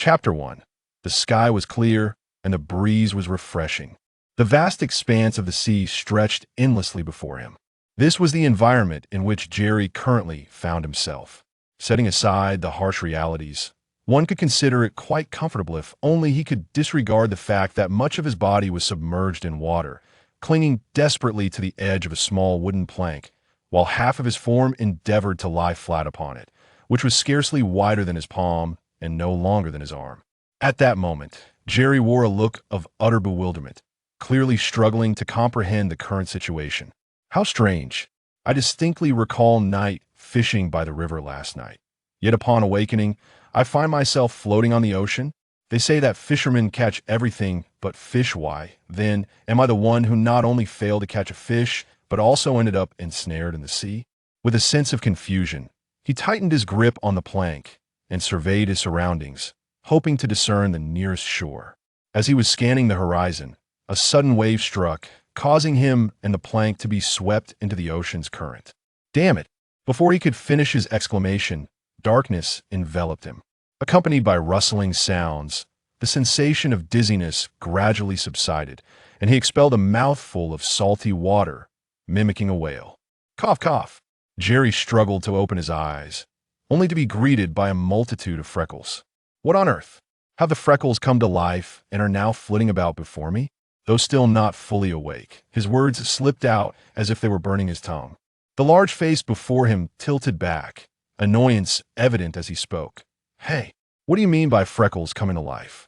Chapter 1. The sky was clear, and the breeze was refreshing. The vast expanse of the sea stretched endlessly before him. This was the environment in which Jerry currently found himself. Setting aside the harsh realities, one could consider it quite comfortable if only he could disregard the fact that much of his body was submerged in water, clinging desperately to the edge of a small wooden plank, while half of his form endeavored to lie flat upon it, which was scarcely wider than his palm and no longer than his arm. At that moment, Jerry wore a look of utter bewilderment, clearly struggling to comprehend the current situation. How strange. I distinctly recall night fishing by the river last night. Yet upon awakening, I find myself floating on the ocean. They say that fishermen catch everything but fish. Why, then, am I the one who not only failed to catch a fish, but also ended up ensnared in the sea? With a sense of confusion, he tightened his grip on the plank and surveyed his surroundings, hoping to discern the nearest shore. As he was scanning the horizon, a sudden wave struck, causing him and the plank to be swept into the ocean's current. Damn it! Before he could finish his exclamation, darkness enveloped him. Accompanied by rustling sounds, the sensation of dizziness gradually subsided, and he expelled a mouthful of salty water, mimicking a whale. Cough, cough. Jerry struggled to open his eyes, only to be greeted by a multitude of freckles. What on earth? Have the freckles come to life and are now flitting about before me? Though still not fully awake, his words slipped out as if they were burning his tongue. The large face before him tilted back, annoyance evident as he spoke. Hey, what do you mean by freckles coming to life?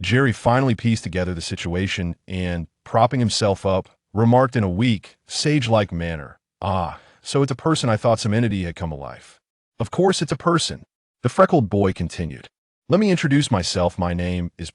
Jerry finally pieced together the situation and, propping himself up, remarked in a weak, sage-like manner, Ah, so it's a person. I thought some entity had come alive. Of course it's a person, the freckled boy continued. Let me introduce myself. My name is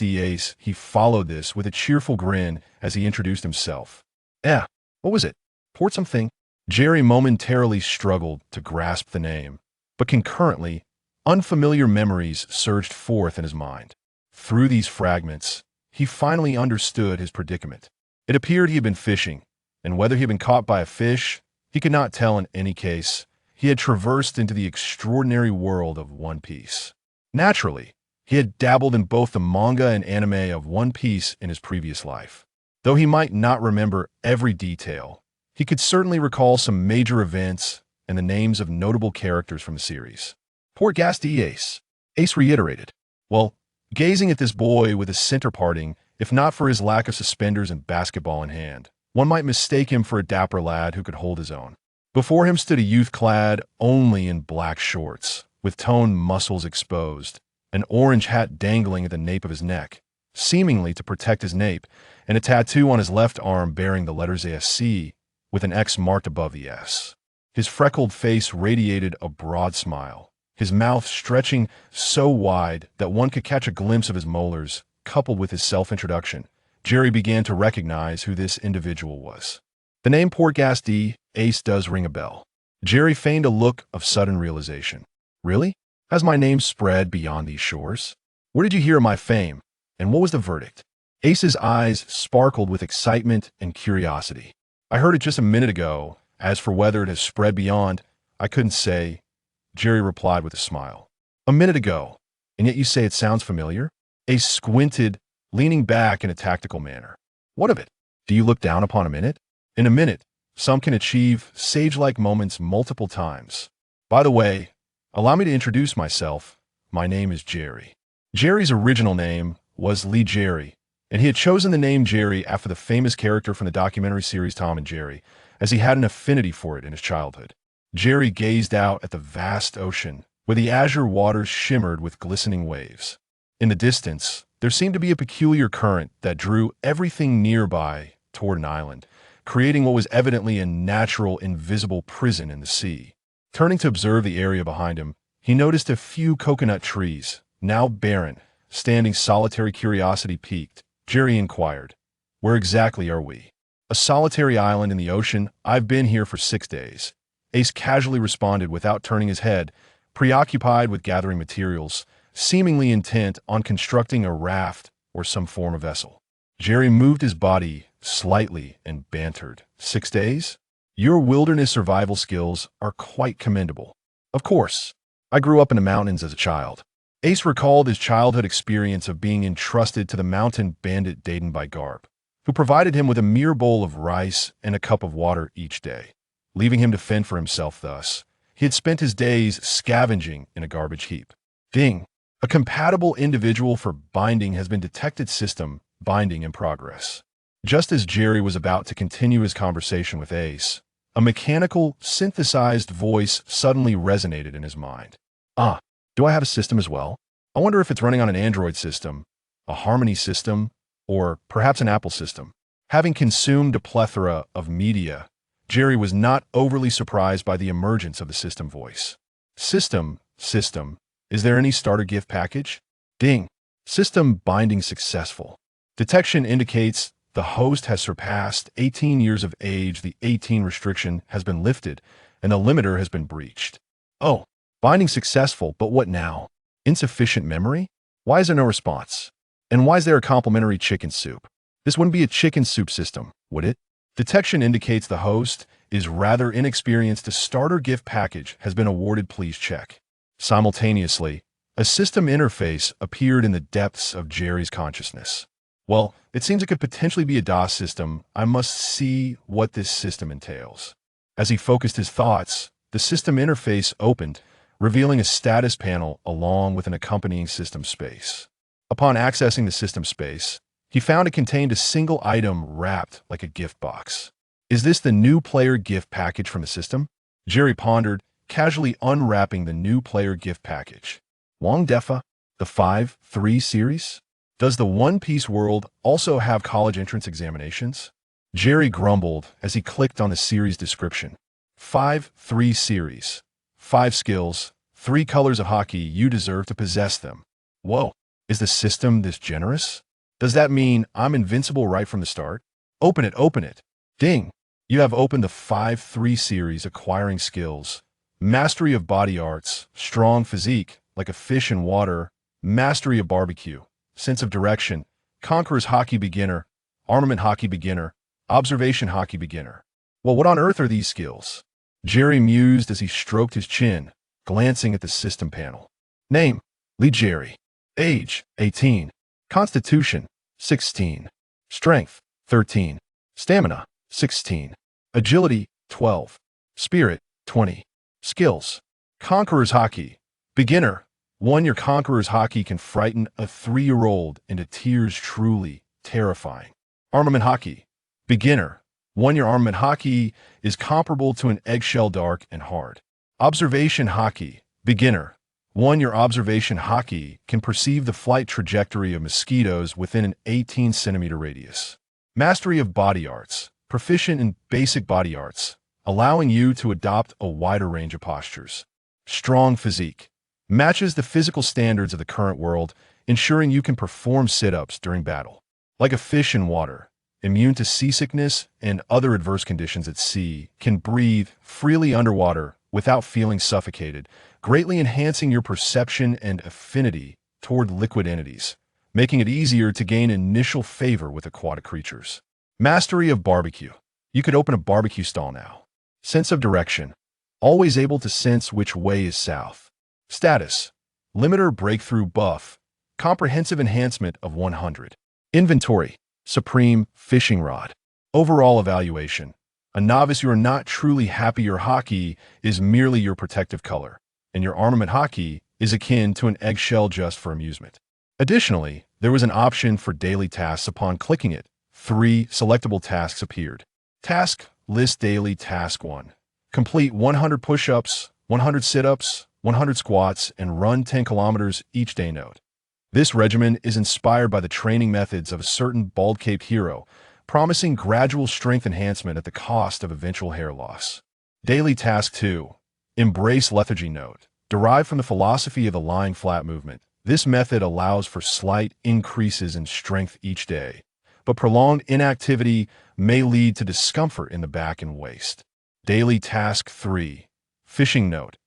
Ace. He followed this with a cheerful grin as he introduced himself. What was it? Port something? Jerry momentarily struggled to grasp the name, but concurrently, unfamiliar memories surged forth in his mind. Through these fragments, he finally understood his predicament. It appeared he had been fishing, and whether he had been caught by a fish, he could not tell. In any case, he had traversed into the extraordinary world of One Piece. Naturally, he had dabbled in both the manga and anime of One Piece in his previous life. Though he might not remember every detail, he could certainly recall some major events and the names of notable characters from the series. Ace. Ace reiterated. Well, gazing at this boy with his center parting, if not for his lack of suspenders and basketball in hand, one might mistake him for a dapper lad who could hold his own. Before him stood a youth clad only in black shorts, with toned muscles exposed, an orange hat dangling at the nape of his neck, seemingly to protect his nape, and a tattoo on his left arm bearing the letters ASC with an X marked above the S. His freckled face radiated a broad smile, his mouth stretching so wide that one could catch a glimpse of his molars. Coupled with his self-introduction, Jerry began to recognize who this individual was. The name Ace does ring a bell. Jerry feigned a look of sudden realization. Really? Has my name spread beyond these shores? Where did you hear of my fame, and what was the verdict? Ace's eyes sparkled with excitement and curiosity. I heard it just a minute ago. As for whether it has spread beyond, I couldn't say, Jerry replied with a smile. A minute ago, and yet you say it sounds familiar? Ace squinted, leaning back in a tactical manner. What of it? Do you look down upon a minute? In a minute, some can achieve sage-like moments multiple times. By the way, allow me to introduce myself. My name is Jerry. Jerry's original name was Lee Jerry, and he had chosen the name Jerry after the famous character from the documentary series Tom and Jerry, as he had an affinity for it in his childhood. Jerry gazed out at the vast ocean, where the azure waters shimmered with glistening waves. In the distance, there seemed to be a peculiar current that drew everything nearby toward an island, creating what was evidently a natural, invisible prison in the sea. Turning to observe the area behind him, he noticed a few coconut trees, now barren, standing solitary. Curiosity piqued. Jerry inquired, Where exactly are we? A solitary island in the ocean. I've been here for 6 days. Ace casually responded without turning his head, preoccupied with gathering materials, seemingly intent on constructing a raft or some form of vessel. Jerry moved his body slightly and bantered. 6 days? Your wilderness survival skills are quite commendable. Of course, I grew up in the mountains as a child. Ace recalled his childhood experience of being entrusted to the mountain bandit Dayton by Garb, who provided him with a mere bowl of rice and a cup of water each day, leaving him to fend for himself thus. He had spent his days scavenging in a garbage heap. Ding! A compatible individual for binding has been detected. System binding in progress. Just as Jerry was about to continue his conversation with Ace, a mechanical, synthesized voice suddenly resonated in his mind. Ah, do I have a system as well? I wonder if it's running on an Android system, a Harmony system, or perhaps an Apple system. Having consumed a plethora of media, Jerry was not overly surprised by the emergence of the system voice. System, is there any starter gift package? Ding. System binding successful. Detection indicates the host has surpassed 18 years of age. The 18 restriction has been lifted, and the limiter has been breached. Oh, binding successful, but what now? Insufficient memory? Why is there no response? And why is there a complimentary chicken soup? This wouldn't be a chicken soup system, would it? Detection indicates the host is rather inexperienced. A starter gift package has been awarded. Please check. Simultaneously, a system interface appeared in the depths of Jerry's consciousness. Well, it seems it could potentially be a DOS system. I must see what this system entails. As he focused his thoughts, the system interface opened, revealing a status panel along with an accompanying system space. Upon accessing the system space, he found it contained a single item wrapped like a gift box. Is this the new player gift package from the system? Jerry pondered, casually unwrapping the new player gift package. Wong Defa, the 5-3 series? Does the One Piece world also have college entrance examinations? Jerry grumbled as he clicked on the series description. 5-3 series. 5 skills, 3 colors of hockey. You deserve to possess them. Whoa, is the system this generous? Does that mean I'm invincible right from the start? Open it. Ding! You have opened the 5-3 series. Acquiring skills. Mastery of body arts, strong physique, like a fish in water, mastery of barbecue, sense of direction, conqueror's hockey beginner, armament hockey beginner, observation hockey beginner. Well, what on earth are these skills? Jerry mused as he stroked his chin, glancing at the system panel. Name, Lee Jerry. Age, 18. Constitution, 16. Strength, 13. Stamina, 16. Agility, 12. Spirit, 20. Skills. Conqueror's hockey. Beginner. 1. Your conqueror's hockey can frighten a 3-year-old into tears. Truly terrifying. Armament hockey. Beginner. 1. Your armament hockey is comparable to an eggshell, dark and hard. Observation hockey. Beginner. 1. Your observation hockey can perceive the flight trajectory of mosquitoes within an 18-centimeter radius. Mastery of body arts. Proficient in basic body arts, allowing you to adopt a wider range of postures. Strong physique. Matches the physical standards of the current world, ensuring you can perform sit-ups during battle. Like a fish in water, immune to seasickness and other adverse conditions at sea, can breathe freely underwater without feeling suffocated, greatly enhancing your perception and affinity toward liquid entities, making it easier to gain initial favor with aquatic creatures. Mastery of barbecue. You could open a barbecue stall now. Sense of direction. Always able to sense which way is south. Status. Limiter breakthrough buff. Comprehensive enhancement of 100. Inventory. Supreme fishing rod. Overall evaluation. A novice, you are not truly happy. Your hockey is merely your protective color, and your armament hockey is akin to an eggshell just for amusement. Additionally, there was an option for daily tasks. Upon clicking it, 3 selectable tasks appeared. Task list. Daily task 1. Complete 100 push-ups, 100 sit-ups, 100 squats, and run 10 kilometers each day. Note: this regimen is inspired by the training methods of a certain bald-caped hero, promising gradual strength enhancement at the cost of eventual hair loss. Daily task 2. Embrace lethargy. Note: derived from the philosophy of the lying flat movement, this method allows for slight increases in strength each day, but prolonged inactivity may lead to discomfort in the back and waist. Daily task 3. Fishing. Note: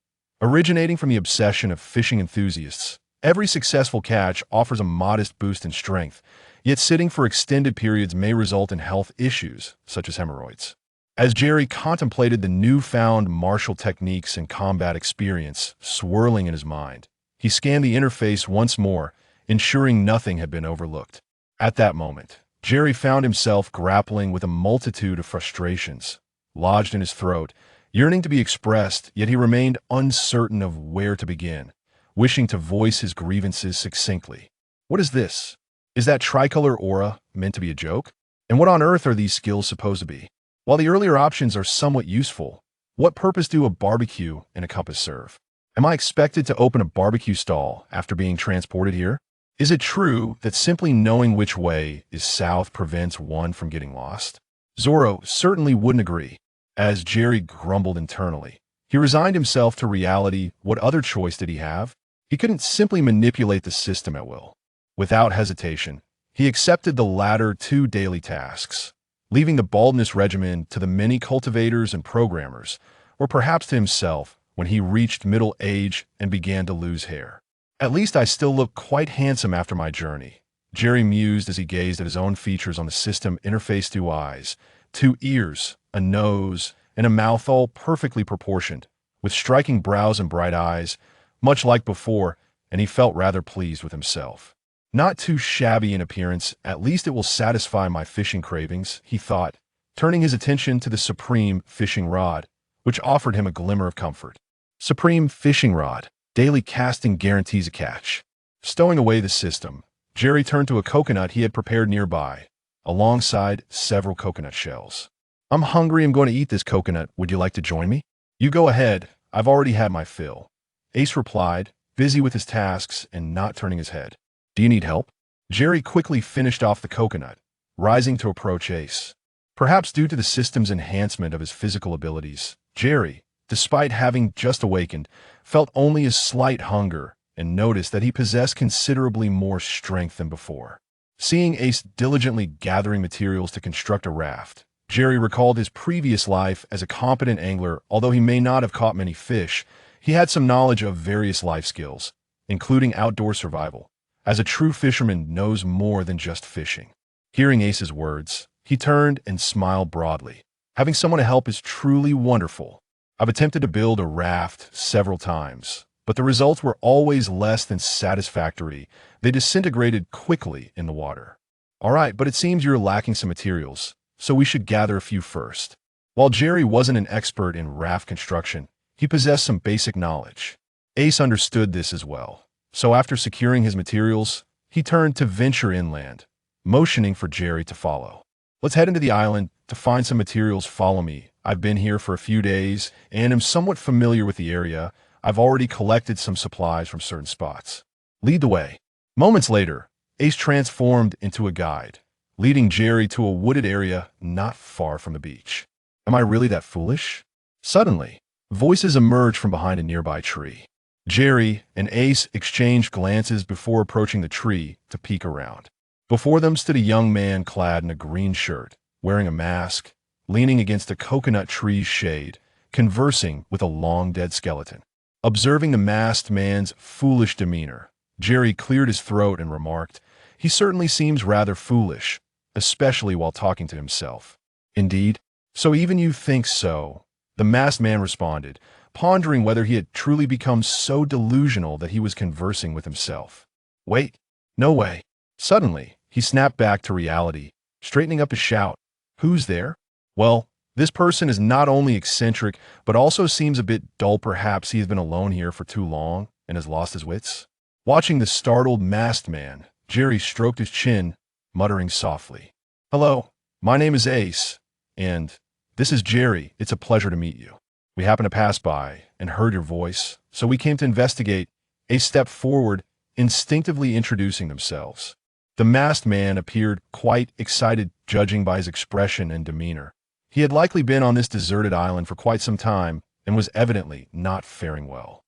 originating from the obsession of fishing enthusiasts, every successful catch offers a modest boost in strength, yet sitting for extended periods may result in health issues, such as hemorrhoids. As Jerry contemplated the newfound martial techniques and combat experience swirling in his mind, He scanned the interface once more, ensuring nothing had been overlooked. At that moment, Jerry found himself grappling with a multitude of frustrations, lodged in his throat, yearning to be expressed, yet he remained uncertain of where to begin, wishing to voice his grievances succinctly. What is this? Is that tricolor aura meant to be a joke? And what on earth are these skills supposed to be? While the earlier options are somewhat useful, what purpose do a barbecue and a compass serve? Am I expected to open a barbecue stall after being transported here? Is it true that simply knowing which way is south prevents one from getting lost? Zoro certainly wouldn't agree. As Jerry grumbled internally, he resigned himself to reality. What other choice did he have? He couldn't simply manipulate the system at will. Without hesitation, he accepted the latter two daily tasks, leaving the baldness regimen to the many cultivators and programmers, or perhaps to himself when he reached middle age and began to lose hair. At least I still look quite handsome after my journey, Jerry mused as he gazed at his own features on the system interface: 2 eyes, 2 ears, a nose, and a mouth all perfectly proportioned, with striking brows and bright eyes, much like before, and he felt rather pleased with himself. Not too shabby in appearance, at least it will satisfy my fishing cravings, he thought, turning his attention to the supreme fishing rod, which offered him a glimmer of comfort. Supreme fishing rod. Daily casting guarantees a catch. Stowing away the system, Jerry turned to a coconut he had prepared nearby, alongside several coconut shells. I'm hungry. I'm going to eat this coconut. Would you like to join me? You go ahead. I've already had my fill, Ace replied, busy with his tasks and not turning his head. Do you need help? Jerry quickly finished off the coconut, rising to approach Ace. Perhaps due to the system's enhancement of his physical abilities, Jerry, despite having just awakened, felt only a slight hunger and noticed that he possessed considerably more strength than before. Seeing Ace diligently gathering materials to construct a raft, Jerry recalled his previous life as a competent angler. Although he may not have caught many fish, he had some knowledge of various life skills, including outdoor survival, as a true fisherman knows more than just fishing. Hearing Ace's words, he turned and smiled broadly. Having someone to help is truly wonderful. I've attempted to build a raft several times, but the results were always less than satisfactory. They disintegrated quickly in the water. All right, but it seems you're lacking some materials, so we should gather a few first. While Jerry wasn't an expert in raft construction, he possessed some basic knowledge. Ace understood this as well, so after securing his materials, he turned to venture inland, motioning for Jerry to follow. Let's head into the island to find some materials. Follow me. I've been here for a few days and am somewhat familiar with the area. I've already collected some supplies from certain spots. Lead the way. Moments later, Ace transformed into a guide, leading Jerry to a wooded area not far from the beach. Am I really that foolish? Suddenly, voices emerged from behind a nearby tree. Jerry and Ace exchanged glances before approaching the tree to peek around. Before them stood a young man clad in a green shirt, wearing a mask, leaning against a coconut tree's shade, conversing with a long-dead skeleton. Observing the masked man's foolish demeanor, Jerry cleared his throat and remarked, "He certainly seems rather foolish, especially while talking to himself." "Indeed? So even you think so?" The masked man responded, pondering whether he had truly become so delusional that he was conversing with himself. "Wait, no way." Suddenly, he snapped back to reality, straightening up his shout. "Who's there?" "Well, this person is not only eccentric, but also seems a bit dull. Perhaps he has been alone here for too long and has lost his wits." Watching the startled masked man, Jerry stroked his chin, muttering softly, "Hello, my name is Ace, and this is Jerry. It's a pleasure to meet you. We happened to pass by and heard your voice, so we came to investigate." Ace stepped forward, instinctively introducing themselves. The masked man appeared quite excited, judging by his expression and demeanor. He had likely been on this deserted island for quite some time and was evidently not faring well.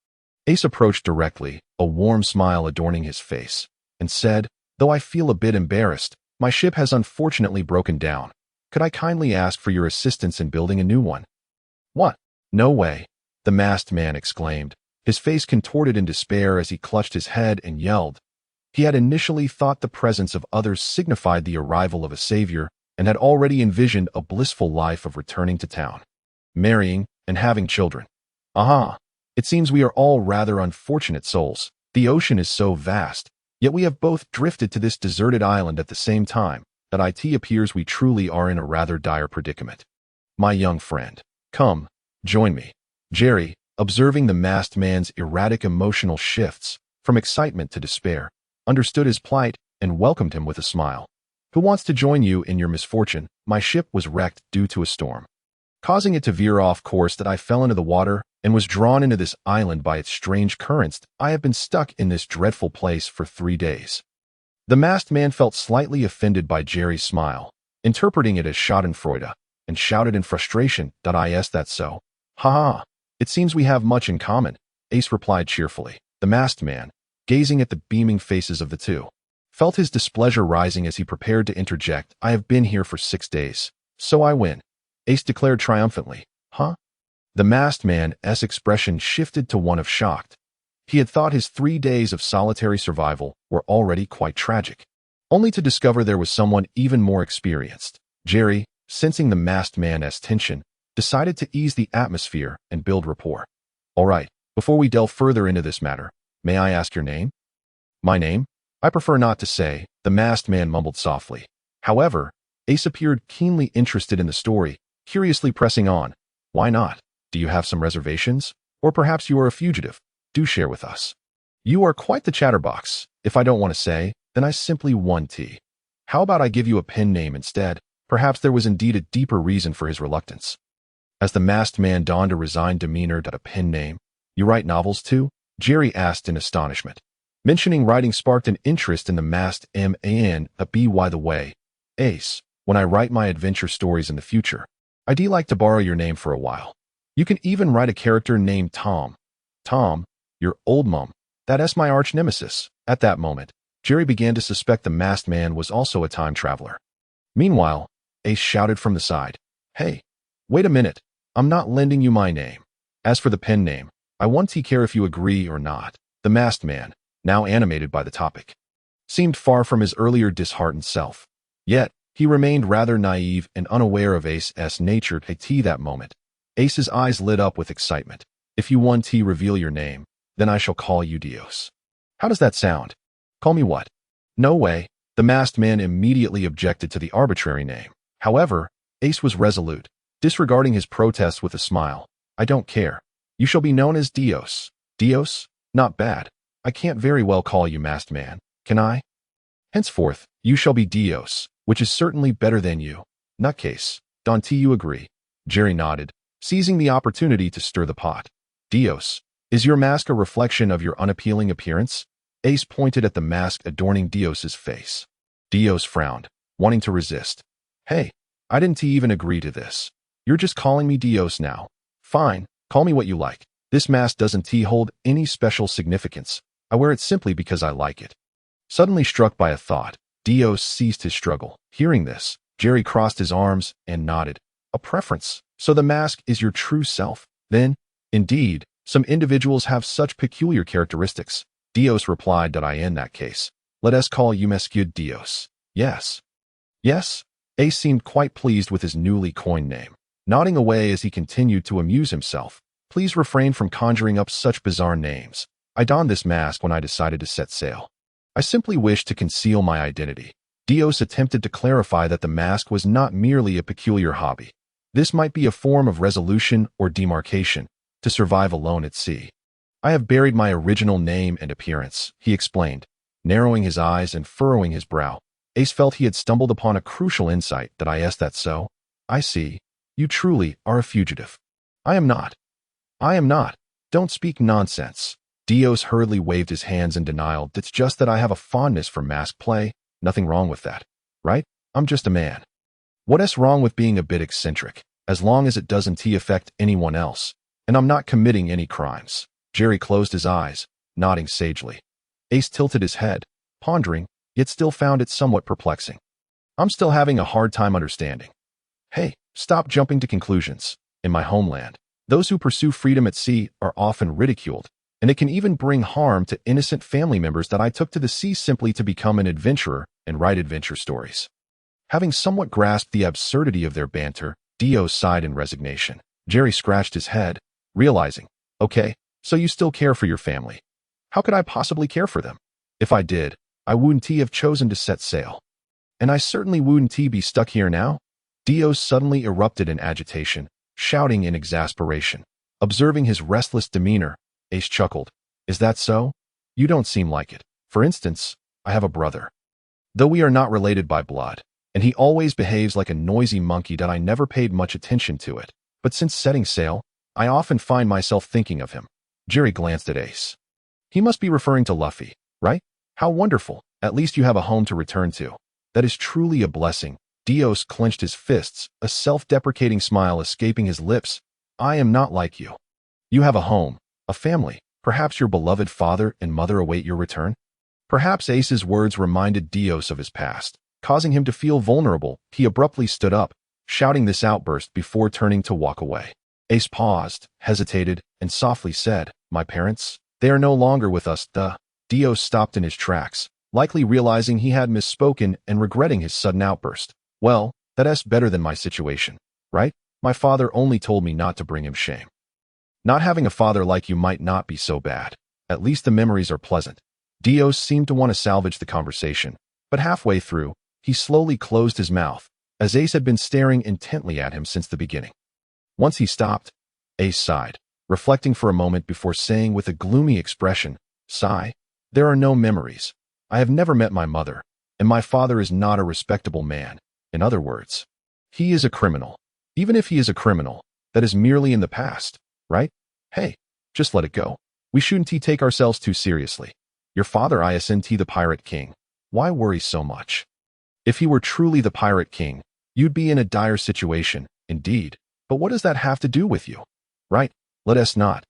Ace approached directly, a warm smile adorning his face, and said, "Though I feel a bit embarrassed, my ship has unfortunately broken down. Could I kindly ask for your assistance in building a new one?" "What? No way," the masked man exclaimed, his face contorted in despair as he clutched his head and yelled. He had initially thought the presence of others signified the arrival of a savior and had already envisioned a blissful life of returning to town, marrying, and having children. "Aha! It seems we are all rather unfortunate souls. The ocean is so vast, yet we have both drifted to this deserted island at the same time, that it appears we truly are in a rather dire predicament. My young friend, come, join me. Jerry, observing the masked man's erratic emotional shifts, from excitement to despair, understood his plight and welcomed him with a smile. Who wants to join you in your misfortune? My ship was wrecked due to a storm, causing it to veer off course. That I fell into the water and was drawn into this island by its strange currents. I have been stuck in this dreadful place for 3 days. The masked man felt slightly offended by Jerry's smile, interpreting it as schadenfreude, and shouted in frustration, "Is that so? Ha ha, it seems we have much in common," Ace replied cheerfully. The masked man, gazing at the beaming faces of the two, felt his displeasure rising as he prepared to interject. "I have been here for 6 days, so I win," Ace declared triumphantly. "Huh?" The masked man's expression shifted to one of shocked. He had thought his 3 days of solitary survival were already quite tragic, only to discover there was someone even more experienced. Jerry, sensing the masked man's tension, decided to ease the atmosphere and build rapport. "All right, before we delve further into this matter, may I ask your name?" "My name? I prefer not to say," the masked man mumbled softly. However, Ace appeared keenly interested in the story, curiously pressing on. "Why not? Do you have some reservations? Or perhaps you are a fugitive? Do share with us." "You are quite the chatterbox. If I don't want to say, then I simply want tea. How about I give you a pen name instead?" Perhaps there was indeed a deeper reason for his reluctance. As the masked man donned a resigned demeanor. "A pen name? You write novels too?" Jerry asked in astonishment. Mentioning writing sparked an interest in the masked man. By the way, Ace, when I write my adventure stories in the future, I'd like to borrow your name for a while. You can even write a character named Tom. Tom, your old mum. That's my arch nemesis." At that moment, Jerry began to suspect the masked man was also a time traveler. Meanwhile, Ace shouted from the side, "Hey, wait a minute, I'm not lending you my name. As for the pen name, I want to care if you agree or not." The masked man, now animated by the topic, seemed far from his earlier disheartened self. Yet, he remained rather naive and unaware of Ace's nature. That moment, Ace's eyes lit up with excitement. "If you want to reveal your name, then I shall call you Dios. How does that sound?" "Call me what?" "No way." The masked man immediately objected to the arbitrary name. However, Ace was resolute, disregarding his protests with a smile. "I don't care. You shall be known as Dios." "Dios? Not bad. I can't very well call you masked man, can I?" "Henceforth, you shall be Dios, which is certainly better than you. Nutcase. Don't you agree?" Jerry nodded, seizing the opportunity to stir the pot. "Dios, is your mask a reflection of your unappealing appearance?" Ace pointed at the mask adorning Dios's face. Dios frowned, wanting to resist. "Hey, I didn't even agree to this. You're just calling me Dios now. Fine, call me what you like. This mask doesn't hold any special significance. I wear it simply because I like it." Suddenly struck by a thought, Dios ceased his struggle. Hearing this, Jerry crossed his arms and nodded. "A preference. So the mask is your true self, then?" "Indeed, some individuals have such peculiar characteristics." Dios replied. "In that case, let us call you Mescud Dios." "Yes." "Yes?" Ace seemed quite pleased with his newly coined name, nodding away as he continued to amuse himself. "Please refrain from conjuring up such bizarre names. I donned this mask when I decided to set sail. I simply wished to conceal my identity." Dios attempted to clarify that the mask was not merely a peculiar hobby. This might be a form of resolution or demarcation, to survive alone at sea. "I have buried my original name and appearance," he explained, narrowing his eyes and furrowing his brow. Ace felt he had stumbled upon a crucial insight. "Is that so? I see. You truly are a fugitive." "I am not. I am not. Don't speak nonsense." Dios hurriedly waved his hands in denial. "It's just that I have a fondness for mask play. Nothing wrong with that, right? I'm just a man. What's wrong with being a bit eccentric, as long as it doesn't affect anyone else, and I'm not committing any crimes?" Jerry closed his eyes, nodding sagely. Ace tilted his head, pondering, yet still found it somewhat perplexing. "I'm still having a hard time understanding." "Hey, stop jumping to conclusions. In my homeland, those who pursue freedom at sea are often ridiculed, and it can even bring harm to innocent family members. That I took to the sea simply to become an adventurer and write adventure stories." Having somewhat grasped the absurdity of their banter, Dios sighed in resignation. Jerry scratched his head, realizing, "Okay, so you still care for your family. How could I possibly care for them? If I did, I wouldn't have chosen to set sail. And I certainly wouldn't be stuck here now. Dios suddenly erupted in agitation, shouting in exasperation. Observing his restless demeanor, Ace chuckled. Is that so? You don't seem like it. For instance, I have a brother. Though we are not related by blood, and he always behaves like a noisy monkey that I never paid much attention to it. But since setting sail, I often find myself thinking of him. Jerry glanced at Ace. He must be referring to Luffy, right? How wonderful. At least you have a home to return to. That is truly a blessing. Dios clenched his fists, a self-deprecating smile escaping his lips. I am not like you. You have a home, a family. Perhaps your beloved father and mother await your return? Perhaps Ace's words reminded Dios of his past, causing him to feel vulnerable. He abruptly stood up, shouting this outburst before turning to walk away. Ace paused, hesitated, and softly said, My parents? They are no longer with us, duh. Dios stopped in his tracks, likely realizing he had misspoken and regretting his sudden outburst. Well, that's better than my situation, right? My father only told me not to bring him shame. Not having a father like you might not be so bad. At least the memories are pleasant. Dios seemed to want to salvage the conversation, but halfway through, he slowly closed his mouth, as Ace had been staring intently at him since the beginning. Once he stopped, Ace sighed, reflecting for a moment before saying with a gloomy expression, Sigh, there are no memories. I have never met my mother, and my father is not a respectable man. In other words, he is a criminal. Even if he is a criminal, that is merely in the past, right? Hey, just let it go. We shouldn't take ourselves too seriously. Your father isn't the Pirate King. Why worry so much? If he were truly the Pirate King, you'd be in a dire situation, indeed. But what does that have to do with you? Right, let us not.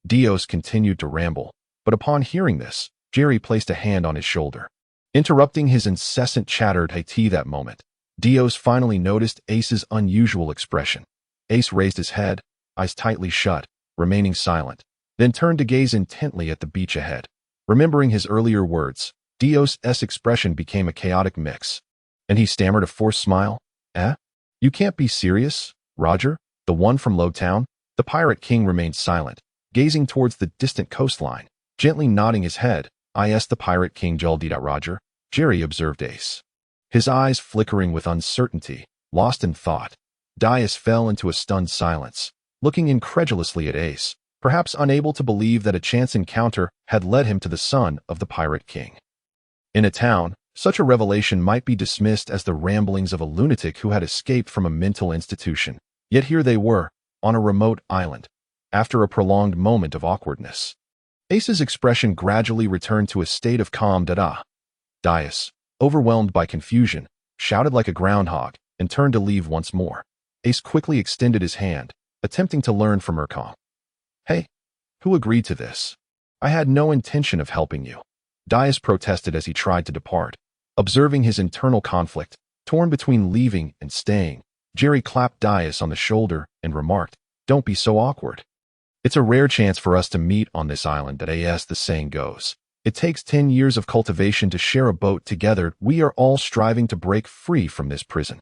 Dios continued to ramble, but upon hearing this, Jerry placed a hand on his shoulder. Interrupting his incessant chatter at that moment, Dios finally noticed Ace's unusual expression. Ace raised his head, eyes tightly shut, remaining silent, then turned to gaze intently at the beach ahead. Remembering his earlier words, Dios' expression became a chaotic mix, and he stammered a forced smile. Eh? You can't be serious, Roger? The one from Loguetown? The Pirate King remained silent, gazing towards the distant coastline, gently nodding his head. The Pirate King Jaldita Roger, Jerry observed Ace. His eyes flickering with uncertainty, lost in thought. Dias fell into a stunned silence, looking incredulously at Ace, perhaps unable to believe that a chance encounter had led him to the son of the Pirate King. In a town, such a revelation might be dismissed as the ramblings of a lunatic who had escaped from a mental institution. Yet here they were, on a remote island, after a prolonged moment of awkwardness. Ace's expression gradually returned to a state of calm. Dias, overwhelmed by confusion, shouted like a groundhog and turned to leave once more. Ace quickly extended his hand, attempting to learn from her calm. Hey, who agreed to this? I had no intention of helping you. Dias protested as he tried to depart. Observing his internal conflict, torn between leaving and staying, Jerry clapped Dias on the shoulder and remarked, Don't be so awkward. It's a rare chance for us to meet on this island, as the saying goes. It takes 10 years of cultivation to share a boat together. We are all striving to break free from this prison.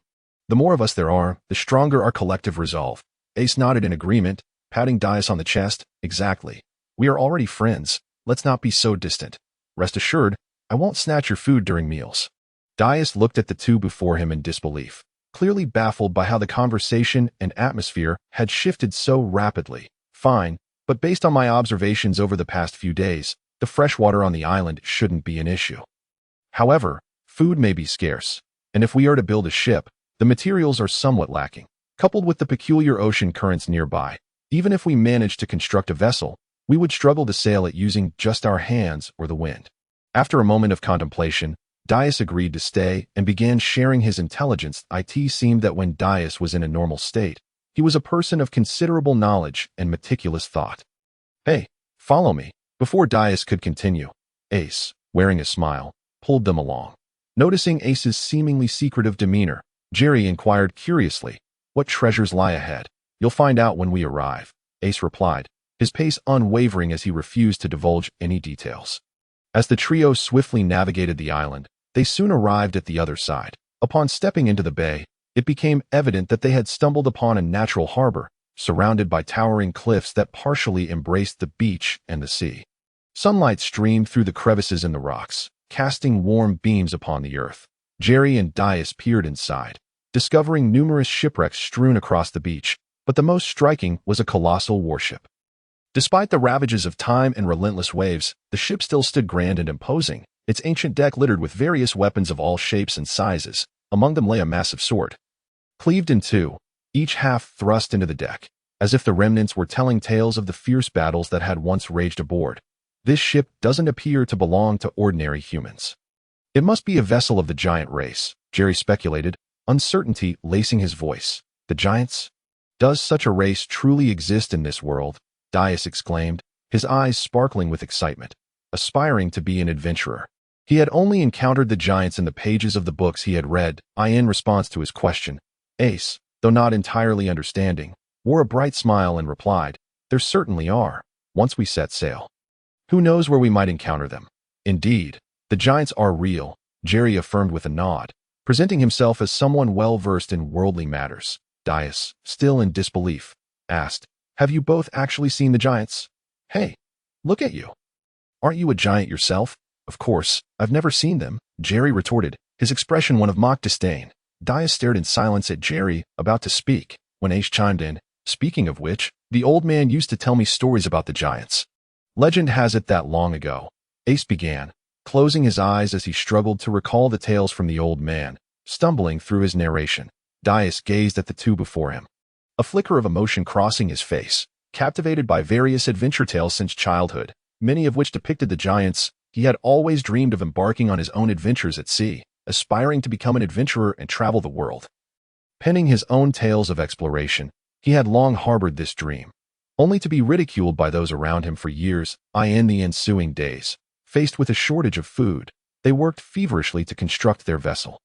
The more of us there are, the stronger our collective resolve. Ace nodded in agreement, patting Dias on the chest. Exactly. We are already friends. Let's not be so distant. Rest assured, I won't snatch your food during meals. Dias looked at the two before him in disbelief, clearly baffled by how the conversation and atmosphere had shifted so rapidly. Fine, but based on my observations over the past few days, the freshwater on the island shouldn't be an issue. However, food may be scarce, and if we are to build a ship, the materials are somewhat lacking. Coupled with the peculiar ocean currents nearby, even if we managed to construct a vessel, we would struggle to sail it using just our hands or the wind. After a moment of contemplation, Dias agreed to stay and began sharing his intelligence. It seemed that when Dias was in a normal state, he was a person of considerable knowledge and meticulous thought. Hey, follow me. Before Dias could continue, Ace, wearing a smile, pulled them along. Noticing Ace's seemingly secretive demeanor, Jerry inquired curiously, What treasures lie ahead? You'll find out when we arrive, Ace replied, his pace unwavering as he refused to divulge any details. As the trio swiftly navigated the island, they soon arrived at the other side. Upon stepping into the bay, it became evident that they had stumbled upon a natural harbor, surrounded by towering cliffs that partially embraced the beach and the sea. Sunlight streamed through the crevices in the rocks, casting warm beams upon the earth. Jerry and Dias peered inside, discovering numerous shipwrecks strewn across the beach, but the most striking was a colossal warship. Despite the ravages of time and relentless waves, the ship still stood grand and imposing, its ancient deck littered with various weapons of all shapes and sizes. Among them lay a massive sword, cleaved in two, each half thrust into the deck, as if the remnants were telling tales of the fierce battles that had once raged aboard. This ship doesn't appear to belong to ordinary humans. It must be a vessel of the giant race, Jerry speculated, uncertainty lacing his voice. The giants? Does such a race truly exist in this world? Dias exclaimed, his eyes sparkling with excitement, aspiring to be an adventurer. He had only encountered the giants in the pages of the books he had read. In response to his question, Ace, though not entirely understanding, wore a bright smile and replied, "There certainly are, once we set sail. Who knows where we might encounter them?" "Indeed, the giants are real," Jerry affirmed with a nod, presenting himself as someone well-versed in worldly matters. Dias, still in disbelief, asked, "Have you both actually seen the giants?" "Hey, look at you. Aren't you a giant yourself?" "Of course, I've never seen them," Jerry retorted, his expression one of mock disdain. Dias stared in silence at Jerry, about to speak, when Ace chimed in, "Speaking of which, the old man used to tell me stories about the giants. Legend has it that long ago," Ace began, closing his eyes as he struggled to recall the tales from the old man, stumbling through his narration. Dias gazed at the two before him, a flicker of emotion crossing his face, captivated by various adventure tales since childhood, many of which depicted the giants. He had always dreamed of embarking on his own adventures at sea, aspiring to become an adventurer and travel the world. Penning his own tales of exploration, he had long harbored this dream, only to be ridiculed by those around him for years. In the ensuing days, faced with a shortage of food, they worked feverishly to construct their vessel.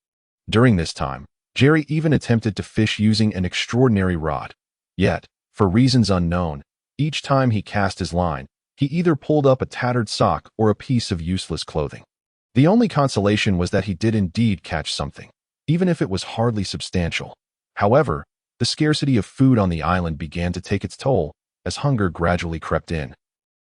During this time, Jerry even attempted to fish using an extraordinary rod. Yet, for reasons unknown, each time he cast his line, he either pulled up a tattered sock or a piece of useless clothing. The only consolation was that he did indeed catch something, even if it was hardly substantial. However, the scarcity of food on the island began to take its toll as hunger gradually crept in,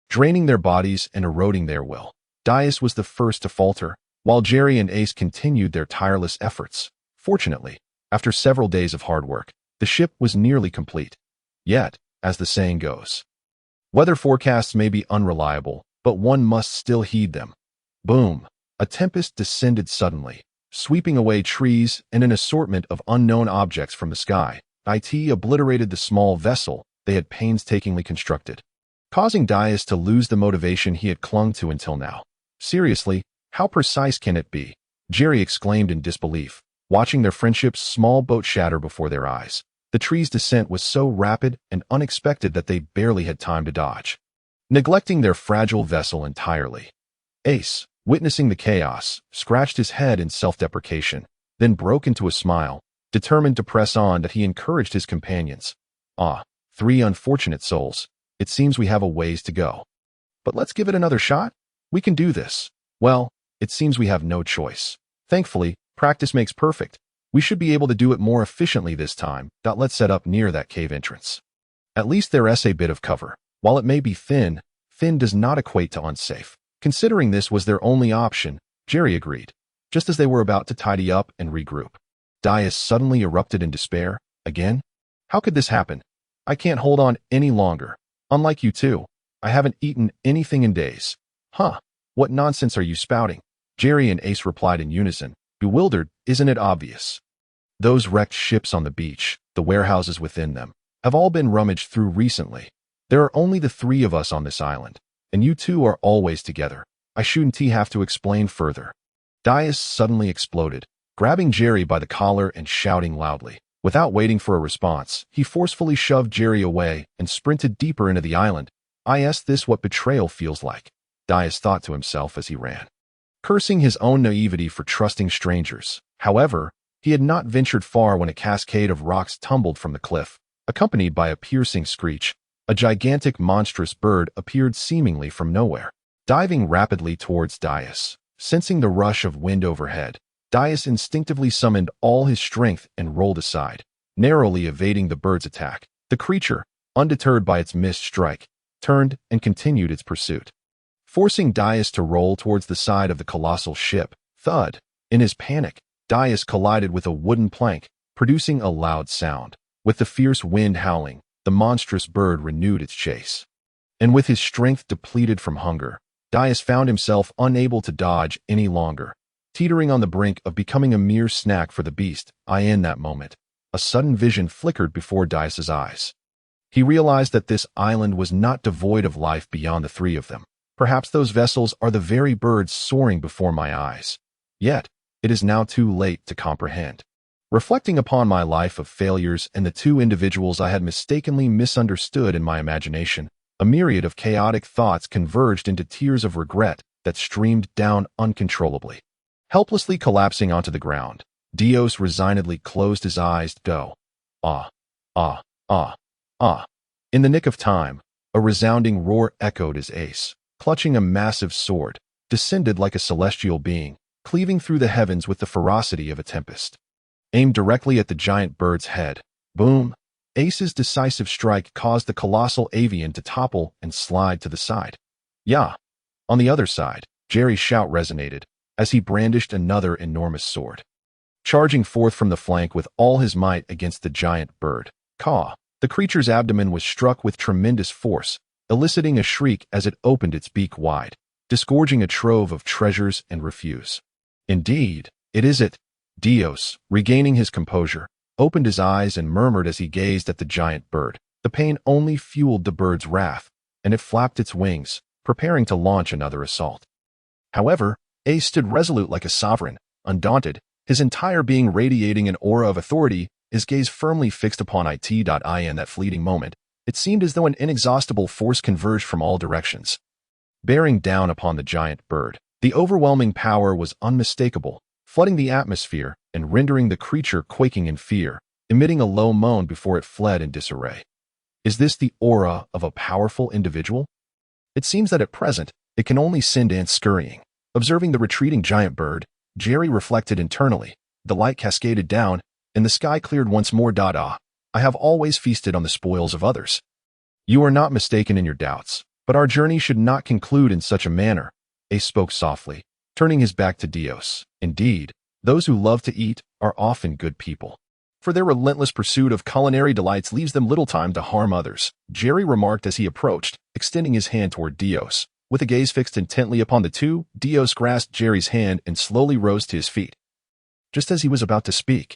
draining their bodies and eroding their will. Dias was the first to falter, while Jerry and Ace continued their tireless efforts. Fortunately, after several days of hard work, the ship was nearly complete. Yet, as the saying goes, weather forecasts may be unreliable, but one must still heed them. Boom! A tempest descended suddenly, sweeping away trees and an assortment of unknown objects from the sky. It obliterated the small vessel they had painstakingly constructed, causing Dias to lose the motivation he had clung to until now. "Seriously, how precise can it be?" Jerry exclaimed in disbelief, watching their friendship's small boat shatter before their eyes. The tree's descent was so rapid and unexpected that they barely had time to dodge, neglecting their fragile vessel entirely. Ace, witnessing the chaos, scratched his head in self-deprecation, then broke into a smile, determined to press on. That he encouraged his companions. "Three unfortunate souls. It seems we have a ways to go. But let's give it another shot. We can do this." "Well, it seems we have no choice. Thankfully, practice makes perfect. We should be able to do it more efficiently this time. Let's set up near that cave entrance. At least there's a bit of cover. While it may be thin does not equate to unsafe." Considering this was their only option, Jerry agreed, just as they were about to tidy up and regroup. Dias suddenly erupted in despair. "Again? How could this happen? I can't hold on any longer. Unlike you two, I haven't eaten anything in days." "Huh? What nonsense are you spouting?" Jerry and Ace replied in unison, bewildered. "Isn't it obvious? Those wrecked ships on the beach, the warehouses within them, have all been rummaged through recently. There are only the three of us on this island, and you two are always together. I shouldn't have to explain further." Dias suddenly exploded, grabbing Jerry by the collar and shouting loudly. Without waiting for a response, he forcefully shoved Jerry away and sprinted deeper into the island. This what betrayal feels like," Dias thought to himself as he ran, cursing his own naivety for trusting strangers. However, he had not ventured far when a cascade of rocks tumbled from the cliff, accompanied by a piercing screech. A gigantic monstrous bird appeared seemingly from nowhere, diving rapidly towards Dias. Sensing the rush of wind overhead, Dias instinctively summoned all his strength and rolled aside, narrowly evading the bird's attack. The creature, undeterred by its missed strike, turned and continued its pursuit. forcing Dias to roll towards the side of the colossal ship. Thud. In his panic, Dias collided with a wooden plank, producing a loud sound. With the fierce wind howling, the monstrous bird renewed its chase. And with his strength depleted from hunger, Dias found himself unable to dodge any longer, teetering on the brink of becoming a mere snack for the beast. In that moment, a sudden vision flickered before Dias's eyes. He realized that this island was not devoid of life beyond the three of them. Perhaps those vessels are the very birds soaring before my eyes. Yet, it is now too late to comprehend. Reflecting upon my life of failures and the two individuals I had mistakenly misunderstood in my imagination, a myriad of chaotic thoughts converged into tears of regret that streamed down uncontrollably. Helplessly collapsing onto the ground, Dios resignedly closed his eyes. In the nick of time, a resounding roar echoed as Ace, clutching a massive sword, descended like a celestial being, cleaving through the heavens with the ferocity of a tempest. Aimed directly at the giant bird's head. Boom! Ace's decisive strike caused the colossal avian to topple and slide to the side. Yeah! On the other side, Jerry's shout resonated as he brandished another enormous sword. Charging forth from the flank with all his might against the giant bird. Caw! The creature's abdomen was struck with tremendous force, eliciting a shriek as it opened its beak wide, disgorging a trove of treasures and refuse. Indeed, it is it. Dios, regaining his composure, opened his eyes and murmured as he gazed at the giant bird. The pain only fueled the bird's wrath, and it flapped its wings, preparing to launch another assault. However, Ace stood resolute like a sovereign, undaunted, his entire being radiating an aura of authority, his gaze firmly fixed upon it. In that fleeting moment, it seemed as though an inexhaustible force converged from all directions, bearing down upon the giant bird. The overwhelming power was unmistakable, flooding the atmosphere and rendering the creature quaking in fear, emitting a low moan before it fled in disarray. Is this the aura of a powerful individual? It seems that at present, it can only send ants scurrying. Observing the retreating giant bird, Jerry reflected internally. The light cascaded down, and the sky cleared once more. I have always feasted on the spoils of others. You are not mistaken in your doubts, but our journey should not conclude in such a manner. Ace spoke softly, turning his back to Dios. Indeed, those who love to eat are often good people, for their relentless pursuit of culinary delights leaves them little time to harm others, Jerry remarked as he approached, extending his hand toward Dios. With a gaze fixed intently upon the two, Dios grasped Jerry's hand and slowly rose to his feet. Just as he was about to speak,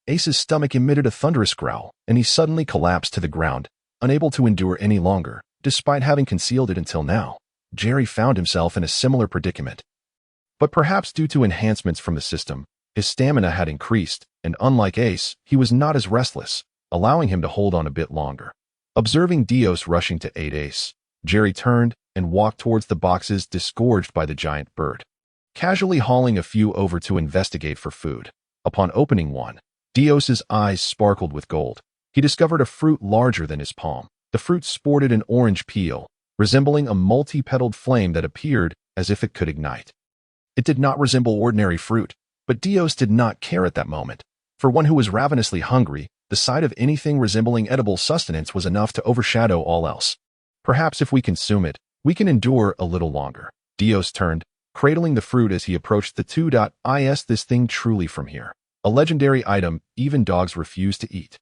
Ace's stomach emitted a thunderous growl, and he suddenly collapsed to the ground, unable to endure any longer. Despite having concealed it until now, Jerry found himself in a similar predicament. But perhaps due to enhancements from the system, his stamina had increased, and unlike Ace, he was not as restless, allowing him to hold on a bit longer. Observing Dios rushing to aid Ace, Jerry turned and walked towards the boxes disgorged by the giant bird, casually hauling a few over to investigate for food. Upon opening one, Dios's eyes sparkled with gold. He discovered a fruit larger than his palm. The fruit sported an orange peel, resembling a multi-petaled flame that appeared as if it could ignite. It did not resemble ordinary fruit, but Dios did not care at that moment. For one who was ravenously hungry, the sight of anything resembling edible sustenance was enough to overshadow all else. Perhaps if we consume it, we can endure a little longer. Dios turned, cradling the fruit as he approached the two. Is this thing truly from here? A legendary item even dogs refuse to eat.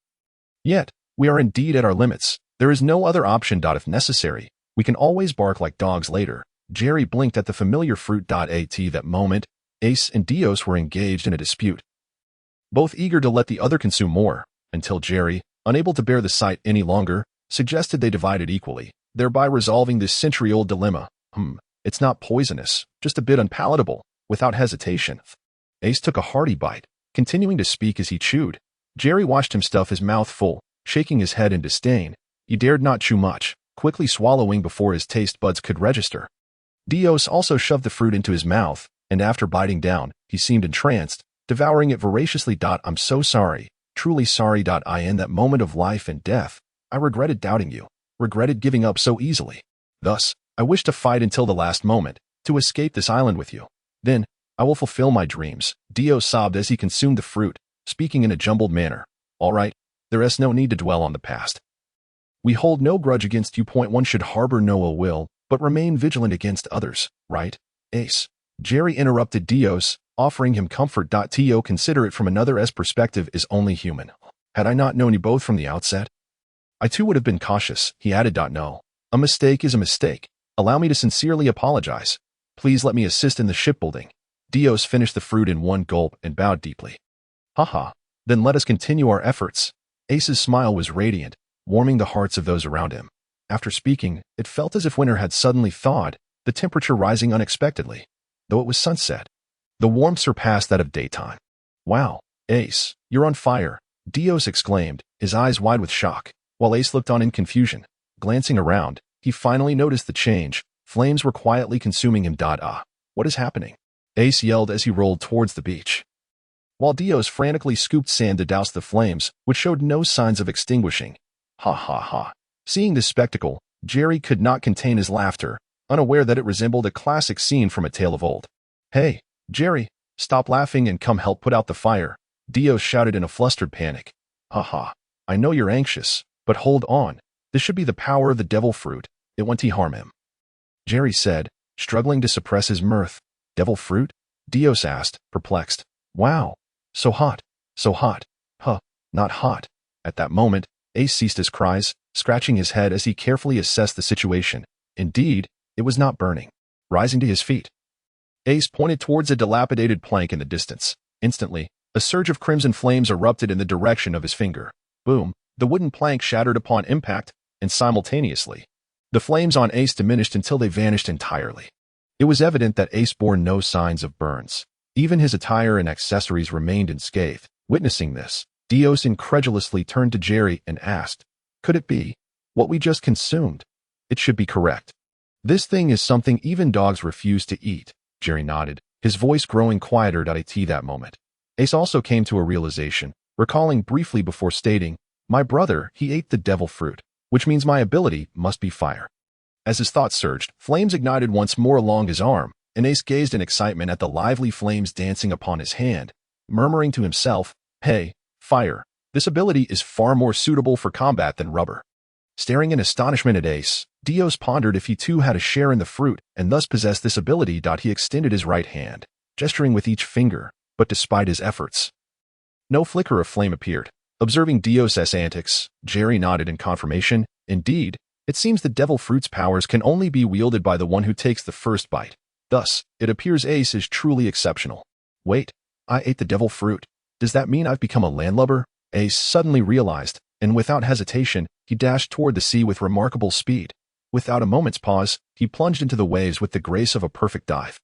Yet, we are indeed at our limits. There is no other option. If necessary, we can always bark like dogs later. Jerry blinked at the familiar fruit. At that moment, Ace and Dios were engaged in a dispute, both eager to let the other consume more, until Jerry, unable to bear the sight any longer, suggested they divide it equally, thereby resolving this century-old dilemma. It's not poisonous, just a bit unpalatable. Without hesitation, Ace took a hearty bite, continuing to speak as he chewed. Jerry watched him stuff his mouth full, shaking his head in disdain. He dared not chew much, quickly swallowing before his taste buds could register. Dios also shoved the fruit into his mouth, and after biting down, he seemed entranced, devouring it voraciously. I'm so sorry, truly sorry. In that moment of life and death, I regretted doubting you, regretted giving up so easily. Thus, I wish to fight until the last moment, to escape this island with you. Then, I will fulfill my dreams. Dios sobbed as he consumed the fruit, speaking in a jumbled manner. All right, there is no need to dwell on the past. We hold no grudge against you. One should harbor no ill will, but remain vigilant against others, right, Ace? Jerry interrupted Dios, offering him comfort. To consider it from another's perspective is only human. Had I not known you both from the outset? I too would have been cautious, he added. No. A mistake is a mistake. Allow me to sincerely apologize. Please let me assist in the shipbuilding. Dios finished the fruit in one gulp and bowed deeply. Haha. Then let us continue our efforts. Ace's smile was radiant, warming the hearts of those around him. After speaking, it felt as if winter had suddenly thawed, the temperature rising unexpectedly, though it was sunset. The warmth surpassed that of daytime. Wow, Ace, you're on fire, Dios exclaimed, his eyes wide with shock, while Ace looked on in confusion. Glancing around, he finally noticed the change. Flames were quietly consuming him. What is happening? Ace yelled as he rolled towards the beach, while Dios frantically scooped sand to douse the flames, which showed no signs of extinguishing. Ha ha ha. Seeing this spectacle, Jerry could not contain his laughter, unaware that it resembled a classic scene from a tale of old. Hey, Jerry, stop laughing and come help put out the fire, Dios shouted in a flustered panic. Ha ha. I know you're anxious, but hold on. This should be the power of the devil fruit. It won't harm him, Jerry said, struggling to suppress his mirth. Devil fruit? Dios asked, perplexed. Wow. So hot. So hot. Huh. Not hot. At that moment, Ace ceased his cries, scratching his head as he carefully assessed the situation. Indeed, it was not burning. Rising to his feet, Ace pointed towards a dilapidated plank in the distance. Instantly, a surge of crimson flames erupted in the direction of his finger. Boom. The wooden plank shattered upon impact, and simultaneously, the flames on Ace diminished until they vanished entirely. It was evident that Ace bore no signs of burns. Even his attire and accessories remained unscathed. Witnessing this, Dios incredulously turned to Jerry and asked, could it be what we just consumed? It should be correct. This thing is something even dogs refuse to eat, Jerry nodded, his voice growing quieter at that moment. Ace also came to a realization, recalling briefly before stating, my brother, he ate the devil fruit, which means my ability must be fire. As his thoughts surged, flames ignited once more along his arm, and Ace gazed in excitement at the lively flames dancing upon his hand, murmuring to himself, hey, fire, this ability is far more suitable for combat than rubber. Staring in astonishment at Ace, Dios pondered if he too had a share in the fruit and thus possessed this ability. He extended his right hand, gesturing with each finger, but despite his efforts, no flicker of flame appeared. Observing Dios's antics, Jerry nodded in confirmation. Indeed, it seems the devil fruit's powers can only be wielded by the one who takes the first bite. Thus, it appears Ace is truly exceptional. Wait, I ate the devil fruit. Does that mean I've become a landlubber? Ace suddenly realized, and without hesitation, he dashed toward the sea with remarkable speed. Without a moment's pause, he plunged into the waves with the grace of a perfect dive.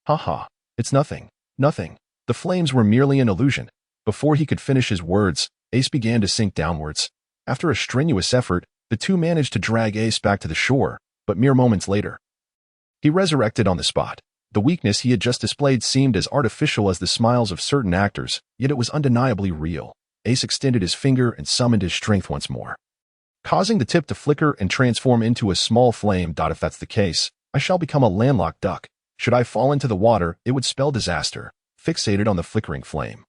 Ha ha, it's nothing, nothing. The flames were merely an illusion. Before he could finish his words, Ace began to sink downwards. After a strenuous effort, the two managed to drag Ace back to the shore, but mere moments later, he resurrected on the spot. The weakness he had just displayed seemed as artificial as the smiles of certain actors, yet it was undeniably real. Ace extended his finger and summoned his strength once more, causing the tip to flicker and transform into a small flame. If that's the case, I shall become a landlocked duck. Should I fall into the water, it would spell disaster. Fixated on the flickering flame,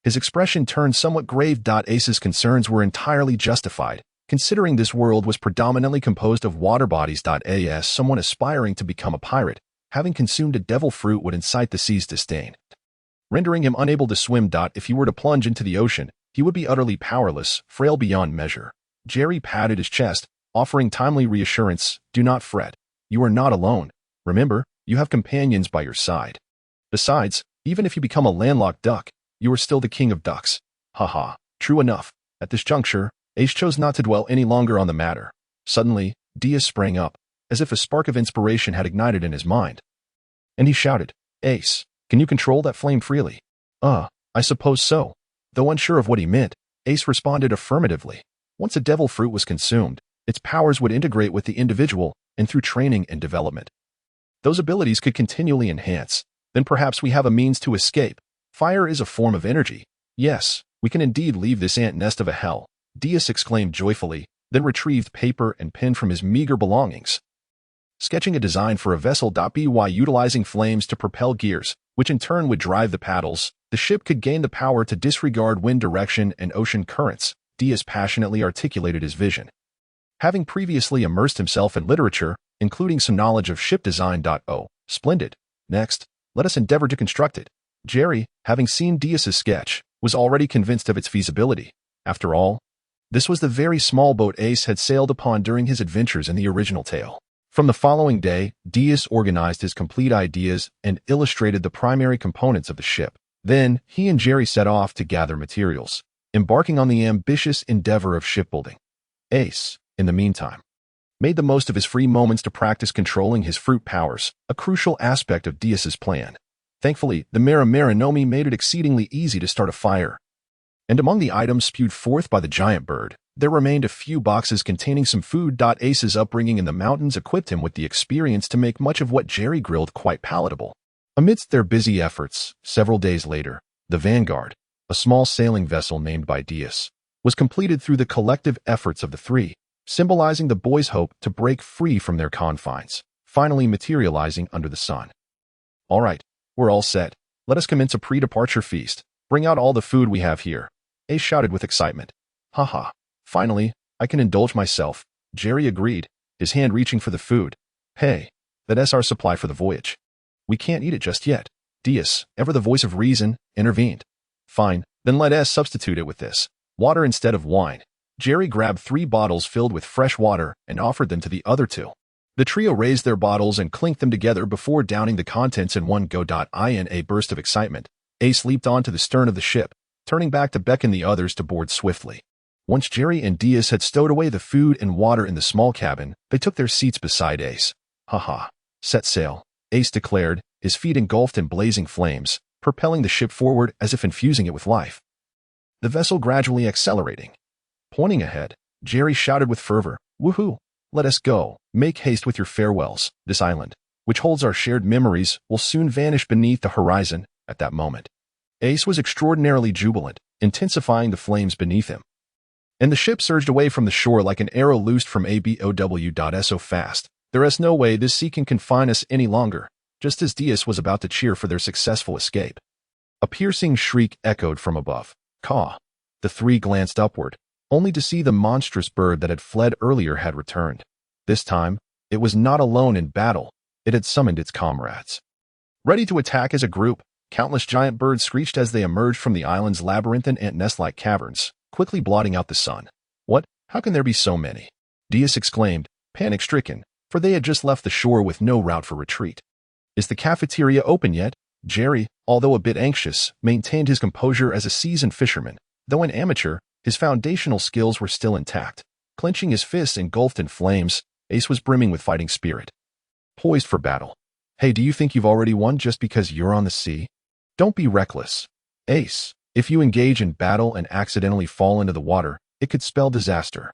his expression turned somewhat grave. Ace's concerns were entirely justified, considering this world was predominantly composed of water bodies. As someone aspiring to become a pirate, having consumed a devil fruit would incite the sea's disdain, rendering him unable to swim. If he were to plunge into the ocean, he would be utterly powerless, frail beyond measure. Jerry patted his chest, offering timely reassurance. Do not fret. You are not alone. Remember, you have companions by your side. Besides, even if you become a landlocked duck, you are still the king of ducks. Haha, true enough. At this juncture, Ace chose not to dwell any longer on the matter. Suddenly, Diaz sprang up, as if a spark of inspiration had ignited in his mind. And he shouted, Ace, can you control that flame freely? I suppose so. Though unsure of what he meant, Ace responded affirmatively. Once a devil fruit was consumed, its powers would integrate with the individual, and through training and development, those abilities could continually enhance. Then perhaps we have a means to escape. Fire is a form of energy. Yes, we can indeed leave this ant nest of a hell, Diaz exclaimed joyfully, then retrieved paper and pen from his meager belongings, sketching a design for a vessel. By utilizing flames to propel gears, which in turn would drive the paddles, the ship could gain the power to disregard wind direction and ocean currents. Diaz passionately articulated his vision. Having previously immersed himself in literature, including some knowledge of ship design. Oh, splendid. Next, let us endeavor to construct it. Jerry, having seen Diaz's sketch, was already convinced of its feasibility. After all, this was the very small boat Ace had sailed upon during his adventures in the original tale. From the following day, Diaz organized his complete ideas and illustrated the primary components of the ship. Then, he and Jerry set off to gather materials, embarking on the ambitious endeavor of shipbuilding. Ace, in the meantime, made the most of his free moments to practice controlling his fruit powers, a crucial aspect of Diaz's plan. Thankfully, the Marinomi made it exceedingly easy to start a fire. And among the items spewed forth by the giant bird, there remained a few boxes containing some food. Ace's upbringing in the mountains equipped him with the experience to make much of what Jerry grilled quite palatable. Amidst their busy efforts, several days later, the Vanguard, a small sailing vessel named by Diaz, was completed through the collective efforts of the three, symbolizing the boys' hope to break free from their confines, finally materializing under the sun. All right, we're all set. Let us commence a pre-departure feast. Bring out all the food we have here. Ace shouted with excitement. Haha. Finally, I can indulge myself, Jerry agreed, his hand reaching for the food. Hey, that's our supply for the voyage. We can't eat it just yet. Diaz, ever the voice of reason, intervened. Fine, then let us substitute it with this. Water instead of wine. Jerry grabbed 3 bottles filled with fresh water and offered them to the other 2. The trio raised their bottles and clinked them together before downing the contents in one go. In a burst of excitement, Ace leaped onto the stern of the ship, turning back to beckon the others to board swiftly. Once Jerry and Diaz had stowed away the food and water in the small cabin, they took their seats beside Ace. Haha. Set sail, Ace declared, his feet engulfed in blazing flames, propelling the ship forward as if infusing it with life. The vessel gradually accelerating. Pointing ahead, Jerry shouted with fervor, Woohoo! Let us go. Make haste with your farewells. This island, which holds our shared memories, will soon vanish beneath the horizon. At that moment, Ace was extraordinarily jubilant, intensifying the flames beneath him. And the ship surged away from the shore like an arrow loosed from a bow. So fast, there is no way this sea can confine us any longer, just as Diaz was about to cheer for their successful escape. A piercing shriek echoed from above. Caw. The 3 glanced upward, only to see the monstrous bird that had fled earlier had returned. This time, it was not alone in battle, it had summoned its comrades. Ready to attack as a group, countless giant birds screeched as they emerged from the island's labyrinthine ant nest-like caverns, quickly blotting out the sun. What? How can there be so many? Diaz exclaimed, panic-stricken, for they had just left the shore with no route for retreat. Is the cafeteria open yet? Jerry, although a bit anxious, maintained his composure as a seasoned fisherman. Though an amateur, his foundational skills were still intact. Clenching his fists engulfed in flames, Ace was brimming with fighting spirit. Poised for battle. Hey, do you think you've already won just because you're on the sea? Don't be reckless. Ace, if you engage in battle and accidentally fall into the water, it could spell disaster.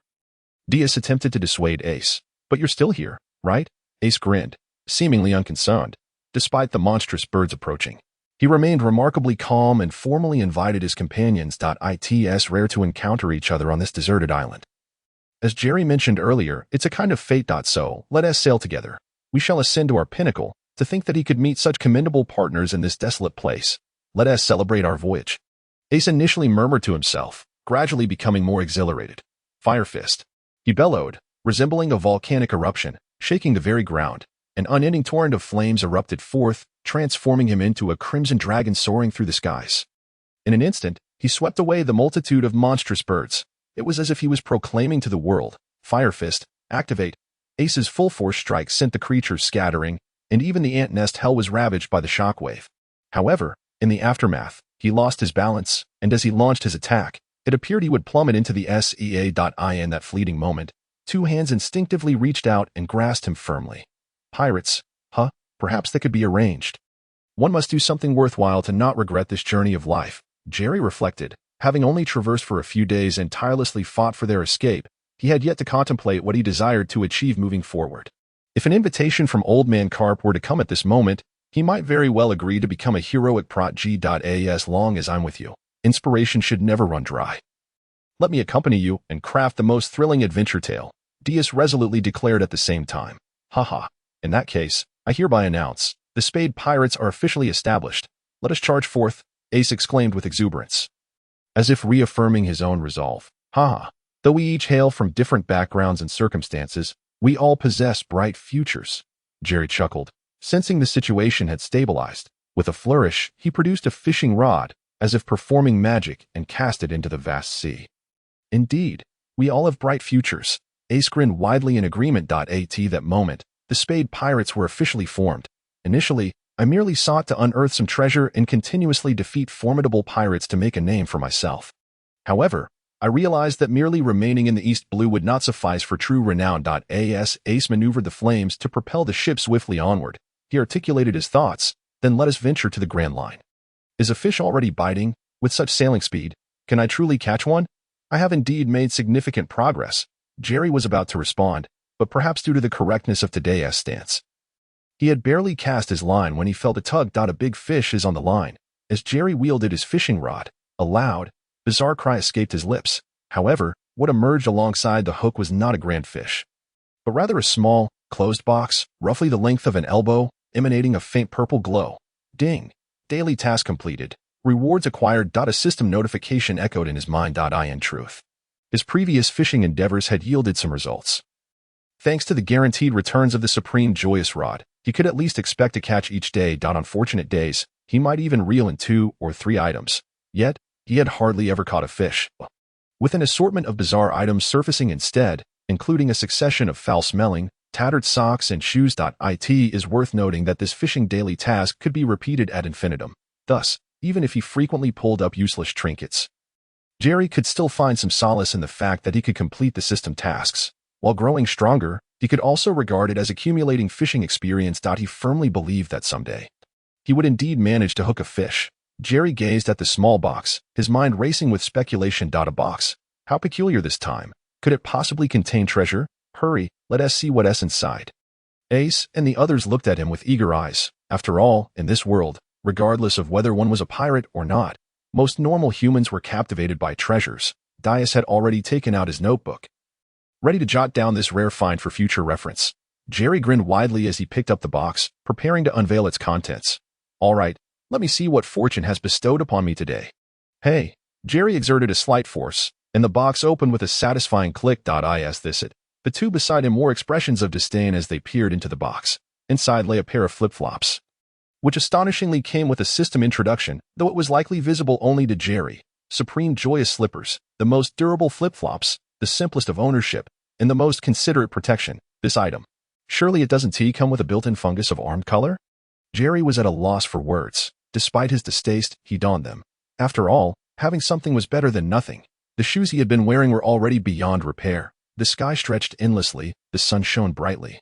Diaz attempted to dissuade Ace. But you're still here, right? Ace grinned, seemingly unconcerned, despite the monstrous birds approaching. He remained remarkably calm and formally invited his companions. It's rare to encounter each other on this deserted island. As Jerry mentioned earlier, it's a kind of fate. So, let us sail together. We shall ascend to our pinnacle. To think that he could meet such commendable partners in this desolate place. Let us celebrate our voyage. Ace initially murmured to himself, gradually becoming more exhilarated. Fire fist. He bellowed, resembling a volcanic eruption, shaking the very ground. An unending torrent of flames erupted forth, transforming him into a crimson dragon soaring through the skies. In an instant, he swept away the multitude of monstrous birds. It was as if he was proclaiming to the world, Fire Fist, activate. Ace's full force strike sent the creatures scattering, and even the ant nest hell was ravaged by the shockwave. However, in the aftermath, he lost his balance, and as he launched his attack, it appeared he would plummet into the sea. In that fleeting moment, 2 hands instinctively reached out and grasped him firmly. Pirates, huh? Perhaps they could be arranged. One must do something worthwhile to not regret this journey of life, Jerry reflected. Having only traversed for a few days and tirelessly fought for their escape, he had yet to contemplate what he desired to achieve moving forward. If an invitation from Old Man Carp were to come at this moment, he might very well agree to become a heroic as long as I'm with you. Inspiration should never run dry. Let me accompany you and craft the most thrilling adventure tale, Diaz resolutely declared at the same time. Haha. In that case, I hereby announce, the Spade Pirates are officially established. Let us charge forth, Ace exclaimed with exuberance. As if reaffirming his own resolve. Haha. Though we each hail from different backgrounds and circumstances, We all possess bright futures. Jerry chuckled, sensing the situation had stabilized. With a flourish, he produced a fishing rod, as if performing magic, and cast it into the vast sea. Indeed, we all have bright futures. Ace grinned widely in agreement. At that moment, the Spade Pirates were officially formed. Initially, I merely sought to unearth some treasure and continuously defeat formidable pirates to make a name for myself. However, I realized that merely remaining in the East Blue would not suffice for true renown. Ace maneuvered the flames to propel the ship swiftly onward. He articulated his thoughts, then let us venture to the Grand Line. Is a fish already biting? With such sailing speed, can I truly catch one? I have indeed made significant progress. Jerry was about to respond, but perhaps due to the correctness of today's stance. He had barely cast his line when he felt a tug. A big fish is on the line. As Jerry wielded his fishing rod, a loud, bizarre cry escaped his lips. However, what emerged alongside the hook was not a grand fish, but rather a small, closed box, roughly the length of an elbow, emanating a faint purple glow. Ding! Daily task completed. Rewards acquired. A system notification echoed in his mind. In truth, his previous fishing endeavors had yielded some results. Thanks to the guaranteed returns of the supreme joyous rod, he could at least expect to catch each day. On fortunate days, he might even reel in 2 or 3 items. Yet, he had hardly ever caught a fish. With an assortment of bizarre items surfacing instead, including a succession of foul-smelling, tattered socks and shoes. It is worth noting that this fishing daily task could be repeated ad infinitum. Thus, even if he frequently pulled up useless trinkets, Jerry could still find some solace in the fact that he could complete the system tasks. While growing stronger, he could also regard it as accumulating fishing experience. He firmly believed that someday he would indeed manage to hook a fish. Jerry gazed at the small box, his mind racing with speculation. A box? How peculiar this time. Could it possibly contain treasure? Hurry, let us see what's inside. Ace and the others looked at him with eager eyes. After all, in this world, regardless of whether one was a pirate or not, most normal humans were captivated by treasures. Dias had already taken out his notebook, ready to jot down this rare find for future reference. Jerry grinned widely as he picked up the box, preparing to unveil its contents. All right, let me see what fortune has bestowed upon me today. Hey, Jerry exerted a slight force, and the box opened with a satisfying click. The two beside him wore expressions of disdain as they peered into the box. Inside lay a pair of flip-flops, which astonishingly came with a system introduction, though it was likely visible only to Jerry. Supreme joyous slippers, the most durable flip-flops, the simplest of ownership, and the most considerate protection. This item. Surely it doesn't come with a built-in fungus of armed color? Jerry was at a loss for words. Despite his distaste, he donned them. After all, having something was better than nothing. The shoes he had been wearing were already beyond repair. The sky stretched endlessly, the sun shone brightly,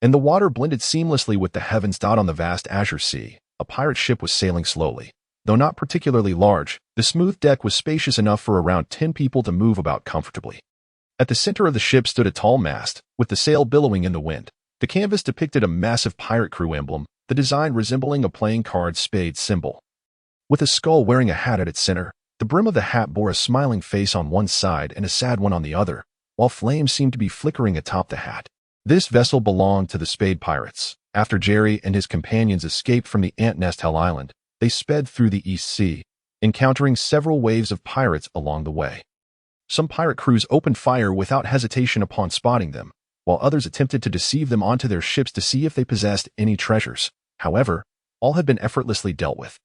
and the water blended seamlessly with the heavens. On the vast azure sea, a pirate ship was sailing slowly. Though not particularly large, the smooth deck was spacious enough for around 10 people to move about comfortably. At the center of the ship stood a tall mast, with the sail billowing in the wind. The canvas depicted a massive pirate crew emblem, the design resembling a playing card spade symbol. With a skull wearing a hat at its center, the brim of the hat bore a smiling face on one side and a sad one on the other, while flames seemed to be flickering atop the hat. This vessel belonged to the Spade Pirates. After Jerry and his companions escaped from the Ant Nest Hell Island, they sped through the East Sea, encountering several waves of pirates along the way. Some pirate crews opened fire without hesitation upon spotting them, while others attempted to deceive them onto their ships to see if they possessed any treasures. However, all had been effortlessly dealt with.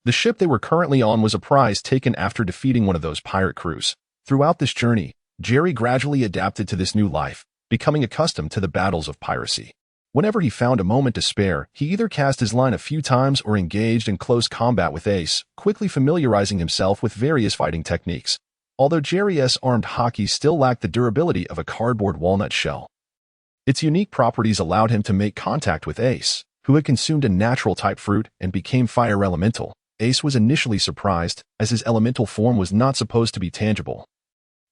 The ship they were currently on was a prize taken after defeating one of those pirate crews. Throughout this journey, Jerry gradually adapted to this new life, becoming accustomed to the battles of piracy. Whenever he found a moment to spare, he either cast his line a few times or engaged in close combat with Ace, quickly familiarizing himself with various fighting techniques. Although Jerry's armed hockey still lacked the durability of a cardboard walnut shell, its unique properties allowed him to make contact with Ace, who had consumed a natural-type fruit and became fire elemental. Ace was initially surprised, as his elemental form was not supposed to be tangible.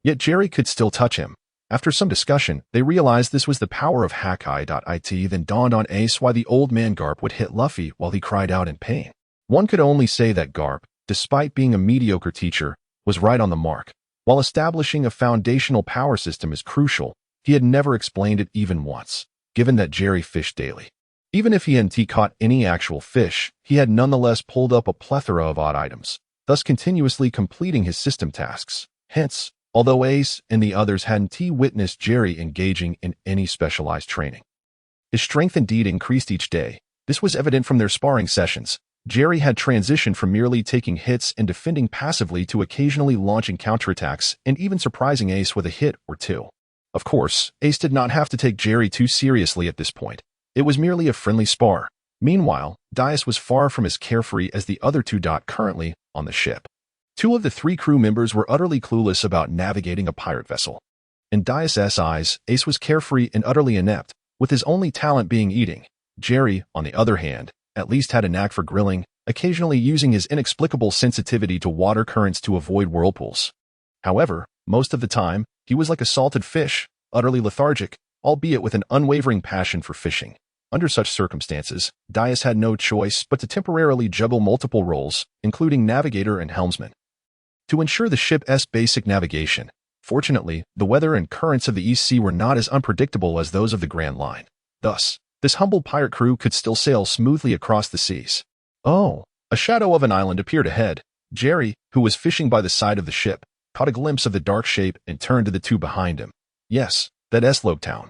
Yet Jerry could still touch him. After some discussion, they realized this was the power of Hakai.it. Then dawned on Ace why the old man Garp would hit Luffy while he cried out in pain. One could only say that Garp, despite being a mediocre teacher, was right on the mark. While establishing a foundational power system is crucial, he had never explained it even once, given that Jerry fished daily. Even if he hadn't caught any actual fish, he had nonetheless pulled up a plethora of odd items, thus continuously completing his system tasks. Hence, although Ace and the others hadn't witnessed Jerry engaging in any specialized training. His strength indeed increased each day. This was evident from their sparring sessions. Jerry had transitioned from merely taking hits and defending passively to occasionally launching counterattacks and even surprising Ace with a hit or two. Of course, Ace did not have to take Jerry too seriously at this point. It was merely a friendly spar. Meanwhile, Dias was far from as carefree as the other two. Currently on the ship, 2 of the 3 crew members were utterly clueless about navigating a pirate vessel. In Dias's eyes, Ace was carefree and utterly inept, with his only talent being eating. Jerry, on the other hand, at least had a knack for grilling, occasionally using his inexplicable sensitivity to water currents to avoid whirlpools. However, most of the time, he was like a salted fish, utterly lethargic, albeit with an unwavering passion for fishing. Under such circumstances, Dias had no choice but to temporarily juggle multiple roles, including navigator and helmsman. To ensure the ship's basic navigation, fortunately, the weather and currents of the East Sea were not as unpredictable as those of the Grand Line. Thus, this humble pirate crew could still sail smoothly across the seas. Oh, a shadow of an island appeared ahead. Jerry, who was fishing by the side of the ship, caught a glimpse of the dark shape and turned to the 2 behind him. Yes, that's Loguetown.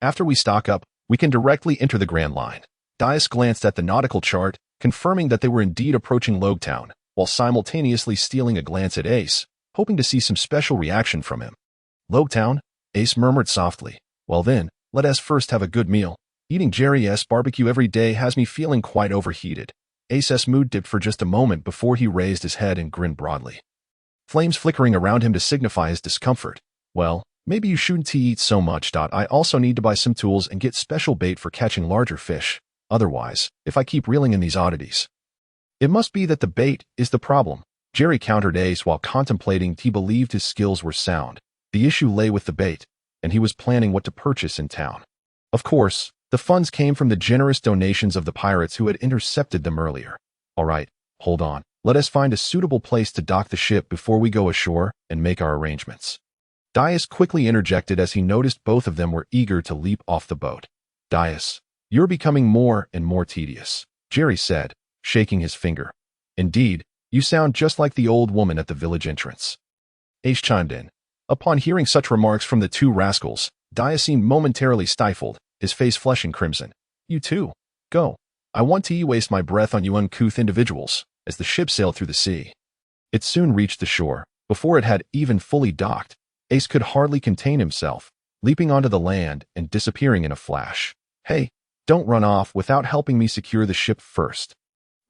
After we stock up, we can directly enter the Grand Line. Dias glanced at the nautical chart, confirming that they were indeed approaching Loguetown, while simultaneously stealing a glance at Ace, hoping to see some special reaction from him. Loguetown? Ace murmured softly. Well then, let us first have a good meal. Eating Jerry's barbecue every day has me feeling quite overheated. Ace's mood dipped for just a moment before he raised his head and grinned broadly. Flames flickering around him to signify his discomfort. Well, maybe you shouldn't eat so much. I also need to buy some tools and get special bait for catching larger fish. Otherwise, if I keep reeling in these oddities. It must be that the bait is the problem, Jerry countered Ace while contemplating. He believed his skills were sound. The issue lay with the bait, and he was planning what to purchase in town. Of course, the funds came from the generous donations of the pirates who had intercepted them earlier. All right, hold on. Let us find a suitable place to dock the ship before we go ashore and make our arrangements. Dias quickly interjected as he noticed both of them were eager to leap off the boat. Dias, you're becoming more and more tedious, Jerry said, shaking his finger. Indeed, you sound just like the old woman at the village entrance. Ace chimed in. Upon hearing such remarks from the 2 rascals, Dias seemed momentarily stifled, his face flushing crimson. You too. Go. I want to waste my breath on you uncouth individuals, as the ship sailed through the sea. It soon reached the shore. Before it had even fully docked, Ace could hardly contain himself, leaping onto the land and disappearing in a flash. Hey, don't run off without helping me secure the ship first,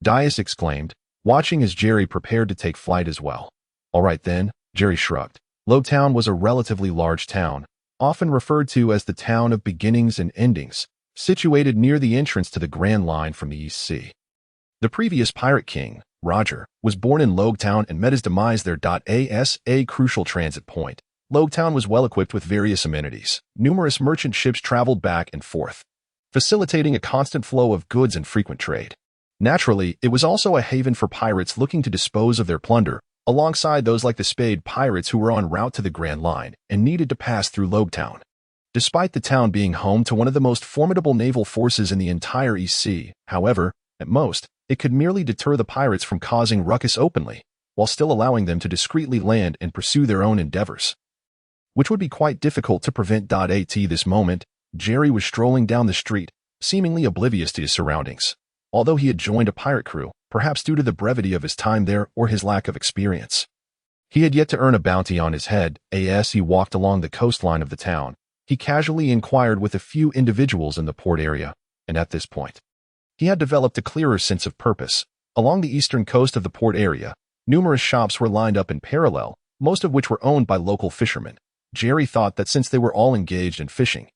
Dias exclaimed, watching as Jerry prepared to take flight as well. All right then, Jerry shrugged. Loguetown was a relatively large town, often referred to as the town of beginnings and endings, situated near the entrance to the Grand Line from the East Sea. The previous pirate king, Roger, was born in Loguetown and met his demise there. As a crucial transit point, Loguetown was well equipped with various amenities. Numerous merchant ships traveled back and forth, facilitating a constant flow of goods and frequent trade. Naturally, it was also a haven for pirates looking to dispose of their plunder, alongside those like the Spade Pirates who were en route to the Grand Line and needed to pass through Loguetown. Despite the town being home to one of the most formidable naval forces in the entire East Sea, however, at most, it could merely deter the pirates from causing ruckus openly, while still allowing them to discreetly land and pursue their own endeavors, which would be quite difficult to prevent. At this moment, Jerry was strolling down the street, seemingly oblivious to his surroundings. Although he had joined a pirate crew, perhaps due to the brevity of his time there or his lack of experience, he had yet to earn a bounty on his head. As he walked along the coastline of the town, he casually inquired with a few individuals in the port area, and at this point, he had developed a clearer sense of purpose. Along the eastern coast of the port area, numerous shops were lined up in parallel, most of which were owned by local fishermen. Jerry thought that since they were all engaged in fishing,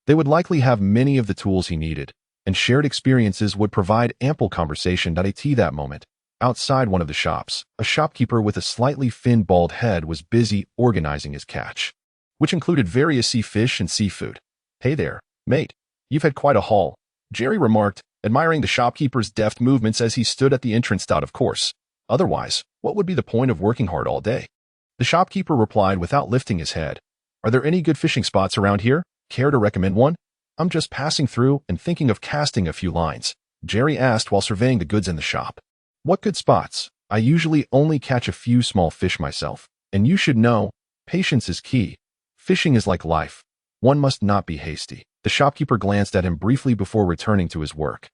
they would likely have many of the tools he needed, and shared experiences would provide ample conversation. At that moment, outside one of the shops, a shopkeeper with a slightly thin bald head was busy organizing his catch, which included various sea fish and seafood. Hey there, mate, you've had quite a haul, Jerry remarked, admiring the shopkeeper's deft movements as he stood at the entrance. Of course. Otherwise, what would be the point of working hard all day? The shopkeeper replied without lifting his head. Are there any good fishing spots around here? Care to recommend one? I'm just passing through and thinking of casting a few lines, Jerry asked while surveying the goods in the shop. What good spots? I usually only catch a few small fish myself, and you should know, Patience is key. Fishing is like life. One must not be hasty. The shopkeeper glanced at him briefly before returning to his work.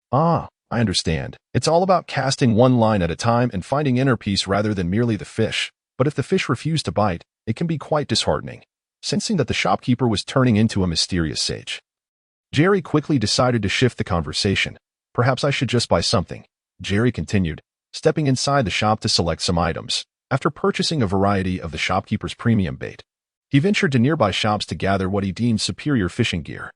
Ah, I understand. It's all about casting one line at a time and finding inner peace rather than merely the fish. But if the fish refuse to bite, it can be quite disheartening. Sensing that the shopkeeper was turning into a mysterious sage, Jerry quickly decided to shift the conversation. Perhaps I should just buy something, Jerry continued, stepping inside the shop to select some items. After purchasing a variety of the shopkeeper's premium bait, he ventured to nearby shops to gather what he deemed superior fishing gear.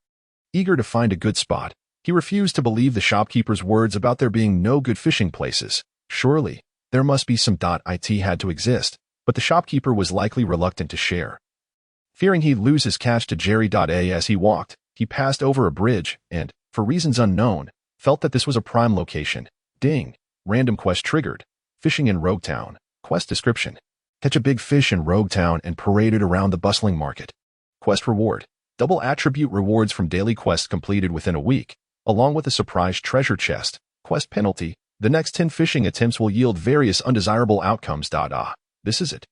Eager to find a good spot, he refused to believe the shopkeeper's words about there being no good fishing places. Surely, there must be some. It had to exist, but the shopkeeper was likely reluctant to share. Fearing he'd lose his catch to Jerry. As he walked, he passed over a bridge and, for reasons unknown, felt that this was a prime location. Ding. Random quest triggered. Fishing in Loguetown. Quest description: catch a big fish in Loguetown and parade it around the bustling market. Quest reward: double attribute rewards from daily quests completed within a week, along with a surprise treasure chest. Quest penalty: the next 10 fishing attempts will yield various undesirable outcomes. This is it.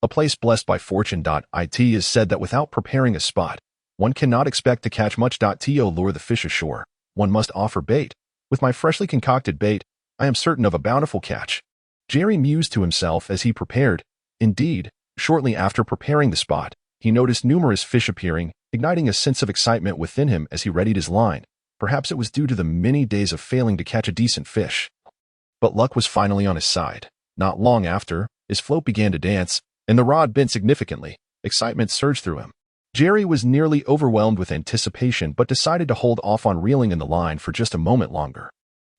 A place blessed by fortune. It is said that without preparing a spot, one cannot expect to catch much. To lure the fish ashore, one must offer bait. With my freshly concocted bait, I am certain of a bountiful catch, Jerry mused to himself as he prepared. Indeed, shortly after preparing the spot, he noticed numerous fish appearing, igniting a sense of excitement within him as he readied his line. Perhaps it was due to the many days of failing to catch a decent fish. But luck was finally on his side. Not long after, his float began to dance, and the rod bent significantly. Excitement surged through him. Jerry was nearly overwhelmed with anticipation but decided to hold off on reeling in the line for just a moment longer.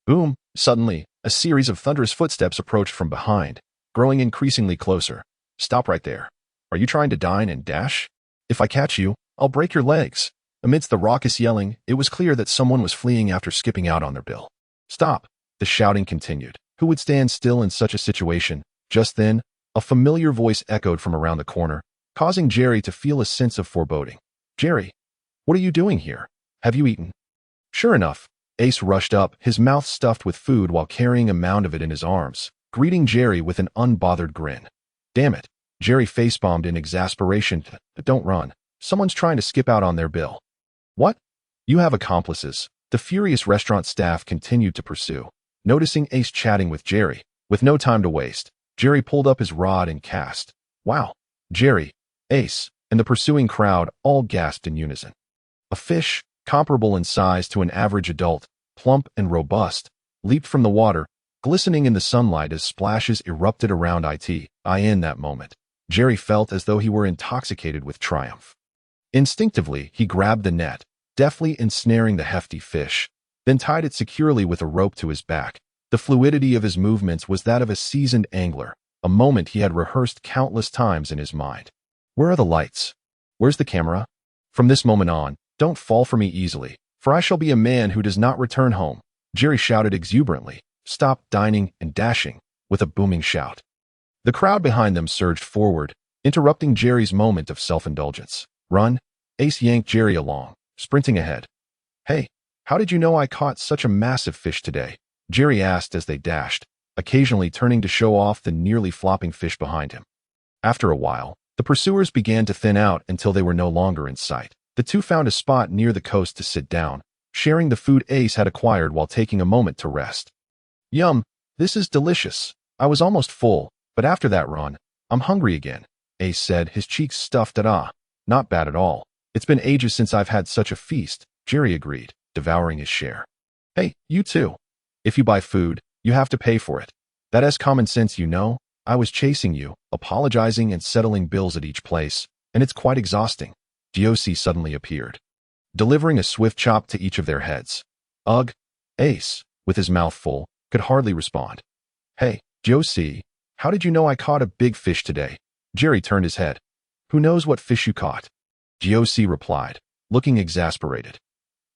Boom! Suddenly, a series of thunderous footsteps approached from behind, growing increasingly closer. Stop right there. Are you trying to dine and dash? If I catch you, I'll break your legs. Amidst the raucous yelling, it was clear that someone was fleeing after skipping out on their bill. Stop! The shouting continued. Who would stand still in such a situation? Just then, a familiar voice echoed from around the corner, causing Jerry to feel a sense of foreboding. Jerry, what are you doing here? Have you eaten? Sure enough, Ace rushed up, his mouth stuffed with food while carrying a mound of it in his arms, greeting Jerry with an unbothered grin. Damn it, Jerry facepalmed in exasperation. Don't run. Someone's trying to skip out on their bill. What? You have accomplices. The furious restaurant staff continued to pursue. Noticing Ace chatting with Jerry, with no time to waste, Jerry pulled up his rod and cast. Wow. Jerry, Ace, and the pursuing crowd all gasped in unison. A fish, comparable in size to an average adult, plump and robust, leaped from the water, glistening in the sunlight as splashes erupted around it. In that moment, Jerry felt as though he were intoxicated with triumph. Instinctively, he grabbed the net, deftly ensnaring the hefty fish, then tied it securely with a rope to his back. The fluidity of his movements was that of a seasoned angler, a moment he had rehearsed countless times in his mind. Where are the lights? Where's the camera? From this moment on, don't fall for me easily, for I shall be a man who does not return home, Jerry shouted exuberantly, stopped dining and dashing, with a booming shout. The crowd behind them surged forward, interrupting Jerry's moment of self-indulgence. Run! Ace yanked Jerry along, sprinting ahead. Hey, how did you know I caught such a massive fish today? Jerry asked as they dashed, occasionally turning to show off the nearly flopping fish behind him. After a while, the pursuers began to thin out until they were no longer in sight. The two found a spot near the coast to sit down, sharing the food Ace had acquired while taking a moment to rest. Yum, this is delicious. I was almost full, but after that run, I'm hungry again, Ace said, his cheeks stuffed. Not bad at all. It's been ages since I've had such a feast, Jerry agreed, devouring his share. Hey, you too. If you buy food, you have to pay for it. That is common sense, you know. I was chasing you, apologizing and settling bills at each place, and it's quite exhausting. Josie suddenly appeared, delivering a swift chop to each of their heads. Ugh, Ace, with his mouth full, could hardly respond. Hey, Josie, how did you know I caught a big fish today? Jerry turned his head. Who knows what fish you caught? Josie replied, looking exasperated.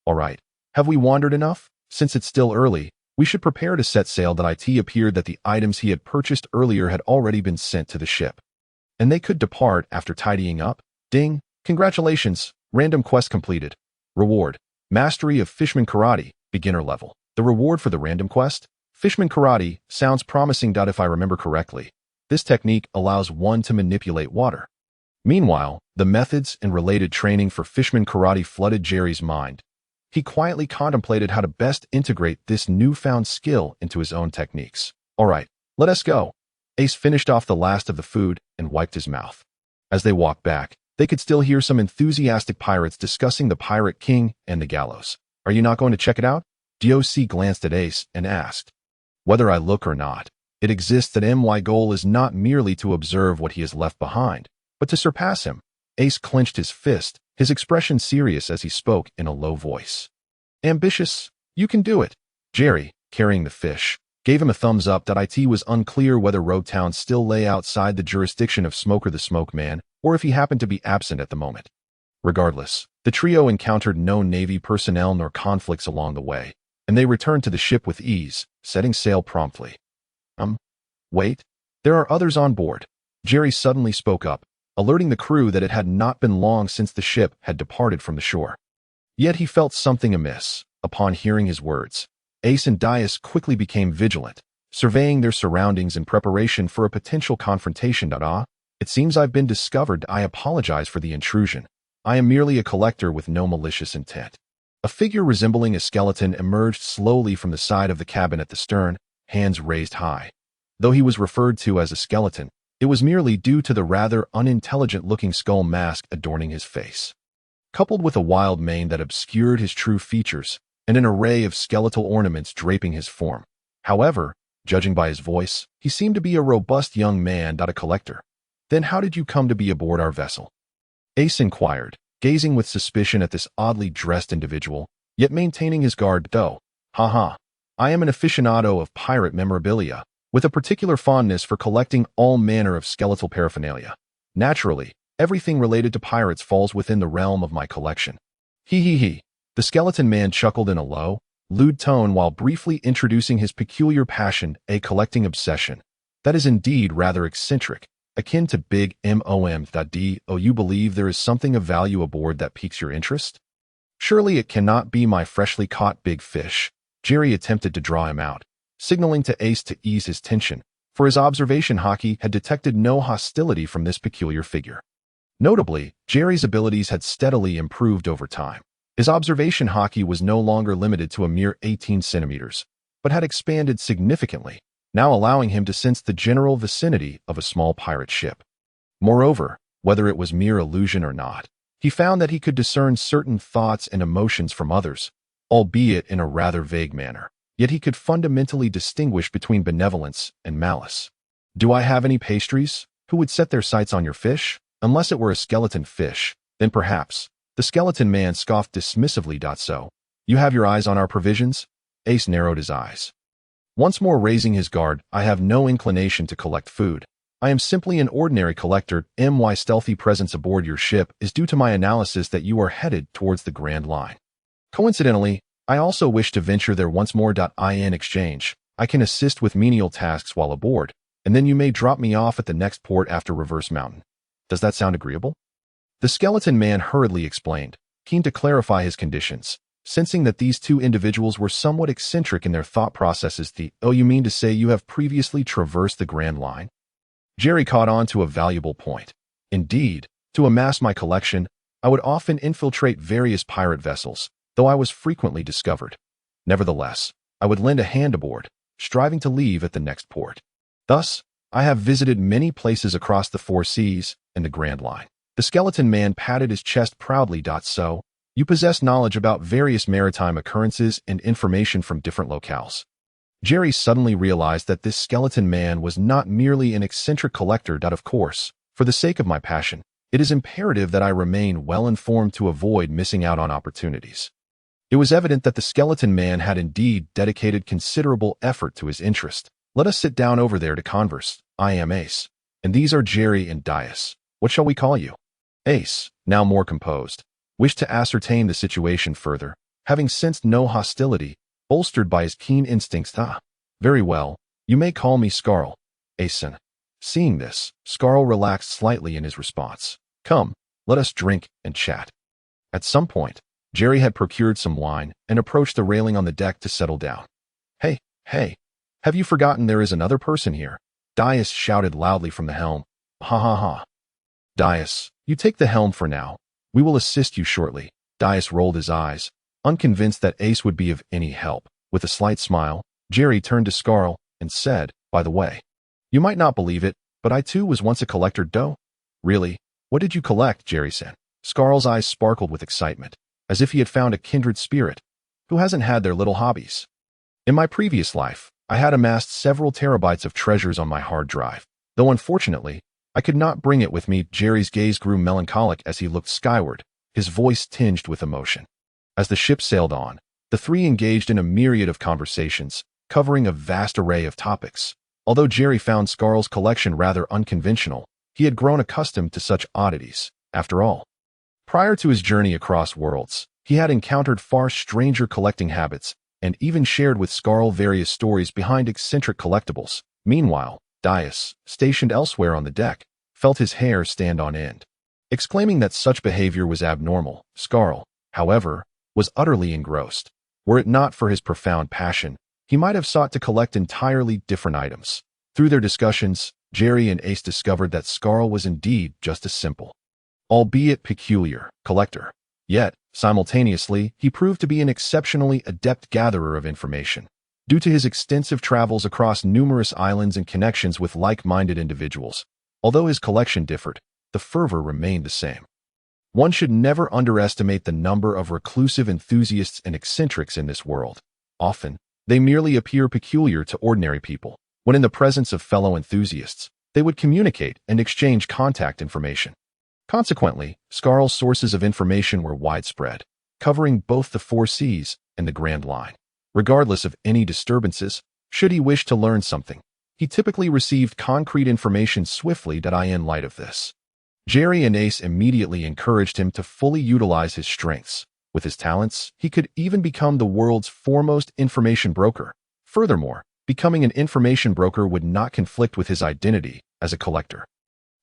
All right, have we wandered enough? Since it's still early, we should prepare to set sail. It appeared that the items he had purchased earlier had already been sent to the ship, and they could depart after tidying up. Ding! Congratulations! Random quest completed. Reward: Mastery of Fisherman Karate, beginner level. The reward for the random quest? Fisherman Karate sounds promising. If I remember correctly, this technique allows one to manipulate water. Meanwhile, the methods and related training for fisherman karate flooded Jerry's mind. He quietly contemplated how to best integrate this newfound skill into his own techniques. All right, let us go. Ace finished off the last of the food and wiped his mouth. As they walked back, they could still hear some enthusiastic pirates discussing the Pirate King and the gallows. Are you not going to check it out? DOC glanced at Ace and asked. Whether I look or not, it exists that my goal is not merely to observe what he has left behind, but to surpass him. Ace clenched his fist, his expression serious as he spoke in a low voice. Ambitious? You can do it. Jerry, carrying the fish, gave him a thumbs up. It was unclear whether Loguetown still lay outside the jurisdiction of Smoker the Smoke Man, or if he happened to be absent at the moment. Regardless, the trio encountered no Navy personnel nor conflicts along the way, and they returned to the ship with ease, setting sail promptly. Wait, there are others on board. Jerry suddenly spoke up, alerting the crew that it had not been long since the ship had departed from the shore. Yet he felt something amiss. Upon hearing his words, Ace and Dias quickly became vigilant, surveying their surroundings in preparation for a potential confrontation. It seems I've been discovered. I apologize for the intrusion. I am merely a collector with no malicious intent. A figure resembling a skeleton emerged slowly from the side of the cabin at the stern, hands raised high. Though he was referred to as a skeleton, it was merely due to the rather unintelligent-looking skull mask adorning his face. Coupled with a wild mane that obscured his true features, and an array of skeletal ornaments draping his form. However, judging by his voice, he seemed to be a robust young man. A collector. Then how did you come to be aboard our vessel? Ace inquired, gazing with suspicion at this oddly dressed individual, yet maintaining his guard. I am an aficionado of pirate memorabilia, with a particular fondness for collecting all manner of skeletal paraphernalia. Naturally, everything related to pirates falls within the realm of my collection. The skeleton man chuckled in a low, lewd tone while briefly introducing his peculiar passion, a collecting obsession. That is indeed rather eccentric, akin to big MOM. You believe there is something of value aboard that piques your interest? Surely it cannot be my freshly caught big fish. Jerry attempted to draw him out, signaling to Ace to ease his tension, for his observation hockey had detected no hostility from this peculiar figure. Notably, Jerry's abilities had steadily improved over time. His observation hockey was no longer limited to a mere 18 centimeters, but had expanded significantly, now allowing him to sense the general vicinity of a small pirate ship. Moreover, whether it was mere illusion or not, he found that he could discern certain thoughts and emotions from others, albeit in a rather vague manner. Yet he could fundamentally distinguish between benevolence and malice. Do I have any pastries? Who would set their sights on your fish? Unless it were a skeleton fish, then perhaps. The skeleton man scoffed dismissively. So, you have your eyes on our provisions? Ace narrowed his eyes. Once more raising his guard, I have no inclination to collect food. I am simply an ordinary collector. My stealthy presence aboard your ship is due to my analysis that you are headed towards the Grand Line. Coincidentally, I also wish to venture there once more. In exchange, I can assist with menial tasks while aboard, and then you may drop me off at the next port after Reverse Mountain. Does that sound agreeable? The skeleton man hurriedly explained, keen to clarify his conditions, sensing that these two individuals were somewhat eccentric in their thought processes. You mean to say you have previously traversed the Grand Line? Jerry caught on to a valuable point. Indeed, to amass my collection, I would often infiltrate various pirate vessels, though I was frequently discovered. Nevertheless, I would lend a hand aboard, striving to leave at the next port. Thus, I have visited many places across the 4 seas and the Grand Line. The skeleton man patted his chest proudly. So, you possess knowledge about various maritime occurrences and information from different locales. Jerry suddenly realized that this skeleton man was not merely an eccentric collector. Of course, for the sake of my passion, it is imperative that I remain well informed to avoid missing out on opportunities. It was evident that the skeleton man had indeed dedicated considerable effort to his interest. Let us sit down over there to converse. I am Ace, and these are Jerry and Dias. What shall we call you? Ace, now more composed, wished to ascertain the situation further, having sensed no hostility, bolstered by his keen instincts. Very well, you may call me Scarl. Aeson. Seeing this, Scarl relaxed slightly in his response. Come, let us drink and chat. At some point, Jerry had procured some wine and approached the railing on the deck to settle down. Hey, have you forgotten there is another person here? Dias shouted loudly from the helm. Ha. Dias, You take the helm for now. We will assist you shortly. Dias rolled his eyes, unconvinced that Ace would be of any help. With a slight smile, Jerry turned to Scarl and said, "By the way, you might not believe it, but I too was once a collector doe." "Really? What did you collect?" Jerry said. Scarl's eyes sparkled with excitement, as if he had found a kindred spirit. Who hasn't had their little hobbies? "In my previous life, I had amassed several terabytes of treasures on my hard drive, though unfortunately, I could not bring it with me." Jerry's gaze grew melancholic as he looked skyward, his voice tinged with emotion. As the ship sailed on, the three engaged in a myriad of conversations, covering a vast array of topics. Although Jerry found Scarl's collection rather unconventional, he had grown accustomed to such oddities. After all, prior to his journey across worlds, he had encountered far stranger collecting habits and even shared with Scarl various stories behind eccentric collectibles. Meanwhile, Dias, stationed elsewhere on the deck, felt his hair stand on end. Exclaiming that such behavior was abnormal, Scarl, however, was utterly engrossed. Were it not for his profound passion, he might have sought to collect entirely different items. Through their discussions, Jerry and Ace discovered that Scarl was indeed just a simple, albeit peculiar, collector. Yet, simultaneously, he proved to be an exceptionally adept gatherer of information. Due to his extensive travels across numerous islands and connections with like-minded individuals, although his collection differed, the fervor remained the same. One should never underestimate the number of reclusive enthusiasts and eccentrics in this world. Often, they merely appear peculiar to ordinary people. When in the presence of fellow enthusiasts, they would communicate and exchange contact information. Consequently, Scarl's sources of information were widespread, covering both the four seas and the Grand Line. Regardless of any disturbances, should he wish to learn something, he typically received concrete information swiftly. In light of this, Jerry and Ace immediately encouraged him to fully utilize his strengths. With his talents, he could even become the world's foremost information broker. Furthermore, becoming an information broker would not conflict with his identity as a collector.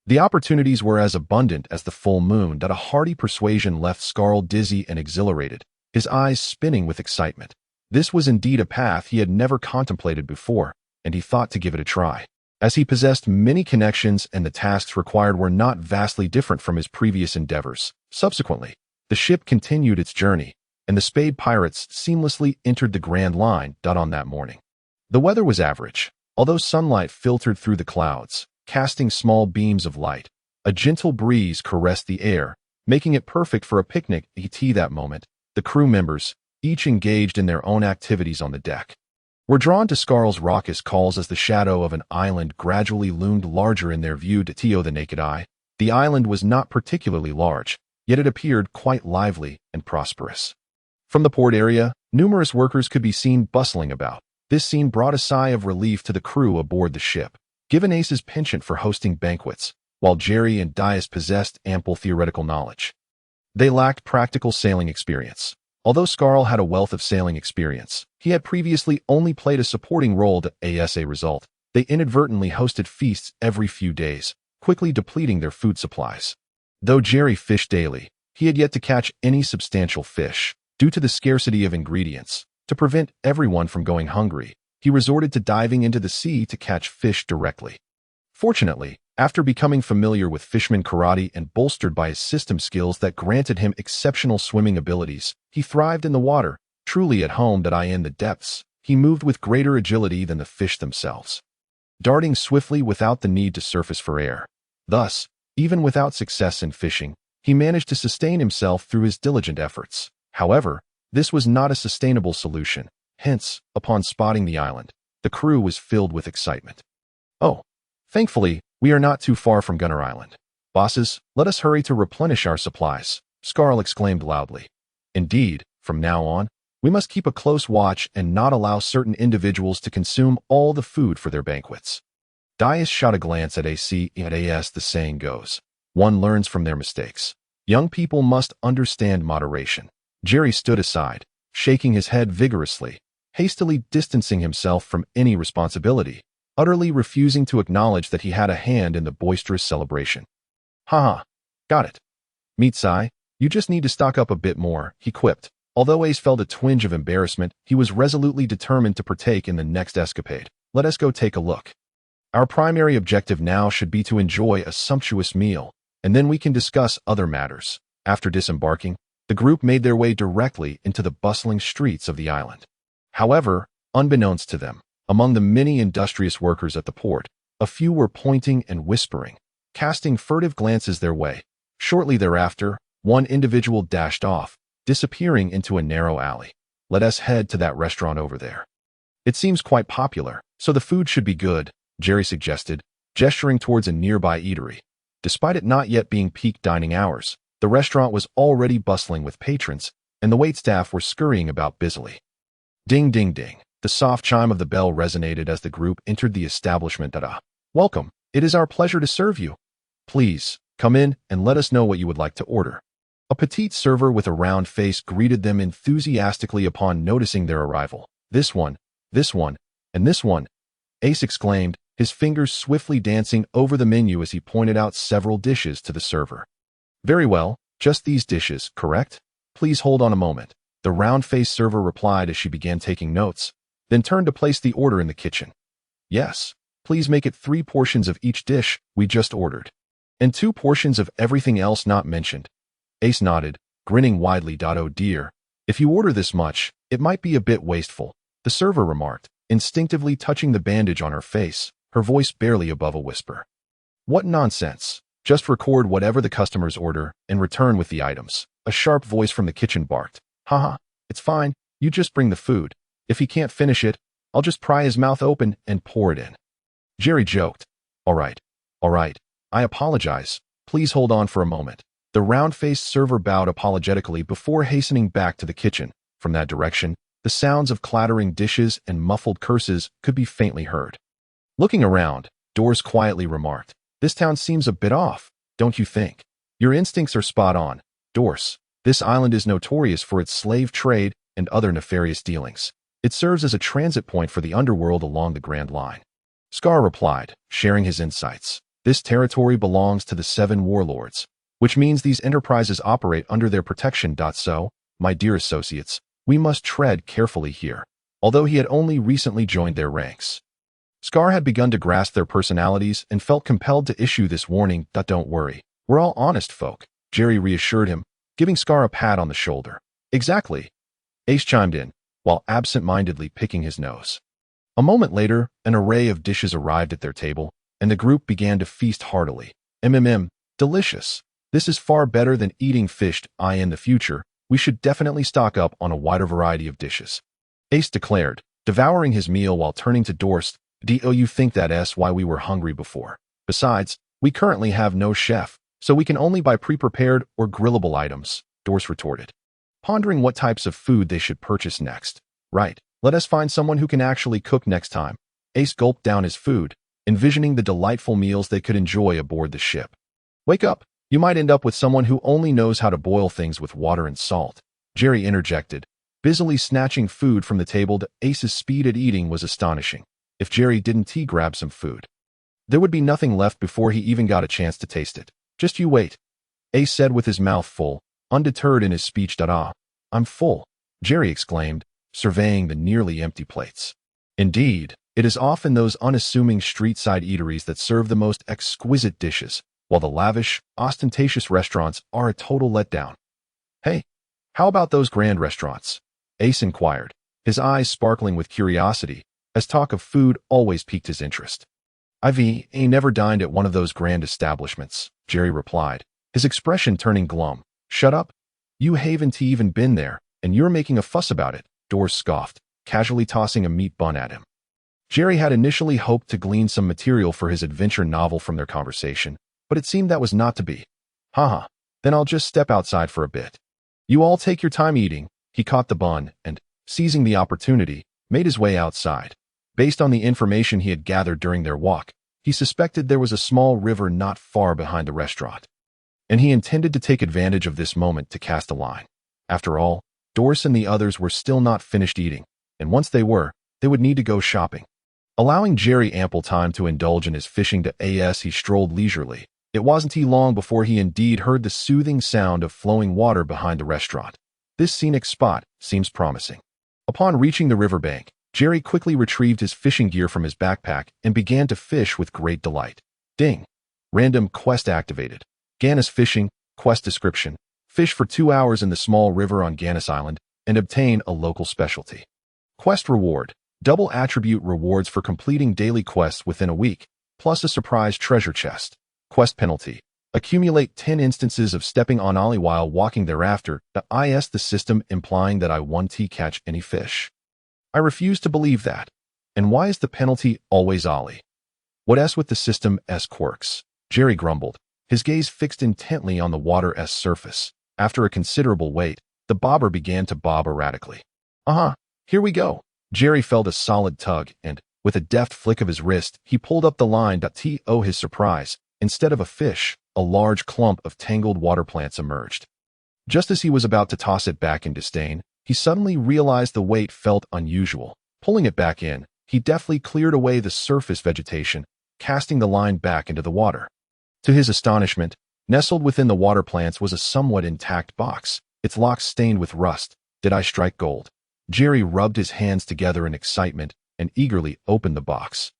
The opportunities were as abundant as the full moon. A hearty persuasion left Scarl dizzy and exhilarated, his eyes spinning with excitement. This was indeed a path he had never contemplated before, and he thought to give it a try. As he possessed many connections and the tasks required were not vastly different from his previous endeavors. Subsequently, the ship continued its journey, and the Spade Pirates seamlessly entered the Grand Line. On that morning, the weather was average, although sunlight filtered through the clouds, casting small beams of light. A gentle breeze caressed the air, making it perfect for a picnic. That moment, the crew members, each engaged in their own activities on the deck, were drawn to Scarl's raucous calls as the shadow of an island gradually loomed larger in their view. To the naked eye, the island was not particularly large, yet it appeared quite lively and prosperous. From the port area, numerous workers could be seen bustling about. This scene brought a sigh of relief to the crew aboard the ship. Given Ace's penchant for hosting banquets, while Jerry and Dias possessed ample theoretical knowledge, they lacked practical sailing experience. Although Scarl had a wealth of sailing experience, he had previously only played a supporting role. As a result, they inadvertently hosted feasts every few days, quickly depleting their food supplies. Though Jerry fished daily, he had yet to catch any substantial fish. Due to the scarcity of ingredients, to prevent everyone from going hungry, he resorted to diving into the sea to catch fish directly. Fortunately, after becoming familiar with fisherman karate and bolstered by his system skills that granted him exceptional swimming abilities, he thrived in the water, truly at home. In the depths, he moved with greater agility than the fish themselves, darting swiftly without the need to surface for air. Thus, even without success in fishing, he managed to sustain himself through his diligent efforts. However, this was not a sustainable solution. Hence, upon spotting the island, the crew was filled with excitement. "Oh, thankfully, we are not too far from Gunner Island. Bosses, let us hurry to replenish our supplies," Scarl exclaimed loudly. "Indeed, from now on, we must keep a close watch and not allow certain individuals to consume all the food for their banquets." Dias shot a glance at AC. As the saying goes, one learns from their mistakes. Young people must understand moderation. Jerry stood aside, shaking his head vigorously, hastily distancing himself from any responsibility, utterly refusing to acknowledge that he had a hand in the boisterous celebration. "Haha, got it. Meet Sai, you just need to stock up a bit more," he quipped. Although Ace felt a twinge of embarrassment, he was resolutely determined to partake in the next escapade. "Let us go take a look. Our primary objective now should be to enjoy a sumptuous meal." and then we can discuss other matters. After disembarking, the group made their way directly into the bustling streets of the island. However, unbeknownst to them, among the many industrious workers at the port, a few were pointing and whispering, casting furtive glances their way. Shortly thereafter, one individual dashed off, disappearing into a narrow alley. Let us head to that restaurant over there. It seems quite popular, so the food should be good, Jerry suggested, gesturing towards a nearby eatery. Despite it not yet being peak dining hours, the restaurant was already bustling with patrons, and the waitstaff were scurrying about busily. Ding, ding, ding. The soft chime of the bell resonated as the group entered the establishment. Welcome. It is our pleasure to serve you. Please, come in and let us know what you would like to order. A petite server with a round face greeted them enthusiastically upon noticing their arrival. This one, and this one, Ace exclaimed, his fingers swiftly dancing over the menu as he pointed out several dishes to the server. Very well, just these dishes, correct? Please hold on a moment. The round-faced server replied as she began taking notes, then turned to place the order in the kitchen. Yes, please make it 3 portions of each dish we just ordered, and 2 portions of everything else not mentioned. Ace nodded, grinning widely. Oh dear, if you order this much, it might be a bit wasteful, the server remarked, instinctively touching the bandage on her face, her voice barely above a whisper. What nonsense. Just record whatever the customers order and return with the items, a sharp voice from the kitchen barked. Haha, it's fine, you just bring the food. If he can't finish it, I'll just pry his mouth open and pour it in. Jerry joked. All right, I apologize. Please hold on for a moment. The round-faced server bowed apologetically before hastening back to the kitchen. From that direction, the sounds of clattering dishes and muffled curses could be faintly heard. Looking around, Doris quietly remarked, This town seems a bit off, don't you think? Your instincts are spot on, Doris. This island is notorious for its slave trade and other nefarious dealings. It serves as a transit point for the underworld along the Grand Line. Scarl replied, sharing his insights. This territory belongs to the 7 warlords, which means these enterprises operate under their protection. So, my dear associates, we must tread carefully here, although he had only recently joined their ranks. Scar had begun to grasp their personalities and felt compelled to issue this warning. Don't worry, we're all honest folk, Jerry reassured him, giving Scar a pat on the shoulder. Exactly, Ace chimed in, while absent-mindedly picking his nose. A moment later, an array of dishes arrived at their table, and the group began to feast heartily. Delicious. This is far better than eating fish. In the future, we should definitely stock up on a wider variety of dishes, Ace declared, devouring his meal while turning to Doris. Do you think that's why we were hungry before? Besides, we currently have no chef, so we can only buy pre-prepared or grillable items, Doris retorted, pondering what types of food they should purchase next. Right, let us find someone who can actually cook next time. Ace gulped down his food, envisioning the delightful meals they could enjoy aboard the ship. Wake up, you might end up with someone who only knows how to boil things with water and salt, Jerry interjected, busily snatching food from the table. Ace's speed at eating was astonishing. If Jerry didn't grab some food, there would be nothing left before he even got a chance to taste it. Just you wait, Ace said with his mouth full, undeterred in his speech. I'm full, Jerry exclaimed, surveying the nearly empty plates. Indeed, it is often those unassuming street-side eateries that serve the most exquisite dishes, while the lavish, ostentatious restaurants are a total letdown. Hey, how about those grand restaurants? Ace inquired, his eyes sparkling with curiosity, as talk of food always piqued his interest. I've never dined at one of those grand establishments, Jerry replied, his expression turning glum. Shut up. You haven't even been there, and you're making a fuss about it, Doris scoffed, casually tossing a meat bun at him. Jerry had initially hoped to glean some material for his adventure novel from their conversation, but it seemed that was not to be. Haha, then I'll just step outside for a bit. You all take your time eating. He caught the bun and, seizing the opportunity, made his way outside. Based on the information he had gathered during their walk, he suspected there was a small river not far behind the restaurant, and he intended to take advantage of this moment to cast a line. After all, Doris and the others were still not finished eating, and once they were, they would need to go shopping. Allowing Jerry ample time to indulge in his fishing he strolled leisurely. It wasn't long before he indeed heard the soothing sound of flowing water behind the restaurant. This scenic spot seems promising. Upon reaching the riverbank, Jerry quickly retrieved his fishing gear from his backpack and began to fish with great delight. Ding! Random quest activated. Gannis fishing, quest description. Fish for 2 hours in the small river on Gannis Island and obtain a local specialty. Quest reward. Double attribute rewards for completing daily quests within a week, plus a surprise treasure chest. Quest penalty. Accumulate 10 instances of stepping on ollie while walking thereafter. The system implying that I won't catch any fish. I refuse to believe that. And why is the penalty always ollie? What's with the system's quirks? Jerry grumbled, his gaze fixed intently on the water's surface. After a considerable wait, the bobber began to bob erratically. Here we go. Jerry felt a solid tug and, with a deft flick of his wrist, he pulled up the line. To his surprise, instead of a fish, a large clump of tangled water plants emerged. Just as he was about to toss it back in disdain, he suddenly realized the weight felt unusual. Pulling it back in, he deftly cleared away the surface vegetation, casting the line back into the water. To his astonishment, nestled within the water plants was a somewhat intact box, its locks stained with rust. Did I strike gold? Jerry rubbed his hands together in excitement and eagerly opened the box,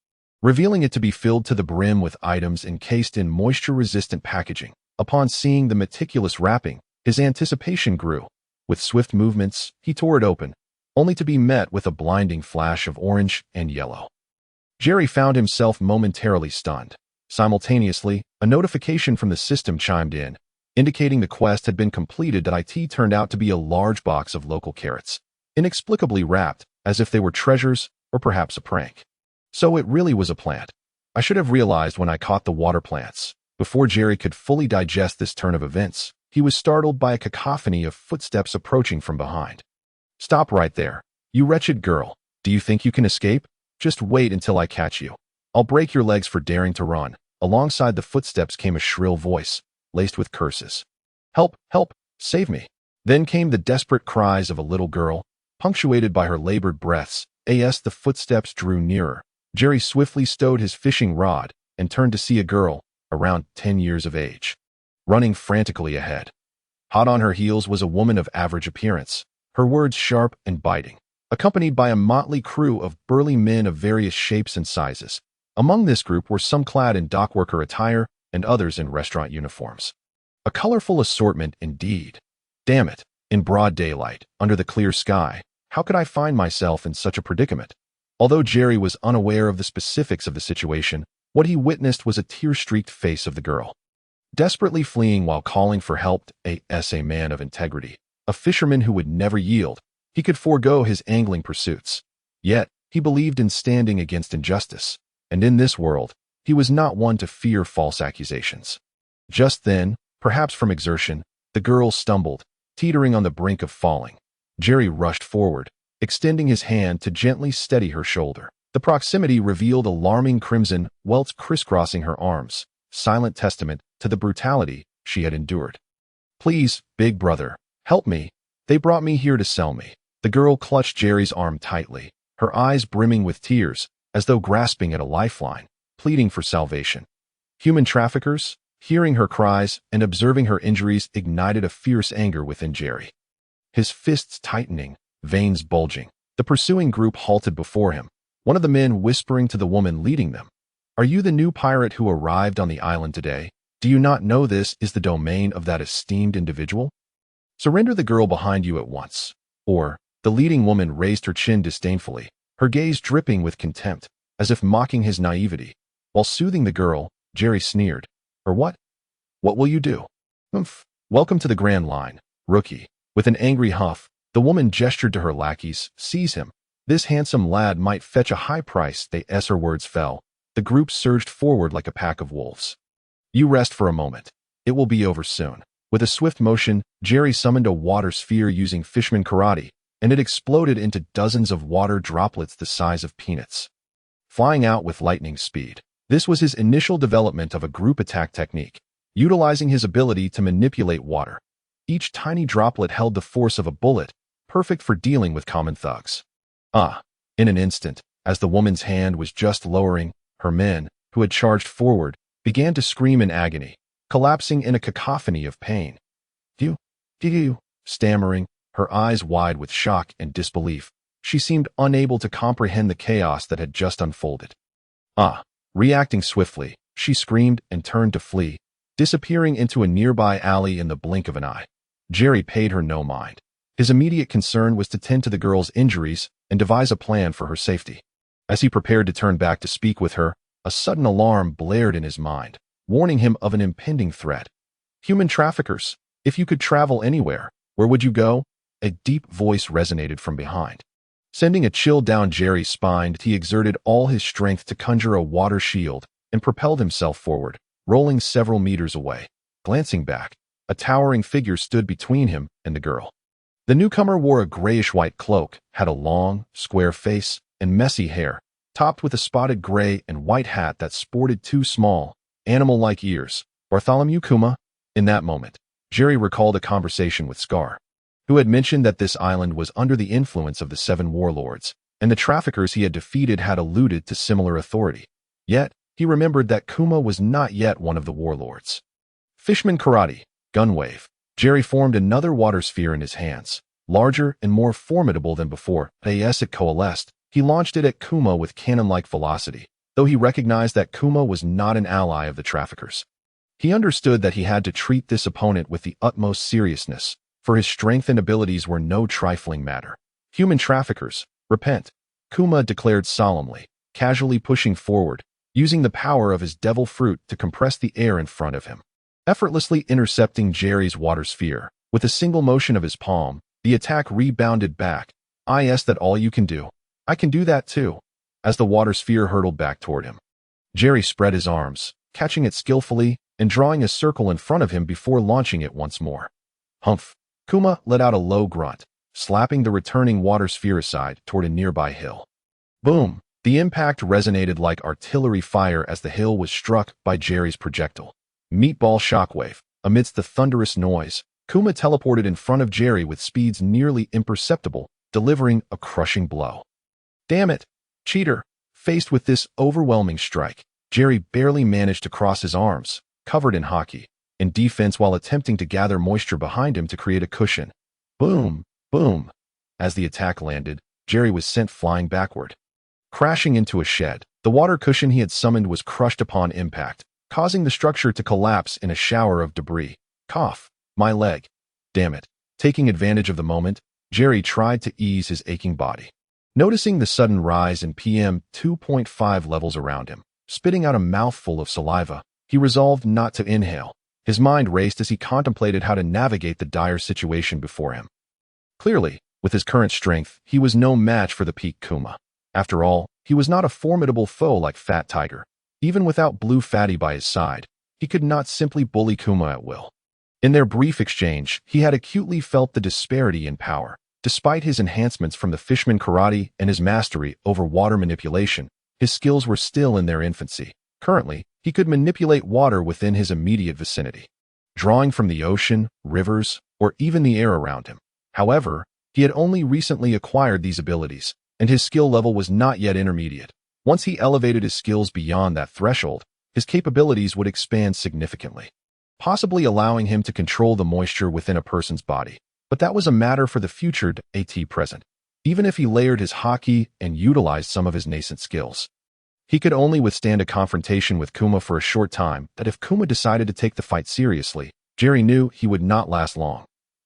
revealing it to be filled to the brim with items encased in moisture-resistant packaging. Upon seeing the meticulous wrapping, his anticipation grew. With swift movements, he tore it open, only to be met with a blinding flash of orange and yellow. Jerry found himself momentarily stunned. Simultaneously, a notification from the system chimed in, indicating the quest had been completed. It turned out to be a large box of local carrots, inexplicably wrapped, as if they were treasures or perhaps a prank. So it really was a plant. I should have realized when I caught the water plants. Before Jerry could fully digest this turn of events, he was startled by a cacophony of footsteps approaching from behind. Stop right there, you wretched girl. Do you think you can escape? Just wait until I catch you. I'll break your legs for daring to run. Alongside the footsteps came a shrill voice, laced with curses. Help, help, save me. Then came the desperate cries of a little girl, punctuated by her labored breaths. As the footsteps drew nearer, Jerry swiftly stowed his fishing rod and turned to see a girl, around 10 years of age, running frantically ahead. Hot on her heels was a woman of average appearance, her words sharp and biting, accompanied by a motley crew of burly men of various shapes and sizes. Among this group were some clad in dockworker attire and others in restaurant uniforms. A colorful assortment indeed. Damn it, in broad daylight, under the clear sky, how could I find myself in such a predicament? Although Jerry was unaware of the specifics of the situation, what he witnessed was a tear-streaked face of the girl, desperately fleeing while calling for help. A man of integrity, a fisherman who would never yield. He could forego his angling pursuits. Yet, he believed in standing against injustice, and in this world, he was not one to fear false accusations. Just then, perhaps from exertion, the girl stumbled, teetering on the brink of falling. Jerry rushed forward, extending his hand to gently steady her shoulder. The proximity revealed alarming crimson welts crisscrossing her arms, silent testament to the brutality she had endured. Please, big brother, help me. They brought me here to sell me. The girl clutched Jerry's arm tightly, her eyes brimming with tears, as though grasping at a lifeline, pleading for salvation. Human traffickers? Hearing her cries and observing her injuries ignited a fierce anger within Jerry. His fists tightening, veins bulging. The pursuing group halted before him, one of the men whispering to the woman leading them. Are you the new pirate who arrived on the island today? Do you not know this is the domain of that esteemed individual? Surrender the girl behind you at once. Or, the leading woman raised her chin disdainfully, her gaze dripping with contempt, as if mocking his naivety. While soothing the girl, Jerry sneered. Or what? What will you do? Welcome to the Grand Line, rookie. With an angry huff, the woman gestured to her lackeys. Seize him. This handsome lad might fetch a high price. As her words fell, the group surged forward like a pack of wolves. You rest for a moment. It will be over soon. With a swift motion, Jerry summoned a water sphere using fisherman karate, and it exploded into dozens of water droplets the size of peanuts, flying out with lightning speed. This was his initial development of a group attack technique, utilizing his ability to manipulate water. Each tiny droplet held the force of a bullet, perfect for dealing with common thugs. In an instant, as the woman's hand was just lowering, her men, who had charged forward, began to scream in agony, collapsing in a cacophony of pain. You, stammering, her eyes wide with shock and disbelief, she seemed unable to comprehend the chaos that had just unfolded. Reacting swiftly, she screamed and turned to flee, disappearing into a nearby alley in the blink of an eye. Jerry paid her no mind. His immediate concern was to tend to the girl's injuries and devise a plan for her safety. As he prepared to turn back to speak with her, a sudden alarm blared in his mind, warning him of an impending threat. "Human traffickers, if you could travel anywhere, where would you go?" A deep voice resonated from behind. Sending a chill down Jerry's spine, he exerted all his strength to conjure a water shield and propelled himself forward, rolling several meters away. Glancing back, a towering figure stood between him and the girl. The newcomer wore a grayish-white cloak, had a long, square face, and messy hair, topped with a spotted gray and white hat that sported two small, animal-like ears. Bartholomew Kuma? In that moment, Jerry recalled a conversation with Scarl, who had mentioned that this island was under the influence of the 7 warlords, and the traffickers he had defeated had alluded to similar authority. Yet, he remembered that Kuma was not yet one of the warlords. Fisherman karate, gun wave. Jerry formed another water sphere in his hands, larger and more formidable than before. As it coalesced, he launched it at Kuma with cannon-like velocity, though he recognized that Kuma was not an ally of the traffickers. He understood that he had to treat this opponent with the utmost seriousness, for his strength and abilities were no trifling matter. "Human traffickers, repent," Kuma declared solemnly, casually pushing forward, using the power of his devil fruit to compress the air in front of him. Effortlessly intercepting Jerry's water sphere, with a single motion of his palm, the attack rebounded back. "Is that all you can do? I can do that too." As the water sphere hurtled back toward him, Jerry spread his arms, catching it skillfully and drawing a circle in front of him before launching it once more. "Humph!" Kuma let out a low grunt, slapping the returning water sphere aside toward a nearby hill. Boom! The impact resonated like artillery fire as the hill was struck by Jerry's projectile. Meatball shockwave. Amidst the thunderous noise, Kuma teleported in front of Jerry with speeds nearly imperceptible, delivering a crushing blow. "Damn it! Cheater!" Faced with this overwhelming strike, Jerry barely managed to cross his arms, covered in hockey, in defense while attempting to gather moisture behind him to create a cushion. Boom! Boom! As the attack landed, Jerry was sent flying backward. Crashing into a shed, the water cushion he had summoned was crushed upon impact, causing the structure to collapse in a shower of debris. Cough. My leg. Damn it. Taking advantage of the moment, Jerry tried to ease his aching body. Noticing the sudden rise in PM 2.5 levels around him, spitting out a mouthful of saliva, he resolved not to inhale. His mind raced as he contemplated how to navigate the dire situation before him. Clearly, with his current strength, he was no match for the peak Kuma. After all, he was not a formidable foe like Fat Tiger. Even without Blue Fatty by his side, he could not simply bully Kuma at will. In their brief exchange, he had acutely felt the disparity in power. Despite his enhancements from the fisherman karate and his mastery over water manipulation, his skills were still in their infancy. Currently, he could manipulate water within his immediate vicinity, drawing from the ocean, rivers, or even the air around him. However, he had only recently acquired these abilities, and his skill level was not yet intermediate. Once he elevated his skills beyond that threshold, his capabilities would expand significantly, possibly allowing him to control the moisture within a person's body. But that was a matter for the future at present. Even if he layered his haki and utilized some of his nascent skills, he could only withstand a confrontation with Kuma for a short time. That if Kuma decided to take the fight seriously, Jerry knew he would not last long.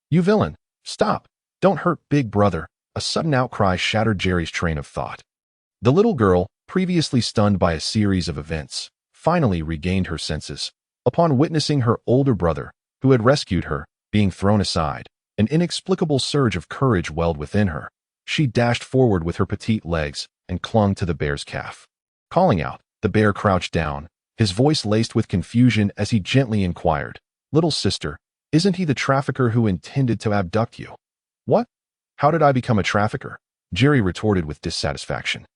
"You villain! Stop! Don't hurt Big Brother!" A sudden outcry shattered Jerry's train of thought. The little girl, previously stunned by a series of events, finally regained her senses. Upon witnessing her older brother, who had rescued her, being thrown aside, an inexplicable surge of courage welled within her. She dashed forward with her petite legs and clung to the bear's calf. Calling out, the bear crouched down, his voice laced with confusion as he gently inquired, "Little sister, isn't he the trafficker who intended to abduct you?" "What? How did I become a trafficker?" Jerry retorted with dissatisfaction.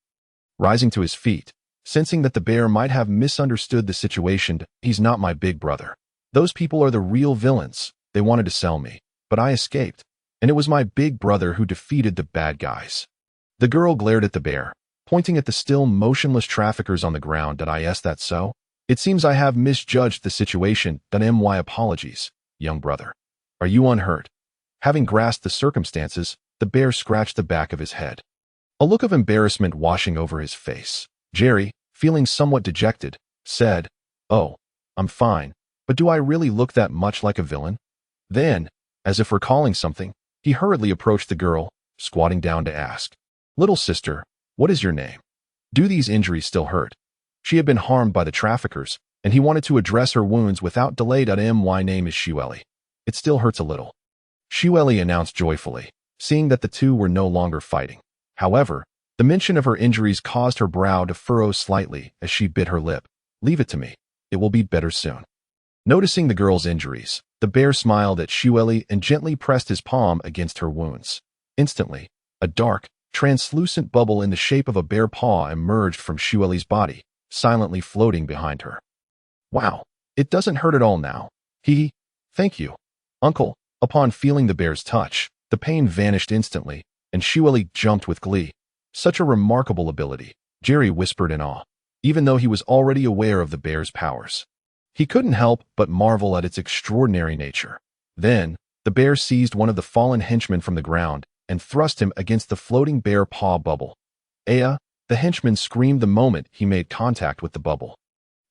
Rising to his feet, sensing that the bear might have misunderstood the situation, "He's not my big brother. Those people are the real villains. They wanted to sell me, but I escaped, and it was my big brother who defeated the bad guys." The girl glared at the bear, pointing at the still motionless traffickers on the ground. "Is that so? It seems I have misjudged the situation. My apologies, young brother. Are you unhurt?" Having grasped the circumstances, the bear scratched the back of his head, a look of embarrassment washing over his face. Jerry, feeling somewhat dejected, said, "Oh, I'm fine. But do I really look that much like a villain? Then, as if recalling something, he hurriedly approached the girl, squatting down to ask, "Little sister, what is your name? Do these injuries still hurt?" She had been harmed by the traffickers, and he wanted to address her wounds without delay. My name is Shiweli. It still hurts a little, Shiweli announced joyfully, seeing that the two were no longer fighting. However, the mention of her injuries caused her brow to furrow slightly as she bit her lip. "Leave it to me. It will be better soon." Noticing the girl's injuries, the bear smiled at Shiweli and gently pressed his palm against her wounds. Instantly, a dark, translucent bubble in the shape of a bare paw emerged from Shiweli's body, silently floating behind her. "Wow, it doesn't hurt at all now." Thank you, Uncle." Upon feeling the bear's touch, the pain vanished instantly, and Shiweli jumped with glee. "Such a remarkable ability," Jerry whispered in awe, even though he was already aware of the bear's powers. He couldn't help but marvel at its extraordinary nature. Then, the bear seized one of the fallen henchmen from the ground and thrust him against the floating bear paw bubble. "Aya!" The henchman screamed the moment he made contact with the bubble,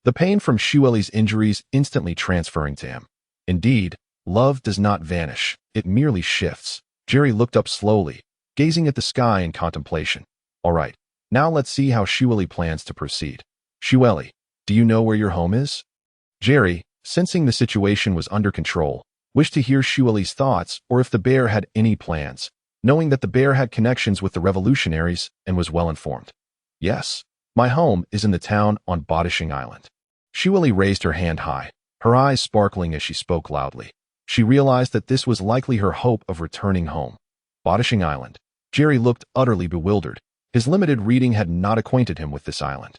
the pain from Shiweli's injuries instantly transferring to him. Indeed, love does not vanish, it merely shifts. Jerry looked up slowly, gazing at the sky in contemplation. "All right, now let's see how Shiweli plans to proceed." "Shiweli, do you know where your home is?" Jerry, sensing the situation was under control, wished to hear Shiweli's thoughts or if the bear had any plans, knowing that the bear had connections with the revolutionaries and was well informed. "Yes, my home is in the town on Bodishing Island." Shiweli raised her hand high, her eyes sparkling as she spoke loudly. She realized that this was likely her hope of returning home. Bodishing Island. Jerry looked utterly bewildered. His limited reading had not acquainted him with this island.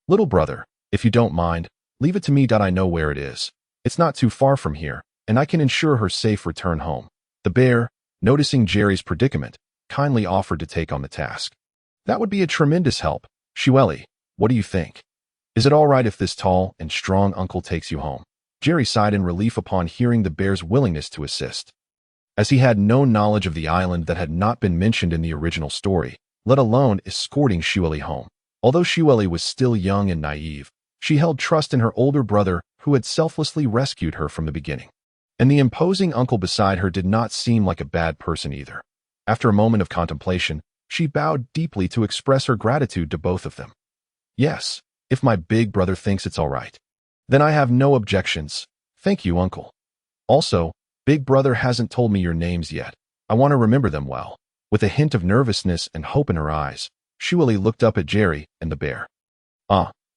"Little brother, if you don't mind, leave it to me. I know where it is. It's not too far from here, and I can ensure her safe return home." The bear, noticing Jerry's predicament, kindly offered to take on the task. "That would be a tremendous help. Shiweli, what do you think? Is it all right if this tall and strong uncle takes you home?" Jerry sighed in relief upon hearing the bear's willingness to assist, as he had no knowledge of the island that had not been mentioned in the original story, let alone escorting Shiweli home. Although Shiweli was still young and naive, she held trust in her older brother who had selflessly rescued her from the beginning. And the imposing uncle beside her did not seem like a bad person either. After a moment of contemplation, she bowed deeply to express her gratitude to both of them. "Yes, if my big brother thinks it's all right, then I have no objections. Thank you, Uncle. Also, Big Brother hasn't told me your names yet. I want to remember them well." With a hint of nervousness and hope in her eyes, Shiweli looked up at Jerry and the bear.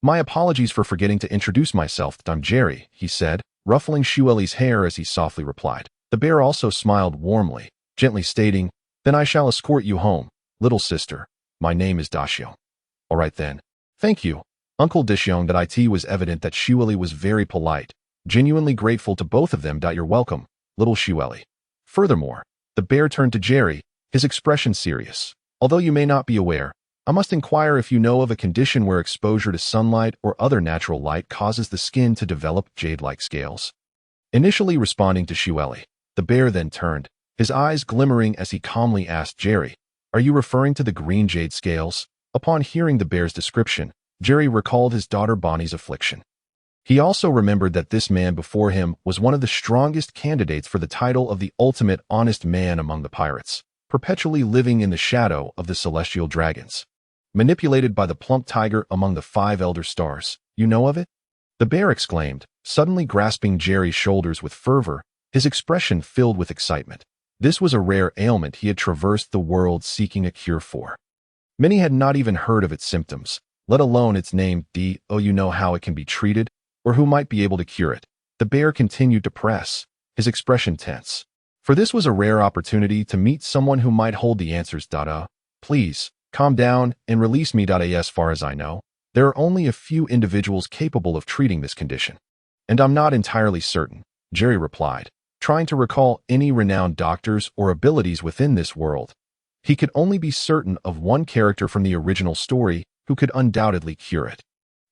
My apologies for forgetting to introduce myself. I'm Jerry," he said, ruffling Shiweli's hair as he softly replied. The bear also smiled warmly, gently stating, "Then I shall escort you home, little sister. My name is Dashiong." "All right then. Thank you, Uncle Dashiong." It was evident that Shiweli was very polite, genuinely grateful to both of them. "You're welcome, little Shiweli." Furthermore, the bear turned to Jerry, his expression serious. "Although you may not be aware, I must inquire if you know of a condition where exposure to sunlight or other natural light causes the skin to develop jade-like scales." Initially responding to Shiweli, the bear then turned, his eyes glimmering as he calmly asked Jerry, "Are you referring to the green jade scales?" Upon hearing the bear's description, Jerry recalled his daughter Bonnie's affliction. He also remembered that this man before him was one of the strongest candidates for the title of the ultimate honest man among the pirates, perpetually living in the shadow of the celestial dragons, manipulated by the plump tiger among the 5 elder stars. "You know of it?" the bear exclaimed, suddenly grasping Jerry's shoulders with fervor, his expression filled with excitement. This was a rare ailment he had traversed the world seeking a cure for. Many had not even heard of its symptoms, let alone its name. You know how it can be treated, or who might be able to cure it?" The bear continued to press, his expression tense. For this was a rare opportunity to meet someone who might hold the answers. "Please, calm down and release me. As far as I know, there are only a few individuals capable of treating this condition. And I'm not entirely certain," Jerry replied, trying to recall any renowned doctors or abilities within this world. He could only be certain of one character from the original story who could undoubtedly cure it.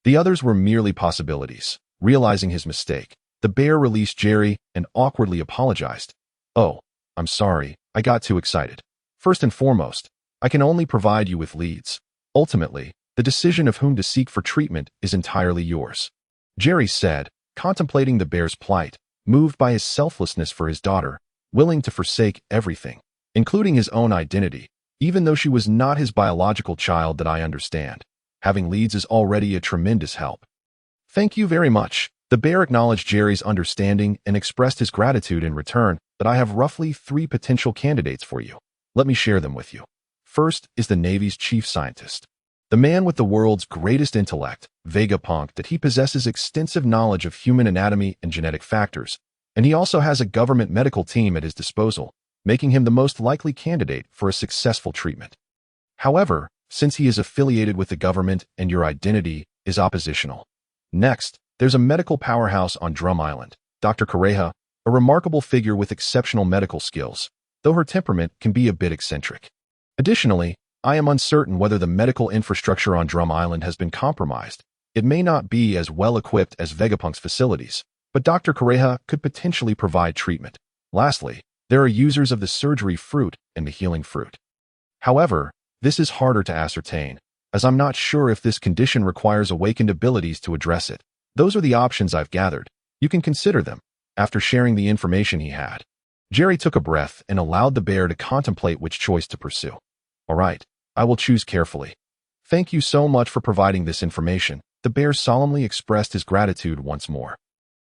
The others were merely possibilities. Realizing his mistake, the bear released Jerry and awkwardly apologized. "Oh, I'm sorry, I got too excited. First and foremost, I can only provide you with leads. Ultimately, the decision of whom to seek for treatment is entirely yours," Jerry said, contemplating the bear's plight, moved by his selflessness for his daughter, willing to forsake everything, including his own identity, even though she was not his biological child. That I understand. Having leads is already a tremendous help. Thank you very much. The bear acknowledged Jerry's understanding and expressed his gratitude in return. That I have roughly 3 potential candidates for you. Let me share them with you. First is the Navy's chief scientist. The man with the world's greatest intellect, Vegapunk, that he possesses extensive knowledge of human anatomy and genetic factors, and he also has a government medical team at his disposal, making him the most likely candidate for a successful treatment. However, since he is affiliated with the government and your identity is oppositional. Next, there's a medical powerhouse on Drum Island, Dr. Karina, a remarkable figure with exceptional medical skills, though her temperament can be a bit eccentric. Additionally, I am uncertain whether the medical infrastructure on Drum Island has been compromised. It may not be as well equipped as Vegapunk's facilities, but Dr. Karina could potentially provide treatment. Lastly, there are users of the surgery fruit and the healing fruit. However, this is harder to ascertain, as I'm not sure if this condition requires awakened abilities to address it. Those are the options I've gathered. You can consider them. After sharing the information he had, Jerry took a breath and allowed the bear to contemplate which choice to pursue. All right, I will choose carefully. Thank you so much for providing this information. The bear solemnly expressed his gratitude once more.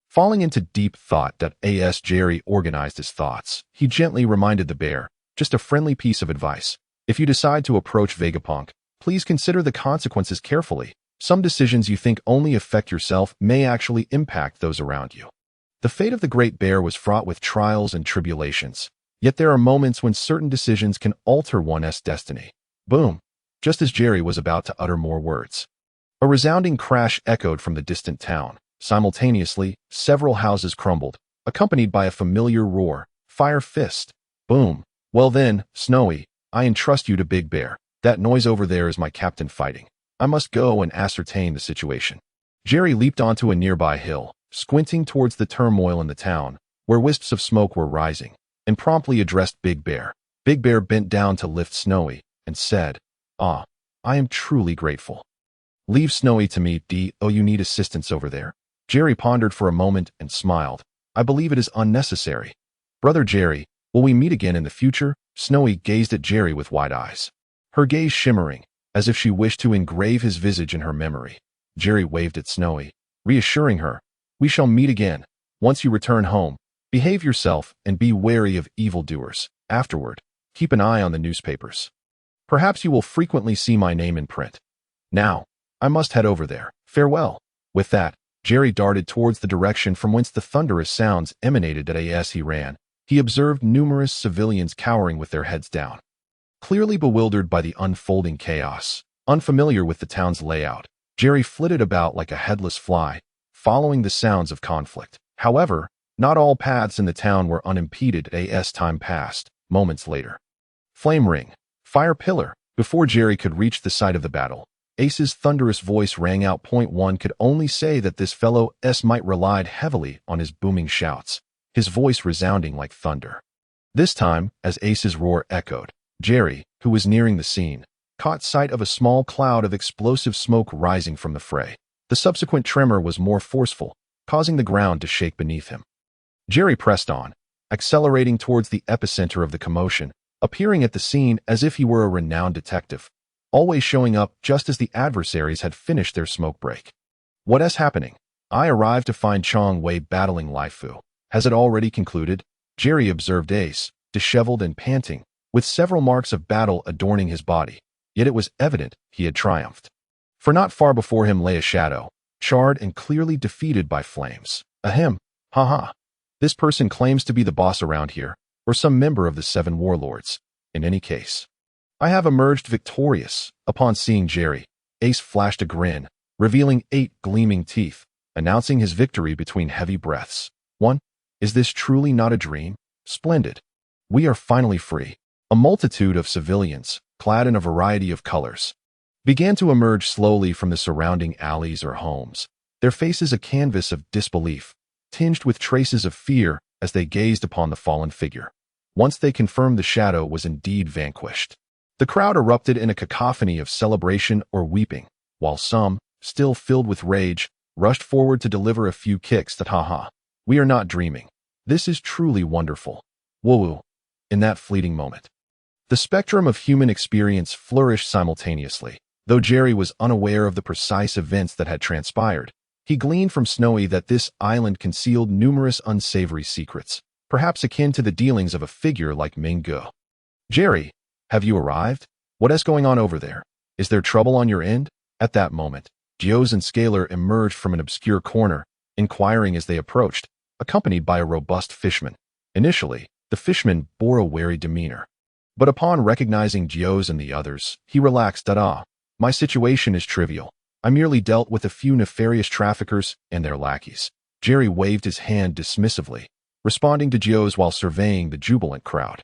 Falling into deep thought as Jerry organized his thoughts, he gently reminded the bear, just a friendly piece of advice. If you decide to approach Vegapunk, please consider the consequences carefully. Some decisions you think only affect yourself may actually impact those around you. The fate of the great bear was fraught with trials and tribulations, yet there are moments when certain decisions can alter one's destiny. Boom! Just as Jerry was about to utter more words, a resounding crash echoed from the distant town. Simultaneously, several houses crumbled, accompanied by a familiar roar, fire fist. Boom! Well then, Snowy, I entrust you to Big Bear. That noise over there is my captain fighting. I must go and ascertain the situation. Jerry leaped onto a nearby hill, squinting towards the turmoil in the town, where wisps of smoke were rising, and promptly addressed Big Bear. Big Bear bent down to lift Snowy, and said, "Ah, I am truly grateful. Leave Snowy to me, you need assistance over there." Jerry pondered for a moment and smiled. "I believe it is unnecessary. Brother Jerry, will we meet again in the future?" Snowy gazed at Jerry with wide eyes, her gaze shimmering, as if she wished to engrave his visage in her memory. Jerry waved at Snowy, reassuring her, "We shall meet again. Once you return home, behave yourself and be wary of evildoers. Afterward, keep an eye on the newspapers. Perhaps you will frequently see my name in print. Now, I must head over there. Farewell." With that, Jerry darted towards the direction from whence the thunderous sounds emanated. As he ran, he observed numerous civilians cowering with their heads down. Clearly bewildered by the unfolding chaos, unfamiliar with the town's layout, Jerry flitted about like a headless fly, following the sounds of conflict. However, not all paths in the town were unimpeded. As time passed, moments later, flame ring, fire pillar. Before Jerry could reach the site of the battle, Ace's thunderous voice rang out. One could only say that this fellow might relied heavily on his booming shouts, his voice resounding like thunder. This time, as Ace's roar echoed, Jerry, who was nearing the scene, caught sight of a small cloud of explosive smoke rising from the fray. The subsequent tremor was more forceful, causing the ground to shake beneath him. Jerry pressed on, accelerating towards the epicenter of the commotion, appearing at the scene as if he were a renowned detective, always showing up just as the adversaries had finished their smoke break. "What is happening? I arrived to find Chong Wei battling Lai Fu. Has it already concluded?" Jerry observed Ace, disheveled and panting, with several marks of battle adorning his body, yet it was evident he had triumphed. For not far before him lay a shadow, charred and clearly defeated by flames. Ahem, haha. This person claims to be the boss around here, or some member of the 7 warlords. In any case, I have emerged victorious. Upon seeing Jerry, Ace flashed a grin, revealing 8 gleaming teeth, announcing his victory between heavy breaths. "One, is this truly not a dream? Splendid. We are finally free." A multitude of civilians, clad in a variety of colors, began to emerge slowly from the surrounding alleys or homes, their faces a canvas of disbelief, tinged with traces of fear as they gazed upon the fallen figure. Once they confirmed the shadow was indeed vanquished, the crowd erupted in a cacophony of celebration or weeping, while some, still filled with rage, rushed forward to deliver a few kicks that haha. We are not dreaming. This is truly wonderful. Woo-woo. In that fleeting moment. The spectrum of human experience flourished simultaneously. Though Jerry was unaware of the precise events that had transpired, he gleaned from Snowy that this island concealed numerous unsavory secrets, perhaps akin to the dealings of a figure like Mingo. Jerry, have you arrived? What is going on over there? Is there trouble on your end? At that moment, Gios and Scalar emerged from an obscure corner, inquiring as they approached, accompanied by a robust fisherman. Initially, the fisherman bore a wary demeanor. But upon recognizing Gios and the others, he relaxed. My situation is trivial. I merely dealt with a few nefarious traffickers and their lackeys. Jerry waved his hand dismissively, responding to Gios while surveying the jubilant crowd.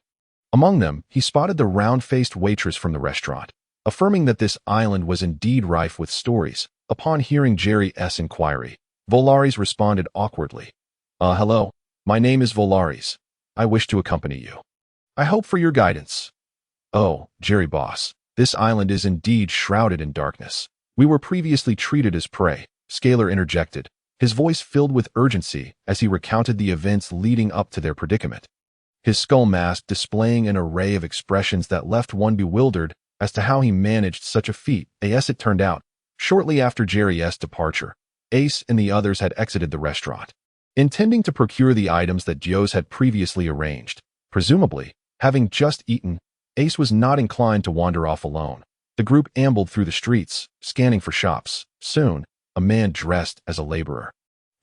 Among them, he spotted the round-faced waitress from the restaurant, affirming that this island was indeed rife with stories. Upon hearing Jerry's inquiry, Volaris responded awkwardly. Hello. My name is Volaris. I wish to accompany you. I hope for your guidance. Oh, Jerry boss, this island is indeed shrouded in darkness. We were previously treated as prey, Scalar interjected, his voice filled with urgency as he recounted the events leading up to their predicament. His skull mask displaying an array of expressions that left one bewildered as to how he managed such a feat. As it turned out, shortly after Jerry's departure, Ace and the others had exited the restaurant, intending to procure the items that Gios had previously arranged. Presumably, having just eaten, Ace was not inclined to wander off alone. The group ambled through the streets, scanning for shops. Soon, a man dressed as a laborer,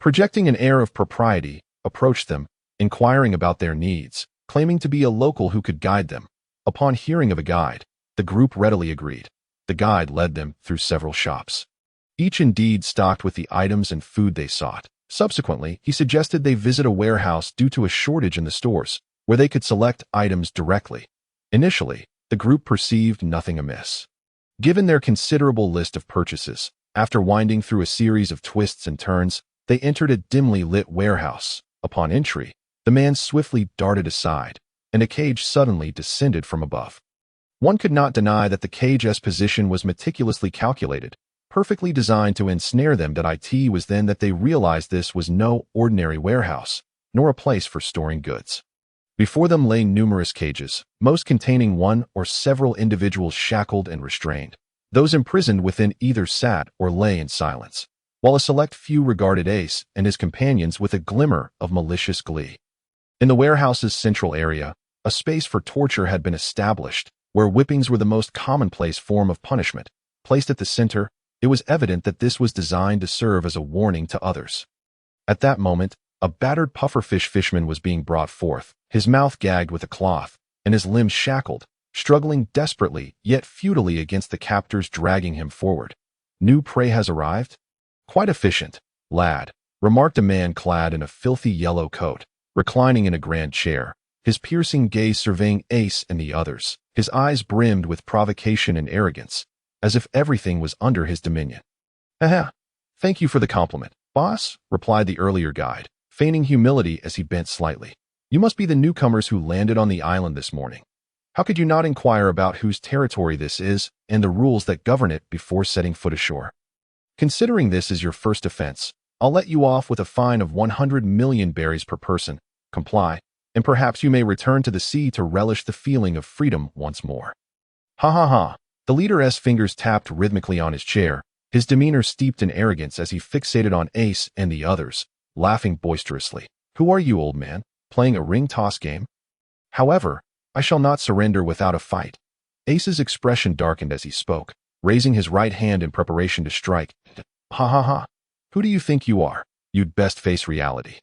projecting an air of propriety, approached them, inquiring about their needs, claiming to be a local who could guide them. Upon hearing of a guide, the group readily agreed. The guide led them through several shops, each indeed stocked with the items and food they sought. Subsequently, he suggested they visit a warehouse due to a shortage in the stores, where they could select items directly. Initially, the group perceived nothing amiss. Given their considerable list of purchases, after winding through a series of twists and turns, they entered a dimly lit warehouse. Upon entry, the man swiftly darted aside, and a cage suddenly descended from above. One could not deny that the cage's position was meticulously calculated, perfectly designed to ensnare them. It was then that they realized this was no ordinary warehouse, nor a place for storing goods. Before them lay numerous cages, most containing one or several individuals shackled and restrained. Those imprisoned within either sat or lay in silence, while a select few regarded Ace and his companions with a glimmer of malicious glee. In the warehouse's central area, a space for torture had been established, where whippings were the most commonplace form of punishment. Placed at the center, it was evident that this was designed to serve as a warning to others. At that moment, a battered pufferfish fisherman was being brought forth, his mouth gagged with a cloth, and his limbs shackled, struggling desperately yet futilely against the captors dragging him forward. New prey has arrived? Quite efficient, lad, remarked a man clad in a filthy yellow coat, reclining in a grand chair, his piercing gaze surveying Ace and the others. His eyes brimmed with provocation and arrogance, as if everything was under his dominion. Thank you for the compliment, boss, replied the earlier guide, feigning humility as he bent slightly. You must be the newcomers who landed on the island this morning. How could you not inquire about whose territory this is and the rules that govern it before setting foot ashore? Considering this is your first offense, I'll let you off with a fine of 100 million berries per person. Comply, and perhaps you may return to the sea to relish the feeling of freedom once more. Ha. The leader's fingers tapped rhythmically on his chair, his demeanor steeped in arrogance as he fixated on Ace and the others, laughing boisterously. Who are you, old man, playing a ring toss game? However, I shall not surrender without a fight. Ace's expression darkened as he spoke, raising his right hand in preparation to strike. Ha. Who do you think you are? You'd best face reality.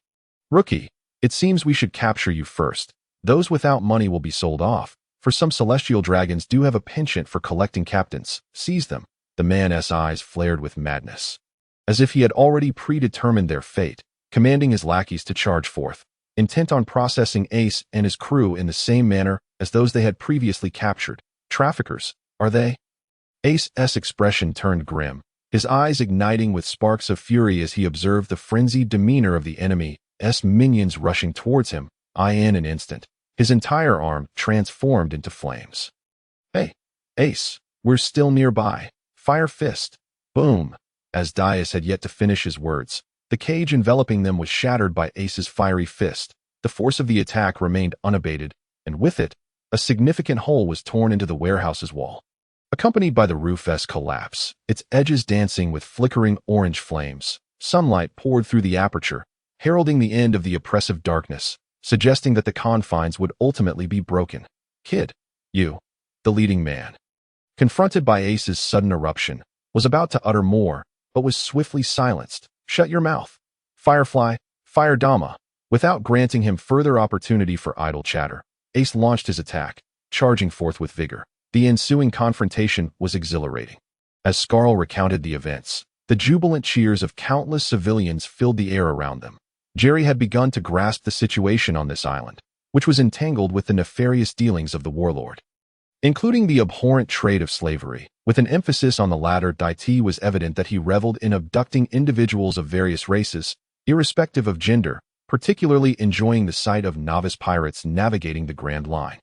Rookie, it seems we should capture you first. Those without money will be sold off, for some celestial dragons do have a penchant for collecting captains. Seize them. The man's eyes flared with madness, as if he had already predetermined their fate, commanding his lackeys to charge forth, intent on processing Ace and his crew in the same manner as those they had previously captured. Traffickers, are they? Ace's expression turned grim, his eyes igniting with sparks of fury as he observed the frenzied demeanor of the enemy's minions rushing towards him. In an instant, his entire arm transformed into flames. Hey, Ace, we're still nearby. Fire fist. Boom. As Dias had yet to finish his words, the cage enveloping them was shattered by Ace's fiery fist. The force of the attack remained unabated, and with it, a significant hole was torn into the warehouse's wall, accompanied by the roof's collapse, its edges dancing with flickering orange flames. Sunlight poured through the aperture, heralding the end of the oppressive darkness, suggesting that the confines would ultimately be broken. Kid, you, the leading man, confronted by Ace's sudden eruption, was about to utter more, but was swiftly silenced. Shut your mouth, Firefly, Fire Dama. Without granting him further opportunity for idle chatter, Ace launched his attack, charging forth with vigor. The ensuing confrontation was exhilarating. As Scarl recounted the events, the jubilant cheers of countless civilians filled the air around them. Jerry had begun to grasp the situation on this island, which was entangled with the nefarious dealings of the warlord, including the abhorrent trade of slavery. With an emphasis on the latter, it was evident that he reveled in abducting individuals of various races, irrespective of gender, particularly enjoying the sight of novice pirates navigating the Grand Line,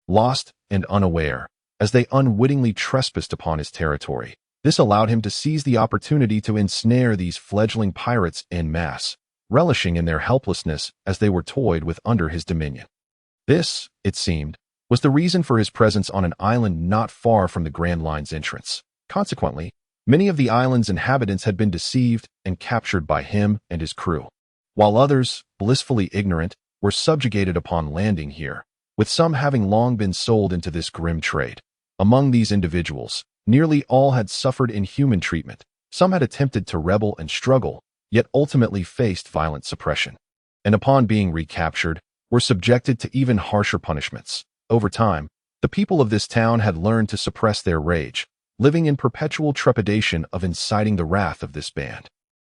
lost and unaware, as they unwittingly trespassed upon his territory. This allowed him to seize the opportunity to ensnare these fledgling pirates en masse, relishing in their helplessness as they were toyed with under his dominion. This, it seemed, was the reason for his presence on an island not far from the Grand Line's entrance. Consequently, many of the island's inhabitants had been deceived and captured by him and his crew, while others, blissfully ignorant, were subjugated upon landing here, with some having long been sold into this grim trade. Among these individuals, nearly all had suffered inhuman treatment. Some had attempted to rebel and struggle, yet ultimately faced violent suppression, and upon being recaptured, were subjected to even harsher punishments. Over time, the people of this town had learned to suppress their rage, living in perpetual trepidation of inciting the wrath of this band.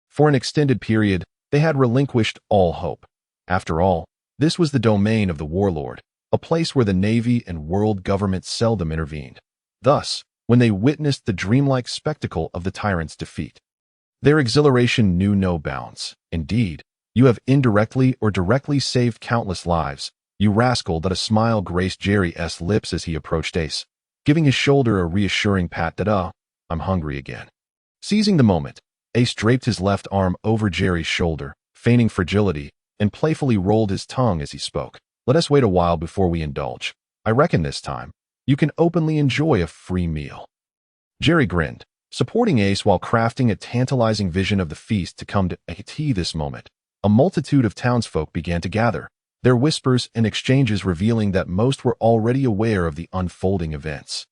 For an extended period, they had relinquished all hope. After all, this was the domain of the warlord, a place where the Navy and world government seldom intervened. Thus, when they witnessed the dreamlike spectacle of the tyrant's defeat, their exhilaration knew no bounds. Indeed, you have indirectly or directly saved countless lives, you rascal. That a smile graced Jerry's lips as he approached Ace, giving his shoulder a reassuring pat that, I'm hungry again. Seizing the moment, Ace draped his left arm over Jerry's shoulder, feigning fragility, and playfully rolled his tongue as he spoke. Let us wait a while before we indulge. I reckon this time, you can openly enjoy a free meal. Jerry grinned, supporting Ace while crafting a tantalizing vision of the feast to come to this moment. A multitude of townsfolk began to gather, their whispers and exchanges revealing that most were already aware of the unfolding events.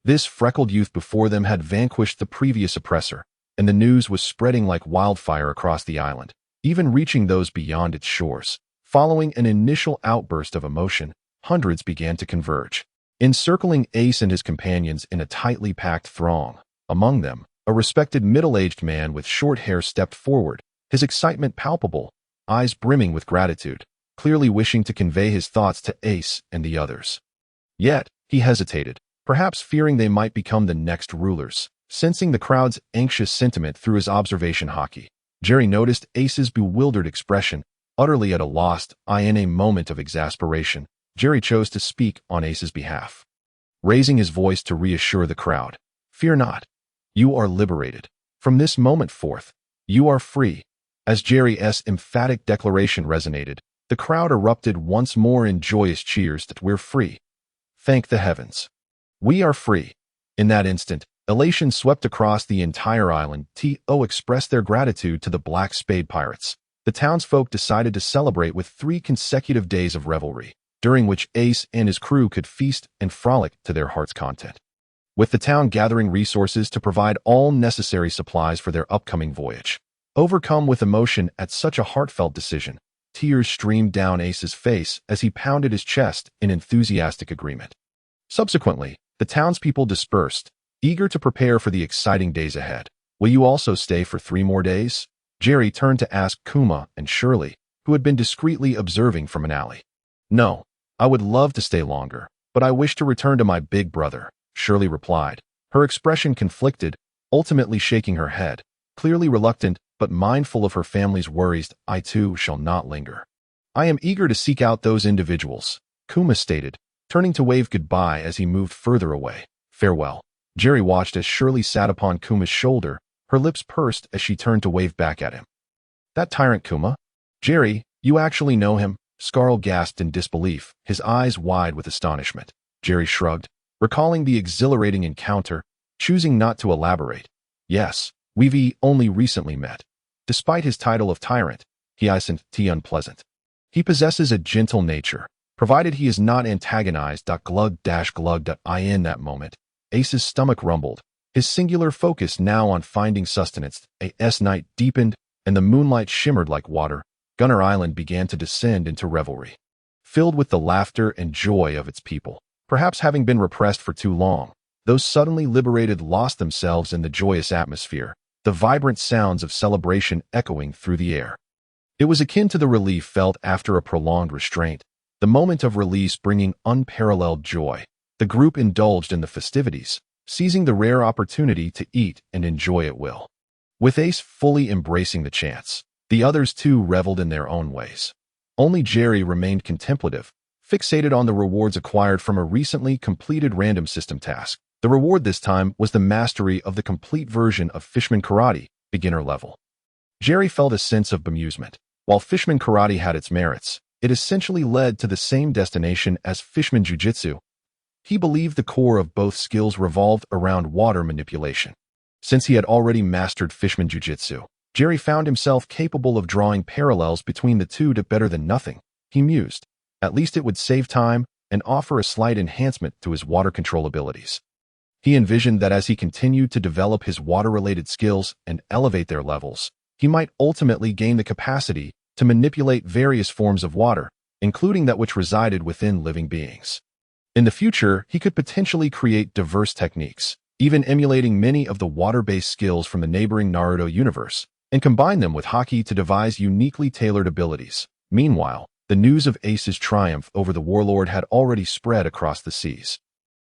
This freckled youth before them had vanquished the previous oppressor, and the news was spreading like wildfire across the island, even reaching those beyond its shores. Following an initial outburst of emotion, hundreds began to converge, encircling Ace and his companions in a tightly packed throng. Among them, a respected middle-aged man with short hair stepped forward, his excitement palpable, eyes brimming with gratitude, clearly wishing to convey his thoughts to Ace and the others. Yet, he hesitated, perhaps fearing they might become the next rulers. Sensing the crowd's anxious sentiment through his observation hockey, Jerry noticed Ace's bewildered expression, utterly at a loss. In a moment of exasperation, Jerry chose to speak on Ace's behalf, raising his voice to reassure the crowd. Fear not. You are liberated. From this moment forth, you are free. As Jerry's emphatic declaration resonated, the crowd erupted once more in joyous cheers that we're free. Thank the heavens. We are free. In that instant, elation swept across the entire island. Expressed their gratitude to the Black Spade Pirates. The townsfolk decided to celebrate with 3 consecutive days of revelry, during which Ace and his crew could feast and frolic to their heart's content, with the town gathering resources to provide all necessary supplies for their upcoming voyage. Overcome with emotion at such a heartfelt decision, tears streamed down Ace's face as he pounded his chest in enthusiastic agreement. Subsequently, the townspeople dispersed, eager to prepare for the exciting days ahead. Will you also stay for 3 more days? Jerry turned to ask Kuma and Shirley, who had been discreetly observing from an alley. No, I would love to stay longer, but I wish to return to my big brother, Shirley replied, her expression conflicted, ultimately shaking her head, clearly reluctant but mindful of her family's worries. I too shall not linger. I am eager to seek out those individuals, Kuma stated, turning to wave goodbye as he moved further away. Farewell. Jerry watched as Shirley sat upon Kuma's shoulder, her lips pursed as she turned to wave back at him. That tyrant Kuma? Jerry, you actually know him? Scarl gasped in disbelief, his eyes wide with astonishment. Jerry shrugged, recalling the exhilarating encounter, choosing not to elaborate. Yes, we've only recently met. Despite his title of tyrant, he isn't unpleasant. He possesses a gentle nature, provided he is not antagonized. Glug-glug. In that moment, Ace's stomach rumbled, his singular focus now on finding sustenance. As night deepened and the moonlight shimmered like water, Gunner Island began to descend into revelry, filled with the laughter and joy of its people. Perhaps having been repressed for too long, those suddenly liberated lost themselves in the joyous atmosphere, the vibrant sounds of celebration echoing through the air. It was akin to the relief felt after a prolonged restraint, the moment of release bringing unparalleled joy. The group indulged in the festivities, seizing the rare opportunity to eat and enjoy at will. With Ace fully embracing the chance, the others too reveled in their own ways. Only Jerry remained contemplative, fixated on the rewards acquired from a recently completed random system task. The reward this time was the mastery of the complete version of Fisherman Karate, beginner level. Jerry felt a sense of bemusement. While Fisherman Karate had its merits, it essentially led to the same destination as Fisherman Jiu-Jitsu. He believed the core of both skills revolved around water manipulation. Since he had already mastered Fisherman Jiu-Jitsu, Jerry found himself capable of drawing parallels between the two to better than nothing. He mused. At least it would save time and offer a slight enhancement to his water control abilities. He envisioned that as he continued to develop his water-related skills and elevate their levels, he might ultimately gain the capacity to manipulate various forms of water, including that which resided within living beings. In the future, he could potentially create diverse techniques, even emulating many of the water-based skills from the neighboring Naruto universe, and combine them with Haki to devise uniquely tailored abilities. Meanwhile, the news of Ace's triumph over the warlord had already spread across the seas.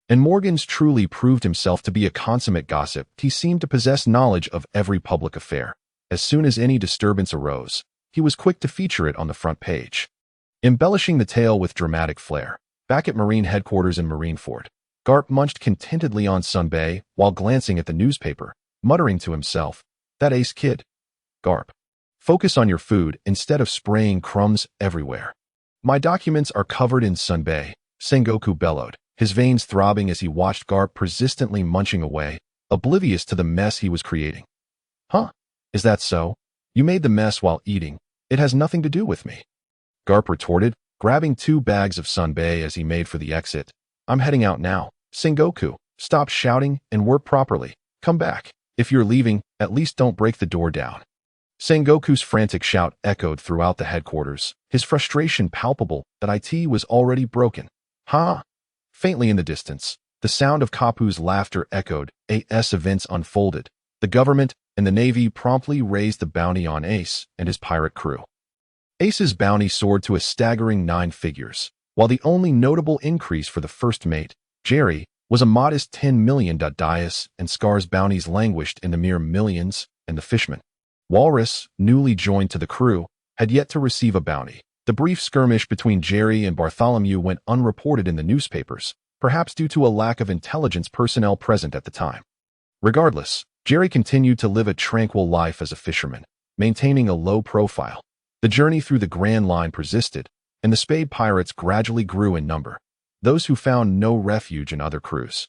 And Morgan's truly proved himself to be a consummate gossip. He seemed to possess knowledge of every public affair. As soon as any disturbance arose, he was quick to feature it on the front page, embellishing the tale with dramatic flair. Back at Marine headquarters in Marineford, Garp munched contentedly on Sunbae while glancing at the newspaper, muttering to himself, "That Ace kid. Garp, focus on your food instead of spraying crumbs everywhere." "My documents are covered in Sunbae," Sengoku bellowed, his veins throbbing as he watched Garp persistently munching away, oblivious to the mess he was creating. "Huh? Is that so? You made the mess while eating. It has nothing to do with me," Garp retorted, grabbing 2 bags of Sunbae as he made for the exit. "I'm heading out now. Sengoku, stop shouting and work properly. Come back. If you're leaving, at least don't break the door down." Sengoku's frantic shout echoed throughout the headquarters, his frustration palpable that IT was already broken. "Ha!" Faintly in the distance, the sound of Kapu's laughter echoed. As events unfolded, the government and the Navy promptly raised the bounty on Ace and his pirate crew. Ace's bounty soared to a staggering 9 figures, while the only notable increase for the first mate, Jerry, was a modest 10 million. Dias and Scar's bounties languished in the mere millions, and the fisherman, Walrus, newly joined to the crew, had yet to receive a bounty. The brief skirmish between Jerry and Bartholomew went unreported in the newspapers, perhaps due to a lack of intelligence personnel present at the time. Regardless, Jerry continued to live a tranquil life as a fisherman, maintaining a low profile. The journey through the Grand Line persisted, and the Spade Pirates gradually grew in number. Those who found no refuge in other crews,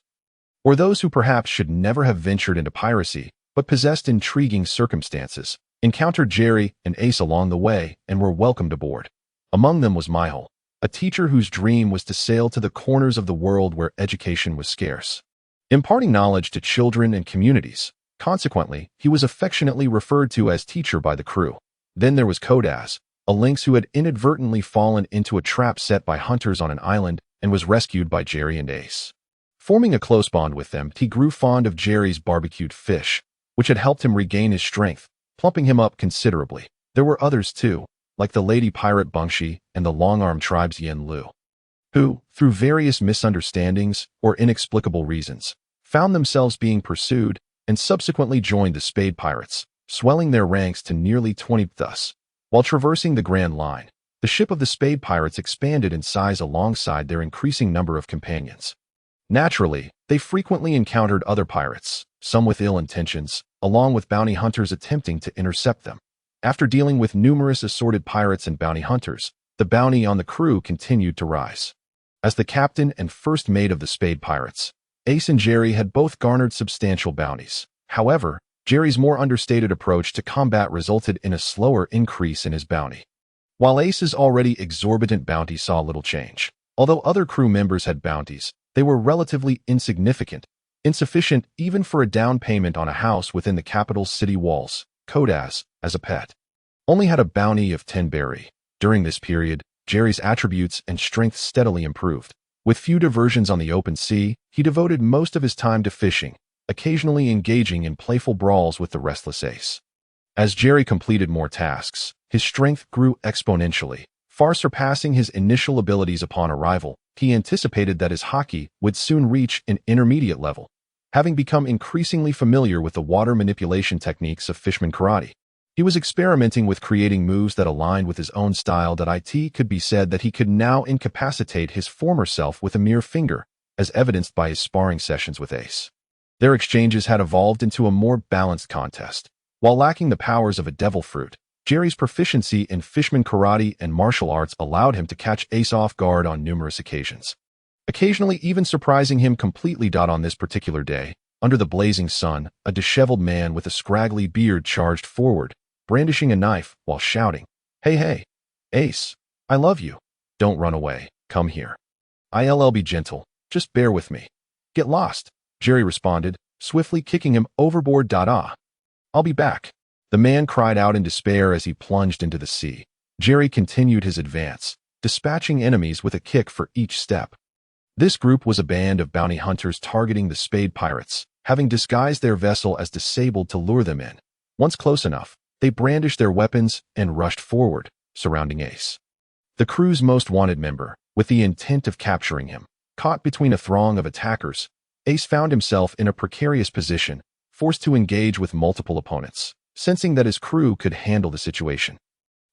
or those who perhaps should never have ventured into piracy, but possessed intriguing circumstances, encountered Jerry and Ace along the way and were welcomed aboard. Among them was Mihal, a teacher whose dream was to sail to the corners of the world where education was scarce, imparting knowledge to children and communities. Consequently, he was affectionately referred to as teacher by the crew. Then there was Kodaz, a lynx who had inadvertently fallen into a trap set by hunters on an island and was rescued by Jerry and Ace. Forming a close bond with them, he grew fond of Jerry's barbecued fish, which had helped him regain his strength, plumping him up considerably. There were others too, like the lady pirate Bungshi and the long-armed tribe's Yen Lu, who, through various misunderstandings or inexplicable reasons, found themselves being pursued and subsequently joined the Spade Pirates, swelling their ranks to nearly 20. Thus, while traversing the Grand Line, the ship of the Spade Pirates expanded in size alongside their increasing number of companions. Naturally, they frequently encountered other pirates, some with ill intentions, along with bounty hunters attempting to intercept them. After dealing with numerous assorted pirates and bounty hunters, the bounty on the crew continued to rise. As the captain and first mate of the Spade Pirates, Ace and Jerry had both garnered substantial bounties. However, Jerry's more understated approach to combat resulted in a slower increase in his bounty. While Ace's already exorbitant bounty saw little change, although other crew members had bounties, they were relatively insignificant, insufficient even for a down payment on a house within the capital's city walls. Kodas, as a pet, only had a bounty of 10 berry. During this period, Jerry's attributes and strength steadily improved. With few diversions on the open sea, he devoted most of his time to fishing, occasionally engaging in playful brawls with the restless Ace. As Jerry completed more tasks, his strength grew exponentially, far surpassing his initial abilities upon arrival. He anticipated that his haki would soon reach an intermediate level, having become increasingly familiar with the water manipulation techniques of fisherman karate. He was experimenting with creating moves that aligned with his own style. It could be said that he could now incapacitate his former self with a mere finger, as evidenced by his sparring sessions with Ace. Their exchanges had evolved into a more balanced contest. While lacking the powers of a devil fruit, Jerry's proficiency in fisherman karate and martial arts allowed him to catch Ace off guard on numerous occasions, occasionally even surprising him completely. On this particular day, under the blazing sun, a disheveled man with a scraggly beard charged forward, brandishing a knife while shouting, Hey, Ace, I love you. Don't run away. Come here. I'll be gentle. Just bear with me. Get lost, Jerry responded, swiftly kicking him overboard. I'll be back. The man cried out in despair as he plunged into the sea. Jerry continued his advance, dispatching enemies with a kick for each step. This group was a band of bounty hunters targeting the Spade Pirates, having disguised their vessel as disabled to lure them in. Once close enough, they brandished their weapons and rushed forward, surrounding Ace, the crew's most wanted member, with the intent of capturing him. Caught between a throng of attackers, Ace found himself in a precarious position, forced to engage with multiple opponents. Sensing that his crew could handle the situation,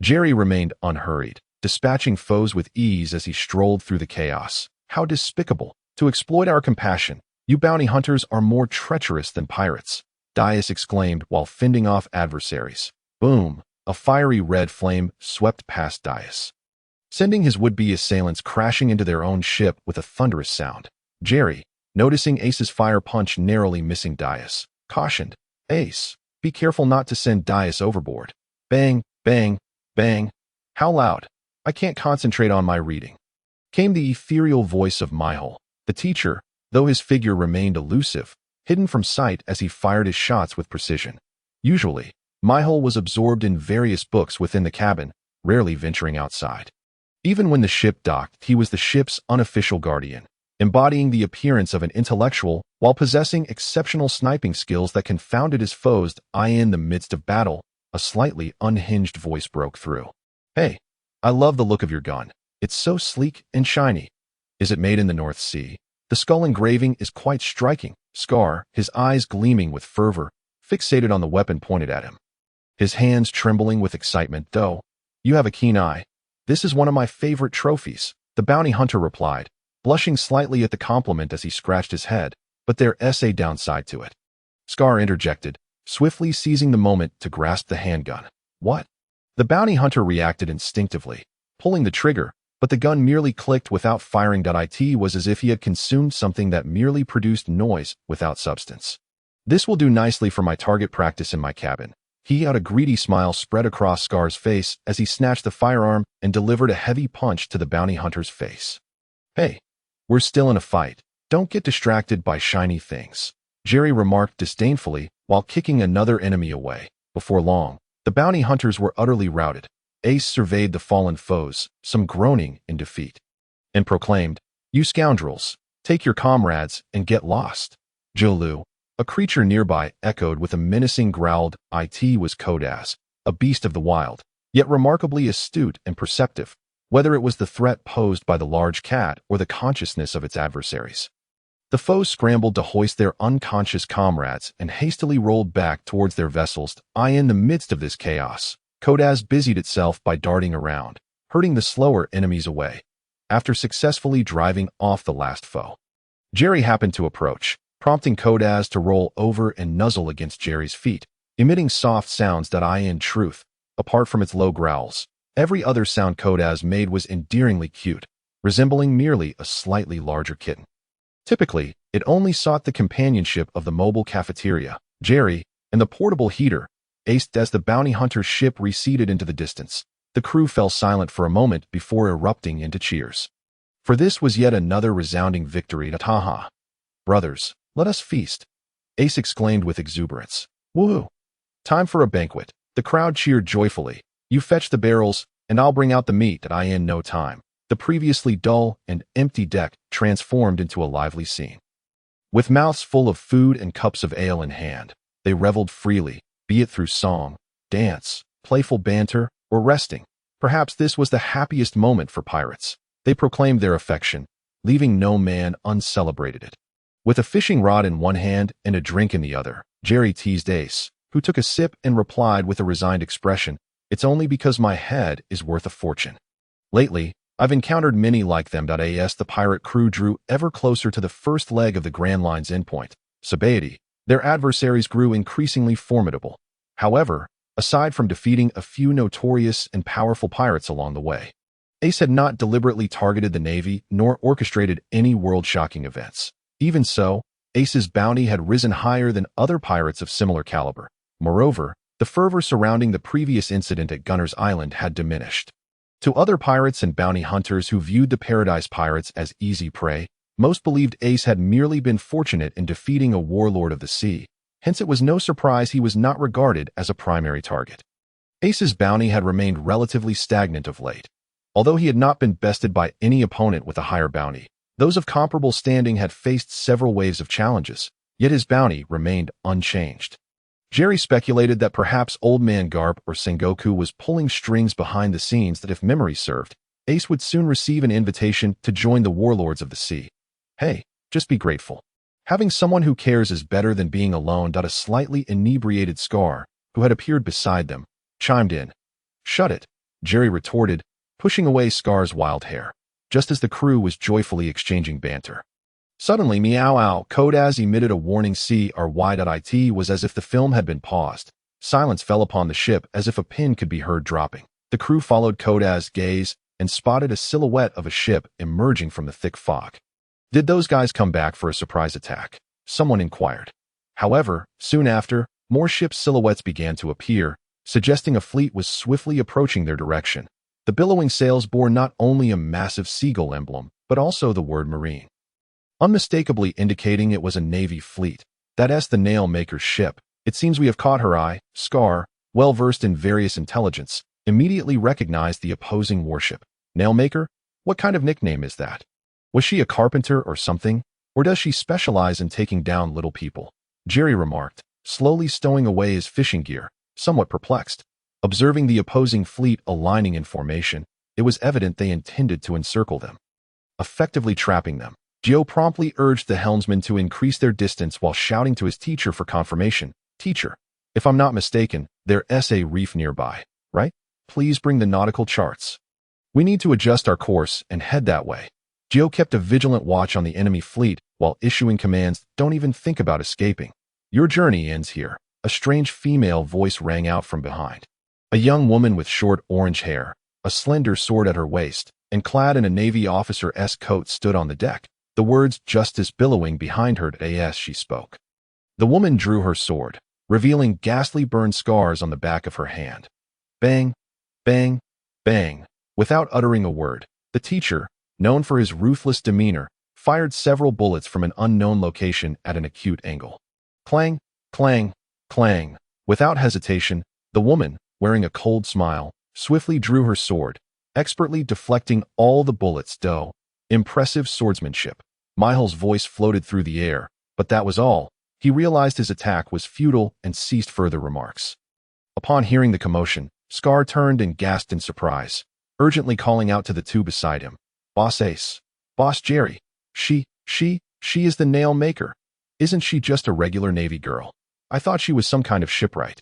Jerry remained unhurried, dispatching foes with ease as he strolled through the chaos. How despicable! To exploit our compassion, you bounty hunters are more treacherous than pirates, Dias exclaimed while fending off adversaries. Boom! A fiery red flame swept past Dias, sending his would-be assailants crashing into their own ship with a thunderous sound. Jerry, noticing Ace's fire punch narrowly missing Dias, cautioned, Ace, be careful not to send Dias overboard. Bang, bang, bang. How loud? I can't concentrate on my reading, came the ethereal voice of Mihal, the teacher, though his figure remained elusive, hidden from sight as he fired his shots with precision. Usually, Mihal was absorbed in various books within the cabin, rarely venturing outside. Even when the ship docked, he was the ship's unofficial guardian, embodying the appearance of an intellectual while possessing exceptional sniping skills that confounded his foes. In the midst of battle, a slightly unhinged voice broke through. Hey, I love the look of your gun. It's so sleek and shiny. Is it made in the North Sea? The skull engraving is quite striking. Scar, his eyes gleaming with fervor, fixated on the weapon pointed at him, his hands trembling with excitement. Though, you have a keen eye. This is one of my favorite trophies, the bounty hunter replied, blushing slightly at the compliment as he scratched his head, but there's a downside to it. Scar interjected, swiftly seizing the moment to grasp the handgun. What? The bounty hunter reacted instinctively, pulling the trigger, but the gun merely clicked without firing. It was as if he had consumed something that merely produced noise without substance. This will do nicely for my target practice in my cabin. A greedy smile spread across Scar's face as he snatched the firearm and delivered a heavy punch to the bounty hunter's face. Hey, we're still in a fight. Don't get distracted by shiny things, Jerry remarked disdainfully while kicking another enemy away. Before long, the bounty hunters were utterly routed. Ace surveyed the fallen foes, some groaning in defeat, and proclaimed, You scoundrels, take your comrades and get lost. Jolu, a creature nearby, echoed with a menacing growl. It was Kodas, a beast of the wild, yet remarkably astute and perceptive, whether it was the threat posed by the large cat or the consciousness of its adversaries. The foes scrambled to hoist their unconscious comrades and hastily rolled back towards their vessels. In the midst of this chaos, Kodas busied itself by darting around, herding the slower enemies away. After successfully driving off the last foe, Jerry happened to approach, prompting Kodaz to roll over and nuzzle against Jerry's feet, emitting soft sounds that in truth, apart from its low growls, every other sound Kodaz made was endearingly cute, resembling merely a slightly larger kitten. Typically, it only sought the companionship of the mobile cafeteria, Jerry, and the portable heater. As the bounty hunter's ship receded into the distance, the crew fell silent for a moment before erupting into cheers. For this was yet another resounding victory. Taha! Brothers, let us feast! Ace exclaimed with exuberance. Woohoo! Time for a banquet. The crowd cheered joyfully. You fetch the barrels, and I'll bring out the meat in no time. The previously dull and empty deck transformed into a lively scene. With mouths full of food and cups of ale in hand, they reveled freely, be it through song, dance, playful banter, or resting. Perhaps this was the happiest moment for pirates. They proclaimed their affection, leaving no man uncelebrated it. With a fishing rod in one hand and a drink in the other, Jerry teased Ace, who took a sip and replied with a resigned expression, "It's only because my head is worth a fortune." Lately, I've encountered many like them. As the pirate crew drew ever closer to the first leg of the Grand Line's endpoint, Spade, their adversaries grew increasingly formidable. However, aside from defeating a few notorious and powerful pirates along the way, Ace had not deliberately targeted the Navy nor orchestrated any world-shocking events. Even so, Ace's bounty had risen higher than other pirates of similar caliber. Moreover, the fervor surrounding the previous incident at Gunner's Island had diminished. To other pirates and bounty hunters who viewed the Paradise Pirates as easy prey, most believed Ace had merely been fortunate in defeating a warlord of the sea. Hence it was no surprise he was not regarded as a primary target. Ace's bounty had remained relatively stagnant of late. Although he had not been bested by any opponent with a higher bounty, those of comparable standing had faced several waves of challenges, yet his bounty remained unchanged. Jerry speculated that perhaps Old Man Garp or Sengoku was pulling strings behind the scenes, that if memory served, Ace would soon receive an invitation to join the warlords of the sea. Hey, just be grateful. Having someone who cares is better than being alone. A slightly inebriated Scarl, who had appeared beside them, chimed in. Shut it, Jerry retorted, pushing away Scar's wild hair, just as the crew was joyfully exchanging banter. Suddenly, meow-ow, Kodaz emitted a warning. CRY.IT was as if the film had been paused. Silence fell upon the ship as if a pin could be heard dropping. The crew followed Kodaz's gaze and spotted a silhouette of a ship emerging from the thick fog. Did those guys come back for a surprise attack? Someone inquired. However, soon after, more ship silhouettes began to appear, suggesting a fleet was swiftly approaching their direction. The billowing sails bore not only a massive seagull emblem, but also the word marine, unmistakably indicating it was a Navy fleet. That's the nail-maker's ship. It seems we have caught her eye. Scarl, well-versed in various intelligence, immediately recognized the opposing warship. Nail-maker? What kind of nickname is that? Was she a carpenter or something? Or does she specialize in taking down little people? Jerry remarked, slowly stowing away his fishing gear, somewhat perplexed. Observing the opposing fleet aligning in formation, it was evident they intended to encircle them, effectively trapping them. Gio promptly urged the helmsman to increase their distance while shouting to his teacher for confirmation. Teacher, if I'm not mistaken, there's a reef nearby, right? Please bring the nautical charts. We need to adjust our course and head that way. Gio kept a vigilant watch on the enemy fleet while issuing commands. Don't even think about escaping. Your journey ends here. A strange female voice rang out from behind. A young woman with short orange hair, a slender sword at her waist, and clad in a Navy officer's coat stood on the deck, the words justice billowing behind her as she spoke. The woman drew her sword, revealing ghastly burn scars on the back of her hand. Bang, bang, bang. Without uttering a word, the teacher, known for his ruthless demeanor, fired several bullets from an unknown location at an acute angle. Clang, clang, clang. Without hesitation, the woman, wearing a cold smile, swiftly drew her sword, expertly deflecting all the bullets. Impressive swordsmanship. Mihal's voice floated through the air, but that was all. He realized his attack was futile and ceased further remarks. Upon hearing the commotion, Scarl turned and gasped in surprise, urgently calling out to the two beside him. Boss Ace. Boss Jerry. She is the nail maker. Isn't she just a regular Navy girl? I thought she was some kind of shipwright.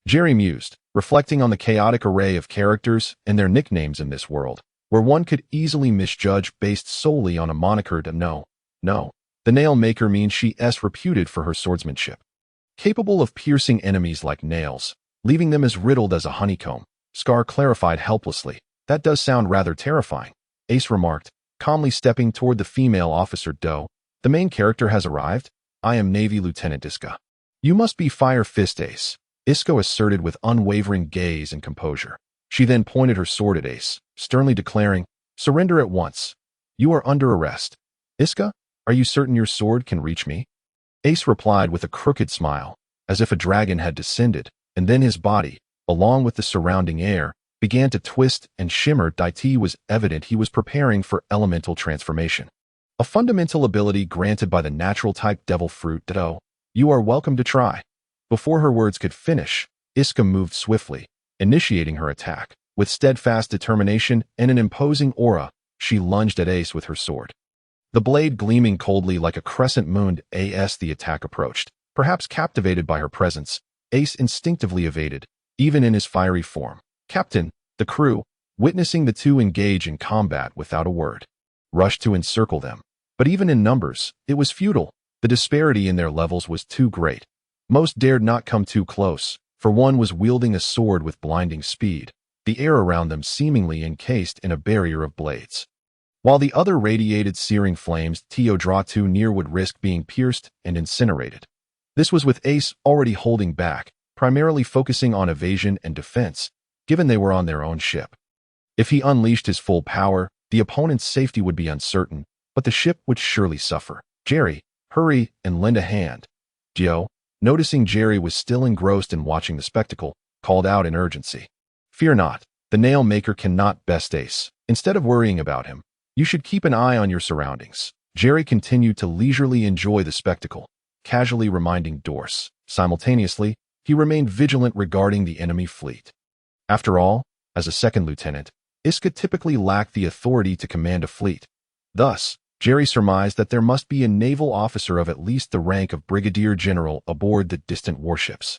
Jerry mused, reflecting on the chaotic array of characters and their nicknames in this world, where one could easily misjudge based solely on a moniker. No, the The nail maker means she is reputed for her swordsmanship. Capable of piercing enemies like nails, leaving them as riddled as a honeycomb, Scar clarified helplessly. That does sound rather terrifying, Ace remarked, calmly stepping toward the female officer. Doe, the main character has arrived. I am Navy Lieutenant Iska. You must be Fire Fist Ace, Iska asserted with unwavering gaze and composure. She then pointed her sword at Ace, sternly declaring, surrender at once. You are under arrest. Iska, are you certain your sword can reach me? Ace replied with a crooked smile, as if a dragon had descended, and then his body, along with the surrounding air, began to twist and shimmer. It was evident he was preparing for elemental transformation. A fundamental ability granted by the natural type devil fruit. Doe, you are welcome to try. Before her words could finish, Iska moved swiftly, initiating her attack. With steadfast determination and an imposing aura, she lunged at Ace with her sword. The blade gleaming coldly like a crescent moon as the attack approached. Perhaps captivated by her presence, Ace instinctively evaded, even in his fiery form. Captain, the crew, witnessing the two engage in combat without a word, rushed to encircle them. But even in numbers, it was futile. The disparity in their levels was too great. Most dared not come too close, for one was wielding a sword with blinding speed, the air around them seemingly encased in a barrier of blades, while the other radiated searing flames. To draw too near would risk being pierced and incinerated. This was with Ace already holding back, primarily focusing on evasion and defense, given they were on their own ship. If he unleashed his full power, the opponent's safety would be uncertain, but the ship would surely suffer. Jerry, hurry and lend a hand. Joe, noticing Jerry was still engrossed in watching the spectacle, called out in urgency. Fear not, the nail maker cannot best Ace. Instead of worrying about him, you should keep an eye on your surroundings. Jerry continued to leisurely enjoy the spectacle, casually reminding Dorse. Simultaneously, he remained vigilant regarding the enemy fleet. After all, as a second lieutenant, Iska typically lacked the authority to command a fleet. Thus, Jerry surmised that there must be a naval officer of at least the rank of brigadier general aboard the distant warships.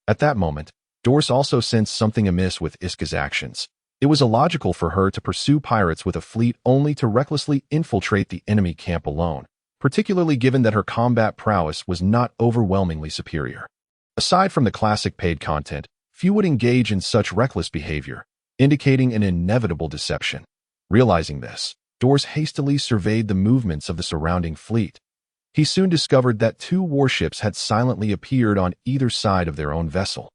At that moment, Dorse also sensed something amiss with Iska's actions. It was illogical for her to pursue pirates with a fleet only to recklessly infiltrate the enemy camp alone, particularly given that her combat prowess was not overwhelmingly superior. Aside from the classic paid content, few would engage in such reckless behavior, indicating an inevitable deception. Realizing this, Dorse hastily surveyed the movements of the surrounding fleet. He soon discovered that two warships had silently appeared on either side of their own vessel,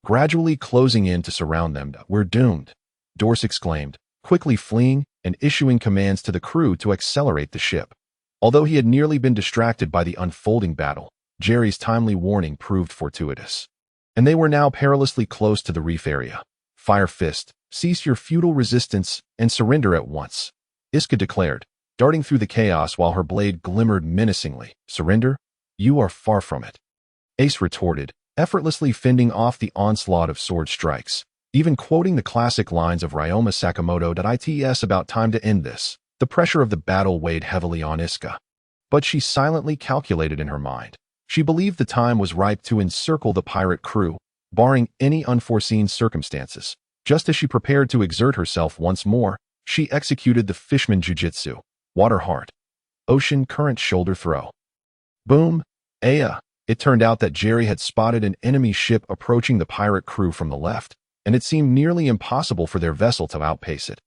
gradually closing in to surround them. We're doomed, Dorse exclaimed, quickly fleeing and issuing commands to the crew to accelerate the ship. Although he had nearly been distracted by the unfolding battle, Jerry's timely warning proved fortuitous, and they were now perilously close to the reef area. Fire Fist, cease your futile resistance and surrender at once, Iska declared, darting through the chaos while her blade glimmered menacingly. Surrender? You are far from it, Ace retorted, effortlessly fending off the onslaught of sword strikes, even quoting the classic lines of Ryoma Sakamoto. It's about time to end this. The pressure of the battle weighed heavily on Iska, but she silently calculated in her mind. She believed the time was ripe to encircle the pirate crew, barring any unforeseen circumstances. Just as she prepared to exert herself once more, she executed the fisherman jujitsu, water heart, ocean current shoulder throw. Boom! Aya! It turned out that Jerry had spotted an enemy ship approaching the pirate crew from the left, and it seemed nearly impossible for their vessel to outpace it.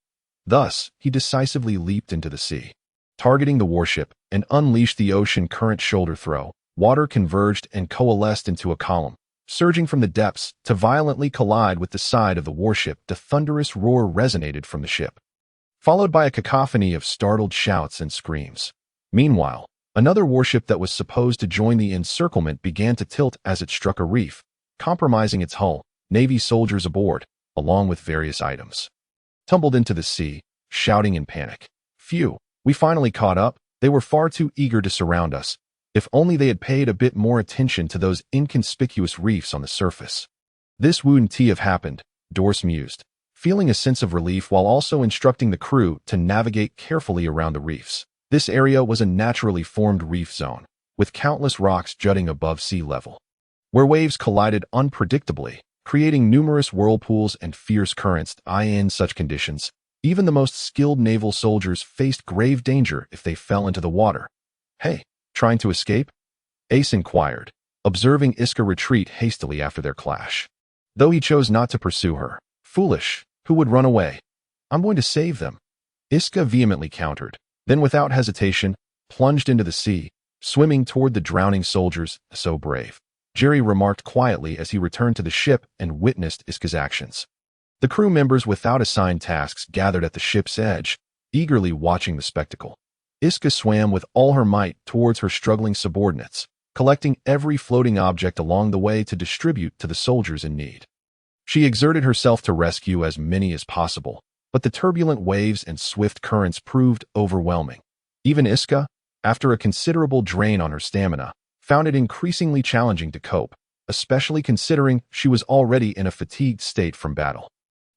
Thus, he decisively leaped into the sea, targeting the warship, and unleashed the ocean current shoulder throw. Water converged and coalesced into a column, surging from the depths to violently collide with the side of the warship. The thunderous roar resonated from the ship, followed by a cacophony of startled shouts and screams. Meanwhile, another warship that was supposed to join the encirclement began to tilt as it struck a reef, compromising its hull. Navy soldiers aboard, along with various items, tumbled into the sea, shouting in panic. Phew, we finally caught up. They were far too eager to surround us. If only they had paid a bit more attention to those inconspicuous reefs on the surface. This wouldn't have happened, Dorse mused, feeling a sense of relief while also instructing the crew to navigate carefully around the reefs. This area was a naturally formed reef zone, with countless rocks jutting above sea level, where waves collided unpredictably, creating numerous whirlpools and fierce currents. In such conditions, even the most skilled naval soldiers faced grave danger if they fell into the water. Hey, Trying to escape? Ace inquired, observing Iska retreat hastily after their clash. Though he chose not to pursue her. Foolish, who would run away? I'm going to save them. Iska vehemently countered, then without hesitation, plunged into the sea, swimming toward the drowning soldiers, so brave. Jerry remarked quietly as he returned to the ship and witnessed Iska's actions. The crew members without assigned tasks gathered at the ship's edge, eagerly watching the spectacle. Iska swam with all her might towards her struggling subordinates, collecting every floating object along the way to distribute to the soldiers in need. She exerted herself to rescue as many as possible, but the turbulent waves and swift currents proved overwhelming. Even Iska, after a considerable drain on her stamina, found it increasingly challenging to cope, especially considering she was already in a fatigued state from battle.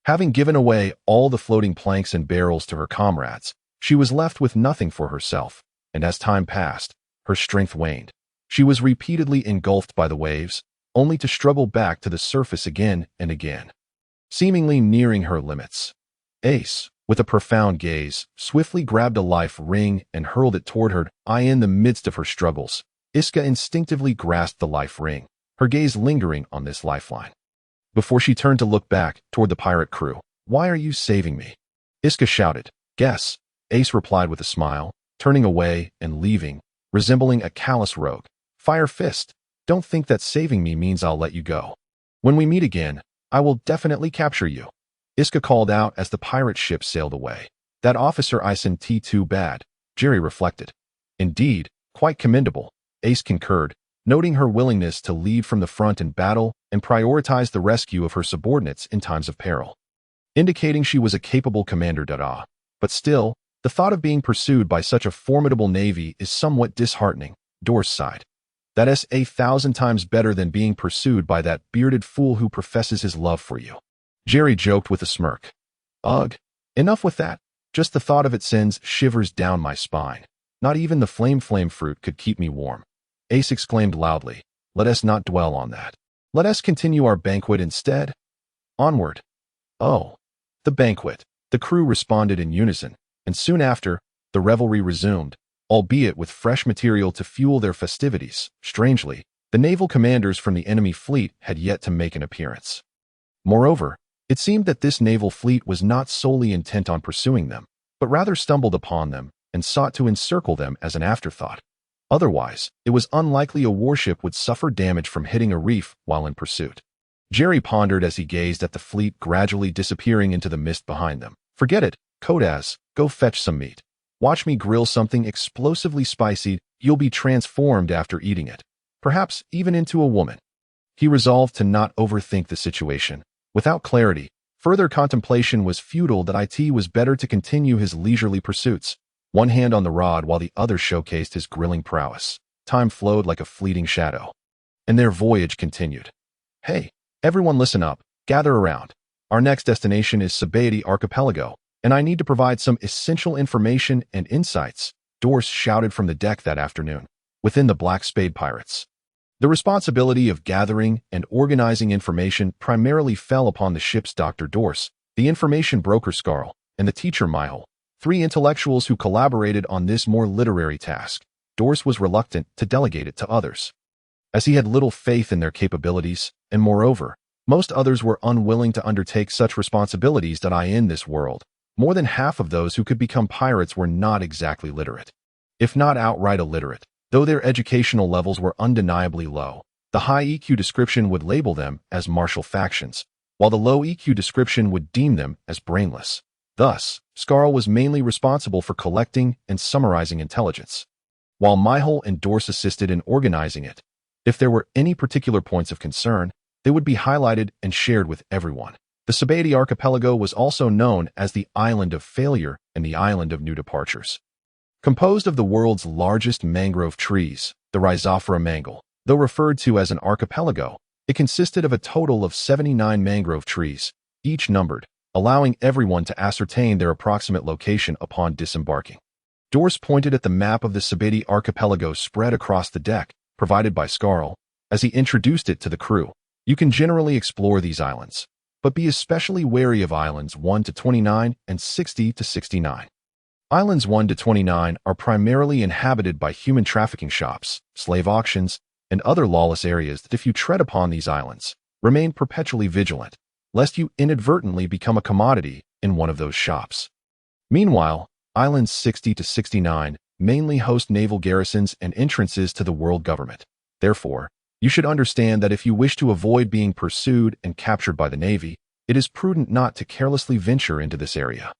Having given away all the floating planks and barrels to her comrades, she was left with nothing for herself, and as time passed, her strength waned. She was repeatedly engulfed by the waves, only to struggle back to the surface again and again, seemingly nearing her limits. Ace, with a profound gaze, swiftly grabbed a life ring and hurled it toward her. In the midst of her struggles, Iska instinctively grasped the life ring, her gaze lingering on this lifeline. Before she turned to look back toward the pirate crew, "Why are you saving me?" Iska shouted. "Guess," Ace replied with a smile, turning away and leaving, resembling a callous rogue. "Fire fist. Don't think that saving me means I'll let you go. When we meet again, I will definitely capture you." Iska called out as the pirate ship sailed away. That officer isn't too bad, Jerry reflected. Indeed, quite commendable, Ace concurred, noting her willingness to lead from the front in battle and prioritize the rescue of her subordinates in times of peril, indicating she was a capable commander. But still, the thought of being pursued by such a formidable navy is somewhat disheartening, Dorse sighed. That's 1,000 times better than being pursued by that bearded fool who professes his love for you. Jerry joked with a smirk. Ugh, enough with that. Just the thought of it sends shivers down my spine. Not even the flame fruit could keep me warm. Ace exclaimed loudly. Let us not dwell on that. Let us continue our banquet instead. Onward. Oh, the banquet. The crew responded in unison, and soon after, the revelry resumed, albeit with fresh material to fuel their festivities. Strangely, the naval commanders from the enemy fleet had yet to make an appearance. Moreover, it seemed that this naval fleet was not solely intent on pursuing them, but rather stumbled upon them and sought to encircle them as an afterthought. Otherwise, it was unlikely a warship would suffer damage from hitting a reef while in pursuit. Jerry pondered as he gazed at the fleet gradually disappearing into the mist behind them. Forget it, Kodaz, go fetch some meat. Watch me grill something explosively spicy. You'll be transformed after eating it, perhaps even into a woman. He resolved to not overthink the situation. Without clarity, further contemplation was futile. It was better to continue his leisurely pursuits, one hand on the rod while the other showcased his grilling prowess. Time flowed like a fleeting shadow, and their voyage continued. Hey, everyone listen up, gather around. Our next destination is Spade Archipelago, and I need to provide some essential information and insights, Dorse shouted from the deck that afternoon, within the Black Spade Pirates. The responsibility of gathering and organizing information primarily fell upon the ship's Dr. Dorse, the information broker Scarl, and the teacher Mariejois, three intellectuals who collaborated on this more literary task. Dorse was reluctant to delegate it to others, as he had little faith in their capabilities, and moreover, most others were unwilling to undertake such responsibilities. In this world, more than half of those who could become pirates were not exactly literate, if not outright illiterate. Though their educational levels were undeniably low, the high EQ description would label them as martial factions, while the low EQ description would deem them as brainless. Thus, Scarl was mainly responsible for collecting and summarizing intelligence, while Mariejois and Dorse assisted in organizing it. If there were any particular points of concern, they would be highlighted and shared with everyone. The Spade Archipelago was also known as the Island of Failure and the Island of New Departures. Composed of the world's largest mangrove trees, the Rhizophora mangle, though referred to as an archipelago, it consisted of a total of 79 mangrove trees, each numbered, allowing everyone to ascertain their approximate location upon disembarking. Dorse pointed at the map of the Spade Archipelago spread across the deck, provided by Scarl, as he introduced it to the crew. You can generally explore these islands, but be especially wary of islands 1 to 29 and 60 to 69. Islands 1 to 29 are primarily inhabited by human trafficking shops, slave auctions, and other lawless areas that if you tread upon these islands, remain perpetually vigilant, lest you inadvertently become a commodity in one of those shops. Meanwhile, Islands 60 to 69 mainly host naval garrisons and entrances to the world government. Therefore, you should understand that if you wish to avoid being pursued and captured by the Navy, it is prudent not to carelessly venture into this area.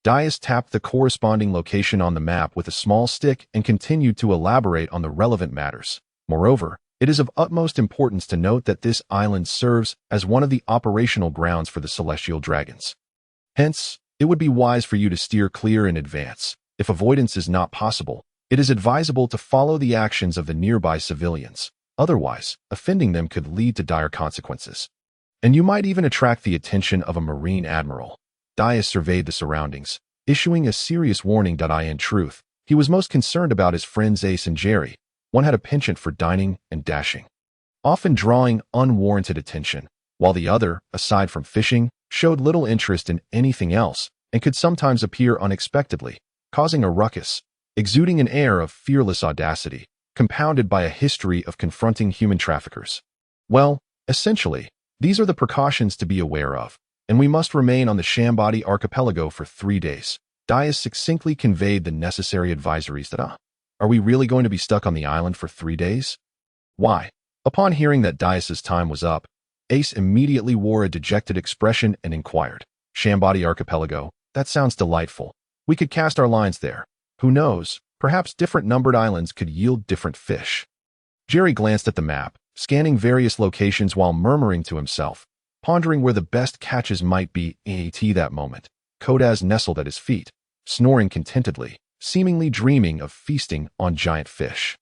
Dias tapped the corresponding location on the map with a small stick and continued to elaborate on the relevant matters. Moreover, it is of utmost importance to note that this island serves as one of the operational grounds for the celestial dragons. Hence, it would be wise for you to steer clear in advance. If avoidance is not possible, it is advisable to follow the actions of the nearby civilians. Otherwise, offending them could lead to dire consequences. And you might even attract the attention of a marine admiral. Dias surveyed the surroundings, issuing a serious warning. In truth, he was most concerned about his friends Ace and Jerry. One had a penchant for dining and dashing, often drawing unwarranted attention, while the other, aside from fishing, showed little interest in anything else and could sometimes appear unexpectedly, causing a ruckus, exuding an air of fearless audacity, compounded by a history of confronting human traffickers. Well, essentially, these are the precautions to be aware of, and we must remain on the Shambadi archipelago for 3 days. Dias succinctly conveyed the necessary advisories that, are we really going to be stuck on the island for 3 days? Why? Upon hearing that Dias's time was up, Ace immediately wore a dejected expression and inquired, Shambadi archipelago, that sounds delightful. We could cast our lines there. Who knows, perhaps different numbered islands could yield different fish. Jerry glanced at the map, scanning various locations while murmuring to himself, pondering where the best catches might be. At that moment, Kodaz nestled at his feet, snoring contentedly, seemingly dreaming of feasting on giant fish.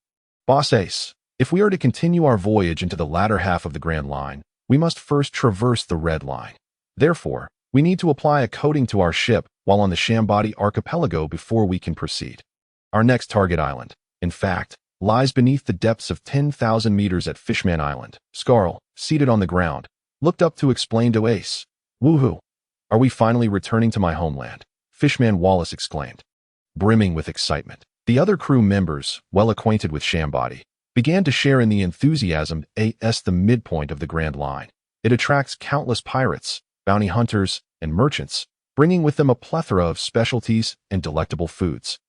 Boss Ace, if we are to continue our voyage into the latter half of the Grand Line, we must first traverse the Red Line. Therefore, we need to apply a coating to our ship while on the Shambadi archipelago before we can proceed. Our next target island, in fact, lies beneath the depths of 10,000 meters at Fishman Island. Scarl, seated on the ground, looked up to explain to Ace. Woohoo! Are we finally returning to my homeland? Fishman Wallace exclaimed, brimming with excitement. The other crew members, well acquainted with Shambadi, began to share in the enthusiasm. The midpoint of the Grand Line. It attracts countless pirates, bounty hunters, and merchants, bringing with them a plethora of specialties and delectable foods,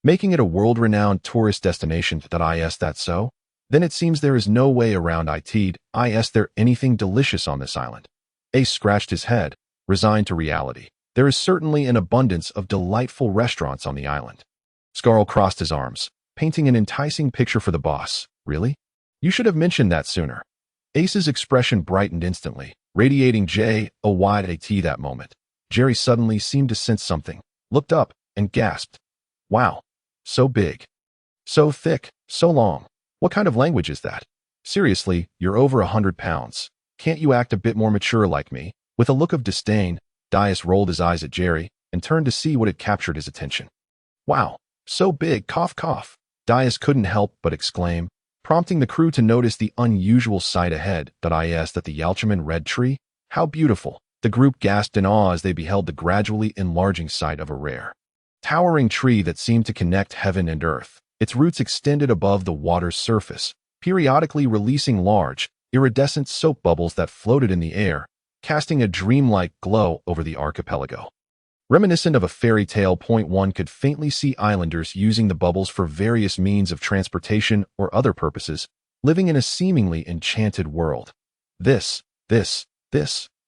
making it a world-renowned tourist destination. Is that so? Then it seems there is no way around it. Is there anything delicious on this island? Ace scratched his head, resigned to reality. There is certainly an abundance of delightful restaurants on the island. Scarl crossed his arms, painting an enticing picture for the boss. Really? You should have mentioned that sooner. Ace's expression brightened instantly, radiating joy at that moment. Jerry suddenly seemed to sense something, looked up, and gasped. Wow. So big. So thick. So long. What kind of language is that? Seriously, you're over 100 pounds. Can't you act a bit more mature like me? With a look of disdain, Dias rolled his eyes at Jerry and turned to see what had captured his attention. Wow. So big. Cough, cough. Dias couldn't help but exclaim, prompting the crew to notice the unusual sight ahead. Is that the Yalchaman red tree? How beautiful. The group gasped in awe as they beheld the gradually enlarging sight of a rare, towering tree that seemed to connect heaven and earth. Its roots extended above the water's surface, periodically releasing large, iridescent soap bubbles that floated in the air, casting a dreamlike glow over the archipelago. Reminiscent of a fairy tale. One could faintly see islanders using the bubbles for various means of transportation or other purposes, living in a seemingly enchanted world. This,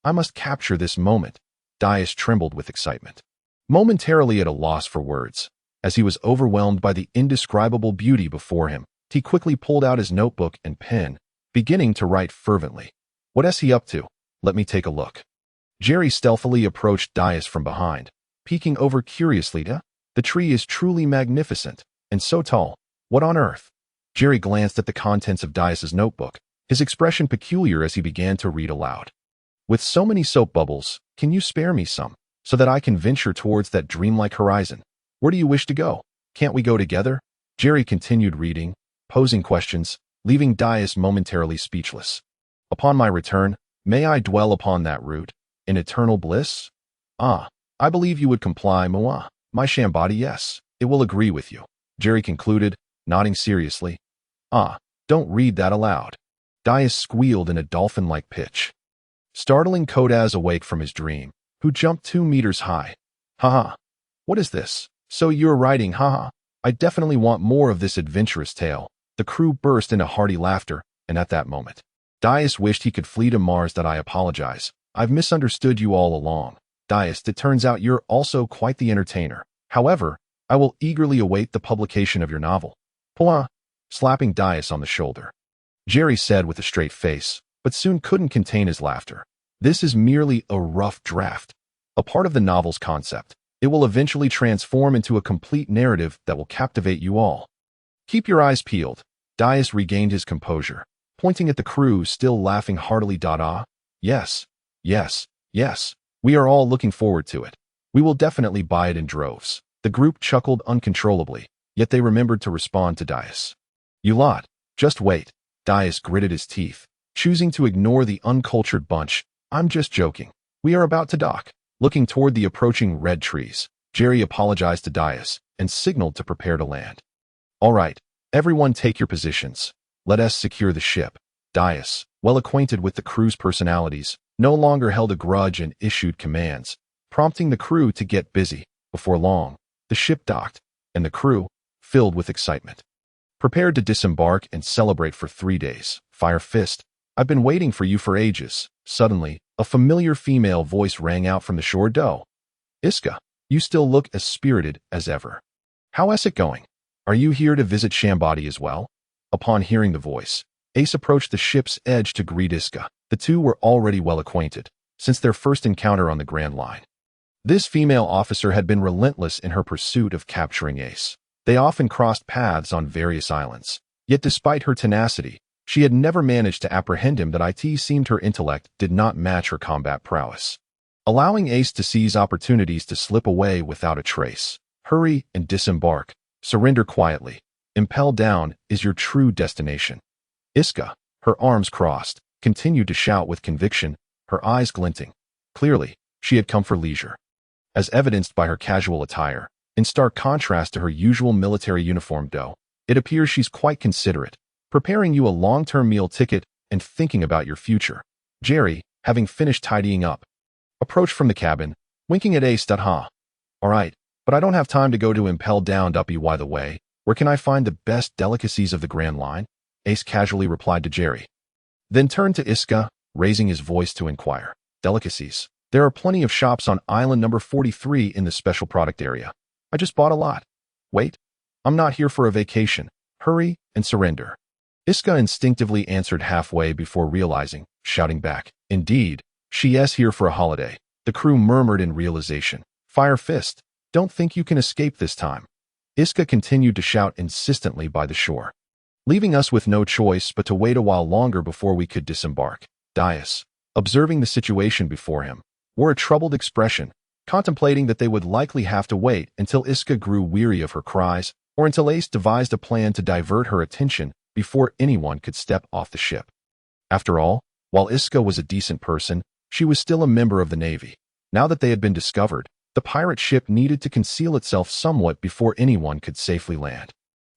I must capture this moment. Dias trembled with excitement, momentarily at a loss for words. As he was overwhelmed by the indescribable beauty before him, he quickly pulled out his notebook and pen, beginning to write fervently. What is he up to? Let me take a look. Jerry stealthily approached Dias from behind, peeking over curiously. The tree is truly magnificent, and so tall. What on earth? Jerry glanced at the contents of Dias's notebook, his expression peculiar as he began to read aloud. With so many soap bubbles, can you spare me some, so that I can venture towards that dreamlike horizon? Where do you wish to go? Can't we go together? Jerry continued reading, posing questions, leaving Dias momentarily speechless. Upon my return, may I dwell upon that route, in eternal bliss? I believe you would comply, Moa. My Shambadi, yes, it will agree with you, Jerry concluded, nodding seriously. Ah, don't read that aloud. Dias squealed in a dolphin-like pitch, startling Kodaz awake from his dream, who jumped 2 meters high. Haha, what is this? So you're writing, haha. I definitely want more of this adventurous tale. The crew burst into hearty laughter, and at that moment, Dias wished he could flee to Mars. That I apologize. I've misunderstood you all along. Dias, it turns out you're also quite the entertainer. However, I will eagerly await the publication of your novel. Pwah! Slapping Dias on the shoulder, Jerry said with a straight face, but soon couldn't contain his laughter. This is merely a rough draft, a part of the novel's concept. It will eventually transform into a complete narrative that will captivate you all. Keep your eyes peeled. Dias regained his composure, pointing at the crew still laughing heartily. Ah, yes, yes, yes. We are all looking forward to it. We will definitely buy it in droves. The group chuckled uncontrollably, yet they remembered to respond to Dias. You lot, just wait. Dias gritted his teeth, choosing to ignore the uncultured bunch. I'm just joking. We are about to dock. Looking toward the approaching red trees, Jerry apologized to Dias and signaled to prepare to land. All right, everyone take your positions. Let us secure the ship. Dias, well acquainted with the crew's personalities, no longer held a grudge and issued commands, prompting the crew to get busy. Before long, the ship docked, and the crew, filled with excitement, prepared to disembark and celebrate for 3 days. Fire Fist, I've been waiting for you for ages. Suddenly, a familiar female voice rang out from the shore. Doe. Iska, you still look as spirited as ever. How is it going? Are you here to visit Shambadi as well? Upon hearing the voice, Ace approached the ship's edge to greet Iska. The two were already well acquainted, since their first encounter on the Grand Line. This female officer had been relentless in her pursuit of capturing Ace. They often crossed paths on various islands. Yet despite her tenacity, she had never managed to apprehend him. That it seemed her intellect did not match her combat prowess, allowing Ace to seize opportunities to slip away without a trace. Hurry and disembark. Surrender quietly. Impel down is your true destination. Iska, her arms crossed, continued to shout with conviction, her eyes glinting. Clearly, she had come for leisure, as evidenced by her casual attire. In stark contrast to her usual military uniform. Doe, it appears she's quite considerate, preparing you a long-term meal ticket and thinking about your future. Jerry, having finished tidying up, approached from the cabin, winking at Ace. All right, but I don't have time to go to Impel Down. By the way, where can I find the best delicacies of the Grand Line? Ace casually replied to Jerry, then turned to Iska, raising his voice to inquire. Delicacies. There are plenty of shops on island number 43 in the special product area. I just bought a lot. Wait, I'm not here for a vacation. Hurry and surrender. Iska instinctively answered halfway before realizing, shouting back, indeed, she is here for a holiday. The crew murmured in realization. Fire Fist, don't think you can escape this time. Iska continued to shout insistently by the shore, leaving us with no choice but to wait a while longer before we could disembark. Dias, observing the situation before him, wore a troubled expression, contemplating that they would likely have to wait until Iska grew weary of her cries, or until Ace devised a plan to divert her attention before anyone could step off the ship. After all, while Iska was a decent person, she was still a member of the Navy. Now that they had been discovered, the pirate ship needed to conceal itself somewhat before anyone could safely land.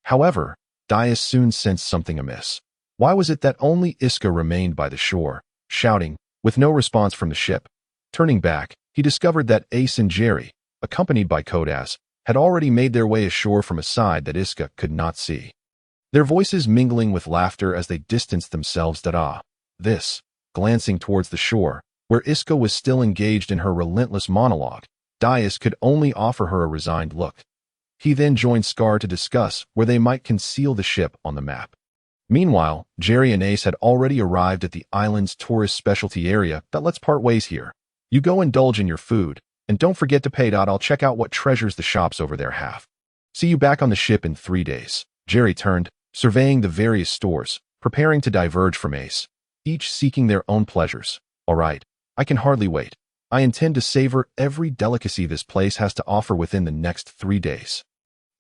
However, Dias soon sensed something amiss. Why was it that only Iska remained by the shore, shouting, with no response from the ship? Turning back, he discovered that Ace and Jerry, accompanied by Kodaz, had already made their way ashore from a side that Iska could not see, their voices mingling with laughter as they distanced themselves. This, glancing towards the shore, where Iska was still engaged in her relentless monologue, Dias could only offer her a resigned look. He then joined Scar to discuss where they might conceal the ship on the map. Meanwhile, Jerry and Ace had already arrived at the island's tourist specialty area. Let's part ways here. You go indulge in your food, and don't forget to pay. I'll check out what treasures the shops over there have. See you back on the ship in 3 days. Jerry turned, surveying the various stores, preparing to diverge from Ace, each seeking their own pleasures. All right, I can hardly wait. I intend to savor every delicacy this place has to offer within the next 3 days.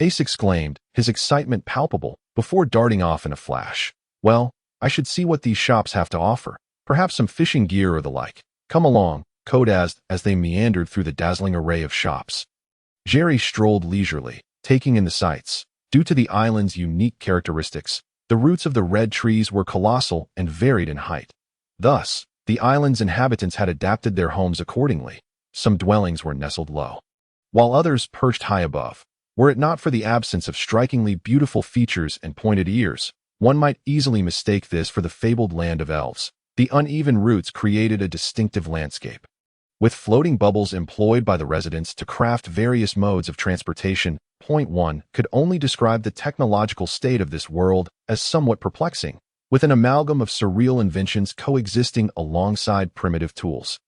Ace exclaimed, his excitement palpable, before darting off in a flash. Well, I should see what these shops have to offer. Perhaps some fishing gear or the like. Come along, Kodaz, as they meandered through the dazzling array of shops. Jerry strolled leisurely, taking in the sights. Due to the island's unique characteristics, the roots of the red trees were colossal and varied in height. Thus, the island's inhabitants had adapted their homes accordingly. Some dwellings were nestled low, while others perched high above. Were it not for the absence of strikingly beautiful features and pointed ears, one might easily mistake this for the fabled land of elves. The uneven roots created a distinctive landscape, with floating bubbles employed by the residents to craft various modes of transportation. Point 1 could only describe the technological state of this world as somewhat perplexing, with an amalgam of surreal inventions coexisting alongside primitive tools.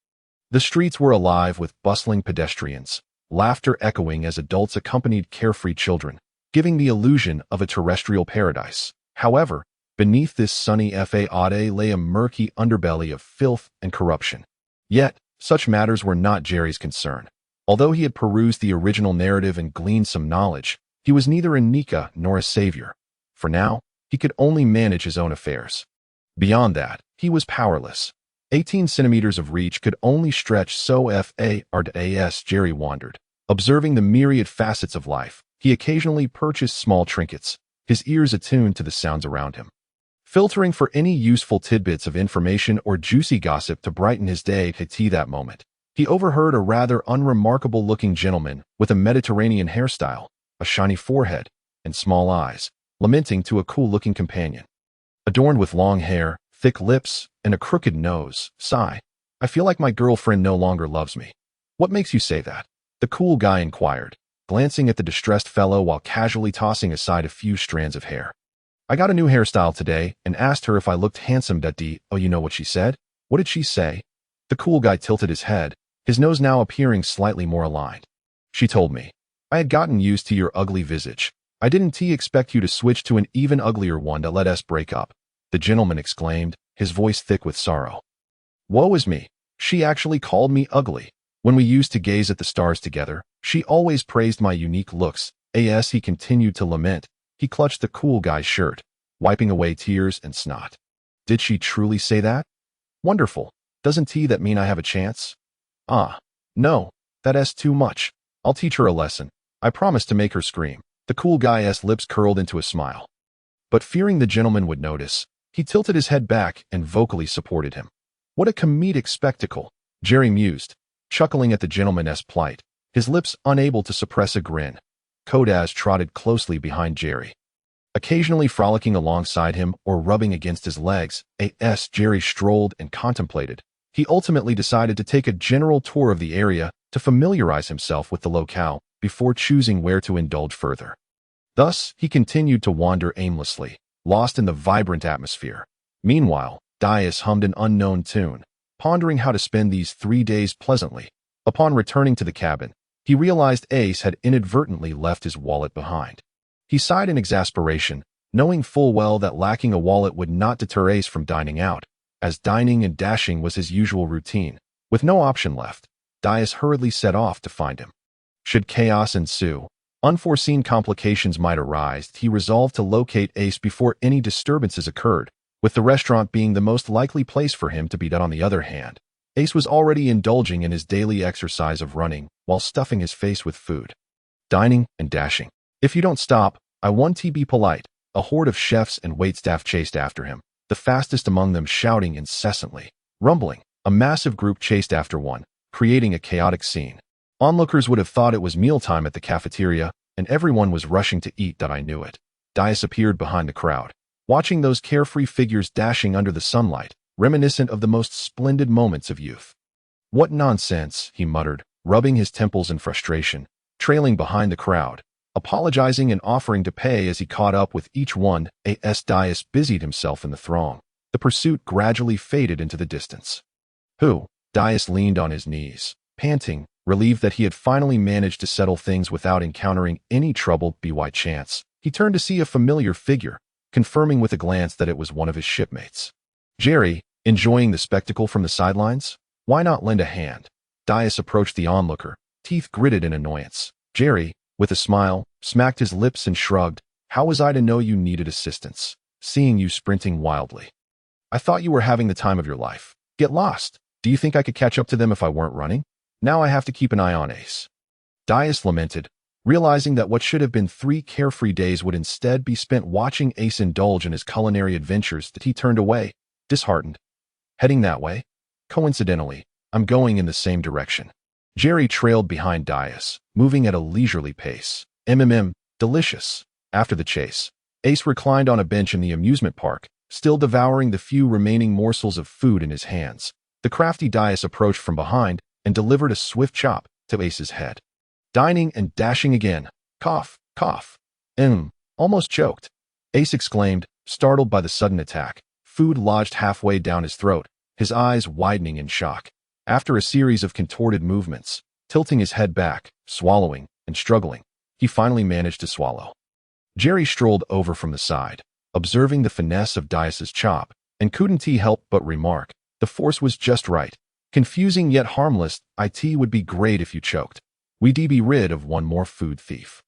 The streets were alive with bustling pedestrians, laughter echoing as adults accompanied carefree children, giving the illusion of a terrestrial paradise. However, beneath this sunny facade lay a murky underbelly of filth and corruption. Yet, such matters were not Jerry's concern. Although he had perused the original narrative and gleaned some knowledge, he was neither a Nika nor a savior. For now, he could only manage his own affairs. Beyond that, he was powerless. 18 centimeters of reach could only stretch so far as Jerry wandered. Observing the myriad facets of life, he occasionally purchased small trinkets, his ears attuned to the sounds around him, filtering for any useful tidbits of information or juicy gossip to brighten his day. At that moment, he overheard a rather unremarkable-looking gentleman with a Mediterranean hairstyle, a shiny forehead, and small eyes, lamenting to a cool-looking companion. Adorned with long hair, thick lips, and a crooked nose, sigh, "I feel like my girlfriend no longer loves me." "What makes you say that?" the cool guy inquired, glancing at the distressed fellow while casually tossing aside a few strands of hair. "I got a new hairstyle today and asked her if I looked handsome. Oh, you know what she said?" "What did she say?" The cool guy tilted his head, his nose now appearing slightly more aligned. "She told me, I had gotten used to your ugly visage. I didn't expect you to switch to an even uglier one to let us break up," the gentleman exclaimed, his voice thick with sorrow. "Woe is me. She actually called me ugly. When we used to gaze at the stars together, she always praised my unique looks." As he continued to lament, he clutched the cool guy's shirt, wiping away tears and snot. "Did she truly say that? Wonderful. Doesn't that mean I have a chance?" "Ah, no, that's too much. I'll teach her a lesson. I promise to make her scream." The cool guy's lips curled into a smile. But fearing the gentleman would notice, he tilted his head back and vocally supported him. What a comedic spectacle, Jerry mused, chuckling at the gentleman's plight, his lips unable to suppress a grin. Kodaz trotted closely behind Jerry, occasionally frolicking alongside him or rubbing against his legs. As Jerry strolled and contemplated, he ultimately decided to take a general tour of the area to familiarize himself with the locale before choosing where to indulge further. Thus, he continued to wander aimlessly, lost in the vibrant atmosphere. Meanwhile, Dias hummed an unknown tune, pondering how to spend these 3 days pleasantly. Upon returning to the cabin, he realized Ace had inadvertently left his wallet behind. He sighed in exasperation, knowing full well that lacking a wallet would not deter Ace from dining out, as dining and dashing was his usual routine. With no option left, Dias hurriedly set off to find him. Should chaos ensue, unforeseen complications might arise, he resolved to locate Ace before any disturbances occurred, with the restaurant being the most likely place for him to be. On the other hand, Ace was already indulging in his daily exercise of running while stuffing his face with food. Dining and dashing. "If you don't stop, I want to be polite." A horde of chefs and waitstaff chased after him, the fastest among them shouting incessantly. Rumbling, a massive group chased after one, creating a chaotic scene. Onlookers would have thought it was mealtime at the cafeteria, and everyone was rushing to eat. I knew it. Dias appeared behind the crowd, watching those carefree figures dashing under the sunlight, reminiscent of the most splendid moments of youth. "What nonsense," he muttered, rubbing his temples in frustration, trailing behind the crowd, apologizing and offering to pay as he caught up with each one. As Dias busied himself in the throng, the pursuit gradually faded into the distance. "Who?" Dias leaned on his knees, panting, relieved that he had finally managed to settle things without encountering any trouble. By chance, he turned to see a familiar figure, confirming with a glance that it was one of his shipmates. Jerry, enjoying the spectacle from the sidelines? Why not lend a hand? Dias approached the onlooker, teeth gritted in annoyance. Jerry, with a smile, smacked his lips and shrugged. "How was I to know you needed assistance, seeing you sprinting wildly? I thought you were having the time of your life. Get lost. Do you think I could catch up to them if I weren't running? Now I have to keep an eye on Ace." Dias lamented, realizing that what should have been 3 carefree days would instead be spent watching Ace indulge in his culinary adventures. That he turned away, disheartened. Heading that way? Coincidentally, I'm going in the same direction. Jerry trailed behind Dias, moving at a leisurely pace. Delicious. After the chase, Ace reclined on a bench in the amusement park, still devouring the few remaining morsels of food in his hands. The crafty Dias approached from behind and delivered a swift chop to Ace's head. Dining and dashing again. Cough, cough. Almost choked. Ace exclaimed, startled by the sudden attack. Food lodged halfway down his throat, his eyes widening in shock. After a series of contorted movements, tilting his head back, swallowing, and struggling, he finally managed to swallow. Jerry strolled over from the side, observing the finesse of Dias's chop, and couldn't he help but remark, the force was just right. Confusing yet harmless, it would be great if you choked. We'd be rid of one more food thief.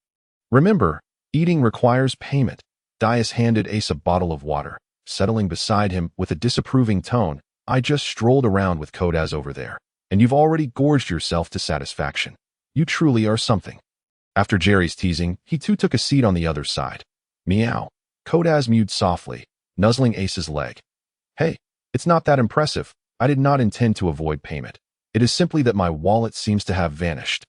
Remember, eating requires payment. Dias handed Ace a bottle of water, settling beside him with a disapproving tone. I just strolled around with Kodaz over there, and you've already gorged yourself to satisfaction. You truly are something. After Jerry's teasing, he too took a seat on the other side. Meow. Kodaz mewed softly, nuzzling Ace's leg. Hey, it's not that impressive. I did not intend to avoid payment. It is simply that my wallet seems to have vanished,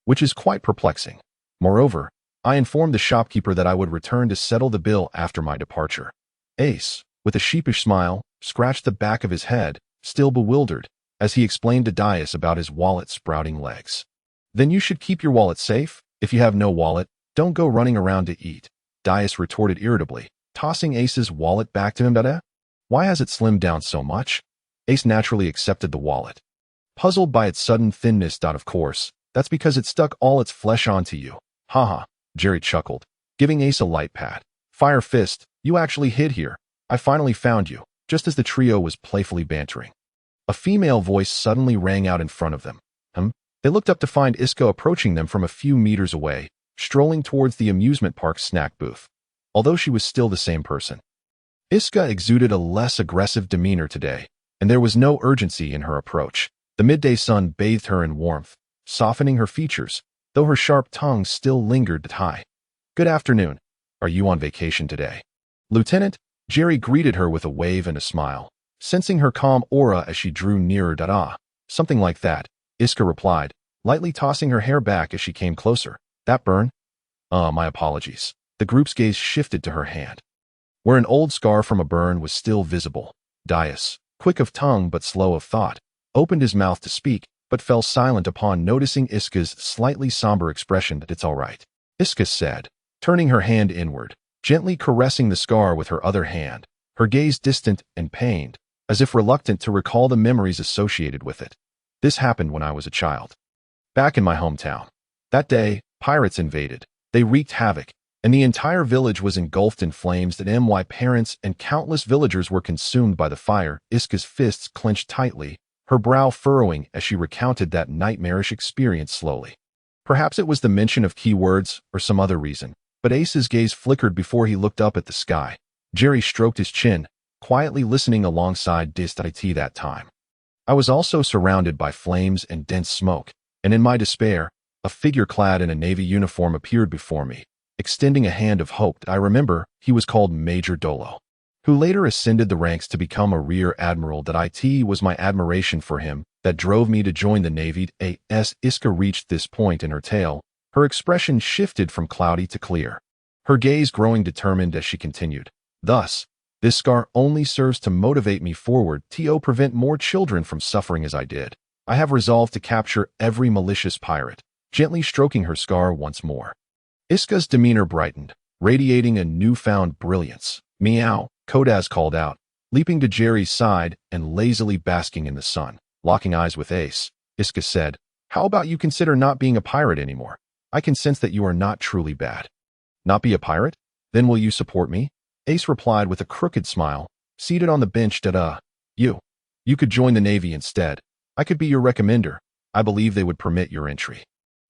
which is quite perplexing. Moreover, I informed the shopkeeper that I would return to settle the bill after my departure. Ace, with a sheepish smile, scratched the back of his head, still bewildered, as he explained to Dias about his wallet sprouting legs. Then you should keep your wallet safe. If you have no wallet, don't go running around to eat, Dias retorted irritably, tossing Ace's wallet back to him. Why has it slimmed down so much? Ace naturally accepted the wallet, puzzled by its sudden thinness. Of course, that's because it stuck all its flesh onto you. Haha, Jerry chuckled, giving Ace a light pat. Fire fist, you actually hid here. I finally found you, just as the trio was playfully bantering. A female voice suddenly rang out in front of them. They looked up to find Iska approaching them from a few meters away, strolling towards the amusement park's snack booth, although she was still the same person. Iska exuded a less aggressive demeanor today, and there was no urgency in her approach. The midday sun bathed her in warmth, softening her features, though her sharp tongue still lingered. Hi. Good afternoon. Are you on vacation today? Lieutenant, Jerry greeted her with a wave and a smile, sensing her calm aura as she drew nearer. Something like that, Iska replied, lightly tossing her hair back as she came closer. That burn? My apologies. The group's gaze shifted to her hand, where an old scar from a burn was still visible. Dias, quick of tongue but slow of thought, opened his mouth to speak, but fell silent upon noticing Iska's slightly somber expression. It's all right, Iska said, turning her hand inward, gently caressing the scar with her other hand, her gaze distant and pained, as if reluctant to recall the memories associated with it. This happened when I was a child, back in my hometown. That day, pirates invaded. They wreaked havoc, and the entire village was engulfed in flames. My parents and countless villagers were consumed by the fire. Iska's fists clenched tightly, her brow furrowing as she recounted that nightmarish experience slowly. Perhaps it was the mention of key words or some other reason, but Ace's gaze flickered before he looked up at the sky. Jerry stroked his chin, quietly listening alongside Dist IT that time. I was also surrounded by flames and dense smoke, and in my despair, a figure clad in a Navy uniform appeared before me, extending a hand of hope. I remember he was called Major Dolo, who later ascended the ranks to become a rear admiral. It was my admiration for him that drove me to join the Navy. As Iska reached this point in her tale, her expression shifted from cloudy to clear, her gaze growing determined as she continued. Thus, this scar only serves to motivate me forward to prevent more children from suffering as I did. I have resolved to capture every malicious pirate, gently stroking her scar once more. Iska's demeanor brightened, radiating a newfound brilliance. Meow, Kodaz called out, leaping to Jerry's side and lazily basking in the sun. Locking eyes with Ace, Iska said, how about you consider not being a pirate anymore? I can sense that you are not truly bad. Not be a pirate? Then will you support me? Ace replied with a crooked smile, seated on the bench. You could join the Navy instead. I could be your recommender. I believe they would permit your entry.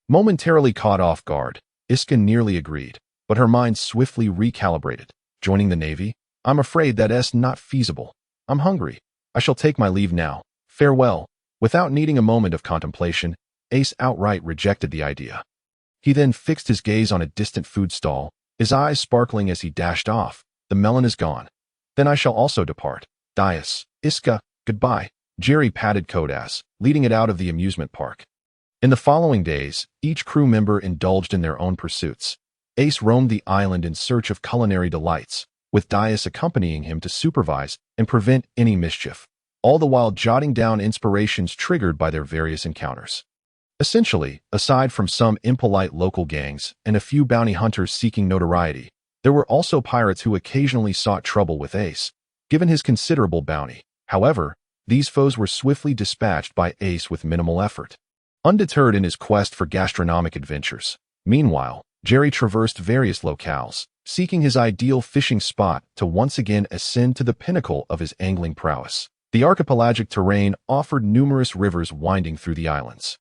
Momentarily caught off guard, Iska nearly agreed, but her mind swiftly recalibrated. Joining the Navy? I'm afraid that's not feasible. I'm hungry. I shall take my leave now. Farewell. Without needing a moment of contemplation, Ace outright rejected the idea. He then fixed his gaze on a distant food stall, his eyes sparkling as he dashed off. The melon is gone. Then I shall also depart. Dias, Iska, goodbye. Jerry patted Kodas, leading it out of the amusement park. In the following days, each crew member indulged in their own pursuits. Ace roamed the island in search of culinary delights, with Dias accompanying him to supervise and prevent any mischief, all the while jotting down inspirations triggered by their various encounters. Essentially, aside from some impolite local gangs and a few bounty hunters seeking notoriety, there were also pirates who occasionally sought trouble with Ace, given his considerable bounty. However, these foes were swiftly dispatched by Ace with minimal effort. Undeterred in his quest for gastronomic adventures, meanwhile, Jerry traversed various locales, seeking his ideal fishing spot to once again ascend to the pinnacle of his angling prowess. The archipelagic terrain offered numerous rivers winding through the islands.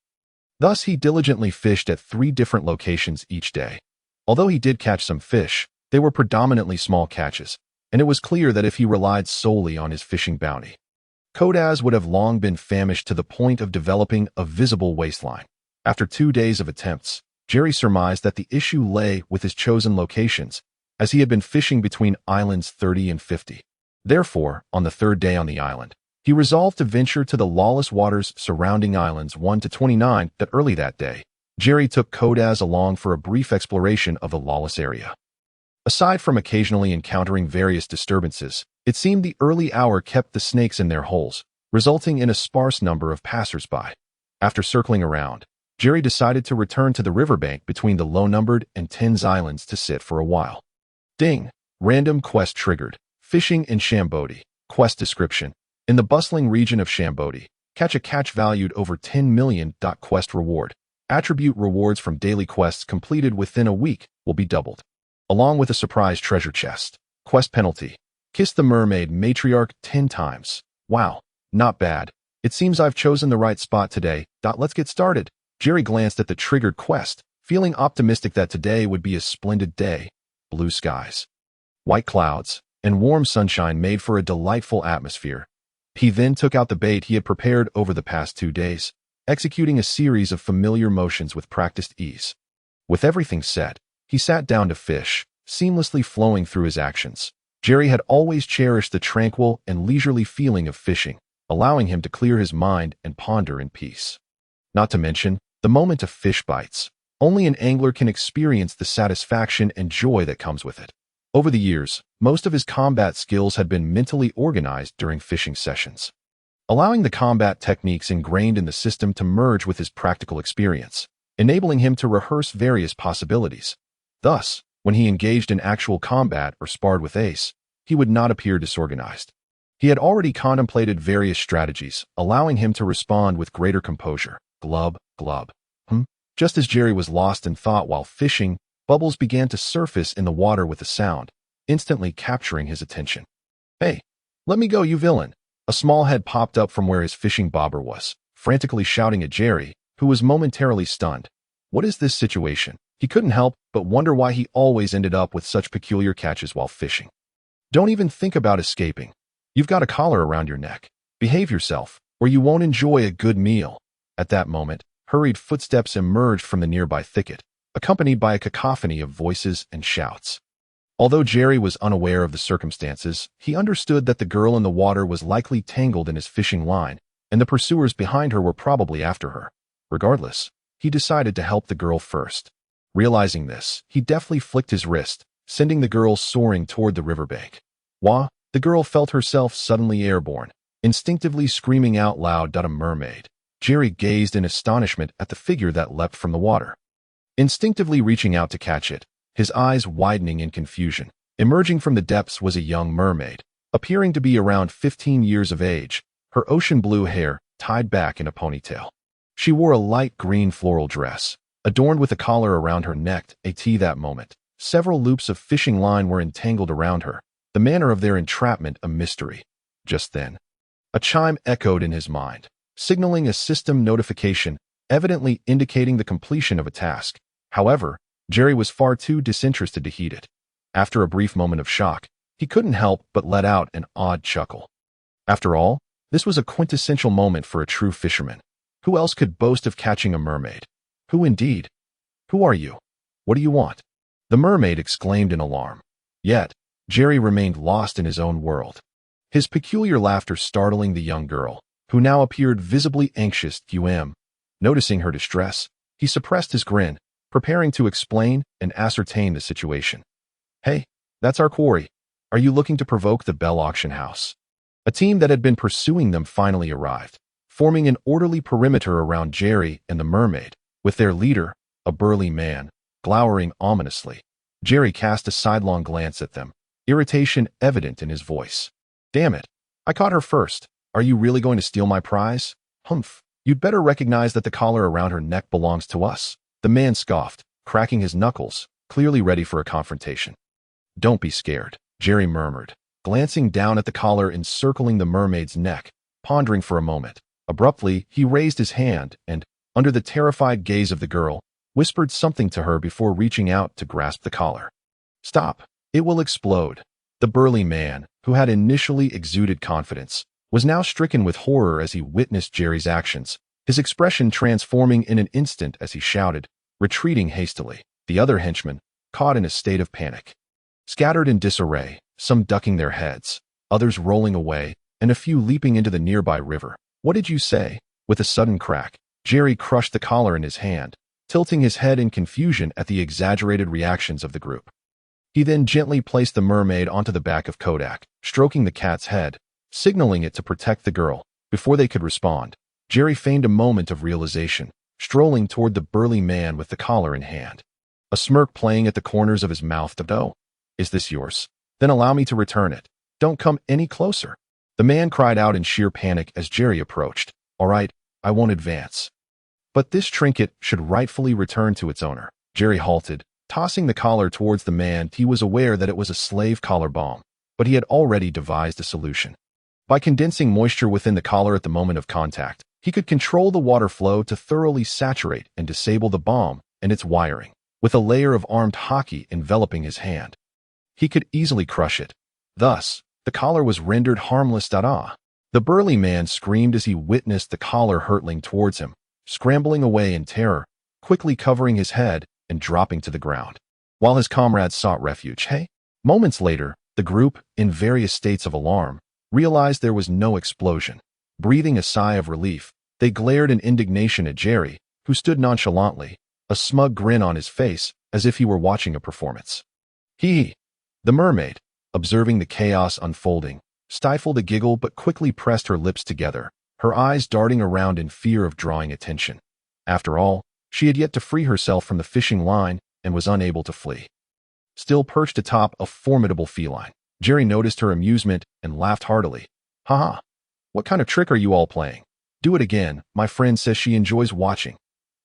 Thus, he diligently fished at 3 different locations each day. Although he did catch some fish, they were predominantly small catches, and it was clear that if he relied solely on his fishing bounty, Kodas would have long been famished to the point of developing a visible waistline. After 2 days of attempts, Jerry surmised that the issue lay with his chosen locations, as he had been fishing between islands 30 and 50. Therefore, on the 3rd day on the island, he resolved to venture to the lawless waters surrounding islands 1 to 29. That early that day, Jerry took Kodas along for a brief exploration of the lawless area. Aside from occasionally encountering various disturbances, it seemed the early hour kept the snakes in their holes, resulting in a sparse number of passers-by. After circling around, Jerry decided to return to the riverbank between the low-numbered and Tens Islands to sit for a while. Ding! Random quest triggered. Fishing in Shambodi. Quest description. In the bustling region of Shambodi, catch a catch valued over 10 million. Quest reward. Attribute rewards from daily quests completed within a week will be doubled, along with a surprise treasure chest. Quest penalty. Kiss the mermaid matriarch 10 times. Wow, not bad. It seems I've chosen the right spot today. Let's get started. Jerry glanced at the triggered quest, feeling optimistic that today would be a splendid day. Blue skies, white clouds, and warm sunshine made for a delightful atmosphere. He then took out the bait he had prepared over the past 2 days, executing a series of familiar motions with practiced ease. With everything set, he sat down to fish, seamlessly flowing through his actions. Jerry had always cherished the tranquil and leisurely feeling of fishing, allowing him to clear his mind and ponder in peace. Not to mention, the moment of fish bites. Only an angler can experience the satisfaction and joy that comes with it. Over the years, most of his combat skills had been mentally organized during fishing sessions, allowing the combat techniques ingrained in the system to merge with his practical experience, enabling him to rehearse various possibilities. Thus, when he engaged in actual combat or sparred with Ace, he would not appear disorganized. He had already contemplated various strategies, allowing him to respond with greater composure. Glub, glub. Just as Jerry was lost in thought while fishing, bubbles began to surface in the water with a sound, instantly capturing his attention. Hey, let me go, you villain. A small head popped up from where his fishing bobber was, frantically shouting at Jerry, who was momentarily stunned. What is this situation? He couldn't help but wonder why he always ended up with such peculiar catches while fishing. Don't even think about escaping. You've got a collar around your neck. Behave yourself, or you won't enjoy a good meal. At that moment, hurried footsteps emerged from the nearby thicket, accompanied by a cacophony of voices and shouts. Although Jerry was unaware of the circumstances, he understood that the girl in the water was likely tangled in his fishing line, and the pursuers behind her were probably after her. Regardless, he decided to help the girl first. Realizing this, he deftly flicked his wrist, sending the girl soaring toward the riverbank. Wah! The girl felt herself suddenly airborne, instinctively screaming out loud, "A mermaid!" Jerry gazed in astonishment at the figure that leapt from the water, instinctively reaching out to catch it, his eyes widening in confusion. Emerging from the depths was a young mermaid, appearing to be around 15 years of age, her ocean blue hair tied back in a ponytail. She wore a light green floral dress, adorned with a collar around her neck. That moment, several loops of fishing line were entangled around her, the manner of their entrapment a mystery. Just then, a chime echoed in his mind, signaling a system notification, evidently indicating the completion of a task. However, Jerry was far too disinterested to heed it. After a brief moment of shock, he couldn't help but let out an odd chuckle. After all, this was a quintessential moment for a true fisherman. Who else could boast of catching a mermaid? Who indeed? Who are you? What do you want? The mermaid exclaimed in alarm. Yet, Jerry remained lost in his own world, his peculiar laughter startling the young girl, who now appeared visibly anxious. Noticing her distress, he suppressed his grin, preparing to explain and ascertain the situation. Hey, that's our quarry. Are you looking to provoke the Bell auction house? A team that had been pursuing them finally arrived, forming an orderly perimeter around Jerry and the mermaid, with their leader, a burly man, glowering ominously. Jerry cast a sidelong glance at them, irritation evident in his voice. Damn it, I caught her first. Are you really going to steal my prize? Humph, you'd better recognize that the collar around her neck belongs to us. The man scoffed, cracking his knuckles, clearly ready for a confrontation. Don't be scared, Jerry murmured, glancing down at the collar encircling the mermaid's neck, pondering for a moment. Abruptly, he raised his hand and, under the terrified gaze of the girl, whispered something to her before reaching out to grasp the collar. Stop, it will explode. The burly man, who had initially exuded confidence, was now stricken with horror as he witnessed Jerry's actions, his expression transforming in an instant as he shouted, retreating hastily. The other henchmen, caught in a state of panic, scattered in disarray, some ducking their heads, others rolling away, and a few leaping into the nearby river. What did you say? With a sudden crack, Jerry crushed the collar in his hand, tilting his head in confusion at the exaggerated reactions of the group. He then gently placed the mermaid onto the back of Kodak, stroking the cat's head, signaling it to protect the girl. Before they could respond, Jerry feigned a moment of realization, strolling toward the burly man with the collar in hand, a smirk playing at the corners of his mouth. Oh, is this yours? Then allow me to return it. Don't come any closer. The man cried out in sheer panic as Jerry approached. All right, I won't advance. But this trinket should rightfully return to its owner. Jerry halted, tossing the collar towards the man. He was aware that it was a slave collar bomb, but he had already devised a solution. By condensing moisture within the collar at the moment of contact, he could control the water flow to thoroughly saturate and disable the bomb and its wiring, with a layer of armed hockey enveloping his hand. He could easily crush it. Thus, the collar was rendered harmless. The burly man screamed as he witnessed the collar hurtling towards him, scrambling away in terror, quickly covering his head and dropping to the ground, while his comrades sought refuge. Moments later, the group, in various states of alarm, realized there was no explosion. Breathing a sigh of relief, they glared in indignation at Jerry, who stood nonchalantly, a smug grin on his face, as if he were watching a performance. The mermaid, observing the chaos unfolding, stifled a giggle but quickly pressed her lips together, her eyes darting around in fear of drawing attention. After all, she had yet to free herself from the fishing line and was unable to flee. Still perched atop a formidable feline, Jerry noticed her amusement and laughed heartily. Haha, what kind of trick are you all playing? Do it again, my friend says she enjoys watching.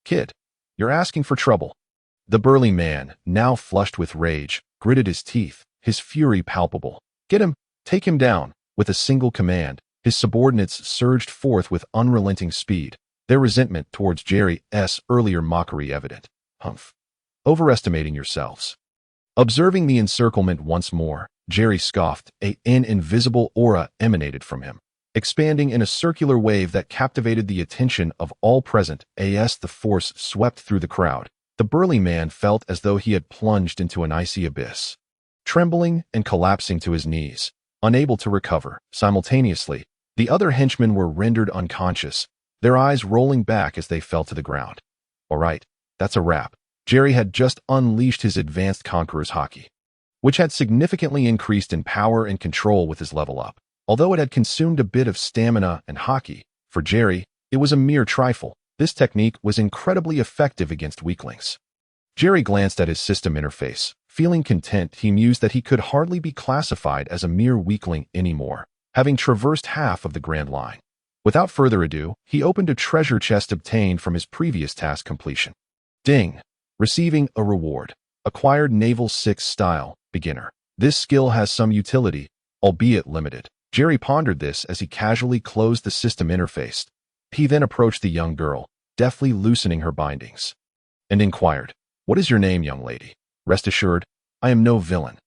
Kid, you're asking for trouble. The burly man, now flushed with rage, gritted his teeth, his fury palpable. Get him, take him down. With a single command, his subordinates surged forth with unrelenting speed, their resentment towards Jerry's earlier mockery evident. Humph. Overestimating yourselves. Observing the encirclement once more, Jerry scoffed. An invisible aura emanated from him, expanding in a circular wave that captivated the attention of all present. As the force swept through the crowd, the burly man felt as though he had plunged into an icy abyss. Trembling and collapsing to his knees, unable to recover, simultaneously, the other henchmen were rendered unconscious, their eyes rolling back as they fell to the ground. All right, that's a wrap. Jerry had just unleashed his advanced conqueror's hockey, which had significantly increased in power and control with his level up. Although it had consumed a bit of stamina and hockey, for Jerry, it was a mere trifle. This technique was incredibly effective against weaklings. Jerry glanced at his system interface. Feeling content, he mused that he could hardly be classified as a mere weakling anymore, having traversed half of the Grand Line. Without further ado, he opened a treasure chest obtained from his previous task completion. Ding! Receiving a reward. Acquired Naval 6 Style, Beginner. This skill has some utility, albeit limited. Jerry pondered this as he casually closed the system interface. He then approached the young girl, deftly loosening her bindings, and inquired, "What is your name, young lady? Rest assured, I am no villain.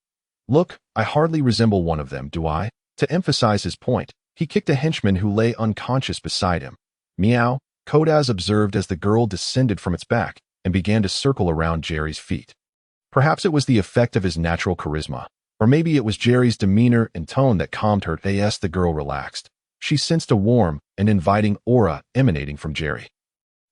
Look, I hardly resemble one of them, do I?" To emphasize his point, he kicked a henchman who lay unconscious beside him. Meow, Kodaz observed as the girl descended from its back, and began to circle around Jerry's feet. Perhaps it was the effect of his natural charisma, or maybe it was Jerry's demeanor and tone that calmed her. As the girl relaxed, she sensed a warm and inviting aura emanating from Jerry.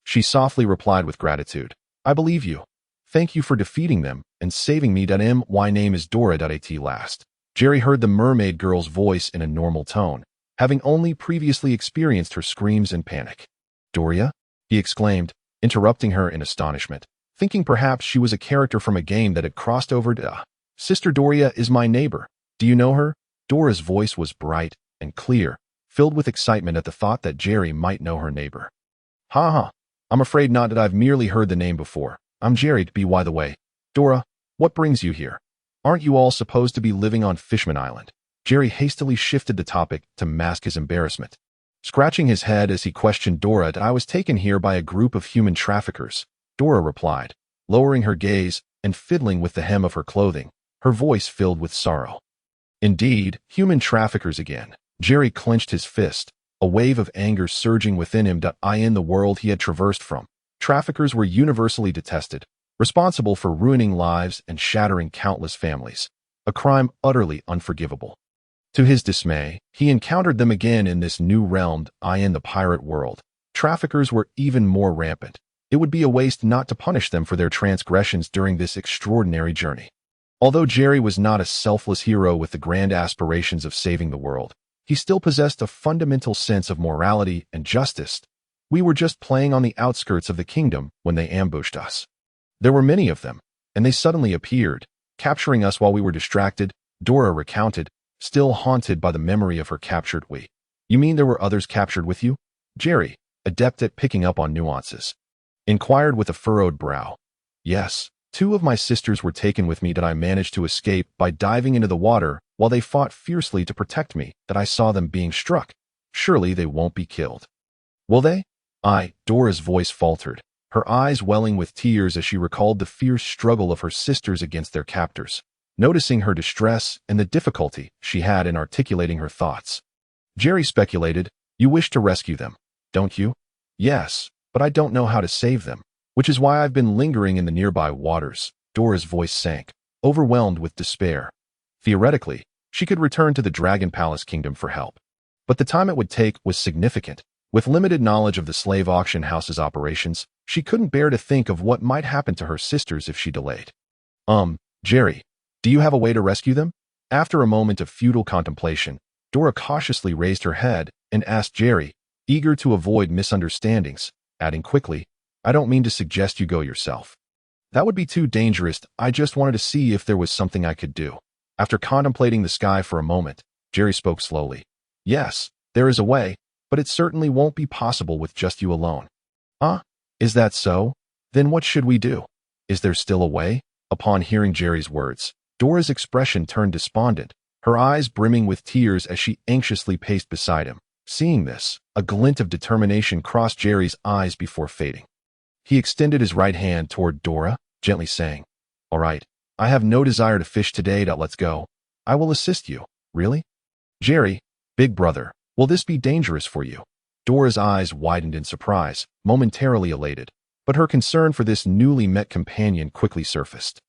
She softly replied with gratitude, "I believe you. Thank you for defeating them and saving me. My name is Dora. At last, Jerry heard the mermaid girl's voice in a normal tone, having only previously experienced her screams and panic. "Doria?" he exclaimed, interrupting her in astonishment, thinking perhaps she was a character from a game that had crossed over to, "Sister Doria is my neighbor. Do you know her?" Dora's voice was bright and clear, filled with excitement at the thought that Jerry might know her neighbor. "Ha ha, I'm afraid not. That I've merely heard the name before. I'm Jerry. By the way, Dora, what brings you here? Aren't you all supposed to be living on Fishman Island?" Jerry hastily shifted the topic to mask his embarrassment. Scratching his head as he questioned Dora, "I was taken here by a group of human traffickers," Dora replied, lowering her gaze and fiddling with the hem of her clothing, her voice filled with sorrow. "Indeed, human traffickers again." Jerry clenched his fist, a wave of anger surging within him. In the world he had traversed from, traffickers were universally detested, responsible for ruining lives and shattering countless families, a crime utterly unforgivable. To his dismay, he encountered them again in this new realm. In the pirate world, traffickers were even more rampant. It would be a waste not to punish them for their transgressions during this extraordinary journey. Although Jerry was not a selfless hero with the grand aspirations of saving the world, he still possessed a fundamental sense of morality and justice. "We were just playing on the outskirts of the kingdom when they ambushed us. There were many of them, and they suddenly appeared, capturing us while we were distracted," Dora recounted, still haunted by the memory of her captured "we." "You mean there were others captured with you?" Jerry, adept at picking up on nuances, inquired with a furrowed brow. "Yes, 2 of my sisters were taken with me. I managed to escape by diving into the water while they fought fiercely to protect me. I saw them being struck. Surely they won't be killed." "Will they?" Dora's voice faltered, her eyes welling with tears as she recalled the fierce struggle of her sisters against their captors, noticing her distress and the difficulty she had in articulating her thoughts. Jerry speculated, "You wish to rescue them, don't you?" "Yes, but I don't know how to save them, which is why I've been lingering in the nearby waters." Dora's voice sank, overwhelmed with despair. Theoretically, she could return to the Dragon Palace Kingdom for help, but the time it would take was significant. With limited knowledge of the slave auction house's operations, she couldn't bear to think of what might happen to her sisters if she delayed. Jerry, do you have a way to rescue them?" After a moment of futile contemplation, Dora cautiously raised her head and asked Jerry, eager to avoid misunderstandings, adding quickly, "I don't mean to suggest you go yourself. That would be too dangerous. I just wanted to see if there was something I could do." After contemplating the sky for a moment, Jerry spoke slowly. "Yes, there is a way, but it certainly won't be possible with just you alone." Is that so? Then what should we do? Is there still a way?" Upon hearing Jerry's words, Dora's expression turned despondent, her eyes brimming with tears as she anxiously paced beside him. Seeing this, a glint of determination crossed Jerry's eyes before fading. He extended his right hand toward Dora, gently saying, "All right, I have no desire to fish today. Let's go. I will assist you." "Really?" "Jerry, big brother, will this be dangerous for you?" Dora's eyes widened in surprise, momentarily elated, but her concern for this newly met companion quickly surfaced.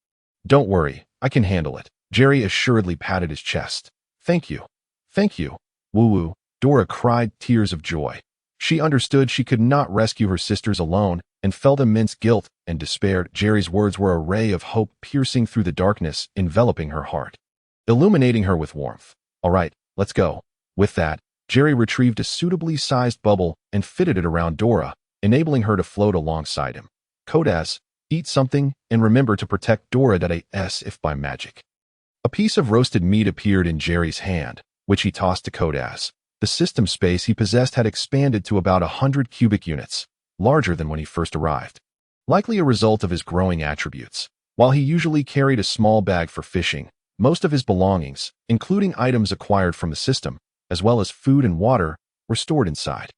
"Don't worry, I can handle it." Jerry assuredly patted his chest. Thank you. Thank you." "Woo-woo," Dora cried, tears of joy. She understood she could not rescue her sisters alone and felt immense guilt and despair. Jerry's words were a ray of hope piercing through the darkness, enveloping her heart, illuminating her with warmth. "All right, let's go." With that, Jerry retrieved a suitably sized bubble and fitted it around Dora, enabling her to float alongside him. "Kodas, eat something and remember to protect Dora. As if by magic, a piece of roasted meat appeared in Jerry's hand, which he tossed to Kodas. The system space he possessed had expanded to about 100 cubic units, larger than when he first arrived, likely a result of his growing attributes. While he usually carried a small bag for fishing, most of his belongings, including items acquired from the system, as well as food and water, were stored inside.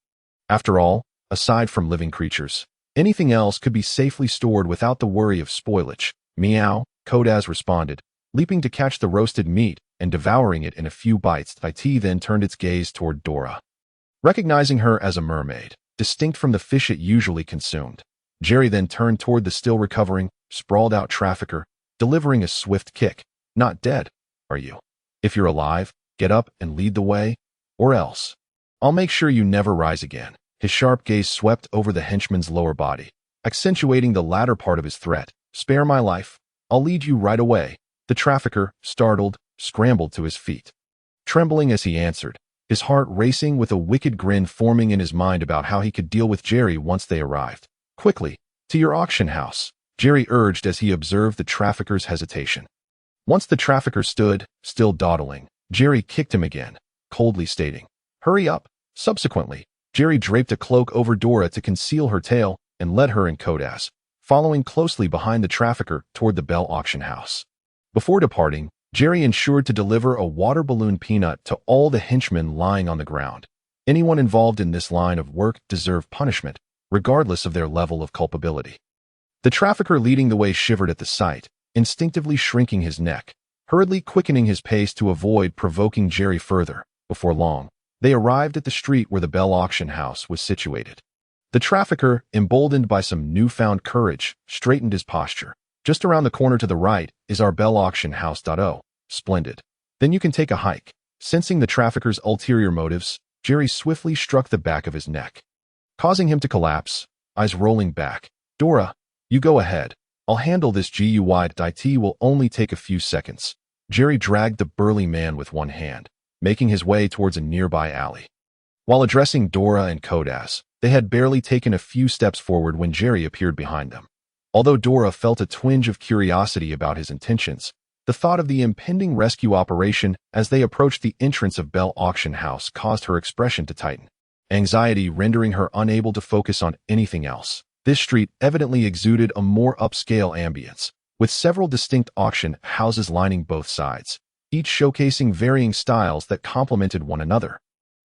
After all, aside from living creatures, anything else could be safely stored without the worry of spoilage. "Meow," Kodas responded, leaping to catch the roasted meat and devouring it in a few bites. It then turned its gaze toward Dora. Recognizing her as a mermaid, distinct from the fish it usually consumed, Jerry then turned toward the still recovering, sprawled-out trafficker, delivering a swift kick. Not dead, are you? If you're alive, get up and lead the way, or else I'll make sure you never rise again. His sharp gaze swept over the henchman's lower body, accentuating the latter part of his threat. Spare my life. I'll lead you right away. The trafficker, startled, scrambled to his feet, trembling as he answered, his heart racing with a wicked grin forming in his mind about how he could deal with Jerry once they arrived. Quickly, to your auction house, Jerry urged as he observed the trafficker's hesitation. Once the trafficker stood, still dawdling, Jerry kicked him again, coldly stating, hurry up. Subsequently, Jerry draped a cloak over Dora to conceal her tail and led her in Kodas, following closely behind the trafficker toward the Bell auction house. Before departing, Jerry ensured to deliver a water balloon peanut to all the henchmen lying on the ground. Anyone involved in this line of work deserved punishment, regardless of their level of culpability. The trafficker leading the way shivered at the sight, instinctively shrinking his neck, hurriedly quickening his pace to avoid provoking Jerry further. Before long, they arrived at the street where the Bell auction house was situated. The trafficker, emboldened by some newfound courage, straightened his posture. Just around the corner to the right is our Bell auction house. Oh, splendid. Then you can take a hike. Sensing the trafficker's ulterior motives, Jerry swiftly struck the back of his neck, causing him to collapse, eyes rolling back. Dora, you go ahead. I'll handle this. It will only take a few seconds. Jerry dragged the burly man with one hand, making his way towards a nearby alley. While addressing Dora and Kodas, they had barely taken a few steps forward when Jerry appeared behind them. Although Dora felt a twinge of curiosity about his intentions, the thought of the impending rescue operation as they approached the entrance of Bell auction house caused her expression to tighten, anxiety rendering her unable to focus on anything else. This street evidently exuded a more upscale ambience, with several distinct auction houses lining both sides, each showcasing varying styles that complemented one another,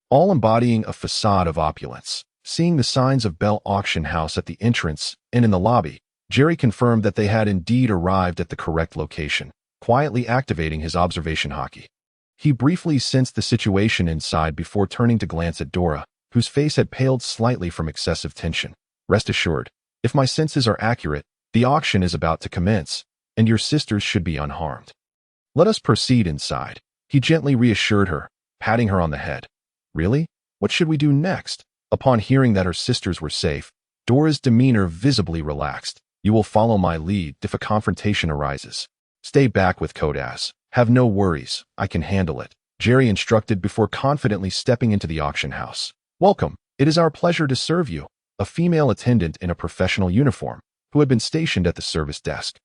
all embodying a facade of opulence. Seeing the signs of Bell auction house at the entrance and in the lobby, Jerry confirmed that they had indeed arrived at the correct location, quietly activating his observation hockey. He briefly sensed the situation inside before turning to glance at Dora, whose face had paled slightly from excessive tension. Rest assured, if my senses are accurate, the auction is about to commence, and your sisters should be unharmed. Let us proceed inside, he gently reassured her, patting her on the head. Really? What should we do next? Upon hearing that her sisters were safe, Dora's demeanor visibly relaxed. You will follow my lead if a confrontation arises. Stay back with Kodas. Have no worries, I can handle it, Jerry instructed before confidently stepping into the auction house. Welcome, it is our pleasure to serve you. A female attendant in a professional uniform, who had been stationed at the service desk,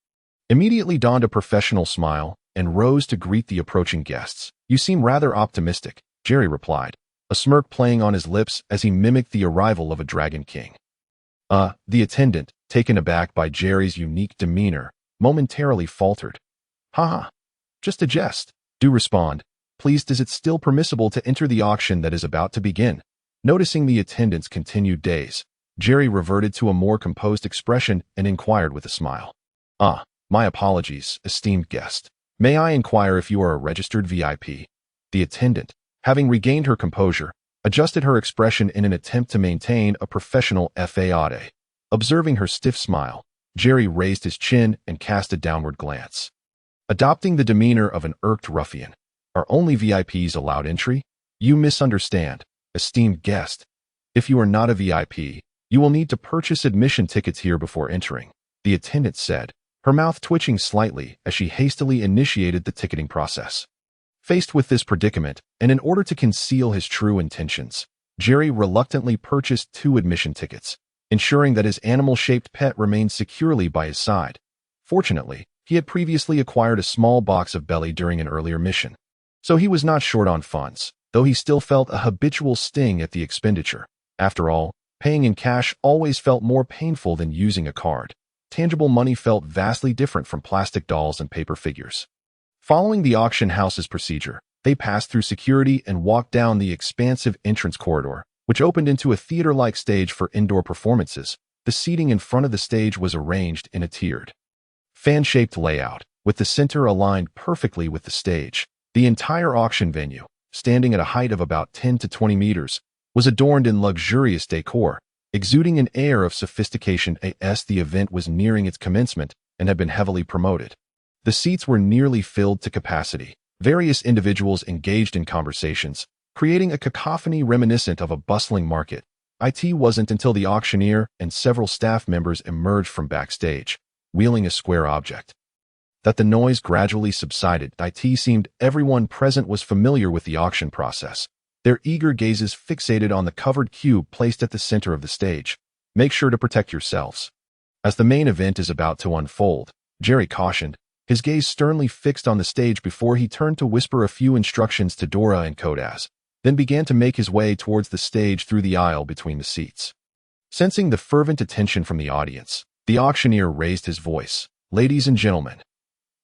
immediately donned a professional smile and rose to greet the approaching guests. You seem rather optimistic, Jerry replied, a smirk playing on his lips as he mimicked the arrival of a dragon king. The attendant, taken aback by Jerry's unique demeanor, momentarily faltered. Haha, just a jest. Do respond. Please, is it still permissible to enter the auction that is about to begin? Noticing the attendant's continued daze, Jerry reverted to a more composed expression and inquired with a smile. My apologies, esteemed guest. May I inquire if you are a registered VIP? The attendant, having regained her composure, adjusted her expression in an attempt to maintain a professional facade. Observing her stiff smile, Jerry raised his chin and cast a downward glance, adopting the demeanor of an irked ruffian. Are only VIPs allowed entry? You misunderstand, esteemed guest. If you are not a VIP, you will need to purchase admission tickets here before entering, the attendant said, her mouth twitching slightly as she hastily initiated the ticketing process. Faced with this predicament, and in order to conceal his true intentions, Jerry reluctantly purchased 2 admission tickets, ensuring that his animal-shaped pet remained securely by his side. Fortunately, he had previously acquired a small box of belly during an earlier mission, so he was not short on funds, though he still felt a habitual sting at the expenditure. After all, paying in cash always felt more painful than using a card. Tangible money felt vastly different from plastic dolls and paper figures. Following the auction house's procedure, they passed through security and walked down the expansive entrance corridor, which opened into a theater-like stage for indoor performances. The seating in front of the stage was arranged in a tiered, fan-shaped layout, with the center aligned perfectly with the stage. The entire auction venue, standing at a height of about 10 to 20 meters, was adorned in luxurious decor, exuding an air of sophistication as the event was nearing its commencement and had been heavily promoted. The seats were nearly filled to capacity. Various individuals engaged in conversations, creating a cacophony reminiscent of a bustling market. It wasn't until the auctioneer and several staff members emerged from backstage, wheeling a square object, that the noise gradually subsided. It seemed everyone present was familiar with the auction process, their eager gazes fixated on the covered cube placed at the center of the stage. Make sure to protect yourselves, as the main event is about to unfold, Jerry cautioned, his gaze sternly fixed on the stage before he turned to whisper a few instructions to Dora and Kodaz, then began to make his way towards the stage through the aisle between the seats. Sensing the fervent attention from the audience, the auctioneer raised his voice. Ladies and gentlemen,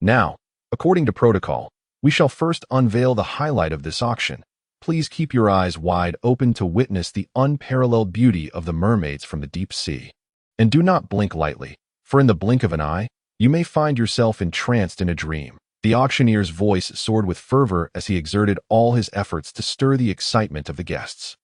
now, according to protocol, we shall first unveil the highlight of this auction. Please keep your eyes wide open to witness the unparalleled beauty of the mermaids from the deep sea. And do not blink lightly, for in the blink of an eye, you may find yourself entranced in a dream. The auctioneer's voice soared with fervor as he exerted all his efforts to stir the excitement of the guests.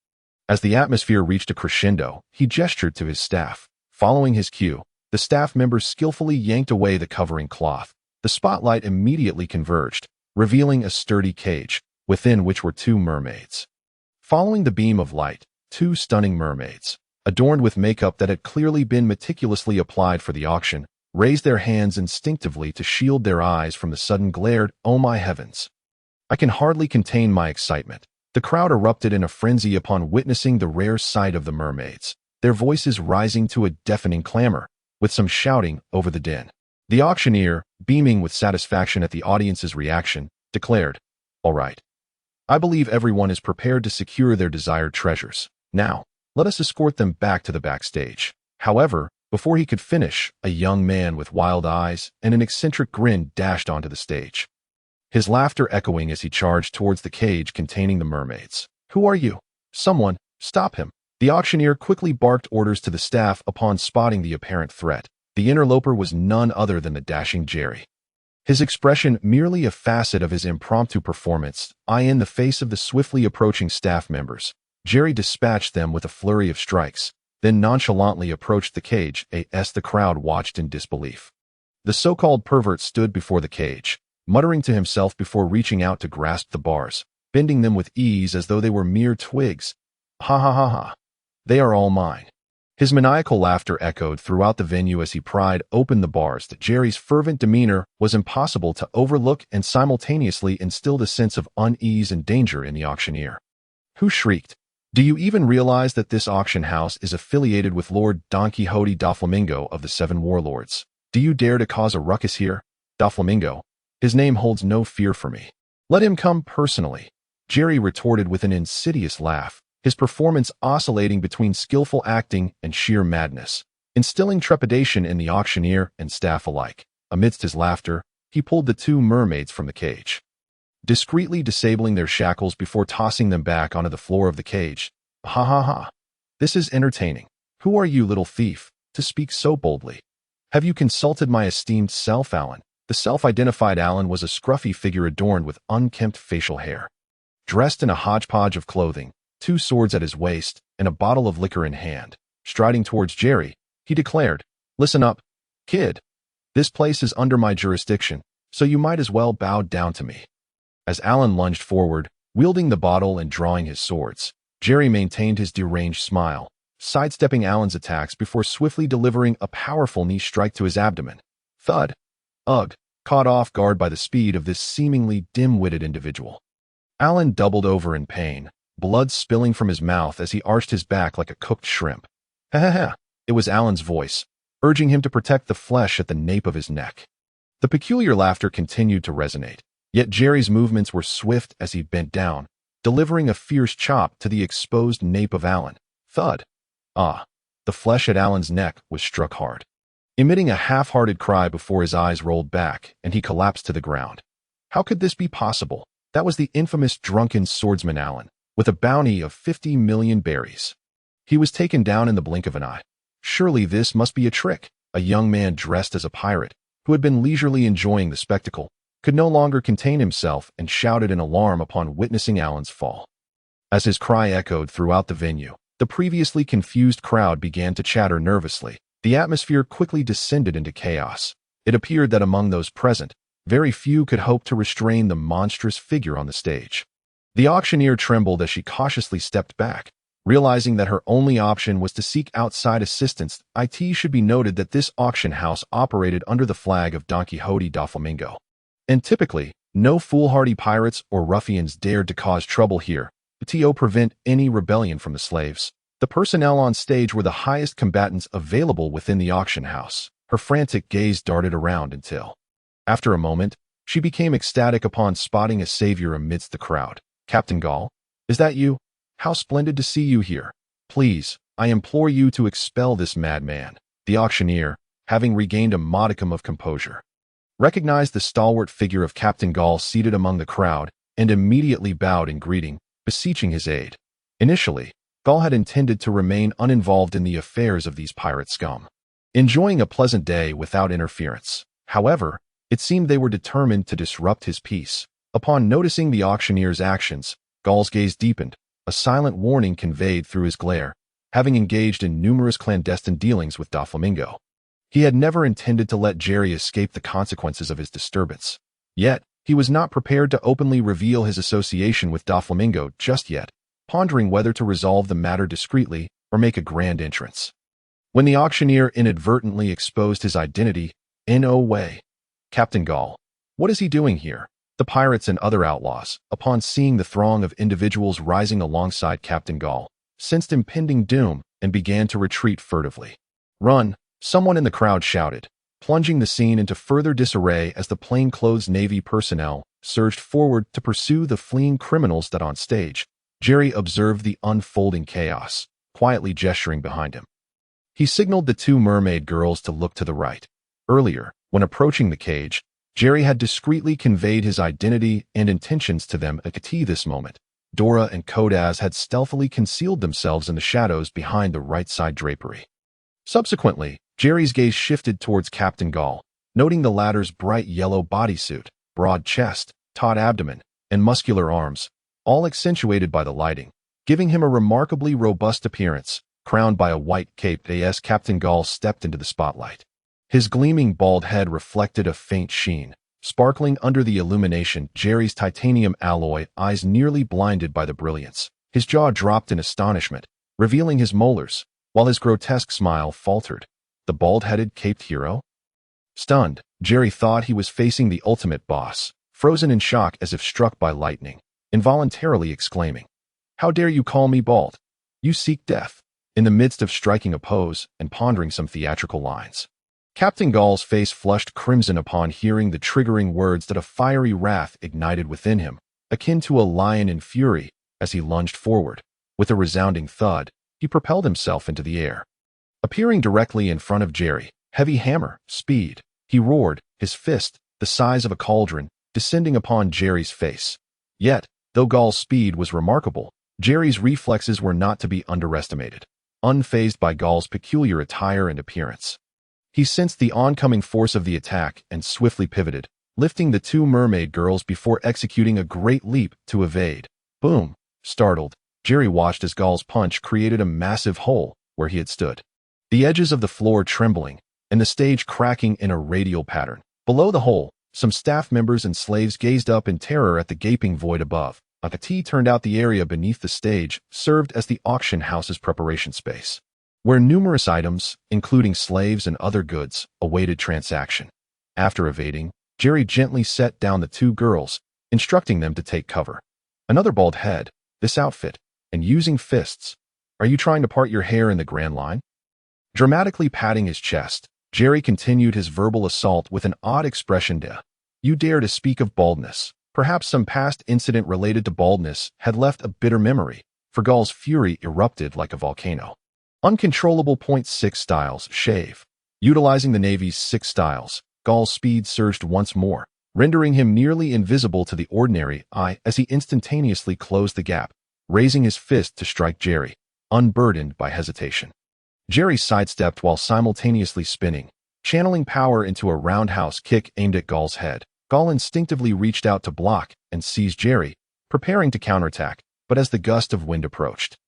As the atmosphere reached a crescendo, he gestured to his staff. Following his cue, the staff members skillfully yanked away the covering cloth. The spotlight immediately converged, revealing a sturdy cage, within which were two mermaids. Following the beam of light, two stunning mermaids, adorned with makeup that had clearly been meticulously applied for the auction, raised their hands instinctively to shield their eyes from the sudden glare. Oh my heavens! I can hardly contain my excitement. The crowd erupted in a frenzy upon witnessing the rare sight of the mermaids, their voices rising to a deafening clamor, with some shouting over the din. The auctioneer, beaming with satisfaction at the audience's reaction, declared, "All right. I believe everyone is prepared to secure their desired treasures. Now, let us escort them back to the backstage." However, before he could finish, a young man with wild eyes and an eccentric grin dashed onto the stage, his laughter echoing as he charged towards the cage containing the mermaids. "Who are you? Someone, stop him!" The auctioneer quickly barked orders to the staff upon spotting the apparent threat. The interloper was none other than the dashing Jerry. His expression merely a facet of his impromptu performance. In the face of the swiftly approaching staff members, Jerry dispatched them with a flurry of strikes, then nonchalantly approached the cage. As the crowd watched in disbelief, the so-called pervert stood before the cage, muttering to himself before reaching out to grasp the bars, bending them with ease as though they were mere twigs. "Ha ha ha ha. They are all mine." His maniacal laughter echoed throughout the venue as he pried open the bars. Jerry's fervent demeanor was impossible to overlook and simultaneously instilled a sense of unease and danger in the auctioneer, who shrieked, "Do you even realize that this auction house is affiliated with Lord Don Quixote Doflamingo of the Seven Warlords? Do you dare to cause a ruckus here? Doflamingo, his name holds no fear for me. Let him come personally." Jerry retorted with an insidious laugh, his performance oscillating between skillful acting and sheer madness, instilling trepidation in the auctioneer and staff alike. Amidst his laughter, he pulled the two mermaids from the cage, discreetly disabling their shackles before tossing them back onto the floor of the cage. "Ha ha ha. This is entertaining. Who are you, little thief, to speak so boldly? Have you consulted my esteemed self, Alan?" The self-identified Alan was a scruffy figure adorned with unkempt facial hair, dressed in a hodgepodge of clothing, two swords at his waist, and a bottle of liquor in hand. Striding towards Jerry, he declared, "Listen up, kid. This place is under my jurisdiction, so you might as well bow down to me." As Alan lunged forward, wielding the bottle and drawing his swords, Jerry maintained his deranged smile, sidestepping Alan's attacks before swiftly delivering a powerful knee strike to his abdomen. Thud. Ugh, caught off guard by the speed of this seemingly dim-witted individual, Alan doubled over in pain, blood spilling from his mouth as he arched his back like a cooked shrimp. "Ha ha ha." It was Alan's voice, urging him to protect the flesh at the nape of his neck. The peculiar laughter continued to resonate, yet Jerry's movements were swift as he bent down, delivering a fierce chop to the exposed nape of Alan. Thud. Ah. The flesh at Alan's neck was struck hard, emitting a half-hearted cry before his eyes rolled back and he collapsed to the ground. How could this be possible? That was the infamous drunken swordsman Alan, with a bounty of 50 million berries. He was taken down in the blink of an eye. Surely this must be a trick. A young man dressed as a pirate, who had been leisurely enjoying the spectacle, could no longer contain himself and shouted in alarm upon witnessing Alan's fall. As his cry echoed throughout the venue, The previously confused crowd began to chatter nervously. The atmosphere quickly descended into chaos. It appeared that among those present, very few could hope to restrain the monstrous figure on the stage. The auctioneer trembled as she cautiously stepped back, realizing that her only option was to seek outside assistance. It should be noted that this auction house operated under the flag of Don Quixote da Flamingo. And typically, no foolhardy pirates or ruffians dared to cause trouble here, to prevent any rebellion from the slaves. The personnel on stage were the highest combatants available within the auction house. Her frantic gaze darted around until, after a moment, she became ecstatic upon spotting a savior amidst the crowd. "Captain Gall, is that you? How splendid to see you here. Please, I implore you to expel this madman." The auctioneer, having regained a modicum of composure, recognized the stalwart figure of Captain Gall seated among the crowd and immediately bowed in greeting, beseeching his aid. Initially, Gall had intended to remain uninvolved in the affairs of these pirate scum, enjoying a pleasant day without interference. However, it seemed they were determined to disrupt his peace. Upon noticing the auctioneer's actions, Gall's gaze deepened, a silent warning conveyed through his glare, having engaged in numerous clandestine dealings with Doflamingo. He had never intended to let Jerry escape the consequences of his disturbance. Yet, he was not prepared to openly reveal his association with Doflamingo just yet, pondering whether to resolve the matter discreetly or make a grand entrance. When the auctioneer inadvertently exposed his identity, "No way. Captain Gall, what is he doing here?" The pirates and other outlaws, upon seeing the throng of individuals rising alongside Captain Gall, sensed impending doom and began to retreat furtively. "Run!" someone in the crowd shouted, plunging the scene into further disarray as the plainclothes Navy personnel surged forward to pursue the fleeing criminals. That on stage, Jerry observed the unfolding chaos, quietly gesturing behind him. He signaled the two mermaid girls to look to the right. Earlier, when approaching the cage, Jerry had discreetly conveyed his identity and intentions to them. At this moment, Dora and Kodaz had stealthily concealed themselves in the shadows behind the right side drapery. Subsequently, Jerry's gaze shifted towards Captain Gall, noting the latter's bright yellow bodysuit, broad chest, taut abdomen, and muscular arms, all accentuated by the lighting, giving him a remarkably robust appearance, crowned by a white cape. As Captain Gall stepped into the spotlight, his gleaming bald head reflected a faint sheen, sparkling under the illumination. Jerry's titanium alloy eyes nearly blinded by the brilliance. His jaw dropped in astonishment, revealing his molars, while his grotesque smile faltered. The bald-headed caped hero? Stunned, Jerry thought he was facing the ultimate boss, frozen in shock as if struck by lightning, involuntarily exclaiming, "How dare you call me bald? You seek death." In the midst of striking a pose and pondering some theatrical lines, Captain Gall's face flushed crimson upon hearing the triggering words that a fiery wrath ignited within him, akin to a lion in fury. As he lunged forward, with a resounding thud, he propelled himself into the air. Appearing directly in front of Jerry, "Heavy hammer, speed," he roared, his fist, the size of a cauldron, descending upon Jerry's face. Yet, though Gall's speed was remarkable, Jerry's reflexes were not to be underestimated. Unfazed by Gall's peculiar attire and appearance, he sensed the oncoming force of the attack and swiftly pivoted, lifting the two mermaid girls before executing a great leap to evade. Boom! Startled, Jerry watched as Gall's punch created a massive hole where he had stood, the edges of the floor trembling, and the stage cracking in a radial pattern. Below the hole, some staff members and slaves gazed up in terror at the gaping void above. Turned out the area beneath the stage served as the auction house's preparation space, where numerous items, including slaves and other goods, awaited transaction. After evading, Jerry gently set down the two girls, instructing them to take cover. Another bald head, this outfit, and using fists. Are you trying to part your hair in the Grand Line? Dramatically patting his chest, Jerry continued his verbal assault with an odd expression. You dare to speak of baldness. Perhaps some past incident related to baldness had left a bitter memory, for Gall's fury erupted like a volcano. Uncontrollable .6 styles, shave. Utilizing the Navy's 6 styles, Gall's speed surged once more, rendering him nearly invisible to the ordinary eye as he instantaneously closed the gap, raising his fist to strike Jerry, unburdened by hesitation. Jerry sidestepped while simultaneously spinning, channeling power into a roundhouse kick aimed at Gall's head. Gall instinctively reached out to block and seize Jerry, preparing to counterattack, but as the gust of wind approached,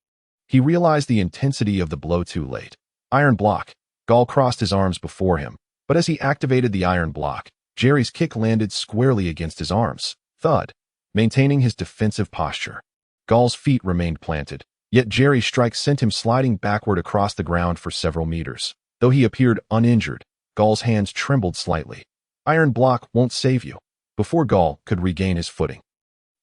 He realized the intensity of the blow too late. Iron block. Gall crossed his arms before him, but as he activated the iron block, Jerry's kick landed squarely against his arms. Thud. Maintaining his defensive posture. Gall's feet remained planted, yet Jerry's strike sent him sliding backward across the ground for several meters. Though he appeared uninjured, Gall's hands trembled slightly. Iron block won't save you. Before Gall could regain his footing,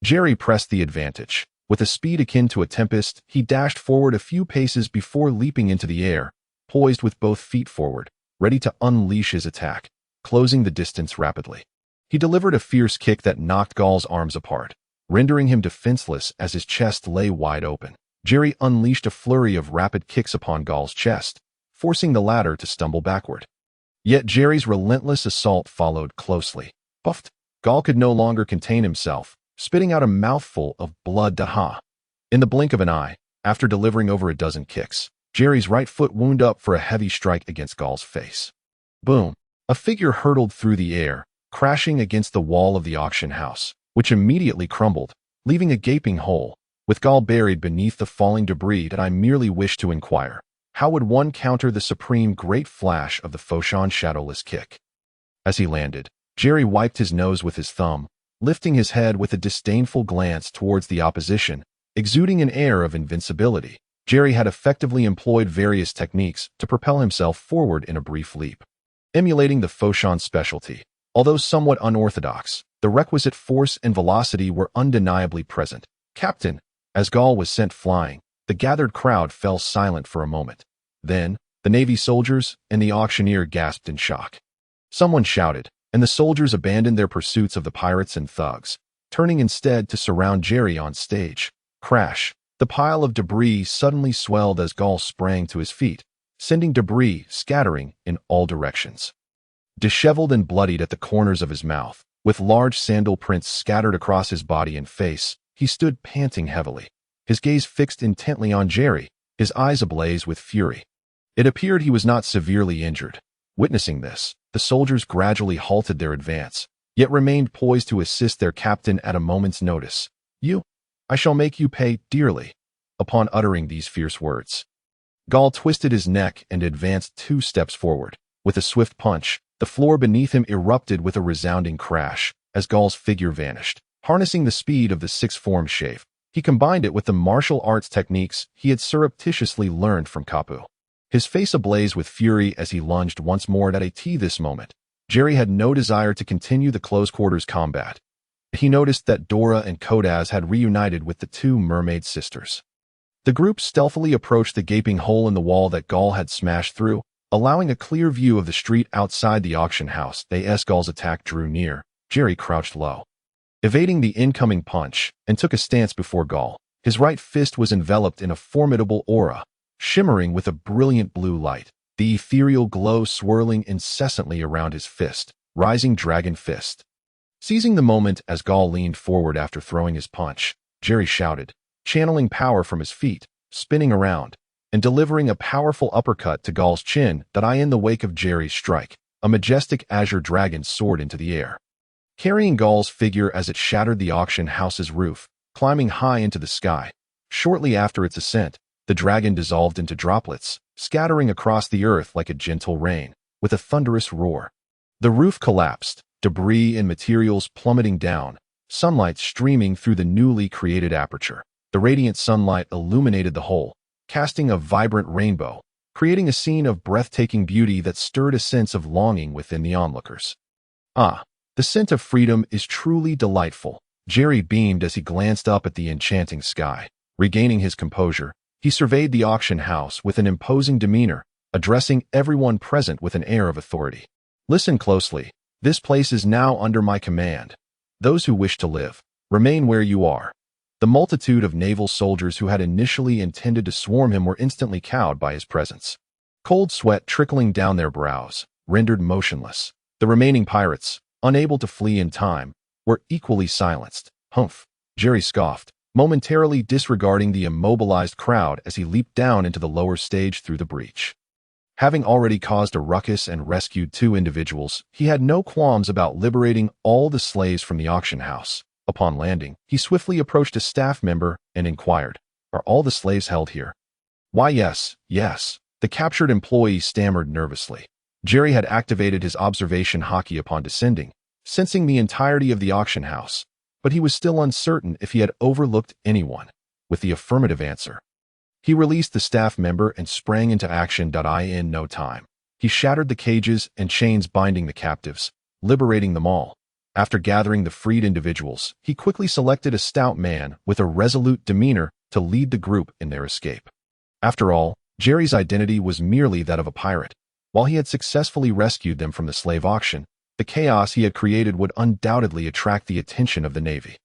Jerry pressed the advantage. With a speed akin to a tempest, he dashed forward a few paces before leaping into the air, poised with both feet forward, ready to unleash his attack, closing the distance rapidly. He delivered a fierce kick that knocked Gall's arms apart, rendering him defenseless as his chest lay wide open. Jerry unleashed a flurry of rapid kicks upon Gall's chest, forcing the latter to stumble backward. Yet Jerry's relentless assault followed closely. Puffed. Gall could no longer contain himself, spitting out a mouthful of blood. In the blink of an eye, after delivering over a dozen kicks, Jerry's right foot wound up for a heavy strike against Gall's face. Boom! A figure hurtled through the air, crashing against the wall of the auction house, which immediately crumbled, leaving a gaping hole, with Gall buried beneath the falling debris. That I merely wished to inquire, how would one counter the supreme great flash of the Foshan's shadowless kick? As he landed, Jerry wiped his nose with his thumb, lifting his head with a disdainful glance towards the opposition, exuding an air of invincibility. Jerry had effectively employed various techniques to propel himself forward in a brief leap. Emulating the Foshan's specialty, although somewhat unorthodox, the requisite force and velocity were undeniably present. Captain, as Gall was sent flying, the gathered crowd fell silent for a moment. Then, the Navy soldiers and the auctioneer gasped in shock. Someone shouted, and the soldiers abandoned their pursuits of the pirates and thugs, turning instead to surround Jerry on stage. Crash! The pile of debris suddenly swelled as Gall sprang to his feet, sending debris scattering in all directions. Disheveled and bloodied at the corners of his mouth, with large sandal prints scattered across his body and face, he stood panting heavily, his gaze fixed intently on Jerry, his eyes ablaze with fury. It appeared he was not severely injured. Witnessing this, the soldiers gradually halted their advance, yet remained poised to assist their captain at a moment's notice. I shall make you pay dearly. Upon uttering these fierce words, Gall twisted his neck and advanced 2 steps forward. With a swift punch, the floor beneath him erupted with a resounding crash as Gall's figure vanished. Harnessing the speed of the sixth-form shave, he combined it with the martial arts techniques he had surreptitiously learned from Kapu. His face ablaze with fury as he lunged once more at this moment. Jerry had no desire to continue the close-quarters combat. He noticed that Dora and Kodaz had reunited with the 2 mermaid sisters. The group stealthily approached the gaping hole in the wall that Gall had smashed through, allowing a clear view of the street outside the auction house. As Gall's attack drew near, Jerry crouched low, evading the incoming punch, and took a stance before Gall. His right fist was enveloped in a formidable aura, shimmering with a brilliant blue light, the ethereal glow swirling incessantly around his fist. Rising Dragon Fist. Seizing the moment as Gall leaned forward after throwing his punch, Jerry shouted, channeling power from his feet, spinning around, and delivering a powerful uppercut to Gall's chin. In the wake of Jerry's strike, a majestic azure dragon soared into the air, carrying Gall's figure as it shattered the auction house's roof, climbing high into the sky. Shortly after its ascent, the dragon dissolved into droplets, scattering across the earth like a gentle rain. With a thunderous roar, the roof collapsed, debris and materials plummeting down, sunlight streaming through the newly created aperture. The radiant sunlight illuminated the whole, casting a vibrant rainbow, creating a scene of breathtaking beauty that stirred a sense of longing within the onlookers. The scent of freedom is truly delightful. Jerry beamed as he glanced up at the enchanting sky. Regaining his composure, he surveyed the auction house with an imposing demeanor, addressing everyone present with an air of authority. Listen closely. This place is now under my command. Those who wish to live, remain where you are. The multitude of naval soldiers who had initially intended to swarm him were instantly cowed by his presence. Cold sweat trickling down their brows, rendered motionless. The remaining pirates, unable to flee in time, were equally silenced. Humph! Jerry scoffed, momentarily disregarding the immobilized crowd as he leaped down into the lower stage through the breach. Having already caused a ruckus and rescued 2 individuals, he had no qualms about liberating all the slaves from the auction house. Upon landing, he swiftly approached a staff member and inquired, "Are all the slaves held here?" Why, yes, yes. The captured employee stammered nervously. Jerry had activated his observation hockey upon descending, sensing the entirety of the auction house, but he was still uncertain if he had overlooked anyone. With the affirmative answer, he released the staff member and sprang into action. In no time, he shattered the cages and chains binding the captives, liberating them all. After gathering the freed individuals, he quickly selected a stout man with a resolute demeanor to lead the group in their escape. After all, Jerry's identity was merely that of a pirate. While he had successfully rescued them from the slave auction, the chaos he had created would undoubtedly attract the attention of the Navy.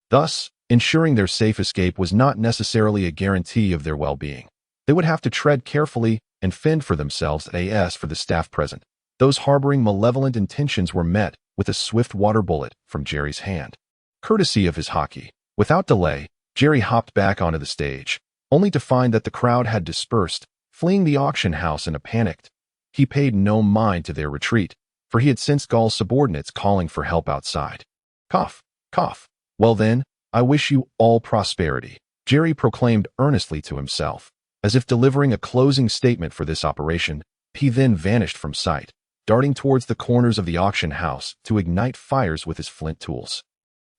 Thus, ensuring their safe escape was not necessarily a guarantee of their well-being. They would have to tread carefully and fend for themselves. As for the staff present, those harboring malevolent intentions were met with a swift water bullet from Jerry's hand. Courtesy of his hockey, without delay, Jerry hopped back onto the stage, only to find that the crowd had dispersed, fleeing the auction house in a panic. He paid no mind to their retreat, for he had sensed Scarl's subordinates calling for help outside. Cough, cough. Well then, I wish you all prosperity, Jerry proclaimed earnestly to himself. As if delivering a closing statement for this operation, he then vanished from sight, darting towards the corners of the auction house to ignite fires with his flint tools.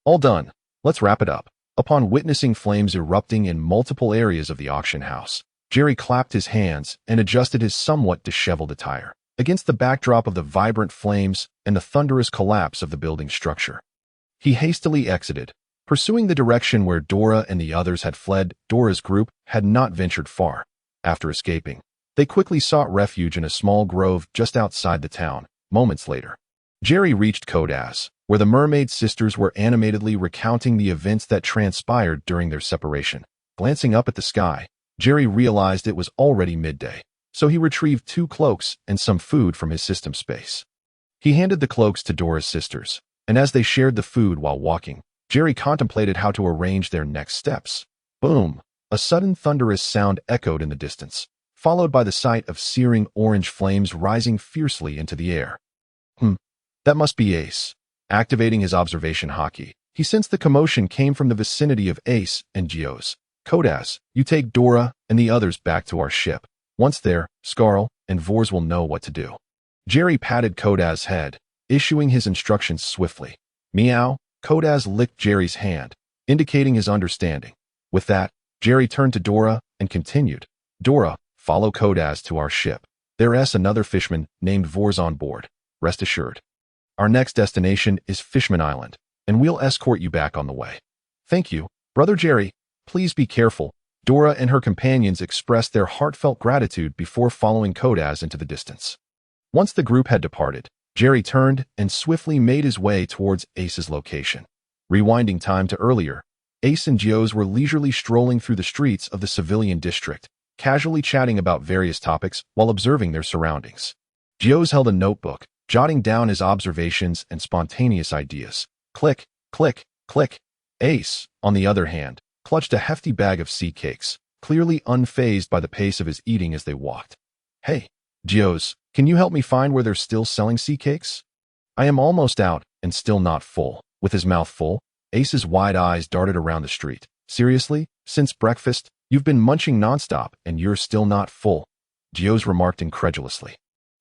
All done. Let's wrap it up. Upon witnessing flames erupting in multiple areas of the auction house, Jerry clapped his hands and adjusted his somewhat disheveled attire against the backdrop of the vibrant flames and the thunderous collapse of the building structure. He hastily exited, pursuing the direction where Dora and the others had fled. Dora's group had not ventured far. After escaping, they quickly sought refuge in a small grove just outside the town. Moments later, Jerry reached Kodaz, where the mermaid sisters were animatedly recounting the events that transpired during their separation. Glancing up at the sky, Jerry realized it was already midday, so he retrieved 2 cloaks and some food from his system space. He handed the cloaks to Dora's sisters, and as they shared the food while walking, Jerry contemplated how to arrange their next steps. Boom! A sudden thunderous sound echoed in the distance, followed by the sight of searing orange flames rising fiercely into the air. That must be Ace. Activating his observation hockey, he sensed the commotion came from the vicinity of Ace and Geo's. Kodaz, you take Dora and the others back to our ship. Once there, Scarl and Vors will know what to do. Jerry patted Kodaz's head, issuing his instructions swiftly. Meow. Kodaz licked Jerry's hand, indicating his understanding. With that, Jerry turned to Dora and continued. Dora, follow Kodaz to our ship. There's another fisherman named Vors on board. Rest assured. Our next destination is Fishman Island, and we'll escort you back on the way. Thank you, Brother Jerry. Please be careful. Dora and her companions expressed their heartfelt gratitude before following Kodaz into the distance. Once the group had departed, Jerry turned and swiftly made his way towards Ace's location. Rewinding time to earlier, Ace and Geos were leisurely strolling through the streets of the civilian district, casually chatting about various topics while observing their surroundings. Geos held a notebook, jotting down his observations and spontaneous ideas. Click, click, click. Ace, on the other hand, clutched a hefty bag of sea cakes, clearly unfazed by the pace of his eating as they walked. Hey, Geos, can you help me find where they're still selling sea cakes? I am almost out and still not full. With his mouth full, Ace's wide eyes darted around the street. Seriously? Since breakfast, you've been munching nonstop and you're still not full? Geos remarked incredulously.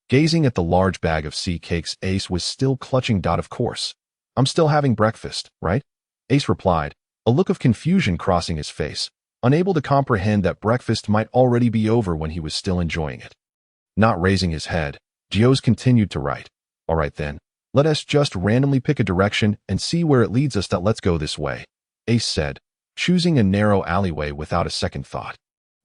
Gazing at the large bag of sea cakes, Ace was still clutching. Of course. I'm still having breakfast, right? Ace replied, a look of confusion crossing his face, unable to comprehend that breakfast might already be over when he was still enjoying it. Not raising his head, Geos continued to write. All right then, let us just randomly pick a direction and see where it leads us. Let's go this way, Ace said, choosing a narrow alleyway without a second thought.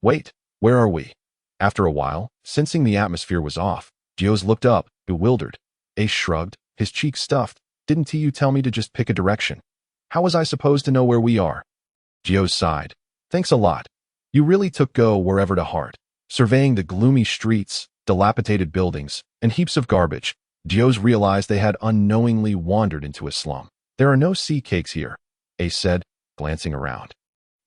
Wait, where are we? After a while, sensing the atmosphere was off, Geos looked up, bewildered. Ace shrugged, his cheeks stuffed. Didn't you tell me to just pick a direction? How was I supposed to know where we are? Geos sighed. Thanks a lot. You really took go wherever to heart. Surveying the gloomy streets, dilapidated buildings, and heaps of garbage, Geos realized they had unknowingly wandered into a slum. There are no sea cakes here, Ace said, glancing around.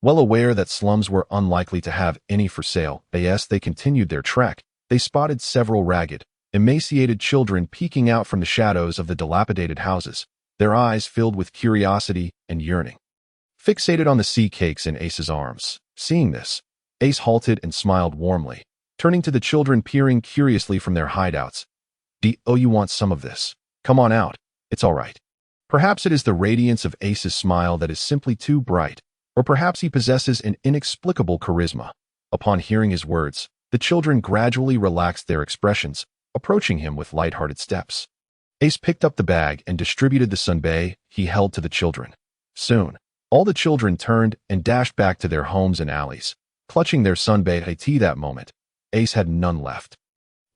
Well aware that slums were unlikely to have any for sale, as they continued their trek, they spotted several ragged, emaciated children peeking out from the shadows of the dilapidated houses, their eyes filled with curiosity and yearning. Fixated on the sea cakes in Ace's arms, seeing this, Ace halted and smiled warmly, turning to the children peering curiously from their hideouts. "Do you want some of this? Come on out. It's all right." Perhaps it is the radiance of Ace's smile that is simply too bright, or perhaps he possesses an inexplicable charisma. Upon hearing his words, the children gradually relaxed their expressions, approaching him with light-hearted steps. Ace picked up the bag and distributed the sunbae he held to the children. Soon, all the children turned and dashed back to their homes and alleys, clutching their sunbae at that moment. Ace had none left.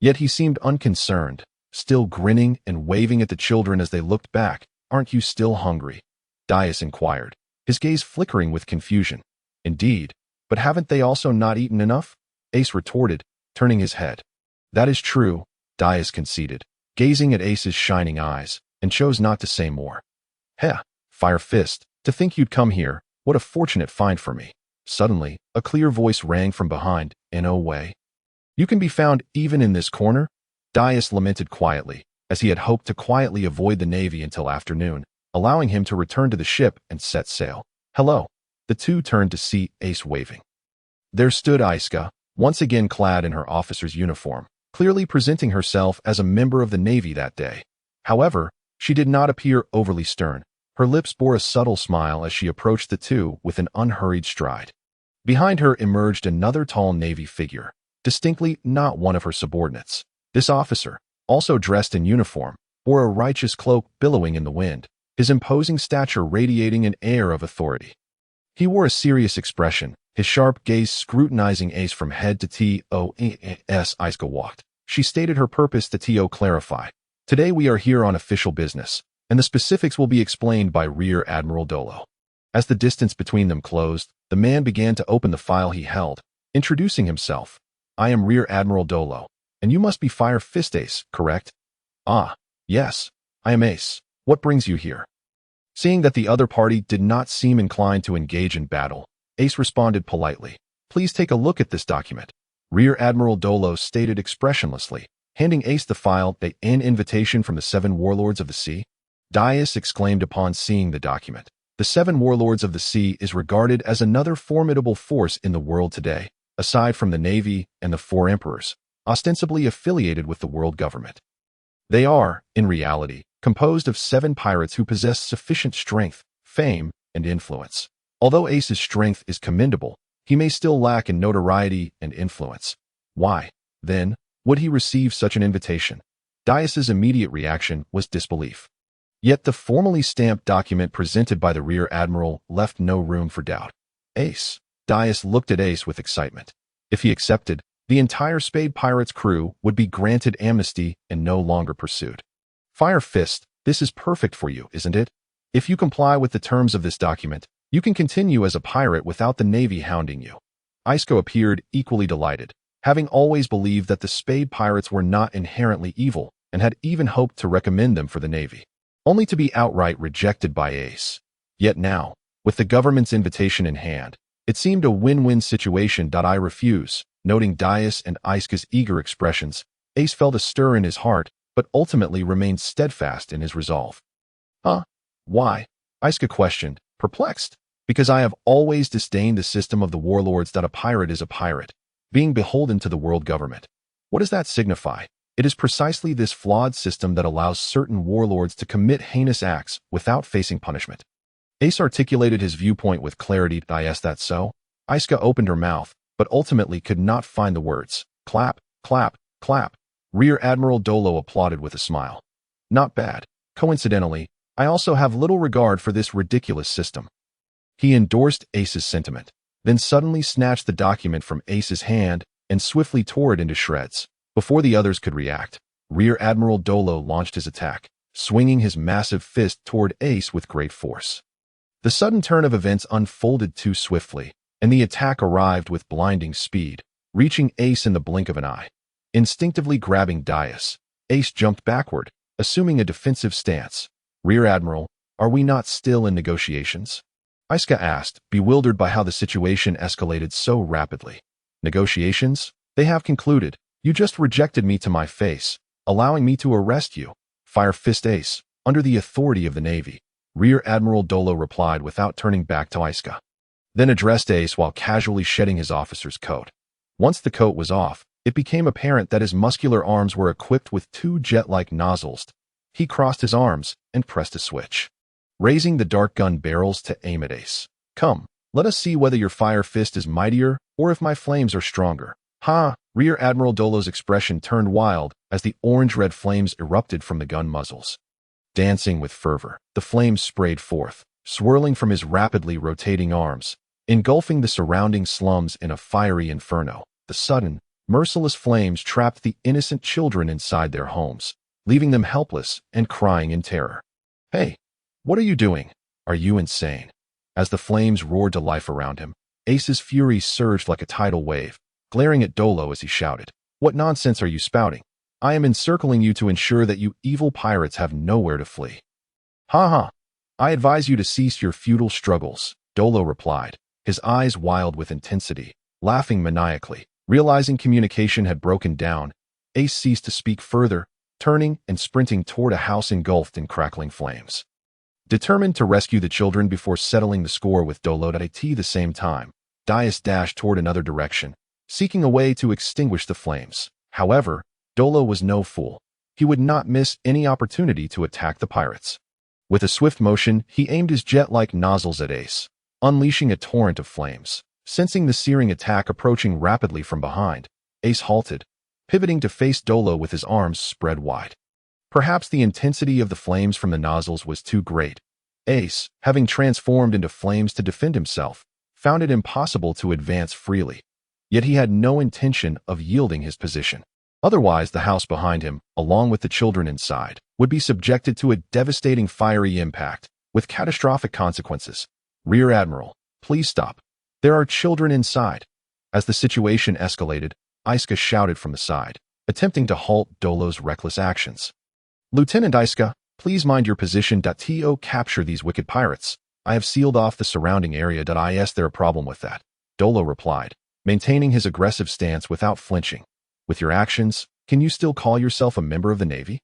Yet he seemed unconcerned, still grinning and waving at the children as they looked back. "Aren't you still hungry?" Dias inquired, his gaze flickering with confusion. "Indeed, but haven't they also not eaten enough?" Ace retorted, turning his head. "That is true," Dias conceded, gazing at Ace's shining eyes, and chose not to say more. "Heh, Fire Fist, to think you'd come here, what a fortunate find for me." Suddenly, a clear voice rang from behind. "No way. You can be found even in this corner?" Dias lamented quietly, as he had hoped to quietly avoid the Navy until afternoon, allowing him to return to the ship and set sail. "Hello." The two turned to see Ace waving. There stood Iska, once again clad in her officer's uniform, clearly presenting herself as a member of the Navy that day. However, she did not appear overly stern. Her lips bore a subtle smile as she approached the two with an unhurried stride. Behind her emerged another tall Navy figure, distinctly not one of her subordinates. This officer, also dressed in uniform, wore a righteous cloak billowing in the wind, his imposing stature radiating an air of authority. He wore a serious expression, his sharp gaze scrutinizing Ace from head to toe. As Iska walked, she stated her purpose to clarify. "Today we are here on official business, and the specifics will be explained by Rear Admiral Dolo." As the distance between them closed, the man began to open the file he held, introducing himself. "I am Rear Admiral Dolo, and you must be Fire Fist Ace, correct?" "Ah, yes, I am Ace. What brings you here?" Seeing that the other party did not seem inclined to engage in battle, Ace responded politely. "Please take a look at this document," Rear Admiral Dolo stated expressionlessly, handing Ace the file. "An invitation from the 7 warlords of the sea?" Dias exclaimed upon seeing the document. The 7 warlords of the sea is regarded as another formidable force in the world today, aside from the Navy and the 4 emperors, ostensibly affiliated with the world government. They are, in reality, composed of 7 pirates who possess sufficient strength, fame, and influence. Although Ace's strength is commendable, he may still lack in notoriety and influence. Why, then, would he receive such an invitation? Dias's immediate reaction was disbelief. Yet the formally stamped document presented by the Rear Admiral left no room for doubt. Ace. Dias looked at Ace with excitement. If he accepted, the entire Spade Pirates crew would be granted amnesty and no longer pursued. "Fire Fist, this is perfect for you, isn't it? If you comply with the terms of this document, you can continue as a pirate without the Navy hounding you." Isko appeared equally delighted, having always believed that the Spade Pirates were not inherently evil and had even hoped to recommend them for the Navy, only to be outright rejected by Ace. Yet now, with the government's invitation in hand, it seemed a win-win situation. "I refuse." Noting Dias and Iska's eager expressions, Ace felt a stir in his heart, but ultimately remained steadfast in his resolve. "Huh? Why?" Iska questioned, perplexed. "Because I have always disdained the system of the warlords. A pirate is a pirate, being beholden to the world government. What does that signify? It is precisely this flawed system that allows certain warlords to commit heinous acts without facing punishment." Ace articulated his viewpoint with clarity. "Is that so?" Iska opened her mouth, but ultimately could not find the words. Clap, clap, clap. Rear Admiral Dolo applauded with a smile. "Not bad. Coincidentally, I also have little regard for this ridiculous system." He endorsed Ace's sentiment, then suddenly snatched the document from Ace's hand and swiftly tore it into shreds. Before the others could react, Rear Admiral Dolo launched his attack, swinging his massive fist toward Ace with great force. The sudden turn of events unfolded too swiftly, and the attack arrived with blinding speed, reaching Ace in the blink of an eye. Instinctively grabbing Dias, Ace jumped backward, assuming a defensive stance. "Rear Admiral, are we not still in negotiations?" Iska asked, bewildered by how the situation escalated so rapidly. "Negotiations? They have concluded. You just rejected me to my face, allowing me to arrest you." "Fire Fist Ace, under the authority of the Navy," Rear Admiral Dolo replied without turning back to Iska. then addressed Ace while casually shedding his officer's coat. Once the coat was off, it became apparent that his muscular arms were equipped with two jet-like nozzles. He crossed his arms and pressed a switch, raising the dark gun barrels to aim at Ace. "Come, let us see whether your fire fist is mightier or if my flames are stronger." "Ha!" Rear Admiral Dolo's expression turned wild as the orange-red flames erupted from the gun muzzles. Dancing with fervor, the flames sprayed forth, swirling from his rapidly rotating arms, engulfing the surrounding slums in a fiery inferno. The sudden, merciless flames trapped the innocent children inside their homes, leaving them helpless and crying in terror. "Hey, what are you doing? Are you insane?" As the flames roared to life around him, Ace's fury surged like a tidal wave, glaring at Dolo as he shouted, "What nonsense are you spouting? I am encircling you to ensure that you evil pirates have nowhere to flee." "Ha ha! I advise you to cease your futile struggles," Dolo replied, his eyes wild with intensity, laughing maniacally. Realizing communication had broken down, Ace ceased to speak further, turning and sprinting toward a house engulfed in crackling flames. Determined to rescue the children before settling the score with Dolo at the same time, Dias dashed toward another direction, seeking a way to extinguish the flames. However, Dolo was no fool. He would not miss any opportunity to attack the pirates. With a swift motion, he aimed his jet-like nozzles at Ace, unleashing a torrent of flames. Sensing the searing attack approaching rapidly from behind, Ace halted, pivoting to face Dolo with his arms spread wide. Perhaps the intensity of the flames from the nozzles was too great. Ace, having transformed into flames to defend himself, found it impossible to advance freely. Yet he had no intention of yielding his position. Otherwise, the house behind him, along with the children inside, would be subjected to a devastating fiery impact, with catastrophic consequences. "Rear Admiral, please stop. There are children inside." As the situation escalated, Iska shouted from the side, attempting to halt Dolo's reckless actions. "Lieutenant Iska, please mind your position. To capture these wicked pirates. I have sealed off the surrounding area. Is there a problem with that?" Dolo replied, maintaining his aggressive stance without flinching. "With your actions, can you still call yourself a member of the Navy?"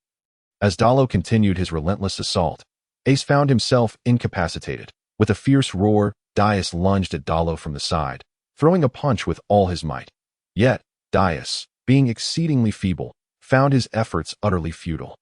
As Dolo continued his relentless assault, Ace found himself incapacitated. With a fierce roar, Dias lunged at Dolo from the side, throwing a punch with all his might. Yet, Dias, being exceedingly feeble, found his efforts utterly futile.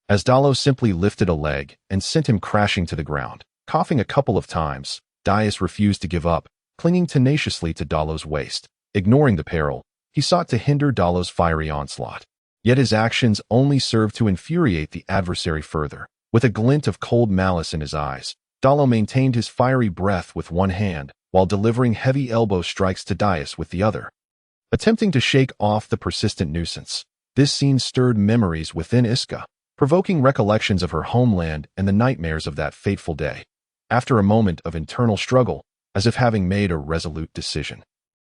As Dolo simply lifted a leg and sent him crashing to the ground, coughing a couple of times, Dias refused to give up, clinging tenaciously to Dolo's waist. Ignoring the peril, he sought to hinder Dolo's fiery onslaught. Yet his actions only served to infuriate the adversary further. With a glint of cold malice in his eyes, Dolo maintained his fiery breath with one hand, while delivering heavy elbow strikes to Dias with the other. Attempting to shake off the persistent nuisance, this scene stirred memories within Iska, provoking recollections of her homeland and the nightmares of that fateful day. After a moment of internal struggle, as if having made a resolute decision,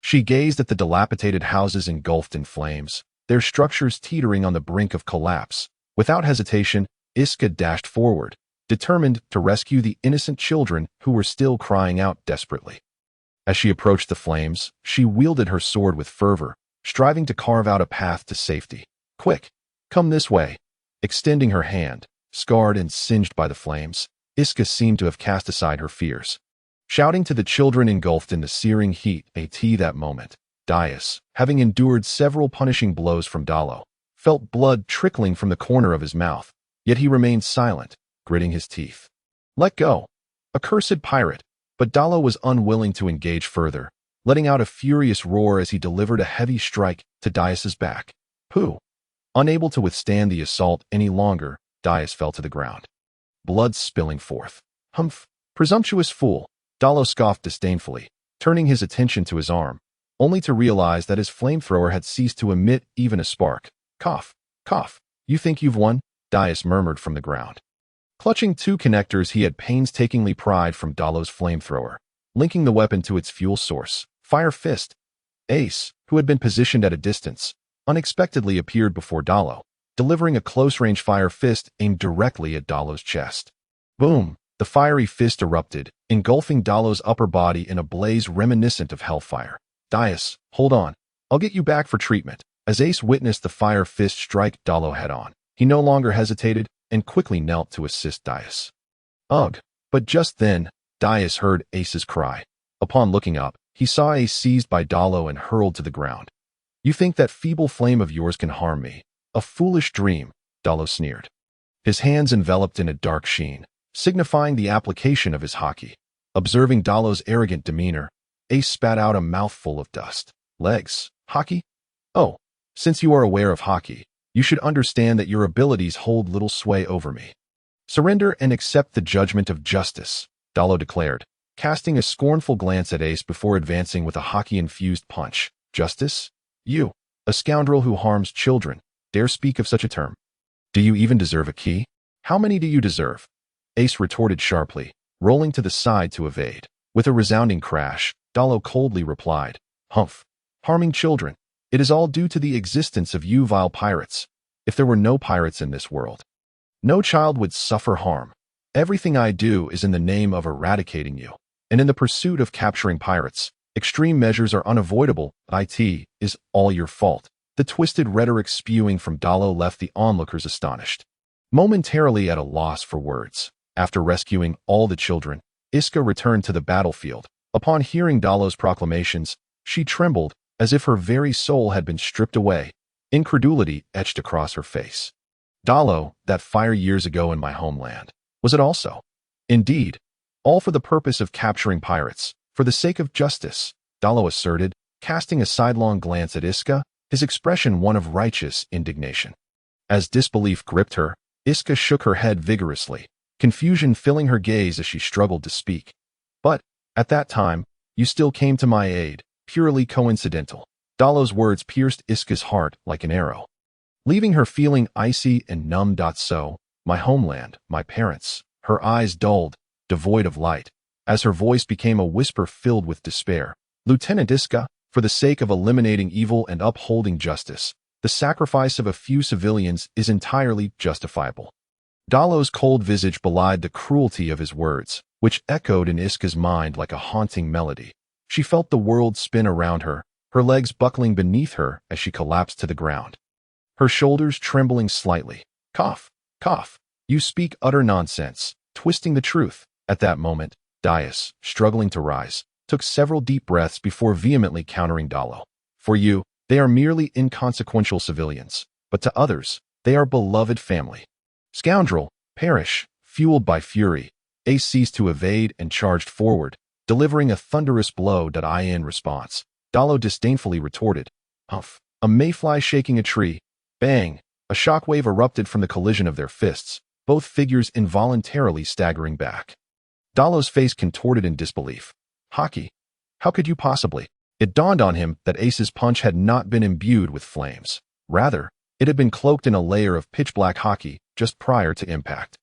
she gazed at the dilapidated houses engulfed in flames, their structures teetering on the brink of collapse. Without hesitation, Iska dashed forward, determined to rescue the innocent children who were still crying out desperately. As she approached the flames, she wielded her sword with fervor, striving to carve out a path to safety. "Quick, come this way." Extending her hand, scarred and singed by the flames, Iska seemed to have cast aside her fears. Shouting to the children engulfed in the searing heat that moment, Dias, having endured several punishing blows from Dolo, felt blood trickling from the corner of his mouth, yet he remained silent, gritting his teeth. "Let go! Accursed pirate!" But Dolo was unwilling to engage further, letting out a furious roar as he delivered a heavy strike to Dias's back. Pooh! Unable to withstand the assault any longer, Dias fell to the ground, blood spilling forth. "Humph! Presumptuous fool!" Dolo scoffed disdainfully, turning his attention to his arm, only to realize that his flamethrower had ceased to emit even a spark. "Cough! Cough! You think you've won?" Dias murmured from the ground. Clutching two connectors he had painstakingly pried from Dolo's flamethrower, linking the weapon to its fuel source, Fire Fist. Ace, who had been positioned at a distance, unexpectedly appeared before Dolo, delivering a close-range fire fist aimed directly at Dolo's chest. Boom! The fiery fist erupted, engulfing Dolo's upper body in a blaze reminiscent of hellfire. "Dias, hold on. I'll get you back for treatment." As Ace witnessed the fire fist strike Dolo head-on, he no longer hesitated and quickly knelt to assist Dias. Ugh! But just then, Dias heard Ace's cry. Upon looking up, he saw Ace seized by Dalo and hurled to the ground. "You think that feeble flame of yours can harm me? A foolish dream," Dalo sneered. His hands enveloped in a dark sheen, signifying the application of his haki. Observing Dalo's arrogant demeanor, Ace spat out a mouthful of dust. "Legs? Haki? Oh, since you are aware of haki, you should understand that your abilities hold little sway over me. Surrender and accept the judgment of justice," Dalo declared, casting a scornful glance at Ace before advancing with a haki-infused punch. "Justice? You, a scoundrel who harms children, dare speak of such a term? Do you even deserve a key? How many do you deserve?" Ace retorted sharply, rolling to the side to evade. With a resounding crash, Dalo coldly replied, "Humph. Harming children. It is all due to the existence of you vile pirates. If there were no pirates in this world, no child would suffer harm. Everything I do is in the name of eradicating you. And in the pursuit of capturing pirates, extreme measures are unavoidable. It is all your fault." The twisted rhetoric spewing from Dalo left the onlookers astonished, momentarily at a loss for words. After rescuing all the children, Iska returned to the battlefield. Upon hearing Dalo's proclamations, she trembled as if her very soul had been stripped away. Incredulity etched across her face. "Dalo, that fire years ago in my homeland, was it also?" "Indeed. All for the purpose of capturing pirates, for the sake of justice," Dalo asserted, casting a sidelong glance at Iska, his expression one of righteous indignation. As disbelief gripped her, Iska shook her head vigorously, confusion filling her gaze as she struggled to speak. "But, at that time, you still came to my aid, purely coincidental." Dalo's words pierced Iska's heart like an arrow, leaving her feeling icy and numb. "So, my homeland, my parents," her eyes dulled, devoid of light, as her voice became a whisper filled with despair. "Lieutenant Iska, for the sake of eliminating evil and upholding justice, the sacrifice of a few civilians is entirely justifiable." Dalo's cold visage belied the cruelty of his words, which echoed in Iska's mind like a haunting melody. She felt the world spin around her, her legs buckling beneath her as she collapsed to the ground, her shoulders trembling slightly. "Cough, cough, you speak utter nonsense, twisting the truth." At that moment, Dias, struggling to rise, took several deep breaths before vehemently countering Dalo. "For you, they are merely inconsequential civilians, but to others, they are beloved family." "Scoundrel, perish!" Fueled by fury, Ace ceased to evade and charged forward, delivering a thunderous blow. In response, Dalo disdainfully retorted, "Humph." A mayfly shaking a tree. Bang! A shockwave erupted from the collision of their fists, both figures involuntarily staggering back. Dalo's face contorted in disbelief. "Haki? How could you possibly?" It dawned on him that Ace's punch had not been imbued with flames. Rather, it had been cloaked in a layer of pitch-black haki just prior to impact.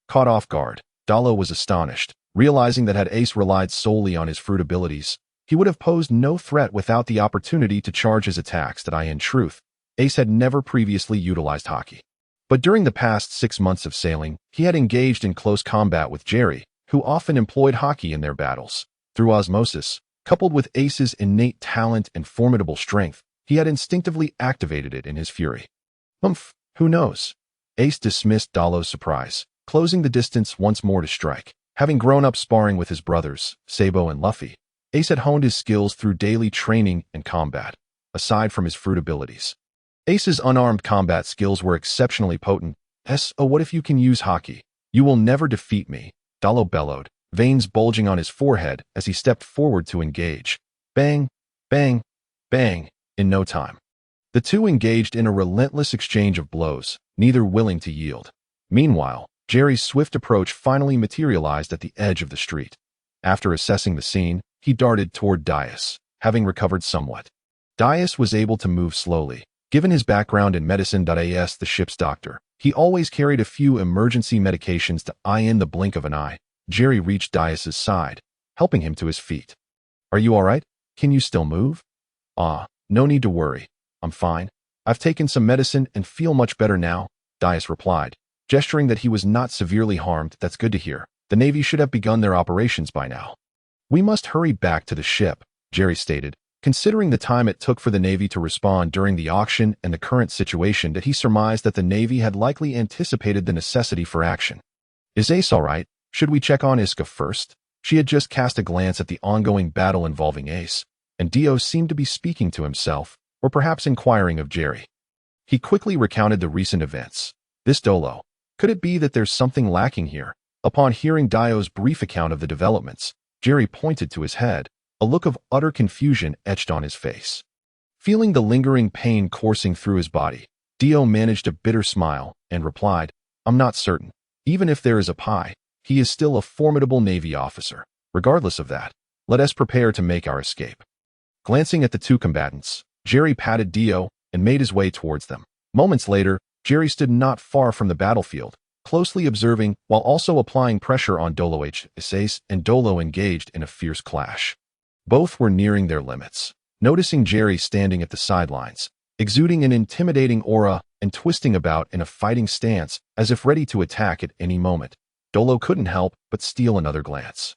Caught off guard, Dalo was astonished, realizing that had Ace relied solely on his fruit abilities, he would have posed no threat without the opportunity to charge his attacks. In truth, Ace had never previously utilized haki. But during the past 6 months of sailing, he had engaged in close combat with Jerry, who often employed haki in their battles. Through osmosis, coupled with Ace's innate talent and formidable strength, he had instinctively activated it in his fury. "Humph, who knows?" Ace dismissed Dalo's surprise, closing the distance once more to strike. Having grown up sparring with his brothers, Sabo and Luffy, Ace had honed his skills through daily training and combat. Aside from his fruit abilities, Ace's unarmed combat skills were exceptionally potent. What if you can use haki? You will never defeat me," Dalo bellowed, veins bulging on his forehead as he stepped forward to engage. Bang, bang, bang. In no time, the two engaged in a relentless exchange of blows, neither willing to yield. Meanwhile, Jerry's swift approach finally materialized at the edge of the street. After assessing the scene, he darted toward Dias, having recovered somewhat. Dias was able to move slowly. Given his background in medicine. As the ship's doctor, he always carried a few emergency medications to in the blink of an eye. Jerry reached Dias's side, helping him to his feet. "Are you all right? Can you still move?" No need to worry. I'm fine. I've taken some medicine and feel much better now," Dias replied, gesturing that he was not severely harmed. "That's good to hear. The Navy should have begun their operations by now." "We must hurry back to the ship," Jerry stated, considering the time it took for the Navy to respond during the auction and the current situation. That he surmised that the Navy had likely anticipated the necessity for action. "Is Ace all right? Should we check on Iska first?" She had just cast a glance at the ongoing battle involving Ace, and Dio seemed to be speaking to himself, or perhaps inquiring of Jerry. He quickly recounted the recent events. This Dolo. Could it be that there's something lacking here? Upon hearing Dio's brief account of the developments, Jerry pointed to his head, a look of utter confusion etched on his face. Feeling the lingering pain coursing through his body, Dio managed a bitter smile and replied, I'm not certain. Even if there is a pie, he is still a formidable Navy officer. Regardless of that, let us prepare to make our escape. Glancing at the two combatants, Jerry patted Dio and made his way towards them. Moments later, Jerry stood not far from the battlefield, closely observing while also applying pressure on Dolo. Ace and Dolo engaged in a fierce clash. Both were nearing their limits. Noticing Jerry standing at the sidelines, exuding an intimidating aura and twisting about in a fighting stance as if ready to attack at any moment, Dolo couldn't help but steal another glance.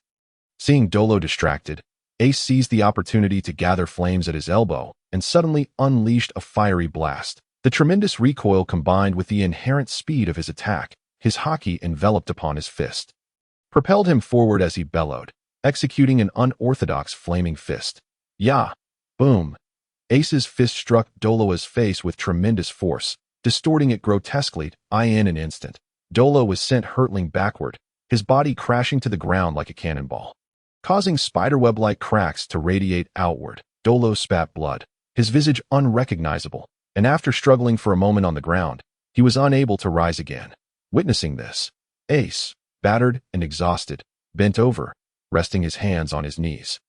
Seeing Dolo distracted, Ace seized the opportunity to gather flames at his elbow and suddenly unleashed a fiery blast. The tremendous recoil combined with the inherent speed of his attack, his hockey enveloped upon his fist, propelled him forward as he bellowed, executing an unorthodox flaming fist. Yah! Boom! Ace's fist struck Dolo's face with tremendous force, distorting it grotesquely. In an instant, Dolo was sent hurtling backward, his body crashing to the ground like a cannonball. Causing spiderweb-like cracks to radiate outward, Dolo spat blood, his visage unrecognizable, and after struggling for a moment on the ground, he was unable to rise again. Witnessing this, Ace, battered and exhausted, bent over, resting his hands on his knees.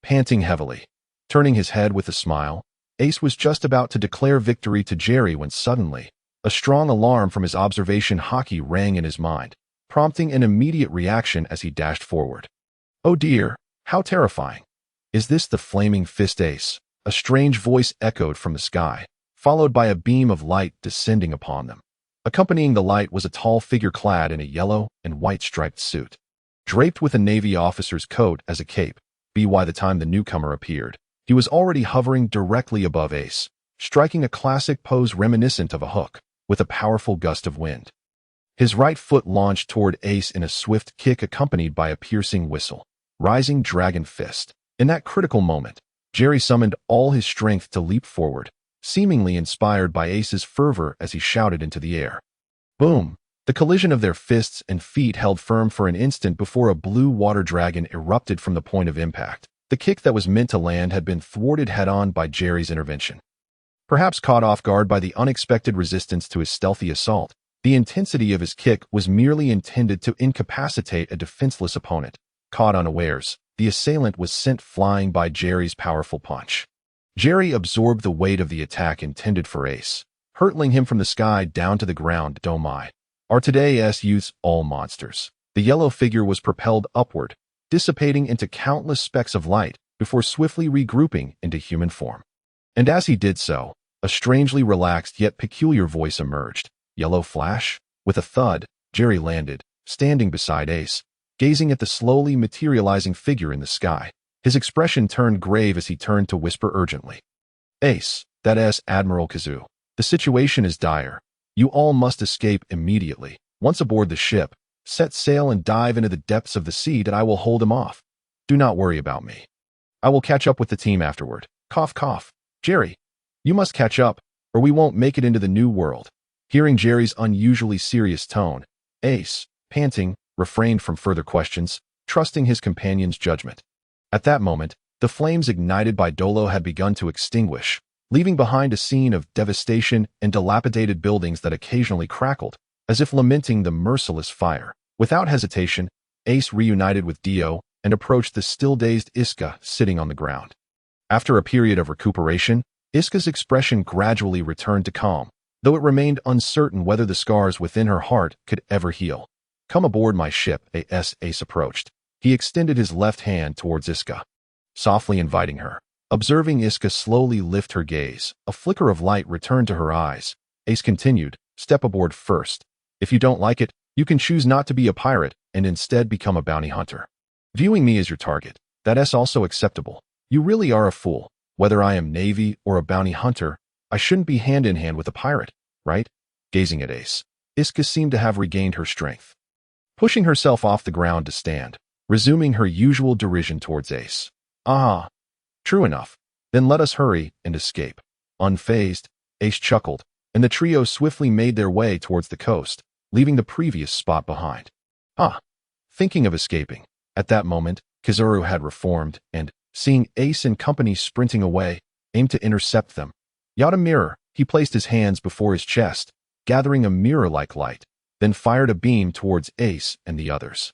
Panting heavily, turning his head with a smile, Ace was just about to declare victory to Jerry when suddenly, a strong alarm from his observation hockey rang in his mind, prompting an immediate reaction as he dashed forward. Oh dear, how terrifying! Is this the flaming fist Ace? A strange voice echoed from the sky, followed by a beam of light descending upon them. Accompanying the light was a tall figure clad in a yellow and white striped suit, draped with a Navy officer's coat as a cape. By the time the newcomer appeared, he was already hovering directly above Ace, striking a classic pose reminiscent of a hook, with a powerful gust of wind. His right foot launched toward Ace in a swift kick accompanied by a piercing whistle. Rising dragon fist. In that critical moment, Jerry summoned all his strength to leap forward, seemingly inspired by Ace's fervor as he shouted into the air. Boom! The collision of their fists and feet held firm for an instant before a blue water dragon erupted from the point of impact. The kick that was meant to land had been thwarted head-on by Jerry's intervention. Perhaps caught off guard by the unexpected resistance to his stealthy assault, the intensity of his kick was merely intended to incapacitate a defenseless opponent. Caught unawares, the assailant was sent flying by Jerry's powerful punch. Jerry absorbed the weight of the attack intended for Ace, hurtling him from the sky down to the ground. Oh my! Are today's youths all monsters? The yellow figure was propelled upward, dissipating into countless specks of light before swiftly regrouping into human form. And as he did so, a strangely relaxed yet peculiar voice emerged. Yellow flash? With a thud, Jerry landed, standing beside Ace, gazing at the slowly materializing figure in the sky. His expression turned grave as he turned to whisper urgently. Ace, that's Admiral Kazoo. The situation is dire. You all must escape immediately. Once aboard the ship, set sail and dive into the depths of the sea that I will hold him off. Do not worry about me. I will catch up with the team afterward. Cough, cough. Jerry, you must catch up, or we won't make it into the new world. Hearing Jerry's unusually serious tone, Ace, panting, refrained from further questions, trusting his companion's judgment. At that moment, the flames ignited by Dolo had begun to extinguish, leaving behind a scene of devastation and dilapidated buildings that occasionally crackled, as if lamenting the merciless fire. Without hesitation, Ace reunited with Dio and approached the still-dazed Iska sitting on the ground. After a period of recuperation, Iska's expression gradually returned to calm, though it remained uncertain whether the scars within her heart could ever heal. Come aboard my ship, Ace approached. He extended his left hand towards Iska, softly inviting her. Observing Iska slowly lift her gaze, a flicker of light returned to her eyes. Ace continued, step aboard first. If you don't like it, you can choose not to be a pirate and instead become a bounty hunter. Viewing me as your target, that's also acceptable. You really are a fool. Whether I am Navy or a bounty hunter, I shouldn't be hand in hand with a pirate, right? Gazing at Ace, Iska seemed to have regained her strength. Pushing herself off the ground to stand, resuming her usual derision towards Ace. Ah, true enough. Then let us hurry and escape. Unfazed, Ace chuckled, and the trio swiftly made their way towards the coast, leaving the previous spot behind. Thinking of escaping. At that moment, Kizaru had reformed and, seeing Ace and company sprinting away, aimed to intercept them. Yada mirror, he placed his hands before his chest, gathering a mirror-like light, then fired a beam towards Ace and the others.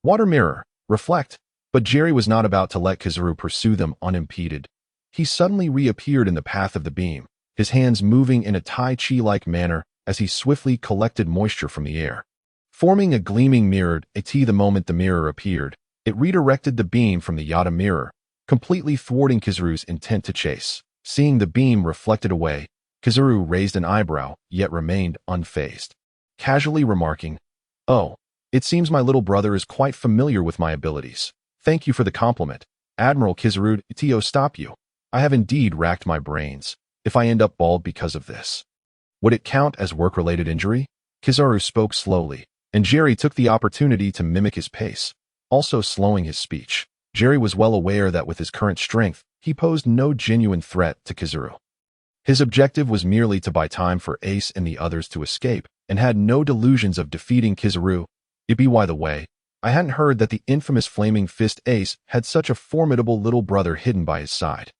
Water mirror, reflect, but Jerry was not about to let Kizaru pursue them unimpeded. He suddenly reappeared in the path of the beam, his hands moving in a Tai Chi-like manner as he swiftly collected moisture from the air. Forming a gleaming mirrored AT the moment the mirror appeared, it redirected the beam from the Yada mirror, completely thwarting Kizaru's intent to chase. Seeing the beam reflected away, Kizaru raised an eyebrow, yet remained unfazed. Casually remarking, "Oh, it seems my little brother is quite familiar with my abilities. Thank you for the compliment. Admiral Kizaru, Tio, stop you. I have indeed racked my brains. If I end up bald because of this, would it count as work-related injury?" Kizaru spoke slowly, and Jerry took the opportunity to mimic his pace, also slowing his speech. Jerry was well aware that with his current strength, he posed no genuine threat to Kizaru. His objective was merely to buy time for Ace and the others to escape, and had no delusions of defeating Kizaru. By the way, I hadn't heard that the infamous Flaming Fist Ace had such a formidable little brother hidden by his side.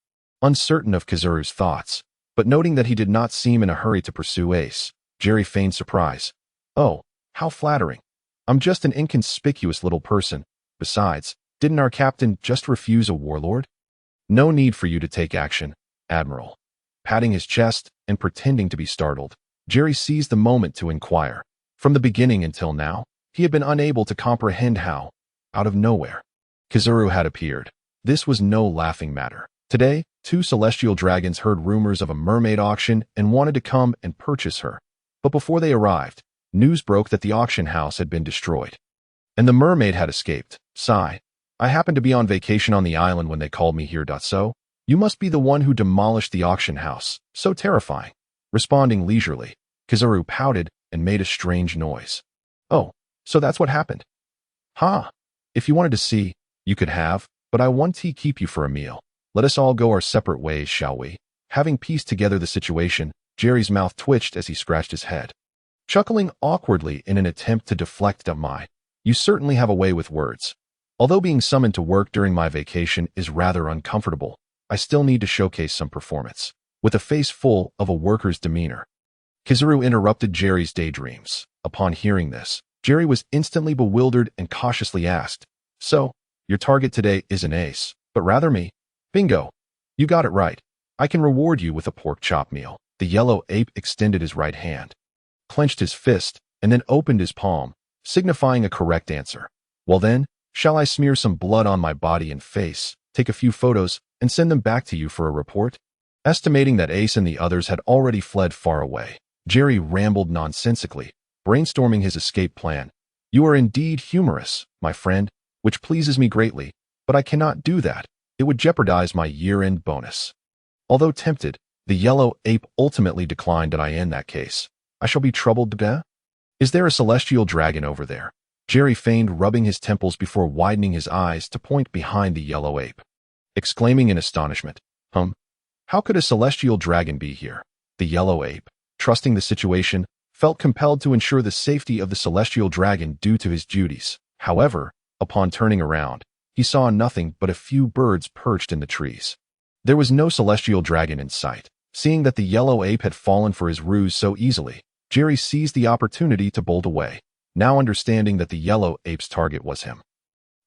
Uncertain of Kizaru's thoughts, but noting that he did not seem in a hurry to pursue Ace, Jerry feigned surprise. "Oh, how flattering. I'm just an inconspicuous little person. Besides, didn't our captain just refuse a warlord? No need for you to take action, Admiral." Patting his chest and pretending to be startled, Jerry seized the moment to inquire. From the beginning until now, he had been unable to comprehend how, out of nowhere, Kizaru had appeared. This was no laughing matter. Today, 2 celestial dragons heard rumors of a mermaid auction and wanted to come and purchase her. But before they arrived, news broke that the auction house had been destroyed, and the mermaid had escaped. Sigh. I happened to be on vacation on the island when they called me here. So, you must be the one who demolished the auction house. So terrifying. Responding leisurely, Kizaru pouted and made a strange noise. "Oh, so that's what happened. If you wanted to see, you could have, but I want to keep you for a meal. Let us all go our separate ways, shall we?" Having pieced together the situation, Jerry's mouth twitched as he scratched his head, chuckling awkwardly in an attempt to deflect you certainly have a way with words. Although being summoned to work during my vacation is rather uncomfortable, I still need to showcase some performance. With a face full of a worker's demeanor, Kizaru interrupted Jerry's daydreams. Upon hearing this, Jerry was instantly bewildered and cautiously asked, "So, your target today isn't Ace, but rather me?" "Bingo. You got it right. I can reward you with a pork chop meal." The yellow ape extended his right hand, clenched his fist, and then opened his palm, signifying a correct answer. "Well then, shall I smear some blood on my body and face, take a few photos, and send them back to you for a report?" Estimating that Ace and the others had already fled far away, Jerry rambled nonsensically, brainstorming his escape plan. "You are indeed humorous, my friend, which pleases me greatly, but I cannot do that. It would jeopardize my year-end bonus." Although tempted, the yellow ape ultimately declined that in that case, I shall be troubled to death. "Is there a celestial dragon over there?" Jerry feigned rubbing his temples before widening his eyes to point behind the yellow ape, exclaiming in astonishment, How could a celestial dragon be here?" The yellow ape, trusting the situation, felt compelled to ensure the safety of the celestial dragon due to his duties. However, upon turning around, he saw nothing but a few birds perched in the trees. There was no celestial dragon in sight. Seeing that the yellow ape had fallen for his ruse so easily, Jerry seized the opportunity to bolt away, now understanding that the yellow ape's target was him.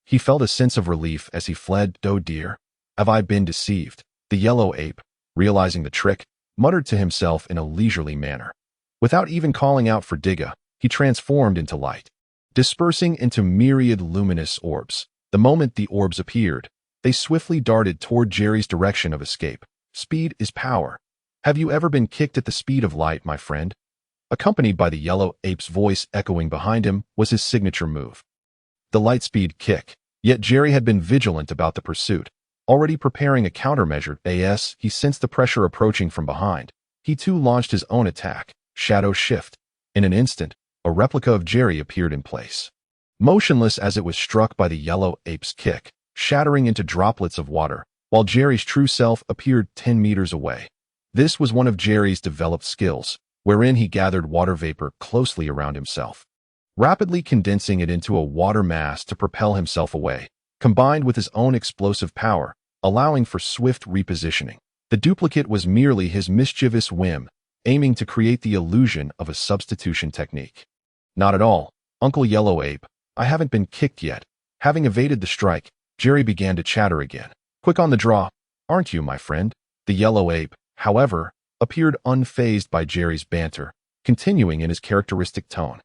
He felt a sense of relief as he fled. "Oh dear, have I been deceived?" The yellow ape, realizing the trick, muttered to himself in a leisurely manner. Without even calling out for Digga, he transformed into light, dispersing into myriad luminous orbs. The moment the orbs appeared, they swiftly darted toward Jerry's direction of escape. Speed is power. Have you ever been kicked at the speed of light, my friend? Accompanied by the yellow ape's voice echoing behind him was his signature move, the lightspeed kick. Yet Jerry had been vigilant about the pursuit, already preparing a countermeasure. As he sensed the pressure approaching from behind, he too launched his own attack, Shadow Shift. In an instant, a replica of Jerry appeared in place. motionless as it was struck by the yellow ape's kick, shattering into droplets of water, while Jerry's true self appeared 10 meters away. This was one of Jerry's developed skills, wherein he gathered water vapor closely around himself, rapidly condensing it into a water mass to propel himself away, combined with his own explosive power, allowing for swift repositioning. The duplicate was merely his mischievous whim, aiming to create the illusion of a substitution technique. Not at all, Uncle Yellow Ape, I haven't been kicked yet. Having evaded the strike, Jerry began to chatter again. Quick on the draw, aren't you, my friend? The Yellow Ape, however, appeared unfazed by Jerry's banter, continuing in his characteristic tone.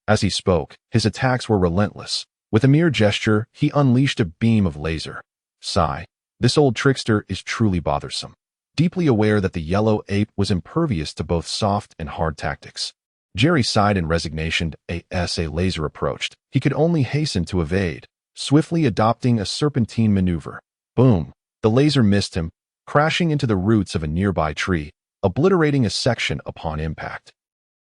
As he spoke, his attacks were relentless. With a mere gesture, he unleashed a beam of laser. Sigh. This old trickster is truly bothersome. Deeply aware that the Yellow Ape was impervious to both soft and hard tactics, Jerry sighed in resignation as a laser approached. He could only hasten to evade, swiftly adopting a serpentine maneuver. Boom! The laser missed him, crashing into the roots of a nearby tree, obliterating a section upon impact.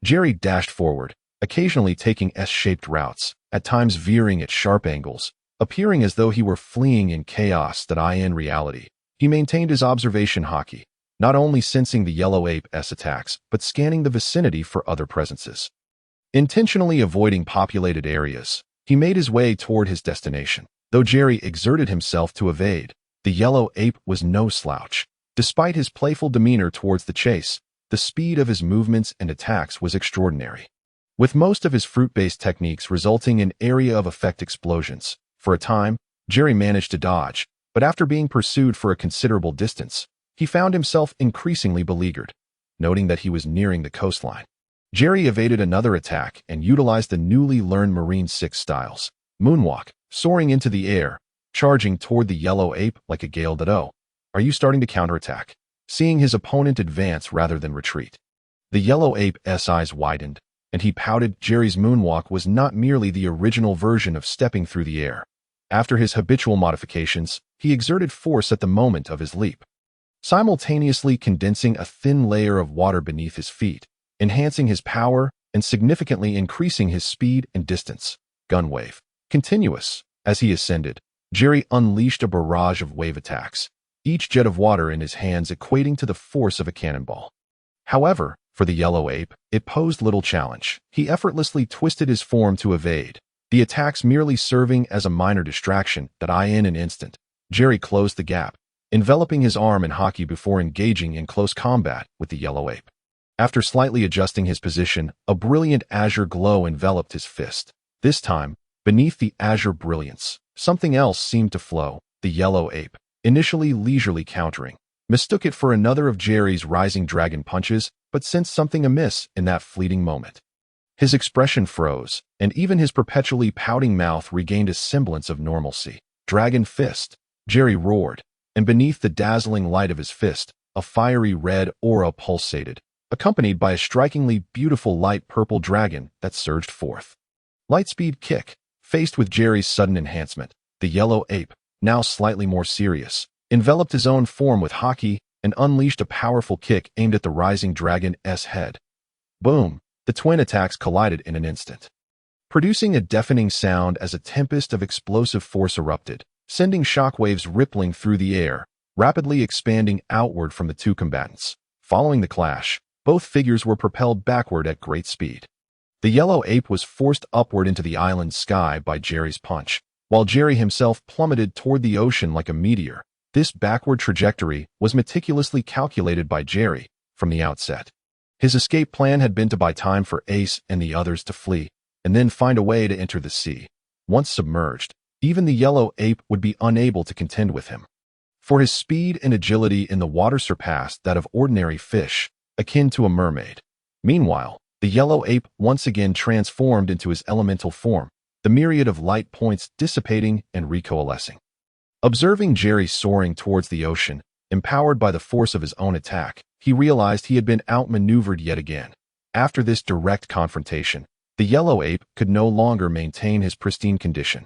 Jerry dashed forward, occasionally taking S-shaped routes, at times veering at sharp angles, appearing as though he were fleeing in chaos that in reality. He maintained his observation hockey, not only sensing the Yellow Ape's attacks, but scanning the vicinity for other presences. Intentionally avoiding populated areas, he made his way toward his destination. Though Jerry exerted himself to evade, the Yellow Ape was no slouch. Despite his playful demeanor towards the chase, the speed of his movements and attacks was extraordinary. With most of his fruit-based techniques resulting in area-of-effect explosions, for a time, Jerry managed to dodge, but after being pursued for a considerable distance, he found himself increasingly beleaguered. Noting that he was nearing the coastline, Jerry evaded another attack and utilized the newly learned Marine 6 styles. Moonwalk, soaring into the air, charging toward the Yellow Ape like a gale d'eau. Are you starting to counterattack? Seeing his opponent advance rather than retreat, the Yellow Ape's eyes widened, and he pouted. Jerry's moonwalk was not merely the original version of stepping through the air. After his habitual modifications, he exerted force at the moment of his leap, simultaneously condensing a thin layer of water beneath his feet, enhancing his power and significantly increasing his speed and distance. Gun wave. Continuous. As he ascended, Jerry unleashed a barrage of wave attacks, each jet of water in his hands equating to the force of a cannonball. However, for the Yellow Ape, it posed little challenge. He effortlessly twisted his form to evade, the attacks merely serving as a minor distraction that in an instant, Jerry closed the gap, enveloping his arm in hockey before engaging in close combat with the Yellow Ape. After slightly adjusting his position, a brilliant azure glow enveloped his fist. This time, beneath the azure brilliance, something else seemed to flow. The Yellow Ape, initially leisurely countering, mistook it for another of Jerry's rising dragon punches, but sensed something amiss in that fleeting moment. His expression froze, and even his perpetually pouting mouth regained a semblance of normalcy. Dragon fist, Jerry roared, and beneath the dazzling light of his fist, a fiery red aura pulsated, accompanied by a strikingly beautiful light purple dragon that surged forth. Lightspeed kick. Faced with Jerry's sudden enhancement, the Yellow Ape, now slightly more serious, enveloped his own form with hockey and unleashed a powerful kick aimed at the rising dragon's head. Boom! The twin attacks collided in an instant, producing a deafening sound as a tempest of explosive force erupted, sending shockwaves rippling through the air, rapidly expanding outward from the two combatants. Following the clash, both figures were propelled backward at great speed. The Yellow Ape was forced upward into the island sky by Jerry's punch, while Jerry himself plummeted toward the ocean like a meteor. This backward trajectory was meticulously calculated by Jerry from the outset. His escape plan had been to buy time for Ace and the others to flee, and then find a way to enter the sea. Once submerged, even the Yellow Ape would be unable to contend with him, for his speed and agility in the water surpassed that of ordinary fish, akin to a mermaid. Meanwhile, the Yellow Ape once again transformed into his elemental form, the myriad of light points dissipating and recoalescing. Observing Jerry soaring towards the ocean, empowered by the force of his own attack, he realized he had been outmaneuvered yet again. After this direct confrontation, the Yellow Ape could no longer maintain his pristine condition.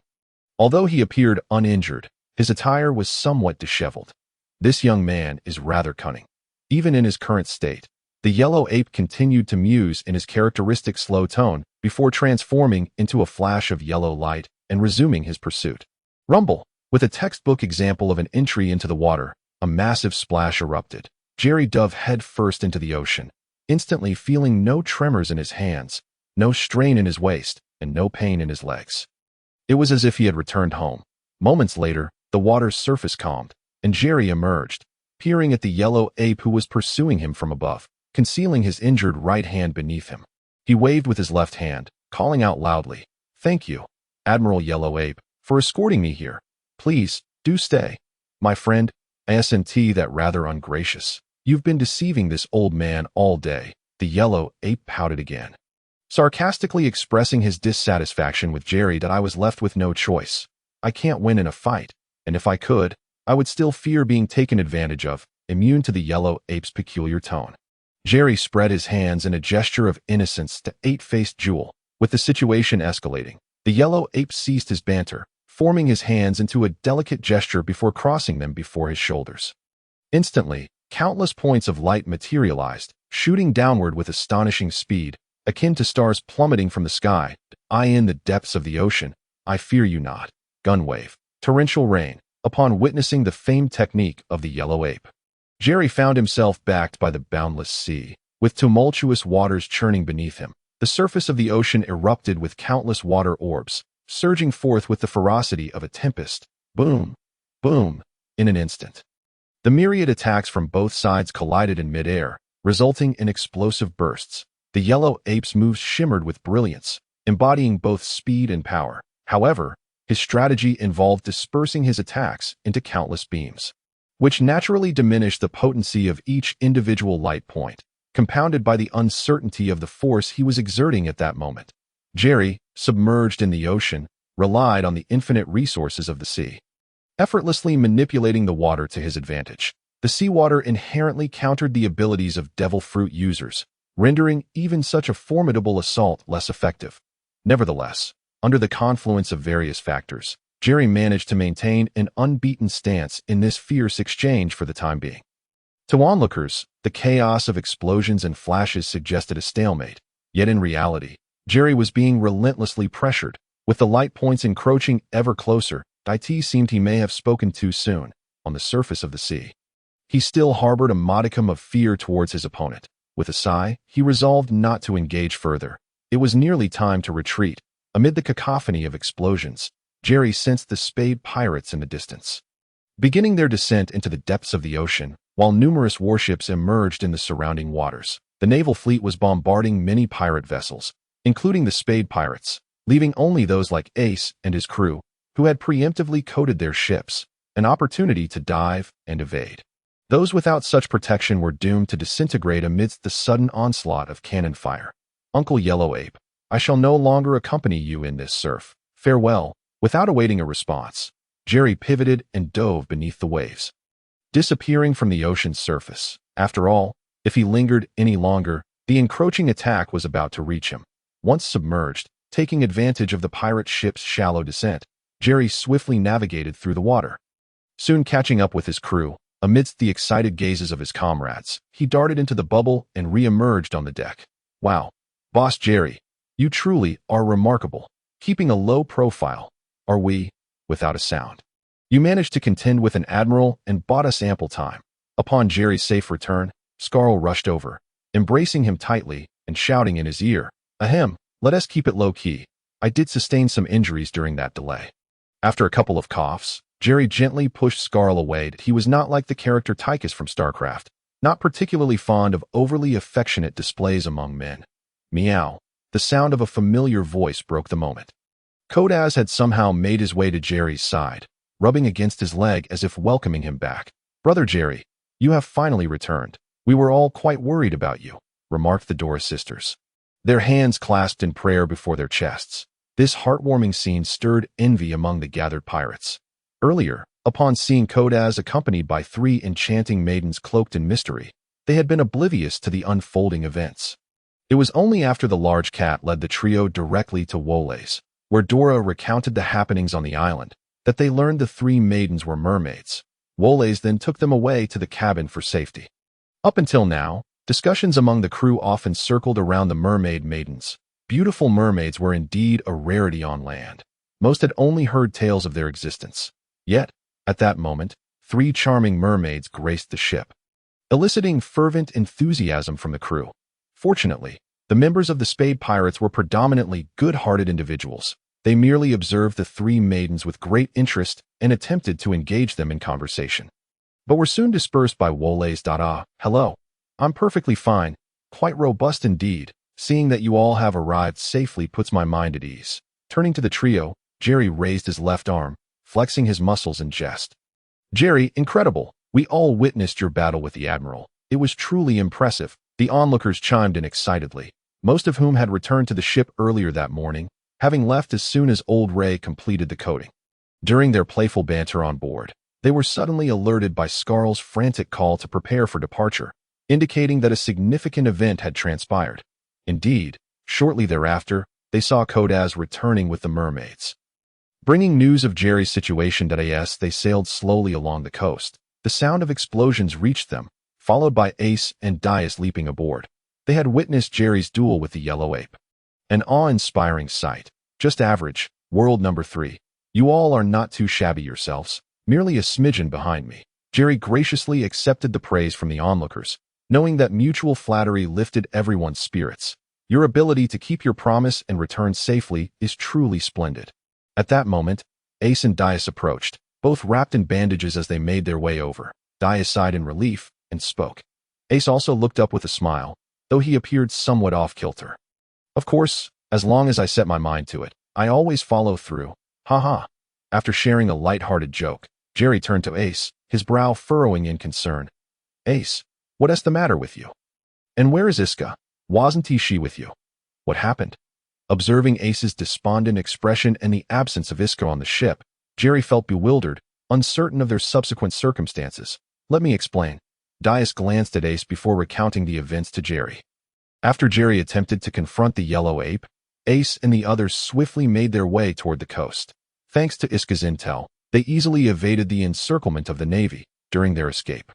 Although he appeared uninjured, his attire was somewhat disheveled. This young man is rather cunning. Even in his current state, The yellow ape continued to muse in his characteristic slow tone before transforming into a flash of yellow light and resuming his pursuit. Rumble! With a textbook example of an entry into the water, a massive splash erupted. Jerry dove head first into the ocean, instantly feeling no tremors in his hands, no strain in his waist, and no pain in his legs. It was as if he had returned home. Moments later, the water's surface calmed, and Jerry emerged, peering at the yellow ape who was pursuing him from above, concealing his injured right hand beneath him. He waved with his left hand, calling out loudly, "Thank you, Admiral Yellow Ape, for escorting me here. Please, do stay. My friend, isn't that rather ungracious? You've been deceiving this old man all day." The yellow ape pouted again, sarcastically expressing his dissatisfaction with Jerry. "That I was left with no choice. I can't win in a fight, and if I could, I would still fear being taken advantage of," immune to the yellow ape's peculiar tone. Jerry spread his hands in a gesture of innocence to eight-faced Jewel. With the situation escalating, the yellow ape ceased his banter, forming his hands into a delicate gesture before crossing them before his shoulders. Instantly, countless points of light materialized, shooting downward with astonishing speed, akin to stars plummeting from the sky. "I in the depths of the ocean, I fear you not." Gun wave, torrential rain, upon witnessing the famed technique of the yellow ape. Jerry found himself backed by the boundless sea, with tumultuous waters churning beneath him. The surface of the ocean erupted with countless water orbs, surging forth with the ferocity of a tempest. Boom! Boom! In an instant, the myriad attacks from both sides collided in midair, resulting in explosive bursts. The yellow ape's moves shimmered with brilliance, embodying both speed and power. However, his strategy involved dispersing his attacks into countless beams, which naturally diminished the potency of each individual light point, compounded by the uncertainty of the force he was exerting at that moment. Jerry, submerged in the ocean, relied on the infinite resources of the sea, effortlessly manipulating the water to his advantage. The seawater inherently countered the abilities of devil fruit users, rendering even such a formidable assault less effective. Nevertheless, under the confluence of various factors, Jerry managed to maintain an unbeaten stance in this fierce exchange for the time being. To onlookers, the chaos of explosions and flashes suggested a stalemate, yet in reality, Jerry was being relentlessly pressured, with the light points encroaching ever closer. It seemed he may have spoken too soon. On the surface of the sea, he still harbored a modicum of fear towards his opponent. With a sigh, he resolved not to engage further. It was nearly time to retreat. Amid the cacophony of explosions, Jerry sensed the Spade Pirates in the distance, beginning their descent into the depths of the ocean, while numerous warships emerged in the surrounding waters. The naval fleet was bombarding many pirate vessels, including the Spade Pirates, leaving only those like Ace and his crew, who had preemptively coated their ships, an opportunity to dive and evade. Those without such protection were doomed to disintegrate amidst the sudden onslaught of cannon fire. "Uncle Yellow Ape, I shall no longer accompany you in this surf. Farewell." Without awaiting a response, Jerry pivoted and dove beneath the waves, disappearing from the ocean's surface. After all, if he lingered any longer, the encroaching attack was about to reach him. Once submerged, taking advantage of the pirate ship's shallow descent, Jerry swiftly navigated through the water. Soon catching up with his crew, amidst the excited gazes of his comrades, he darted into the bubble and re-emerged on the deck. "Wow, Boss Jerry, you truly are remarkable. Keeping a low profile, are we?" Without a sound, "You managed to contend with an admiral and bought us ample time." Upon Jerry's safe return, Scarl rushed over, embracing him tightly and shouting in his ear, "Ahem, let us keep it low-key. I did sustain some injuries during that delay." After a couple of coughs, Jerry gently pushed Scarl away. He was not like the character Tychus from StarCraft, not particularly fond of overly affectionate displays among men. Meow. The sound of a familiar voice broke the moment. Kodaz had somehow made his way to Jerry's side, rubbing against his leg as if welcoming him back. "Brother Jerry, you have finally returned. We were all quite worried about you," remarked the Dora sisters, their hands clasped in prayer before their chests. This heartwarming scene stirred envy among the gathered pirates. Earlier, upon seeing Kodaz accompanied by 3 enchanting maidens cloaked in mystery, they had been oblivious to the unfolding events. It was only after the large cat led the trio directly to Wole's, where Dora recounted the happenings on the island, that they learned the 3 maidens were mermaids. Wole's then took them away to the cabin for safety. Up until now, Discussions among the crew often circled around the mermaid maidens. Beautiful mermaids were indeed a rarity on land. Most had only heard tales of their existence. Yet, at that moment, 3 charming mermaids graced the ship, eliciting fervent enthusiasm from the crew. Fortunately, the members of the Spade Pirates were predominantly good-hearted individuals. They merely observed the 3 maidens with great interest and attempted to engage them in conversation, but were soon dispersed by Wole's "Hello, I'm perfectly fine, quite robust indeed. Seeing that you all have arrived safely puts my mind at ease." Turning to the trio, Jerry raised his left arm, flexing his muscles in jest. "Jerry, incredible. We all witnessed your battle with the Admiral. It was truly impressive." The onlookers chimed in excitedly, most of whom had returned to the ship earlier that morning, having left as soon as Old Ray completed the coating. During their playful banter on board, they were suddenly alerted by Scarl's frantic call to prepare for departure, indicating that a significant event had transpired. Indeed, shortly thereafter, they saw Kodaz returning with the mermaids. Bringing news of Jerry's situation, they sailed slowly along the coast. The sound of explosions reached them, followed by Ace and Dias leaping aboard. They had witnessed Jerry's duel with the yellow ape. An awe-inspiring sight. Just average, world number 3. You all are not too shabby yourselves, merely a smidgen behind me. Jerry graciously accepted the praise from the onlookers, knowing that mutual flattery lifted everyone's spirits. Your ability to keep your promise and return safely is truly splendid. At that moment, Ace and Dias approached, both wrapped in bandages as they made their way over. Dias sighed in relief and spoke. Ace also looked up with a smile, though he appeared somewhat off-kilter. "Of course, as long as I set my mind to it, I always follow through. Ha." After sharing a light-hearted joke, Jerry turned to Ace, his brow furrowing in concern. "Ace, what's the matter with you? And where is Iska? Wasn't she with you? What happened?" Observing Ace's despondent expression and the absence of Iska on the ship, Jerry felt bewildered, uncertain of their subsequent circumstances. "Let me explain." Dias glanced at Ace before recounting the events to Jerry. After Jerry attempted to confront the yellow ape, Ace and the others swiftly made their way toward the coast. Thanks to Iska's intel, they easily evaded the encirclement of the Navy during their escape.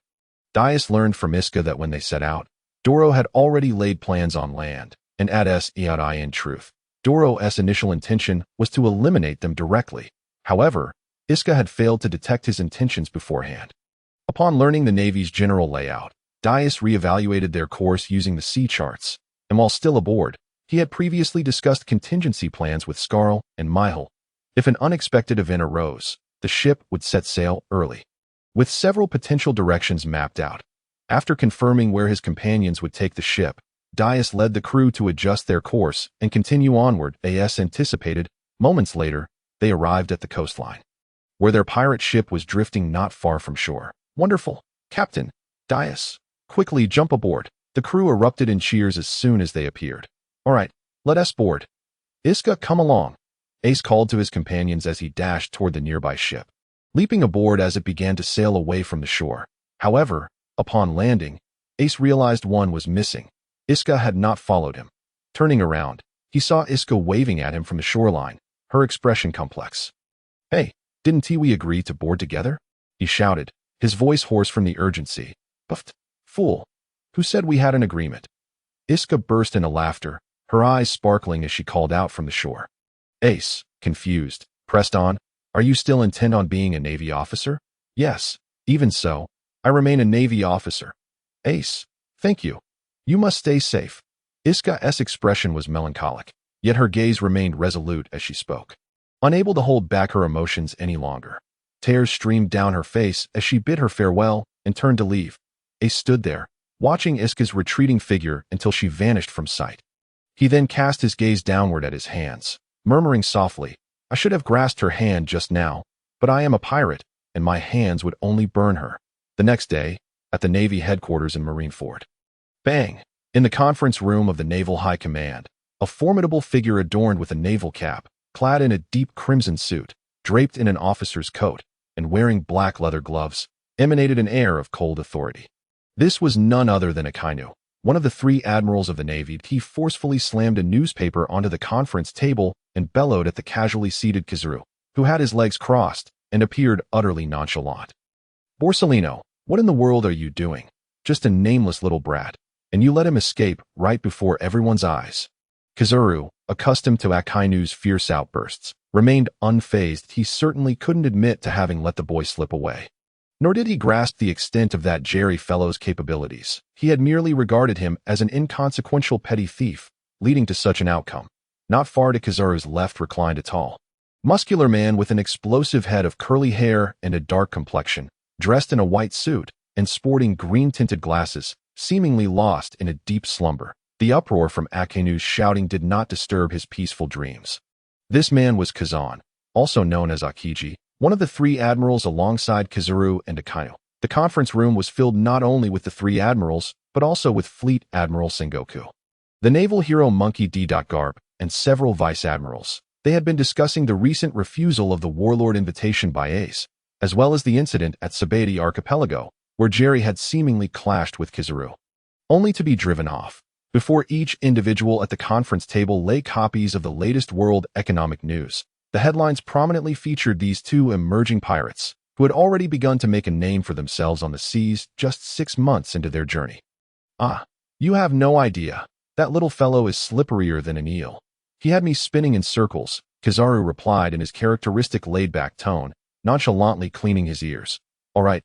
Dias learned from Iska that when they set out, Doro had already laid plans on land, and in truth, Doro's initial intention was to eliminate them directly. However, Iska had failed to detect his intentions beforehand. Upon learning the Navy's general layout, Dias reevaluated their course using the sea charts, and while still aboard, he had previously discussed contingency plans with Scarl and Michael. If an unexpected event arose, the ship would set sail early, with several potential directions mapped out. After confirming where his companions would take the ship, Dias led the crew to adjust their course and continue onward as anticipated. Moments later, they arrived at the coastline, where their pirate ship was drifting not far from shore. "Wonderful, Captain! Dias, quickly jump aboard." The crew erupted in cheers as soon as they appeared. "All right, let us board. Iska, come along," Ace called to his companions as he dashed toward the nearby ship, leaping aboard as it began to sail away from the shore. However, upon landing, Ace realized one was missing. Iska had not followed him. Turning around, he saw Iska waving at him from the shoreline, her expression complex. "Hey, didn't we agree to board together?" he shouted, his voice hoarse from the urgency. "Puffed, fool. Who said we had an agreement?" Iska burst into laughter, her eyes sparkling as she called out from the shore. Ace, confused, pressed on. "Are you still intent on being a Navy officer?" "Yes, even so, I remain a Navy officer." "Ace, thank you. You must stay safe." Iska's expression was melancholic, yet her gaze remained resolute as she spoke, unable to hold back her emotions any longer. Tears streamed down her face as she bid her farewell and turned to leave. Ace stood there, watching Iska's retreating figure until she vanished from sight. He then cast his gaze downward at his hands, murmuring softly, "I should have grasped her hand just now, but I am a pirate, and my hands would only burn her." The next day, at the Navy headquarters in Marineford. Bang! In the conference room of the Naval High Command, a formidable figure adorned with a naval cap, clad in a deep crimson suit, draped in an officer's coat, and wearing black leather gloves, emanated an air of cold authority. This was none other than Akainu, one of the 3 admirals of the Navy. He forcefully slammed a newspaper onto the conference table and bellowed at the casually seated Kizaru, who had his legs crossed and appeared utterly nonchalant. "Borsellino, what in the world are you doing? Just a nameless little brat. and you let him escape right before everyone's eyes." Kizuru, accustomed to Akainu's fierce outbursts, remained unfazed. He certainly couldn't admit to having let the boy slip away. Nor did he grasp the extent of that Jerry fellow's capabilities. He had merely regarded him as an inconsequential petty thief, leading to such an outcome. Not far to Kizuru's left reclined a tall, muscular man with an explosive head of curly hair and a dark complexion, dressed in a white suit and sporting green-tinted glasses, seemingly lost in a deep slumber. The uproar from Akainu's shouting did not disturb his peaceful dreams. This man was Kazan, also known as Akiji, one of the three admirals alongside Kizuru and Akainu. The conference room was filled not only with the three admirals, but also with Fleet Admiral Sengoku, the naval hero Monkey D. Garp, and several vice admirals. They had been discussing the recent refusal of the warlord invitation by Ace, as well as the incident at Spade Archipelago, where Jerry had seemingly clashed with Kizuru, only to be driven off. Before each individual at the conference table lay copies of the latest world economic news. The headlines prominently featured these two emerging pirates, who had already begun to make a name for themselves on the seas just 6 months into their journey. "Ah, you have no idea. That little fellow is slipperier than an eel. He had me spinning in circles," Kizaru replied in his characteristic laid-back tone, nonchalantly cleaning his ears. All right.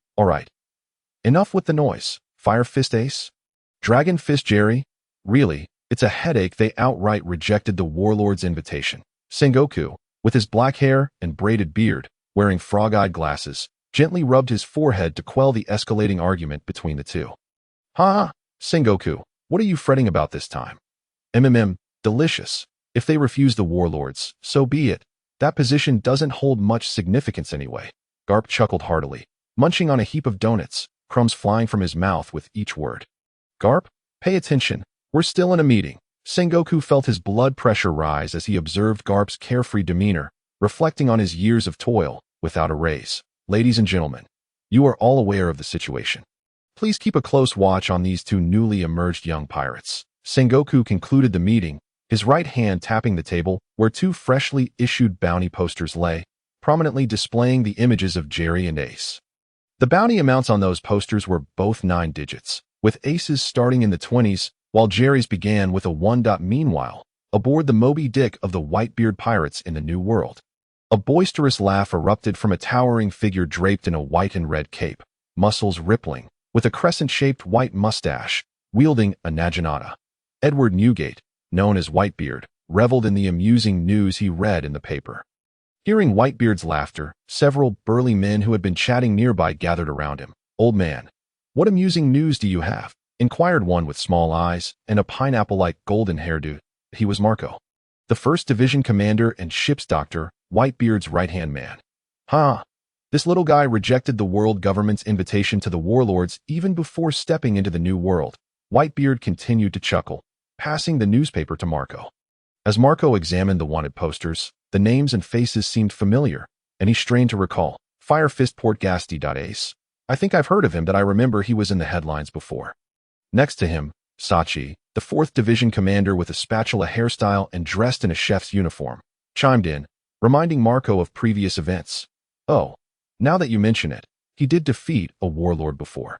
Enough with the noise. Fire Fist Ace? Dragon Fist Jerry? Really, it's a headache." They outright rejected the warlord's invitation. Sengoku, with his black hair and braided beard, wearing frog-eyed glasses, gently rubbed his forehead to quell the escalating argument between the two. "Ha! Sengoku, what are you fretting about this time? Delicious. If they refuse the warlords, so be it. That position doesn't hold much significance anyway." Garp chuckled heartily, munching on a heap of donuts, crumbs flying from his mouth with each word. "Garp, pay attention. We're still in a meeting." Sengoku felt his blood pressure rise as he observed Garp's carefree demeanor, reflecting on his years of toil without a raise. "Ladies and gentlemen, you are all aware of the situation. Please keep a close watch on these two newly emerged young pirates." Sengoku concluded the meeting, his right hand tapping the table where two freshly issued bounty posters lay, prominently displaying the images of Jerry and Ace. The bounty amounts on those posters were both 9 digits, with Ace's starting in the 20s, while Jerry's began with a 1. Meanwhile, aboard the Moby Dick of the Whitebeard pirates in the New World, a boisterous laugh erupted from a towering figure draped in a white and red cape, muscles rippling, with a crescent-shaped white mustache, wielding a naginata. Edward Newgate, known as Whitebeard, reveled in the amusing news he read in the paper. Hearing Whitebeard's laughter, several burly men who had been chatting nearby gathered around him. "Old man, what amusing news do you have?" inquired one with small eyes and a pineapple-like golden hairdo. He was Marco, the 1st Division commander and ship's doctor, Whitebeard's right-hand man. "Huh. This little guy rejected the world government's invitation to the warlords even before stepping into the New World." Whitebeard continued to chuckle, passing the newspaper to Marco. As Marco examined the wanted posters, the names and faces seemed familiar, and he strained to recall. "Fire Fist Portgasti. Ace. I think I've heard of him, but I remember he was in the headlines before." Next to him, Sachi, the 4th Division commander with a spatula hairstyle and dressed in a chef's uniform, chimed in, reminding Marco of previous events. "Oh, now that you mention it, he did defeat a warlord before.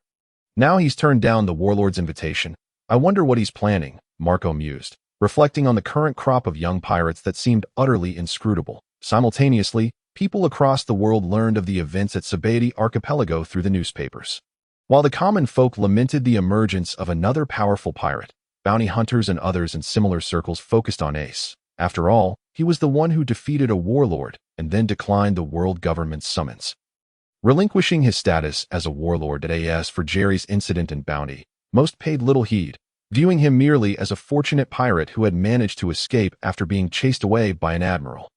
Now he's turned down the warlord's invitation. I wonder what he's planning," Marco mused, reflecting on the current crop of young pirates that seemed utterly inscrutable. Simultaneously, people across the world learned of the events at Spade Archipelago through the newspapers. While the common folk lamented the emergence of another powerful pirate, bounty hunters and others in similar circles focused on Ace. After all, he was the one who defeated a warlord and then declined the world government's summons, relinquishing his status as a warlord at AS for Jerry's incident and bounty. Most paid little heed, viewing him merely as a fortunate pirate who had managed to escape after being chased away by an admiral.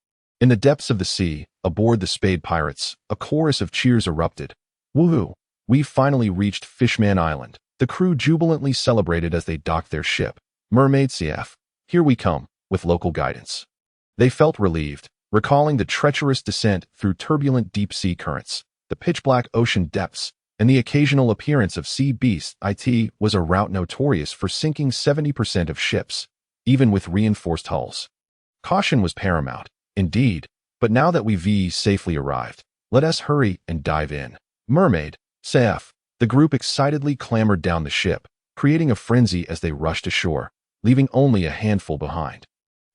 In the depths of the sea, aboard the Spade Pirates, a chorus of cheers erupted. "Woohoo! We've finally reached Fishman Island." The crew jubilantly celebrated as they docked their ship. "Mermaid CF, here we come," with local guidance. They felt relieved, recalling the treacherous descent through turbulent deep-sea currents, the pitch-black ocean depths, and the occasional appearance of sea beasts. It was a route notorious for sinking 70% of ships, even with reinforced hulls. Caution was paramount, indeed, but now that we've safely arrived, let us hurry and dive in. "Mermaid, CF." The group excitedly clambered down the ship, creating a frenzy as they rushed ashore, leaving only a handful behind.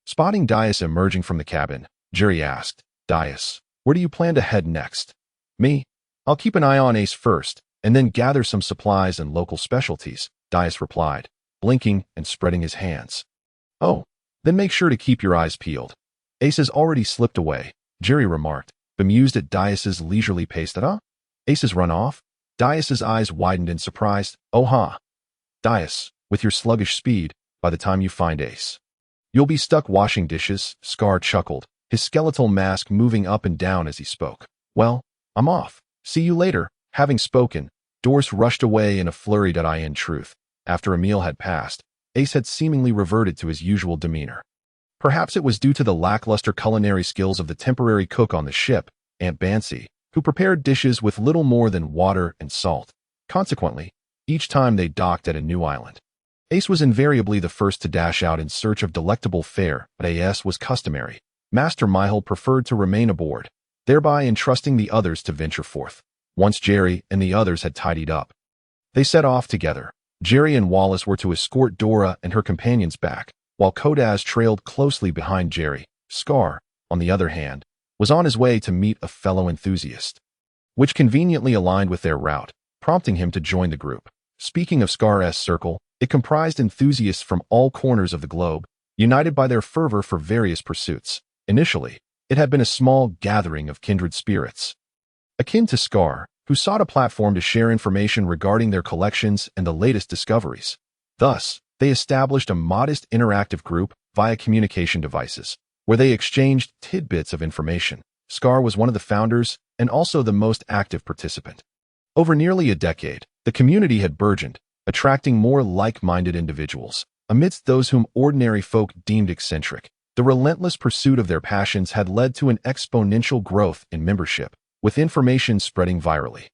Spotting Dias emerging from the cabin, Jerry asked, "Dias, where do you plan to head next?" "Me? I'll keep an eye on Ace first, and then gather some supplies and local specialties," Dias replied, blinking and spreading his hands. "Oh, then make sure to keep your eyes peeled." "Ace has already slipped away," Jerry remarked, bemused at Dias's leisurely pace. "Ace has run off?" Dias's eyes widened in surprise. "Oh ha. Dias, with your sluggish speed, by the time you find Ace, you'll be stuck washing dishes," Scar chuckled, his skeletal mask moving up and down as he spoke. "Well, I'm off. See you later." Having spoken, Dorse rushed away in a flurry. In truth, after a meal had passed, Ace had seemingly reverted to his usual demeanor. Perhaps it was due to the lackluster culinary skills of the temporary cook on the ship, Aunt Bancy, who prepared dishes with little more than water and salt. Consequently, each time they docked at a new island, Ace was invariably the first to dash out in search of delectable fare, but as was customary, Master Mihal preferred to remain aboard, thereby entrusting the others to venture forth. Once Jerry and the others had tidied up, they set off together. Jerry and Wallace were to escort Dora and her companions back, while Kodaz trailed closely behind Jerry. Scar, on the other hand, was on his way to meet a fellow enthusiast, which conveniently aligned with their route, prompting him to join the group. Speaking of Scar's circle, it comprised enthusiasts from all corners of the globe, united by their fervor for various pursuits. Initially, it had been a small gathering of kindred spirits, akin to Scar, who sought a platform to share information regarding their collections and the latest discoveries. Thus, they established a modest interactive group via communication devices, where they exchanged tidbits of information. Scar was one of the founders and also the most active participant. Over nearly a decade, the community had burgeoned, attracting more like-minded individuals. Amidst those whom ordinary folk deemed eccentric, the relentless pursuit of their passions had led to an exponential growth in membership, with information spreading virally.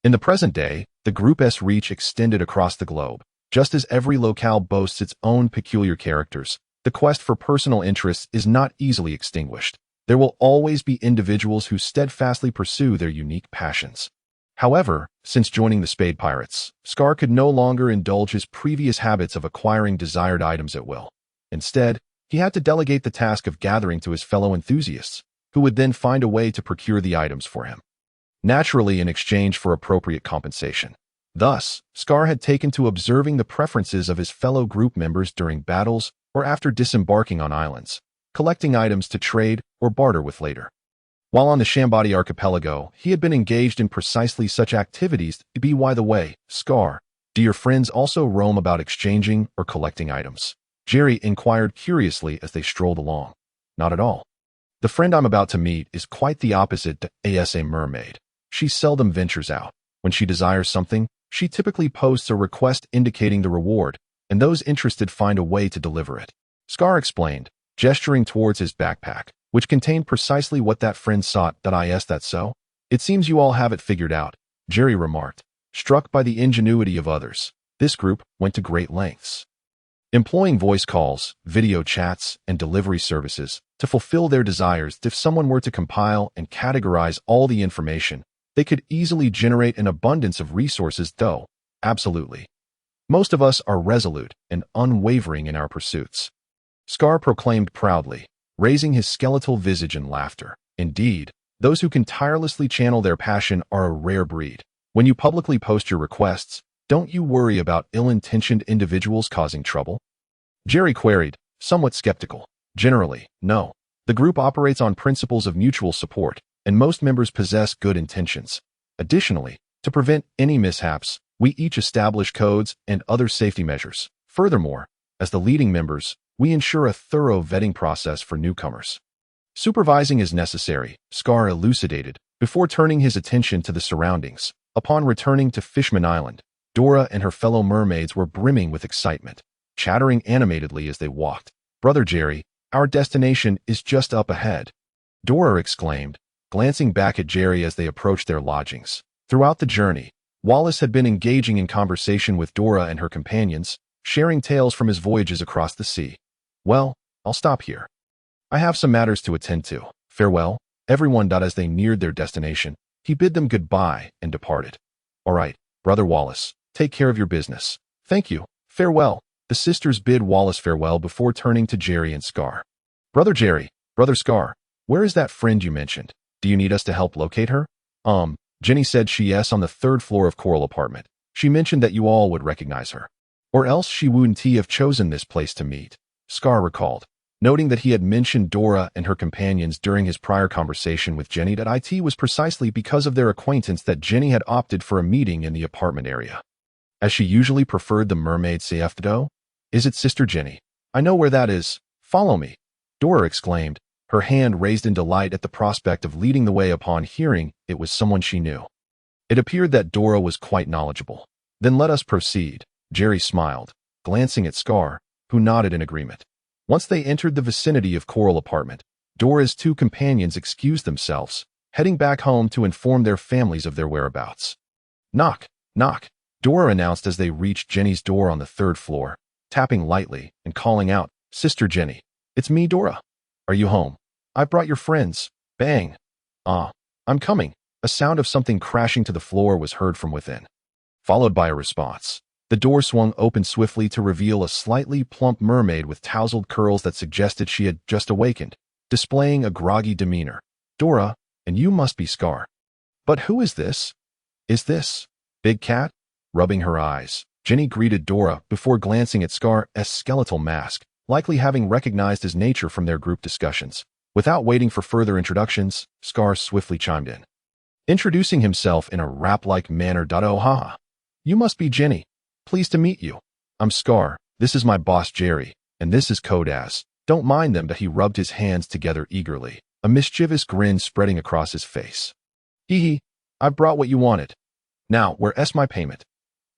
In the present day, the group's reach extended across the globe. Just as every locale boasts its own peculiar characters, the quest for personal interests is not easily extinguished. There will always be individuals who steadfastly pursue their unique passions. However, since joining the Spade Pirates, Scar could no longer indulge his previous habits of acquiring desired items at will. Instead, he had to delegate the task of gathering to his fellow enthusiasts, who would then find a way to procure the items for him, naturally in exchange for appropriate compensation. Thus, Scar had taken to observing the preferences of his fellow group members during battles or after disembarking on islands, collecting items to trade or barter with later. While on the Shambadi archipelago, he had been engaged in precisely such activities. By the way, Scar, do your friends also roam about exchanging or collecting items? Jerry inquired curiously as they strolled along. Not at all. The friend I'm about to meet is quite the opposite to a mermaid. She seldom ventures out. When she desires something, she typically posts a request indicating the reward, and those interested find a way to deliver it. Scar explained, gesturing towards his backpack, which contained precisely what that friend sought. Is that so? It seems you all have it figured out, Jerry remarked, struck by the ingenuity of others. This group went to great lengths, employing voice calls, video chats, and delivery services to fulfill their desires. If someone were to compile and categorize all the information, they could easily generate an abundance of resources, though. Absolutely. Most of us are resolute and unwavering in our pursuits, Scar proclaimed proudly, raising his skeletal visage in laughter. Indeed, those who can tirelessly channel their passion are a rare breed. When you publicly post your requests, don't you worry about ill-intentioned individuals causing trouble? Jerry queried, somewhat skeptical. Generally, no. The group operates on principles of mutual support, and most members possess good intentions. Additionally, to prevent any mishaps, we each establish codes and other safety measures. Furthermore, as the leading members, we ensure a thorough vetting process for newcomers. Supervising is necessary, Scar elucidated, before turning his attention to the surroundings. Upon returning to Fishman Island, Dora and her fellow mermaids were brimming with excitement, chattering animatedly as they walked. "Brother Jerry, our destination is just up ahead," Dora exclaimed, glancing back at Jerry as they approached their lodgings. Throughout the journey, Wallace had been engaging in conversation with Dora and her companions, sharing tales from his voyages across the sea. "Well, I'll stop here. I have some matters to attend to. Farewell, everyone." As they neared their destination, he bid them goodbye and departed. "All right, Brother Wallace, take care of your business." "Thank you, Farewell. The sisters bid Wallace farewell before turning to Jerry and Scar. Brother Jerry, Brother Scar, where is that friend you mentioned? Do you need us to help locate her? Jenny said yes, on the third floor of Coral apartment. She mentioned that you all would recognize her. Or else she wouldn't have chosen this place to meet, Scar recalled, noting that he had mentioned Dora and her companions during his prior conversation with Jenny. That it was precisely because of their acquaintance that Jenny had opted for a meeting in the apartment area, as she usually preferred the mermaid CF though. Is it Sister Jenny? I know where that is. Follow me, Dora exclaimed, her hand raised in delight at the prospect of leading the way upon hearing it was someone she knew. It appeared that Dora was quite knowledgeable. Then let us proceed, Jerry smiled, glancing at Scar, who nodded in agreement. Once they entered the vicinity of Coral apartment, Dora's two companions excused themselves, heading back home to inform their families of their whereabouts. Knock, knock, Dora announced as they reached Jenny's door on the third floor, tapping lightly and calling out, Sister Jenny, it's me, Dora. Are you home? I brought your friends. Bang. I'm coming. A sound of something crashing to the floor was heard from within, followed by a response. The door swung open swiftly to reveal a slightly plump mermaid with tousled curls that suggested she had just awakened, displaying a groggy demeanor. Dora, and you must be Scar. But who is this? Is this Big Cat? Rubbing her eyes, Jenny greeted Dora before glancing at Scar's skeletal mask, likely having recognized his nature from their group discussions. Without waiting for further introductions, Scar swiftly chimed in, introducing himself in a rap-like manner. Oh haha. You must be Jenny. Pleased to meet you. I'm Scar, this is my boss Jerry, and this is Kodaz. Don't mind them. But he rubbed his hands together eagerly, a mischievous grin spreading across his face. Hee, I've brought what you wanted. Now, where's my payment?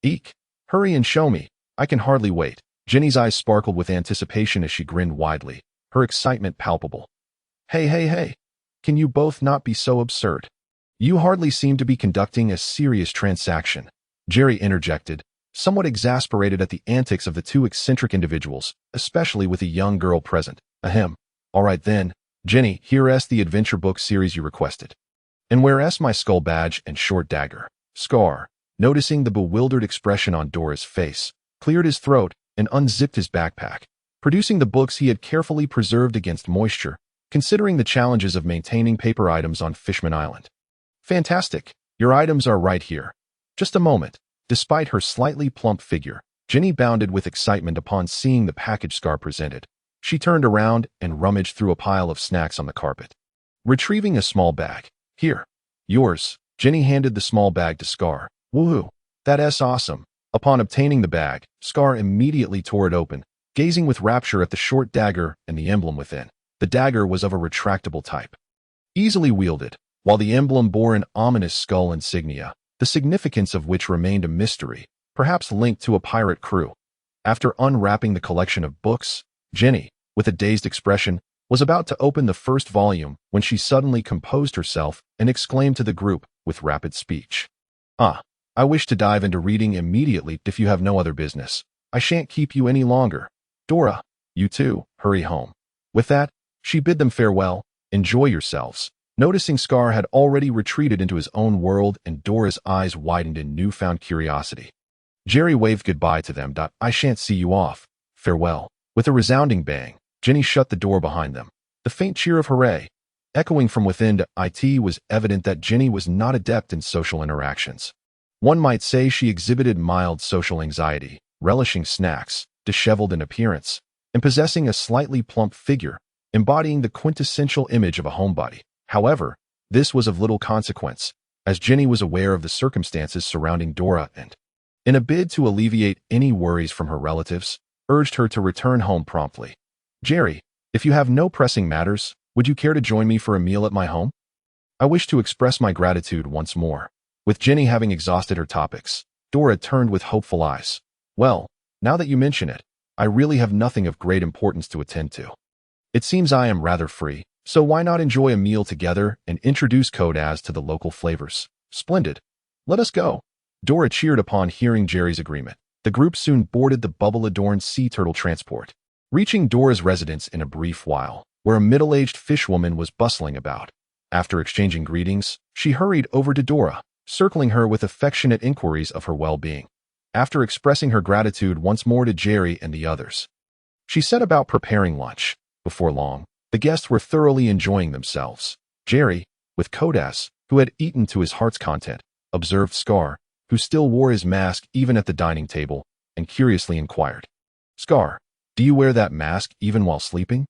Eek. Hurry and show me. I can hardly wait. Jenny's eyes sparkled with anticipation as she grinned widely, her excitement palpable. Hey. Can you both not be so absurd? You hardly seem to be conducting a serious transaction, Jerry interjected, somewhat exasperated at the antics of the two eccentric individuals, especially with a young girl present. Ahem. All right then, Jenny, here's the adventure book series you requested. And where's my skull badge and short dagger? Scar, noticing the bewildered expression on Dora's face, cleared his throat and unzipped his backpack, producing the books he had carefully preserved against moisture, considering the challenges of maintaining paper items on Fishman Island. Fantastic. Your items are right here. Just a moment. Despite her slightly plump figure, Jenny bounded with excitement upon seeing the package Scar presented. She turned around and rummaged through a pile of snacks on the carpet, retrieving a small bag. Here. Yours. Jenny handed the small bag to Scar. Woohoo. That's awesome. Upon obtaining the bag, Scar immediately tore it open, gazing with rapture at the short dagger and the emblem within. The dagger was of a retractable type, easily wielded, while the emblem bore an ominous skull insignia, the significance of which remained a mystery, perhaps linked to a pirate crew. After unwrapping the collection of books, Jenny, with a dazed expression, was about to open the first volume when she suddenly composed herself and exclaimed to the group with rapid speech. I wish to dive into reading immediately. If you have no other business, I shan't keep you any longer. Dora, you too, hurry home. With that, she bid them farewell. Enjoy yourselves. Noticing Scar had already retreated into his own world and Dora's eyes widened in newfound curiosity, Jerry waved goodbye to them. I shan't see you off. Farewell. With a resounding bang, Jenny shut the door behind them. The faint cheer of hooray, echoing from within it was evident that Jenny was not adept in social interactions. One might say she exhibited mild social anxiety, relishing snacks, disheveled in appearance, and possessing a slightly plump figure, embodying the quintessential image of a homebody. However, this was of little consequence, as Jenny was aware of the circumstances surrounding Dora and, in a bid to alleviate any worries from her relatives, urged her to return home promptly. Jerry, if you have no pressing matters, would you care to join me for a meal at my home? I wish to express my gratitude once more. With Jenny having exhausted her topics, Dora turned with hopeful eyes. Well, now that you mention it, I really have nothing of great importance to attend to. It seems I am rather free, so why not enjoy a meal together and introduce Kodaz to the local flavors? Splendid. Let us go. Dora cheered upon hearing Jerry's agreement. The group soon boarded the bubble-adorned sea turtle transport, reaching Dora's residence in a brief while, where a middle-aged fishwoman was bustling about. After exchanging greetings, she hurried over to Dora, circling her with affectionate inquiries of her well-being. after expressing her gratitude once more to Jerry and the others. She set about preparing lunch. Before long, the guests were thoroughly enjoying themselves. Jerry, with Kodas, who had eaten to his heart's content, observed Scar, who still wore his mask even at the dining table, and curiously inquired, "Scar, do you wear that mask even while sleeping?"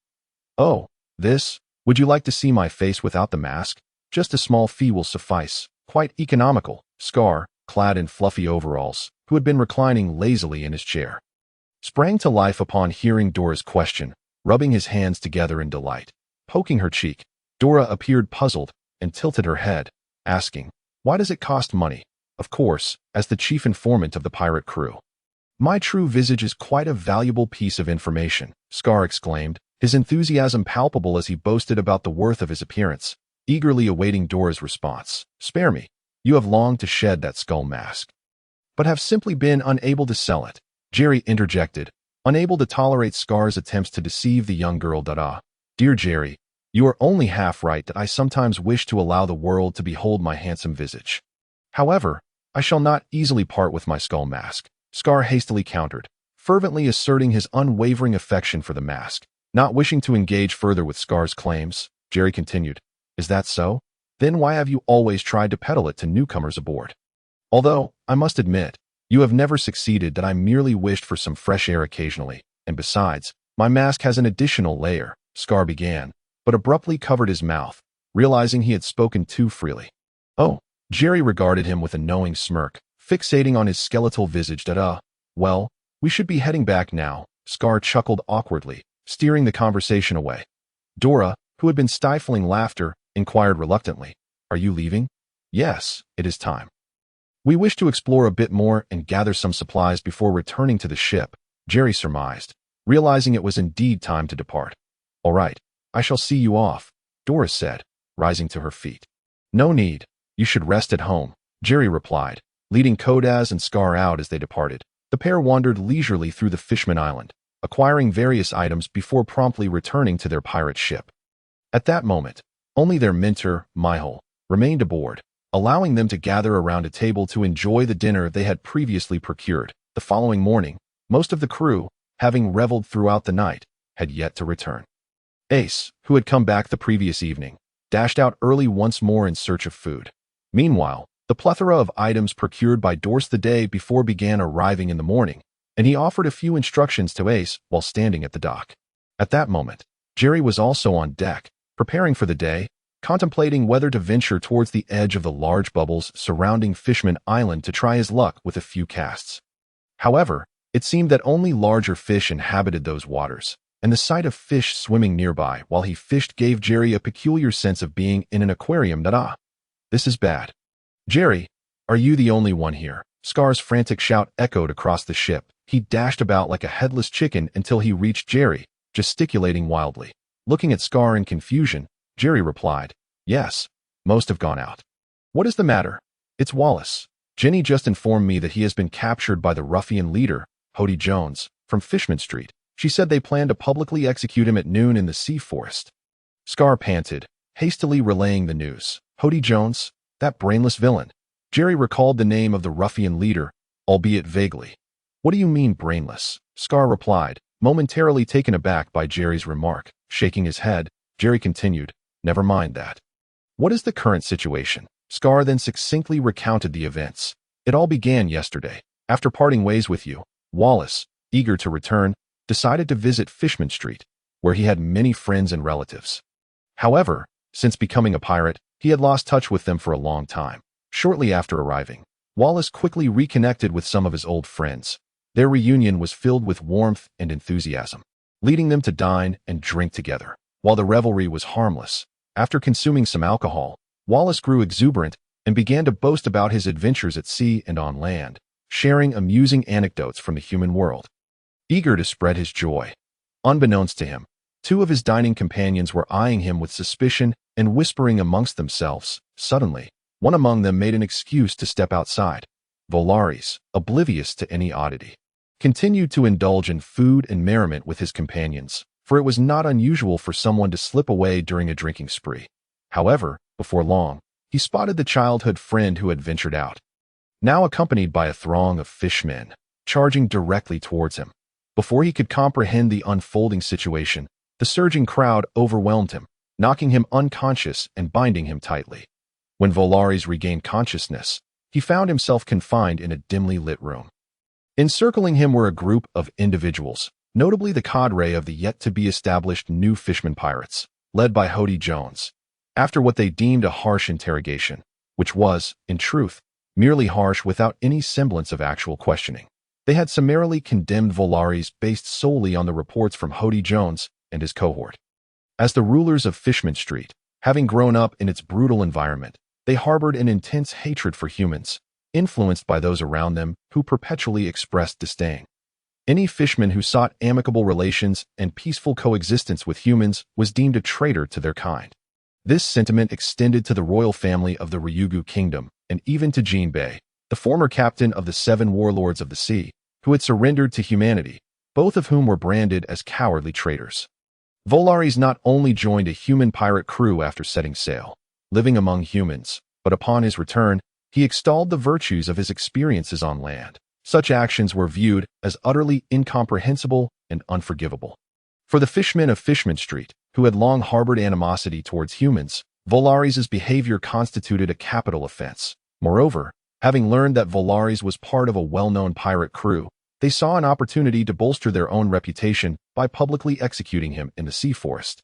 "Oh, this? Would you like to see my face without the mask? Just a small fee will suffice. Quite economical." Scar, clad in fluffy overalls, who had been reclining lazily in his chair, sprang to life upon hearing Dora's question, rubbing his hands together in delight. Poking her cheek, Dora appeared puzzled and tilted her head, asking, "Why does it cost money?" "Of course, as the chief informant of the pirate crew, my true visage is quite a valuable piece of information," Scar exclaimed, his enthusiasm palpable as he boasted about the worth of his appearance, eagerly awaiting Dora's response. "Spare me. You have longed to shed that skull mask, but have simply been unable to sell it," Jerry interjected, unable to tolerate Scar's attempts to deceive the young girl. "Dear Jerry, you are only half right that I sometimes wish to allow the world to behold my handsome visage. However, I shall not easily part with my skull mask," Scar hastily countered, fervently asserting his unwavering affection for the mask. Not wishing to engage further with Scar's claims, Jerry continued, "Is that so? Then why have you always tried to peddle it to newcomers aboard? Although, I must admit, you have never succeeded, that I merely wished for some fresh air occasionally, and besides, my mask has an additional layer," Scar began, but abruptly covered his mouth, realizing he had spoken too freely. "Oh," Jerry regarded him with a knowing smirk, fixating on his skeletal visage. "Well, we should be heading back now," Scar chuckled awkwardly, steering the conversation away. Dora, who had been stifling laughter, inquired reluctantly, "Are you leaving?" "Yes, it is time. We wish to explore a bit more and gather some supplies before returning to the ship," Jerry surmised, realizing it was indeed time to depart. "All right, I shall see you off," Dora said, rising to her feet. "No need. You should rest at home," Jerry replied, leading Kodas and Scar out as they departed. The pair wandered leisurely through the Fishman Island, acquiring various items before promptly returning to their pirate ship. At that moment, only their mentor, Mihal, remained aboard, allowing them to gather around a table to enjoy the dinner they had previously procured. The following morning, most of the crew, having reveled throughout the night, had yet to return. Ace, who had come back the previous evening, dashed out early once more in search of food. Meanwhile, the plethora of items procured by Dorse the day before began arriving in the morning, and he offered a few instructions to Ace while standing at the dock. At that moment, Jerry was also on deck, preparing for the day, contemplating whether to venture towards the edge of the large bubbles surrounding Fishman Island to try his luck with a few casts. However, it seemed that only larger fish inhabited those waters, and the sight of fish swimming nearby while he fished gave Jerry a peculiar sense of being in an aquarium. This is bad. "Jerry, are you the only one here?" Scar's frantic shout echoed across the ship. He dashed about like a headless chicken until he reached Jerry, gesticulating wildly. Looking at Scar in confusion, Jerry replied, "Yes, most have gone out." "What is the matter?" "It's Wallace. Jenny just informed me that he has been captured by the ruffian leader, Hody Jones, from Fishman Street. She said they plan to publicly execute him at noon in the sea forest." Scar panted, hastily relaying the news. "Hody Jones? That brainless villain." Jerry recalled the name of the ruffian leader, albeit vaguely. "What do you mean brainless?" Scar replied, momentarily taken aback by Jerry's remark. Shaking his head, Jerry continued, "Never mind that. What is the current situation?" Scar then succinctly recounted the events. "It all began yesterday. After parting ways with you, Wallace, eager to return, decided to visit Fishman Street, where he had many friends and relatives. However, since becoming a pirate, he had lost touch with them for a long time. Shortly after arriving, Wallace quickly reconnected with some of his old friends. Their reunion was filled with warmth and enthusiasm, leading them to dine and drink together. While the revelry was harmless, after consuming some alcohol, Wallace grew exuberant and began to boast about his adventures at sea and on land, sharing amusing anecdotes from the human world. Eager to spread his joy, unbeknownst to him, two of his dining companions were eyeing him with suspicion and whispering amongst themselves. Suddenly, one among them made an excuse to step outside. Volaris, oblivious to any oddity, continued to indulge in food and merriment with his companions, for it was not unusual for someone to slip away during a drinking spree. However, before long, he spotted the childhood friend who had ventured out. now accompanied by a throng of fishmen, charging directly towards him. Before he could comprehend the unfolding situation, the surging crowd overwhelmed him, knocking him unconscious and binding him tightly. When Volaris regained consciousness, he found himself confined in a dimly lit room. Encircling him were a group of individuals, notably the cadre of the yet-to-be-established new fisherman pirates, led by Hody Jones. After what they deemed a harsh interrogation, which was, in truth, merely harsh without any semblance of actual questioning, they had summarily condemned Volaris based solely on the reports from Hody Jones and his cohort. As the rulers of Fishman Street, having grown up in its brutal environment, they harbored an intense hatred for humans, influenced by those around them who perpetually expressed disdain. Any fishman who sought amicable relations and peaceful coexistence with humans was deemed a traitor to their kind. This sentiment extended to the royal family of the Ryugu Kingdom and even to Jimbe, the former captain of the 7 warlords of the sea, who had surrendered to humanity, both of whom were branded as cowardly traitors. Volaris not only joined a human pirate crew after setting sail, living among humans, but upon his return, he extolled the virtues of his experiences on land. Such actions were viewed as utterly incomprehensible and unforgivable. For the fishmen of Fishman Street, who had long harbored animosity towards humans, Volaris's behavior constituted a capital offense. Moreover, having learned that Volaris was part of a well-known pirate crew, they saw an opportunity to bolster their own reputation by publicly executing him in the sea forest,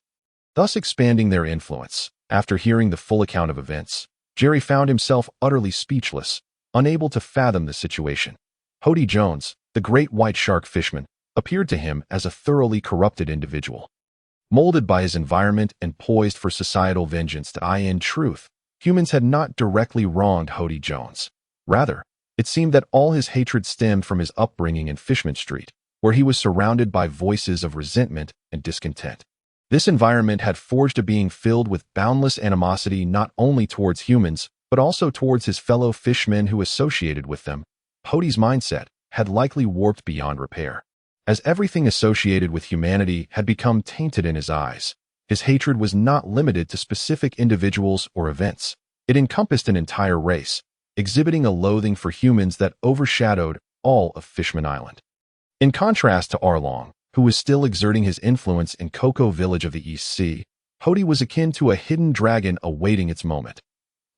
thus expanding their influence. After hearing the full account of events, Jerry found himself utterly speechless, unable to fathom the situation. Hody Jones, the great white shark fisherman, appeared to him as a thoroughly corrupted individual. Molded by his environment and poised for societal vengeance, in truth, humans had not directly wronged Hody Jones. Rather, it seemed that all his hatred stemmed from his upbringing in Fishman Street, where he was surrounded by voices of resentment and discontent. This environment had forged a being filled with boundless animosity not only towards humans, but also towards his fellow fishmen who associated with them. Hody's mindset had likely warped beyond repair. As everything associated with humanity had become tainted in his eyes, his hatred was not limited to specific individuals or events. It encompassed an entire race, exhibiting a loathing for humans that overshadowed all of Fishman Island. In contrast to Arlong, who was still exerting his influence in Cocoa Village of the East Sea, Hody was akin to a hidden dragon awaiting its moment.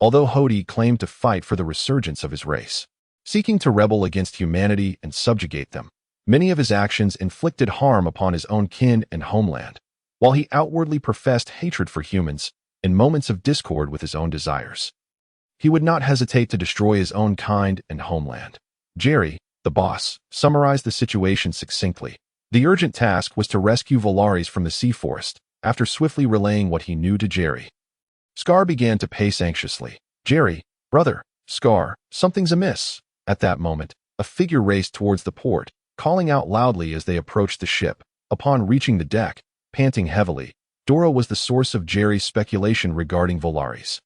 Although Hody claimed to fight for the resurgence of his race, seeking to rebel against humanity and subjugate them, many of his actions inflicted harm upon his own kin and homeland, while he outwardly professed hatred for humans in moments of discord with his own desires. He would not hesitate to destroy his own kind and homeland. Jerry, the boss, summarized the situation succinctly. The urgent task was to rescue Volaris from the sea forest, after swiftly relaying what he knew to Jerry. Scar began to pace anxiously. "Jerry, brother, Scar, something's amiss." At that moment, a figure raced towards the port, calling out loudly as they approached the ship. Upon reaching the deck, panting heavily, Dora was the source of Jerry's speculation regarding Volaris.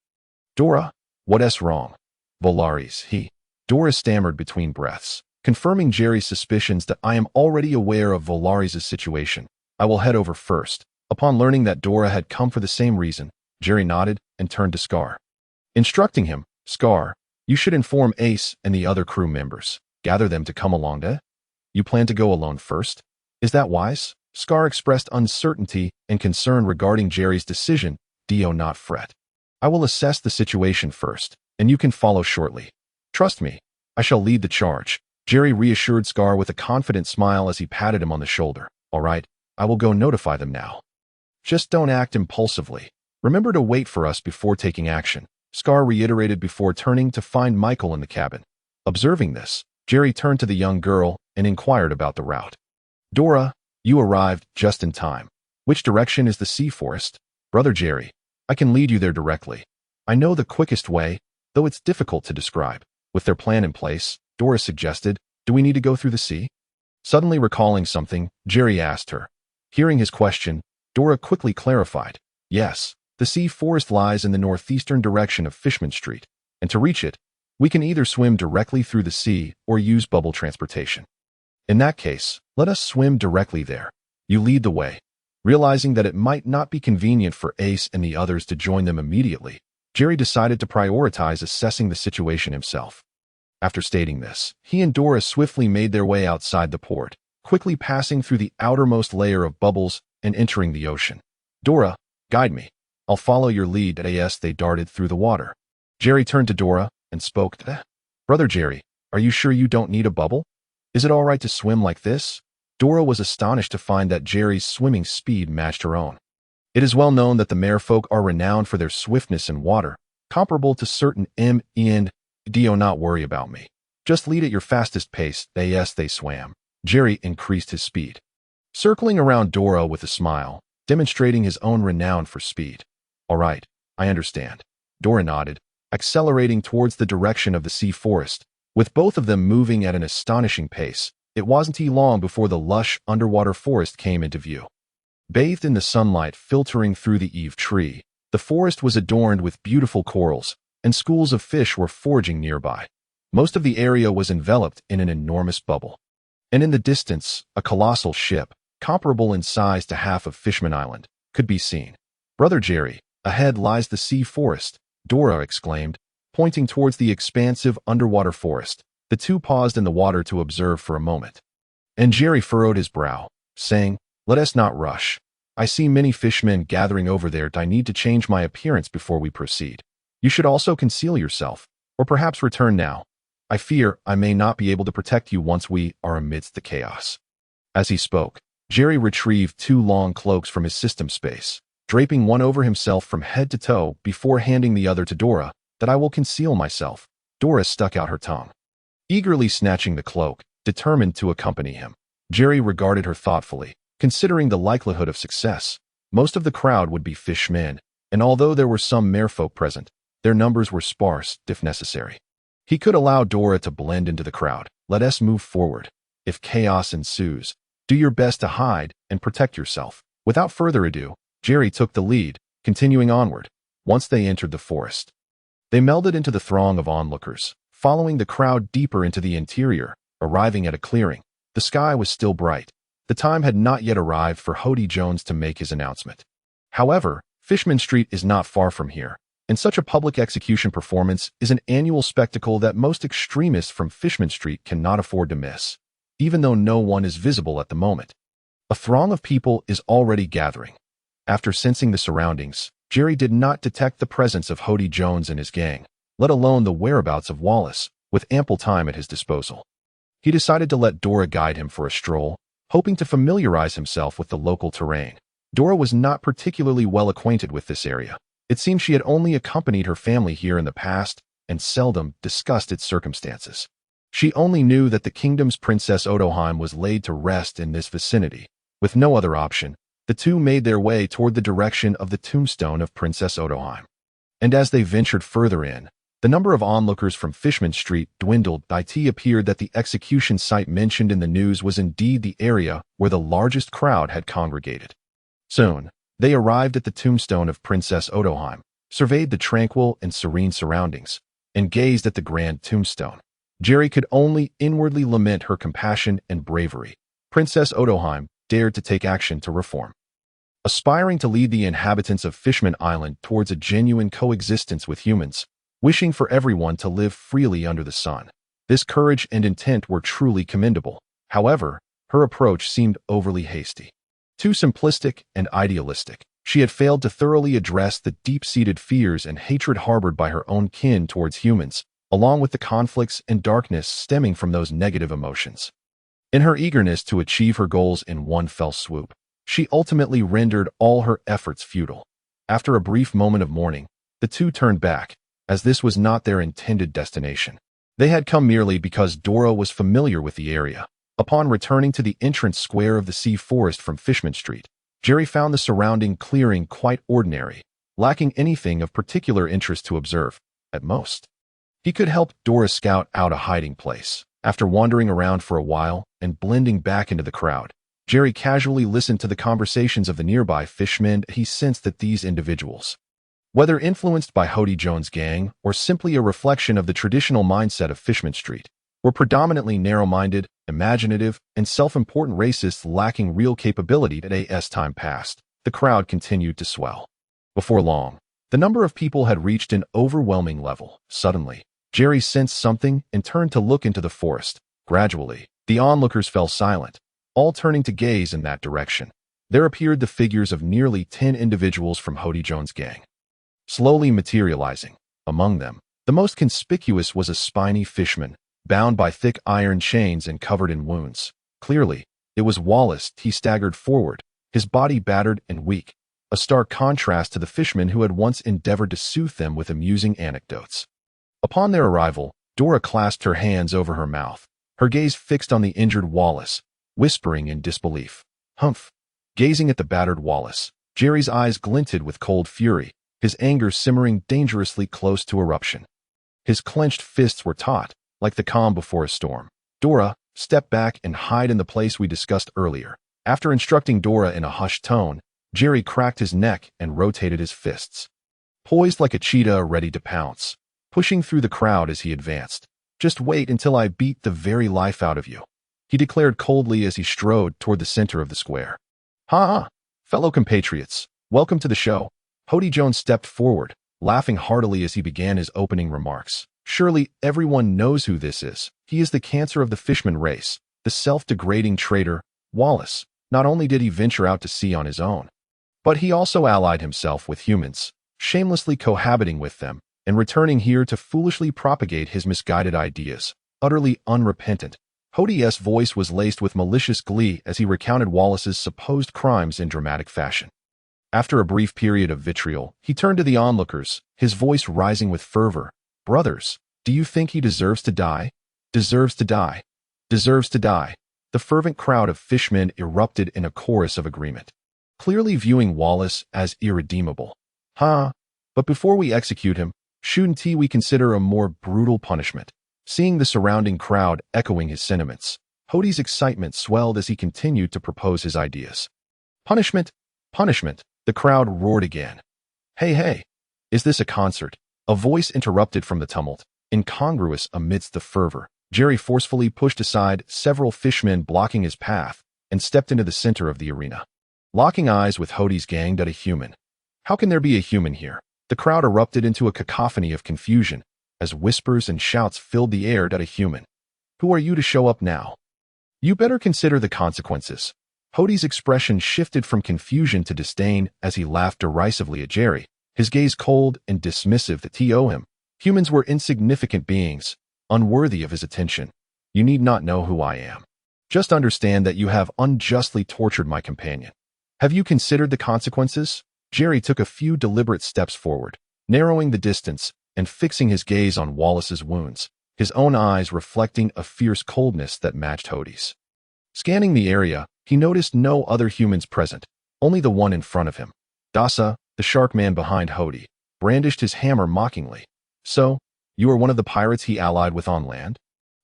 "Dora, what's wrong?" "Volaris, Dora stammered between breaths, confirming Jerry's suspicions that "I am already aware of Volaris' situation. I will head over first." Upon learning that Dora had come for the same reason, Jerry nodded and turned to Scar, instructing him, "Scar, you should inform Ace and the other crew members. Gather them to come along. You plan to go alone first? Is that wise?" Scar expressed uncertainty and concern regarding Jerry's decision. "Do not fret. I will assess the situation first, and you can follow shortly. Trust me, I shall lead the charge." Jerry reassured Scar with a confident smile as he patted him on the shoulder. "All right, I will go notify them now. Just don't act impulsively. Remember to wait for us before taking action," Scar reiterated before turning to find Michael in the cabin. Observing this, Jerry turned to the young girl and inquired about the route. "Dora, you arrived just in time. Which direction is the sea forest?" "Brother Jerry, I can lead you there directly. I know the quickest way, though it's difficult to describe." With their plan in place, Dora suggested, "Do we need to go through the sea?" Suddenly recalling something, Jerry asked her. Hearing his question, Dora quickly clarified, "Yes, the sea forest lies in the northeastern direction of Fishman Street, and to reach it, we can either swim directly through the sea or use bubble transportation." "In that case, let us swim directly there. You lead the way." Realizing that it might not be convenient for Ace and the others to join them immediately, Jerry decided to prioritize assessing the situation himself. After stating this, he and Dora swiftly made their way outside the port, quickly passing through the outermost layer of bubbles and entering the ocean. Dora, guide me. I'll follow your lead. As they darted through the water, Jerry turned to Dora and spoke. Brother Jerry, are you sure you don't need a bubble? Is it all right to swim like this? Dora was astonished to find that Jerry's swimming speed matched her own. It is well known that the merfolk are renowned for their swiftness in water, comparable to certain Do not worry about me. Just lead at your fastest pace. As they swam, Jerry increased his speed, circling around Dora with a smile, demonstrating his own renown for speed. All right, I understand. Dora nodded, accelerating towards the direction of the sea forest. With both of them moving at an astonishing pace, it wasn't long before the lush underwater forest came into view. Bathed in the sunlight filtering through the eave tree, the forest was adorned with beautiful corals, and schools of fish were foraging nearby. Most of the area was enveloped in an enormous bubble. And in the distance, a colossal ship, comparable in size to half of Fishman Island, could be seen. Brother Jerry, ahead lies the sea forest, Dora exclaimed, pointing towards the expansive underwater forest. The two paused in the water to observe for a moment. And Jerry furrowed his brow, saying, Let us not rush. I see many fishmen gathering over there. I need to change my appearance before we proceed. You should also conceal yourself, or perhaps return now. I fear I may not be able to protect you once we are amidst the chaos. As he spoke, Jerry retrieved 2 long cloaks from his system space, draping one over himself from head to toe before handing the other to Dora. That I will conceal myself. Dora stuck out her tongue, eagerly snatching the cloak, determined to accompany him. Jerry regarded her thoughtfully, considering the likelihood of success. Most of the crowd would be fishmen, and although there were some merfolk present, their numbers were sparse, if necessary. He could allow Dora to blend into the crowd. Let us move forward. If chaos ensues, do your best to hide and protect yourself. Without further ado, Jerry took the lead, continuing onward. Once they entered the forest, they melded into the throng of onlookers, following the crowd deeper into the interior. Arriving at a clearing, the sky was still bright. The time had not yet arrived for Hody Jones to make his announcement. However, Fishman Street is not far from here, and such a public execution performance is an annual spectacle that most extremists from Fishman Street cannot afford to miss, even though no one is visible at the moment. A throng of people is already gathering. After sensing the surroundings, Jerry did not detect the presence of Hody Jones and his gang, let alone the whereabouts of Wallace, with ample time at his disposal. He decided to let Dora guide him for a stroll, hoping to familiarize himself with the local terrain. Dora was not particularly well acquainted with this area. It seemed she had only accompanied her family here in the past and seldom discussed its circumstances. She only knew that the kingdom's Princess Odoheim was laid to rest in this vicinity. With no other option, the two made their way toward the direction of the tombstone of Princess Odoheim. And as they ventured further in, the number of onlookers from Fishman Street dwindled. It appeared that the execution site mentioned in the news was indeed the area where the largest crowd had congregated. Soon, they arrived at the tombstone of Princess Odoheim, surveyed the tranquil and serene surroundings, and gazed at the grand tombstone. Jerry could only inwardly lament her compassion and bravery. Princess Odoheim dared to take action to reform, aspiring to lead the inhabitants of Fishman Island towards a genuine coexistence with humans, wishing for everyone to live freely under the sun. This courage and intent were truly commendable. However, her approach seemed overly hasty, too simplistic and idealistic. She had failed to thoroughly address the deep-seated fears and hatred harbored by her own kin towards humans, along with the conflicts and darkness stemming from those negative emotions. In her eagerness to achieve her goals in one fell swoop, she ultimately rendered all her efforts futile. After a brief moment of mourning, the two turned back, as this was not their intended destination. They had come merely because Dora was familiar with the area. Upon returning to the entrance square of the sea forest from Fishman Street, Jerry found the surrounding clearing quite ordinary, lacking anything of particular interest to observe. At most, he could help Dora scout out a hiding place. After wandering around for a while and blending back into the crowd, Jerry casually listened to the conversations of the nearby fishmen. He sensed that these individuals, whether influenced by Hody Jones' gang or simply a reflection of the traditional mindset of Fishman Street, were predominantly narrow-minded, imaginative, and self-important racists lacking real capability. As time passed, the crowd continued to swell. Before long, the number of people had reached an overwhelming level. Suddenly, Jerry sensed something and turned to look into the forest. Gradually, the onlookers fell silent, all turning to gaze in that direction. There appeared the figures of nearly 10 individuals from Jones' gang, slowly materializing. Among them, the most conspicuous was a spiny fisherman, bound by thick iron chains and covered in wounds. Clearly, it was Wallace. He staggered forward, his body battered and weak, a stark contrast to the fisherman who had once endeavored to soothe them with amusing anecdotes. Upon their arrival, Dora clasped her hands over her mouth, her gaze fixed on the injured Wallace, whispering in disbelief. Humph! Gazing at the battered Wallace, Jerry's eyes glinted with cold fury, his anger simmering dangerously close to eruption. His clenched fists were taut, like the calm before a storm. Dora, step back and hide in the place we discussed earlier. After instructing Dora in a hushed tone, Jerry cracked his neck and rotated his fists, poised like a cheetah ready to pounce, pushing through the crowd as he advanced. Just wait until I beat the very life out of you, he declared coldly as he strode toward the center of the square. Ha! Fellow compatriots, welcome to the show. Jones stepped forward, laughing heartily as he began his opening remarks. Surely everyone knows who this is. He is the cancer of the fishman race, the self-degrading traitor, Wallace. Not only did he venture out to sea on his own, but he also allied himself with humans, shamelessly cohabiting with them, and returning here to foolishly propagate his misguided ideas. Utterly unrepentant, Hody's voice was laced with malicious glee as he recounted Wallace's supposed crimes in dramatic fashion. After a brief period of vitriol, he turned to the onlookers, his voice rising with fervor. Brothers, do you think he deserves to die? Deserves to die. Deserves to die. The fervent crowd of fishmen erupted in a chorus of agreement, clearly viewing Wallace as irredeemable. But before we execute him, shouldn't we consider a more brutal punishment? Seeing the surrounding crowd echoing his sentiments, Hody's excitement swelled as he continued to propose his ideas. Punishment! Punishment! The crowd roared again. Hey, is this a concert? A voice interrupted from the tumult, incongruous amidst the fervor. Jerry forcefully pushed aside several fishmen blocking his path and stepped into the center of the arena. Locking eyes with Hody's gang at a human. How can there be a human here? The crowd erupted into a cacophony of confusion as whispers and shouts filled the air at a human. Who are you to show up now? You better consider the consequences. Hody's expression shifted from confusion to disdain as he laughed derisively at Jerry, his gaze cold and dismissive that he owed him. Humans were insignificant beings, unworthy of his attention. You need not know who I am. Just understand that you have unjustly tortured my companion. Have you considered the consequences? Jerry took a few deliberate steps forward, narrowing the distance and fixing his gaze on Wallace's wounds, his own eyes reflecting a fierce coldness that matched Hody's. Scanning the area, he noticed no other humans present, only the one in front of him. Dasa, the shark man behind Hody, brandished his hammer mockingly. So, you are one of the pirates he allied with on land?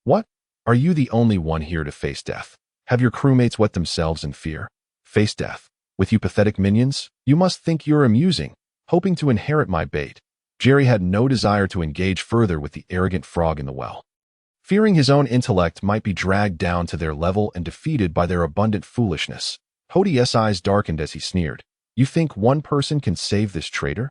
What? Are you the only one here to face death? Have your crewmates wet themselves in fear? Face death? With you pathetic minions? You must think you're amusing, hoping to inherit my bait. Jerry had no desire to engage further with the arrogant frog in the well. Fearing his own intellect might be dragged down to their level and defeated by their abundant foolishness, Hody's eyes darkened as he sneered. You think one person can save this traitor?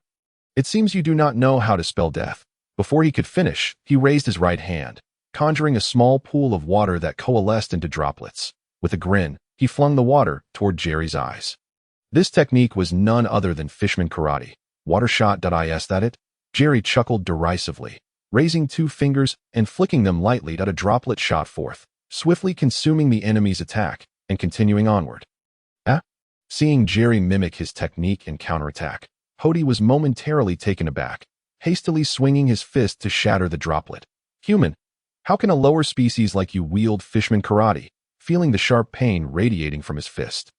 It seems you do not know how to spell death. Before he could finish, he raised his right hand, conjuring a small pool of water that coalesced into droplets. With a grin, he flung the water toward Jerry's eyes. This technique was none other than fishman karate. Water shot. Is that it? Jerry chuckled derisively, raising 2 fingers and flicking them lightly at a droplet shot forth, swiftly consuming the enemy's attack and continuing onward. Seeing Jerry mimic his technique and counterattack, Hody was momentarily taken aback, hastily swinging his fist to shatter the droplet. Human, how can a lower species like you wield fishman karate? Feeling the sharp pain radiating from his fist,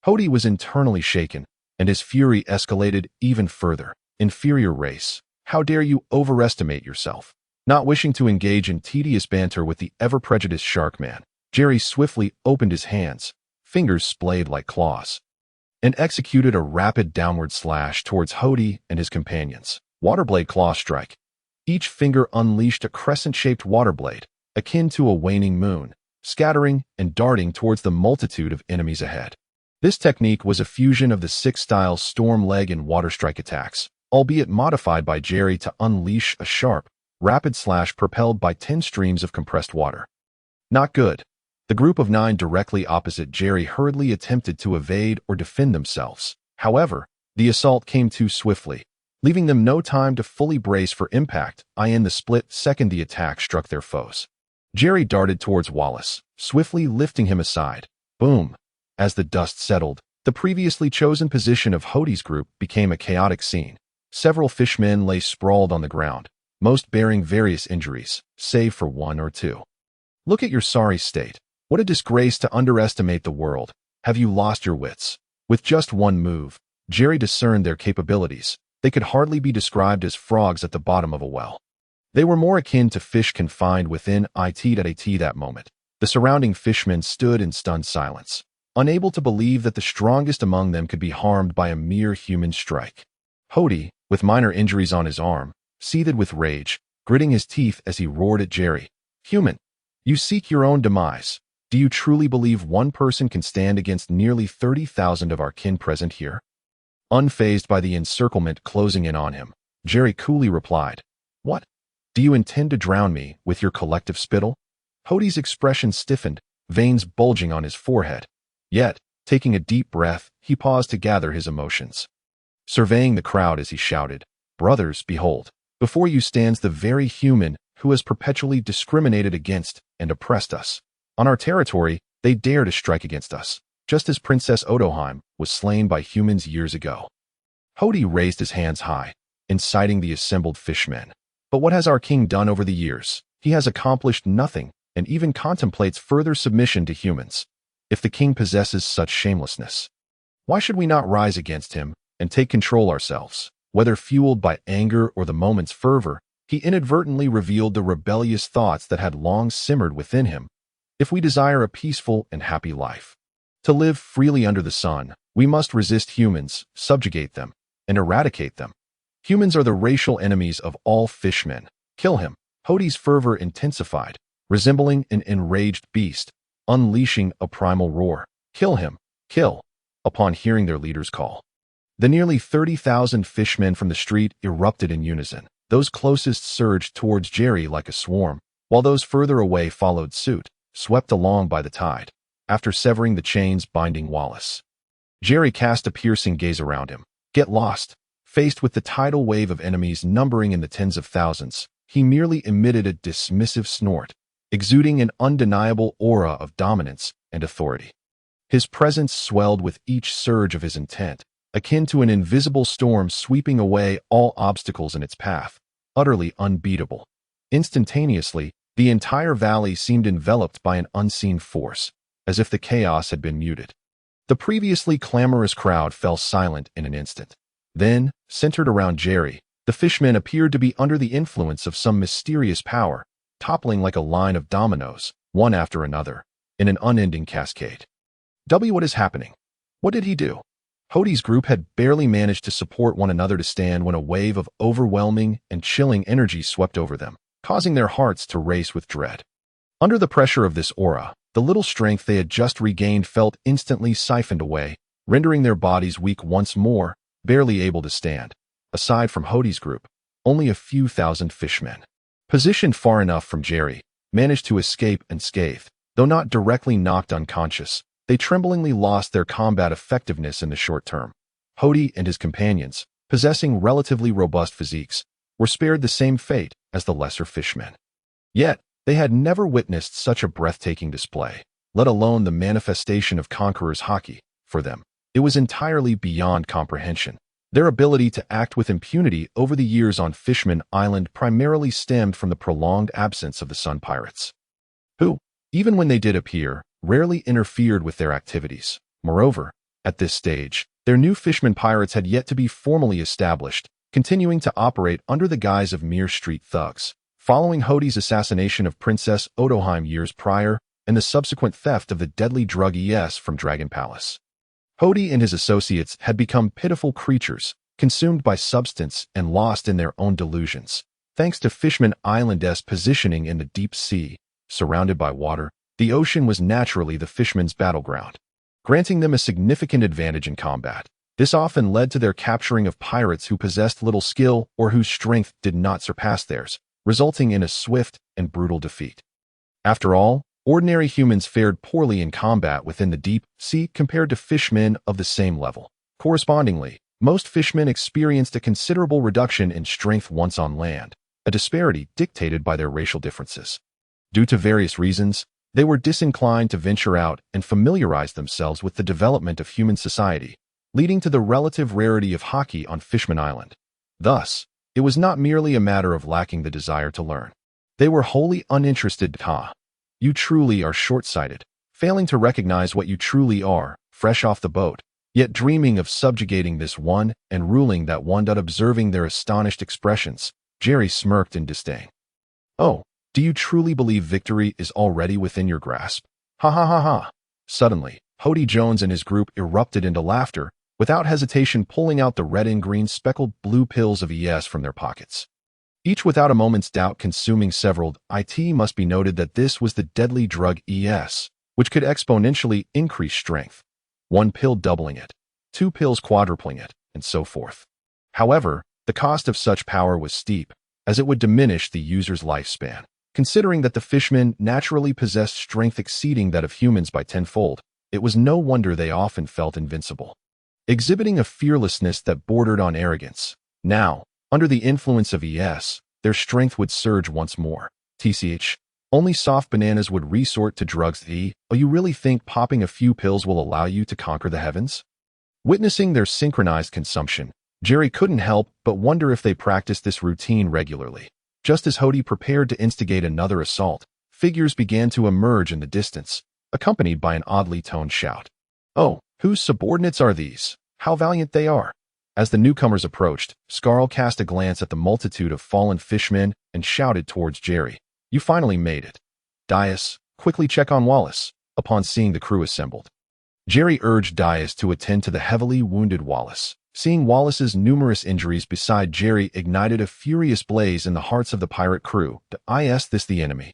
Hody was internally shaken, and his fury escalated even further. Inferior race, how dare you overestimate yourself? Not wishing to engage in tedious banter with the ever-prejudiced shark man, Jerry swiftly opened his hands, fingers splayed like claws, and executed a rapid downward slash towards Hody and his companions. Waterblade claw strike. Each finger unleashed a crescent-shaped waterblade, akin to a waning moon, scattering and darting towards the multitude of enemies ahead. This technique was a fusion of the 6-style storm leg and water strike attacks, albeit modified by Jerry to unleash a sharp, propelled by 10 streams of compressed water. Not good. The group of 9 directly opposite Jerry hurriedly attempted to evade or defend themselves. However, the assault came too swiftly, leaving them no time to fully brace for impact. In the split second the attack struck their foes, Jerry darted towards Wallace, swiftly lifting him aside. Boom! As the dust settled, the previously chosen position of Hode's group became a chaotic scene. Several fishmen lay sprawled on the ground, most bearing various injuries, save for 1 or 2. Look at your sorry state. What a disgrace to underestimate the world. Have you lost your wits? With just one move, Jerry discerned their capabilities. They could hardly be described as frogs at the bottom of a well. They were more akin to fish confined within it that moment. The surrounding fishmen stood in stunned silence, unable to believe that the strongest among them could be harmed by a mere human strike. Hode, with minor injuries on his arm, seethed with rage, gritting his teeth as he roared at Jerry. Human! You seek your own demise. Do you truly believe one person can stand against nearly 30,000 of our kin present here? Unfazed by the encirclement closing in on him, Jerry coolly replied, What? Do you intend to drown me with your collective spittle? Hode's expression stiffened, veins bulging on his forehead. Yet, taking a deep breath, he paused to gather his emotions. Surveying the crowd as he shouted, Brothers, behold, before you stands the very human who has perpetually discriminated against and oppressed us. On our territory, they dare to strike against us, just as Princess Odoheim was slain by humans years ago. Hode raised his hands high, inciting the assembled fishmen. But what has our king done over the years? He has accomplished nothing, and even contemplates further submission to humans. If the king possesses such shamelessness, why should we not rise against him and take control ourselves? Whether fueled by anger or the moment's fervor, he inadvertently revealed the rebellious thoughts that had long simmered within him. If we desire a peaceful and happy life, to live freely under the sun, we must resist humans, subjugate them, and eradicate them. Humans are the racial enemies of all fishmen. Kill him. Hode's fervor intensified, resembling an enraged beast, unleashing a primal roar. Kill him. Kill. Upon hearing their leader's call, the nearly 30,000 fishmen from the street erupted in unison. Those closest surged towards Jerry like a swarm, while those further away followed suit, swept along by the tide. After severing the chains binding Wallace, Jerry cast a piercing gaze around him. Get lost. Faced with the tidal wave of enemies numbering in the tens of thousands, he merely emitted a dismissive snort, exuding an undeniable aura of dominance and authority. His presence swelled with each surge of his intent, akin to an invisible storm sweeping away all obstacles in its path, utterly unbeatable. Instantaneously, the entire valley seemed enveloped by an unseen force, as if the chaos had been muted. The previously clamorous crowd fell silent in an instant. Then, centered around Jerry, the fishmen appeared to be under the influence of some mysterious power, toppling like a line of dominoes, one after another, in an unending cascade. What is happening? What did he do? Hode's group had barely managed to support one another to stand when a wave of overwhelming and chilling energy swept over them, causing their hearts to race with dread. Under the pressure of this aura, the little strength they had just regained felt instantly siphoned away, rendering their bodies weak once more, barely able to stand. Aside from Hode's group, only a few thousand fishmen, positioned far enough from Jerry, managed to escape unscathed. Though not directly knocked unconscious, they tremblingly lost their combat effectiveness in the short term. Hode and his companions, possessing relatively robust physiques, were spared the same fate as the lesser fishmen. Yet, they had never witnessed such a breathtaking display, let alone the manifestation of conqueror's hockey. For them, it was entirely beyond comprehension. Their ability to act with impunity over the years on Fishman Island primarily stemmed from the prolonged absence of the Sun Pirates, who, even when they did appear, rarely interfered with their activities. Moreover, at this stage, their new Fishman Pirates had yet to be formally established, continuing to operate under the guise of mere street thugs. Following Hode's assassination of Princess Odoheim years prior and the subsequent theft of the deadly drug from Dragon Palace, Hode and his associates had become pitiful creatures, consumed by substance and lost in their own delusions. Thanks to Fishman Island's positioning in the deep sea, surrounded by water, the ocean was naturally the fishmen's battleground, granting them a significant advantage in combat. This often led to their capturing of pirates who possessed little skill or whose strength did not surpass theirs, resulting in a swift and brutal defeat. After all, ordinary humans fared poorly in combat within the deep sea compared to fishmen of the same level. Correspondingly, most fishmen experienced a considerable reduction in strength once on land, a disparity dictated by their racial differences. Due to various reasons, they were disinclined to venture out and familiarize themselves with the development of human society, leading to the relative rarity of hockey on Fishman Island. Thus, it was not merely a matter of lacking the desire to learn. They were wholly uninterested. You truly are short-sighted, failing to recognize what you truly are, fresh off the boat, yet dreaming of subjugating this one and ruling that one. Observing their astonished expressions, Jerry smirked in disdain. Oh, do you truly believe victory is already within your grasp? Ha ha ha ha. Suddenly, Hody Jones and his group erupted into laughter, without hesitation pulling out the red and green speckled blue pills of ES from their pockets. Each without a moment's doubt consuming several. It must be noted that this was the deadly drug ES, which could exponentially increase strength. 1 pill doubling it, 2 pills quadrupling it, and so forth. However, the cost of such power was steep, as it would diminish the user's lifespan. Considering that the fishmen naturally possessed strength exceeding that of humans by tenfold, it was no wonder they often felt invincible. Exhibiting a fearlessness that bordered on arrogance. Now, under the influence of ES, their strength would surge once more. TCH, only soft bananas would resort to drugs. Oh, you really think popping a few pills will allow you to conquer the heavens? Witnessing their synchronized consumption, Jerry couldn't help but wonder if they practiced this routine regularly. Just as Hody prepared to instigate another assault, figures began to emerge in the distance, accompanied by an oddly toned shout. Oh, whose subordinates are these? How valiant they are! As the newcomers approached, Scarl cast a glance at the multitude of fallen fishmen and shouted towards Jerry. You finally made it. Dias, quickly check on Wallace, upon seeing the crew assembled. Jerry urged Dias to attend to the heavily wounded Wallace. Seeing Wallace's numerous injuries beside Jerry ignited a furious blaze in the hearts of the pirate crew. Is this the enemy?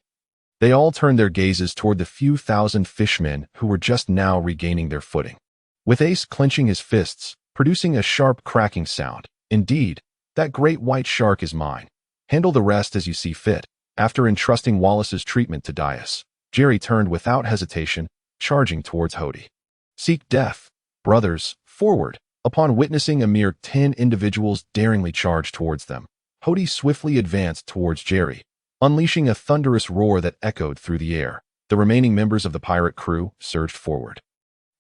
They all turned their gazes toward the few thousand fishmen who were just now regaining their footing. With Ace clenching his fists, producing a sharp cracking sound. Indeed, that great white shark is mine. Handle the rest as you see fit. After entrusting Wallace's treatment to Dias, Jerry turned without hesitation, charging towards Hody. Seek death. Brothers, forward. Upon witnessing a mere 10 individuals daringly charge towards them, Hody swiftly advanced towards Jerry, unleashing a thunderous roar that echoed through the air. The remaining members of the pirate crew surged forward.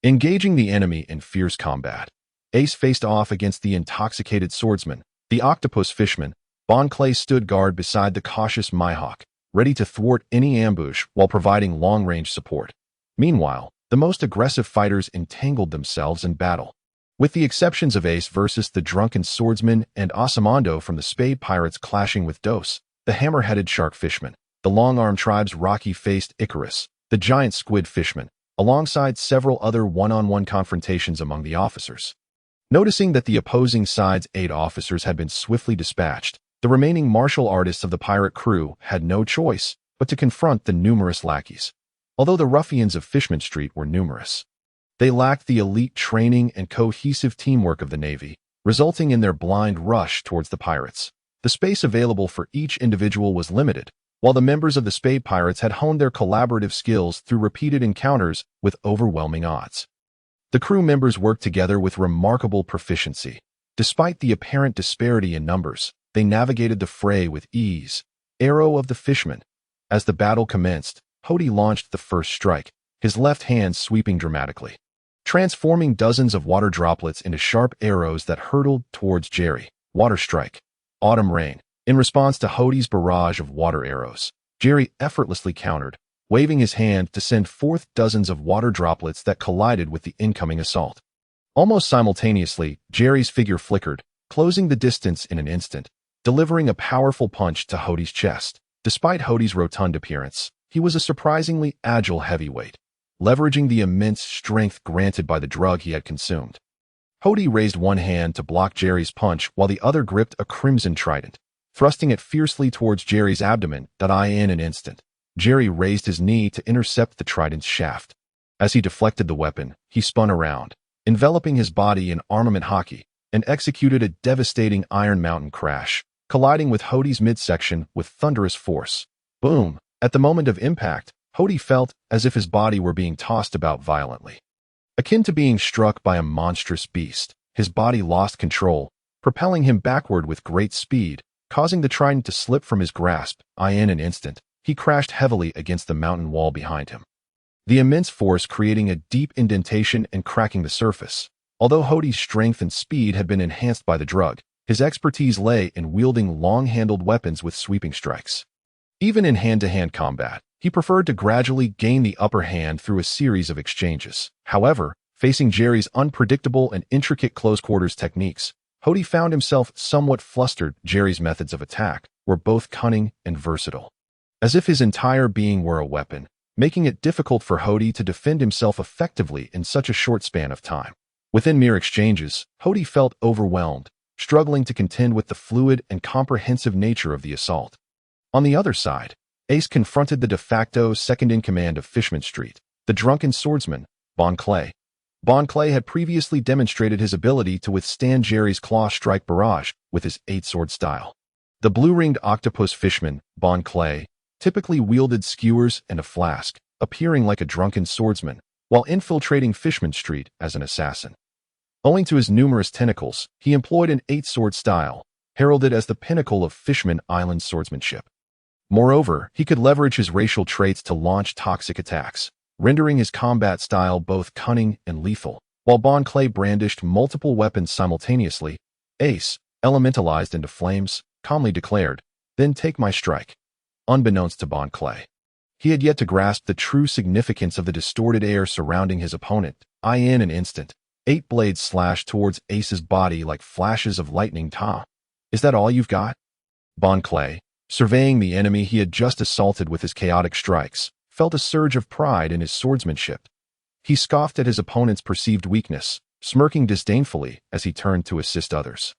Engaging the enemy in fierce combat, Ace faced off against the intoxicated swordsman. The octopus fishman, Bon Clay, stood guard beside the cautious Mihawk, ready to thwart any ambush while providing long-range support. Meanwhile, the most aggressive fighters entangled themselves in battle. With the exceptions of Ace versus the drunken swordsman and Osamondo from the Spade Pirates clashing with Dos, the hammer-headed shark fishman, the long-armed tribe's rocky-faced Icarus, the giant squid fishman, alongside several other one-on-one confrontations among the officers. Noticing that the opposing side's 8 officers had been swiftly dispatched, the remaining martial artists of the pirate crew had no choice but to confront the numerous lackeys. Although the ruffians of Fishman Street were numerous, they lacked the elite training and cohesive teamwork of the Navy, resulting in their blind rush towards the pirates. The space available for each individual was limited, while the members of the Spade Pirates had honed their collaborative skills through repeated encounters with overwhelming odds. The crew members worked together with remarkable proficiency. Despite the apparent disparity in numbers, they navigated the fray with ease. Arrow of the Fishman. As the battle commenced, Hody launched the first strike, his left hand sweeping dramatically, transforming dozens of water droplets into sharp arrows that hurtled towards Jerry. Water strike. Autumn rain. In response to Hody's barrage of water arrows, Jerry effortlessly countered, waving his hand to send forth dozens of water droplets that collided with the incoming assault. Almost simultaneously, Jerry's figure flickered, closing the distance in an instant, delivering a powerful punch to Hody's chest. Despite Hody's rotund appearance, he was a surprisingly agile heavyweight, leveraging the immense strength granted by the drug he had consumed. Hody raised one hand to block Jerry's punch while the other gripped a crimson trident, thrusting it fiercely towards Jerry's abdomen. In an instant, Jerry raised his knee to intercept the trident's shaft. As he deflected the weapon, he spun around, enveloping his body in armament hockey, and executed a devastating Iron Mountain crash, colliding with Hody's midsection with thunderous force. Boom! At the moment of impact, Hody felt as if his body were being tossed about violently. Akin to being struck by a monstrous beast, his body lost control, propelling him backward with great speed, causing the trident to slip from his grasp. In an instant, he crashed heavily against the mountain wall behind him, the immense force creating a deep indentation and cracking the surface. Although Hody's strength and speed had been enhanced by the drug, his expertise lay in wielding long-handled weapons with sweeping strikes. Even in hand-to-hand combat, he preferred to gradually gain the upper hand through a series of exchanges. However, facing Jerry's unpredictable and intricate close-quarters techniques, Hody found himself somewhat flustered. Jerry's methods of attack were both cunning and versatile, as if his entire being were a weapon, making it difficult for Hody to defend himself effectively in such a short span of time. Within mere exchanges, Hody felt overwhelmed, struggling to contend with the fluid and comprehensive nature of the assault. On the other side, Ace confronted the de facto second-in-command of Fishman Street, the drunken swordsman, Bon Clay. Bon Clay had previously demonstrated his ability to withstand Jerry's claw strike barrage with his 8-sword style. The blue-ringed octopus fishman, Bon Clay, typically wielded skewers and a flask, appearing like a drunken swordsman, while infiltrating Fishman Street as an assassin. Owing to his numerous tentacles, he employed an 8-sword style, heralded as the pinnacle of Fishman Island swordsmanship. Moreover, he could leverage his racial traits to launch toxic attacks, rendering his combat style both cunning and lethal. While Bon Clay brandished multiple weapons simultaneously, Ace, elementalized into flames, calmly declared, "Then take my strike." Unbeknownst to Bon Clay, he had yet to grasp the true significance of the distorted air surrounding his opponent. In an instant, 8 blades slashed towards Ace's body like flashes of lightning. Is that all you've got? Bon Clay, surveying the enemy he had just assaulted with his chaotic strikes, felt a surge of pride in his swordsmanship. He scoffed at his opponent's perceived weakness, smirking disdainfully as he turned to assist others.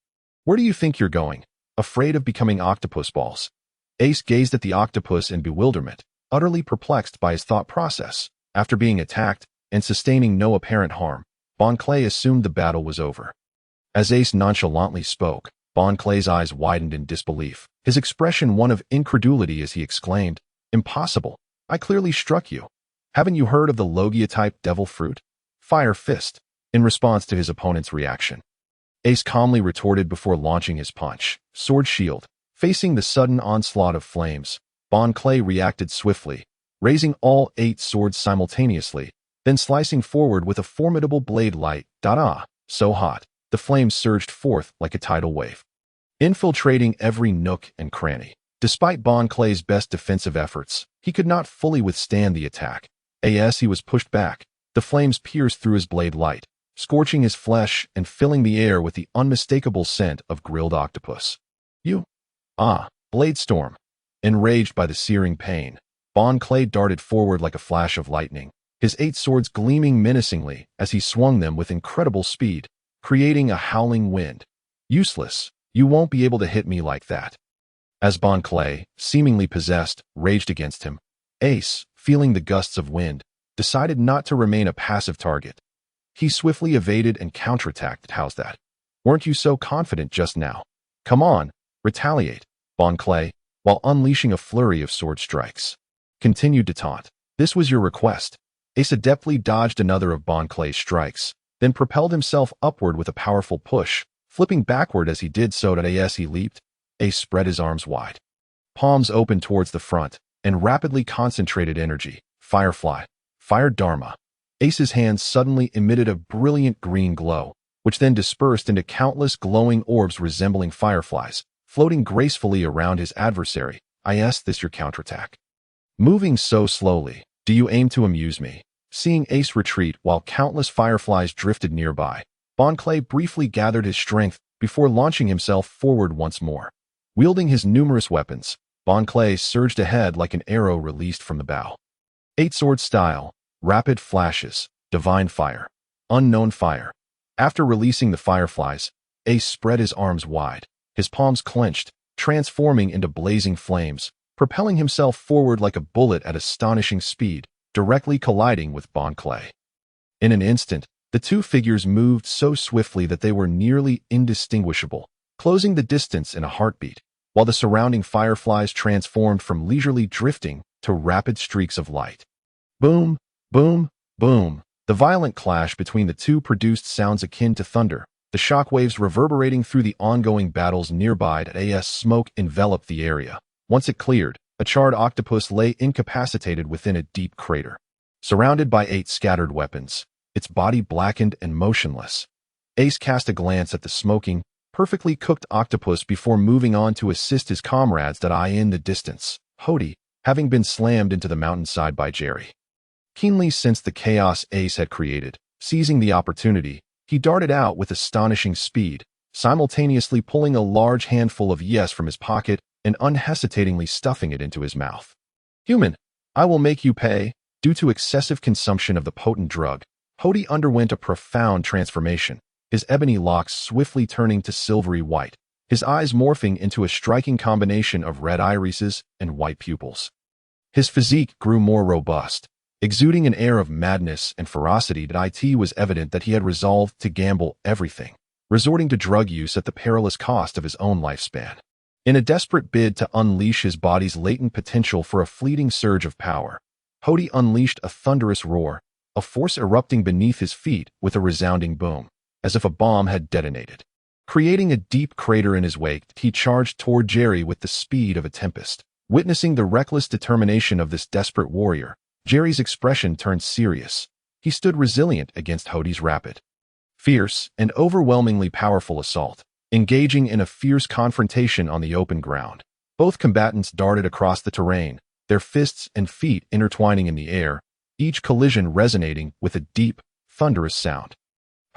"Where do you think you're going? Afraid of becoming octopus balls?" Ace gazed at the octopus in bewilderment, utterly perplexed by his thought process. After being attacked and sustaining no apparent harm, Bon Clay assumed the battle was over. As Ace nonchalantly spoke, Bon Clay's eyes widened in disbelief, his expression one of incredulity as he exclaimed, "Impossible! I clearly struck you. Haven't you heard of the Logia-type devil fruit? Fire Fist." In response to his opponent's reaction, Ace calmly retorted before launching his punch. Sword shield. Facing the sudden onslaught of flames, Bon Clay reacted swiftly, raising all 8 swords simultaneously, then slicing forward with a formidable blade light. So hot, the flames surged forth like a tidal wave, infiltrating every nook and cranny. Despite Bon Clay's best defensive efforts, he could not fully withstand the attack. As he was pushed back, the flames pierced through his blade light, scorching his flesh and filling the air with the unmistakable scent of grilled octopus. Blade storm. Enraged by the searing pain, Bon Clay darted forward like a flash of lightning, his 8 swords gleaming menacingly as he swung them with incredible speed, creating a howling wind. "Useless. You won't be able to hit me like that." As Bon Clay, seemingly possessed, raged against him, Ace, feeling the gusts of wind, decided not to remain a passive target. He swiftly evaded and counterattacked. "How's that? Weren't you so confident just now? Come on, retaliate." Bon Clay, while unleashing a flurry of sword strikes, continued to taunt. "This was your request." Ace adeptly dodged another of Bon Clay's strikes, then propelled himself upward with a powerful push, flipping backward as he did so. As he leaped, Ace spread his arms wide, palms open towards the front, and rapidly concentrated energy. Firefly. Fire Dharma. Ace's hands suddenly emitted a brilliant green glow, which then dispersed into countless glowing orbs resembling fireflies, floating gracefully around his adversary. "Is this your counterattack? Moving so slowly, do you aim to amuse me?" Seeing Ace retreat while countless fireflies drifted nearby, Bon Clay briefly gathered his strength before launching himself forward once more. Wielding his numerous weapons, Bon Clay surged ahead like an arrow released from the bow. 8-sword style, rapid flashes, divine fire, unknown fire. After releasing the fireflies, Ace spread his arms wide, his palms clenched, transforming into blazing flames, propelling himself forward like a bullet at astonishing speed, directly colliding with Bon Clay. In an instant, the two figures moved so swiftly that they were nearly indistinguishable, closing the distance in a heartbeat. while the surrounding fireflies transformed from leisurely drifting to rapid streaks of light. Boom, boom, boom. The violent clash between the two produced sounds akin to thunder, the shockwaves reverberating through the ongoing battles nearby. As smoke enveloped the area. Once it cleared, a charred octopus lay incapacitated within a deep crater. Surrounded by 8 scattered weapons, its body blackened and motionless. Ace cast a glance at the smoking, perfectly cooked octopus before moving on to assist his comrades in the distance. Hody, having been slammed into the mountainside by Jerry, keenly sensed the chaos Ace had created. Seizing the opportunity, he darted out with astonishing speed, simultaneously pulling a large handful of yes from his pocket and unhesitatingly stuffing it into his mouth. Human, I will make you pay. Due to excessive consumption of the potent drug, Hody underwent a profound transformation, his ebony locks swiftly turning to silvery white, his eyes morphing into a striking combination of red irises and white pupils. His physique grew more robust, exuding an air of madness and ferocity. It was evident that he had resolved to gamble everything, resorting to drug use at the perilous cost of his own lifespan. In a desperate bid to unleash his body's latent potential for a fleeting surge of power, Hody unleashed a thunderous roar, a force erupting beneath his feet with a resounding boom, as if a bomb had detonated. Creating a deep crater in his wake, he charged toward Jerry with the speed of a tempest. Witnessing the reckless determination of this desperate warrior, Jerry's expression turned serious. He stood resilient against Hody's rapid, fierce, and overwhelmingly powerful assault, engaging in a fierce confrontation on the open ground. Both combatants darted across the terrain, their fists and feet intertwining in the air, each collision resonating with a deep, thunderous sound.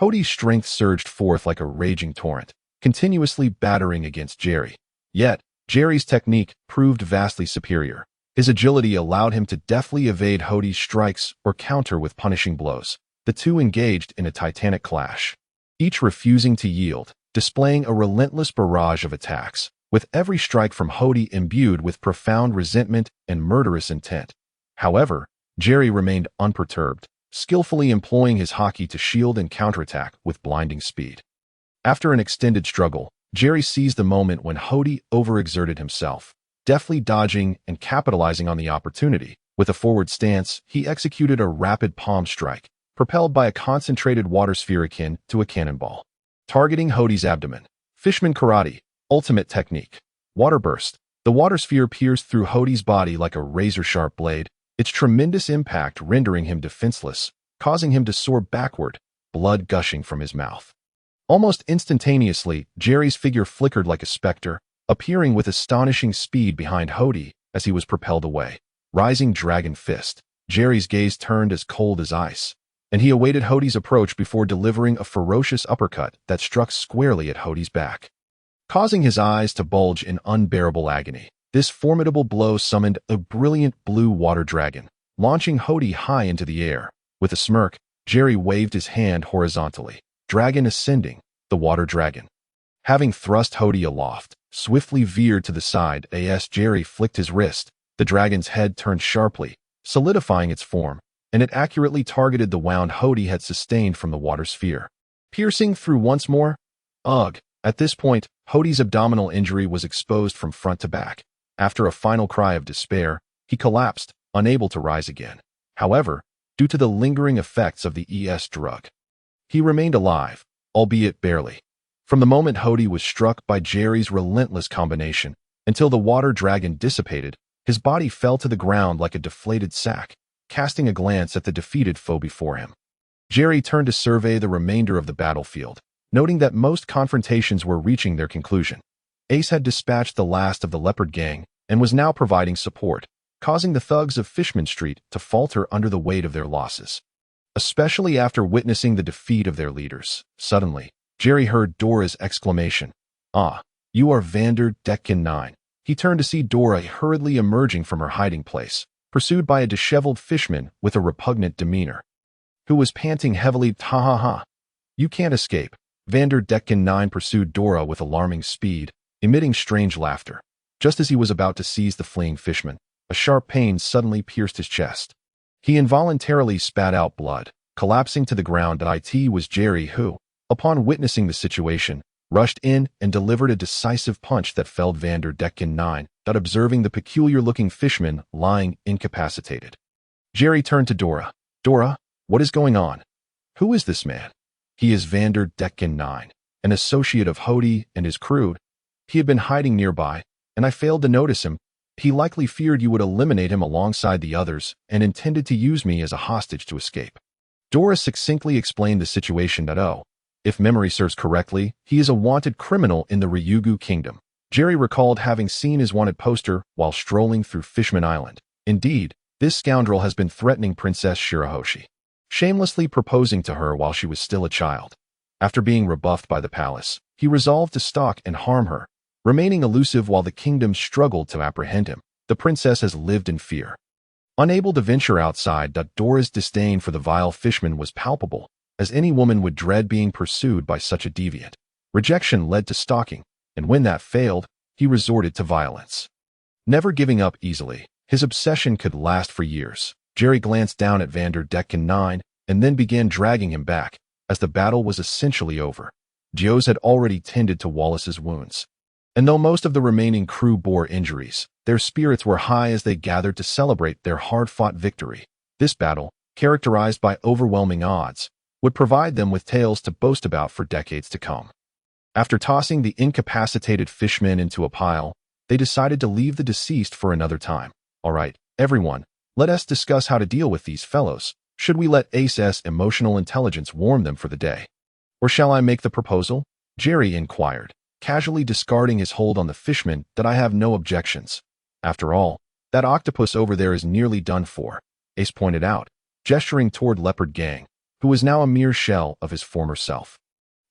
Hody's strength surged forth like a raging torrent, continuously battering against Jerry. Yet, Jerry's technique proved vastly superior. His agility allowed him to deftly evade Hody's strikes or counter with punishing blows. The two engaged in a titanic clash, each refusing to yield, displaying a relentless barrage of attacks, with every strike from Hody imbued with profound resentment and murderous intent. However, Jerry remained unperturbed, skillfully employing his haki to shield and counterattack with blinding speed. After an extended struggle, Jerry seized the moment when Hody overexerted himself, deftly dodging and capitalizing on the opportunity. With a forward stance, he executed a rapid palm strike, propelled by a concentrated water sphere akin to a cannonball, targeting Hody's abdomen. Fisherman karate, ultimate technique. Water burst. The water sphere pierced through Hody's body like a razor-sharp blade, its tremendous impact rendering him defenseless, causing him to soar backward, blood gushing from his mouth. Almost instantaneously, Jerry's figure flickered like a specter, appearing with astonishing speed behind Hody as he was propelled away. Rising dragon fist. Jerry's gaze turned as cold as ice, and he awaited Hody's approach before delivering a ferocious uppercut that struck squarely at Hody's back, causing his eyes to bulge in unbearable agony. This formidable blow summoned a brilliant blue water dragon, launching Hody high into the air. With a smirk, Jerry waved his hand horizontally. Dragon ascending, the water dragon. Having thrust Hody aloft, swiftly veered to the side as Jerry flicked his wrist. The dragon's head turned sharply, solidifying its form, and it accurately targeted the wound Hody had sustained from the water sphere. Piercing through once more? Ugh! At this point, Hody's abdominal injury was exposed from front to back. After a final cry of despair, he collapsed, unable to rise again. However, due to the lingering effects of the ES drug, he remained alive, albeit barely. From the moment Hody was struck by Jerry's relentless combination until the water dragon dissipated, his body fell to the ground like a deflated sack, casting a glance at the defeated foe before him. Jerry turned to survey the remainder of the battlefield, noting that most confrontations were reaching their conclusion. Ace had dispatched the last of the leopard gang and was now providing support, causing the thugs of Fishman Street to falter under the weight of their losses. Especially after witnessing the defeat of their leaders. Suddenly, Jerry heard Dora's exclamation. "Ah, you are Vander Decken 9. He turned to see Dora hurriedly emerging from her hiding place, pursued by a disheveled fishman with a repugnant demeanor, who was panting heavily. "Ha ha ha. You can't escape." Vander Decken 9 pursued Dora with alarming speed, emitting strange laughter. Just as he was about to seize the fleeing fishman, a sharp pain suddenly pierced his chest. He involuntarily spat out blood, collapsing to the ground. It was Jerry who, upon witnessing the situation, rushed in and delivered a decisive punch that felled Vanderdecken 9, without observing the peculiar-looking fisherman lying incapacitated. Jerry turned to Dora. "Dora, what is going on? Who is this man?" "He is Vanderdecken 9, an associate of Hody and his crew. He had been hiding nearby, and I failed to notice him. He likely feared you would eliminate him alongside the others and intended to use me as a hostage to escape." Dora succinctly explained the situation that, if memory serves correctly, he is a wanted criminal in the Ryugu Kingdom. Jerry recalled having seen his wanted poster while strolling through Fishman Island. Indeed, this scoundrel has been threatening Princess Shirahoshi, shamelessly proposing to her while she was still a child. After being rebuffed by the palace, he resolved to stalk and harm her, remaining elusive while the kingdom struggled to apprehend him. The princess has lived in fear, unable to venture outside. Dora's disdain for the vile fishman was palpable, as any woman would dread being pursued by such a deviant. Rejection led to stalking, and when that failed, he resorted to violence. Never giving up easily, his obsession could last for years. Jerry glanced down at Vanderdecken 9 and then began dragging him back, as the battle was essentially over. Dios had already tended to Wallace's wounds, and though most of the remaining crew bore injuries, their spirits were high as they gathered to celebrate their hard-fought victory. This battle, characterized by overwhelming odds, would provide them with tales to boast about for decades to come. After tossing the incapacitated fishmen into a pile, they decided to leave the deceased for another time. "All right, everyone, let us discuss how to deal with these fellows. Should we let Ace's emotional intelligence warm them for the day? Or shall I make the proposal?" Jerry inquired, casually discarding his hold on the fishman. "That I have no objections. After all, that octopus over there is nearly done for," Ace pointed out, gesturing toward Leopard Gang, who was now a mere shell of his former self.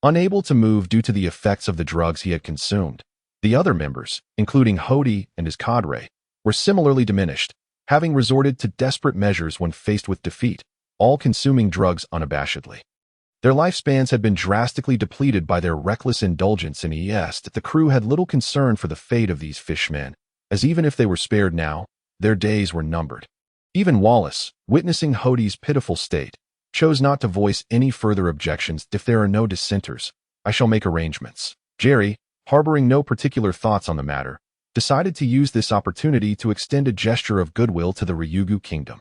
Unable to move due to the effects of the drugs he had consumed, the other members, including Hody and his cadre, were similarly diminished, having resorted to desperate measures when faced with defeat, all consuming drugs unabashedly. Their lifespans had been drastically depleted by their reckless indulgence in ES. The crew had little concern for the fate of these fishmen, as even if they were spared now, their days were numbered. Even Wallace, witnessing Hody's pitiful state, chose not to voice any further objections. "If there are no dissenters, I shall make arrangements." Jerry, harboring no particular thoughts on the matter, decided to use this opportunity to extend a gesture of goodwill to the Ryugu Kingdom.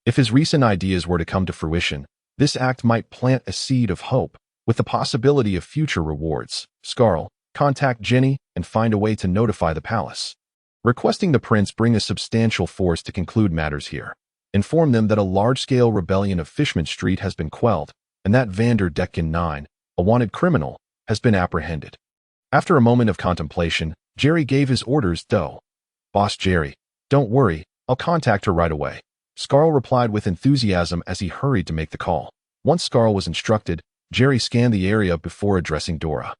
If his recent ideas were to come to fruition, this act might plant a seed of hope, with the possibility of future rewards. Scarl, contact Jenny and find a way to notify the palace, requesting the prince bring a substantial force to conclude matters here. Inform them that a large-scale rebellion of Fishman Street has been quelled, and that Vanderdecken 9, a wanted criminal, has been apprehended. After a moment of contemplation, Jerry gave his orders. "Boss Jerry, don't worry, I'll contact her right away." Scarl replied with enthusiasm as he hurried to make the call. Once Scarl was instructed, Jerry scanned the area before addressing Dora.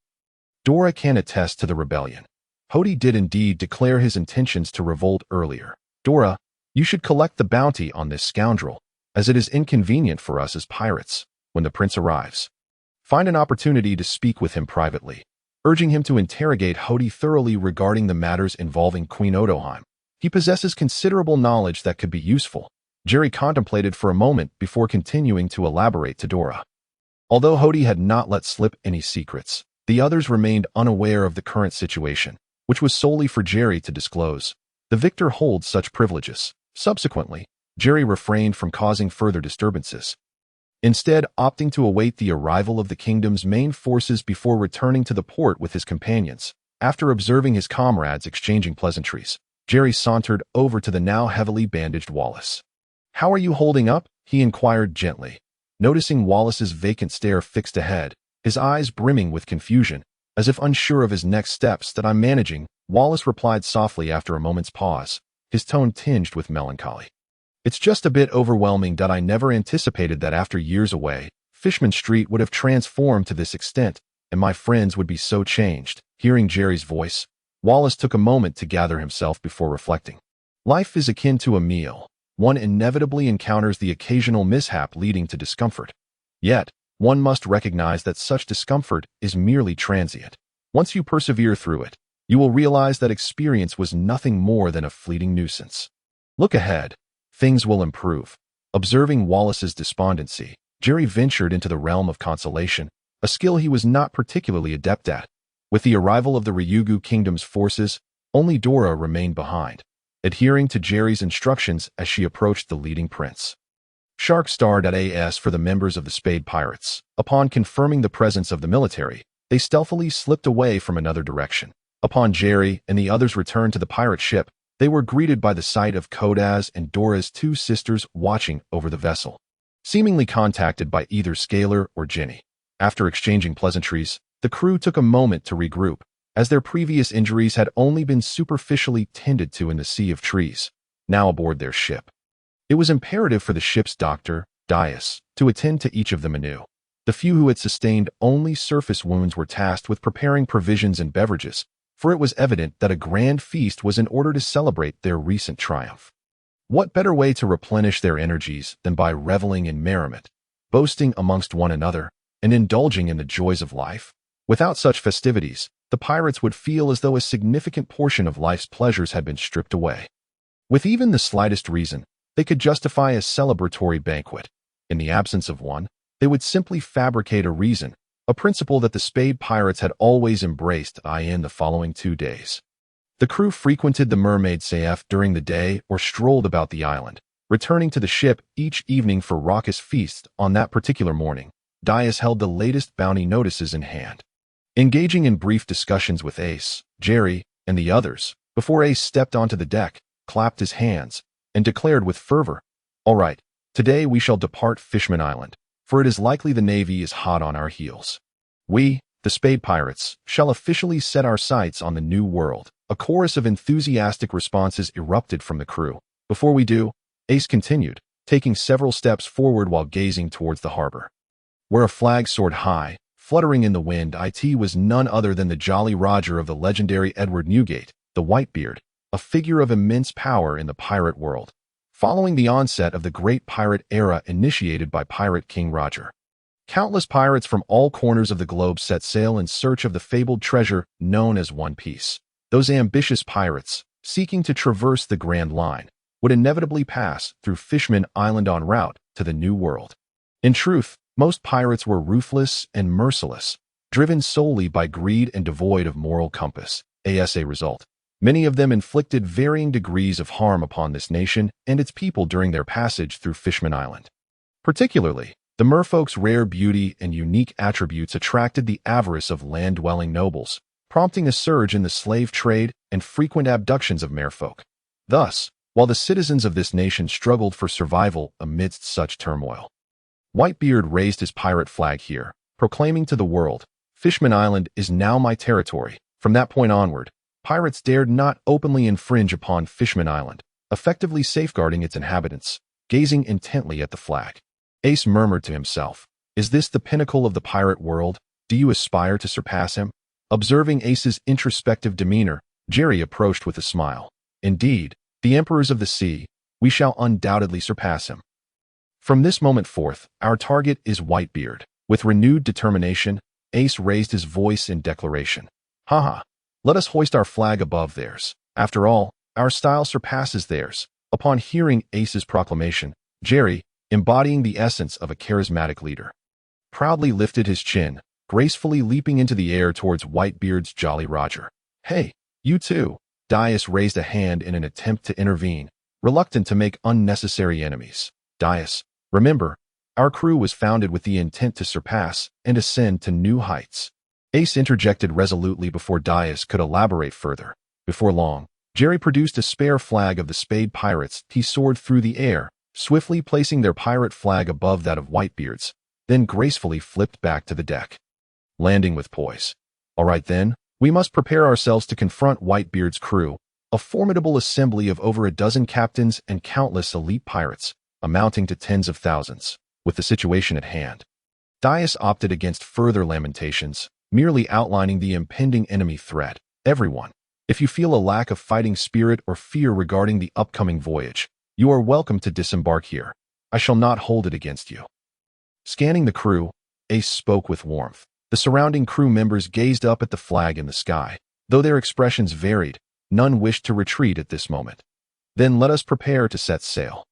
"Dora can attest to the rebellion. Hody did indeed declare his intentions to revolt earlier. Dora, you should collect the bounty on this scoundrel, as it is inconvenient for us as pirates when the prince arrives. Find an opportunity to speak with him privately, urging him to interrogate Hody thoroughly regarding the matters involving Queen Odoheim. He possesses considerable knowledge that could be useful." Jerry contemplated for a moment before continuing to elaborate to Dora. Although Hody had not let slip any secrets, the others remained unaware of the current situation, which was solely for Jerry to disclose. The victor holds such privileges. Subsequently, Jerry refrained from causing further disturbances, instead opting to await the arrival of the kingdom's main forces before returning to the port with his companions. After observing his comrades exchanging pleasantries, Jerry sauntered over to the now heavily bandaged Wallace. "How are you holding up?" he inquired gently. Noticing Wallace's vacant stare fixed ahead, his eyes brimming with confusion, as if unsure of his next steps. "That I'm managing," Wallace replied softly after a moment's pause, his tone tinged with melancholy. "It's just a bit overwhelming that I never anticipated that after years away, Fishman Street would have transformed to this extent, and my friends would be so changed." Hearing Jerry's voice, Wallace took a moment to gather himself before reflecting. Life is akin to a meal. One inevitably encounters the occasional mishap leading to discomfort. Yet, one must recognize that such discomfort is merely transient. Once you persevere through it, you will realize that experience was nothing more than a fleeting nuisance. Look ahead. Things will improve. Observing Wallace's despondency, Jerry ventured into the realm of consolation, a skill he was not particularly adept at. With the arrival of the Ryugu Kingdom's forces, only Dora remained behind, adhering to Jerry's instructions as she approached the leading prince. Shark starred at AS for the members of the Spade Pirates. Upon confirming the presence of the military, they stealthily slipped away from another direction. Upon Jerry and the others returned to the pirate ship, they were greeted by the sight of Kodaz and Dora's two sisters watching over the vessel, seemingly contacted by either Scalar or Ginny. After exchanging pleasantries, the crew took a moment to regroup, as their previous injuries had only been superficially tended to in the Sea of Trees, now aboard their ship. It was imperative for the ship's doctor, Dias, to attend to each of them anew. The few who had sustained only surface wounds were tasked with preparing provisions and beverages, for it was evident that a grand feast was in order to celebrate their recent triumph. What better way to replenish their energies than by reveling in merriment, boasting amongst one another, and indulging in the joys of life? Without such festivities, the pirates would feel as though a significant portion of life's pleasures had been stripped away. With even the slightest reason, they could justify a celebratory banquet. In the absence of one, they would simply fabricate a reason, a principle that the Spade Pirates had always embraced in the following 2 days. The crew frequented the Mermaid Safe during the day or strolled about the island, returning to the ship each evening for raucous feasts. On that particular morning, Dias held the latest bounty notices in hand. Engaging in brief discussions with Ace, Jerry, and the others, before Ace stepped onto the deck, clapped his hands, and declared with fervor, "All right, today we shall depart Fishman Island, for it is likely the Navy is hot on our heels. We, the Spade Pirates, shall officially set our sights on the New World." A chorus of enthusiastic responses erupted from the crew. "Before we do," Ace continued, taking several steps forward while gazing towards the harbor, where a flag soared high, fluttering in the wind. It was none other than the Jolly Roger of the legendary Edward Newgate, the Whitebeard, a figure of immense power in the pirate world, following the onset of the great pirate era initiated by Pirate King Roger. Countless pirates from all corners of the globe set sail in search of the fabled treasure known as One Piece. Those ambitious pirates, seeking to traverse the Grand Line, would inevitably pass through Fishman Island en route to the New World. In truth, most pirates were ruthless and merciless, driven solely by greed and devoid of moral compass. As a result, many of them inflicted varying degrees of harm upon this nation and its people during their passage through Fishman Island. Particularly, the merfolk's rare beauty and unique attributes attracted the avarice of land-dwelling nobles, prompting a surge in the slave trade and frequent abductions of merfolk. Thus, while the citizens of this nation struggled for survival amidst such turmoil, Whitebeard raised his pirate flag here, proclaiming to the world, "Fishman Island is now my territory." From that point onward, pirates dared not openly infringe upon Fishman Island, effectively safeguarding its inhabitants. Gazing intently at the flag, Ace murmured to himself, "Is this the pinnacle of the pirate world? Do you aspire to surpass him?" Observing Ace's introspective demeanor, Jerry approached with a smile. "Indeed, the emperors of the sea, we shall undoubtedly surpass him. From this moment forth, our target is Whitebeard." With renewed determination, Ace raised his voice in declaration. "Haha, let us hoist our flag above theirs. After all, our style surpasses theirs." Upon hearing Ace's proclamation, Jerry, embodying the essence of a charismatic leader, proudly lifted his chin, gracefully leaping into the air towards Whitebeard's Jolly Roger. "Hey, you too." Dias raised a hand in an attempt to intervene, reluctant to make unnecessary enemies. "Dias, remember, our crew was founded with the intent to surpass and ascend to new heights." Ace interjected resolutely before Dias could elaborate further. Before long, Jerry produced a spare flag of the Spade Pirates. He soared through the air, swiftly placing their pirate flag above that of Whitebeard's, then gracefully flipped back to the deck, landing with poise. "All right then, we must prepare ourselves to confront Whitebeard's crew, a formidable assembly of over a dozen captains and countless elite pirates, amounting to tens of thousands." With the situation at hand, Dias opted against further lamentations, merely outlining the impending enemy threat. "Everyone, if you feel a lack of fighting spirit or fear regarding the upcoming voyage, you are welcome to disembark here. I shall not hold it against you." Scanning the crew, Ace spoke with warmth. The surrounding crew members gazed up at the flag in the sky. Though their expressions varied, none wished to retreat at this moment. "Then let us prepare to set sail."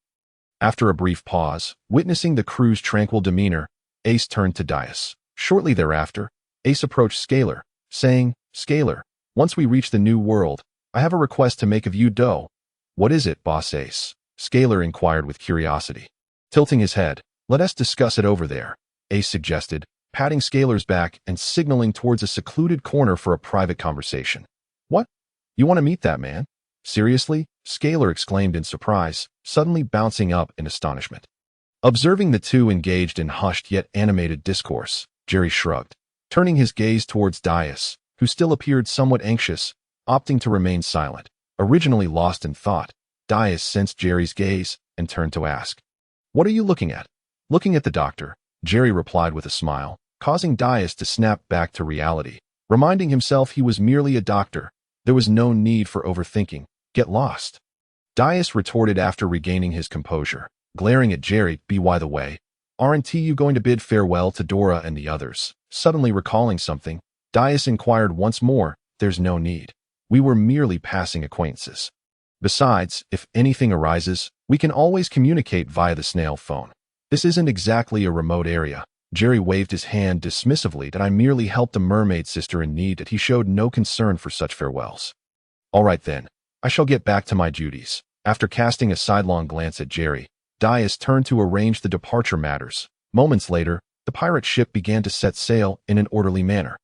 After a brief pause, witnessing the crew's tranquil demeanor, Ace turned to Dias. Shortly thereafter, Ace approached Scalar, saying, Scaler, once we reach the new world, I have a request to make of you, Doe. What is it, Boss Ace? Scaler inquired with curiosity. Tilting his head, let us discuss it over there, Ace suggested, patting Scaler's back and signaling towards a secluded corner for a private conversation. What? You want to meet that man? Seriously? Scaler exclaimed in surprise, suddenly bouncing up in astonishment. Observing the two engaged in hushed yet animated discourse, Jerry shrugged, turning his gaze towards Dias, who still appeared somewhat anxious, opting to remain silent. Originally lost in thought, Dias sensed Jerry's gaze and turned to ask, "What are you looking at?" "Looking at the doctor," Jerry replied with a smile, causing Dias to snap back to reality. Reminding himself he was merely a doctor, there was no need for overthinking. Get lost. Dias retorted after regaining his composure, glaring at Jerry. By the way, aren't you going to bid farewell to Dora and the others? Suddenly recalling something, Dias inquired once more. There's no need. We were merely passing acquaintances. Besides, if anything arises, we can always communicate via the snail phone. This isn't exactly a remote area. Jerry waved his hand dismissively that I merely helped a mermaid sister in need, that he showed no concern for such farewells. All right then, I shall get back to my duties. After casting a sidelong glance at Jerry, Dias turned to arrange the departure matters. Moments later, the pirate ship began to set sail in an orderly manner.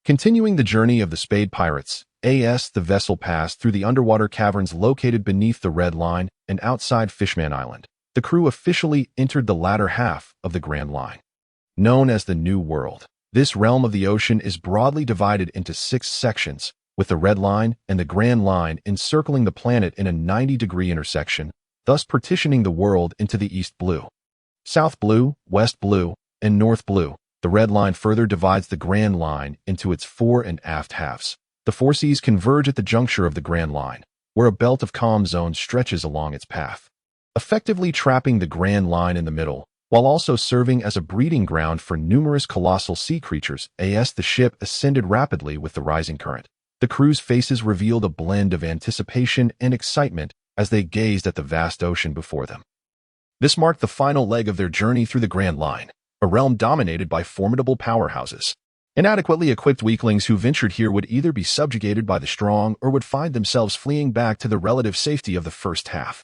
Continuing the journey of the Spade Pirates, the vessel passed through the underwater caverns located beneath the Red Line and outside Fishman Island. The crew officially entered the latter half of the Grand Line. Known as the New World, this realm of the ocean is broadly divided into 6 sections, with the Red Line and the Grand Line encircling the planet in a 90-degree intersection, thus partitioning the world into the East Blue, South Blue, West Blue, and North Blue. The Red Line further divides the Grand Line into its fore and aft halves. The 4 seas converge at the juncture of the Grand Line, where a belt of calm zones stretches along its path, effectively trapping the Grand Line in the middle, while also serving as a breeding ground for numerous colossal sea creatures. The ship ascended rapidly with the rising current. The crew's faces revealed a blend of anticipation and excitement as they gazed at the vast ocean before them. This marked the final leg of their journey through the Grand Line, a realm dominated by formidable powerhouses. Inadequately equipped weaklings who ventured here would either be subjugated by the strong or would find themselves fleeing back to the relative safety of the first half,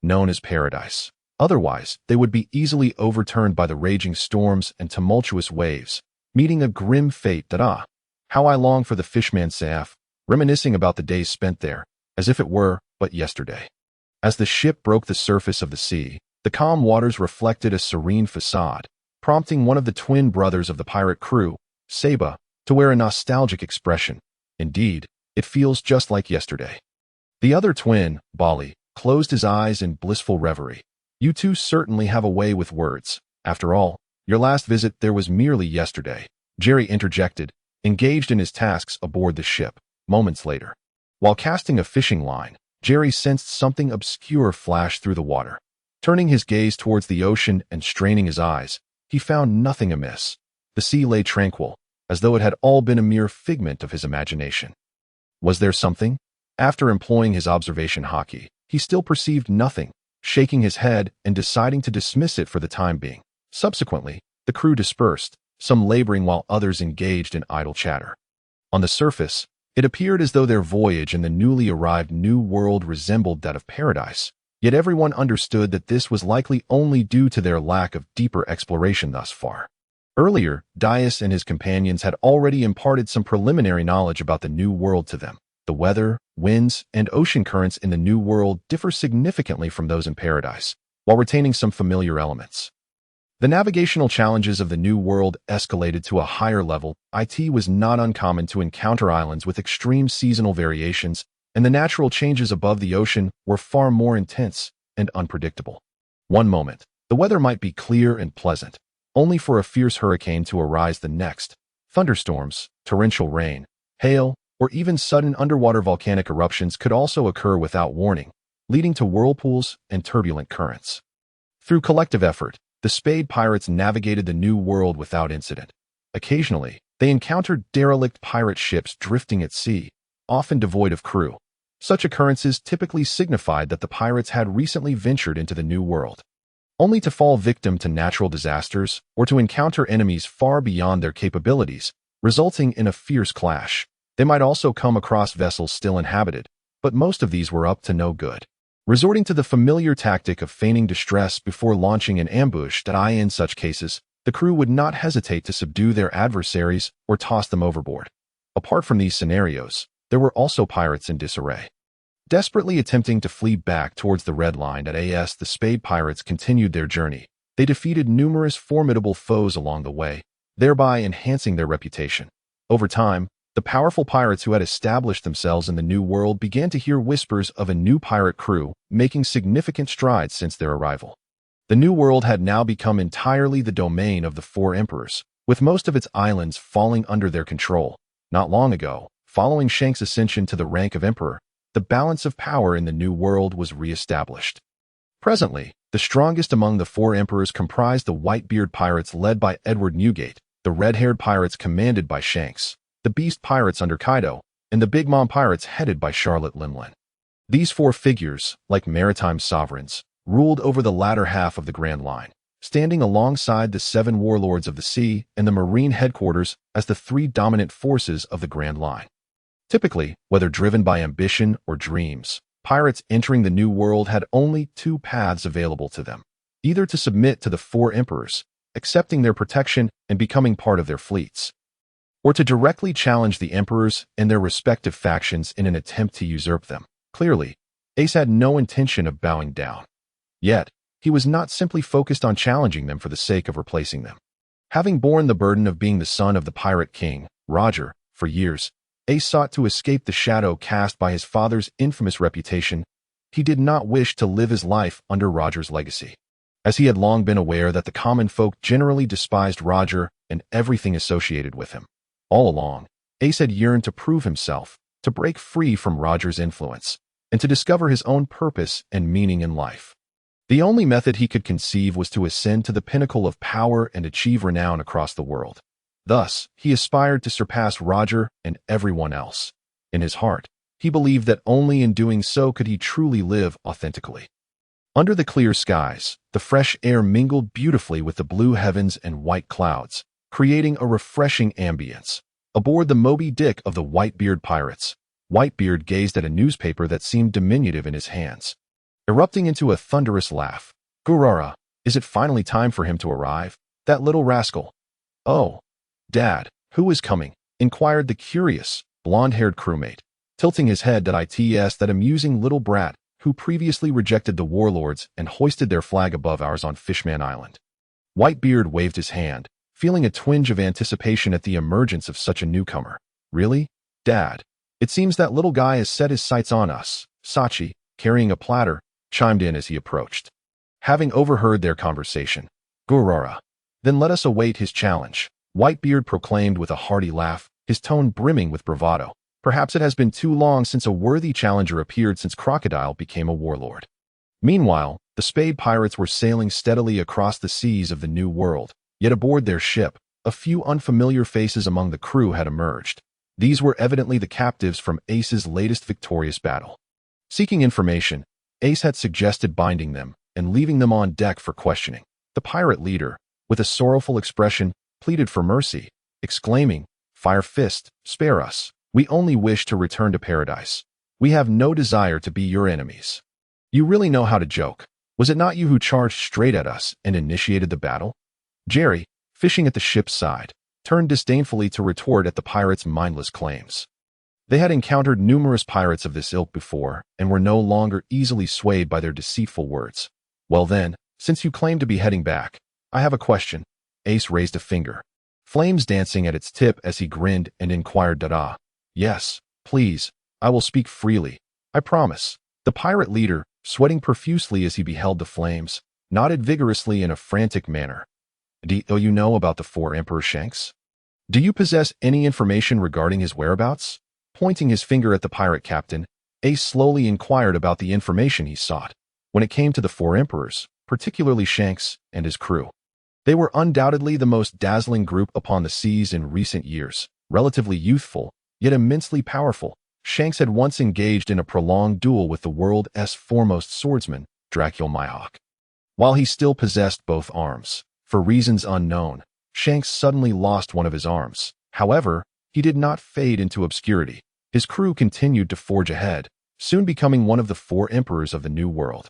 known as paradise. Otherwise, they would be easily overturned by the raging storms and tumultuous waves, meeting a grim fate that, how I long for the Fishman Saf, reminiscing about the days spent there, as if it were but yesterday. As the ship broke the surface of the sea, the calm waters reflected a serene facade, prompting one of the twin brothers of the pirate crew, Saba, to wear a nostalgic expression. Indeed, it feels just like yesterday. The other twin, Bali, closed his eyes in blissful reverie. You two certainly have a way with words. After all, your last visit there was merely yesterday, Jerry interjected, engaged in his tasks aboard the ship. Moments later, while casting a fishing line, Jerry sensed something obscure flash through the water. Turning his gaze towards the ocean and straining his eyes, he found nothing amiss. The sea lay tranquil, as though it had all been a mere figment of his imagination. Was there something? After employing his observation hockey, he still perceived nothing, shaking his head and deciding to dismiss it for the time being. Subsequently, the crew dispersed, some laboring while others engaged in idle chatter. On the surface, it appeared as though their voyage in the newly arrived New World resembled that of paradise, yet everyone understood that this was likely only due to their lack of deeper exploration thus far. Earlier, Dias and his companions had already imparted some preliminary knowledge about the New World to them. The weather, winds, and ocean currents in the New World differ significantly from those in paradise, while retaining some familiar elements. The navigational challenges of the New World escalated to a higher level. It was not uncommon to encounter islands with extreme seasonal variations, and the natural changes above the ocean were far more intense and unpredictable. One moment, the weather might be clear and pleasant, only for a fierce hurricane to arise the next. Thunderstorms, torrential rain, hail, or even sudden underwater volcanic eruptions could also occur without warning, leading to whirlpools and turbulent currents. Through collective effort, the Spade Pirates navigated the New World without incident. Occasionally, they encountered derelict pirate ships drifting at sea, often devoid of crew. Such occurrences typically signified that the pirates had recently ventured into the New World, only to fall victim to natural disasters or to encounter enemies far beyond their capabilities, resulting in a fierce clash. They might also come across vessels still inhabited, but most of these were up to no good. Resorting to the familiar tactic of feigning distress before launching an ambush, in such cases, the crew would not hesitate to subdue their adversaries or toss them overboard. Apart from these scenarios, there were also pirates in disarray. Desperately attempting to flee back towards the Red Line, the Spade Pirates continued their journey. They defeated numerous formidable foes along the way, thereby enhancing their reputation. Over time, the powerful pirates who had established themselves in the New World began to hear whispers of a new pirate crew making significant strides since their arrival. The New World had now become entirely the domain of the Four Emperors, with most of its islands falling under their control. Not long ago, following Shanks' ascension to the rank of Emperor, the balance of power in the New World was re-established. Presently, the strongest among the Four Emperors comprised the Whitebeard pirates led by Edward Newgate, the red-haired pirates commanded by Shanks, the Beast pirates under Kaido, and the Big Mom pirates headed by Charlotte Limlin. These four figures, like maritime sovereigns, ruled over the latter half of the Grand Line, standing alongside the 7 warlords of the sea and the marine headquarters as the 3 dominant forces of the Grand Line. Typically, whether driven by ambition or dreams, pirates entering the New World had only 2 paths available to them: either to submit to the Four Emperors, accepting their protection and becoming part of their fleets, or to directly challenge the emperors and their respective factions in an attempt to usurp them. Clearly, Ace had no intention of bowing down. Yet, he was not simply focused on challenging them for the sake of replacing them. Having borne the burden of being the son of the pirate king, Roger, for years, Ace sought to escape the shadow cast by his father's infamous reputation. He did not wish to live his life under Roger's legacy, as he had long been aware that the common folk generally despised Roger and everything associated with him. All along, Ace had yearned to prove himself, to break free from Roger's influence, and to discover his own purpose and meaning in life. The only method he could conceive was to ascend to the pinnacle of power and achieve renown across the world. Thus, he aspired to surpass Roger and everyone else. In his heart, he believed that only in doing so could he truly live authentically. Under the clear skies, the fresh air mingled beautifully with the blue heavens and white clouds, creating a refreshing ambience. Aboard the Moby Dick of the Whitebeard pirates, Whitebeard gazed at a newspaper that seemed diminutive in his hands. Erupting into a thunderous laugh, "Gurara, is it finally time for him to arrive? That little rascal." "Oh, Dad, who is coming?" inquired the curious, blonde-haired crewmate, tilting his head at that amusing little brat who previously rejected the warlords and hoisted their flag above ours on Fishman Island. Whitebeard waved his hand, feeling a twinge of anticipation at the emergence of such a newcomer. "Really, Dad? It seems that little guy has set his sights on us," Sachi, carrying a platter, chimed in as he approached. Having overheard their conversation, "Gurara, then let us await his challenge," Whitebeard proclaimed with a hearty laugh, his tone brimming with bravado. "Perhaps it has been too long since a worthy challenger appeared since Crocodile became a warlord." Meanwhile, the Spade Pirates were sailing steadily across the seas of the New World, yet aboard their ship, a few unfamiliar faces among the crew had emerged. These were evidently the captives from Ace's latest victorious battle. Seeking information, Ace had suggested binding them and leaving them on deck for questioning. The pirate leader, with a sorrowful expression, pleaded for mercy, exclaiming, "Fire Fist, spare us. We only wish to return to paradise. We have no desire to be your enemies." "You really know how to joke. Was it not you who charged straight at us and initiated the battle?" Jerry, fishing at the ship's side, turned disdainfully to retort at the pirates' mindless claims. They had encountered numerous pirates of this ilk before and were no longer easily swayed by their deceitful words. "Well then, since you claim to be heading back, I have a question." Ace raised a finger, flames dancing at its tip as he grinned and inquired, "Dada?" "Yes, please, I will speak freely. I promise." The pirate leader, sweating profusely as he beheld the flames, nodded vigorously in a frantic manner. "Do you know about the Four Emperor Shanks? Do you possess any information regarding his whereabouts?" Pointing his finger at the pirate captain, Ace slowly inquired about the information he sought. When it came to the Four Emperors, particularly Shanks and his crew, they were undoubtedly the most dazzling group upon the seas in recent years. Relatively youthful, yet immensely powerful, Shanks had once engaged in a prolonged duel with the world's foremost swordsman, Dracul Mihawk. While he still possessed both arms, for reasons unknown, Shanks suddenly lost one of his arms. However, he did not fade into obscurity. His crew continued to forge ahead, soon becoming one of the 4 emperors of the New World.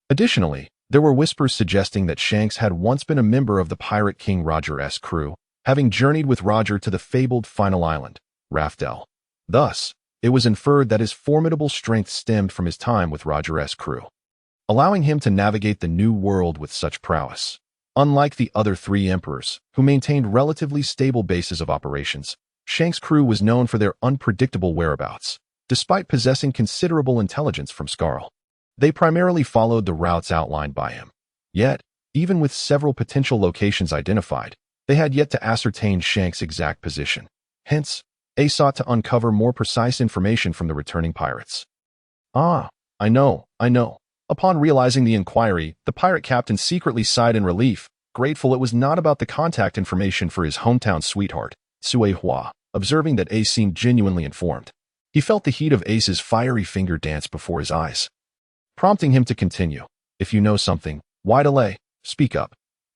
Additionally, there were whispers suggesting that Shanks had once been a member of the pirate king Roger's crew, having journeyed with Roger to the fabled final island, Raftel. Thus, it was inferred that his formidable strength stemmed from his time with Roger's crew, allowing him to navigate the New World with such prowess. Unlike the other 3 emperors, who maintained relatively stable bases of operations, Shanks' crew was known for their unpredictable whereabouts, despite possessing considerable intelligence from Scarl. They primarily followed the routes outlined by him. Yet, even with several potential locations identified, they had yet to ascertain Shanks' exact position. Hence, they sought to uncover more precise information from the returning pirates. "Ah, I know. Upon realizing the inquiry, the pirate captain secretly sighed in relief, grateful it was not about the contact information for his hometown sweetheart, Mariejois. Observing that Ace seemed genuinely informed, he felt the heat of Ace's fiery finger dance before his eyes, prompting him to continue. "If you know something, why delay? Speak up."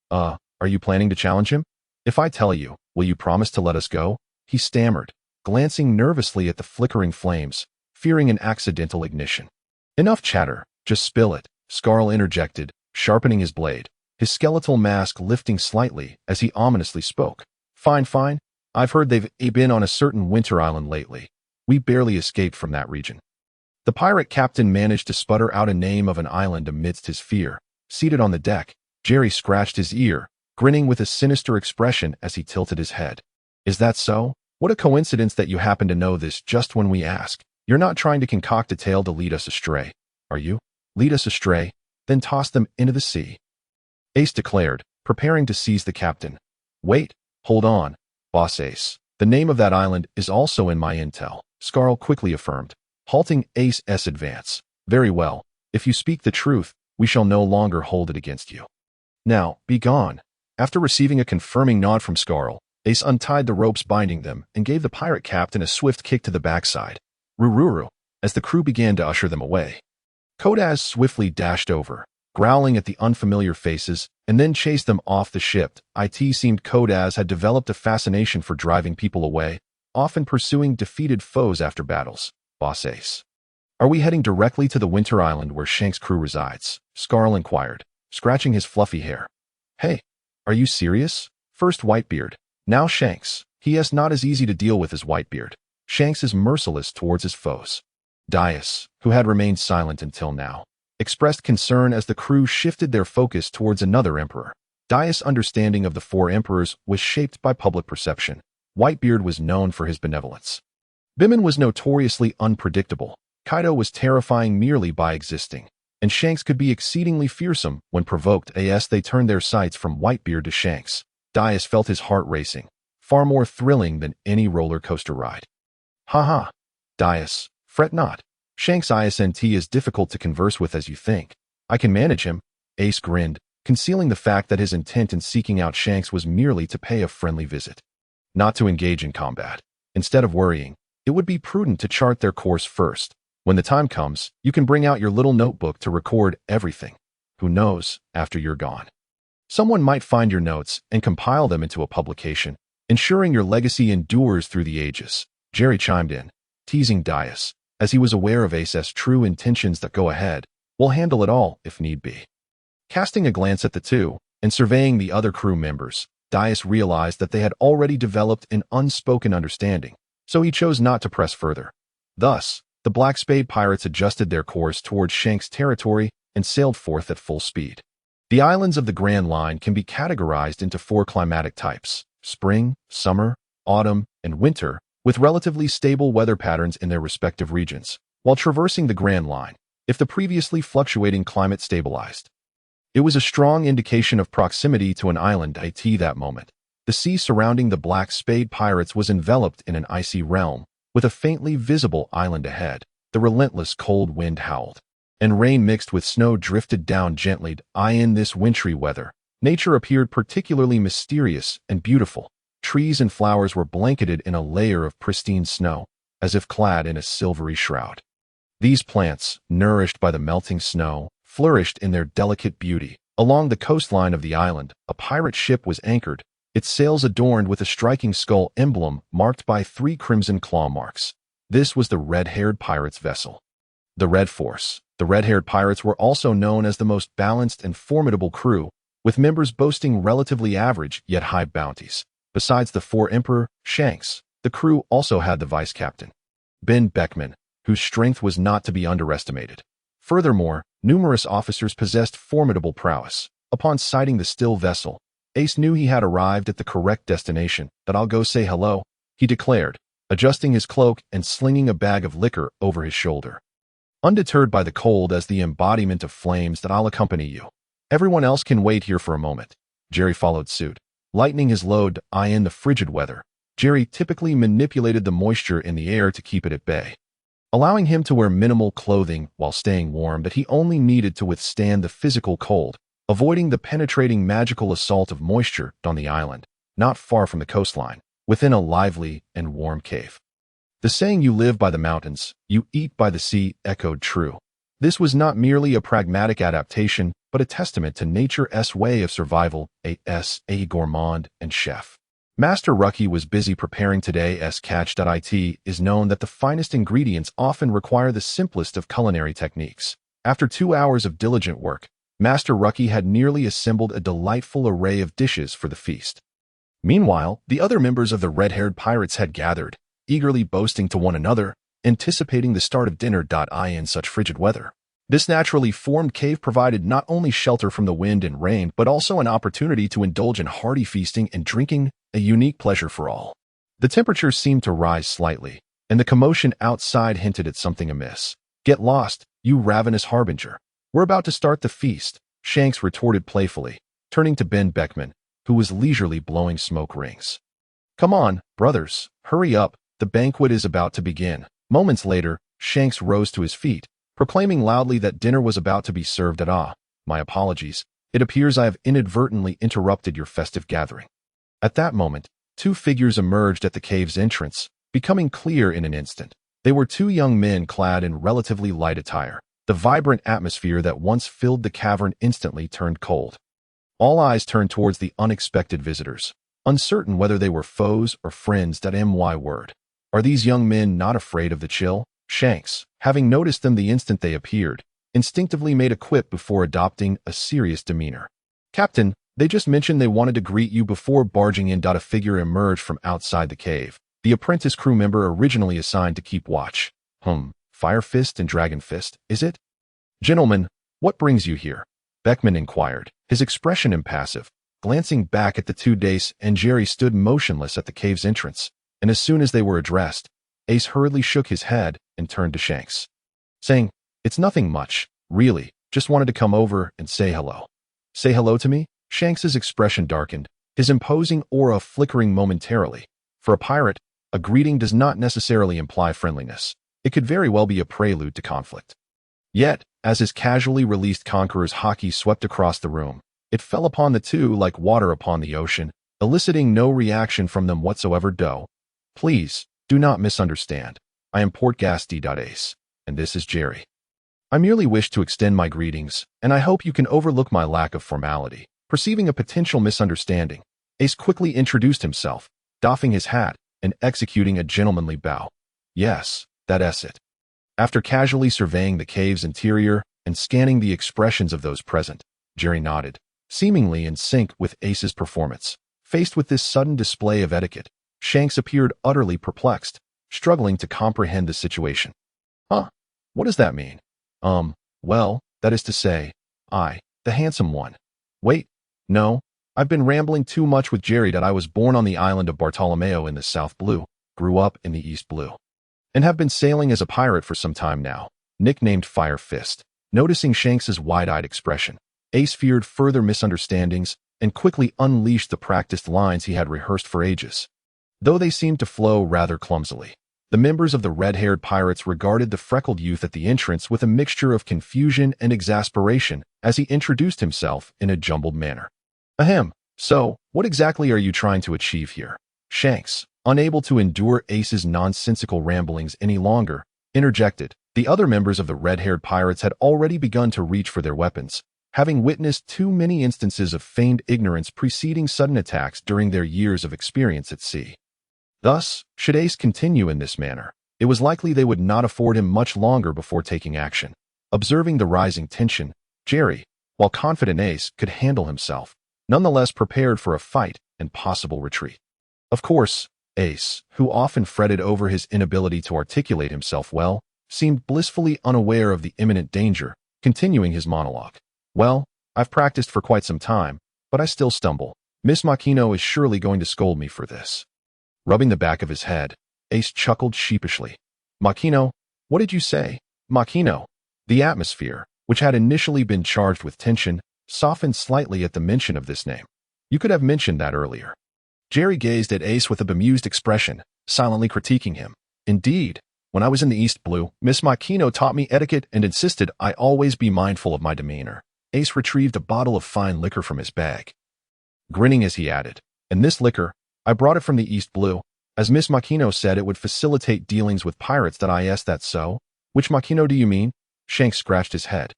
Are you planning to challenge him? If I tell you, will you promise to let us go?" he stammered, glancing nervously at the flickering flames, fearing an accidental ignition. "Enough chatter, just spill it," Scarl interjected, sharpening his blade, his skeletal mask lifting slightly as he ominously spoke. Fine. I've heard they've been on a certain winter island lately. We barely escaped from that region." The pirate captain managed to sputter out a name of an island amidst his fear. Seated on the deck, Jerry scratched his ear, grinning with a sinister expression as he tilted his head. "Is that so? What a coincidence that you happen to know this just when we ask. You're not trying to concoct a tale to lead us astray, are you? Lead us astray, then toss them into the sea," Ace declared, preparing to seize the captain. "Wait, hold on, Boss Ace. The name of that island is also in my intel," Scarl quickly affirmed, halting Ace's advance. "Very well. If you speak the truth, we shall no longer hold it against you. Now, be gone." After receiving a confirming nod from Scarl, Ace untied the ropes binding them and gave the pirate captain a swift kick to the backside. Rururu, as the crew began to usher them away. Kodaz swiftly dashed over, growling at the unfamiliar faces, and then chased them off the ship. It seemed Kodaz had developed a fascination for driving people away, often pursuing defeated foes after battles. Boss Ace. "Are we heading directly to the winter island where Shanks' crew resides?" Scarl inquired, scratching his fluffy hair. "Hey, are you serious? First Whitebeard, now Shanks. He is not as easy to deal with as Whitebeard. Shanks is merciless towards his foes." Dias, who had remained silent until now, expressed concern as the crew shifted their focus towards another emperor. Dias' understanding of the 4 emperors was shaped by public perception. Whitebeard was known for his benevolence. Bimmen was notoriously unpredictable. Kaido was terrifying merely by existing, and Shanks could be exceedingly fearsome when provoked. As they turned their sights from Whitebeard to Shanks, Dias felt his heart racing, far more thrilling than any roller coaster ride. "Ha, Dias, fret not. Shanks isn't as difficult to converse with as you think. I can manage him." Ace grinned, concealing the fact that his intent in seeking out Shanks was merely to pay a friendly visit, not to engage in combat. Instead of worrying, it would be prudent to chart their course first. When the time comes, you can bring out your little notebook to record everything. Who knows, after you're gone, someone might find your notes and compile them into a publication, ensuring your legacy endures through the ages. Jerry chimed in, teasing Dias, as he was aware of Ace's true intentions. That "Go ahead, we'll handle it all if need be." Casting a glance at the two, and surveying the other crew members, Dias realized that they had already developed an unspoken understanding, so he chose not to press further. Thus, the Black Spade Pirates adjusted their course towards Shanks' territory and sailed forth at full speed. The islands of the Grand Line can be categorized into 4 climatic types: spring, summer, autumn, and winter, with relatively stable weather patterns in their respective regions. While traversing the Grand Line, if the previously fluctuating climate stabilized, it was a strong indication of proximity to an island. That moment, the sea surrounding the Black Spade Pirates was enveloped in an icy realm, with a faintly visible island ahead. The relentless cold wind howled, and rain mixed with snow drifted down gently. In this wintry weather, nature appeared particularly mysterious and beautiful. Trees and flowers were blanketed in a layer of pristine snow, as if clad in a silvery shroud. These plants, nourished by the melting snow, flourished in their delicate beauty. Along the coastline of the island, a pirate ship was anchored, its sails adorned with a striking skull emblem marked by 3 crimson claw marks. This was the red-haired pirates' vessel. The Red Force. The red-haired pirates were also known as the most balanced and formidable crew, with members boasting relatively average yet high bounties. Besides the 4 Emperor Shanks, the crew also had the vice-captain, Ben Beckman, whose strength was not to be underestimated. Furthermore, numerous officers possessed formidable prowess. Upon sighting the still vessel, Ace knew he had arrived at the correct destination. "That I'll go say hello," he declared, adjusting his cloak and slinging a bag of liquor over his shoulder. Undeterred by the cold as the embodiment of flames, "That I'll accompany you. Everyone else can wait here for a moment." Jerry followed suit. Lightening his load to eye in the frigid weather, Jerry typically manipulated the moisture in the air to keep it at bay, allowing him to wear minimal clothing while staying warm that he only needed to withstand the physical cold, avoiding the penetrating magical assault of moisture on the island, not far from the coastline, within a lively and warm cave. The saying, "You live by the mountains, you eat by the sea," echoed true. This was not merely a pragmatic adaptation, but a testament to nature's way of survival, a gourmand and chef. Master Rucky was busy preparing today's catch.it is known that the finest ingredients often require the simplest of culinary techniques. After 2 hours of diligent work, Master Rucky had nearly assembled a delightful array of dishes for the feast. Meanwhile, the other members of the red-haired pirates had gathered, eagerly boasting to one another, anticipating the start of dinner. In such frigid weather, this naturally formed cave provided not only shelter from the wind and rain, but also an opportunity to indulge in hearty feasting and drinking, a unique pleasure for all. The temperature seemed to rise slightly, and the commotion outside hinted at something amiss. "Get lost, you ravenous harbinger. We're about to start the feast," Shanks retorted playfully, turning to Ben Beckman, who was leisurely blowing smoke rings. "Come on, brothers, hurry up, the banquet is about to begin." Moments later, Shanks rose to his feet, proclaiming loudly that dinner was about to be served. My apologies. It appears I have inadvertently interrupted your festive gathering." At that moment, 2 figures emerged at the cave's entrance, becoming clear in an instant. They were 2 young men clad in relatively light attire. The vibrant atmosphere that once filled the cavern instantly turned cold. All eyes turned towards the unexpected visitors, uncertain whether they were foes or friends. My word. Are these young men not afraid of the chill? Shanks, having noticed them the instant they appeared, instinctively made a quip before adopting a serious demeanor. "Captain, they just mentioned they wanted to greet you before barging in." A figure emerged from outside the cave, the apprentice crew member originally assigned to keep watch. Fire Fist and Dragon Fist, is it?" "Gentlemen, what brings you here?" Beckman inquired, his expression impassive. Glancing back at the 2 Dace and Jerry stood motionless at the cave's entrance, and as soon as they were addressed, Ace hurriedly shook his head and turned to Shanks, saying, "It's nothing much, really, just wanted to come over and say hello." "Say hello to me?" Shanks's expression darkened, his imposing aura flickering momentarily. For a pirate, a greeting does not necessarily imply friendliness. It could very well be a prelude to conflict. Yet, as his casually released conqueror's haki swept across the room, it fell upon the 2 like water upon the ocean, eliciting no reaction from them whatsoever. "Please, do not misunderstand. I am Portgas D.Ace, and this is Jerry. I merely wish to extend my greetings, and I hope you can overlook my lack of formality." Perceiving a potential misunderstanding, Ace quickly introduced himself, doffing his hat and executing a gentlemanly bow. "Yes, that's it." After casually surveying the cave's interior and scanning the expressions of those present, Jerry nodded, seemingly in sync with Ace's performance. Faced with this sudden display of etiquette, Shanks appeared utterly perplexed, struggling to comprehend the situation. What does that mean?" Well, that is to say, I, the handsome one." "Wait, no, I've been rambling too much with Jerry. I was born on the island of Bartolomeo in the South Blue, grew up in the East Blue, and have been sailing as a pirate for some time now," nicknamed Fire Fist. Noticing Shanks's wide-eyed expression, Ace feared further misunderstandings and quickly unleashed the practiced lines he had rehearsed for ages. Though they seemed to flow rather clumsily, the members of the red-haired pirates regarded the freckled youth at the entrance with a mixture of confusion and exasperation as he introduced himself in a jumbled manner. "Ahem, so, what exactly are you trying to achieve here?" Shanks, unable to endure Ace's nonsensical ramblings any longer, interjected. The other members of the red-haired pirates had already begun to reach for their weapons, having witnessed too many instances of feigned ignorance preceding sudden attacks during their years of experience at sea. Thus, should Ace continue in this manner, it was likely they would not afford him much longer before taking action. Observing the rising tension, Jerry, while confident Ace could handle himself, nonetheless prepared for a fight and possible retreat. Of course, Ace, who often fretted over his inability to articulate himself well, seemed blissfully unaware of the imminent danger, continuing his monologue. Well, I've practiced for quite some time, but I still stumble. Miss Makino is surely going to scold me for this. Rubbing the back of his head, Ace chuckled sheepishly. Makino? What did you say? Makino. The atmosphere, which had initially been charged with tension, softened slightly at the mention of this name. You could have mentioned that earlier. Jerry gazed at Ace with a bemused expression, silently critiquing him. Indeed, when I was in the East Blue, Miss Makino taught me etiquette and insisted I always be mindful of my demeanor. Ace retrieved a bottle of fine liquor from his bag. Grinning as he added, and this liquor, I brought it from the East Blue. As Miss Makino said, it would facilitate dealings with pirates. That I asked that so? Which Makino do you mean? Shanks scratched his head.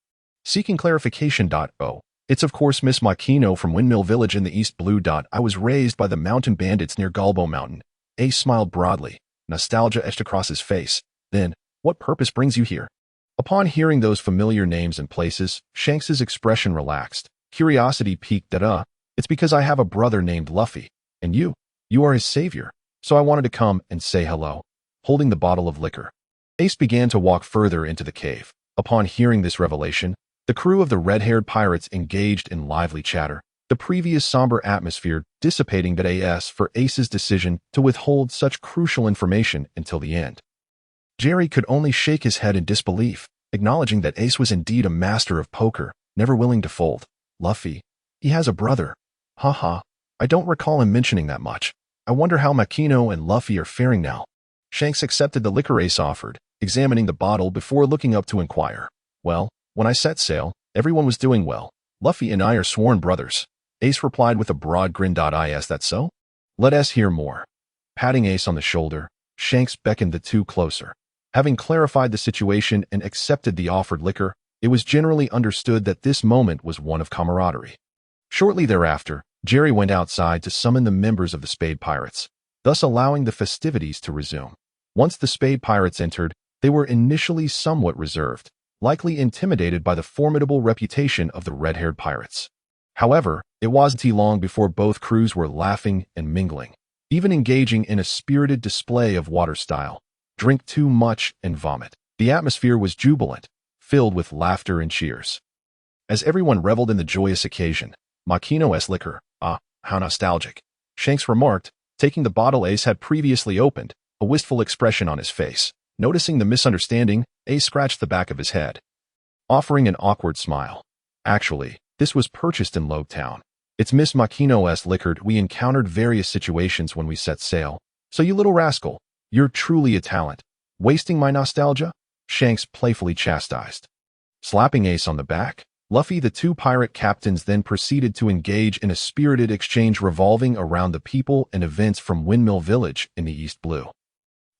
Seeking clarification. Oh, it's of course Miss Makino from Windmill Village in the East Blue. I was raised by the mountain bandits near Galbo Mountain. Ace smiled broadly, nostalgia etched across his face. Then, what purpose brings you here? Upon hearing those familiar names and places, Shanks's expression relaxed. Curiosity piqued. It's because I have a brother named Luffy, and you are his savior, so I wanted to come and say hello. Holding the bottle of liquor, Ace began to walk further into the cave. Upon hearing this revelation, the crew of the red-haired pirates engaged in lively chatter, the previous somber atmosphere dissipating as for Ace's decision to withhold such crucial information until the end. Jerry could only shake his head in disbelief, acknowledging that Ace was indeed a master of poker, never willing to fold. Luffy. He has a brother. Haha, I don't recall him mentioning that much. I wonder how Makino and Luffy are faring now. Shanks accepted the liquor Ace offered, examining the bottle before looking up to inquire. Well, when I set sail, everyone was doing well. Luffy and I are sworn brothers. Ace replied with a broad grin. Is that so? Let us hear more. Patting Ace on the shoulder, Shanks beckoned the two closer. Having clarified the situation and accepted the offered liquor, it was generally understood that this moment was one of camaraderie. Shortly thereafter, Jerry went outside to summon the members of the Spade Pirates, thus allowing the festivities to resume. Once the Spade Pirates entered, they were initially somewhat reserved, likely intimidated by the formidable reputation of the red-haired pirates. However, it wasn't long before both crews were laughing and mingling, even engaging in a spirited display of water style. Drink too much and vomit. The atmosphere was jubilant, filled with laughter and cheers. As everyone reveled in the joyous occasion, Makino's liquor, how nostalgic, Shanks remarked, taking the bottle Ace had previously opened, a wistful expression on his face. Noticing the misunderstanding, Ace scratched the back of his head, offering an awkward smile. Actually, this was purchased in Loguetown. It's Miss Makino's liquor. We encountered various situations when we set sail. So you little rascal, you're truly a talent. Wasting my nostalgia? Shanks playfully chastised. Slapping Ace on the back, Luffy, the two pirate captains, then proceeded to engage in a spirited exchange revolving around the people and events from Windmill Village in the East Blue.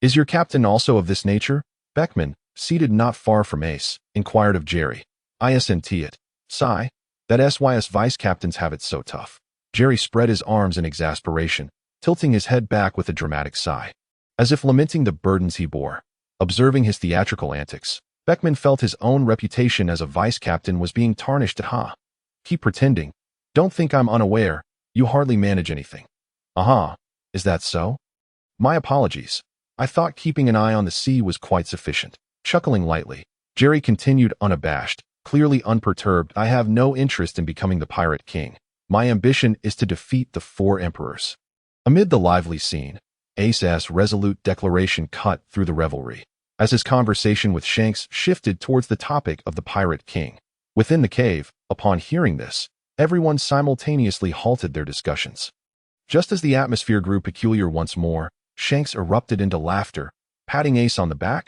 Is your captain also of this nature? Beckman, seated not far from Ace, inquired of Jerry. Isn't it? Sigh. That SYS vice captains have it so tough. Jerry spread his arms in exasperation, tilting his head back with a dramatic sigh, as if lamenting the burdens he bore. Observing his theatrical antics, Beckman felt his own reputation as a vice captain was being tarnished. Keep pretending. Don't think I'm unaware. You hardly manage anything. Is that so? My apologies. I thought keeping an eye on the sea was quite sufficient. Chuckling lightly, Jerry continued unabashed, clearly unperturbed. I have no interest in becoming the pirate king. My ambition is to defeat the 4 emperors. Amid the lively scene, Ace's resolute declaration cut through the revelry, as his conversation with Shanks shifted towards the topic of the pirate king. Within the cave, upon hearing this, everyone simultaneously halted their discussions. Just as the atmosphere grew peculiar once more, Shanks erupted into laughter, patting Ace on the back.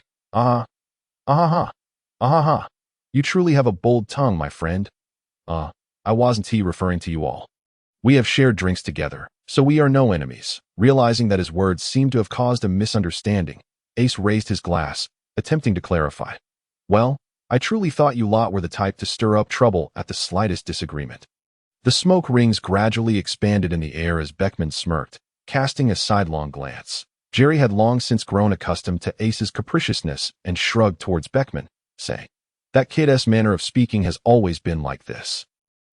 You truly have a bold tongue, my friend. I wasn't referring to you all. We have shared drinks together, so we are no enemies. Realizing that his words seemed to have caused a misunderstanding, Ace raised his glass, attempting to clarify. Well, I truly thought you lot were the type to stir up trouble at the slightest disagreement. The smoke rings gradually expanded in the air as Beckman smirked, casting a sidelong glance. Jerry had long since grown accustomed to Ace's capriciousness and shrugged towards Beckman, saying, "That kid's manner of speaking has always been like this.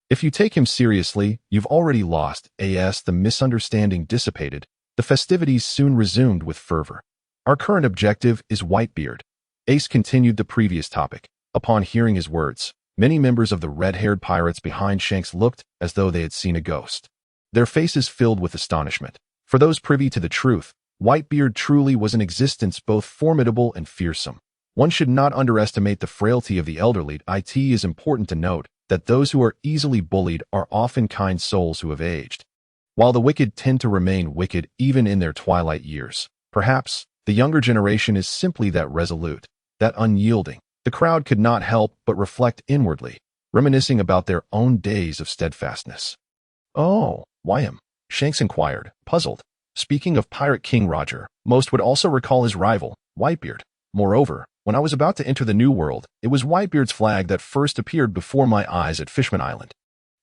If you take him seriously, you've already lost." As the misunderstanding dissipated, the festivities soon resumed with fervor. "Our current objective is Whitebeard." Ace continued the previous topic. Upon hearing his words, many members of the red-haired pirates behind Shanks looked as though they had seen a ghost. Their faces filled with astonishment. For those privy to the truth, Whitebeard truly was an existence both formidable and fearsome. One should not underestimate the frailty of the elderly. It is important to note that those who are easily bullied are often kind souls who have aged, while the wicked tend to remain wicked even in their twilight years. Perhaps the younger generation is simply that resolute, that unyielding. The crowd could not help but reflect inwardly, reminiscing about their own days of steadfastness. "Oh, why him?" Shanks inquired, puzzled. Speaking of Pirate King Roger, most would also recall his rival, Whitebeard. Moreover, when I was about to enter the New World, it was Whitebeard's flag that first appeared before my eyes at Fishman Island.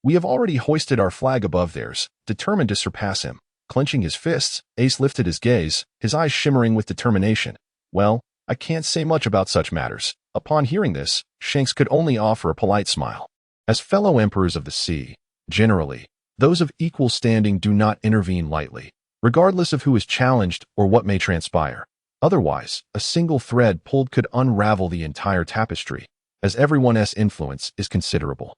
We have already hoisted our flag above theirs, determined to surpass him. Clenching his fists, Ace lifted his gaze, his eyes shimmering with determination. "Well, I can't say much about such matters." Upon hearing this, Shanks could only offer a polite smile. As fellow emperors of the sea, generally, those of equal standing do not intervene lightly, regardless of who is challenged or what may transpire. Otherwise, a single thread pulled could unravel the entire tapestry, as everyone's influence is considerable.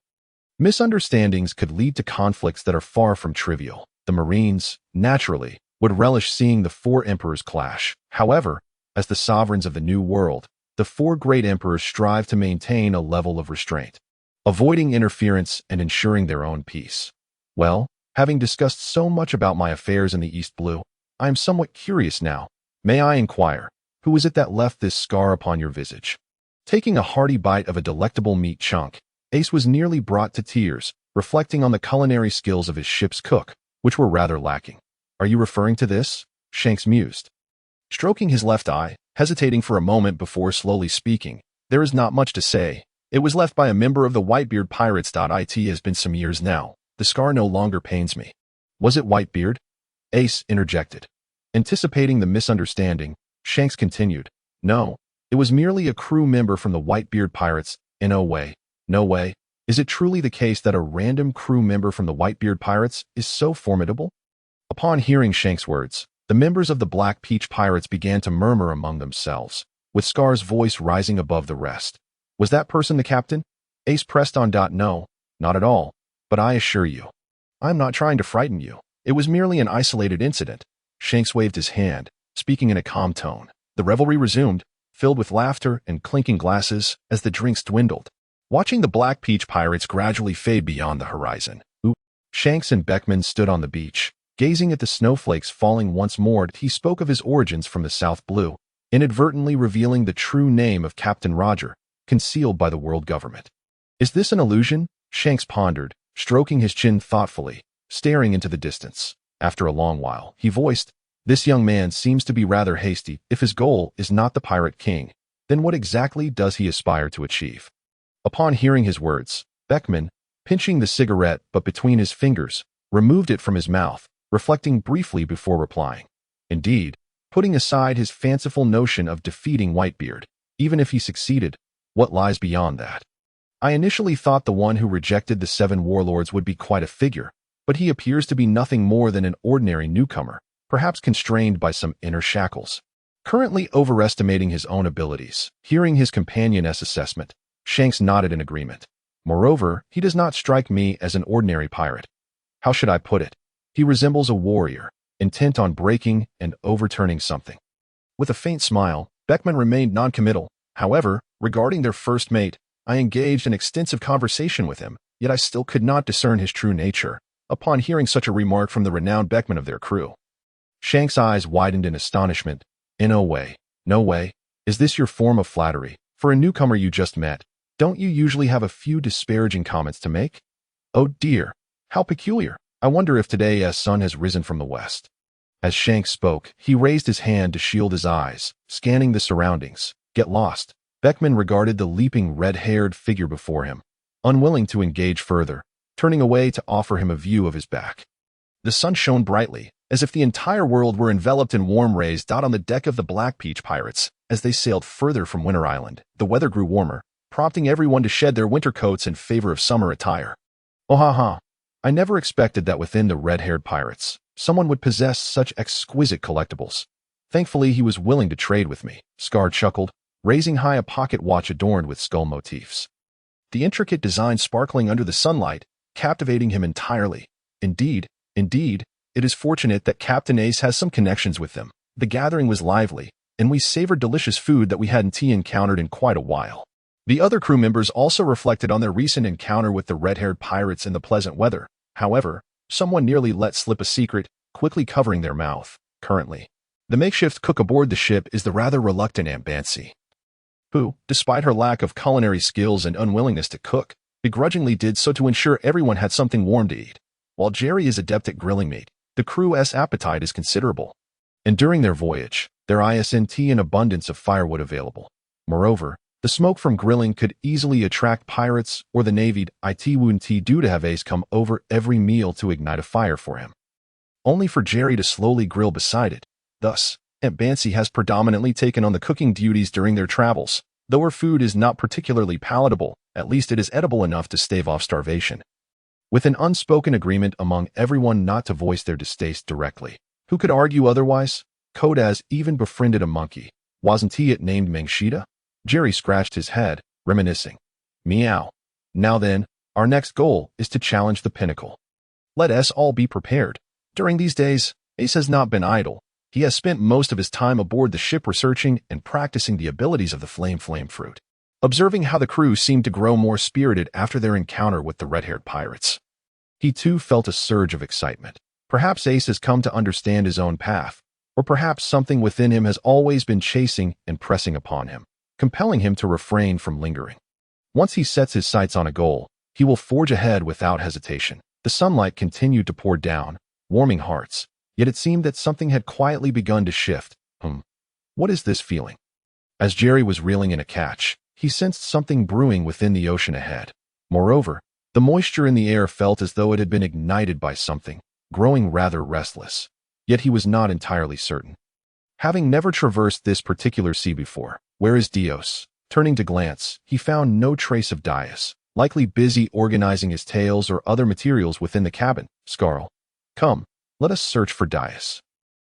Misunderstandings could lead to conflicts that are far from trivial. The Marines, naturally, would relish seeing the four emperors clash. However, as the sovereigns of the New World, the four great emperors strive to maintain a level of restraint, avoiding interference and ensuring their own peace. Well, having discussed so much about my affairs in the East Blue, I am somewhat curious now. May I inquire, who is it that left this scar upon your visage? Taking a hearty bite of a delectable meat chunk, Ace was nearly brought to tears, reflecting on the culinary skills of his ship's cook, which were rather lacking. "Are you referring to this?" Shanks mused. Stroking his left eye, hesitating for a moment before slowly speaking, "There is not much to say. It was left by a member of the Whitebeard Pirates. It has been some years now. The scar no longer pains me." "Was it Whitebeard?" Ace interjected. Anticipating the misunderstanding, Shanks continued, "No, it was merely a crew member from the Whitebeard Pirates. No way. Is it truly the case that a random crew member from the Whitebeard Pirates is so formidable?" Upon hearing Shanks' words, the members of the Black Peach Pirates began to murmur among themselves, with Scar's voice rising above the rest. "Was that person the captain?" Ace pressed on. "No, not at all. But I assure you, I'm not trying to frighten you. It was merely an isolated incident." Shanks waved his hand, speaking in a calm tone. The revelry resumed, filled with laughter and clinking glasses as the drinks dwindled. Watching the Black Peach Pirates gradually fade beyond the horizon, Shanks and Beckman stood on the beach, gazing at the snowflakes falling once more. He spoke of his origins from the South Blue, inadvertently revealing the true name of Captain Roger, concealed by the world government. "Is this an illusion?" Shanks pondered, stroking his chin thoughtfully, staring into the distance. After a long while, he voiced, "This young man seems to be rather hasty. If his goal is not the Pirate King, then what exactly does he aspire to achieve?" Upon hearing his words, Beckman, pinching the cigarette but between his fingers, removed it from his mouth, reflecting briefly before replying. Indeed, putting aside his fanciful notion of defeating Whitebeard, even if he succeeded, what lies beyond that? "I initially thought the one who rejected the 7 warlords would be quite a figure, but he appears to be nothing more than an ordinary newcomer, perhaps constrained by some inner shackles." Currently overestimating his own abilities, hearing his companion's assessment, Shanks nodded in agreement. "Moreover, he does not strike me as an ordinary pirate. How should I put it? He resembles a warrior, intent on breaking and overturning something." With a faint smile, Beckman remained noncommittal. "However, regarding their first mate, I engaged in extensive conversation with him, yet I still could not discern his true nature." Upon hearing such a remark from the renowned Beckman of their crew, Shanks' eyes widened in astonishment. No way. Is this your form of flattery? For a newcomer you just met, don't you usually have a few disparaging comments to make? Oh dear, how peculiar. I wonder if today's sun has risen from the west." As Shanks spoke, he raised his hand to shield his eyes, scanning the surroundings. "Get lost. Beckman regarded the leaping red-haired figure before him, unwilling to engage further, turning away to offer him a view of his back. The sun shone brightly, as if the entire world were enveloped in warm rays. On the deck of the Spade Pirates, as they sailed further from Winter Island, the weather grew warmer, prompting everyone to shed their winter coats in favor of summer attire. Oh ha ha! I never expected that within the red-haired pirates, someone would possess such exquisite collectibles. Thankfully, he was willing to trade with me, Scarl chuckled, raising high a pocket watch adorned with skull motifs. The intricate design sparkling under the sunlight, captivating him entirely. Indeed, it is fortunate that Captain Ace has some connections with them. The gathering was lively, and we savored delicious food that we hadn't encountered in quite a while. The other crew members also reflected on their recent encounter with the red-haired pirates and the pleasant weather. However, someone nearly let slip a secret, quickly covering their mouth. Currently, the makeshift cook aboard the ship is the rather reluctant Aunt Bancy, who, despite her lack of culinary skills and unwillingness to cook, begrudgingly did so to ensure everyone had something warm to eat. While Jerry is adept at grilling meat, the crew's appetite is considerable. And during their voyage, there isn't an abundance of firewood available. Moreover, the smoke from grilling could easily attract pirates or the Navy. It wouldn't do to have Ace come over every meal to ignite a fire for him, only for Jerry to slowly grill beside it. Thus, Aunt Bancy has predominantly taken on the cooking duties during their travels. Though her food is not particularly palatable, at least it is edible enough to stave off starvation. With an unspoken agreement among everyone not to voice their distaste directly. Who could argue otherwise? Kodas even befriended a monkey. Wasn't he it named Mangshita? Jerry scratched his head, reminiscing. Meow. Now then, our next goal is to challenge the pinnacle. Let us all be prepared. During these days, Ace has not been idle. He has spent most of his time aboard the ship researching and practicing the abilities of the flame fruit. Observing how the crew seemed to grow more spirited after their encounter with the red-haired pirates, he too felt a surge of excitement. Perhaps Ace has come to understand his own path, or perhaps something within him has always been chasing and pressing upon him, compelling him to refrain from lingering. Once he sets his sights on a goal, he will forge ahead without hesitation. The sunlight continued to pour down, warming hearts, yet it seemed that something had quietly begun to shift. What is this feeling? As Jerry was reeling in a catch, he sensed something brewing within the ocean ahead. Moreover, the moisture in the air felt as though it had been ignited by something, growing rather restless. Yet he was not entirely certain. Having never traversed this particular sea before, where is Dios? Turning to glance, he found no trace of Dias, likely busy organizing his tails or other materials within the cabin. Scarl, come, let us search for Dias.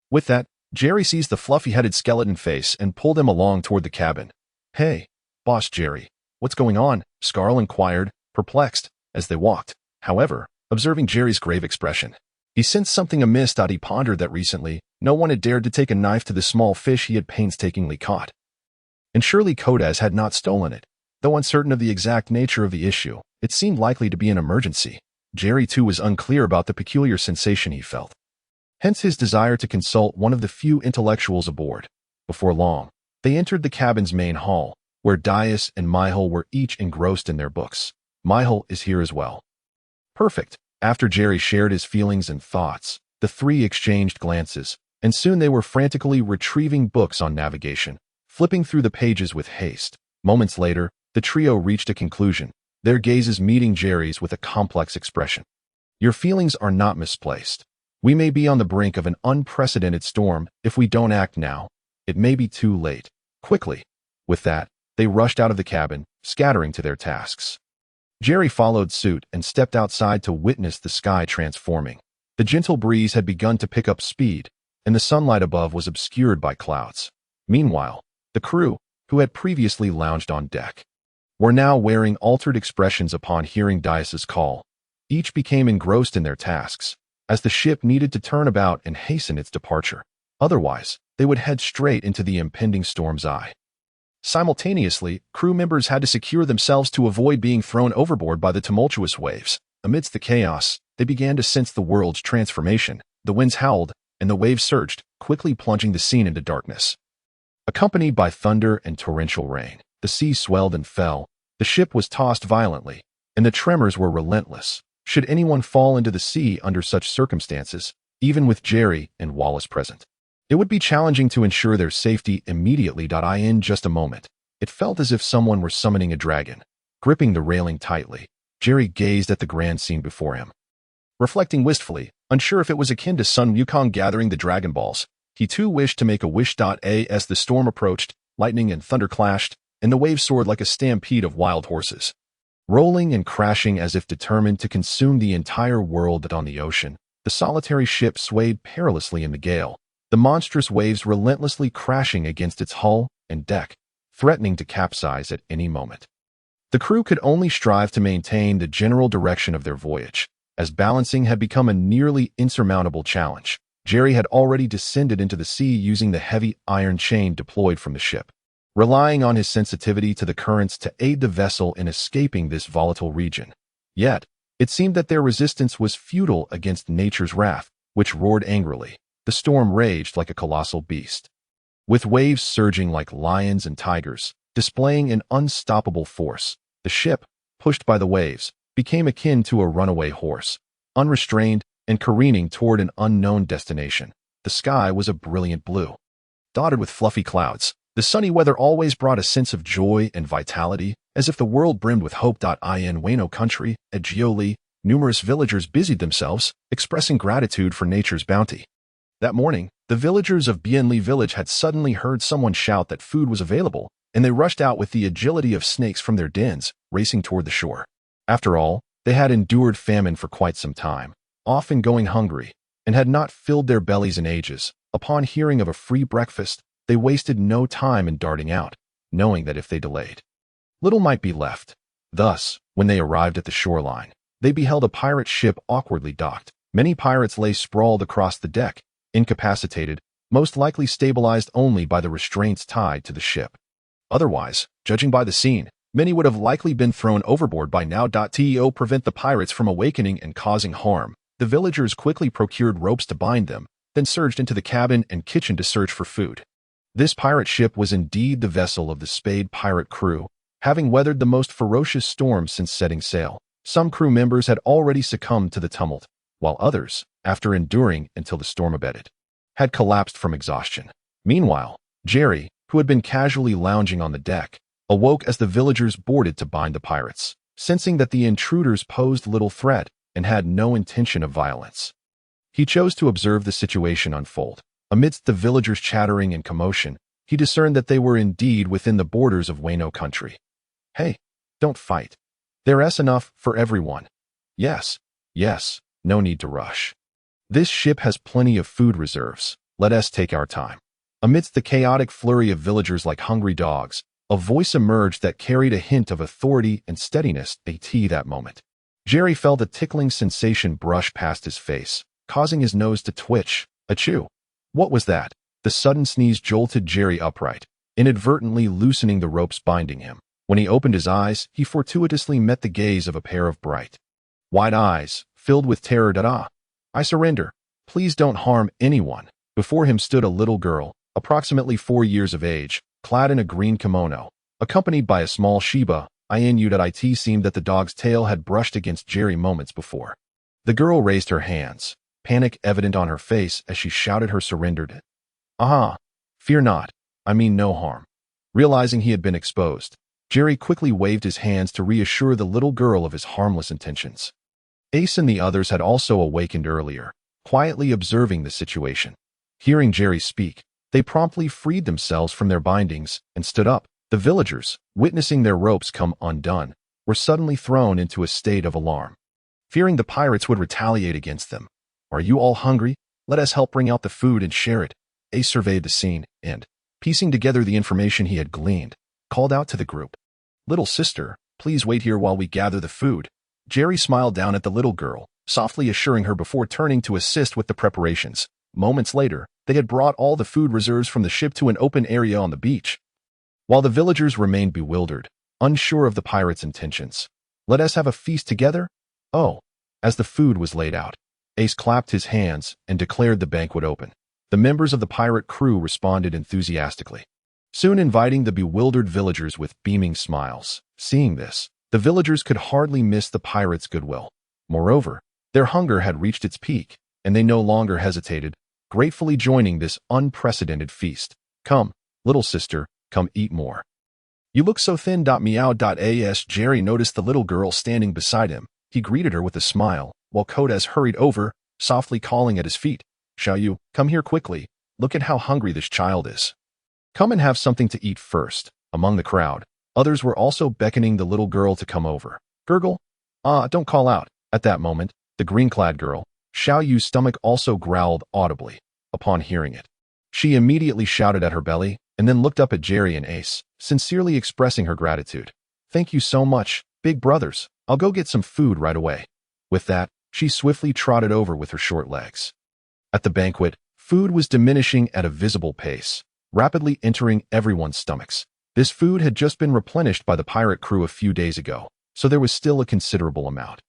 With that, Jerry seized the fluffy-headed skeleton face and pulled him along toward the cabin. Hey, Boss Jerry, what's going on? Scarl inquired, perplexed, as they walked. However, observing Jerry's grave expression, he sensed something amiss. He pondered that recently, no one had dared to take a knife to the small fish he had painstakingly caught. And surely Kodas had not stolen it. Though uncertain of the exact nature of the issue, it seemed likely to be an emergency. Jerry too was unclear about the peculiar sensation he felt. Hence his desire to consult one of the few intellectuals aboard. Before long, they entered the cabin's main hall, where Dias and Mihal were each engrossed in their books. Mihal is here as well. Perfect. After Jerry shared his feelings and thoughts, the three exchanged glances, and soon they were frantically retrieving books on navigation, flipping through the pages with haste. Moments later, the trio reached a conclusion, their gazes meeting Jerry's with a complex expression. Your feelings are not misplaced. We may be on the brink of an unprecedented storm. If we don't act now, it may be too late. Quickly. With that, they rushed out of the cabin, scattering to their tasks. Jerry followed suit and stepped outside to witness the sky transforming. The gentle breeze had begun to pick up speed, and the sunlight above was obscured by clouds. Meanwhile, the crew, who had previously lounged on deck, were now wearing altered expressions upon hearing Dias's call. Each became engrossed in their tasks, as the ship needed to turn about and hasten its departure. Otherwise, they would head straight into the impending storm's eye. Simultaneously, crew members had to secure themselves to avoid being thrown overboard by the tumultuous waves. Amidst the chaos, they began to sense the world's transformation. The winds howled, and the waves surged, quickly plunging the scene into darkness. Accompanied by thunder and torrential rain, the sea swelled and fell, the ship was tossed violently, and the tremors were relentless. Should anyone fall into the sea under such circumstances, even with Jerry and Wallace present, it would be challenging to ensure their safety immediately. In just a moment, It felt as if someone were summoning a dragon. Gripping the railing tightly, Jerry gazed at the grand scene before him. Reflecting wistfully, unsure if it was akin to Sun Wukong gathering the Dragon Balls, he too wished to make a wish. As the storm approached, lightning and thunder clashed, and the waves soared like a stampede of wild horses. Rolling and crashing as if determined to consume the entire world on the ocean, the solitary ship swayed perilously in the gale, the monstrous waves relentlessly crashing against its hull and deck, threatening to capsize at any moment. The crew could only strive to maintain the general direction of their voyage, as balancing had become a nearly insurmountable challenge. Jerry had already descended into the sea using the heavy iron chain deployed from the ship, relying on his sensitivity to the currents to aid the vessel in escaping this volatile region. Yet, it seemed that their resistance was futile against nature's wrath, which roared angrily. The storm raged like a colossal beast, with waves surging like lions and tigers, displaying an unstoppable force. The ship, pushed by the waves, became akin to a runaway horse, unrestrained and careening toward an unknown destination. The sky was a brilliant blue, dotted with fluffy clouds. The sunny weather always brought a sense of joy and vitality, as if the world brimmed with hope. In Wano country, at Jioli, numerous villagers busied themselves, expressing gratitude for nature's bounty. That morning, the villagers of Bienli village had suddenly heard someone shout that food was available, and they rushed out with the agility of snakes from their dens, racing toward the shore. After all, they had endured famine for quite some time, often going hungry, and had not filled their bellies in ages. Upon hearing of a free breakfast, they wasted no time in darting out, knowing that if they delayed, little might be left. Thus, when they arrived at the shoreline, they beheld a pirate ship awkwardly docked. Many pirates lay sprawled across the deck, incapacitated, most likely stabilized only by the restraints tied to the ship. Otherwise, judging by the scene, many would have likely been thrown overboard by now. To prevent the pirates from awakening and causing harm, the villagers quickly procured ropes to bind them, then surged into the cabin and kitchen to search for food. This pirate ship was indeed the vessel of the Spade Pirate crew, having weathered the most ferocious storm since setting sail. Some crew members had already succumbed to the tumult, while others, after enduring until the storm abated, had collapsed from exhaustion. Meanwhile, Jerry, who had been casually lounging on the deck, awoke as the villagers boarded to bind the pirates, sensing that the intruders posed little threat and had no intention of violence. He chose to observe the situation unfold. Amidst the villagers' chattering and commotion, he discerned that they were indeed within the borders of Wano country. Hey, don't fight. There's enough for everyone. Yes, no need to rush. This ship has plenty of food reserves. Let us take our time. Amidst the chaotic flurry of villagers like hungry dogs, a voice emerged that carried a hint of authority and steadiness. That moment, Jerry felt a tickling sensation brush past his face, causing his nose to twitch. Achoo! What was that? The sudden sneeze jolted Jerry upright, inadvertently loosening the ropes binding him. When he opened his eyes, he fortuitously met the gaze of a pair of bright, wide eyes, filled with terror. I surrender. Please don't harm anyone. Before him stood a little girl, approximately 4 years of age, clad in a green kimono, accompanied by a small Shiba Inu. It seemed that the dog's tail had brushed against Jerry moments before. The girl raised her hands, panic evident on her face as she shouted her surrender. Fear not. I mean no harm. Realizing he had been exposed, Jerry quickly waved his hands to reassure the little girl of his harmless intentions. Ace and the others had also awakened earlier, quietly observing the situation. Hearing Jerry speak, they promptly freed themselves from their bindings and stood up. The villagers, witnessing their ropes come undone, were suddenly thrown into a state of alarm, fearing the pirates would retaliate against them. Are you all hungry? Let us help bring out the food and share it. Ace surveyed the scene and, piecing together the information he had gleaned, called out to the group. Little sister, please wait here while we gather the food. Jerry smiled down at the little girl, softly assuring her before turning to assist with the preparations. Moments later, they had brought all the food reserves from the ship to an open area on the beach. While the villagers remained bewildered, unsure of the pirates' intentions. Let us have a feast together? Oh, as the food was laid out, Ace clapped his hands and declared the banquet open. The members of the pirate crew responded enthusiastically, soon inviting the bewildered villagers with beaming smiles. Seeing this, the villagers could hardly miss the pirates' goodwill. Moreover, their hunger had reached its peak, and they no longer hesitated, gratefully joining this unprecedented feast. Come, little sister, come eat more. You look so thin. Meow. As Jerry noticed the little girl standing beside him, he greeted her with a smile, while Kodes hurried over, softly calling at his feet. Xiaoyu, come here quickly. Look at how hungry this child is. Come and have something to eat first. Among the crowd, others were also beckoning the little girl to come over. Gurgle? Don't call out. At that moment, the green-clad girl, Xiaoyu's stomach also growled audibly. Upon hearing it, she immediately shouted at her belly, and then looked up at Jerry and Ace, sincerely expressing her gratitude. Thank you so much, big brothers. I'll go get some food right away. With that, she swiftly trotted over with her short legs. At the banquet, food was diminishing at a visible pace, rapidly entering everyone's stomachs. This food had just been replenished by the pirate crew a few days ago, so there was still a considerable amount.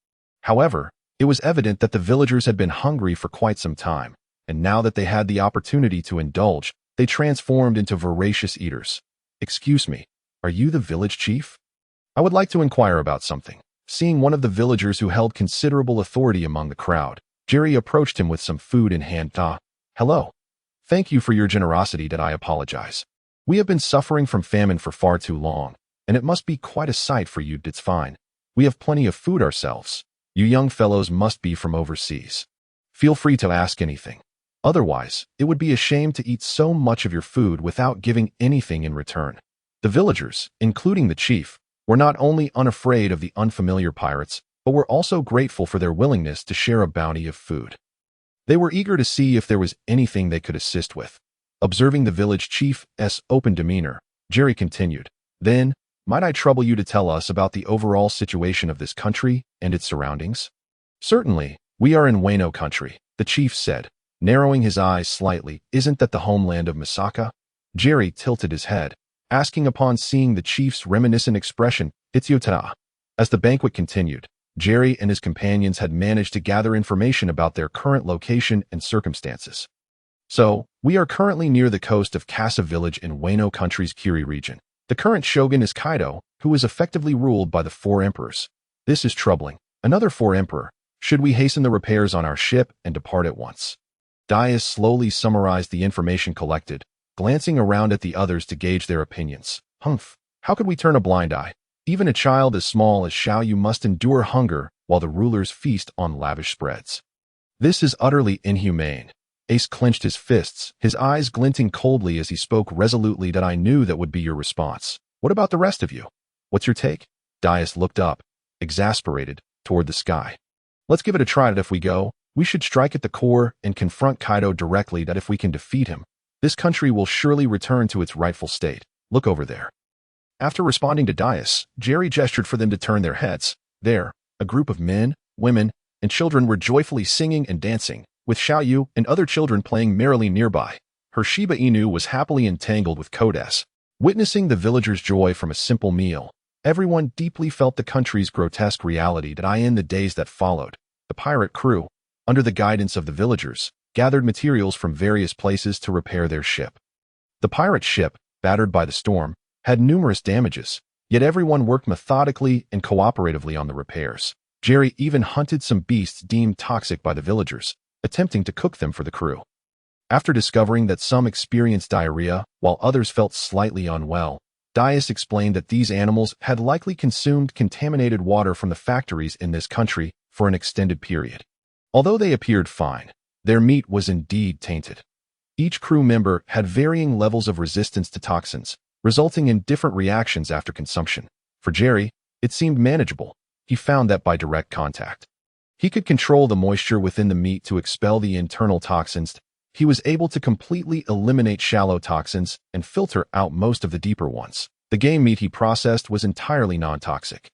However, it was evident that the villagers had been hungry for quite some time, and now that they had the opportunity to indulge, they transformed into voracious eaters. Excuse me, are you the village chief? I would like to inquire about something. Seeing one of the villagers who held considerable authority among the crowd, Jerry approached him with some food in hand. Hello. Thank you for your generosity. I apologize. We have been suffering from famine for far too long, and it must be quite a sight for you. It's fine. We have plenty of food ourselves. You young fellows must be from overseas. Feel free to ask anything. Otherwise, it would be a shame to eat so much of your food without giving anything in return. The villagers, including the chief, were not only unafraid of the unfamiliar pirates, but were also grateful for their willingness to share a bounty of food. They were eager to see if there was anything they could assist with. Observing the village chief's open demeanor, Jerry continued, Then, might I trouble you to tell us about the overall situation of this country and its surroundings? Certainly, we are in Wano country, the chief said, narrowing his eyes slightly. Isn't that the homeland of Misaka? Jerry tilted his head, asking upon seeing the chief's reminiscent expression, Itsuta. As the banquet continued, Jerry and his companions had managed to gather information about their current location and circumstances. So, we are currently near the coast of Kasa village in Wano country's Kiri region. The current shogun is Kaido, who is effectively ruled by the 4 emperors. This is troubling. Another 4 emperor. Should we hasten the repairs on our ship and depart at once? Dias slowly summarized the information collected, glancing around at the others to gauge their opinions. Humph, how could we turn a blind eye? Even a child as small as Xiaoyu must endure hunger while the rulers feast on lavish spreads. This is utterly inhumane. Ace clenched his fists, his eyes glinting coldly as he spoke resolutely. I knew that would be your response. What about the rest of you? What's your take? Dias looked up, exasperated, toward the sky. Let's give it a try. If we go, we should strike at the core and confront Kaido directly. If we can defeat him, this country will surely return to its rightful state. Look over there. After responding to Dias, Jerry gestured for them to turn their heads. There, a group of men, women, and children were joyfully singing and dancing, with Xiaoyu and other children playing merrily nearby. Her Shiba Inu was happily entangled with Kodes. Witnessing the villagers' joy from a simple meal, everyone deeply felt the country's grotesque reality. In the days that followed, the pirate crew, under the guidance of the villagers, gathered materials from various places to repair their ship. The pirate ship, battered by the storm, had numerous damages, yet everyone worked methodically and cooperatively on the repairs. Jerry even hunted some beasts deemed toxic by the villagers, attempting to cook them for the crew. After discovering that some experienced diarrhea, while others felt slightly unwell, Dias explained that these animals had likely consumed contaminated water from the factories in this country for an extended period. Although they appeared fine, their meat was indeed tainted. Each crew member had varying levels of resistance to toxins, resulting in different reactions after consumption. For Jerry, it seemed manageable. He found that by direct contact, he could control the moisture within the meat to expel the internal toxins. He was able to completely eliminate shallow toxins and filter out most of the deeper ones. The game meat he processed was entirely non-toxic.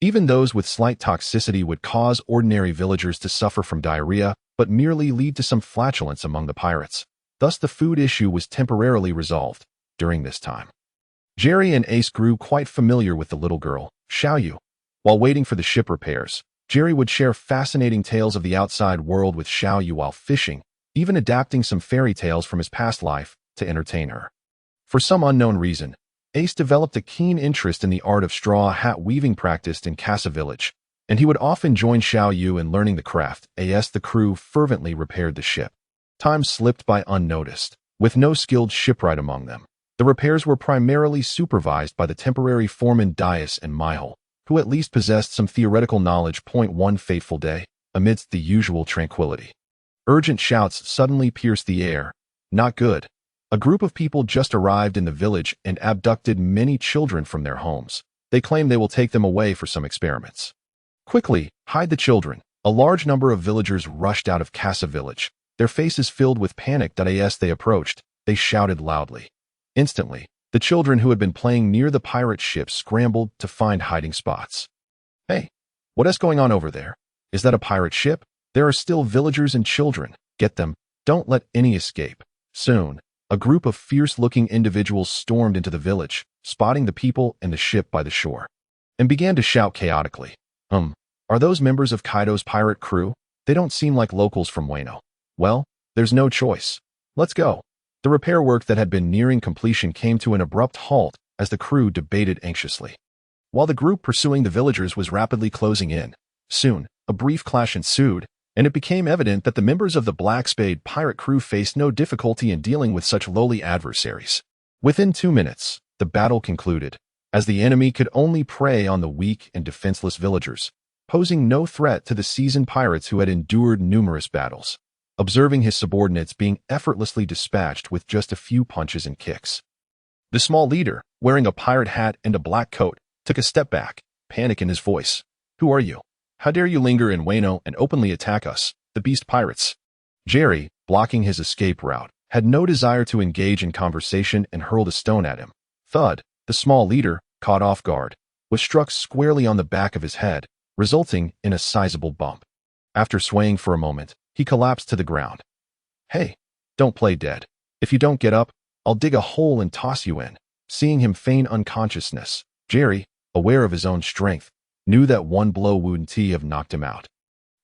Even those with slight toxicity would cause ordinary villagers to suffer from diarrhea, but merely lead to some flatulence among the pirates. Thus the food issue was temporarily resolved. During this time, Jerry and Ace grew quite familiar with the little girl, Xiaoyu. While waiting for the ship repairs, Jerry would share fascinating tales of the outside world with Xiaoyu while fishing, even adapting some fairy tales from his past life to entertain her. For some unknown reason, Ace developed a keen interest in the art of straw hat weaving practiced in Kasa village, and he would often join Xiaoyu in learning the craft. As the crew fervently repaired the ship, time slipped by unnoticed, with no skilled shipwright among them. The The repairs were primarily supervised by the temporary foreman Dias and Mihal, who at least possessed some theoretical knowledge. One fateful day, amidst the usual tranquility, urgent shouts suddenly pierced the air. Not good. A group of people just arrived in the village and abducted many children from their homes. They claim they will take them away for some experiments. Quickly, hide the children. A large number of villagers rushed out of Casa village, their faces filled with panic. As they approached, they shouted loudly. Instantly, the children who had been playing near the pirate ship scrambled to find hiding spots. Hey, what is going on over there? Is that a pirate ship? There are still villagers and children. Get them. Don't let any escape. Soon, a group of fierce-looking individuals stormed into the village, spotting the people and the ship by the shore, and began to shout chaotically. Are those members of Kaido's pirate crew? They don't seem like locals from Wano. Well, there's no choice. Let's go. The repair work that had been nearing completion came to an abrupt halt as the crew debated anxiously, while the group pursuing the villagers was rapidly closing in. Soon, a brief clash ensued, and it became evident that the members of the Black Spade pirate crew faced no difficulty in dealing with such lowly adversaries. Within 2 minutes, the battle concluded, as the enemy could only prey on the weak and defenseless villagers, posing no threat to the seasoned pirates who had endured numerous battles, observing his subordinates being effortlessly dispatched with just a few punches and kicks. The small leader, wearing a pirate hat and a black coat, took a step back, panic in his voice. Who are you? How dare you linger in Wano and openly attack us, the beast pirates? Jerry, blocking his escape route, had no desire to engage in conversation and hurled a stone at him. Thud, the small leader, caught off guard, was struck squarely on the back of his head, resulting in a sizable bump. After swaying for a moment, he collapsed to the ground. Hey, don't play dead. If you don't get up, I'll dig a hole and toss you in. Seeing him feign unconsciousness, Jerry, aware of his own strength, knew that one blow wouldn't have knocked him out.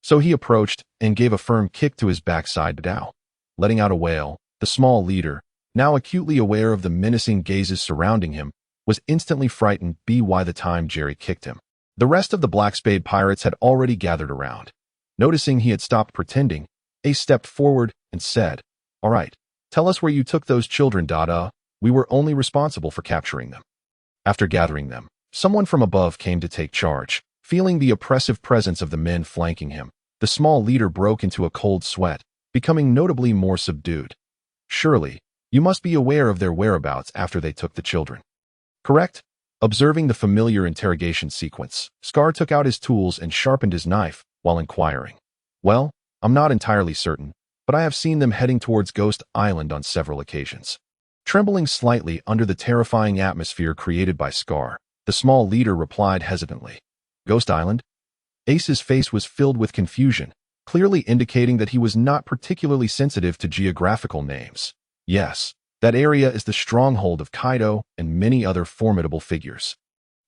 So he approached and gave a firm kick to his backside. Letting out a wail, the small leader, now acutely aware of the menacing gazes surrounding him, was instantly frightened by the time Jerry kicked him. The rest of the Black Spade pirates had already gathered around. Noticing he had stopped pretending, Ace stepped forward and said, "All right, tell us where you took those children, We were only responsible for capturing them." After gathering them, someone from above came to take charge. Feeling the oppressive presence of the men flanking him, the small leader broke into a cold sweat, becoming notably more subdued. Surely, you must be aware of their whereabouts after they took the children. Correct? Observing the familiar interrogation sequence, Scar took out his tools and sharpened his knife while inquiring. Well, I'm not entirely certain, but I have seen them heading towards Ghost Island on several occasions. Trembling slightly under the terrifying atmosphere created by Scar, the small leader replied hesitantly. Ghost Island? Ace's face was filled with confusion, clearly indicating that he was not particularly sensitive to geographical names. Yes, that area is the stronghold of Kaido and many other formidable figures.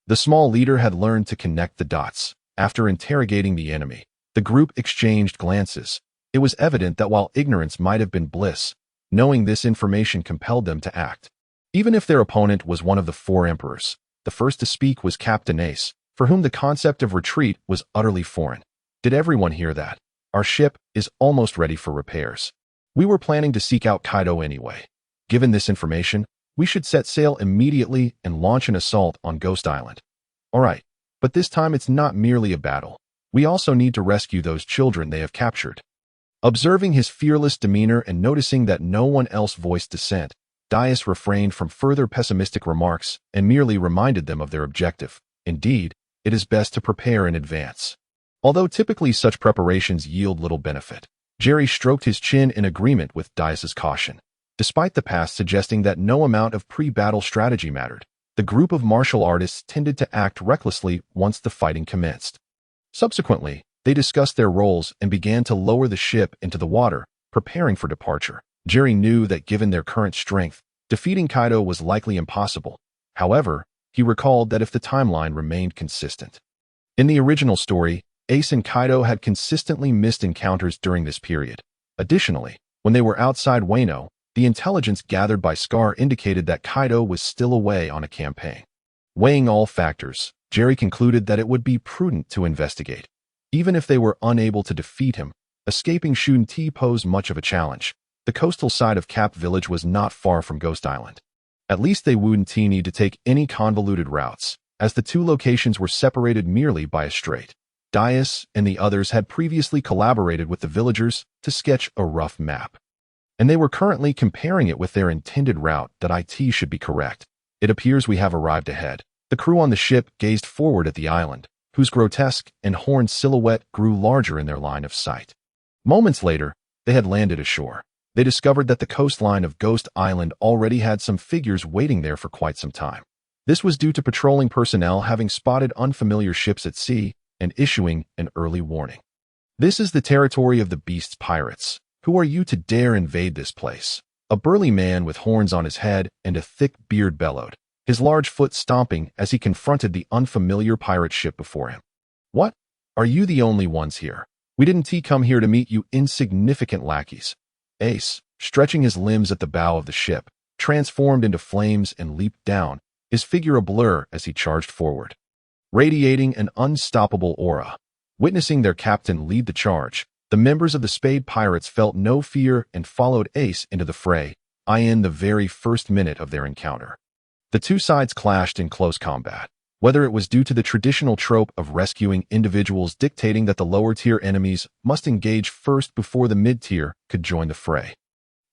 The small leader had learned to connect the dots. After interrogating the enemy, the group exchanged glances. It was evident that while ignorance might have been bliss, knowing this information compelled them to act. Even if their opponent was one of the 4 emperors, the first to speak was Captain Ace, for whom the concept of retreat was utterly foreign. Did everyone hear that? Our ship is almost ready for repairs. We were planning to seek out Kaido anyway. Given this information, we should set sail immediately and launch an assault on Ghost Island. All right, but this time it's not merely a battle. We also need to rescue those children they have captured. Observing his fearless demeanor and noticing that no one else voiced dissent, Dias refrained from further pessimistic remarks and merely reminded them of their objective. Indeed, it is best to prepare in advance. Although typically such preparations yield little benefit, Jerry stroked his chin in agreement with Dias's caution. Despite the past suggesting that no amount of pre-battle strategy mattered, the group of martial artists tended to act recklessly once the fighting commenced. Subsequently, they discussed their roles and began to lower the ship into the water, preparing for departure. Jerry knew that given their current strength, defeating Kaido was likely impossible. However, he recalled that if the timeline remained consistent. In the original story, Ace and Kaido had consistently missed encounters during this period. Additionally, when they were outside Wano, the intelligence gathered by Scar indicated that Kaido was still away on a campaign. Weighing all factors, Jerry concluded that it would be prudent to investigate. Even if they were unable to defeat him, escaping shouldn't pose much of a challenge. The coastal side of Cap Village was not far from Ghost Island. At least they wouldn't need to take any convoluted routes, as the two locations were separated merely by a strait. Dias and the others had previously collaborated with the villagers to sketch a rough map, and they were currently comparing it with their intended route. That IT should be correct. It appears we have arrived ahead. The crew on the ship gazed forward at the island, whose grotesque and horned silhouette grew larger in their line of sight. Moments later, they had landed ashore. They discovered that the coastline of Ghost Island already had some figures waiting there for quite some time. This was due to patrolling personnel having spotted unfamiliar ships at sea and issuing an early warning. This is the territory of the Spade Pirates. Who are you to dare invade this place? A burly man with horns on his head and a thick beard bellowed, his large foot stomping as he confronted the unfamiliar pirate ship before him. What? Are you the only ones here? We didn't come here to meet you insignificant lackeys. Ace, stretching his limbs at the bow of the ship, transformed into flames and leaped down, his figure a blur as he charged forward, radiating an unstoppable aura. Witnessing their captain lead the charge, the members of the Spade Pirates felt no fear and followed Ace into the fray, in the very first minute of their encounter. The two sides clashed in close combat, whether it was due to the traditional trope of rescuing individuals dictating that the lower-tier enemies must engage first before the mid-tier could join the fray.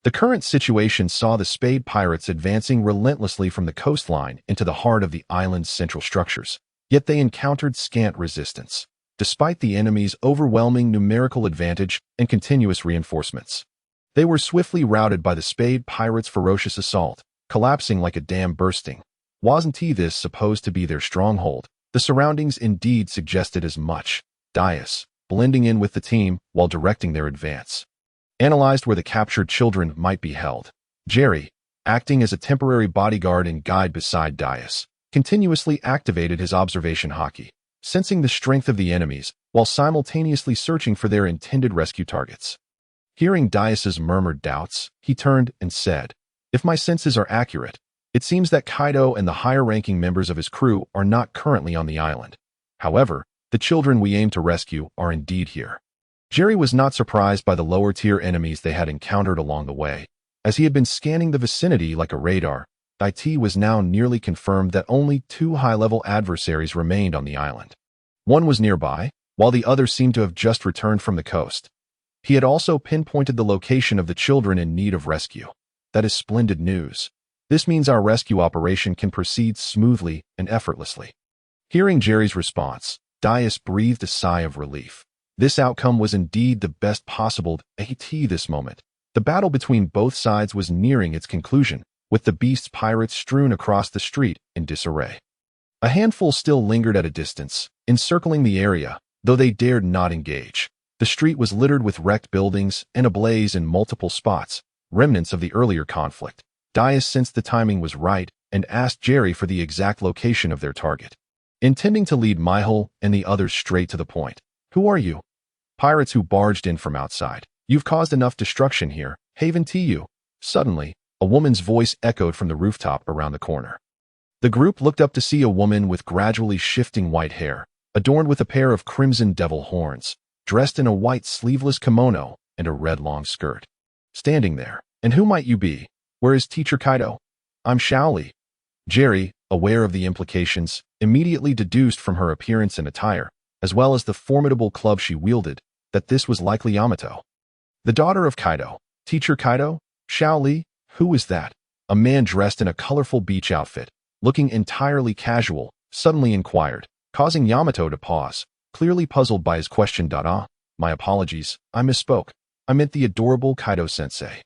The current situation saw the Spade Pirates advancing relentlessly from the coastline into the heart of the island's central structures, yet they encountered scant resistance, despite the enemy's overwhelming numerical advantage and continuous reinforcements. They were swiftly routed by the Spade Pirates' ferocious assault, collapsing like a dam bursting. Wasn't this supposed to be their stronghold? The surroundings indeed suggested as much. Dias, blending in with the team while directing their advance, analyzed where the captured children might be held. Jerry, acting as a temporary bodyguard and guide beside Dias, continuously activated his observation hockey, sensing the strength of the enemies while simultaneously searching for their intended rescue targets. Hearing Dias's murmured doubts, he turned and said, "If my senses are accurate, it seems that Kaido and the higher-ranking members of his crew are not currently on the island. However, the children we aim to rescue are indeed here." Jerry was not surprised by the lower-tier enemies they had encountered along the way. As he had been scanning the vicinity like a radar, it was now nearly confirmed that only two high-level adversaries remained on the island. One was nearby, while the other seemed to have just returned from the coast. He had also pinpointed the location of the children in need of rescue. That is splendid news. This means our rescue operation can proceed smoothly and effortlessly. Hearing Jerry's response, Dias breathed a sigh of relief. This outcome was indeed the best possible at this moment. The battle between both sides was nearing its conclusion, with the Beast's pirates strewn across the street in disarray. A handful still lingered at a distance, encircling the area, though they dared not engage. The street was littered with wrecked buildings and ablaze in multiple spots, remnants of the earlier conflict. Dias sensed the timing was right and asked Jerry for the exact location of their target, intending to lead Mihal and the others straight to the point. "Who are you?" "Pirates who barged in from outside. You've caused enough destruction here. Haven to you." Suddenly, a woman's voice echoed from the rooftop around the corner. The group looked up to see a woman with gradually shifting white hair, adorned with a pair of crimson devil horns, dressed in a white sleeveless kimono and a red long skirt, standing there. "And who might you be? Where is Teacher Kaido?" "I'm Shaoli." Jerry, aware of the implications, immediately deduced from her appearance and attire, as well as the formidable club she wielded, that this was likely Yamato. "The daughter of Kaido. Teacher Kaido? Shaoli? Who is that?" A man dressed in a colorful beach outfit, looking entirely casual, suddenly inquired, causing Yamato to pause, clearly puzzled by his question. "My apologies, I misspoke. I meant the adorable Kaido-sensei."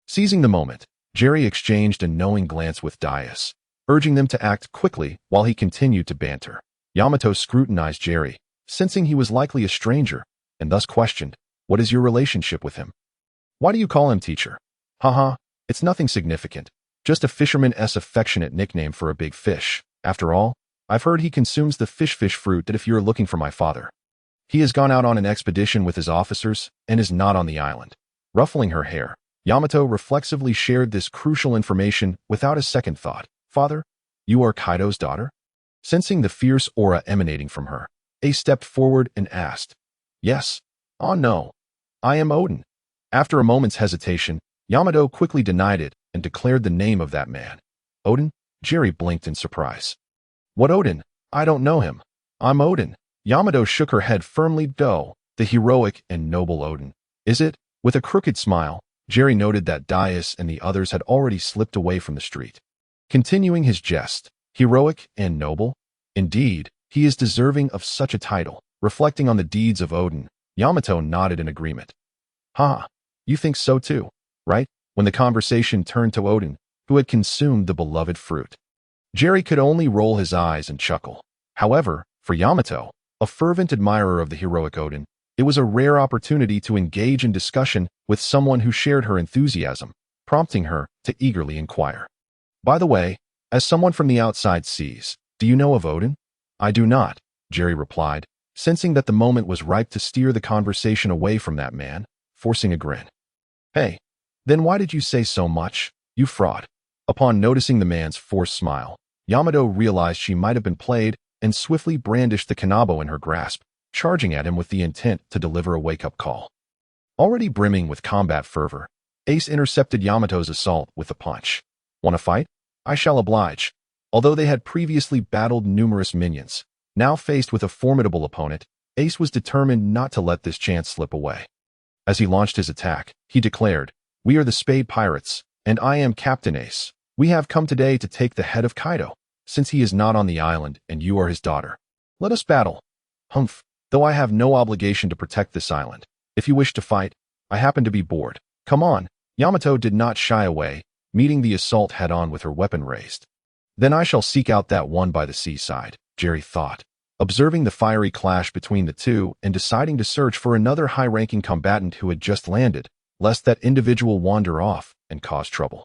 Seizing the moment, Jerry exchanged a knowing glance with Dias, urging them to act quickly while he continued to banter. Yamato scrutinized Jerry, sensing he was likely a stranger, and thus questioned, "What is your relationship with him?" "Why do you call him teacher?" "Haha, it's nothing significant. Just a fisherman's affectionate nickname for a big fish. After all, I've heard he consumes the fish fruit. That if you're looking for my father, he has gone out on an expedition with his officers and is not on the island." Ruffling her hair, Yamato reflexively shared this crucial information without a second thought. "Father, you are Kaido's daughter?" Sensing the fierce aura emanating from her, Ace stepped forward and asked, "Yes. Oh no. I am Odin." After a moment's hesitation, Yamato quickly denied it and declared the name of that man. Odin? Jerry blinked in surprise. What Odin? I don't know him. I'm Odin. Yamato shook her head firmly. Doe, the heroic and noble Odin. Is it? With a crooked smile, Jerry noted that Dias and the others had already slipped away from the street. Continuing his jest, heroic and noble? Indeed, he is deserving of such a title. Reflecting on the deeds of Odin, Yamato nodded in agreement. Ha! You think so too, right? When the conversation turned to Odin, who had consumed the beloved fruit. Jerry could only roll his eyes and chuckle. However, for Yamato, a fervent admirer of the heroic Odin, it was a rare opportunity to engage in discussion with someone who shared her enthusiasm, prompting her to eagerly inquire. By the way, as someone from the outside sees, do you know of Odin? I do not, Jerry replied, sensing that the moment was ripe to steer the conversation away from that man, forcing a grin. Hey, then why did you say so much, you fraud? Upon noticing the man's forced smile, Yamato realized she might have been played and swiftly brandished the kanabo in her grasp, charging at him with the intent to deliver a wake-up call. Already brimming with combat fervor, Ace intercepted Yamato's assault with a punch. Want to fight? I shall oblige. Although they had previously battled numerous minions, now faced with a formidable opponent, Ace was determined not to let this chance slip away. As he launched his attack, he declared, We are the Spade Pirates, and I am Captain Ace. We have come today to take the head of Kaido, since he is not on the island and you are his daughter. Let us battle. Humph, though I have no obligation to protect this island. If you wish to fight, I happen to be bored. Come on. Yamato did not shy away, meeting the assault head-on with her weapon raised. Then I shall seek out that one by the seaside, Jerry thought, observing the fiery clash between the two and deciding to search for another high-ranking combatant who had just landed, lest that individual wander off and cause trouble.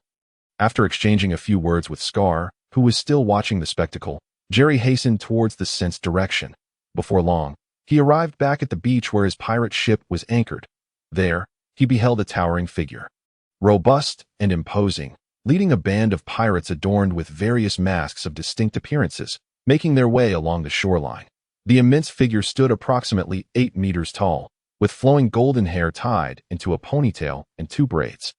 After exchanging a few words with Scarl, who was still watching the spectacle, Jerry hastened towards the scent's direction. Before long, he arrived back at the beach where his pirate ship was anchored. There, he beheld a towering figure. Robust and imposing, leading a band of pirates adorned with various masks of distinct appearances, making their way along the shoreline. The immense figure stood approximately 8 meters tall, with flowing golden hair tied into a ponytail and 2 braids.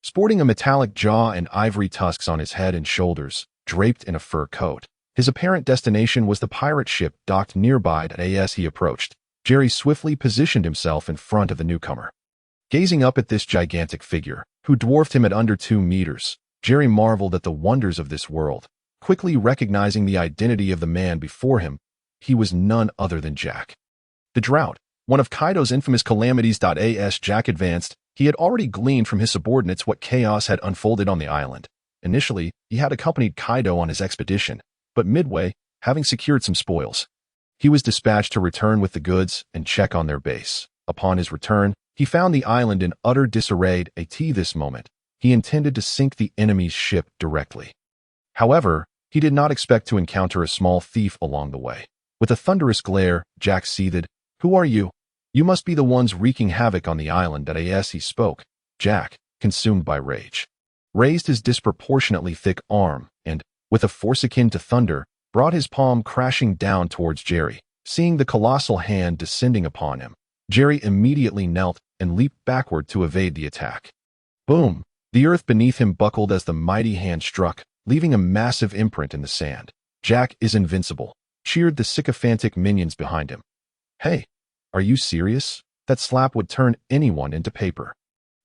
Sporting a metallic jaw and ivory tusks on his head and shoulders, draped in a fur coat. His apparent destination was the pirate ship docked nearby. As he approached, Jerry swiftly positioned himself in front of the newcomer. Gazing up at this gigantic figure, who dwarfed him at under 2 meters, Jerry marveled at the wonders of this world. Quickly recognizing the identity of the man before him, he was none other than Jack. The drought, one of Kaido's infamous calamities. As Jack advanced, he had already gleaned from his subordinates what chaos had unfolded on the island. Initially, he had accompanied Kaido on his expedition, but midway, having secured some spoils, he was dispatched to return with the goods and check on their base. Upon his return, he found the island in utter disarray. At this moment, he intended to sink the enemy's ship directly. However, he did not expect to encounter a small thief along the way. With a thunderous glare, Jack seethed, Who are you? You must be the ones wreaking havoc on the island. As he spoke, Jack, consumed by rage, raised his disproportionately thick arm and, with a force akin to thunder, brought his palm crashing down towards Jerry. Seeing the colossal hand descending upon him, Jerry immediately knelt and leaped backward to evade the attack. Boom! The earth beneath him buckled as the mighty hand struck, leaving a massive imprint in the sand. Jack is invincible, cheered the sycophantic minions behind him. Hey, are you serious? That slap would turn anyone into paper.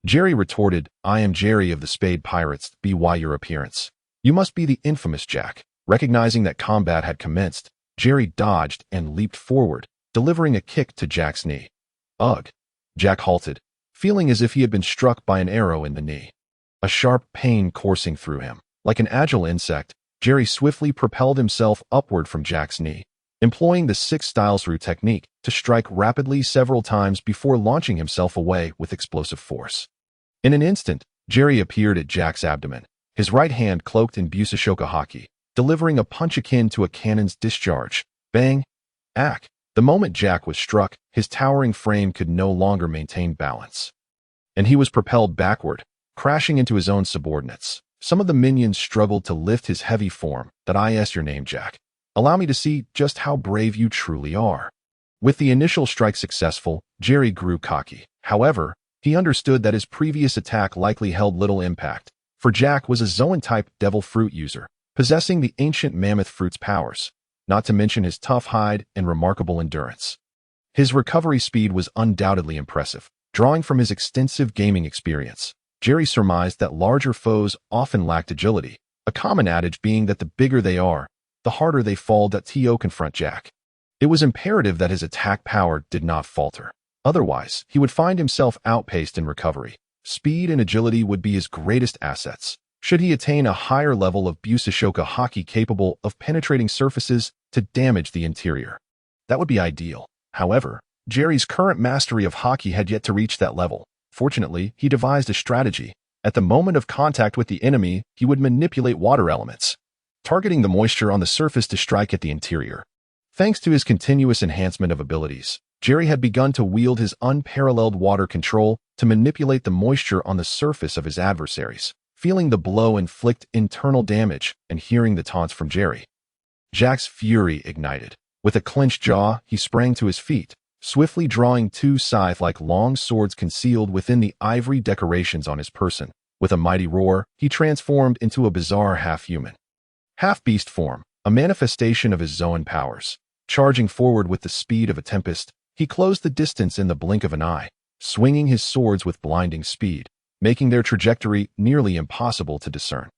Jerry retorted, I am Jerry of the Spade Pirates. By your appearance, you must be the infamous Jack. Recognizing that combat had commenced, Jerry dodged and leaped forward, delivering a kick to Jack's knee. Ugh! Jack halted, feeling as if he had been struck by an arrow in the knee. A sharp pain coursing through him. Like an agile insect, Jerry swiftly propelled himself upward from Jack's knee, employing the 6 styles through technique to strike rapidly several times before launching himself away with explosive force. In an instant, Jerry appeared at Jack's abdomen, his right hand cloaked in Busashoka haki, delivering a punch akin to a cannon's discharge. Bang! Ack! The moment Jack was struck, his towering frame could no longer maintain balance, and he was propelled backward, crashing into his own subordinates. Some of the minions struggled to lift his heavy form. Is your name, Jack? Allow me to see just how brave you truly are. With the initial strike successful, Jerry grew cocky. However, he understood that his previous attack likely held little impact, for Jack was a Zoan-type devil fruit user, possessing the ancient mammoth fruit's powers, not to mention his tough hide and remarkable endurance. His recovery speed was undoubtedly impressive. Drawing from his extensive gaming experience, Jerry surmised that larger foes often lacked agility, a common adage being that the bigger they are, the harder they fall to confront Jack. It was imperative that his attack power did not falter. Otherwise, he would find himself outpaced in recovery. Speed and agility would be his greatest assets, should he attain a higher level of Busashoka Haki capable of penetrating surfaces to damage the interior. That would be ideal. However, Jerry's current mastery of Haki had yet to reach that level. Fortunately, he devised a strategy. At the moment of contact with the enemy, he would manipulate water elements, targeting the moisture on the surface to strike at the interior. Thanks to his continuous enhancement of abilities, Jerry had begun to wield his unparalleled water control to manipulate the moisture on the surface of his adversaries. Feeling the blow inflict internal damage and hearing the taunts from Jerry, Jack's fury ignited. With a clenched jaw, he sprang to his feet, swiftly drawing two scythe-like long swords concealed within the ivory decorations on his person. With a mighty roar, he transformed into a bizarre half-human, half-beast form, a manifestation of his Zoan powers. Charging forward with the speed of a tempest, he closed the distance in the blink of an eye, swinging his swords with blinding speed, making their trajectory nearly impossible to discern.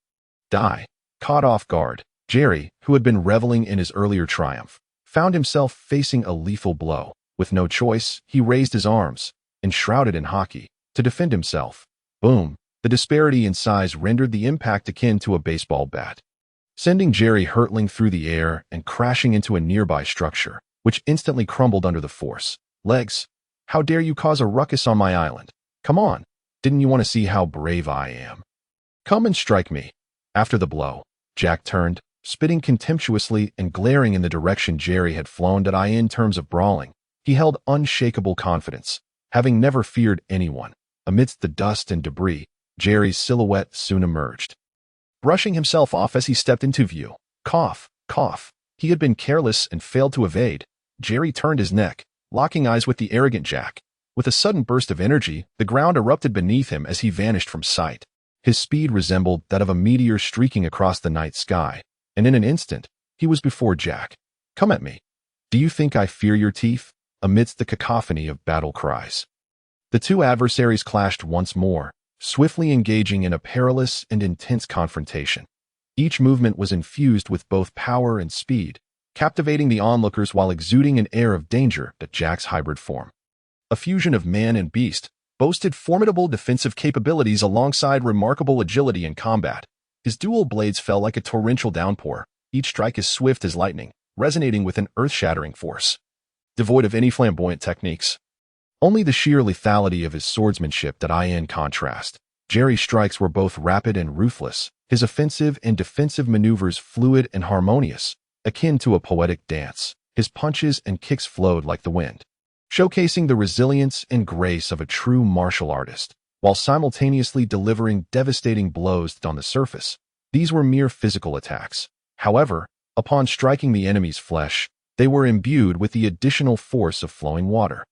Caught off guard, Jerry, who had been reveling in his earlier triumph, found himself facing a lethal blow. With no choice, he raised his arms, enshrouded in Haki, to defend himself. Boom! The disparity in size rendered the impact akin to a baseball bat, sending Jerry hurtling through the air and crashing into a nearby structure, which instantly crumbled under the force. Legs, how dare you cause a ruckus on my island? Come on, didn't you want to see how brave I am? Come and strike me. After the blow, Jack turned, spitting contemptuously and glaring in the direction Jerry had flown. In terms of brawling, he held unshakable confidence, having never feared anyone. Amidst the dust and debris, Jerry's silhouette soon emerged, brushing himself off as he stepped into view. Cough, cough. He had been careless and failed to evade. Jerry turned his neck, locking eyes with the arrogant Jack. With a sudden burst of energy, the ground erupted beneath him as he vanished from sight. His speed resembled that of a meteor streaking across the night sky, and in an instant, he was before Jack. Come at me. Do you think I fear your teeth? Amidst the cacophony of battle cries, the two adversaries clashed once more, swiftly engaging in a perilous and intense confrontation. Each movement was infused with both power and speed, captivating the onlookers while exuding an air of danger that Jack's hybrid form, a fusion of man and beast, boasted formidable defensive capabilities alongside remarkable agility in combat. His dual blades fell like a torrential downpour, each strike as swift as lightning, resonating with an earth-shattering force, devoid of any flamboyant techniques. Only the sheer lethality of his swordsmanship in contrast. Jerry's strikes were both rapid and ruthless, his offensive and defensive maneuvers fluid and harmonious, akin to a poetic dance. His punches and kicks flowed like the wind, showcasing the resilience and grace of a true martial artist, while simultaneously delivering devastating blows on the surface. These were mere physical attacks. However, upon striking the enemy's flesh, they were imbued with the additional force of flowing water,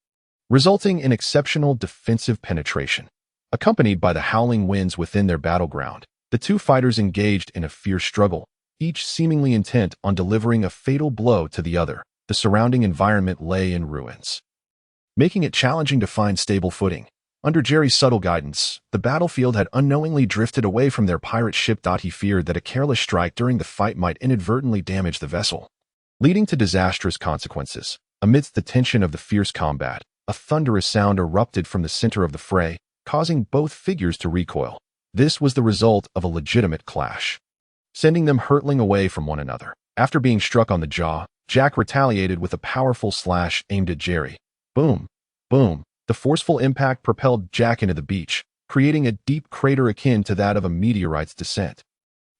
resulting in exceptional defensive penetration. Accompanied by the howling winds within their battleground, the two fighters engaged in a fierce struggle, each seemingly intent on delivering a fatal blow to the other. The surrounding environment lay in ruins, making it challenging to find stable footing. Under Jerry's subtle guidance, the battlefield had unknowingly drifted away from their pirate ship. He feared that a careless strike during the fight might inadvertently damage the vessel, leading to disastrous consequences. Amidst the tension of the fierce combat, a thunderous sound erupted from the center of the fray, causing both figures to recoil. This was the result of a legitimate clash, sending them hurtling away from one another. After being struck on the jaw, Jack retaliated with a powerful slash aimed at Jerry. Boom! Boom! The forceful impact propelled Jack into the beach, creating a deep crater akin to that of a meteorite's descent.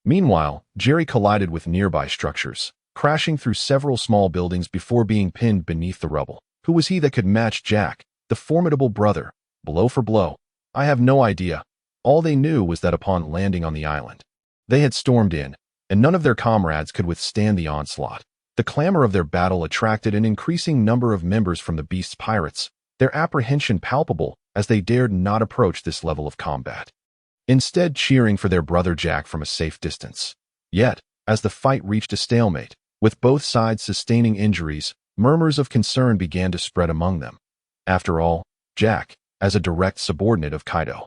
Meanwhile, Jerry collided with nearby structures, crashing through several small buildings before being pinned beneath the rubble. Who was he that could match Jack, the formidable brother, blow for blow? I have no idea. All they knew was that upon landing on the island, they had stormed in, and none of their comrades could withstand the onslaught. The clamor of their battle attracted an increasing number of members from the Beast's pirates, their apprehension palpable as they dared not approach this level of combat, instead cheering for their brother Jack from a safe distance. Yet, As the fight reached a stalemate, with both sides sustaining injuries, murmurs of concern began to spread among them. After all, Jack, as a direct subordinate of Kaido,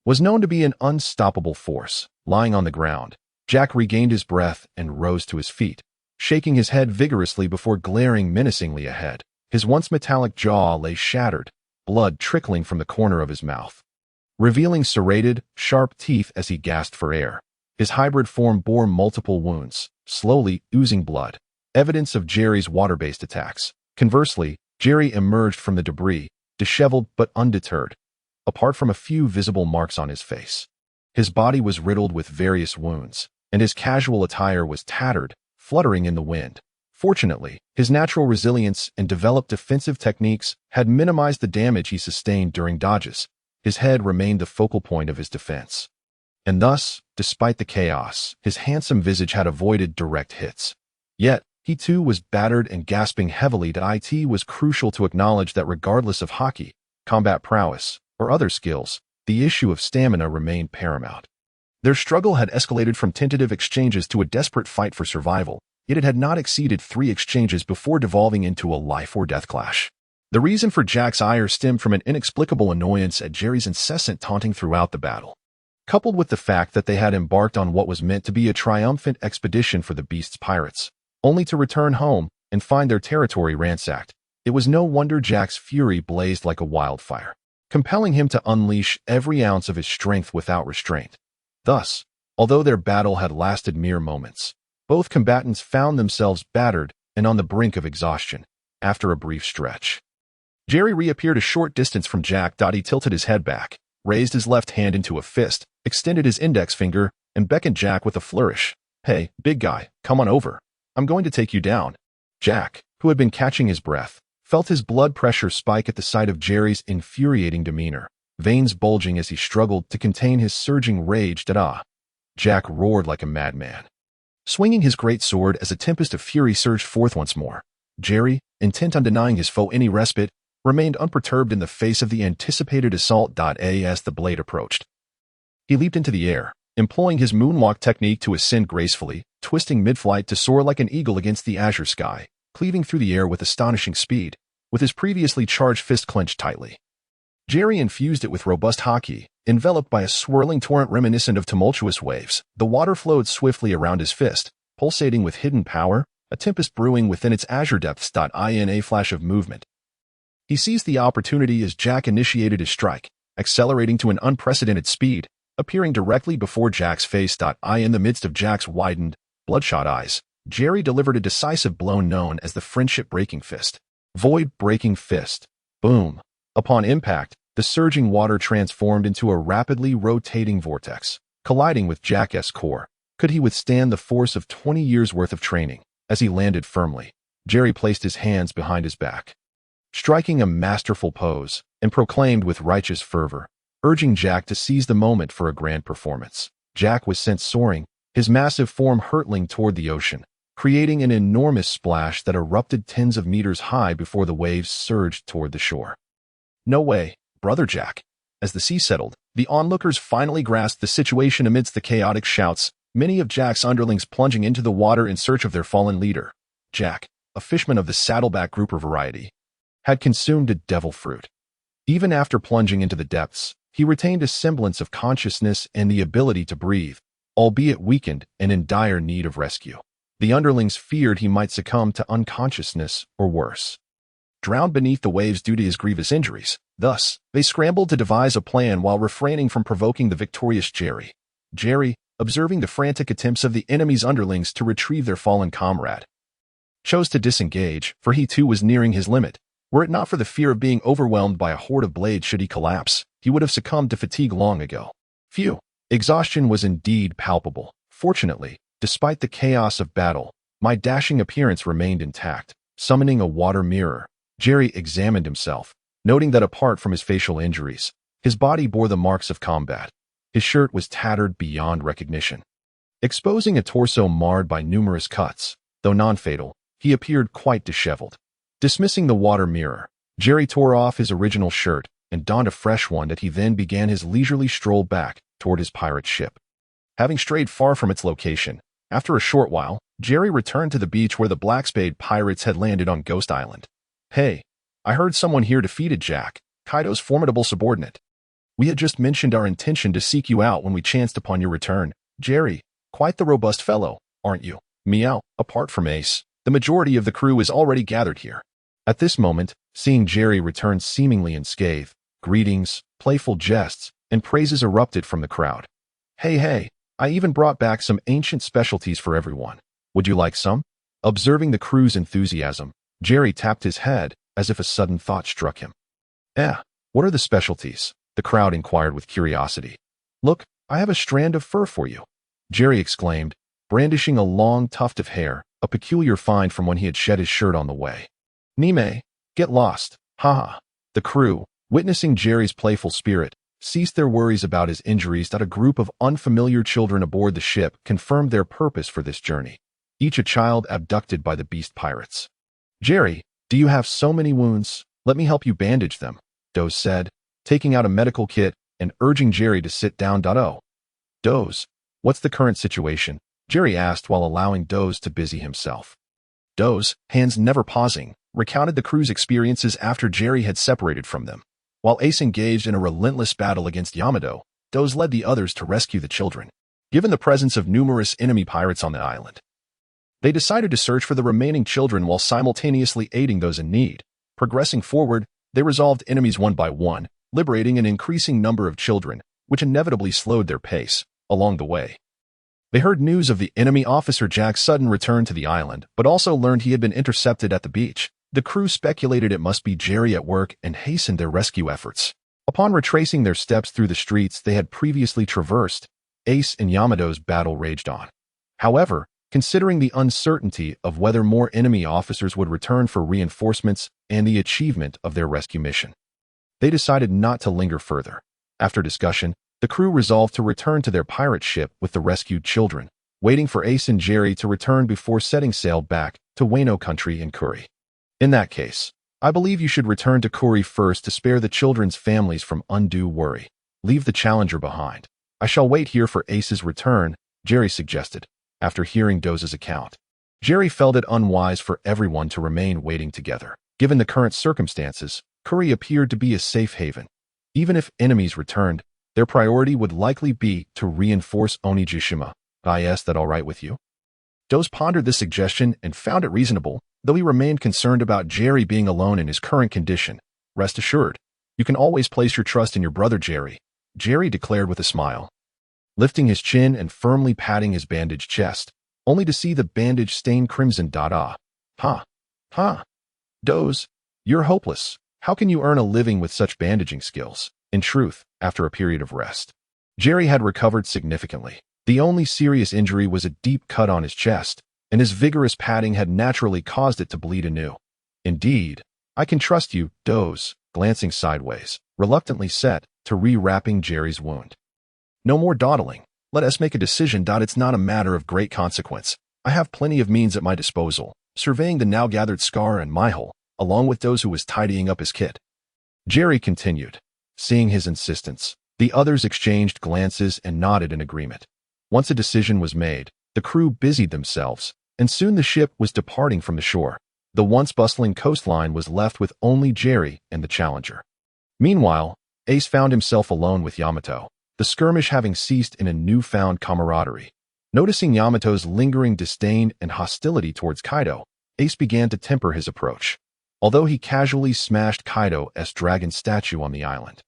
was known to be an unstoppable force. Lying on the ground, Jack regained his breath and rose to his feet, shaking his head vigorously before glaring menacingly ahead. His once metallic jaw lay shattered, blood trickling from the corner of his mouth, revealing serrated, sharp teeth as he gasped for air. His hybrid form bore multiple wounds, slowly oozing blood, evidence of Jerry's water-based attacks. Conversely, Jerry emerged from the debris, disheveled but undeterred, apart from a few visible marks on his face. His body was riddled with various wounds, and his casual attire was tattered, fluttering in the wind. Fortunately, his natural resilience and developed defensive techniques had minimized the damage he sustained during dodges. His head remained the focal point of his defense. And thus, despite the chaos, his handsome visage had avoided direct hits. Yet, he too was battered and gasping heavily. It was crucial to acknowledge that regardless of haki, combat prowess, or other skills, the issue of stamina remained paramount. Their struggle had escalated from tentative exchanges to a desperate fight for survival, yet it had not exceeded 3 exchanges before devolving into a life-or-death clash. The reason for Jack's ire stemmed from an inexplicable annoyance at Jerry's incessant taunting throughout the battle. Coupled with the fact that they had embarked on what was meant to be a triumphant expedition for the Beast's pirates, only to return home and find their territory ransacked, it was no wonder Jack's fury blazed like a wildfire, compelling him to unleash every ounce of his strength without restraint. Thus, although their battle had lasted mere moments, both combatants found themselves battered and on the brink of exhaustion after a brief stretch. Jerry reappeared a short distance from Jack. He tilted his head back, raised his left hand into a fist, extended his index finger, and beckoned Jack with a flourish. "Hey, big guy, come on over. I'm going to take you down." Jack, who had been catching his breath, felt his blood pressure spike at the sight of Jerry's infuriating demeanor, veins bulging as he struggled to contain his surging rage. Jack roared like a madman, swinging his great sword as a tempest of fury surged forth once more. Jerry, intent on denying his foe any respite, remained unperturbed in the face of the anticipated assault. As the blade approached, he leaped into the air, employing his moonwalk technique to ascend gracefully, twisting mid-flight to soar like an eagle against the azure sky, cleaving through the air with astonishing speed, with his previously charged fist clenched tightly. Jerry infused it with robust haki, enveloped by a swirling torrent reminiscent of tumultuous waves. The water flowed swiftly around his fist, pulsating with hidden power, a tempest brewing within its azure depths. In a flash of movement, he seized the opportunity as Jack initiated his strike, accelerating to an unprecedented speed, appearing directly before Jack's face. In the midst of Jack's widened, bloodshot eyes, Jerry delivered a decisive blow known as the friendship-breaking fist. Void-breaking fist. Boom. Upon impact, the surging water transformed into a rapidly rotating vortex, colliding with Jack's core. Could he withstand the force of 20 years' worth of training? As he landed firmly, Jerry placed his hands behind his back, striking a masterful pose, and proclaimed with righteous fervor, urging Jack to seize the moment for a grand performance. Jack was sent soaring, his massive form hurtling toward the ocean, creating an enormous splash that erupted tens of meters high before the waves surged toward the shore. "No way, brother Jack." As the sea settled, the onlookers finally grasped the situation amidst the chaotic shouts, many of Jack's underlings plunging into the water in search of their fallen leader. Jack, a fisherman of the saddleback grouper variety, had consumed a devil fruit. Even after plunging into the depths, he retained a semblance of consciousness and the ability to breathe, albeit weakened and in dire need of rescue. The underlings feared he might succumb to unconsciousness or worse, drowned beneath the waves due to his grievous injuries. Thus, they scrambled to devise a plan while refraining from provoking the victorious Jerry. Jerry, observing the frantic attempts of the enemy's underlings to retrieve their fallen comrade, chose to disengage, for he too was nearing his limit. Were it not for the fear of being overwhelmed by a horde of blades should he collapse, he would have succumbed to fatigue long ago. Phew! Exhaustion was indeed palpable. Fortunately, despite the chaos of battle, my dashing appearance remained intact. Summoning a water mirror, Jerry examined himself, noting that apart from his facial injuries, his body bore the marks of combat. His shirt was tattered beyond recognition, exposing a torso marred by numerous cuts. Though non-fatal, he appeared quite disheveled. Dismissing the water mirror, Jerry tore off his original shirt and donned a fresh one. He then began his leisurely stroll back toward his pirate ship. Having strayed far from its location, After a short while, Jerry returned to the beach where the Black Spade Pirates had landed on Ghost Island. "Hey, I heard someone here defeated Jack, Kaido's formidable subordinate. We had just mentioned our intention to seek you out when we chanced upon your return. Jerry, quite the robust fellow, aren't you?" Meow. Apart from Ace, the majority of the crew is already gathered here. At this moment, seeing Jerry return seemingly unscathed, greetings, playful jests, and praises erupted from the crowd. Hey, I even brought back some ancient specialties for everyone. Would you like some?" Observing the crew's enthusiasm, Jerry tapped his head as if a sudden thought struck him. What are the specialties?" the crowd inquired with curiosity. "Look, I have a strand of fur for you," Jerry exclaimed, brandishing a long tuft of hair, a peculiar find from when he had shed his shirt on the way. "Nime, get lost, haha." The crew, witnessing Jerry's playful spirit, ceased their worries about his injuries that a group of unfamiliar children aboard the ship confirmed their purpose for this journey, each a child abducted by the beast pirates. "Jerry, do you have so many wounds? Let me help you bandage them," Doze said, taking out a medical kit and urging Jerry to sit down. "Doze, what's the current situation?" Jerry asked while allowing Doze to busy himself. Doze, hands never pausing, recounted the crew's experiences after Jerry had separated from them. While Ace engaged in a relentless battle against Yamato, Doze led the others to rescue the children. Given the presence of numerous enemy pirates on the island, they decided to search for the remaining children while simultaneously aiding those in need. Progressing forward, they resolved enemies one by one, liberating an increasing number of children, which inevitably slowed their pace. Along the way, they heard news of the enemy officer Jack's sudden return to the island, but also learned he had been intercepted at the beach. The crew speculated it must be Jerry at work and hastened their rescue efforts. Upon retracing their steps through the streets they had previously traversed, Ace and Yamato's battle raged on. However, considering the uncertainty of whether more enemy officers would return for reinforcements and the achievement of their rescue mission, they decided not to linger further. After discussion, the crew resolved to return to their pirate ship with the rescued children, waiting for Ace and Jerry to return before setting sail back to Wano country in Kuri. "In that case, I believe you should return to Kuri first to spare the children's families from undue worry. Leave the Challenger behind. I shall wait here for Ace's return," Jerry suggested, after hearing Doze's account. Jerry felt it unwise for everyone to remain waiting together. Given the current circumstances, Kuri appeared to be a safe haven. Even if enemies returned, their priority would likely be to reinforce Onijishima. "Is that all right with you?" Doze pondered this suggestion and found it reasonable, though he remained concerned about Jerry being alone in his current condition. "Rest assured, you can always place your trust in your brother Jerry," Jerry declared with a smile, lifting his chin and firmly patting his bandaged chest, only to see the bandage stain crimson. Doze, you're hopeless. How can you earn a living with such bandaging skills?" In truth, after a period of rest, Jerry had recovered significantly. The only serious injury was a deep cut on his chest, and his vigorous patting had naturally caused it to bleed anew. "Indeed, I can trust you," Doze, glancing sideways, reluctantly set to re-wrapping Jerry's wound. "No more dawdling. Let us make a decision. It's not a matter of great consequence. I have plenty of means at my disposal," surveying the now gathered Scar and Myhol, along with Doze who was tidying up his kit. Jerry continued. Seeing his insistence, the others exchanged glances and nodded in agreement. Once a decision was made, the crew busied themselves, and soon the ship was departing from the shore. The once bustling coastline was left with only Jerry and the Challenger. Meanwhile, Ace found himself alone with Yamato, the skirmish having ceased in a newfound camaraderie. Noticing Yamato's lingering disdain and hostility towards Kaido, Ace began to temper his approach. Although he casually smashed Kaido's dragon statue on the island,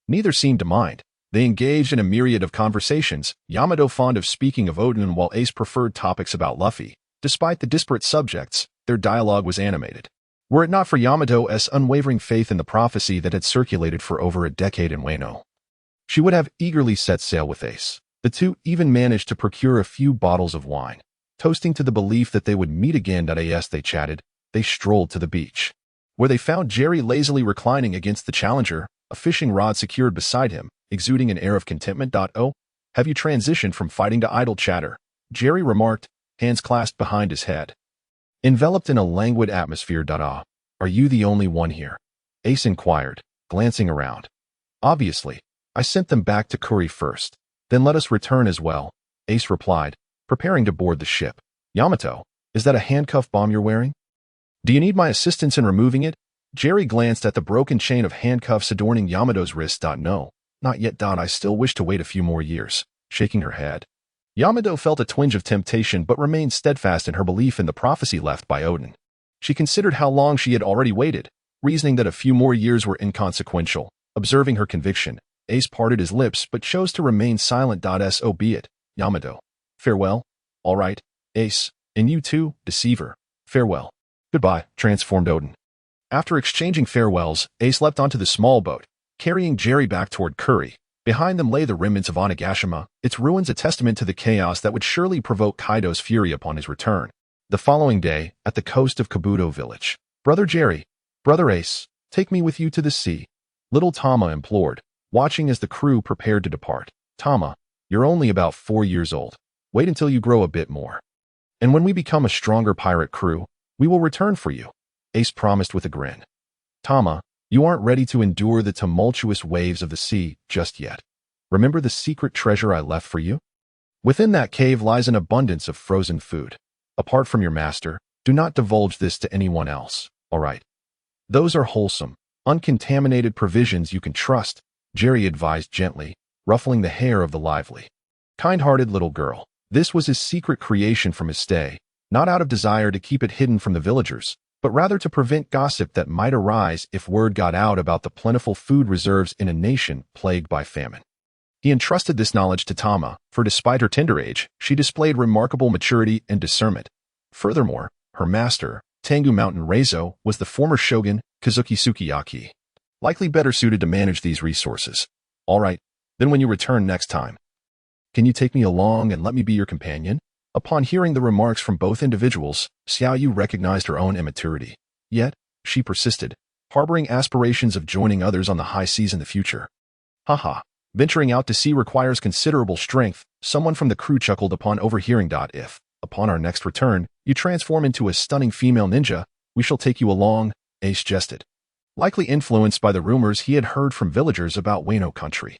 neither seemed to mind. They engaged in a myriad of conversations, Yamato fond of speaking of Odin while Ace preferred topics about Luffy. Despite the disparate subjects, their dialogue was animated. Were it not for Yamato's unwavering faith in the prophecy that had circulated for over a decade in Wano, she would have eagerly set sail with Ace. The two even managed to procure a few bottles of wine. Toasting to the belief that they would meet again. As they chatted, they strolled to the beach, where they found Jerry lazily reclining against the Challenger, a fishing rod secured beside him, exuding an air of contentment. "Oh, have you transitioned from fighting to idle chatter?" Jerry remarked, hands clasped behind his head. Enveloped in a languid atmosphere. "Are you the only one here?" Ace inquired, glancing around. "Obviously, I sent them back to Kuri first. Then let us return as well," Ace replied, preparing to board the ship. Yamato, is that a handcuff bomb you're wearing? Do you need my assistance in removing it? Jerry glanced at the broken chain of handcuffs adorning Yamato's wrist. No, not yet. I still wish to wait a few more years, shaking her head. Yamato felt a twinge of temptation but remained steadfast in her belief in the prophecy left by Odin. She considered how long she had already waited, reasoning that a few more years were inconsequential. Observing her conviction, Ace parted his lips but chose to remain silent. So be it, Yamato. Farewell. All right, Ace, and you too, Deceiver. Farewell. Goodbye, transformed Odin. After exchanging farewells, Ace leapt onto the small boat, carrying Jerry back toward Curry. Behind them lay the remnants of Onigashima, its ruins a testament to the chaos that would surely provoke Kaido's fury upon his return. The following day, at the coast of Kabuto village, Brother Jerry, Brother Ace, take me with you to the sea, little Tama implored, watching as the crew prepared to depart. Tama, you're only about 4 years old. Wait until you grow a bit more. And when we become a stronger pirate crew, we will return for you, Ace promised with a grin. Tama, you aren't ready to endure the tumultuous waves of the sea just yet. Remember the secret treasure I left for you? Within that cave lies an abundance of frozen food. Apart from your master, do not divulge this to anyone else, all right? Those are wholesome, uncontaminated provisions you can trust, Jerry advised gently, ruffling the hair of the lively, kind-hearted little girl. This was his secret creation from his stay, not out of desire to keep it hidden from the villagers, but rather to prevent gossip that might arise if word got out about the plentiful food reserves in a nation plagued by famine. He entrusted this knowledge to Tama, for despite her tender age, she displayed remarkable maturity and discernment. Furthermore, her master, Tengu Mountain Reizo, was the former shogun, Kazuki Sukiyaki, likely better suited to manage these resources. All right, then when you return next time, can you take me along and let me be your companion? Upon hearing the remarks from both individuals, Xiaoyu recognized her own immaturity. Yet, she persisted, harboring aspirations of joining others on the high seas in the future. Haha, venturing out to sea requires considerable strength, someone from the crew chuckled upon overhearing. If, upon our next return, you transform into a stunning female ninja, we shall take you along, Ace jested, likely influenced by the rumors he had heard from villagers about Wano country.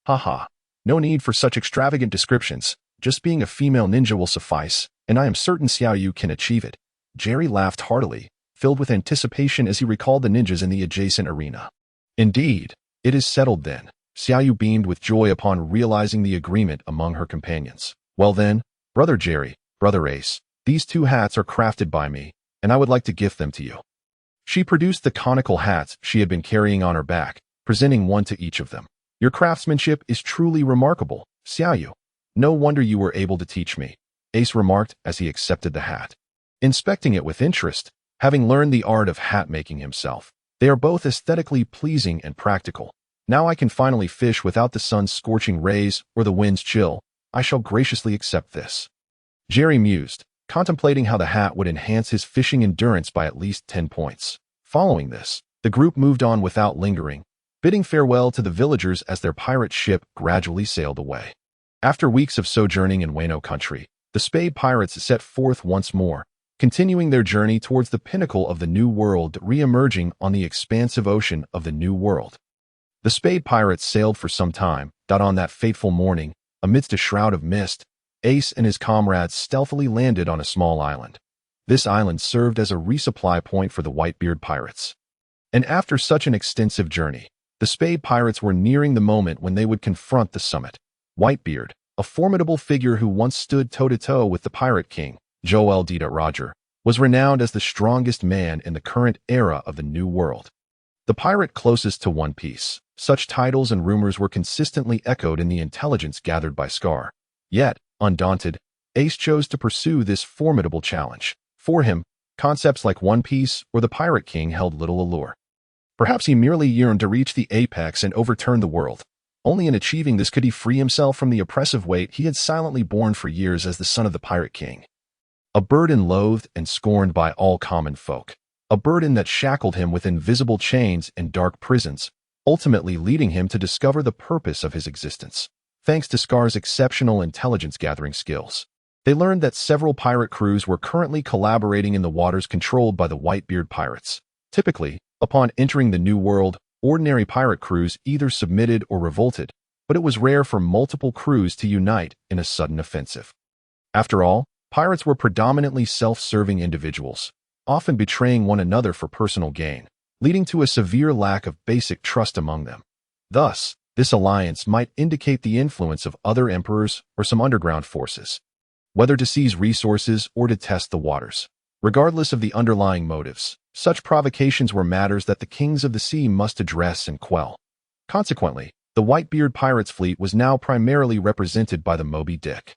Haha, no need for such extravagant descriptions. Just being a female ninja will suffice, and I am certain Xiaoyu can achieve it. Jerry laughed heartily, filled with anticipation as he recalled the ninjas in the adjacent arena. Indeed, it is settled then. Xiaoyu beamed with joy upon realizing the agreement among her companions. Well then, Brother Jerry, Brother Ace, these 2 hats are crafted by me, and I would like to gift them to you. She produced the conical hats she had been carrying on her back, presenting one to each of them. Your craftsmanship is truly remarkable, Xiaoyu. No wonder you were able to teach me, Ace remarked as he accepted the hat. Inspecting it with interest, having learned the art of hat making himself, they are both aesthetically pleasing and practical. Now I can finally fish without the sun's scorching rays or the wind's chill. I shall graciously accept this. Jerry mused, contemplating how the hat would enhance his fishing endurance by at least 10 points. Following this, the group moved on without lingering, bidding farewell to the villagers as their pirate ship gradually sailed away. After weeks of sojourning in Wano country, the Spade Pirates set forth once more, continuing their journey towards the pinnacle of the New World, re-emerging on the expansive ocean of the New World. The Spade Pirates sailed for some time. On that fateful morning, amidst a shroud of mist, Ace and his comrades stealthily landed on a small island. This island served as a resupply point for the Whitebeard pirates. And after such an extensive journey, the Spade Pirates were nearing the moment when they would confront the summit. Whitebeard, a formidable figure who once stood toe-to-toe with the Pirate King, Joel D. Roger, was renowned as the strongest man in the current era of the New World. The pirate closest to One Piece. Such titles and rumors were consistently echoed in the intelligence gathered by Scarl. Yet, undaunted, Ace chose to pursue this formidable challenge. For him, concepts like One Piece or the Pirate King held little allure. Perhaps he merely yearned to reach the apex and overturn the world. Only in achieving this could he free himself from the oppressive weight he had silently borne for years as the son of the Pirate King. A burden loathed and scorned by all common folk. A burden that shackled him with invisible chains and dark prisons, ultimately leading him to discover the purpose of his existence. Thanks to Scar's exceptional intelligence-gathering skills, they learned that several pirate crews were currently collaborating in the waters controlled by the Whitebeard pirates. Typically, upon entering the New World, ordinary pirate crews either submitted or revolted, but it was rare for multiple crews to unite in a sudden offensive. After all, pirates were predominantly self-serving individuals, often betraying one another for personal gain, leading to a severe lack of basic trust among them. Thus, this alliance might indicate the influence of other emperors or some underground forces, whether to seize resources or to test the waters. Regardless of the underlying motives, such provocations were matters that the kings of the sea must address and quell. Consequently, the Whitebeard pirates' fleet was now primarily represented by the Moby Dick.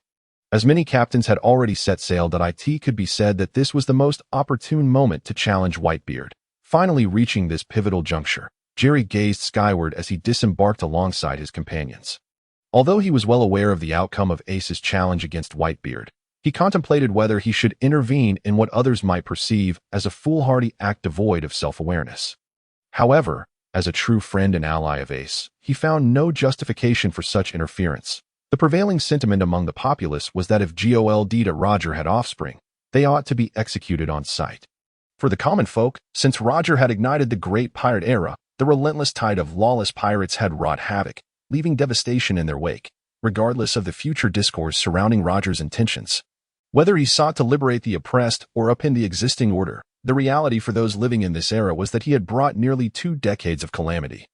As many captains had already set sail, it could be said that this was the most opportune moment to challenge Whitebeard. Finally reaching this pivotal juncture, Jerry gazed skyward as he disembarked alongside his companions. Although he was well aware of the outcome of Ace's challenge against Whitebeard, he contemplated whether he should intervene in what others might perceive as a foolhardy act devoid of self-awareness. However, as a true friend and ally of Ace, he found no justification for such interference. The prevailing sentiment among the populace was that if Roger had offspring, they ought to be executed on sight. For the common folk, since Roger had ignited the great pirate era, the relentless tide of lawless pirates had wrought havoc, leaving devastation in their wake, regardless of the future discourse surrounding Roger's intentions. Whether he sought to liberate the oppressed or upend the existing order, the reality for those living in this era was that he had brought nearly 2 decades of calamity,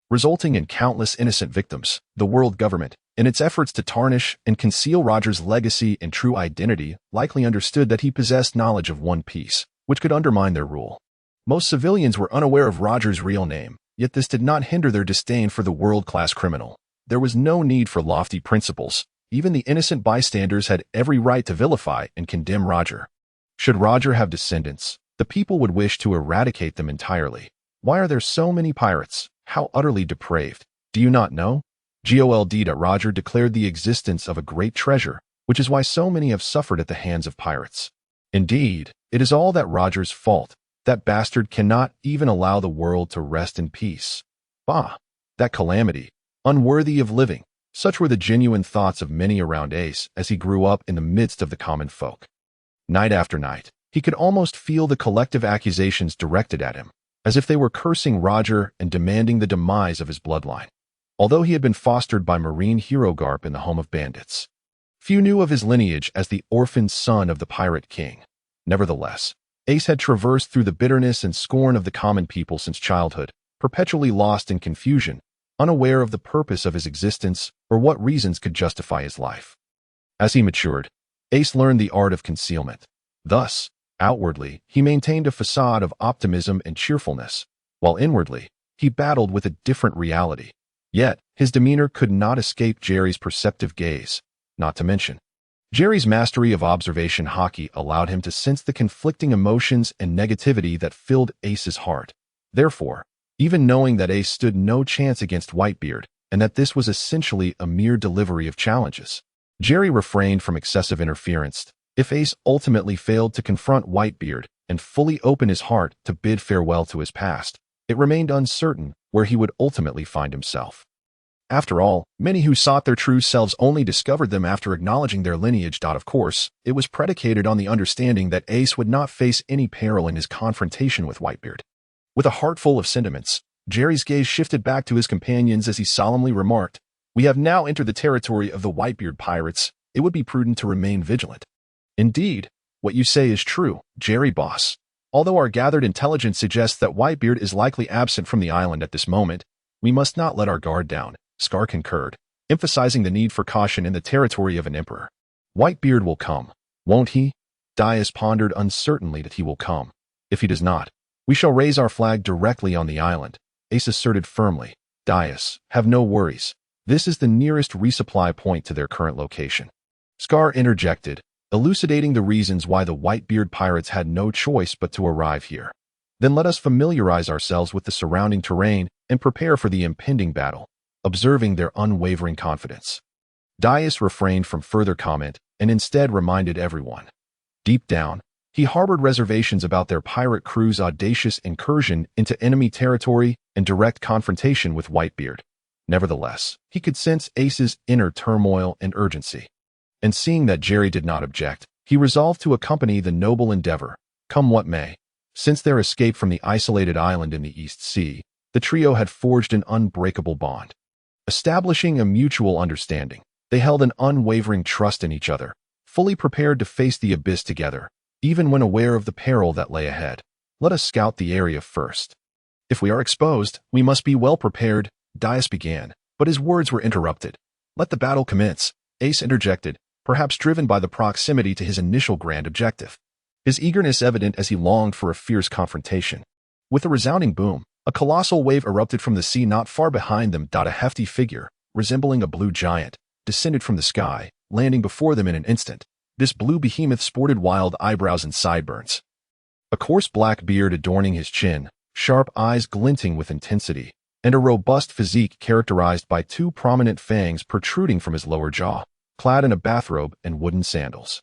resulting in countless innocent victims. The world government, in its efforts to tarnish and conceal Roger's legacy and true identity, likely understood that he possessed knowledge of One Piece, which could undermine their rule. Most civilians were unaware of Roger's real name, yet this did not hinder their disdain for the world-class criminal. There was no need for lofty principles. Even the innocent bystanders had every right to vilify and condemn Roger. Should Roger have descendants, the people would wish to eradicate them entirely. Why are there so many pirates? How utterly depraved. Do you not know? Roger declared the existence of a great treasure, which is why so many have suffered at the hands of pirates. Indeed, it is all that Roger's fault. That bastard cannot even allow the world to rest in peace. Bah! That calamity, unworthy of living. Such were the genuine thoughts of many around Ace as he grew up in the midst of the common folk. Night after night, he could almost feel the collective accusations directed at him, as if they were cursing Roger and demanding the demise of his bloodline. Although he had been fostered by marine hero Garp in the home of bandits, few knew of his lineage as the orphaned son of the pirate king. Nevertheless, Ace had traversed through the bitterness and scorn of the common people since childhood, perpetually lost in confusion, unaware of the purpose of his existence or what reasons could justify his life. As he matured, Ace learned the art of concealment. Thus, outwardly, he maintained a facade of optimism and cheerfulness, while inwardly, he battled with a different reality. Yet, his demeanor could not escape Jerry's perceptive gaze, not to mention Jerry's mastery of observation hockey allowed him to sense the conflicting emotions and negativity that filled Ace's heart. Therefore, even knowing that Ace stood no chance against Whitebeard, and that this was essentially a mere delivery of challenges, Jerry refrained from excessive interference. If Ace ultimately failed to confront Whitebeard and fully open his heart to bid farewell to his past, it remained uncertain where he would ultimately find himself. After all, many who sought their true selves only discovered them after acknowledging their lineage. Of course, it was predicated on the understanding that Ace would not face any peril in his confrontation with Whitebeard. With a heart full of sentiments, Jerry's gaze shifted back to his companions as he solemnly remarked, "We have now entered the territory of the Whitebeard pirates. It would be prudent to remain vigilant." "Indeed, what you say is true, Jerry boss. Although our gathered intelligence suggests that Whitebeard is likely absent from the island at this moment, we must not let our guard down," Scar concurred, emphasizing the need for caution in the territory of an emperor. "Whitebeard will come, won't he?" Dias pondered uncertainly. "That he will come. If he does not, we shall raise our flag directly on the island," Ace asserted firmly. "Dias, have no worries. This is the nearest resupply point to their current location." Scar interjected, elucidating the reasons why the Whitebeard pirates had no choice but to arrive here. "Then let us familiarize ourselves with the surrounding terrain and prepare for the impending battle," observing their unwavering confidence. Dias refrained from further comment and instead reminded everyone. Deep down, he harbored reservations about their pirate crew's audacious incursion into enemy territory and direct confrontation with Whitebeard. Nevertheless, he could sense Ace's inner turmoil and urgency. And seeing that Jerry did not object, he resolved to accompany the noble endeavor, come what may. Since their escape from the isolated island in the East Sea, the trio had forged an unbreakable bond. Establishing a mutual understanding, they held an unwavering trust in each other, fully prepared to face the abyss together, even when aware of the peril that lay ahead. Let us scout the area first. If we are exposed, we must be well prepared, Dias began, but his words were interrupted. Let the battle commence, Ace interjected, perhaps driven by the proximity to his initial grand objective. His eagerness evident as he longed for a fierce confrontation. With a resounding boom, a colossal wave erupted from the sea not far behind them. A hefty figure, resembling a blue giant, descended from the sky, landing before them in an instant. This blue behemoth sported wild eyebrows and sideburns, a coarse black beard adorning his chin, sharp eyes glinting with intensity, and a robust physique characterized by two prominent fangs protruding from his lower jaw, clad in a bathrobe and wooden sandals.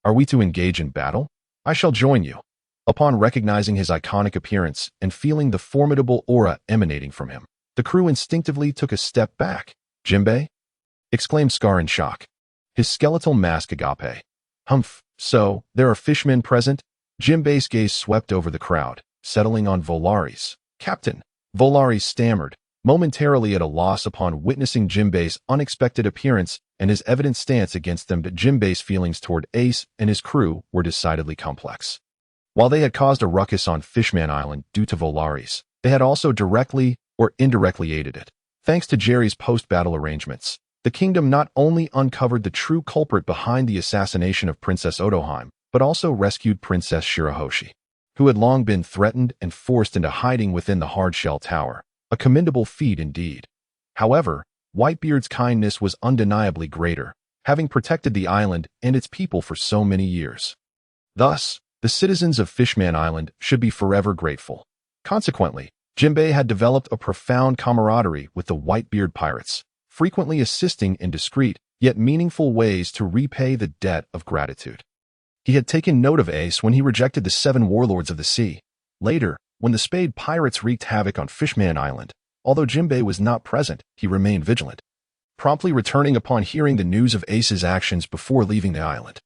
Are we to engage in battle? I shall join you. Upon recognizing his iconic appearance and feeling the formidable aura emanating from him, the crew instinctively took a step back. Jimbe? Exclaimed Scar in shock. His skeletal mask agape. Humph, so, there are fishmen present? Jimbe's gaze swept over the crowd, settling on Volaris. Captain, Volaris stammered, momentarily at a loss upon witnessing Jimbe's unexpected appearance and his evident stance against them. But Jimbe's feelings toward Ace and his crew were decidedly complex. While they had caused a ruckus on Fishman Island due to Volaris, they had also directly or indirectly aided it. Thanks to Jerry's post-battle arrangements, the kingdom not only uncovered the true culprit behind the assassination of Princess Otoheim, but also rescued Princess Shirahoshi, who had long been threatened and forced into hiding within the hard-shell tower. A commendable feat indeed. However, Whitebeard's kindness was undeniably greater, having protected the island and its people for so many years. Thus, the citizens of Fishman Island should be forever grateful. Consequently, Jimbe had developed a profound camaraderie with the Whitebeard pirates, frequently assisting in discreet, yet meaningful ways to repay the debt of gratitude. He had taken note of Ace when he rejected the 7 warlords of the sea. Later, when the Spade Pirates wreaked havoc on Fishman Island, although Jimbe was not present, he remained vigilant, promptly returning upon hearing the news of Ace's actions before leaving the island.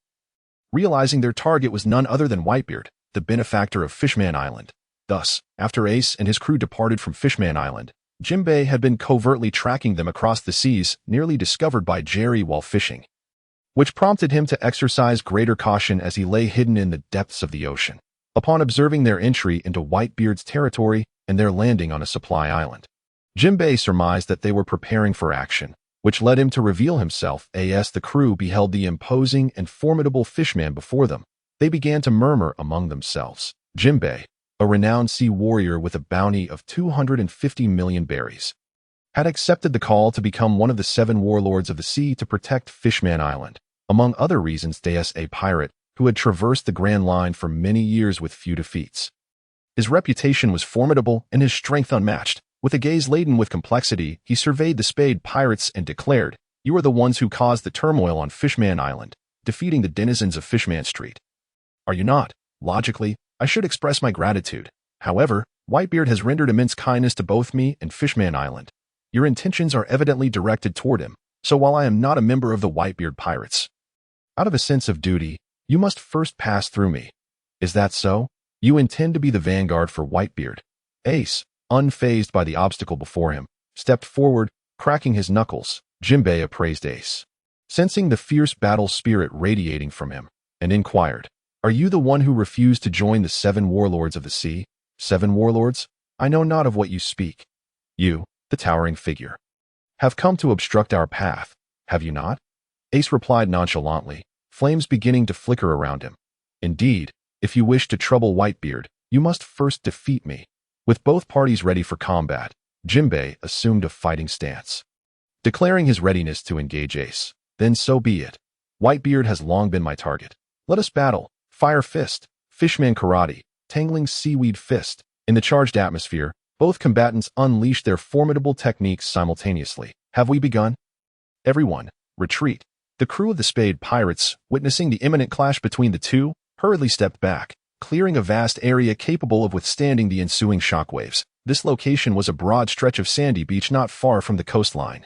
Realizing their target was none other than Whitebeard, the benefactor of Fishman Island. Thus, after Ace and his crew departed from Fishman Island, Jimbe had been covertly tracking them across the seas, nearly discovered by Jerry while fishing, which prompted him to exercise greater caution as he lay hidden in the depths of the ocean. Upon observing their entry into Whitebeard's territory and their landing on a supply island, Jimbe surmised that they were preparing for action, which led him to reveal himself. As the crew beheld the imposing and formidable fishman before them, they began to murmur among themselves. Jimbe, a renowned sea warrior with a bounty of 250 million berries, had accepted the call to become one of the 7 warlords of the sea to protect Fishman Island. Among other reasons, Deus, a pirate who had traversed the Grand Line for many years with few defeats. His reputation was formidable and his strength unmatched. With a gaze laden with complexity, he surveyed the Spade Pirates and declared, "You are the ones who caused the turmoil on Fishman Island, defeating the denizens of Fishman Street. Are you not? Logically, I should express my gratitude. However, Whitebeard has rendered immense kindness to both me and Fishman Island. Your intentions are evidently directed toward him, so while I am not a member of the Whitebeard Pirates, out of a sense of duty, you must first pass through me. Is that so? You intend to be the vanguard for Whitebeard?" Ace, unfazed by the obstacle before him, stepped forward, cracking his knuckles. Jimbe appraised Ace, sensing the fierce battle spirit radiating from him, and inquired, "Are you the one who refused to join the 7 warlords of the sea?" 7 warlords? I know not of what you speak. You, the towering figure, have come to obstruct our path, have you not? Ace replied nonchalantly, flames beginning to flicker around him. Indeed, if you wish to trouble Whitebeard, you must first defeat me. With both parties ready for combat, Jimbe assumed a fighting stance, declaring his readiness to engage Ace. Then so be it. Whitebeard has long been my target. Let us battle. Fire fist, fishman karate, tangling seaweed fist. In the charged atmosphere, both combatants unleashed their formidable techniques simultaneously. Have we begun? Everyone, retreat. The crew of the Spade Pirates, witnessing the imminent clash between the two, hurriedly stepped back, clearing a vast area capable of withstanding the ensuing shockwaves. This location was a broad stretch of sandy beach not far from the coastline,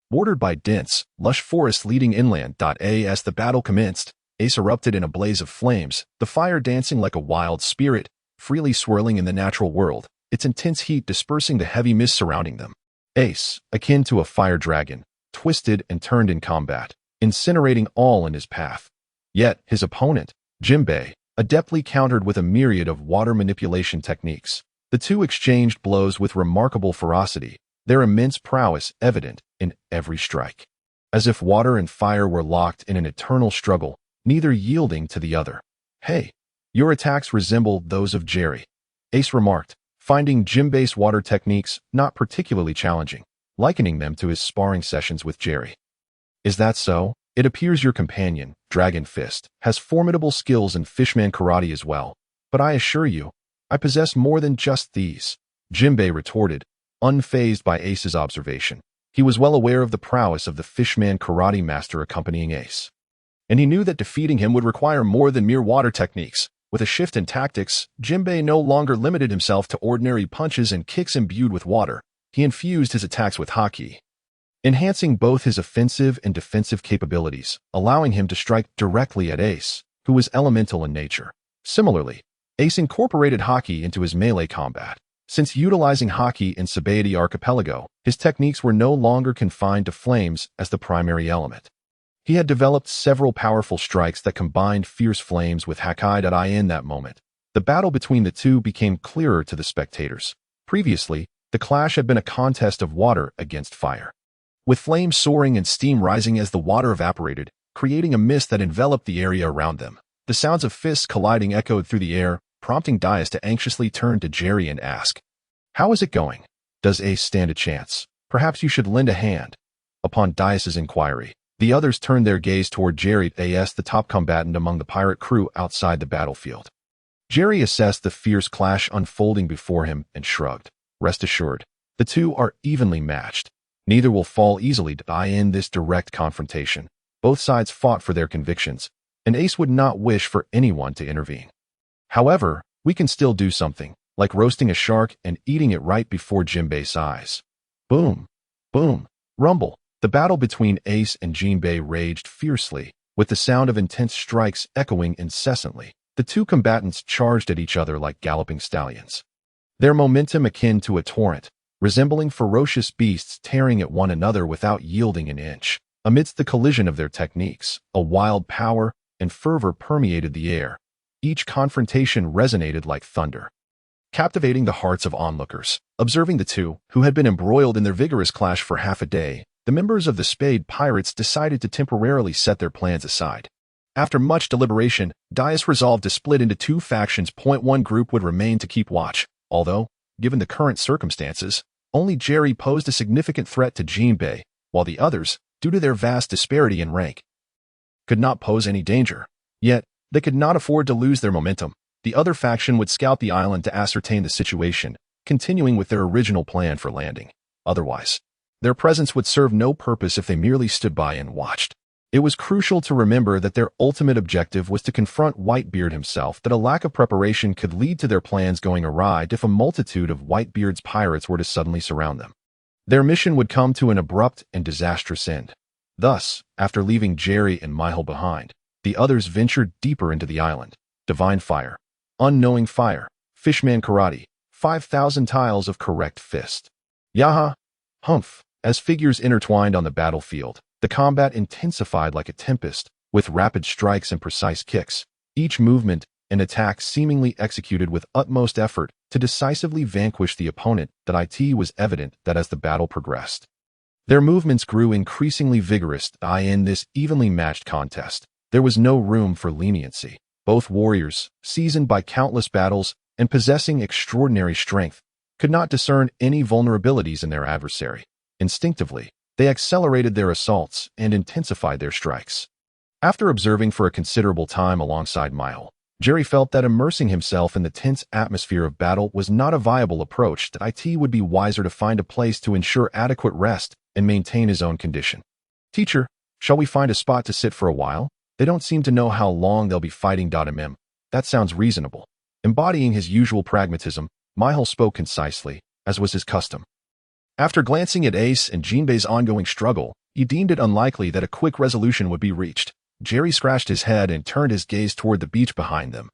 bordered by dense, lush forests leading inland. As the battle commenced, Ace erupted in a blaze of flames, the fire dancing like a wild spirit, freely swirling in the natural world, its intense heat dispersing the heavy mist surrounding them. Ace, akin to a fire dragon, twisted and turned in combat, incinerating all in his path. Yet, his opponent, Jimbe, adeptly countered with a myriad of water manipulation techniques. The two exchanged blows with remarkable ferocity, their immense prowess evident in every strike. As if water and fire were locked in an eternal struggle, neither yielding to the other. "Hey, your attacks resemble those of Jerry," Ace remarked, finding Jimbe's water techniques not particularly challenging, likening them to his sparring sessions with Jerry. "Is that so? It appears your companion, Dragon Fist, has formidable skills in fisherman karate as well, but I assure you, I possess more than just these," Jimbe retorted, unfazed by Ace's observation. He was well aware of the prowess of the fisherman karate master accompanying Ace, and he knew that defeating him would require more than mere water techniques. With a shift in tactics, Jimbe no longer limited himself to ordinary punches and kicks imbued with water. He infused his attacks with haki, enhancing both his offensive and defensive capabilities, allowing him to strike directly at Ace, who was elemental in nature. Similarly, Ace incorporated haki into his melee combat. Since utilizing haki in Spade Archipelago, his techniques were no longer confined to flames as the primary element. He had developed several powerful strikes that combined fierce flames with haki. In that moment, the battle between the two became clearer to the spectators. Previously, the clash had been a contest of water against fire, with flames soaring and steam rising as the water evaporated, creating a mist that enveloped the area around them. The sounds of fists colliding echoed through the air, prompting Dias to anxiously turn to Jerry and ask, "How is it going? Does Ace stand a chance? Perhaps you should lend a hand." Upon Dias's inquiry, the others turned their gaze toward Jerry, as the top combatant among the pirate crew outside the battlefield. Jerry assessed the fierce clash unfolding before him and shrugged. "Rest assured, the two are evenly matched. Neither will fall easily in this direct confrontation. Both sides fought for their convictions, and Ace would not wish for anyone to intervene. However, we can still do something, like roasting a shark and eating it right before Jimbe's eyes." Boom, boom, rumble. The battle between Ace and Jimbe raged fiercely, with the sound of intense strikes echoing incessantly. The two combatants charged at each other like galloping stallions, their momentum akin to a torrent, resembling ferocious beasts tearing at one another without yielding an inch. Amidst the collision of their techniques, a wild power and fervor permeated the air. Each confrontation resonated like thunder, captivating the hearts of onlookers. Observing the two, who had been embroiled in their vigorous clash for half a day, the members of the Spade Pirates decided to temporarily set their plans aside. After much deliberation, Dias resolved to split into two factions. One group would remain to keep watch, although, given the current circumstances, only Jerry posed a significant threat to Jimbe, while the others, due to their vast disparity in rank, could not pose any danger. Yet, they could not afford to lose their momentum. The other faction would scout the island to ascertain the situation, continuing with their original plan for landing. Otherwise, their presence would serve no purpose if they merely stood by and watched. It was crucial to remember that their ultimate objective was to confront Whitebeard himself, that a lack of preparation could lead to their plans going awry if a multitude of Whitebeard's pirates were to suddenly surround them. Their mission would come to an abrupt and disastrous end. Thus, after leaving Jerry and Mihal behind, the others ventured deeper into the island. Divine Fire, Unknowing Fire, Fishman Karate, 5,000 tiles of correct fist. Yaha! Humph! As figures intertwined on the battlefield, the combat intensified like a tempest, with rapid strikes and precise kicks. Each movement and attack seemingly executed with utmost effort to decisively vanquish the opponent. It was evident that as the battle progressed, their movements grew increasingly vigorous. In this evenly matched contest, there was no room for leniency. Both warriors, seasoned by countless battles and possessing extraordinary strength, could not discern any vulnerabilities in their adversary. Instinctively, they accelerated their assaults and intensified their strikes. After observing for a considerable time alongside Mihal, Jerry felt that immersing himself in the tense atmosphere of battle was not a viable approach. It would be wiser to find a place to ensure adequate rest and maintain his own condition. "Teacher, shall we find a spot to sit for a while? They don't seem to know how long they'll be fighting. That sounds reasonable." Embodying his usual pragmatism, Mihal spoke concisely, as was his custom. After glancing at Ace and Jimbe's ongoing struggle, he deemed it unlikely that a quick resolution would be reached. Jerry scratched his head and turned his gaze toward the beach behind them,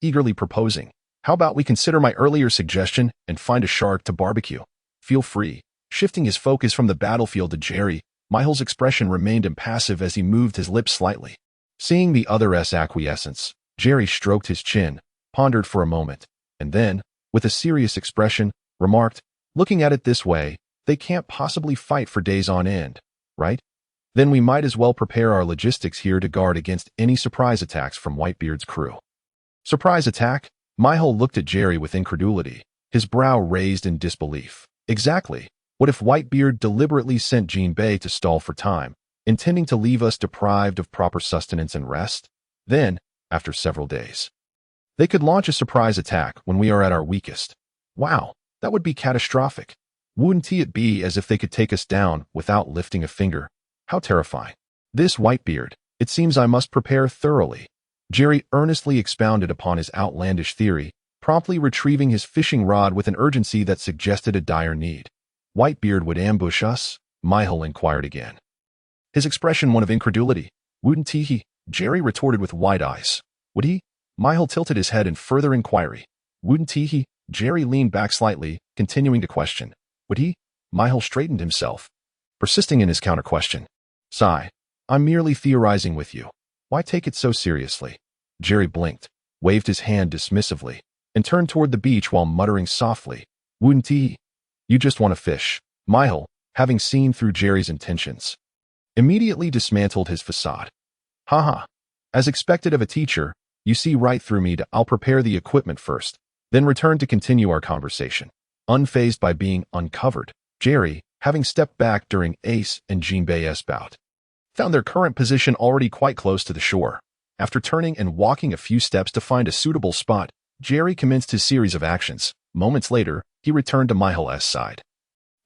eagerly proposing, "How about we consider my earlier suggestion and find a shark to barbecue? Feel free." Shifting his focus from the battlefield to Jerry, Mihal's expression remained impassive as he moved his lips slightly. Seeing the other's acquiescence, Jerry stroked his chin, pondered for a moment, and then, with a serious expression, remarked, "Looking at it this way, they can't possibly fight for days on end, right? Then we might as well prepare our logistics here to guard against any surprise attacks from Whitebeard's crew." Surprise attack? Michael looked at Jerry with incredulity, his brow raised in disbelief. Exactly. What if Whitebeard deliberately sent Jimbe to stall for time, intending to leave us deprived of proper sustenance and rest? Then, after several days, they could launch a surprise attack when we are at our weakest. Wow, that would be catastrophic. Wouldn't it be as if they could take us down without lifting a finger? How terrifying. This Whitebeard, it seems I must prepare thoroughly. Jerry earnestly expounded upon his outlandish theory, promptly retrieving his fishing rod with an urgency that suggested a dire need. Whitebeard would ambush us? Michael inquired again, his expression one of incredulity. Wouldn't he? Jerry retorted with wide eyes. Would he? Michael tilted his head in further inquiry. Wouldn't he? Jerry leaned back slightly, continuing to question. Would he? Michael straightened himself, persisting in his counter-question. Sigh. I'm merely theorizing with you. Why take it so seriously? Jerry blinked, waved his hand dismissively, and turned toward the beach while muttering softly. Wouldn't he? You just want to fish. Michael, having seen through Jerry's intentions, immediately dismantled his facade. Haha. As expected of a teacher, you see right through me. I'll prepare the equipment first, then return to continue our conversation. Unfazed by being uncovered, Jerry, having stepped back during Ace and Jimbe's bout, found their current position already quite close to the shore. After turning and walking a few steps to find a suitable spot, Jerry commenced his series of actions. Moments later, he returned to Michael's side,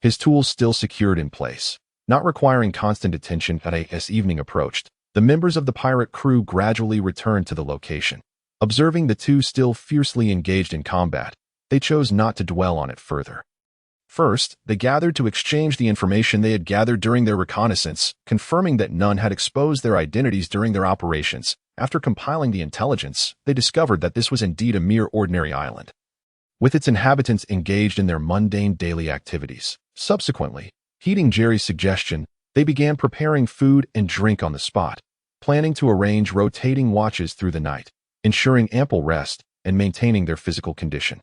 his tools still secured in place. Not requiring constant attention as evening approached, the members of the pirate crew gradually returned to the location. Observing the two still fiercely engaged in combat, they chose not to dwell on it further. First, they gathered to exchange the information they had gathered during their reconnaissance, confirming that none had exposed their identities during their operations. After compiling the intelligence, they discovered that this was indeed a mere ordinary island, with its inhabitants engaged in their mundane daily activities. Subsequently, heeding Jerry's suggestion, they began preparing food and drink on the spot, planning to arrange rotating watches through the night, ensuring ample rest and maintaining their physical condition.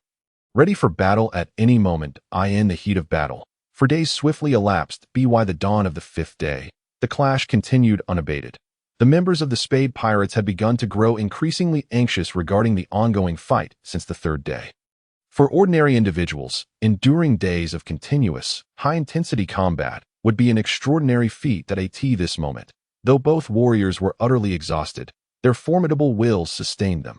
Ready for battle at any moment, in the heat of battle. For days swiftly elapsed, by the dawn of the fifth day, the clash continued unabated. The members of the Spade Pirates had begun to grow increasingly anxious regarding the ongoing fight since the third day. For ordinary individuals, enduring days of continuous, high-intensity combat would be an extraordinary feat at this moment. Though both warriors were utterly exhausted, their formidable wills sustained them.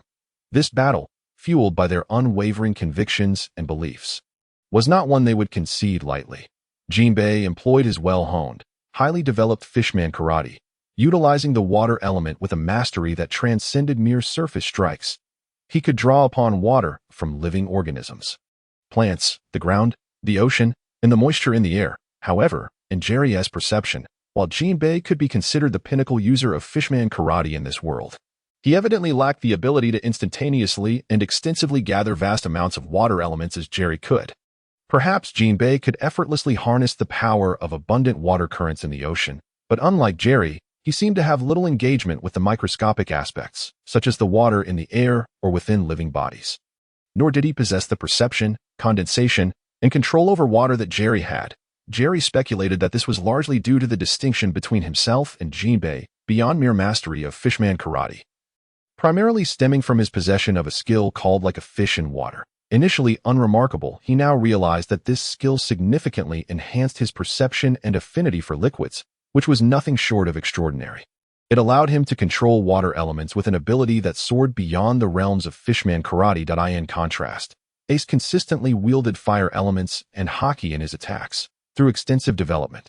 This battle, fueled by their unwavering convictions and beliefs, was not one they would concede lightly. Jimbe employed his well-honed, highly developed fisherman karate, utilizing the water element with a mastery that transcended mere surface strikes. He could draw upon water from living organisms, plants, the ground, the ocean, and the moisture in the air. However, in Jerry's perception, while Jimbe could be considered the pinnacle user of fisherman karate in this world, he evidently lacked the ability to instantaneously and extensively gather vast amounts of water elements as Jerry could. Perhaps Jimbe could effortlessly harness the power of abundant water currents in the ocean, but unlike Jerry, he seemed to have little engagement with the microscopic aspects, such as the water in the air or within living bodies. Nor did he possess the perception, condensation, and control over water that Jerry had. Jerry speculated that this was largely due to the distinction between himself and Jimbe beyond mere mastery of fisherman karate, primarily stemming from his possession of a skill called like a fish in water. Initially unremarkable, he now realized that this skill significantly enhanced his perception and affinity for liquids, which was nothing short of extraordinary. It allowed him to control water elements with an ability that soared beyond the realms of fishman karate. In contrast, Ace consistently wielded fire elements and hockey in his attacks. Through extensive development,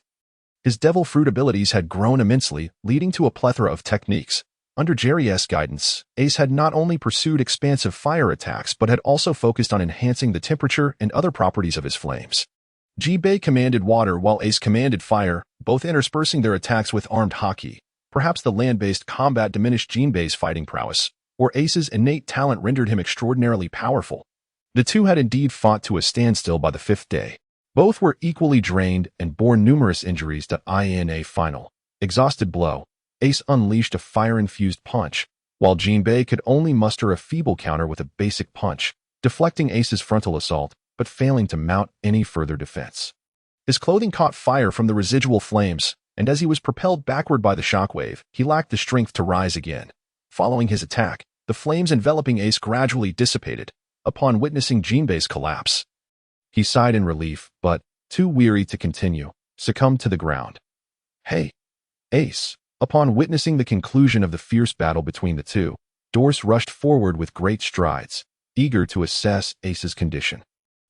his devil fruit abilities had grown immensely, leading to a plethora of techniques. Under Jerry's guidance, Ace had not only pursued expansive fire attacks but had also focused on enhancing the temperature and other properties of his flames. Jimbe commanded water while Ace commanded fire, both interspersing their attacks with armed hockey. Perhaps the land-based combat diminished Jimbe's fighting prowess, or Ace's innate talent rendered him extraordinarily powerful. The two had indeed fought to a standstill by the fifth day. Both were equally drained and bore numerous injuries. In a final, exhausted blow, Ace unleashed a fire-infused punch, while Jimbe could only muster a feeble counter with a basic punch, deflecting Ace's frontal assault, but failing to mount any further defense. His clothing caught fire from the residual flames, and as he was propelled backward by the shockwave, he lacked the strength to rise again. Following his attack, the flames enveloping Ace gradually dissipated, upon witnessing Jimbe's collapse. He sighed in relief, but, too weary to continue, succumbed to the ground. "Hey, Ace." Upon witnessing the conclusion of the fierce battle between the two, Dorse rushed forward with great strides, eager to assess Ace's condition.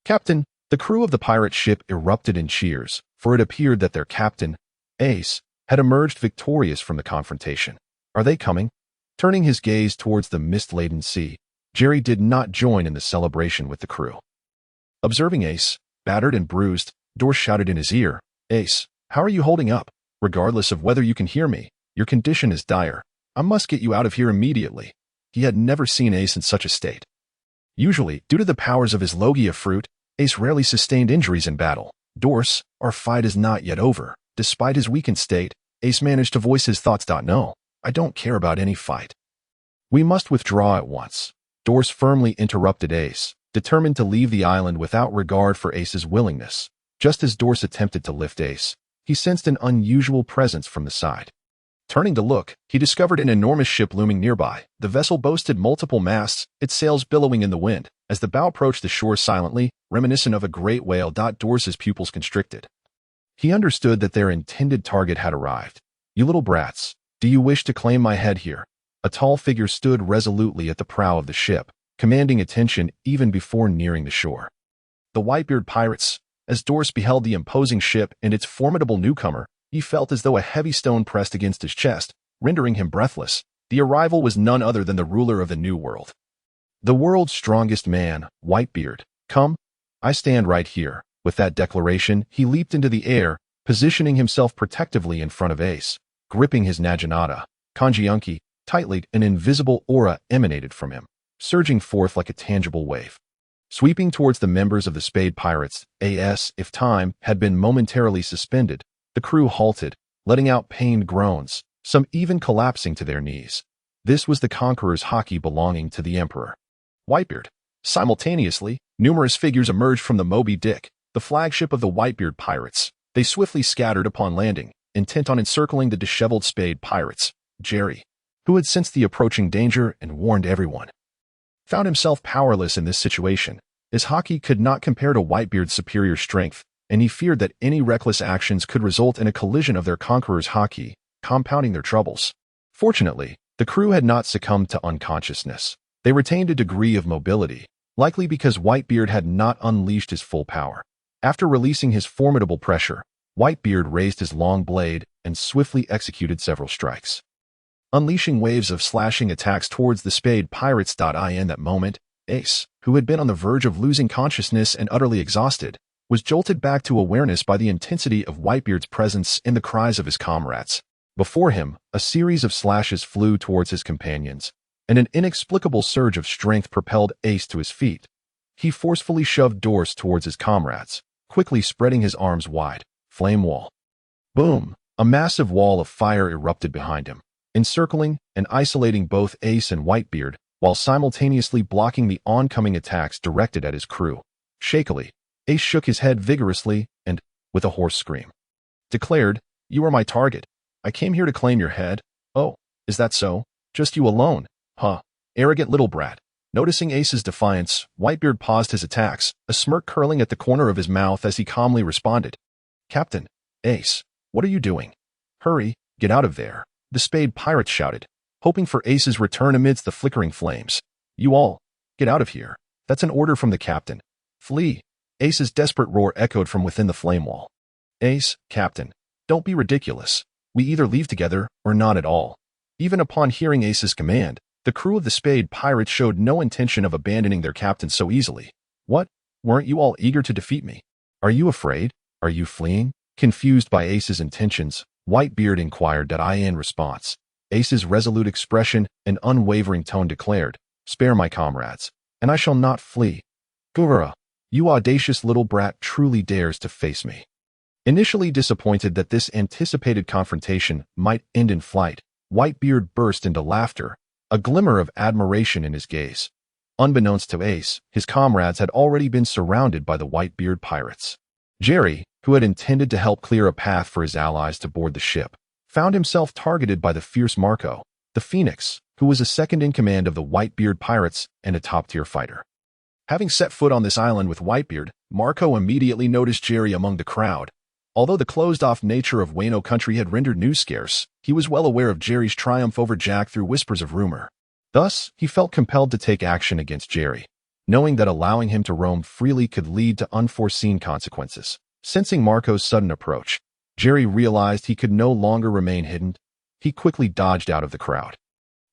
"Captain," the crew of the pirate ship erupted in cheers, for it appeared that their captain, Ace, had emerged victorious from the confrontation. "Are they coming?" Turning his gaze towards the mist-laden sea, Jerry did not join in the celebration with the crew. Observing Ace, battered and bruised, Dorse shouted in his ear, "Ace, how are you holding up? Regardless of whether you can hear me, your condition is dire. I must get you out of here immediately." He had never seen Ace in such a state. Usually, due to the powers of his Logia fruit, Ace rarely sustained injuries in battle. "Dorse, our fight is not yet over." Despite his weakened state, Ace managed to voice his thoughts. "No, I don't care about any fight. We must withdraw at once." Dorse firmly interrupted Ace, determined to leave the island without regard for Ace's willingness. Just as Dorse attempted to lift Ace, he sensed an unusual presence from the side. Turning to look, he discovered an enormous ship looming nearby. The vessel boasted multiple masts, its sails billowing in the wind, as the bow approached the shore silently, reminiscent of a great whale. Dorse's pupils constricted. He understood that their intended target had arrived. "You little brats, do you wish to claim my head here?" A tall figure stood resolutely at the prow of the ship, commanding attention even before nearing the shore. The Whitebeard pirates. As Dorse beheld the imposing ship and its formidable newcomer, he felt as though a heavy stone pressed against his chest, rendering him breathless. The arrival was none other than the ruler of the New World. "The world's strongest man, Whitebeard. Come, I stand right here." With that declaration, he leaped into the air, positioning himself protectively in front of Ace. Gripping his naginata, Kanjiunki, tightly, an invisible aura emanated from him, surging forth like a tangible wave. Sweeping towards the members of the Spade Pirates, if time had been momentarily suspended, the crew halted, letting out pained groans, some even collapsing to their knees. This was the conqueror's haki belonging to the Emperor. Whitebeard. Simultaneously, numerous figures emerged from the Moby Dick, the flagship of the Whitebeard pirates. They swiftly scattered upon landing, intent on encircling the disheveled Spade Pirates. Jerry, who had sensed the approaching danger and warned everyone, found himself powerless in this situation. His haki could not compare to Whitebeard's superior strength, and he feared that any reckless actions could result in a collision of their conqueror's haki, compounding their troubles. Fortunately, the crew had not succumbed to unconsciousness. They retained a degree of mobility, likely because Whitebeard had not unleashed his full power. After releasing his formidable pressure, Whitebeard raised his long blade and swiftly executed several strikes, unleashing waves of slashing attacks towards the Spade Pirates. In that moment, Ace, who had been on the verge of losing consciousness and utterly exhausted, was jolted back to awareness by the intensity of Whitebeard's presence and the cries of his comrades. Before him, a series of slashes flew towards his companions, and an inexplicable surge of strength propelled Ace to his feet. He forcefully shoved Dorse towards his comrades, quickly spreading his arms wide. Flame wall. Boom! A massive wall of fire erupted behind him, encircling and isolating both Ace and Whitebeard, while simultaneously blocking the oncoming attacks directed at his crew. Shakily, Ace shook his head vigorously and, with a hoarse scream, declared, "You are my target. I came here to claim your head." "Oh, is that so? Just you alone? Huh. Arrogant little brat." Noticing Ace's defiance, Whitebeard paused his attacks, a smirk curling at the corner of his mouth as he calmly responded, "Captain, Ace, what are you doing? Hurry, get out of there." The Spade Pirates shouted, hoping for Ace's return amidst the flickering flames. "You all, get out of here. That's an order from the captain. Flee." Ace's desperate roar echoed from within the flame wall. "Ace, Captain, don't be ridiculous. We either leave together or not at all." Even upon hearing Ace's command, the crew of the Spade Pirates showed no intention of abandoning their captain so easily. "What? Weren't you all eager to defeat me? Are you afraid? Are you fleeing?" Confused by Ace's intentions, Whitebeard inquired. In response, Ace's resolute expression and unwavering tone declared, "Spare my comrades, and I shall not flee. Gura, you audacious little brat truly dares to face me." Initially disappointed that this anticipated confrontation might end in flight, Whitebeard burst into laughter, a glimmer of admiration in his gaze. Unbeknownst to Ace, his comrades had already been surrounded by the Whitebeard pirates. Jerry, who had intended to help clear a path for his allies to board the ship, found himself targeted by the fierce Marco, the Phoenix, who was a second-in-command of the Whitebeard pirates and a top-tier fighter. Having set foot on this island with Whitebeard, Marco immediately noticed Jerry among the crowd. Although the closed-off nature of Wano country had rendered news scarce, he was well aware of Jerry's triumph over Jack through whispers of rumor. Thus, he felt compelled to take action against Jerry, knowing that allowing him to roam freely could lead to unforeseen consequences. Sensing Marco's sudden approach, Jerry realized he could no longer remain hidden. He quickly dodged out of the crowd.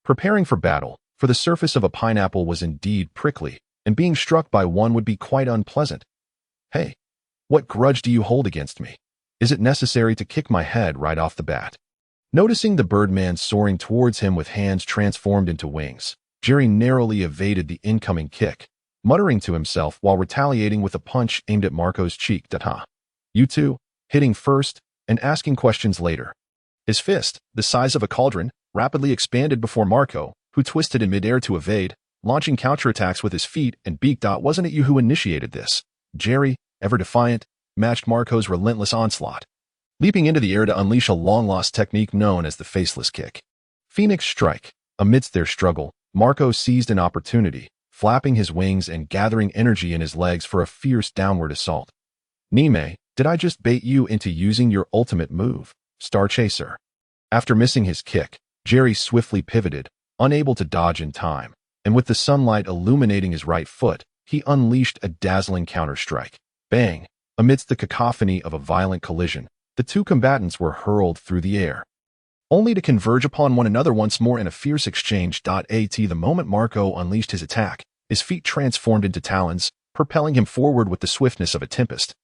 Preparing for battle, for the surface of a pineapple was indeed prickly, and being struck by one would be quite unpleasant. Hey, what grudge do you hold against me? Is it necessary to kick my head right off the bat? Noticing the birdman soaring towards him with hands transformed into wings, Jerry narrowly evaded the incoming kick, muttering to himself while retaliating with a punch aimed at Marco's cheek. You two, hitting first and asking questions later. His fist, the size of a cauldron, rapidly expanded before Marco, who twisted in midair to evade, launching counterattacks with his feet and beak. Wasn't it you who initiated this? Jerry, ever defiant, matched Marco's relentless onslaught, leaping into the air to unleash a long-lost technique known as the faceless kick. Phoenix strike. Amidst their struggle, Marco seized an opportunity, flapping his wings and gathering energy in his legs for a fierce downward assault. Nime, did I just bait you into using your ultimate move, Star Chaser? After missing his kick, Jerry swiftly pivoted, unable to dodge in time, and with the sunlight illuminating his right foot, he unleashed a dazzling counter-strike. Bang! Amidst the cacophony of a violent collision, the two combatants were hurled through the air, only to converge upon one another once more in a fierce exchange. At the moment Marco unleashed his attack, his feet transformed into talons, propelling him forward with the swiftness of a tempest.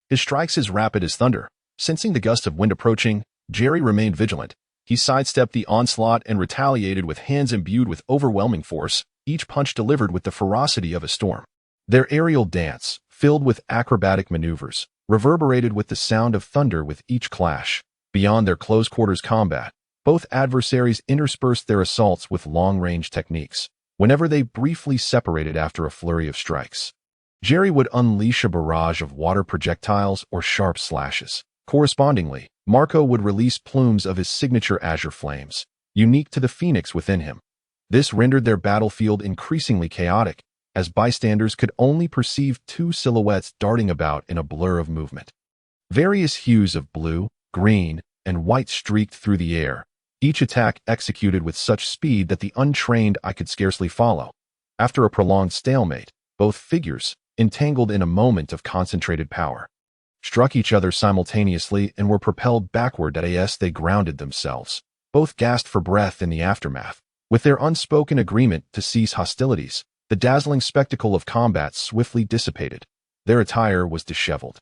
His strikes as rapid as thunder. Sensing the gust of wind approaching, Jerry remained vigilant. He sidestepped the onslaught and retaliated with hands imbued with overwhelming force, each punch delivered with the ferocity of a storm. Their aerial dance, filled with acrobatic maneuvers, reverberated with the sound of thunder with each clash. Beyond their close-quarters combat, both adversaries interspersed their assaults with long-range techniques. Whenever they briefly separated after a flurry of strikes, Jerry would unleash a barrage of water projectiles or sharp slashes. Correspondingly, Marco would release plumes of his signature azure flames, unique to the phoenix within him. This rendered their battlefield increasingly chaotic, as bystanders could only perceive two silhouettes darting about in a blur of movement. Various hues of blue, green, and white streaked through the air, each attack executed with such speed that the untrained eye could scarcely follow. After a prolonged stalemate, both figures, entangled in a moment of concentrated power, struck each other simultaneously and were propelled backward as they grounded themselves. Both gasped for breath in the aftermath. With their unspoken agreement to cease hostilities, the dazzling spectacle of combat swiftly dissipated. Their attire was disheveled,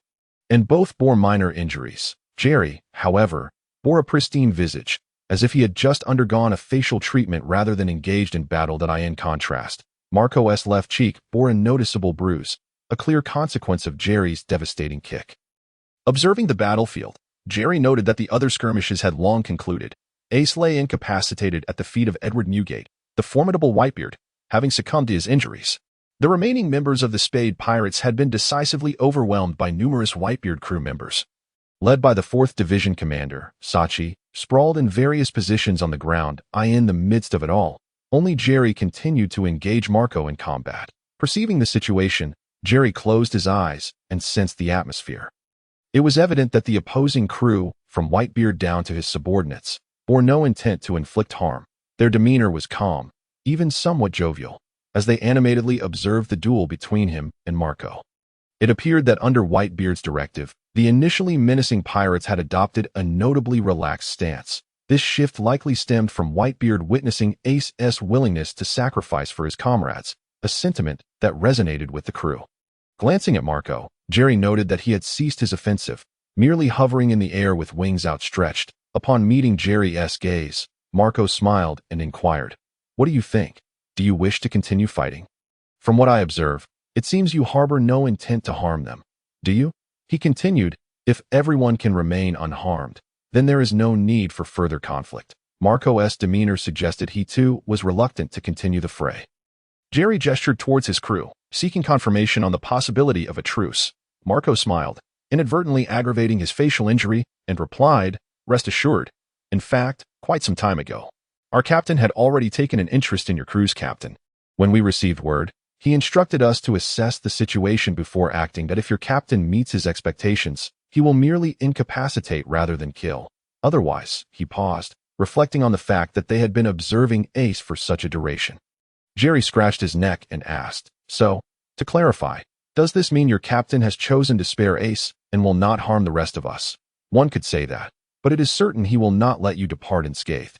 and both bore minor injuries. Jerry, however, bore a pristine visage, as if he had just undergone a facial treatment rather than engaged in battle. In contrast, Marco's left cheek bore a noticeable bruise, a clear consequence of Jerry's devastating kick. Observing the battlefield, Jerry noted that the other skirmishes had long concluded. Ace lay incapacitated at the feet of Edward Newgate, the formidable Whitebeard, having succumbed to his injuries. The remaining members of the Spade Pirates had been decisively overwhelmed by numerous Whitebeard crew members. Led by the 4th Division commander, Sachi, sprawled in various positions on the ground. In the midst of it all, only Jerry continued to engage Marco in combat. Perceiving the situation, Jerry closed his eyes and sensed the atmosphere. It was evident that the opposing crew, from Whitebeard down to his subordinates, bore no intent to inflict harm. Their demeanor was calm, even somewhat jovial, as they animatedly observed the duel between him and Marco. It appeared that under Whitebeard's directive, the initially menacing pirates had adopted a notably relaxed stance. This shift likely stemmed from Whitebeard witnessing Ace's willingness to sacrifice for his comrades, a sentiment that resonated with the crew. Glancing at Marco, Jerry noted that he had ceased his offensive, merely hovering in the air with wings outstretched. Upon meeting Jerry's gaze, Marco smiled and inquired, "What do you think? Do you wish to continue fighting? From what I observe, it seems you harbor no intent to harm them. Do you?" He continued, "If everyone can remain unharmed, then there is no need for further conflict." Marco's demeanor suggested he too was reluctant to continue the fray. Jerry gestured towards his crew, seeking confirmation on the possibility of a truce. Marco smiled, inadvertently aggravating his facial injury, and replied, "Rest assured. In fact, quite some time ago, our captain had already taken an interest in your crew's captain. When we received word, he instructed us to assess the situation before acting, that if your captain meets his expectations, he will merely incapacitate rather than kill. Otherwise," he paused, reflecting on the fact that they had been observing Ace for such a duration. Jerry scratched his neck and asked, "So, to clarify, does this mean your captain has chosen to spare Ace and will not harm the rest of us?" "One could say that, but it is certain he will not let you depart unscathed.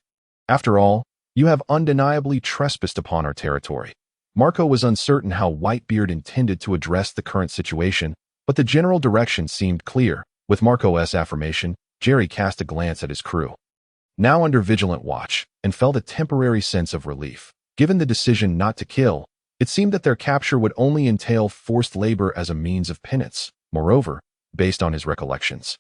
After all, you have undeniably trespassed upon our territory." Marco was uncertain how Whitebeard intended to address the current situation, but the general direction seemed clear. With Marco's affirmation, Jerry cast a glance at his crew, now under vigilant watch, and felt a temporary sense of relief. Given the decision not to kill, it seemed that their capture would only entail forced labor as a means of penance. Moreover, based on his recollections,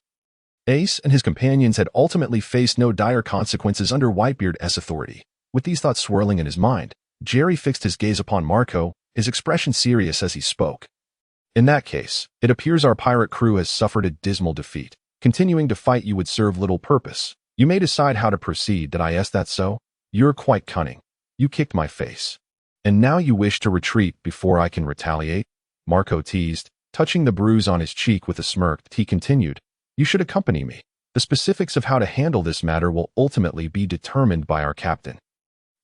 Ace and his companions had ultimately faced no dire consequences under Whitebeard's authority. With these thoughts swirling in his mind, Jerry fixed his gaze upon Marco, his expression serious as he spoke. "In that case, it appears our pirate crew has suffered a dismal defeat. Continuing to fight you would serve little purpose. You may decide how to proceed. Did I ask that so? You're quite cunning. You kicked my face. And now you wish to retreat before I can retaliate?" Marco teased, touching the bruise on his cheek with a smirk. He continued, "You should accompany me. The specifics of how to handle this matter will ultimately be determined by our captain."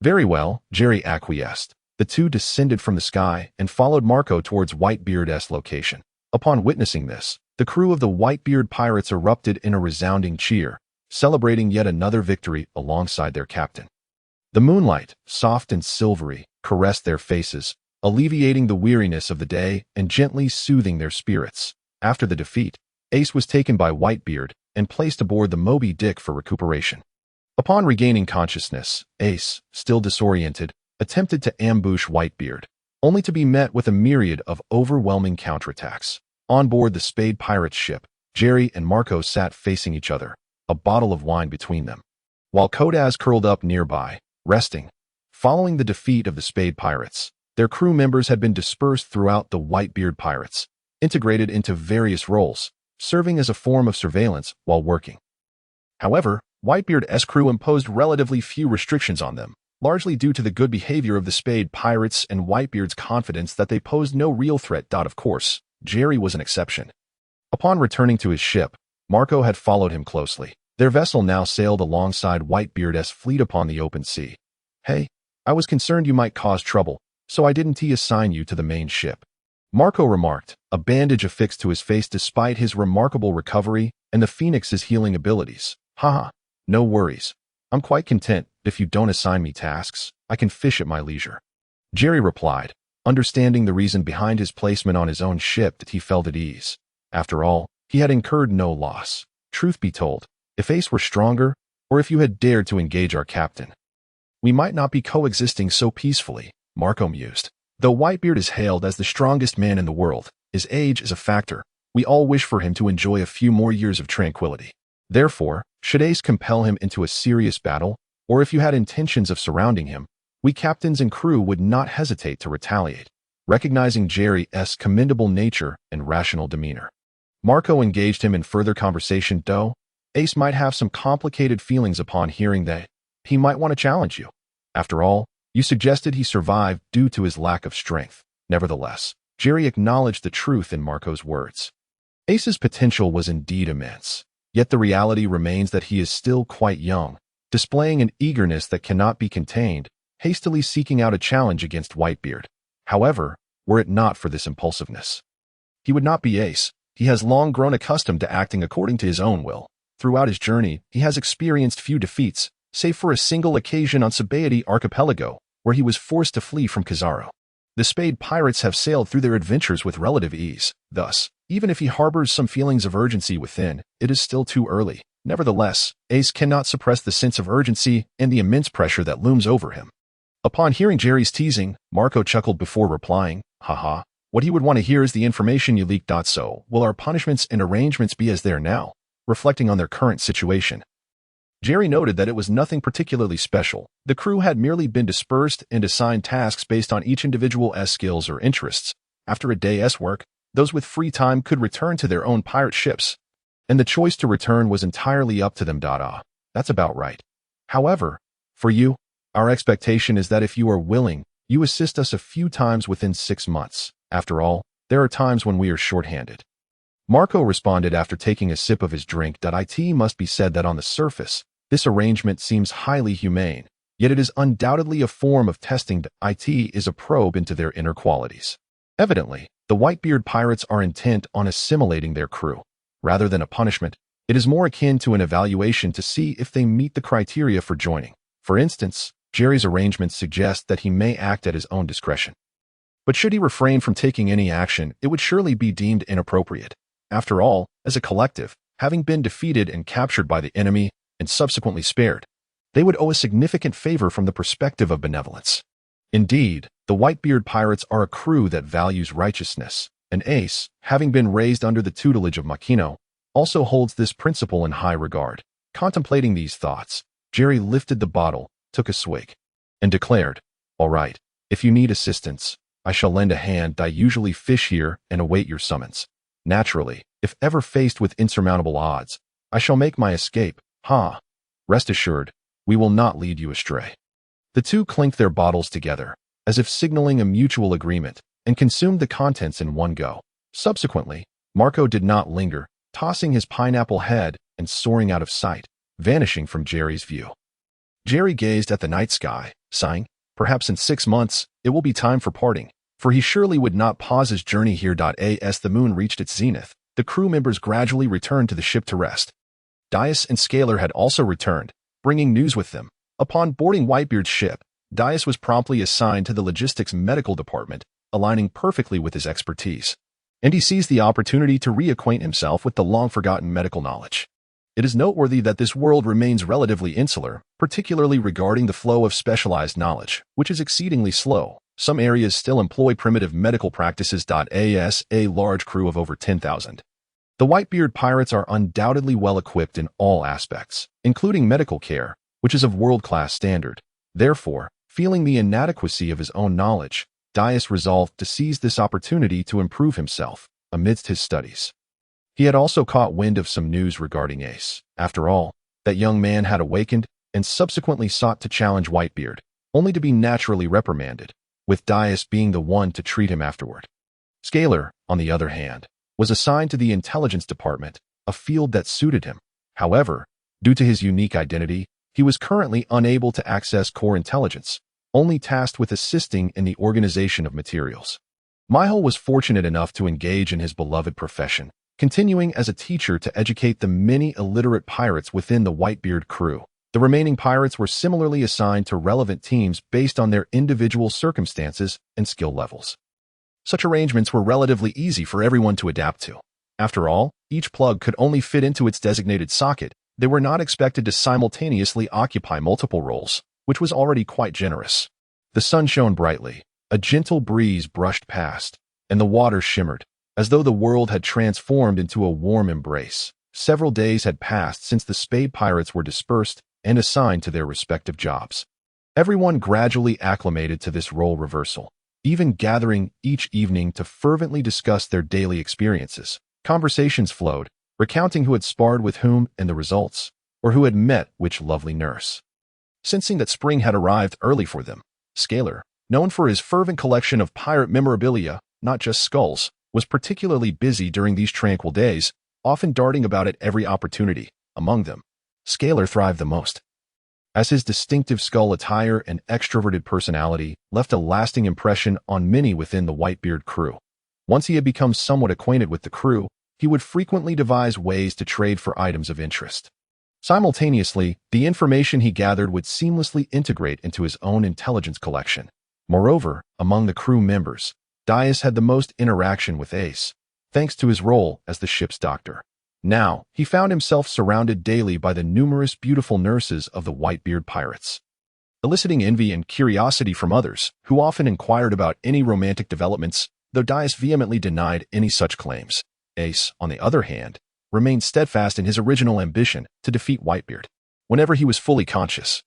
"Very well," Jerry acquiesced. The two descended from the sky and followed Marco towards Whitebeard's location. Upon witnessing this, the crew of the Whitebeard pirates erupted in a resounding cheer, celebrating yet another victory alongside their captain. The moonlight, soft and silvery, caressed their faces, alleviating the weariness of the day and gently soothing their spirits. After the defeat, Ace was taken by Whitebeard and placed aboard the Moby Dick for recuperation. Upon regaining consciousness, Ace, still disoriented, attempted to ambush Whitebeard, only to be met with a myriad of overwhelming counterattacks. On board the Spade Pirates ship, Jerry and Marco sat facing each other, a bottle of wine between them, while Kodaz curled up nearby, resting. Following the defeat of the Spade Pirates, their crew members had been dispersed throughout the Whitebeard Pirates, integrated into various roles, serving as a form of surveillance while working. However, Whitebeard's crew imposed relatively few restrictions on them, largely due to the good behavior of the Spade Pirates and Whitebeard's confidence that they posed no real threat. Of course, Jerry was an exception. Upon returning to his ship, Marco had followed him closely. Their vessel now sailed alongside Whitebeard's fleet upon the open sea. "Hey, I was concerned you might cause trouble, so I didn't assign you to the main ship," Marco remarked, a bandage affixed to his face despite his remarkable recovery and the Phoenix's healing abilities. "Haha, no worries. I'm quite content. If you don't assign me tasks, I can fish at my leisure," Jerry replied, understanding the reason behind his placement on his own ship. That he felt at ease. After all, he had incurred no loss. Truth be told, if Ace were stronger, or if you had dared to engage our captain, we might not be coexisting so peacefully, Marco mused. Though Whitebeard is hailed as the strongest man in the world, his age is a factor. We all wish for him to enjoy a few more years of tranquility. Therefore, should Ace compel him into a serious battle, or if you had intentions of surrounding him, we captains and crew would not hesitate to retaliate. Recognizing Jerry's commendable nature and rational demeanor, Marco engaged him in further conversation. Though Ace might have some complicated feelings upon hearing that he might want to challenge you. After all, you suggested he survived due to his lack of strength. Nevertheless, Jerry acknowledged the truth in Marco's words. Ace's potential was indeed immense, yet the reality remains that he is still quite young, displaying an eagerness that cannot be contained, hastily seeking out a challenge against Whitebeard. However, were it not for this impulsiveness, he would not be Ace. He has long grown accustomed to acting according to his own will. Throughout his journey, he has experienced few defeats, save for a single occasion on Spade Archipelago, where he was forced to flee from Kizaro. The Spade Pirates have sailed through their adventures with relative ease. Thus, even if he harbors some feelings of urgency within, it is still too early. Nevertheless, Ace cannot suppress the sense of urgency and the immense pressure that looms over him. Upon hearing Jerry's teasing, Marco chuckled before replying, "Haha, what he would want to hear is the information you leaked. So, will our punishments and arrangements be as they are now, reflecting on their current situation?" Jerry noted that it was nothing particularly special. The crew had merely been dispersed and assigned tasks based on each individual's skills or interests. After a day's work, those with free time could return to their own pirate ships, and the choice to return was entirely up to them. That's about right. However, for you, our expectation is that if you are willing, you assist us a few times within 6 months. After all, there are times when we are short-handed. Marco responded after taking a sip of his drink. It must be said that on the surface, this arrangement seems highly humane, yet it is undoubtedly a form of testing. It is a probe into their inner qualities. Evidently, the Whitebeard pirates are intent on assimilating their crew. Rather than a punishment, it is more akin to an evaluation to see if they meet the criteria for joining. For instance, Jerry's arrangements suggest that he may act at his own discretion. But should he refrain from taking any action, it would surely be deemed inappropriate. After all, as a collective, having been defeated and captured by the enemy and subsequently spared, they would owe a significant favor from the perspective of benevolence. Indeed, the Whitebeard pirates are a crew that values righteousness, and Ace, having been raised under the tutelage of Makino, also holds this principle in high regard. Contemplating these thoughts, Jerry lifted the bottle, took a swig, and declared, "All right, if you need assistance, I shall lend a hand. I usually fish here and await your summons. Naturally, if ever faced with insurmountable odds, I shall make my escape. Rest assured, we will not lead you astray." The two clinked their bottles together, as if signaling a mutual agreement, and consumed the contents in one go. Subsequently, Marco did not linger, tossing his pineapple head and soaring out of sight, vanishing from Jerry's view. Jerry gazed at the night sky, sighing, perhaps in 6 months, it will be time for parting, for he surely would not pause his journey here. As the moon reached its zenith, the crew members gradually returned to the ship to rest. Dias and Scalar had also returned, bringing news with them. Upon boarding Whitebeard's ship, Dias was promptly assigned to the logistics medical department, aligning perfectly with his expertise, and he seized the opportunity to reacquaint himself with the long-forgotten medical knowledge. It is noteworthy that this world remains relatively insular, particularly regarding the flow of specialized knowledge, which is exceedingly slow. Some areas still employ primitive medical practices. As a large crew of over 10,000. The Whitebeard pirates are undoubtedly well equipped in all aspects, including medical care, which is of world-class standard. Therefore, feeling the inadequacy of his own knowledge, Dias resolved to seize this opportunity to improve himself amidst his studies. He had also caught wind of some news regarding Ace. After all, that young man had awakened and subsequently sought to challenge Whitebeard, only to be naturally reprimanded, with Dias being the one to treat him afterward. Scalar, on the other hand, was assigned to the intelligence department, a field that suited him. However, due to his unique identity, he was currently unable to access core intelligence, only tasked with assisting in the organization of materials. Michael was fortunate enough to engage in his beloved profession, continuing as a teacher to educate the many illiterate pirates within the Whitebeard crew. The remaining pirates were similarly assigned to relevant teams based on their individual circumstances and skill levels. Such arrangements were relatively easy for everyone to adapt to. After all, each plug could only fit into its designated socket. They were not expected to simultaneously occupy multiple roles, which was already quite generous. The sun shone brightly, a gentle breeze brushed past, and the water shimmered, as though the world had transformed into a warm embrace. Several days had passed since the Spade Pirates were dispersed and assigned to their respective jobs. Everyone gradually acclimated to this role reversal, even gathering each evening to fervently discuss their daily experiences. Conversations flowed, recounting who had sparred with whom and the results, or who had met which lovely nurse. Sensing that spring had arrived early for them, Scalar, known for his fervent collection of pirate memorabilia, not just skulls, was particularly busy during these tranquil days, often darting about at every opportunity. Among them, Scalar thrived the most, as his distinctive skull attire and extroverted personality left a lasting impression on many within the Whitebeard crew. Once he had become somewhat acquainted with the crew, he would frequently devise ways to trade for items of interest. Simultaneously, the information he gathered would seamlessly integrate into his own intelligence collection. Moreover, among the crew members, Dias had the most interaction with Ace, thanks to his role as the ship's doctor. Now, he found himself surrounded daily by the numerous beautiful nurses of the Whitebeard pirates, eliciting envy and curiosity from others, who often inquired about any romantic developments, though Dias vehemently denied any such claims. Ace, on the other hand, remained steadfast in his original ambition to defeat Whitebeard. whenever he was fully conscious.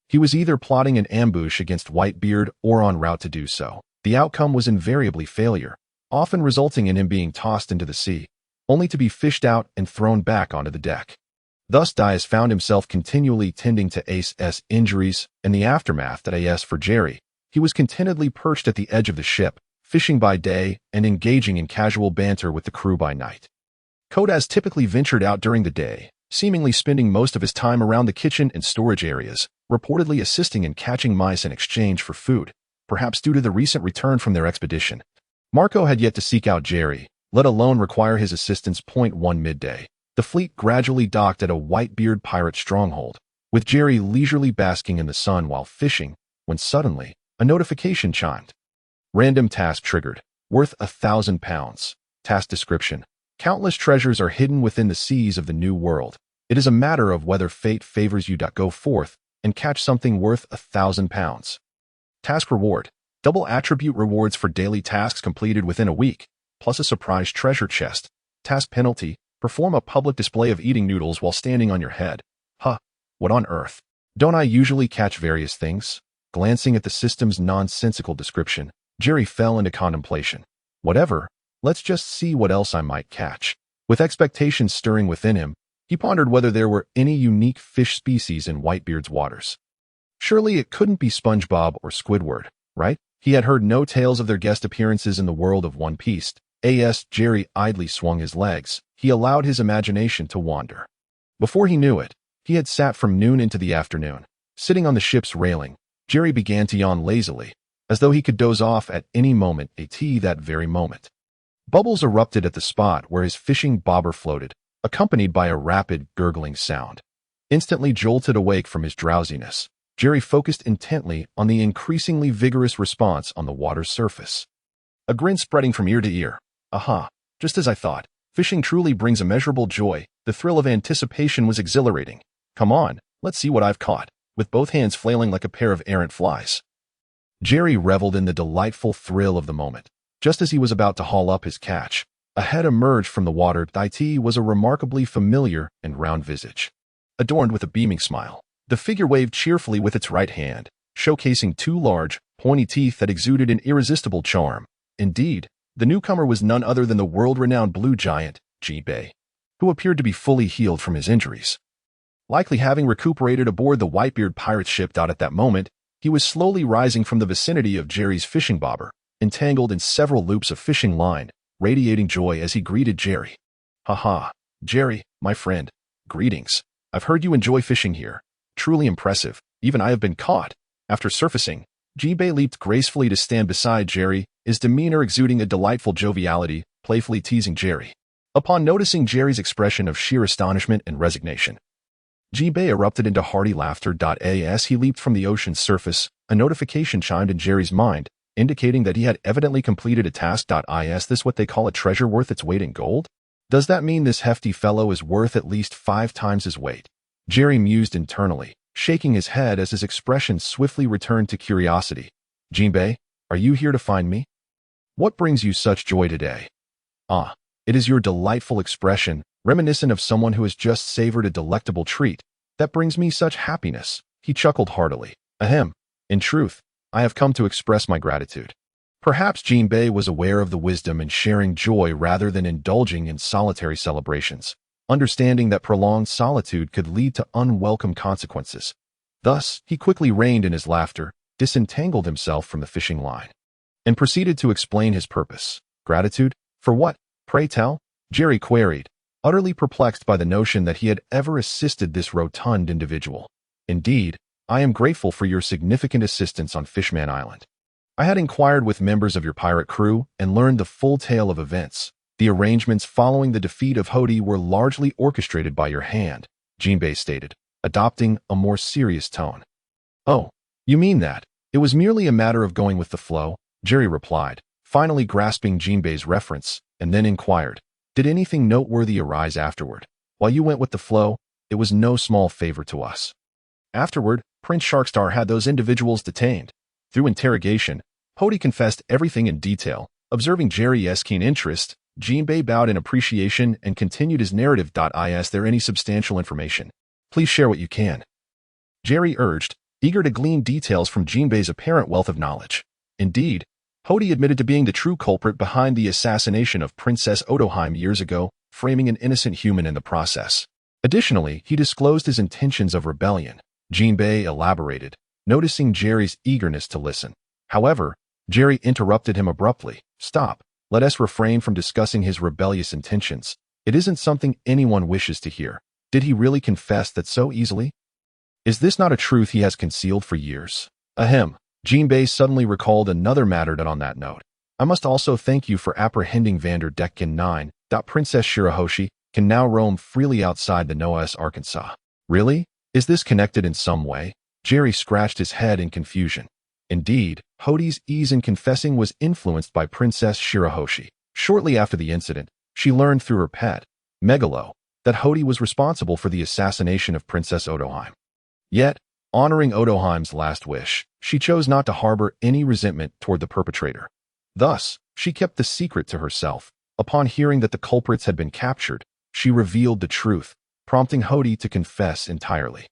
He was either plotting an ambush against Whitebeard or en route to do so. The outcome was invariably failure, often resulting in him being tossed into the sea, only to be fished out and thrown back onto the deck. Thus Dias found himself continually tending to Ace's injuries, and the aftermath that As for Jerry. He was contentedly perched at the edge of the ship, fishing by day and engaging in casual banter with the crew by night. Kodas typically ventured out during the day, seemingly spending most of his time around the kitchen and storage areas, reportedly assisting in catching mice in exchange for food, perhaps due to the recent return from their expedition. Marco had yet to seek out Jerry, let alone require his assistance. One midday, the fleet gradually docked at a Whitebeard pirate stronghold, with Jerry leisurely basking in the sun while fishing, when suddenly, a notification chimed. Random task triggered, worth 1,000 pounds. Task description: countless treasures are hidden within the seas of the New World. It is a matter of whether fate favors you. Go forth and catch something worth 1,000 pounds. Task reward: double attribute rewards for daily tasks completed within a week, plus a surprise treasure chest. Task penalty: perform a public display of eating noodles while standing on your head. Huh, what on earth? Don't I usually catch various things? Glancing at the system's nonsensical description, Jerry fell into contemplation. Whatever, let's just see what else I might catch. With expectations stirring within him, he pondered whether there were any unique fish species in Whitebeard's waters. Surely it couldn't be SpongeBob or Squidward, right? He had heard no tales of their guest appearances in the world of One Piece. As Jerry idly swung his legs, he allowed his imagination to wander. Before he knew it, he had sat from noon into the afternoon. Sitting on the ship's railing, Jerry began to yawn lazily, as though he could doze off at any moment. That very moment. Bubbles erupted at the spot where his fishing bobber floated, accompanied by a rapid, gurgling sound. Instantly jolted awake from his drowsiness, Jerry focused intently on the increasingly vigorous response on the water's surface. A grin spreading from ear to ear. Aha, just as I thought. Fishing truly brings immeasurable joy. The thrill of anticipation was exhilarating. Come on, let's see what I've caught. With both hands flailing like a pair of errant flies, Jerry reveled in the delightful thrill of the moment. Just as he was about to haul up his catch, a head emerged from the water. It was a remarkably familiar and round visage. Adorned with a beaming smile, the figure waved cheerfully with its right hand, showcasing two large, pointy teeth that exuded an irresistible charm. Indeed, the newcomer was none other than the world-renowned blue giant, Jimbe, who appeared to be fully healed from his injuries. Likely having recuperated aboard the Whitebeard pirate's ship. At that moment, he was slowly rising from the vicinity of Jerry's fishing bobber, entangled in several loops of fishing line, radiating joy as he greeted Jerry. Haha, Jerry, my friend, greetings. I've heard you enjoy fishing here. Truly impressive. Even I have been caught. After surfacing, Jimbe leaped gracefully to stand beside Jerry, his demeanor exuding a delightful joviality, playfully teasing Jerry. Upon noticing Jerry's expression of sheer astonishment and resignation, Jimbe erupted into hearty laughter. As he leaped from the ocean's surface, a notification chimed in Jerry's mind, indicating that he had evidently completed a task. Is this what they call a treasure worth its weight in gold? Does that mean this hefty fellow is worth at least 5 times his weight? Jerry mused internally, shaking his head as his expression swiftly returned to curiosity. Jimbe, are you here to find me? What brings you such joy today? Ah, it is your delightful expression, reminiscent of someone who has just savored a delectable treat, that brings me such happiness. He chuckled heartily. Ahem. In truth, I have come to express my gratitude. Perhaps Jimbe was aware of the wisdom in sharing joy rather than indulging in solitary celebrations, understanding that prolonged solitude could lead to unwelcome consequences. Thus, he quickly reined in his laughter, disentangled himself from the fishing line, and proceeded to explain his purpose. Gratitude? For what, pray tell? Jerry queried, utterly perplexed by the notion that he had ever assisted this rotund individual. Indeed, I am grateful for your significant assistance on Fishman Island. I had inquired with members of your pirate crew and learned the full tale of events. The arrangements following the defeat of Hody were largely orchestrated by your hand, Jimbe stated, adopting a more serious tone. Oh, you mean that? It was merely a matter of going with the flow, Jerry replied, finally grasping Jimbe's reference, and then inquired, did anything noteworthy arise afterward? While you went with the flow, it was no small favor to us. Afterward, Prince Sharkstar had those individuals detained. Through interrogation, Hody confessed everything in detail. Observing Jerry's keen interest, Jimbe bowed in appreciation and continued his narrative. Is there any substantial information? Please share what you can. Jerry urged, eager to glean details from Jimbe's apparent wealth of knowledge. Indeed, Hody admitted to being the true culprit behind the assassination of Princess Odoheim years ago, framing an innocent human in the process. Additionally, he disclosed his intentions of rebellion. Jimbe elaborated, noticing Jerry's eagerness to listen. However, Jerry interrupted him abruptly. Stop. Let us refrain from discussing his rebellious intentions. It isn't something anyone wishes to hear. Did he really confess that so easily? Is this not a truth he has concealed for years? Ahem. Jimbe suddenly recalled another matter on that note. I must also thank you for apprehending Vander Decken 9. Princess Shirahoshi can now roam freely outside the Noah's Arkansas. Really? Is this connected in some way? Jerry scratched his head in confusion. Indeed, Hody's ease in confessing was influenced by Princess Shirahoshi. Shortly after the incident, she learned through her pet, Megalo, that Hody was responsible for the assassination of Princess Odoheim. Yet, honoring Odoheim's last wish, she chose not to harbor any resentment toward the perpetrator. Thus, she kept the secret to herself. Upon hearing that the culprits had been captured, she revealed the truth, prompting Hody to confess entirely.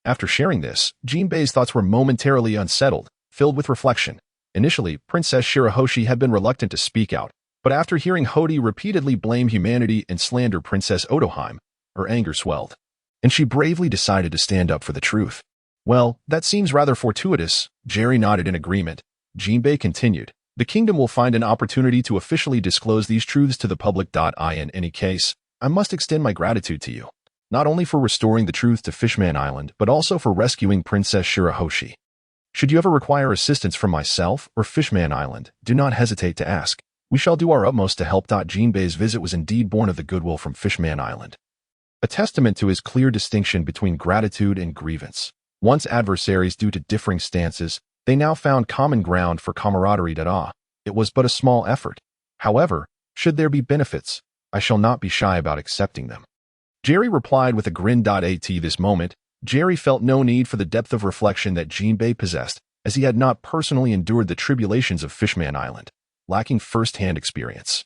After sharing this, Jimbe's thoughts were momentarily unsettled, filled with reflection. Initially, Princess Shirahoshi had been reluctant to speak out, but after hearing Hody repeatedly blame humanity and slander Princess Odoheim, her anger swelled, and she bravely decided to stand up for the truth. Well, that seems rather fortuitous. Jerry nodded in agreement. Jimbe continued. The kingdom will find an opportunity to officially disclose these truths to the public. In any case, I must extend my gratitude to you, not only for restoring the truth to Fishman Island, but also for rescuing Princess Shirahoshi. Should you ever require assistance from myself or Fishman Island, do not hesitate to ask. We shall do our utmost to help. Jimbe's visit was indeed born of the goodwill from Fishman Island, a testament to his clear distinction between gratitude and grievance. Once adversaries due to differing stances, they now found common ground for camaraderie. It was but a small effort. However, should there be benefits, I shall not be shy about accepting them. Jerry replied with a grin. At this moment, Jerry felt no need for the depth of reflection that Jimbe possessed, as he had not personally endured the tribulations of Fishman Island, lacking first-hand experience.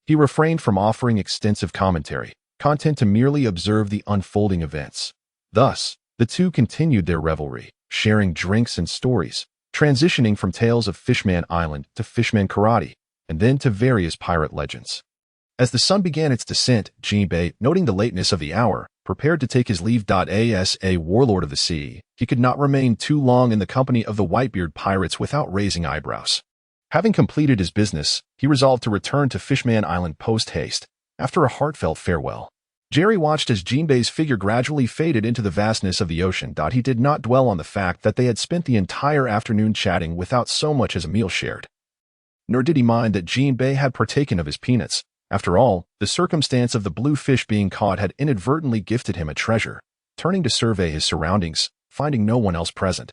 He refrained from offering extensive commentary, content to merely observe the unfolding events. Thus, the two continued their revelry, sharing drinks and stories, transitioning from tales of Fishman Island to Fishman Karate, and then to various pirate legends. As the sun began its descent, Jimbe, noting the lateness of the hour, prepared to take his leave. As a warlord of the sea, he could not remain too long in the company of the Whitebeard pirates without raising eyebrows. Having completed his business, he resolved to return to Fishman Island post-haste. After a heartfelt farewell, Jerry watched as Jimbe's figure gradually faded into the vastness of the ocean. He did not dwell on the fact that they had spent the entire afternoon chatting without so much as a meal shared. Nor did he mind that Jimbe had partaken of his peanuts. After all, the circumstance of the blue fish being caught had inadvertently gifted him a treasure. Turning to survey his surroundings, finding no one else present,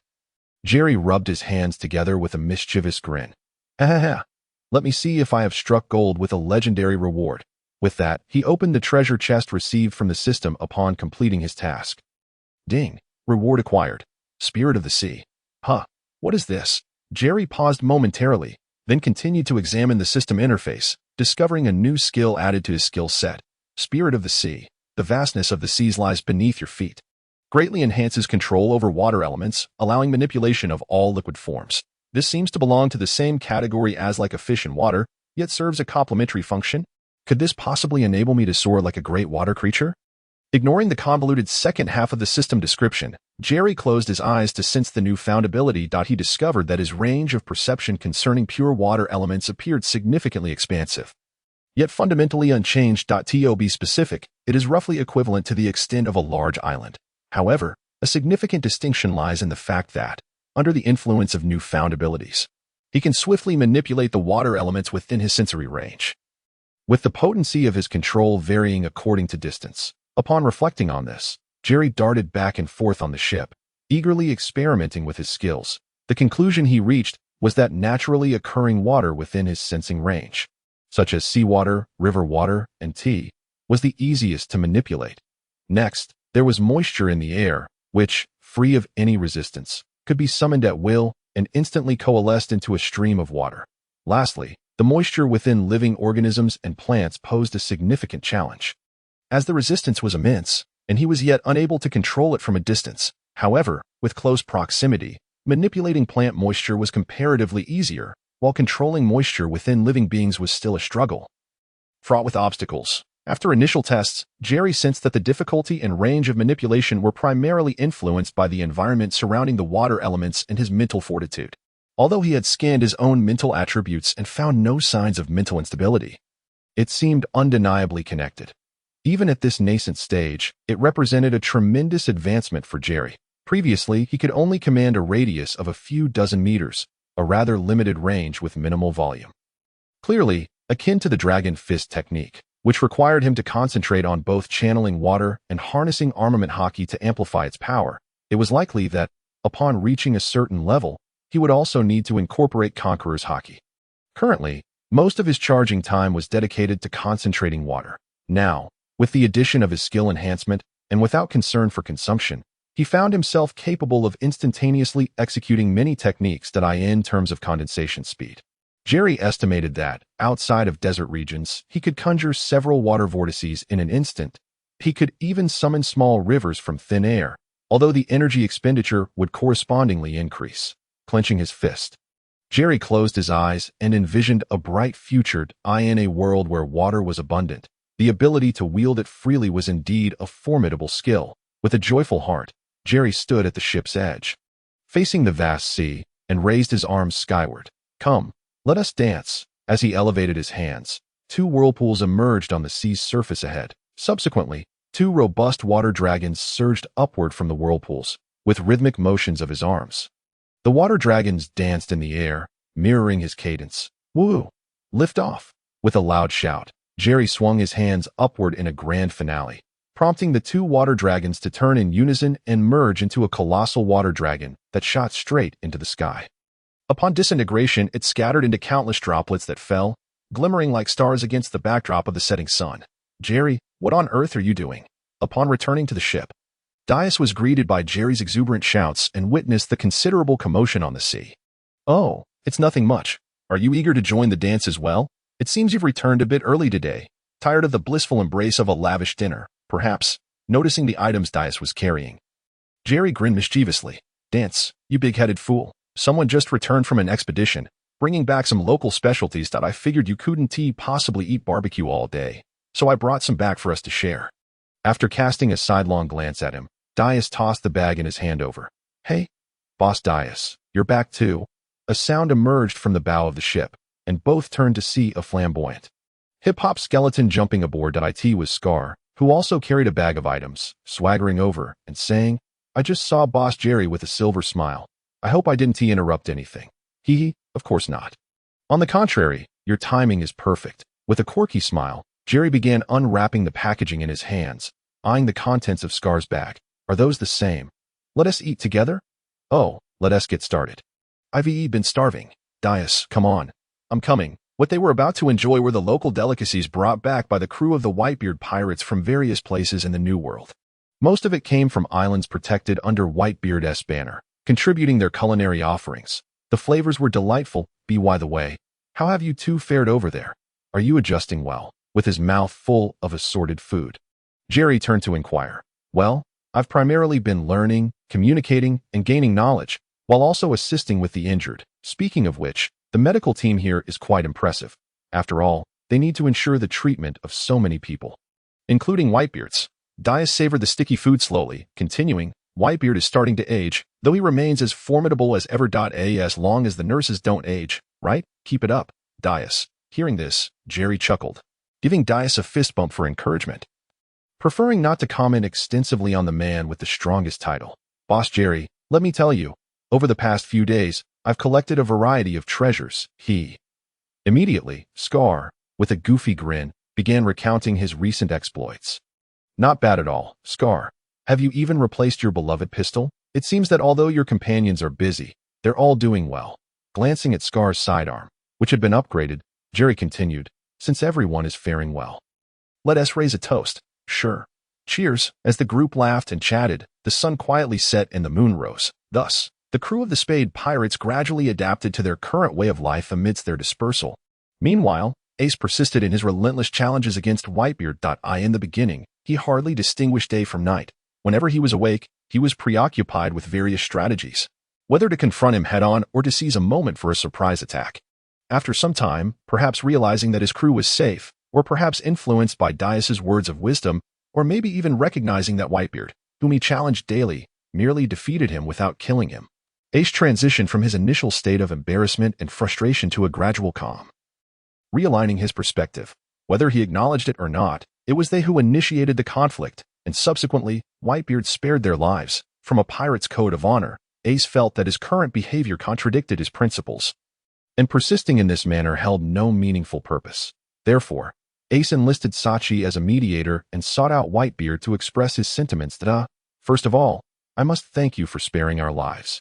Jerry rubbed his hands together with a mischievous grin. Ha! Let me see if I have struck gold with a legendary reward. With that, he opened the treasure chest received from the system upon completing his task. Ding! Reward acquired. Spirit of the Sea. Huh, what is this? Jerry paused momentarily, then continued to examine the system interface, discovering a new skill added to his skill set. Spirit of the Sea. The vastness of the seas lies beneath your feet. Greatly enhances control over water elements, allowing manipulation of all liquid forms. This seems to belong to the same category as like a fish in water, yet serves a complementary function. Could this possibly enable me to soar like a great water creature? Ignoring the convoluted second half of the system description, Jerry closed his eyes to sense the newfound ability. He discovered that his range of perception concerning pure water elements appeared significantly expansive, yet fundamentally unchanged. To be specific, it is roughly equivalent to the extent of a large island. However, a significant distinction lies in the fact that, under the influence of newfound abilities, he can swiftly manipulate the water elements within his sensory range, with the potency of his control varying according to distance. Upon reflecting on this, Jerry darted back and forth on the ship, eagerly experimenting with his skills. The conclusion he reached was that naturally occurring water within his sensing range, such as seawater, river water, and tea, was the easiest to manipulate. Next, there was moisture in the air, which, free of any resistance, could be summoned at will and instantly coalesced into a stream of water. Lastly, the moisture within living organisms and plants posed a significant challenge. As the resistance was immense, and he was yet unable to control it from a distance. However, with close proximity, manipulating plant moisture was comparatively easier, while controlling moisture within living beings was still a struggle. Fraught with obstacles. After initial tests, Jerry sensed that the difficulty and range of manipulation were primarily influenced by the environment surrounding the water elements and his mental fortitude. Although he had scanned his own mental attributes and found no signs of mental instability, it seemed undeniably connected. Even at this nascent stage, it represented a tremendous advancement for Jerry. Previously, he could only command a radius of a few dozen meters, a rather limited range with minimal volume. Clearly, akin to the dragon fist technique, which required him to concentrate on both channeling water and harnessing armament haki to amplify its power, it was likely that, upon reaching a certain level, he would also need to incorporate Conqueror's haki. Currently, most of his charging time was dedicated to concentrating water. Now, with the addition of his skill enhancement, and without concern for consumption, he found himself capable of instantaneously executing many techniques that in terms of condensation speed. Jerry estimated that, outside of desert regions, he could conjure several water vortices in an instant. He could even summon small rivers from thin air, although the energy expenditure would correspondingly increase. Clenching his fist, Jerry closed his eyes and envisioned a bright future in a world where water was abundant. The ability to wield it freely was indeed a formidable skill. With a joyful heart, Jerry stood at the ship's edge, facing the vast sea, and raised his arms skyward. "Come, let us dance." As he elevated his hands, two whirlpools emerged on the sea's surface ahead. Subsequently, two robust water dragons surged upward from the whirlpools, with rhythmic motions of his arms. The water dragons danced in the air, mirroring his cadence. "Woo! Lift off!" With a loud shout, Jerry swung his hands upward in a grand finale, prompting the two water dragons to turn in unison and merge into a colossal water dragon that shot straight into the sky. Upon disintegration, it scattered into countless droplets that fell, glimmering like stars against the backdrop of the setting sun. "Jerry, what on earth are you doing?" Upon returning to the ship, Dias was greeted by Jerry's exuberant shouts and witnessed the considerable commotion on the sea. "Oh, it's nothing much. Are you eager to join the dance as well? It seems you've returned a bit early today, tired of the blissful embrace of a lavish dinner, perhaps," noticing the items Dias was carrying. Jerry grinned mischievously. "Dance, you big-headed fool. Someone just returned from an expedition, bringing back some local specialties that I figured you couldn't possibly eat barbecue all day, so I brought some back for us to share." After casting a sidelong glance at him, Dias tossed the bag in his hand over. "Hey, Boss Dias, you're back too." A sound emerged from the bow of the ship, and both turned to see a flamboyant hip-hop skeleton jumping aboard. It was Scarl, who also carried a bag of items, swaggering over and saying, "I just saw Boss Jerry with a silver smile. I hope I didn't interrupt anything." "Hee, of course not. On the contrary, your timing is perfect." With a quirky smile, Jerry began unwrapping the packaging in his hands, eyeing the contents of Scar's bag. "Are those the same? Let us eat together?" "Oh, let us get started. I've been starving." "Dias, come on. I'm coming." What they were about to enjoy were the local delicacies brought back by the crew of the Whitebeard pirates from various places in the New World. Most of it came from islands protected under Whitebeard's banner, contributing their culinary offerings. The flavors were delightful. By the way, how have you two fared over there? Are you adjusting well?" With his mouth full of assorted food, Jerry turned to inquire. "Well, I've primarily been learning, communicating, and gaining knowledge, while also assisting with the injured. Speaking of which, the medical team here is quite impressive. After all, they need to ensure the treatment of so many people, including Whitebeards." Dias savored the sticky food slowly, continuing, "Whitebeard is starting to age, though he remains as formidable as ever. As long as the nurses don't age, right? Keep it up, Dias." Hearing this, Jerry chuckled, giving Dias a fist bump for encouragement. Preferring not to comment extensively on the man with the strongest title, "Boss Jerry, let me tell you, over the past few days, I've collected a variety of treasures." Immediately, Scarl, with a goofy grin, began recounting his recent exploits. "Not bad at all, Scarl. Have you even replaced your beloved pistol? It seems that although your companions are busy, they're all doing well." Glancing at Scar's sidearm, which had been upgraded, Jerry continued, "Since everyone is faring well, let us raise a toast." "Sure. Cheers." As the group laughed and chatted, the sun quietly set and the moon rose. Thus, the crew of the Spade Pirates gradually adapted to their current way of life amidst their dispersal. Meanwhile, Ace persisted in his relentless challenges against Whitebeard. In the beginning, he hardly distinguished day from night. Whenever he was awake, he was preoccupied with various strategies, whether to confront him head-on or to seize a moment for a surprise attack. After some time, perhaps realizing that his crew was safe, or perhaps influenced by Dias's words of wisdom, or maybe even recognizing that Whitebeard, whom he challenged daily, merely defeated him without killing him, Ace transitioned from his initial state of embarrassment and frustration to a gradual calm. Realigning his perspective, whether he acknowledged it or not, it was they who initiated the conflict, and subsequently, Whitebeard spared their lives. From a pirate's code of honor, Ace felt that his current behavior contradicted his principles, and persisting in this manner held no meaningful purpose. Therefore, Ace enlisted Sachi as a mediator and sought out Whitebeard to express his sentiments. First of all, I must thank you for sparing our lives.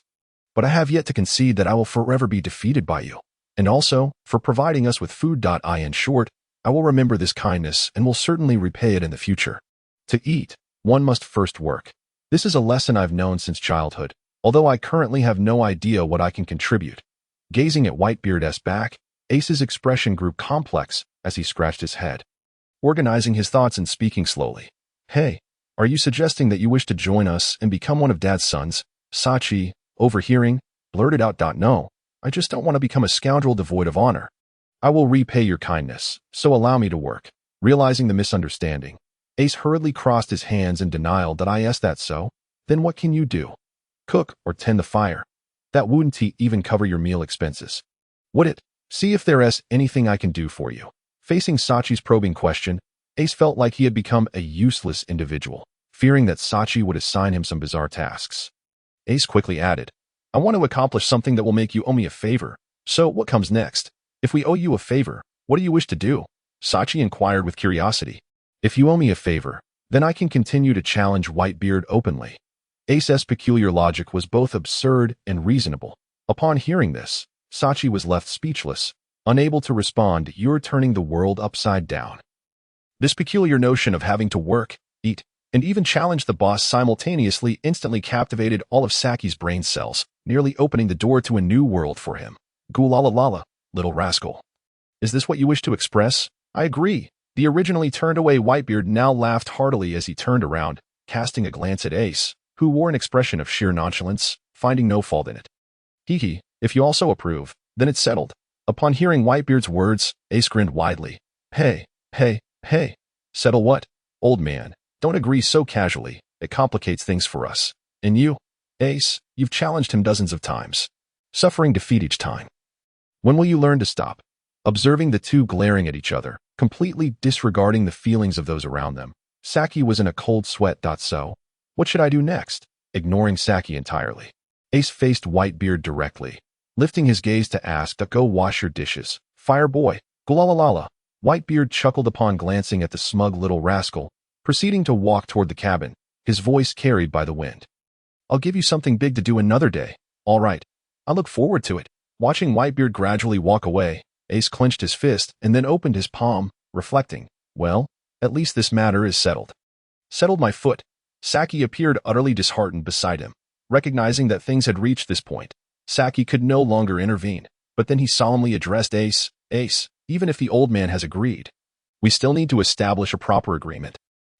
But I have yet to concede that I will forever be defeated by you, and also for providing us with food. In short, I will remember this kindness and will certainly repay it in the future. To eat, one must first work. This is a lesson I've known since childhood, although I currently have no idea what I can contribute. Gazing at Whitebeard's back, Ace's expression grew complex as he scratched his head, organizing his thoughts and speaking slowly. Hey, are you suggesting that you wish to join us and become one of Dad's sons? Sachi, overhearing, blurted out. No, I just don't want to become a scoundrel devoid of honor. I will repay your kindness, so allow me to work. Realizing the misunderstanding, Ace hurriedly crossed his hands in denial. Is that so? Then what can you do? Cook or tend the fire. That wouldn't even cover your meal expenses. Would it? See if there's anything I can do for you. Facing Sachi's probing question, Ace felt like he had become a useless individual, fearing that Sachi would assign him some bizarre tasks. Ace quickly added, I want to accomplish something that will make you owe me a favor. So what comes next? If we owe you a favor, what do you wish to do? Sachi inquired with curiosity. If you owe me a favor, then I can continue to challenge Whitebeard openly. Ace's peculiar logic was both absurd and reasonable. Upon hearing this, Sachi was left speechless, unable to respond. You're turning the world upside down. This peculiar notion of having to work, eat, and even challenge the boss simultaneously instantly captivated all of Saki's brain cells, nearly opening the door to a new world for him. Gulalalala, little rascal. Is this what you wish to express? I agree. The originally turned away Whitebeard now laughed heartily as he turned around, casting a glance at Ace, who wore an expression of sheer nonchalance, finding no fault in it. Hee, if you also approve, then it's settled. Upon hearing Whitebeard's words, Ace grinned widely. Hey. Settle what? Old man, don't agree so casually. It complicates things for us. And you, Ace, you've challenged him dozens of times, suffering defeat each time. When will you learn to stop? Observing the two glaring at each other, completely disregarding the feelings of those around them, Saki was in a cold sweat. So, what should I do next? Ignoring Saki entirely, Ace faced Whitebeard directly, lifting his gaze to ask, go wash your dishes. Fire boy, gulalalala. Whitebeard chuckled upon glancing at the smug little rascal, proceeding to walk toward the cabin, his voice carried by the wind. I'll give you something big to do another day. All right. I look forward to it. Watching Whitebeard gradually walk away, Ace clenched his fist and then opened his palm, reflecting, well, at least this matter is settled. Settled my foot. Saki appeared utterly disheartened beside him. Recognizing that things had reached this point, Saki could no longer intervene, but then he solemnly addressed Ace, even if the old man has agreed, we still need to establish a proper agreement.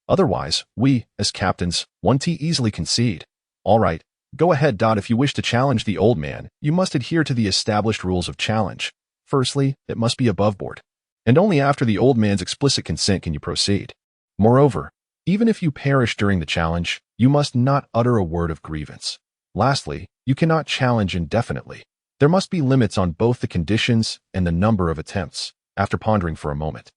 Otherwise, we, as captains, won't easily concede. All right, go ahead. If you wish to challenge the old man, you must adhere to the established rules of challenge. Firstly, it must be above board, and only after the old man's explicit consent can you proceed. Moreover, even if you perish during the challenge, you must not utter a word of grievance. Lastly, you cannot challenge indefinitely. There must be limits on both the conditions and the number of attempts. After pondering for a moment,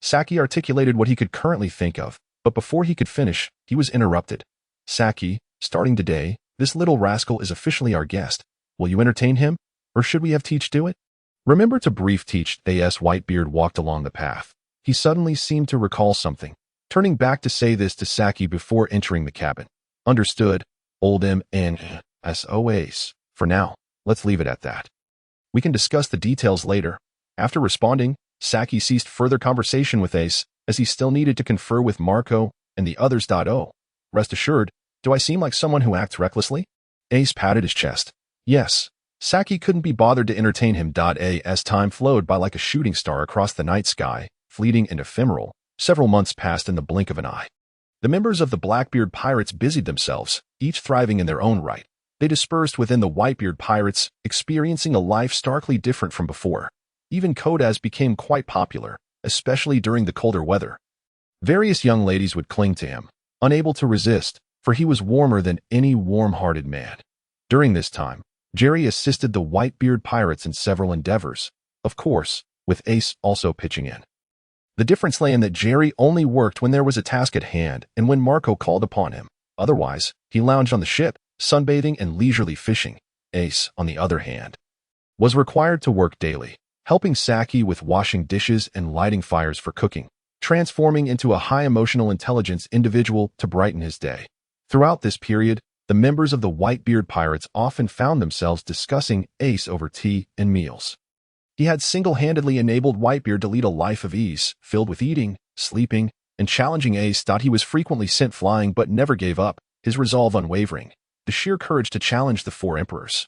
Saki articulated what he could currently think of, but before he could finish, he was interrupted. Saki, starting today, this little rascal is officially our guest. Will you entertain him, or should we have Teach do it? Remember to brief Teach. As Whitebeard walked along the path, he suddenly seemed to recall something, turning back to say this to Saki before entering the cabin. Understood, old MNSOAs. For now, let's leave it at that. We can discuss the details later. After responding, Saki ceased further conversation with Ace, as he still needed to confer with Marco and the others. Rest assured, do I seem like someone who acts recklessly? Ace patted his chest. Yes, Saki couldn't be bothered to entertain him. As time flowed by like a shooting star across the night sky, fleeting and ephemeral, several months passed in the blink of an eye. The members of the Blackbeard Pirates busied themselves, each thriving in their own right. They dispersed within the Whitebeard Pirates, experiencing a life starkly different from before. Even Kodas became quite popular, especially during the colder weather. Various young ladies would cling to him, unable to resist, for he was warmer than any warm-hearted man. During this time, Jerry assisted the Whitebeard Pirates in several endeavors, of course, with Ace also pitching in. The difference lay in that Jerry only worked when there was a task at hand and when Marco called upon him. Otherwise, he lounged on the ship, sunbathing and leisurely fishing. Ace, on the other hand, was required to work daily, helping Saki with washing dishes and lighting fires for cooking, transforming into a high emotional intelligence individual to brighten his day. Throughout this period, the members of the Whitebeard Pirates often found themselves discussing Ace over tea and meals. He had single-handedly enabled Whitebeard to lead a life of ease, filled with eating, sleeping, and challenging. Ace thought he was frequently sent flying but never gave up, his resolve unwavering, the sheer courage to challenge the four emperors.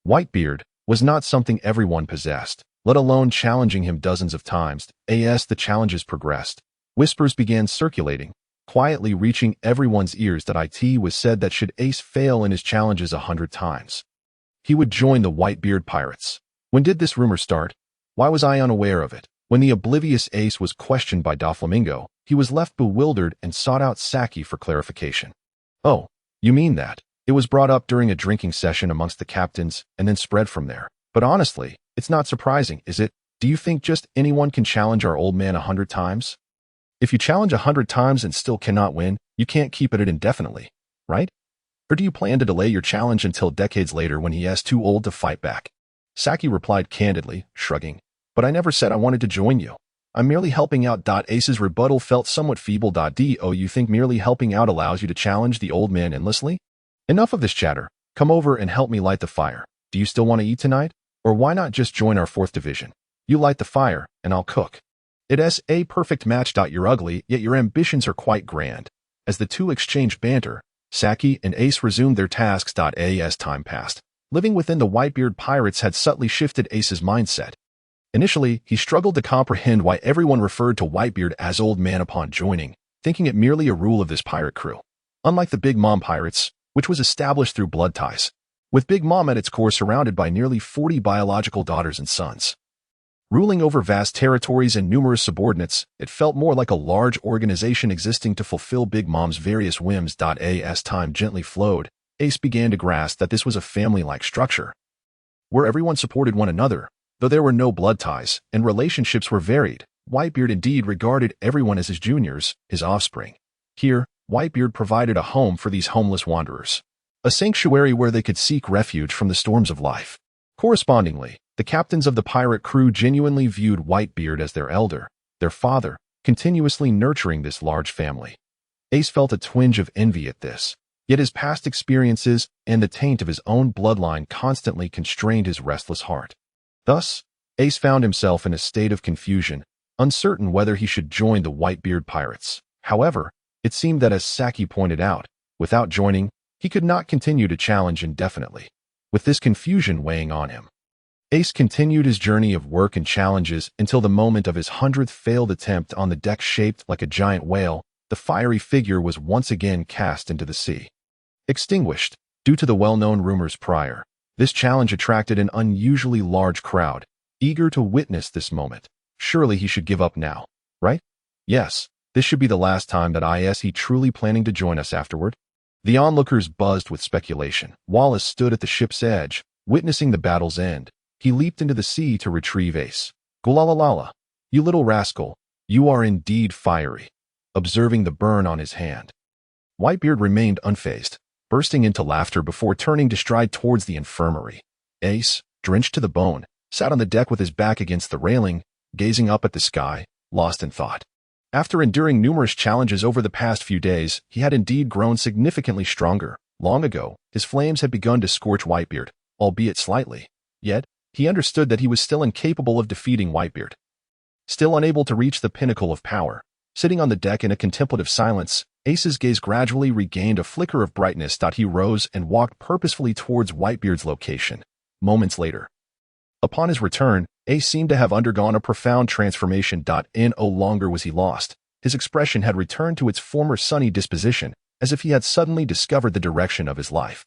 Whitebeard was not something everyone possessed, let alone challenging him dozens of times. As the challenges progressed, whispers began circulating, quietly reaching everyone's ears that it was said that should Ace fail in his challenges 100 times, he would join the Whitebeard Pirates. When did this rumor start? Why was I unaware of it? When the oblivious Ace was questioned by Doflamingo, he was left bewildered and sought out Saki for clarification. Oh, you mean that? It was brought up during a drinking session amongst the captains and then spread from there. But honestly, it's not surprising, is it? Do you think just anyone can challenge our old man 100 times? If you challenge 100 times and still cannot win, you can't keep at it indefinitely, right? Or do you plan to delay your challenge until decades later when he is too old to fight back? Saki replied candidly, shrugging. But I never said I wanted to join you. I'm merely helping out. Ace's rebuttal felt somewhat feeble. Do you think merely helping out allows you to challenge the old man endlessly? Enough of this chatter. Come over and help me light the fire. Do you still want to eat tonight? Or why not just join our 4th division? You light the fire, and I'll cook. It's a perfect match. You're ugly, yet your ambitions are quite grand. As the two exchanged banter, Saki and Ace resumed their tasks. As time passed, living within the Whitebeard Pirates had subtly shifted Ace's mindset. Initially, he struggled to comprehend why everyone referred to Whitebeard as Old Man upon joining, thinking it merely a rule of this pirate crew. Unlike the Big Mom Pirates, which was established through blood ties, with Big Mom at its core surrounded by nearly 40 biological daughters and sons. Ruling over vast territories and numerous subordinates, it felt more like a large organization existing to fulfill Big Mom's various whims. As time gently flowed, Ace began to grasp that this was a family-like structure, where everyone supported one another, though there were no blood ties, and relationships were varied. Whitebeard indeed regarded everyone as his juniors, his offspring. Here, Whitebeard provided a home for these homeless wanderers, a sanctuary where they could seek refuge from the storms of life. Correspondingly, the captains of the pirate crew genuinely viewed Whitebeard as their elder, their father, continuously nurturing this large family. Ace felt a twinge of envy at this, yet his past experiences and the taint of his own bloodline constantly constrained his restless heart. Thus, Ace found himself in a state of confusion, uncertain whether he should join the Whitebeard Pirates. However, it seemed that, as Saki pointed out, without joining, he could not continue to challenge indefinitely. With this confusion weighing on him, Ace continued his journey of work and challenges until the moment of his 100th failed attempt on the deck. Shaped like a giant whale, the fiery figure was once again cast into the sea. Extinguished, due to the well-known rumors prior, this challenge attracted an unusually large crowd, eager to witness this moment. Surely he should give up now, right? Yes, this should be the last time that he truly planning to join us afterward. The onlookers buzzed with speculation. Wallace stood at the ship's edge, witnessing the battle's end. He leaped into the sea to retrieve Ace. Gulalalala, you little rascal, you are indeed fiery. Observing the burn on his hand, Whitebeard remained unfazed, bursting into laughter before turning to stride towards the infirmary. Ace, drenched to the bone, sat on the deck with his back against the railing, gazing up at the sky, lost in thought. After enduring numerous challenges over the past few days, he had indeed grown significantly stronger. Long ago, his flames had begun to scorch Whitebeard, albeit slightly. Yet, he understood that he was still incapable of defeating Whitebeard. Still unable to reach the pinnacle of power, sitting on the deck in a contemplative silence, Ace's gaze gradually regained a flicker of brightness. He rose and walked purposefully towards Whitebeard's location, moments later. Upon his return, Ace seemed to have undergone a profound transformation. No longer was he lost. His expression had returned to its former sunny disposition, as if he had suddenly discovered the direction of his life.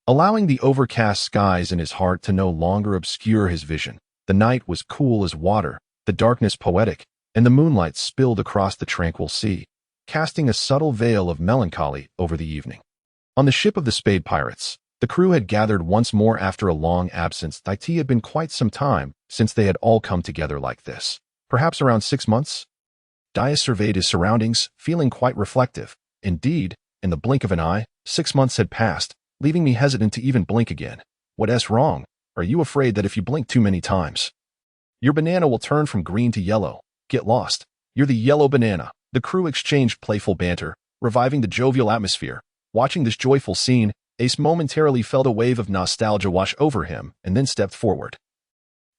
Allowing the overcast skies in his heart to no longer obscure his vision, the night was cool as water, the darkness poetic, and the moonlight spilled across the tranquil sea, casting a subtle veil of melancholy over the evening. On the ship of the Spade Pirates, the crew had gathered once more after a long absence. It had been quite some time since they had all come together like this. Perhaps around 6 months? Dias surveyed his surroundings, feeling quite reflective. Indeed, in the blink of an eye, 6 months had passed, leaving me hesitant to even blink again. What's wrong? Are you afraid that if you blink too many times, your banana will turn from green to yellow? Get lost. You're the yellow banana. The crew exchanged playful banter, reviving the jovial atmosphere. Watching this joyful scene, Ace momentarily felt a wave of nostalgia wash over him and then stepped forward.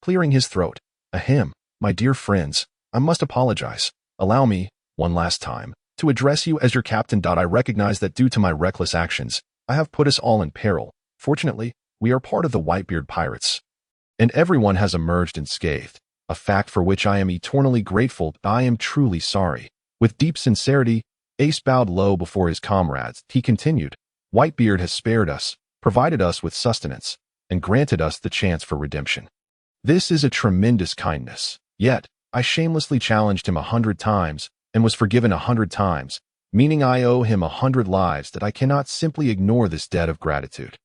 Clearing his throat, "Ahem, my dear friends, I must apologize. Allow me, one last time, to address you as your captain. I recognize that due to my reckless actions, I have put us all in peril. Fortunately, we are part of the Whitebeard Pirates, and everyone has emerged unscathed, a fact for which I am eternally grateful. I am truly sorry." With deep sincerity, Ace bowed low before his comrades. He continued, "Whitebeard has spared us, provided us with sustenance, and granted us the chance for redemption. This is a tremendous kindness. Yet, I shamelessly challenged him 100 times and was forgiven 100 times, meaning I owe him 100 lives. That I cannot simply ignore this debt of gratitude.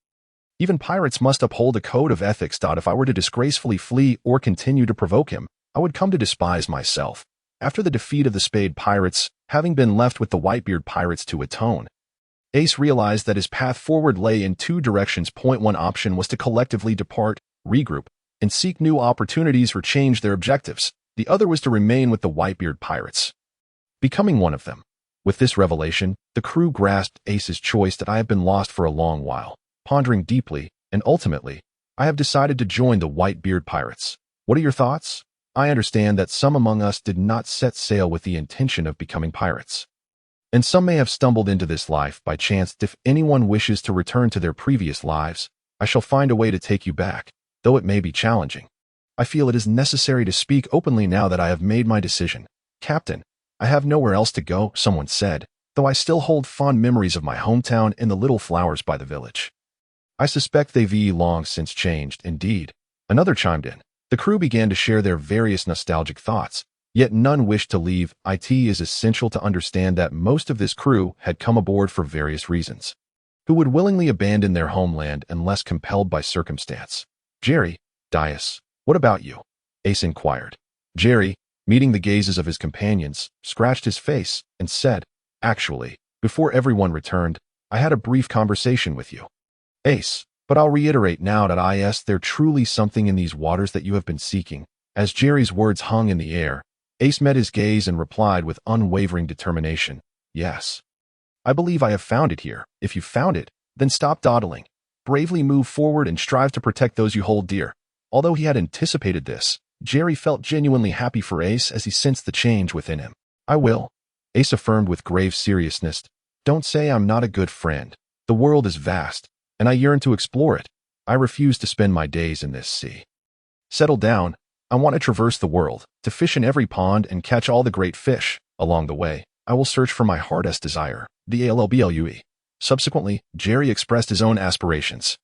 Even pirates must uphold a code of ethics. If I were to disgracefully flee or continue to provoke him, I would come to despise myself." After the defeat of the Spade Pirates, having been left with the Whitebeard Pirates to atone, Ace realized that his path forward lay in 2 directions. One option was to collectively depart, regroup, and seek new opportunities or change their objectives. The other was to remain with the Whitebeard Pirates, becoming one of them. With this revelation, the crew grasped Ace's choice. That I have been lost for a long while, pondering deeply, and ultimately, I have decided to join the Whitebeard Pirates. What are your thoughts? I understand that some among us did not set sail with the intention of becoming pirates, and some may have stumbled into this life by chance. If anyone wishes to return to their previous lives, I shall find a way to take you back, though it may be challenging. I feel it is necessary to speak openly now that I have made my decision. Captain, I have nowhere else to go, someone said, though I still hold fond memories of my hometown and the little flowers by the village. I suspect they've long since changed. Indeed, another chimed in. The crew began to share their various nostalgic thoughts, yet none wished to leave. It is essential to understand that most of this crew had come aboard for various reasons. Who would willingly abandon their homeland unless compelled by circumstance? Jerry, Dias, what about you? Ace inquired. Jerry, meeting the gazes of his companions, scratched his face and said, "Actually, before everyone returned, I had a brief conversation with you. Ace, but I'll reiterate now that there truly something in these waters that you have been seeking." As Jerry's words hung in the air, Ace met his gaze and replied with unwavering determination, "Yes. I believe I have found it here. If you found it, then stop dawdling. Bravely move forward and strive to protect those you hold dear." Although he had anticipated this, Jerry felt genuinely happy for Ace as he sensed the change within him. "I will," Ace affirmed with grave seriousness. "Don't say I'm not a good friend. The world is vast, and I yearn to explore it. I refuse to spend my days in this sea. Settle down. I want to traverse the world, to fish in every pond and catch all the great fish. Along the way, I will search for my heart's desire, the ALLBLUE. Subsequently, Jerry expressed his own aspirations.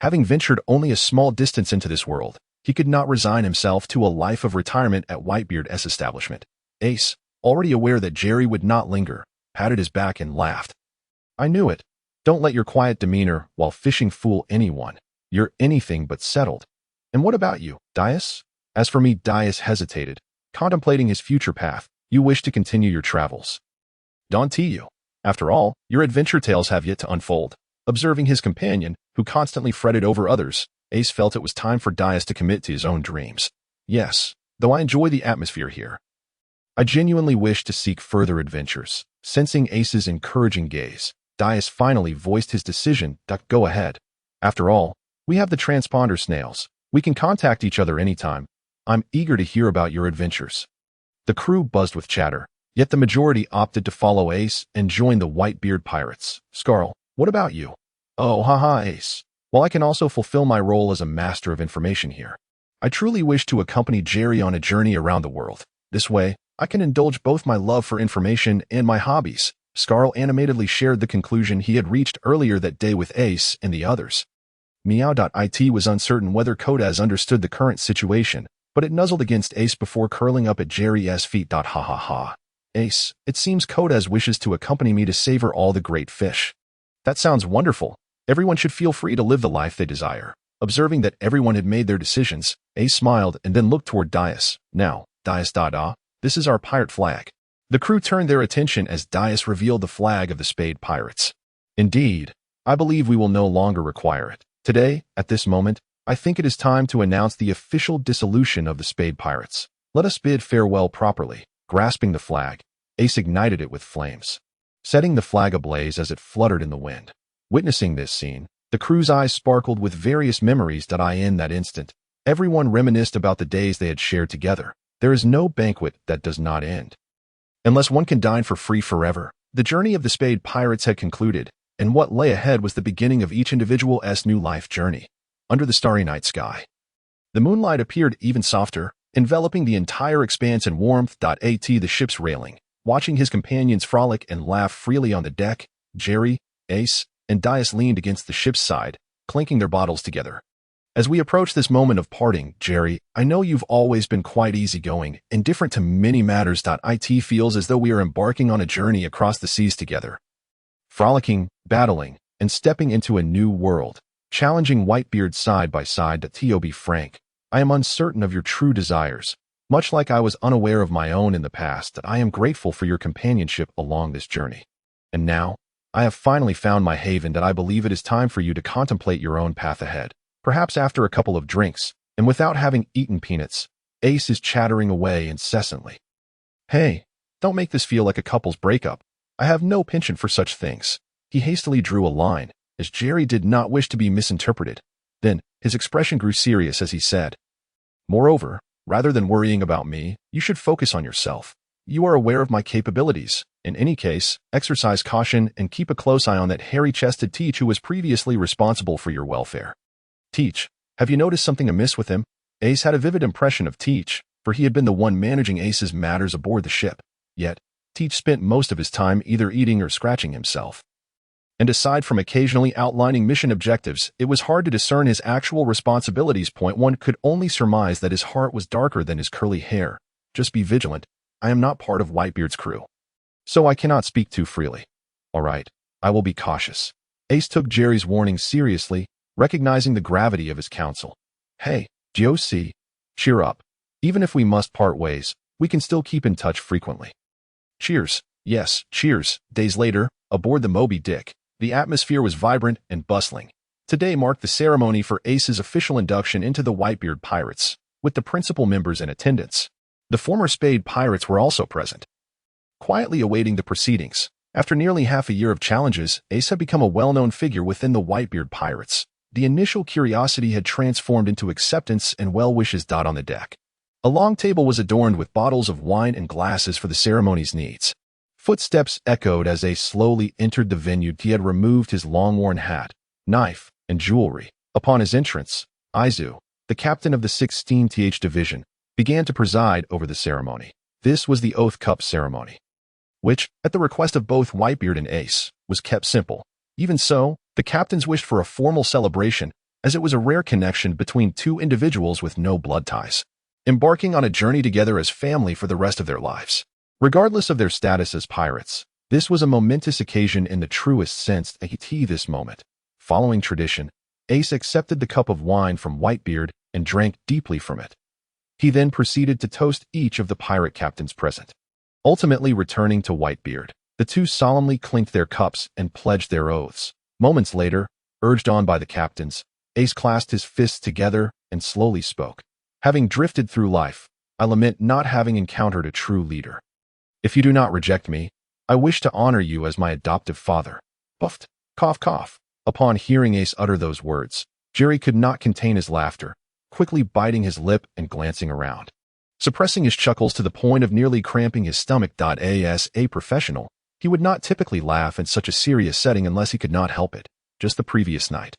Having ventured only a small distance into this world, he could not resign himself to a life of retirement at Whitebeard's establishment. Ace, already aware that Jerry would not linger, patted his back and laughed. "I knew it. Don't let your quiet demeanor while fishing fool anyone. You're anything but settled. And what about you, Dias?" As for me, Dias hesitated, contemplating his future path. "You wish to continue your travels. Don't you? After all, your adventure tales have yet to unfold." Observing his companion, who constantly fretted over others, Ace felt it was time for Dias to commit to his own dreams. "Yes, though I enjoy the atmosphere here. I genuinely wish to seek further adventures." Sensing Ace's encouraging gaze, Dias finally voiced his decision. "Go ahead. After all, we have the transponder snails. We can contact each other anytime. I'm eager to hear about your adventures." The crew buzzed with chatter, yet the majority opted to follow Ace and join the Whitebeard Pirates. "Scarl, what about you?" "Oh, haha, Ace. while I can also fulfill my role as a master of information here. I truly wish to accompany Jerry on a journey around the world. This way, I can indulge both my love for information and my hobbies. Scarl animatedly shared the conclusion he had reached earlier that day with Ace and the others. Meow.it was uncertain whether Kodaz understood the current situation, but it nuzzled against Ace before curling up at Jerry's feet. Ha ha ha. Ace, it seems Kodaz wishes to accompany me to savor all the great fish. That sounds wonderful. Everyone should feel free to live the life they desire. Observing that everyone had made their decisions, Ace smiled and then looked toward Dias. Now, Dias, this is our pirate flag. The crew turned their attention as Dias revealed the flag of the Spade Pirates. Indeed, I believe we will no longer require it. Today, at this moment, I think it is time to announce the official dissolution of the Spade Pirates. Let us bid farewell properly. Grasping the flag, Ace ignited it with flames, setting the flag ablaze as it fluttered in the wind. Witnessing this scene, the crew's eyes sparkled with various memories. In that instant, everyone reminisced about the days they had shared together. There is no banquet that does not end. Unless one can dine for free forever, the journey of the Spade Pirates had concluded, and what lay ahead was the beginning of each individual's new life journey. Under the starry night sky, the moonlight appeared even softer, enveloping the entire expanse in warmth. The ship's railing, watching his companions frolic and laugh freely on the deck, Jerry, Ace, and Dias leaned against the ship's side, clinking their bottles together. As we approach this moment of parting, Jerry, I know you've always been quite easygoing, indifferent to many matters. It feels as though we are embarking on a journey across the seas together. Frolicking, battling, and stepping into a new world, challenging Whitebeard side by side. To be frank, I am uncertain of your true desires. Much like I was unaware of my own in the past, that I am grateful for your companionship along this journey. And now, I have finally found my haven. I believe it is time for you to contemplate your own path ahead. Perhaps after a couple of drinks, and without having eaten peanuts, Ace is chattering away incessantly. Hey, don't make this feel like a couple's breakup. I have no penchant for such things. He hastily drew a line, as Jerry did not wish to be misinterpreted. Then, his expression grew serious as he said, Moreover, rather than worrying about me, you should focus on yourself. You are aware of my capabilities. In any case, exercise caution and keep a close eye on that hairy-chested Teach who was previously responsible for your welfare. Teach, have you noticed something amiss with him? Ace had a vivid impression of Teach, for he had been the one managing Ace's matters aboard the ship. Yet, Teach spent most of his time either eating or scratching himself. And aside from occasionally outlining mission objectives, it was hard to discern his actual responsibilities. One could only surmise that his heart was darker than his curly hair. Just be vigilant. I am not part of Whitebeard's crew, so I cannot speak too freely. All right, I will be cautious. Ace took Jerry's warning seriously, recognizing the gravity of his counsel. Hey, Josie, cheer up. Even if we must part ways, we can still keep in touch frequently. Cheers. Yes, cheers. Days later, aboard the Moby Dick, the atmosphere was vibrant and bustling. Today marked the ceremony for Ace's official induction into the Whitebeard Pirates, with the principal members in attendance. The former Spade Pirates were also present, quietly awaiting the proceedings. After nearly half a year of challenges, Ace had become a well-known figure within the Whitebeard Pirates. The initial curiosity had transformed into acceptance and well wishes. On the deck, a long table was adorned with bottles of wine and glasses for the ceremony's needs. Footsteps echoed as Ace slowly entered the venue. He had removed his long-worn hat, knife, and jewelry. Upon his entrance, Izu, the captain of the 16th Division, began to preside over the ceremony. This was the Oath Cup ceremony, which, at the request of both Whitebeard and Ace, was kept simple. Even so, the captains wished for a formal celebration, as it was a rare connection between two individuals with no blood ties, embarking on a journey together as family for the rest of their lives. Regardless of their status as pirates, this was a momentous occasion in the truest sense. This moment, following tradition, Ace accepted the cup of wine from Whitebeard and drank deeply from it. He then proceeded to toast each of the pirate captains present. Ultimately returning to Whitebeard, the two solemnly clinked their cups and pledged their oaths. Moments later, urged on by the captains, Ace clasped his fists together and slowly spoke. Having drifted through life, I lament not having encountered a true leader. If you do not reject me, I wish to honor you as my adoptive father. Puffed, cough, cough. Upon hearing Ace utter those words, Jerry could not contain his laughter, quickly biting his lip and glancing around, suppressing his chuckles to the point of nearly cramping his stomach. As a professional, he would not typically laugh in such a serious setting unless he could not help it. Just the previous night,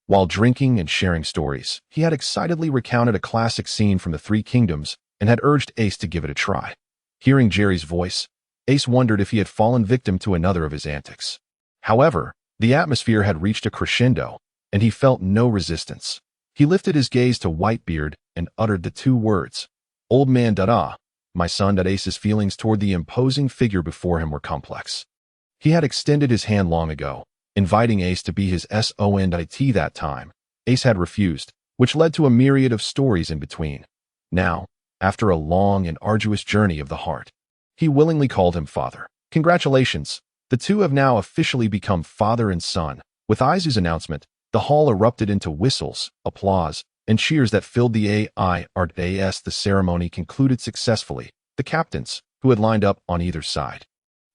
While drinking and sharing stories, he had excitedly recounted a classic scene from the Three Kingdoms and had urged Ace to give it a try. Hearing Jerry's voice, Ace wondered if he had fallen victim to another of his antics. However, the atmosphere had reached a crescendo, and he felt no resistance. He lifted his gaze to Whitebeard and uttered the two words, "Old man da-da, my son." Ace's feelings toward the imposing figure before him were complex. He had extended his hand long ago, inviting Ace to be his SONIT that time. Ace had refused, which led to a myriad of stories in between. Now, after a long and arduous journey of the heart, he willingly called him father. Congratulations, the two have now officially become father and son. With Izu's announcement, the hall erupted into whistles, applause, and cheers that filled the AIRAS. The ceremony concluded successfully. The captains, who had lined up on either side,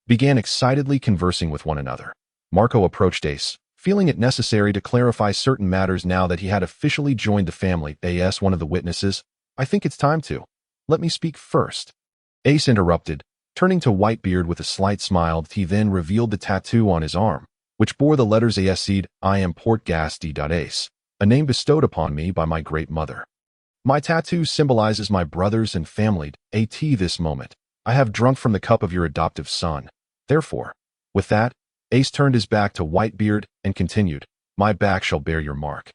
began excitedly conversing with one another. Marco approached Ace, feeling it necessary to clarify certain matters now that he had officially joined the family. One of the witnesses, "I think it's time to. Let me speak first." Ace interrupted, turning to Whitebeard with a slight smile. He then revealed the tattoo on his arm, which bore the letters ASC'd, "I am Portgasti.Ace, a name bestowed upon me by my great mother. My tattoo symbolizes my brothers and family. This moment, I have drunk from the cup of your adoptive son. Therefore," with that, Ace turned his back to Whitebeard and continued, "My back shall bear your mark."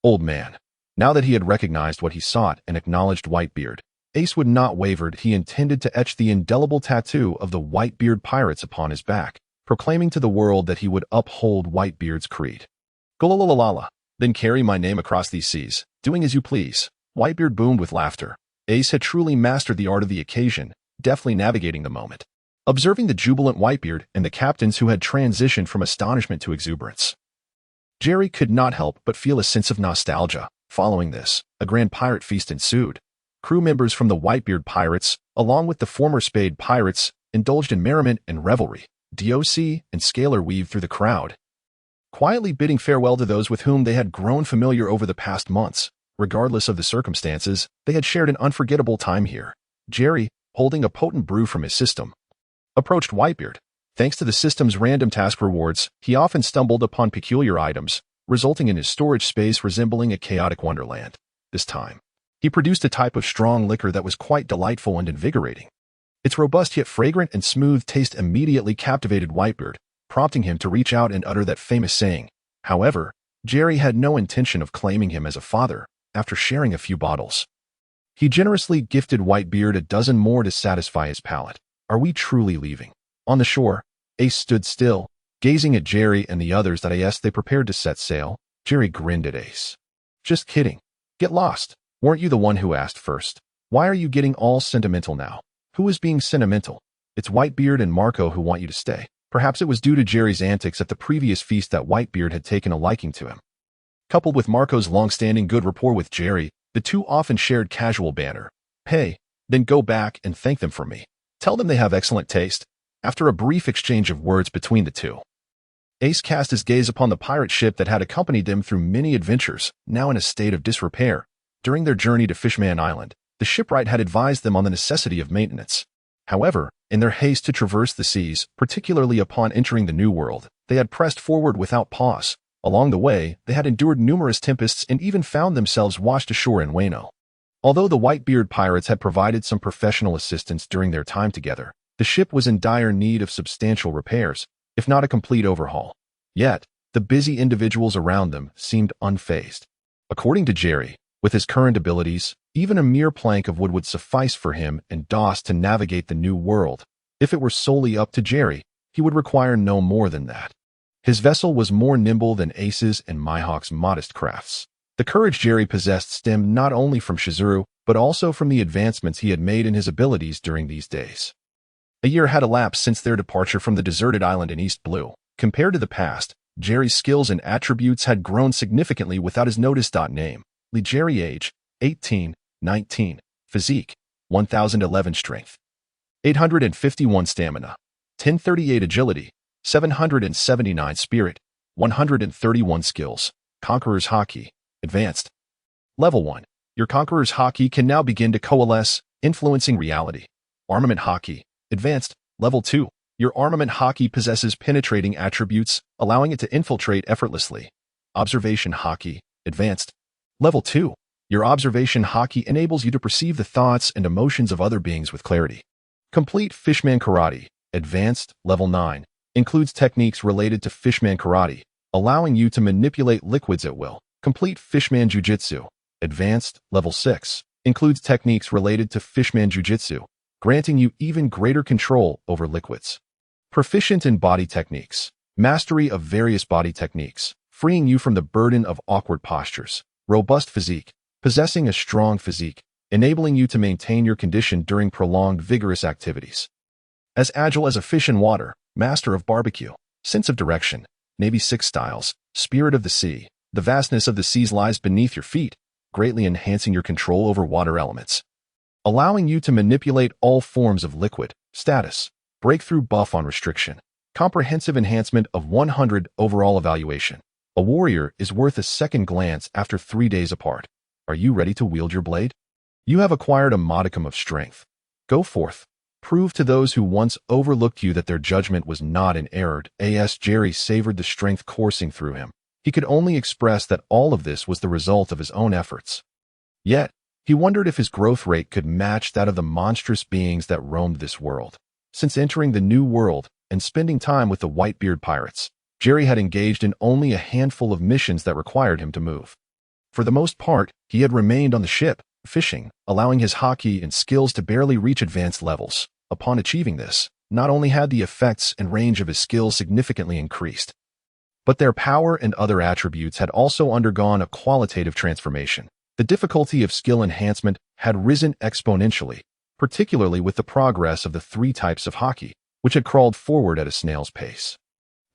Old man. Now that he had recognized what he sought and acknowledged Whitebeard, Ace would not waver. He intended to etch the indelible tattoo of the Whitebeard Pirates upon his back, proclaiming to the world that he would uphold Whitebeard's creed. "Gololalala, then carry my name across these seas, doing as you please." Whitebeard boomed with laughter. Ace had truly mastered the art of the occasion, deftly navigating the moment. Observing the jubilant Whitebeard and the captains who had transitioned from astonishment to exuberance, Jerry could not help but feel a sense of nostalgia. Following this, a grand pirate feast ensued. Crew members from the Whitebeard Pirates, along with the former Spade Pirates, indulged in merriment and revelry. DOC and Scalar weaved through the crowd, quietly bidding farewell to those with whom they had grown familiar over the past months. Regardless of the circumstances, they had shared an unforgettable time here. Jerry, holding a potent brew from his system, approached Whitebeard. Thanks to the system's random task rewards, he often stumbled upon peculiar items, resulting in his storage space resembling a chaotic wonderland. This time, he produced a type of strong liquor that was quite delightful and invigorating. Its robust yet fragrant and smooth taste immediately captivated Whitebeard, prompting him to reach out and utter that famous saying. However, Jerry had no intention of claiming him as a father. After sharing a few bottles, he generously gifted Whitebeard a dozen more to satisfy his palate. "Are we truly leaving?" On the shore, Ace stood still, gazing at Jerry and the others. They prepared to set sail. Jerry grinned at Ace. "Just kidding. Get lost. Weren't you the one who asked first? Why are you getting all sentimental now?" "Who is being sentimental?" "It's Whitebeard and Marco who want you to stay." Perhaps it was due to Jerry's antics at the previous feast that Whitebeard had taken a liking to him. Coupled with Marco's long-standing good rapport with Jerry, the two often shared casual banter. "Hey, then go back and thank them for me. Tell them they have excellent taste." After a brief exchange of words between the two, Ace cast his gaze upon the pirate ship that had accompanied them through many adventures, now in a state of disrepair. During their journey to Fishman Island, the shipwright had advised them on the necessity of maintenance. However, in their haste to traverse the seas, particularly upon entering the New World, they had pressed forward without pause. Along the way, they had endured numerous tempests and even found themselves washed ashore in Wano. Although the Whitebeard Pirates had provided some professional assistance during their time together, the ship was in dire need of substantial repairs, if not a complete overhaul. Yet, the busy individuals around them seemed unfazed. According to Jerry, with his current abilities, even a mere plank of wood would suffice for him and Doss to navigate the New World. If it were solely up to Jerry, he would require no more than that. His vessel was more nimble than Ace's and Mihawk's modest crafts. The courage Jerry possessed stemmed not only from Shizuru, but also from the advancements he had made in his abilities during these days. A year had elapsed since their departure from the deserted island in East Blue. Compared to the past, Jerry's skills and attributes had grown significantly without his notice. Name: Jerry. Age: 18, 19. Physique: 1011 strength, 851 stamina, 1038 agility, 779 spirit, 131 skills. Conqueror's Haki: Advanced. Level 1. Your Conqueror's Haki can now begin to coalesce, influencing reality. Armament Haki: Advanced. Level 2. Your Armament Haki possesses penetrating attributes, allowing it to infiltrate effortlessly. Observation Haki, Advanced. Level 2. Your observation Haki enables you to perceive the thoughts and emotions of other beings with clarity. Complete Fishman Karate, Advanced, Level 9. Includes techniques related to Fishman Karate, allowing you to manipulate liquids at will. Complete Fishman Jiu-Jitsu, Advanced, Level 6. Includes techniques related to Fishman Jiu-Jitsu, granting you even greater control over liquids. Proficient in Body Techniques. Mastery of various body techniques, freeing you from the burden of awkward postures. Robust Physique. Possessing a strong physique, enabling you to maintain your condition during prolonged vigorous activities. As agile as a fish in water. Master of Barbecue. Sense of Direction. Navy 6 Styles. Spirit of the Sea. The vastness of the seas lies beneath your feet, greatly enhancing your control over water elements. Allowing you to manipulate all forms of liquid. Status. Breakthrough Buff on Restriction. Comprehensive enhancement of 100 overall evaluation. A warrior is worth a second glance after 3 days apart. Are you ready to wield your blade? You have acquired a modicum of strength. Go forth. Prove to those who once overlooked you that their judgment was not in error. As Jerry savored the strength coursing through him, he could only express that all of this was the result of his own efforts. Yet, he wondered if his growth rate could match that of the monstrous beings that roamed this world. Since entering the new world and spending time with the Whitebeard pirates, Jerry had engaged in only a handful of missions that required him to move. For the most part, he had remained on the ship, fishing, allowing his haki and skills to barely reach advanced levels. Upon achieving this, not only had the effects and range of his skills significantly increased, but their power and other attributes had also undergone a qualitative transformation. The difficulty of skill enhancement had risen exponentially, particularly with the progress of the 3 types of haki, which had crawled forward at a snail's pace.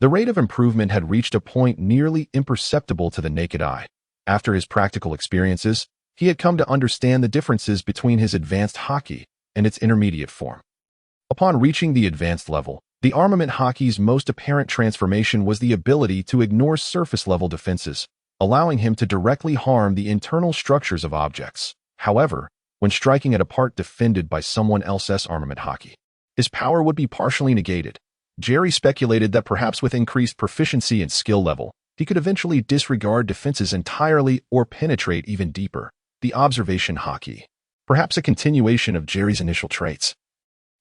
The rate of improvement had reached a point nearly imperceptible to the naked eye. After his practical experiences, he had come to understand the differences between his advanced haki and its intermediate form. Upon reaching the advanced level, the armament haki's most apparent transformation was the ability to ignore surface-level defenses, allowing him to directly harm the internal structures of objects. However, when striking at a part defended by someone else's armament haki, his power would be partially negated. Jerry speculated that perhaps with increased proficiency and skill level, he could eventually disregard defenses entirely or penetrate even deeper. The observation haki, perhaps a continuation of Jerry's initial traits,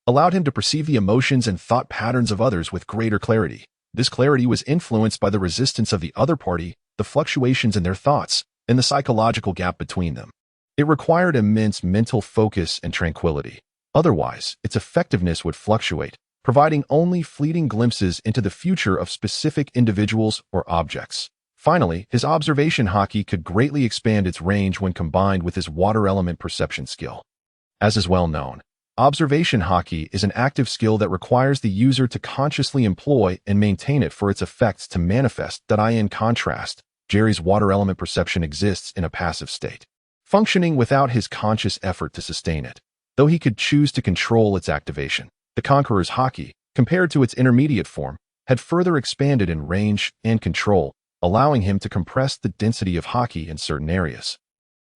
allowed him to perceive the emotions and thought patterns of others with greater clarity. This clarity was influenced by the resistance of the other party, the fluctuations in their thoughts, and the psychological gap between them. It required immense mental focus and tranquility. Otherwise, its effectiveness would fluctuate, providing only fleeting glimpses into the future of specific individuals or objects. Finally, his observation haki could greatly expand its range when combined with his water element perception skill. As is well known, observation haki is an active skill that requires the user to consciously employ and maintain it for its effects to manifest. In contrast, Jerry's water element perception exists in a passive state, functioning without his conscious effort to sustain it, though he could choose to control its activation. The Conqueror's haki, compared to its intermediate form, had further expanded in range and control, allowing him to compress the density of haki in certain areas,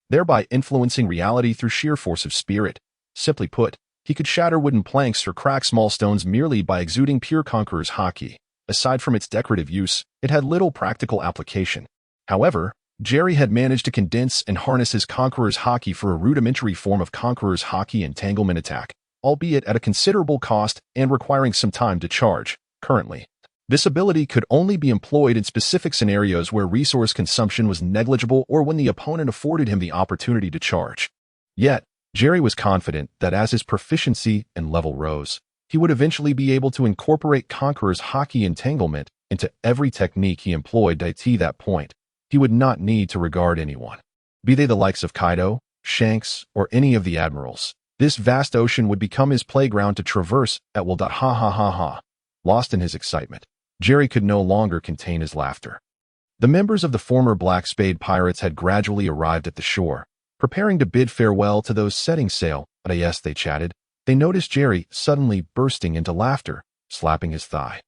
thereby influencing reality through sheer force of spirit. Simply put, he could shatter wooden planks or crack small stones merely by exuding pure Conqueror's haki. Aside from its decorative use, it had little practical application. However, Jerry had managed to condense and harness his Conqueror's haki for a rudimentary form of Conqueror's haki entanglement attack, albeit at a considerable cost and requiring some time to charge. Currently, this ability could only be employed in specific scenarios where resource consumption was negligible or when the opponent afforded him the opportunity to charge. Yet, Jerry was confident that as his proficiency and level rose, he would eventually be able to incorporate Conqueror's haki entanglement into every technique he employed. At that point, he would not need to regard anyone, be they the likes of Kaido, Shanks, or any of the admirals. This vast ocean would become his playground to traverse at will. Ha ha ha ha. Lost in his excitement, Jerry could no longer contain his laughter. The members of the former Black Spade Pirates had gradually arrived at the shore, preparing to bid farewell to those setting sail. As they chatted, they noticed Jerry suddenly bursting into laughter, slapping his thigh,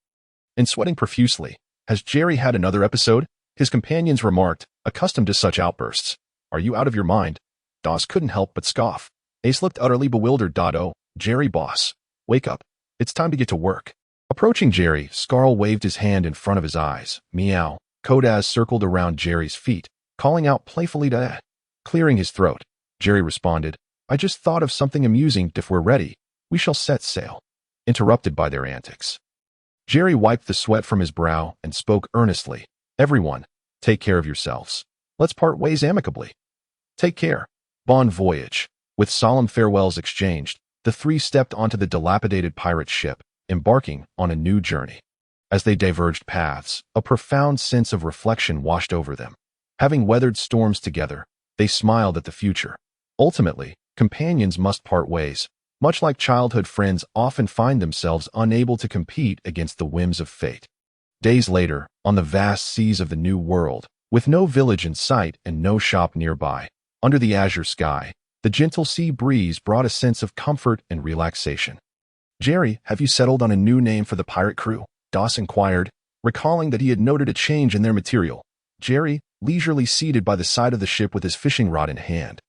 and sweating profusely. Has Jerry had another episode? His companions remarked, accustomed to such outbursts. Are you out of your mind? Dawes couldn't help but scoff. Ace looked utterly bewildered. Oh, Jerry boss, wake up. It's time to get to work. Approaching Jerry, Scarl waved his hand in front of his eyes. Meow. Kodaz circled around Jerry's feet, calling out playfully to clearing his throat. Jerry responded, I just thought of something amusing. If we're ready, we shall set sail. Interrupted by their antics. Jerry wiped the sweat from his brow and spoke earnestly. Everyone, take care of yourselves. Let's part ways amicably. Take care. Bon voyage. With solemn farewells exchanged, the three stepped onto the dilapidated pirate ship, embarking on a new journey. As they diverged paths, a profound sense of reflection washed over them. Having weathered storms together, they smiled at the future. Ultimately, companions must part ways. Much like childhood friends often find themselves unable to compete against the whims of fate. Days later, on the vast seas of the New World, with no village in sight and no shop nearby, under the azure sky, the gentle sea breeze brought a sense of comfort and relaxation. Jerry, have you settled on a new name for the pirate crew? Doss inquired, recalling that he had noted a change in their material. Jerry, leisurely seated by the side of the ship with his fishing rod in hand,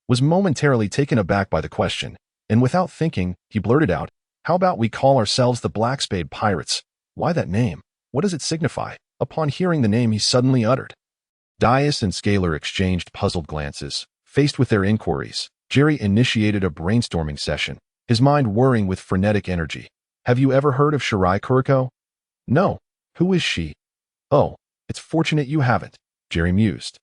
was momentarily taken aback by the question, and without thinking, he blurted out, how about we call ourselves the Black Spade Pirates? Why that name? What does it signify? Upon hearing the name he suddenly uttered. Dias and Scalar exchanged puzzled glances. Faced with their inquiries, Jerry initiated a brainstorming session, his mind whirring with frenetic energy. Have you ever heard of Shirai Kuriko? No. Who is she? Oh, it's fortunate you haven't, Jerry mused,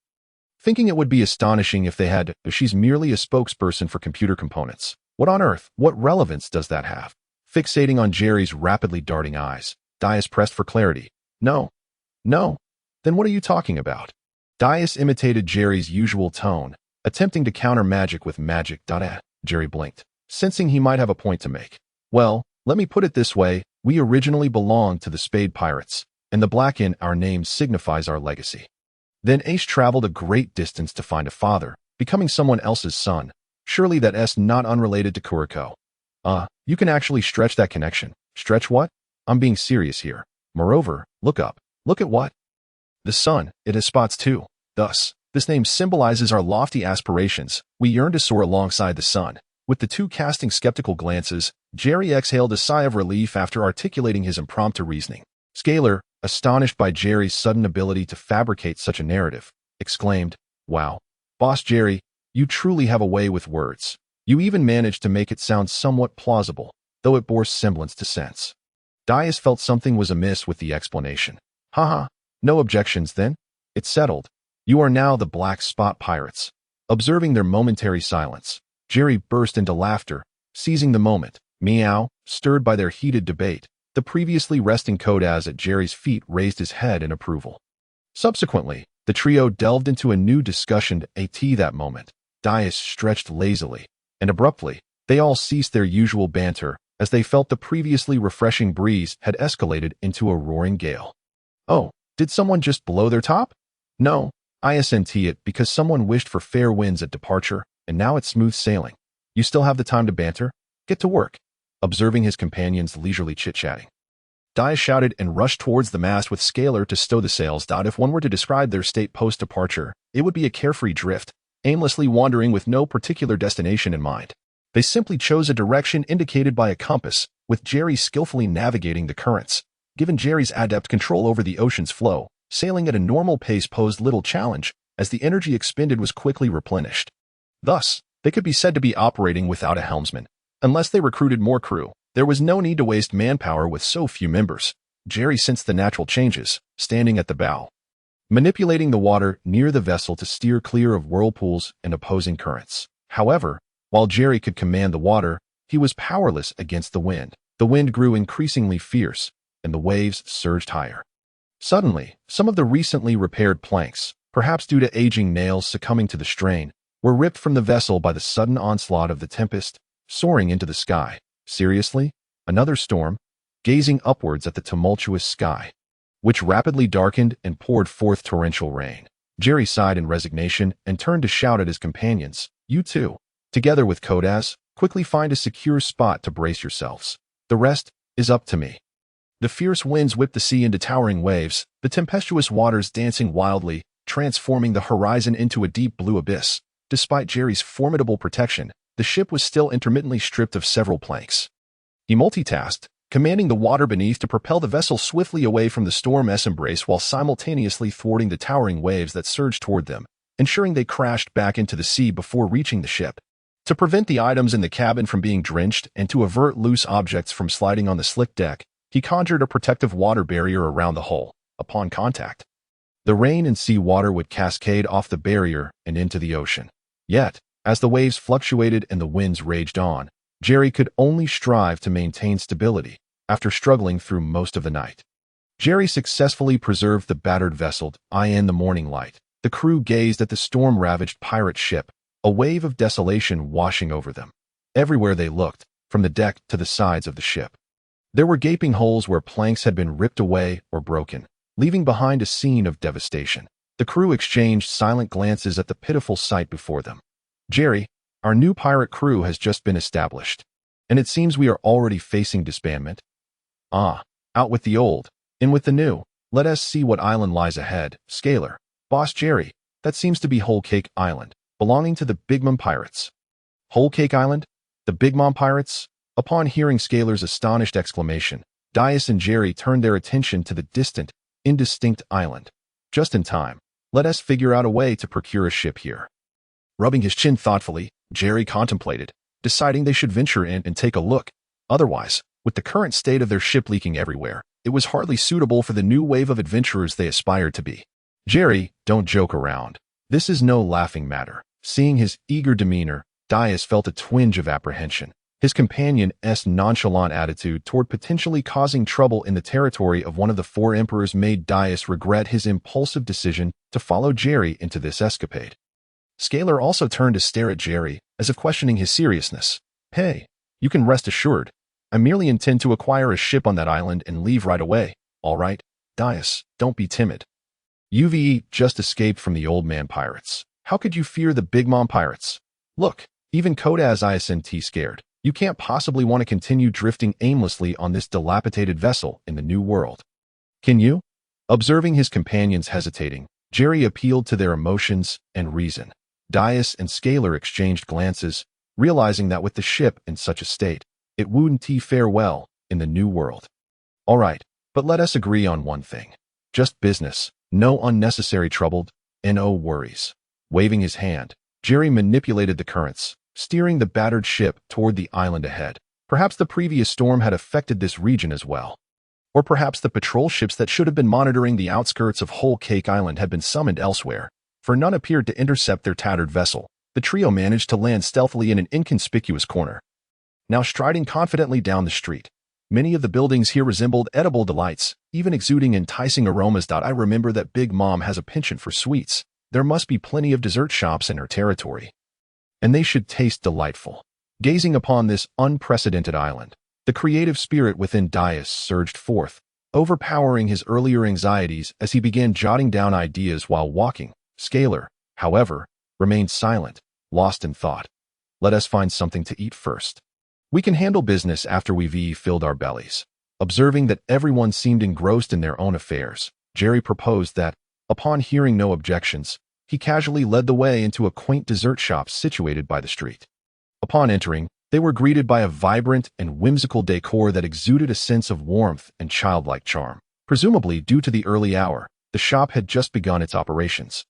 thinking it would be astonishing if they had. She's merely a spokesperson for computer components. What on earth, what relevance does that have? Fixating on Jerry's rapidly darting eyes, Dias pressed for clarity. No. Then what are you talking about? Dias imitated Jerry's usual tone, attempting to counter magic with magic. Jerry blinked, sensing he might have a point to make. Well, let me put it this way, we originally belonged to the Spade Pirates, and the black in our name signifies our legacy. Then Ace traveled a great distance to find a father, becoming someone else's son. Surely that's not unrelated to Kuriko. You can actually stretch that connection. Stretch what? I'm being serious here. Moreover, look up. Look at what? The sun. It has spots too. Thus, this name symbolizes our lofty aspirations. We yearn to soar alongside the sun. With the two casting skeptical glances, Jerry exhaled a sigh of relief after articulating his impromptu reasoning. Scalar, astonished by Jerry's sudden ability to fabricate such a narrative, exclaimed, Wow, Boss Jerry, you truly have a way with words. You even managed to make it sound somewhat plausible, though it bore semblance to sense. Dias felt something was amiss with the explanation. Haha, no objections then? It's settled. You are now the Black Spot Pirates. Observing their momentary silence, Jerry burst into laughter, seizing the moment. Meow, stirred by their heated debate, the previously resting Kodaz at Jerry's feet raised his head in approval. Subsequently, the trio delved into a new discussion at that moment. Dias stretched lazily, and abruptly, they all ceased their usual banter as they felt the previously refreshing breeze had escalated into a roaring gale. Oh, did someone just blow their top? No, I assent it because someone wished for fair winds at departure, and now it's smooth sailing. You still have the time to banter? Get to work. Observing his companions leisurely chit-chatting, Dias shouted and rushed towards the mast with Scalar to stow the sails. If one were to describe their state post-departure, it would be a carefree drift, aimlessly wandering with no particular destination in mind. They simply chose a direction indicated by a compass, with Jerry skillfully navigating the currents. Given Jerry's adept control over the ocean's flow, sailing at a normal pace posed little challenge, as the energy expended was quickly replenished. Thus, they could be said to be operating without a helmsman. Unless they recruited more crew, there was no need to waste manpower with so few members. Jerry sensed the natural changes, standing at the bow, manipulating the water near the vessel to steer clear of whirlpools and opposing currents. However, while Jerry could command the water, he was powerless against the wind. The wind grew increasingly fierce, and the waves surged higher. Suddenly, some of the recently repaired planks, perhaps due to aging nails succumbing to the strain, were ripped from the vessel by the sudden onslaught of the tempest, soaring into the sky. Seriously? Another storm? Gazing upwards at the tumultuous sky, which rapidly darkened and poured forth torrential rain, Jerry sighed in resignation and turned to shout at his companions. You too, together with Kodaz, quickly find a secure spot to brace yourselves. The rest is up to me. The fierce winds whipped the sea into towering waves, the tempestuous waters dancing wildly, transforming the horizon into a deep blue abyss. Despite Jerry's formidable protection, the ship was still intermittently stripped of several planks. He multitasked, commanding the water beneath to propel the vessel swiftly away from the storm's embrace while simultaneously thwarting the towering waves that surged toward them, ensuring they crashed back into the sea before reaching the ship. To prevent the items in the cabin from being drenched and to avert loose objects from sliding on the slick deck, he conjured a protective water barrier around the hull. Upon contact, the rain and sea water would cascade off the barrier and into the ocean. Yet, as the waves fluctuated and the winds raged on, Jerry could only strive to maintain stability after struggling through most of the night. Jerry successfully preserved the battered vessel in the morning light. The crew gazed at the storm-ravaged pirate ship, a wave of desolation washing over them. Everywhere they looked, from the deck to the sides of the ship, there were gaping holes where planks had been ripped away or broken, leaving behind a scene of devastation. The crew exchanged silent glances at the pitiful sight before them. "Jerry, our new pirate crew has just been established, and it seems we are already facing disbandment." "Ah, out with the old, in with the new. Let us see what island lies ahead." "Scaler, Boss Jerry, that seems to be Whole Cake Island, belonging to the Big Mom Pirates." "Whole Cake Island? The Big Mom Pirates?" Upon hearing Scaler's astonished exclamation, Dias and Jerry turned their attention to the distant, indistinct island. "Just in time. Let us figure out a way to procure a ship here." Rubbing his chin thoughtfully, Jerry contemplated, deciding they should venture in and take a look. Otherwise, with the current state of their ship leaking everywhere, it was hardly suitable for the new wave of adventurers they aspired to be. "Jerry, don't joke around. This is no laughing matter." Seeing his eager demeanor, Dias felt a twinge of apprehension. His companion's nonchalant attitude toward potentially causing trouble in the territory of one of the four emperors made Dias regret his impulsive decision to follow Jerry into this escapade. Scaler also turned to stare at Jerry, as if questioning his seriousness. "Hey, you can rest assured. I merely intend to acquire a ship on that island and leave right away, all right? Dias, don't be timid. You've just escaped from the old man pirates. How could you fear the Big Mom Pirates? Look, even Kodaz isn't scared. You can't possibly want to continue drifting aimlessly on this dilapidated vessel in the new world. Can you?" Observing his companions hesitating, Jerry appealed to their emotions and reason. Dias and Scaler exchanged glances, realizing that with the ship in such a state, it wouldn't fare well in the new world. "All right, but let us agree on one thing. Just business, no unnecessary trouble, no worries." Waving his hand, Jerry manipulated the currents, steering the battered ship toward the island ahead. Perhaps the previous storm had affected this region as well. Or perhaps the patrol ships that should have been monitoring the outskirts of Whole Cake Island had been summoned elsewhere, for none appeared to intercept their tattered vessel. The trio managed to land stealthily in an inconspicuous corner. Now striding confidently down the street, many of the buildings here resembled edible delights, even exuding enticing aromas. "I remember that Big Mom has a penchant for sweets. There must be plenty of dessert shops in her territory, and they should taste delightful." Gazing upon this unprecedented island, the creative spirit within Dias surged forth, overpowering his earlier anxieties as he began jotting down ideas while walking. Scaler, however, remained silent, lost in thought. "Let us find something to eat first. We can handle business after we've filled our bellies." Observing that everyone seemed engrossed in their own affairs, Jerry proposed that, upon hearing no objections, he casually led the way into a quaint dessert shop situated by the street. Upon entering, they were greeted by a vibrant and whimsical decor that exuded a sense of warmth and childlike charm. Presumably due to the early hour, the shop had just begun its operations,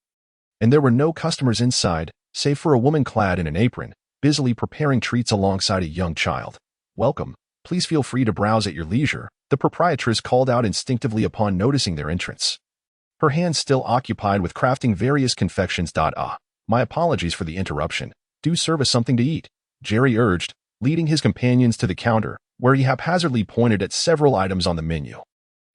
and there were no customers inside, save for a woman clad in an apron, busily preparing treats alongside a young child. "Welcome. Please feel free to browse at your leisure," the proprietress called out instinctively upon noticing their entrance, her hands still occupied with crafting various confections. "My apologies for the interruption. Do serve us something to eat," Jerry urged, leading his companions to the counter, where he haphazardly pointed at several items on the menu.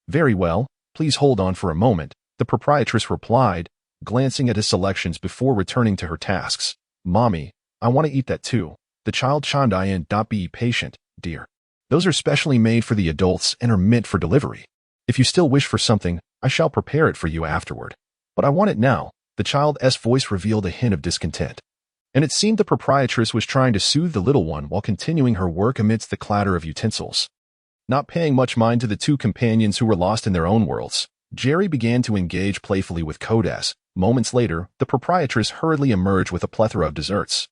"Very well, please hold on for a moment," the proprietress replied, glancing at his selections before returning to her tasks. "Mommy, I want to eat that too." The child chimed in. "Be patient, dear. Those are specially made for the adults and are meant for delivery. If you still wish for something, I shall prepare it for you afterward. But I want it now." The child's voice revealed a hint of discontent, and it seemed the proprietress was trying to soothe the little one while continuing her work amidst the clatter of utensils. Not paying much mind to the two companions who were lost in their own worlds, Jerry began to engage playfully with Kodaz. Moments later, the proprietress hurriedly emerged with a plethora of desserts,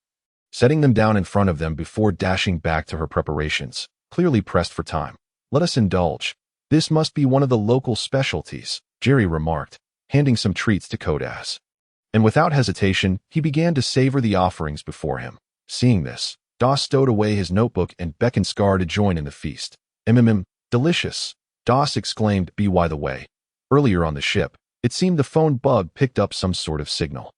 setting them down in front of them before dashing back to her preparations, clearly pressed for time. Let us indulge. This must be one of the local specialties, Jerry remarked, handing some treats to Kodas. And without hesitation, he began to savor the offerings before him. Seeing this, Doss stowed away his notebook and beckoned Scar to join in the feast. Delicious, Doss exclaimed, by the way. Earlier on the ship, it seemed the phone bug picked up some sort of signal.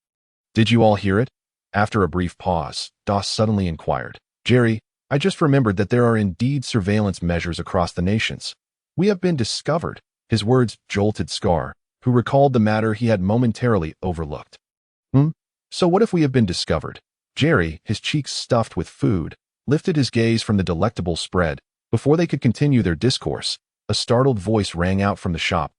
Did you all hear it? After a brief pause, Doss suddenly inquired. Jerry, I just remembered that there are indeed surveillance measures across the nations. We have been discovered. His words jolted Scar, who recalled the matter he had momentarily overlooked. So what if we have been discovered? Jerry, his cheeks stuffed with food, lifted his gaze from the delectable spread. Before they could continue their discourse, a startled voice rang out from the shop.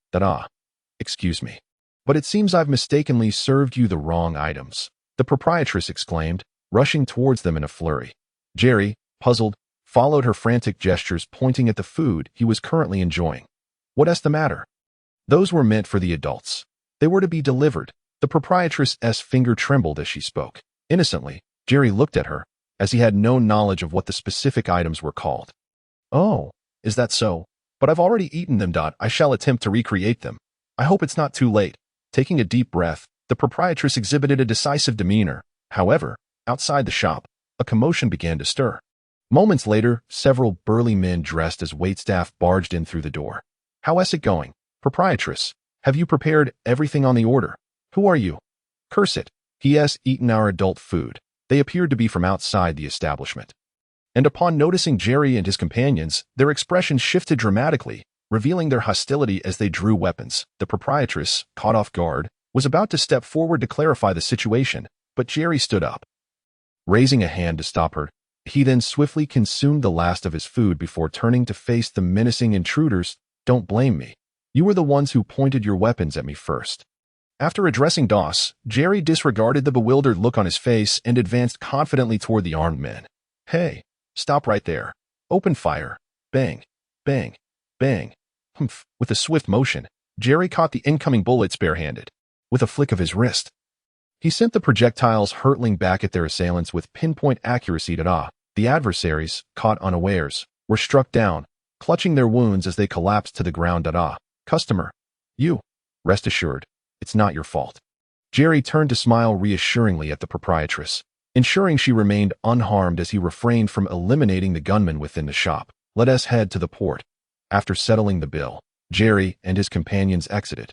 Excuse me. But it seems I've mistakenly served you the wrong items, the proprietress exclaimed, rushing towards them in a flurry. Jerry, puzzled, followed her frantic gestures, pointing at the food he was currently enjoying. What's the matter? Those were meant for the adults. They were to be delivered. The proprietress's finger trembled as she spoke. Innocently, Jerry looked at her, as he had no knowledge of what the specific items were called. Oh, is that so? But I've already eaten them. I shall attempt to recreate them. I hope it's not too late. Taking a deep breath, the proprietress exhibited a decisive demeanor. However, outside the shop, a commotion began to stir. Moments later, several burly men dressed as waitstaff barged in through the door. How's it going? Proprietress, have you prepared everything on the order? Who are you? Curse it. He has eaten our adult food. They appeared to be from outside the establishment. And upon noticing Jerry and his companions, their expressions shifted dramatically, revealing their hostility as they drew weapons. The proprietress, caught off guard, was about to step forward to clarify the situation, but Jerry stood up. Raising a hand to stop her, he then swiftly consumed the last of his food before turning to face the menacing intruders. Don't blame me. You were the ones who pointed your weapons at me first. After addressing Doss, Jerry disregarded the bewildered look on his face and advanced confidently toward the armed men. Hey, stop right there. Open fire. Bang, bang, bang. Humph. With a swift motion, Jerry caught the incoming bullets barehanded. With a flick of his wrist, he sent the projectiles hurtling back at their assailants with pinpoint accuracy. The adversaries, caught unawares, were struck down, clutching their wounds as they collapsed to the ground. Customer, you. Rest assured, it's not your fault. Jerry turned to smile reassuringly at the proprietress, ensuring she remained unharmed as he refrained from eliminating the gunmen within the shop. Let us head to the port. After settling the bill, Jerry and his companions exited,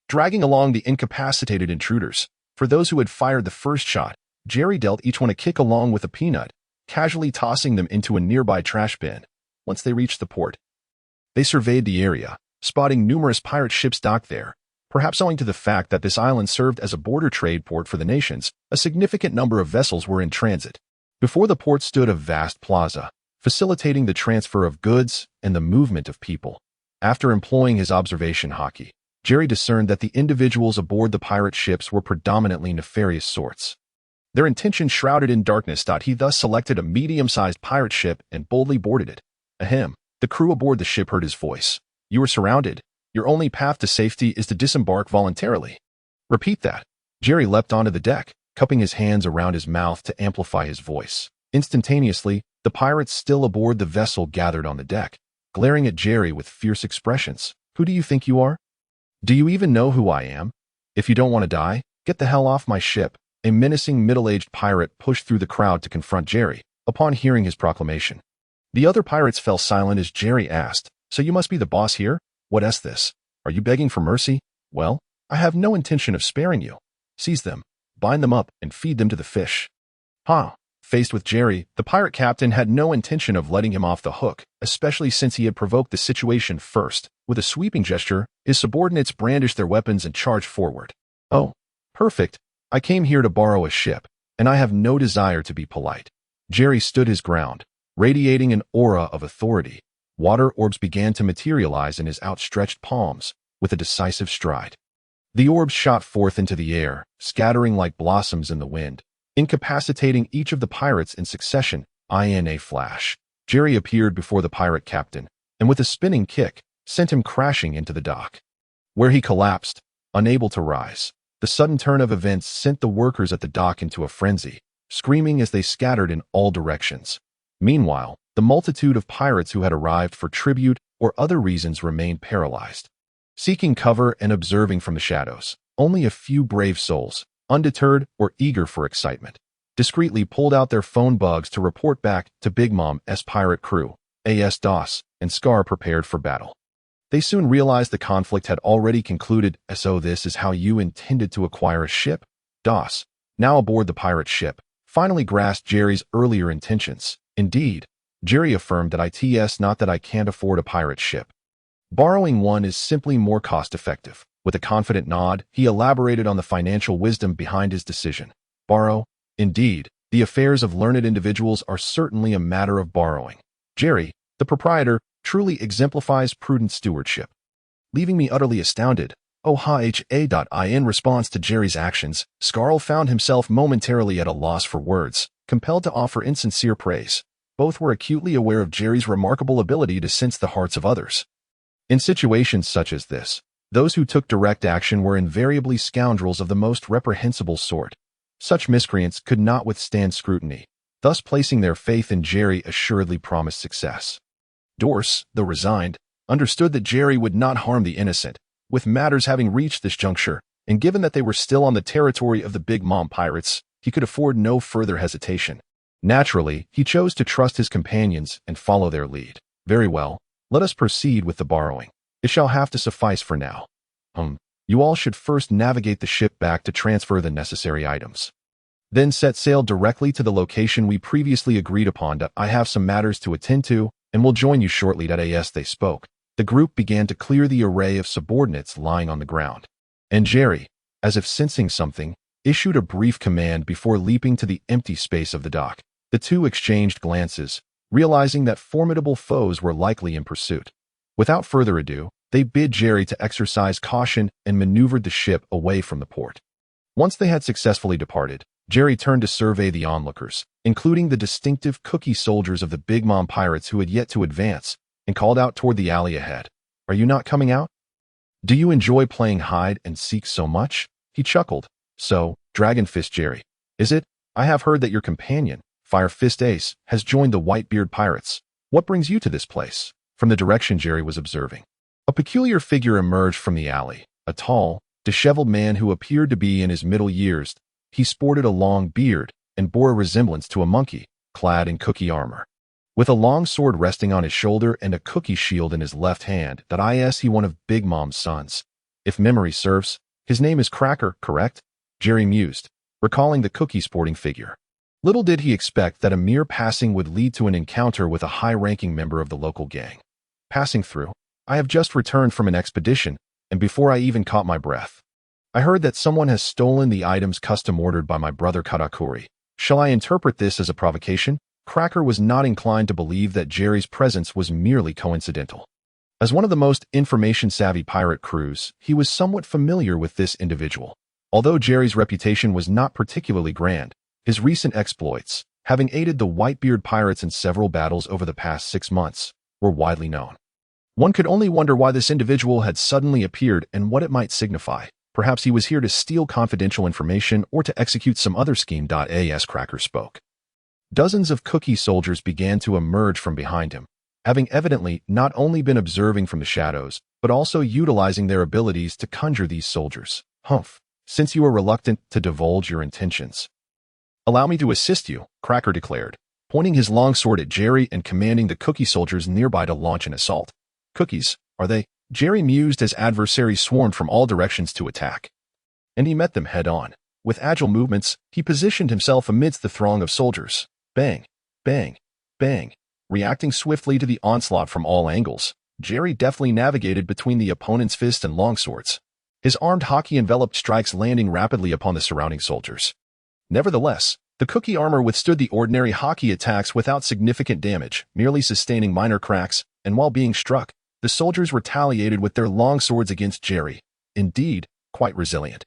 dragging along the incapacitated intruders. For those who had fired the first shot, Jerry dealt each one a kick along with a peanut, casually tossing them into a nearby trash bin. Once they reached the port, they surveyed the area, spotting numerous pirate ships docked there. Perhaps owing to the fact that this island served as a border trade port for the nations, a significant number of vessels were in transit. Before the port stood a vast plaza, facilitating the transfer of goods and the movement of people. After employing his observation hockey, Jerry discerned that the individuals aboard the pirate ships were predominantly nefarious sorts. Their intentions shrouded in darkness. He thus selected a medium-sized pirate ship and boldly boarded it. Ahem. The crew aboard the ship heard his voice. You are surrounded. Your only path to safety is to disembark voluntarily. Repeat that. Jerry leapt onto the deck, cupping his hands around his mouth to amplify his voice. Instantaneously, the pirates still aboard the vessel gathered on the deck, glaring at Jerry with fierce expressions. Who do you think you are? Do you even know who I am? If you don't want to die, get the hell off my ship. A menacing middle-aged pirate pushed through the crowd to confront Jerry, upon hearing his proclamation. The other pirates fell silent as Jerry asked, So you must be the boss here? What's this? Are you begging for mercy? Well, I have no intention of sparing you. Seize them, bind them up, and feed them to the fish. Faced with Jerry, the pirate captain had no intention of letting him off the hook, especially since he had provoked the situation first. With a sweeping gesture, his subordinates brandished their weapons and charged forward. Oh, perfect. I came here to borrow a ship, and I have no desire to be polite. Jerry stood his ground, radiating an aura of authority. Water orbs began to materialize in his outstretched palms, with a decisive stride. The orbs shot forth into the air, scattering like blossoms in the wind, incapacitating each of the pirates in succession. In a flash, Jerry appeared before the pirate captain, and with a spinning kick, sent him crashing into the dock, where he collapsed, unable to rise. The sudden turn of events sent the workers at the dock into a frenzy, screaming as they scattered in all directions. Meanwhile, the multitude of pirates who had arrived for tribute or other reasons remained paralyzed. Seeking cover and observing from the shadows, only a few brave souls, undeterred or eager for excitement, discreetly pulled out their phone bugs to report back to Big Mom's pirate crew, AS DOS, and Scar prepared for battle. They soon realized the conflict had already concluded. So this is how you intended to acquire a ship? DOS, now aboard the pirate ship, finally grasped Jerry's earlier intentions. Indeed, Jerry affirmed that it's not that I can't afford a pirate ship. Borrowing one is simply more cost-effective. With a confident nod, he elaborated on the financial wisdom behind his decision. Borrow? Indeed, the affairs of learned individuals are certainly a matter of borrowing. Jerry, the proprietor, truly exemplifies prudent stewardship. Leaving me utterly astounded, in response to Jerry's actions, Scarl found himself momentarily at a loss for words, compelled to offer insincere praise. Both were acutely aware of Jerry's remarkable ability to sense the hearts of others. In situations such as this, those who took direct action were invariably scoundrels of the most reprehensible sort. Such miscreants could not withstand scrutiny, thus placing their faith in Jerry assuredly promised success. Dorse, though resigned, understood that Jerry would not harm the innocent. With matters having reached this juncture, and given that they were still on the territory of the Big Mom pirates, he could afford no further hesitation. Naturally, he chose to trust his companions and follow their lead. Very well, let us proceed with the borrowing. It shall have to suffice for now. You all should first navigate the ship back to transfer the necessary items. Then set sail directly to the location we previously agreed upon. I have some matters to attend to, and will join you shortly. As they spoke, the group began to clear the array of subordinates lying on the ground. And Jerry, as if sensing something, issued a brief command before leaping to the empty space of the dock. The two exchanged glances, realizing that formidable foes were likely in pursuit. Without further ado, they bid Jerry to exercise caution and maneuvered the ship away from the port. Once they had successfully departed, Jerry turned to survey the onlookers, including the distinctive cookie soldiers of the Big Mom pirates who had yet to advance, and called out toward the alley ahead. Are you not coming out? Do you enjoy playing hide and seek so much? He chuckled. So, Dragon Fist Jerry, is it? I have heard that your companion, Fire Fist Ace, has joined the Whitebeard pirates. What brings you to this place? From the direction Jerry was observing, a peculiar figure emerged from the alley, a tall, disheveled man who appeared to be in his middle years. He sported a long beard and bore a resemblance to a monkey, clad in cookie armor. With a long sword resting on his shoulder and a cookie shield in his left hand, he one of Big Mom's sons. If memory serves, his name is Cracker, correct? Jerry mused, recalling the cookie sporting figure. Little did he expect that a mere passing would lead to an encounter with a high-ranking member of the local gang. Passing through, I have just returned from an expedition, and before I even caught my breath, I heard that someone has stolen the items custom ordered by my brother Katakuri. Shall I interpret this as a provocation? Cracker was not inclined to believe that Jerry's presence was merely coincidental. As one of the most information-savvy pirate crews, he was somewhat familiar with this individual. Although Jerry's reputation was not particularly grand, his recent exploits, having aided the Whitebeard pirates in several battles over the past 6 months, were widely known. One could only wonder why this individual had suddenly appeared and what it might signify. Perhaps he was here to steal confidential information or to execute some other scheme. As Cracker spoke, dozens of cookie soldiers began to emerge from behind him, having evidently not only been observing from the shadows, but also utilizing their abilities to conjure these soldiers. Since you are reluctant to divulge your intentions, allow me to assist you, Cracker declared, pointing his longsword at Jerry and commanding the cookie soldiers nearby to launch an assault. Cookies, are they? Jerry mused as adversaries swarmed from all directions to attack. And he met them head-on. With agile movements, he positioned himself amidst the throng of soldiers. Bang, bang, bang. Reacting swiftly to the onslaught from all angles, Jerry deftly navigated between the opponent's fists and longswords, his armed hockey-enveloped strikes landing rapidly upon the surrounding soldiers. Nevertheless, the cookie armor withstood the ordinary hockey attacks without significant damage, merely sustaining minor cracks, and while being struck, the soldiers retaliated with their longswords against Jerry. Indeed, quite resilient.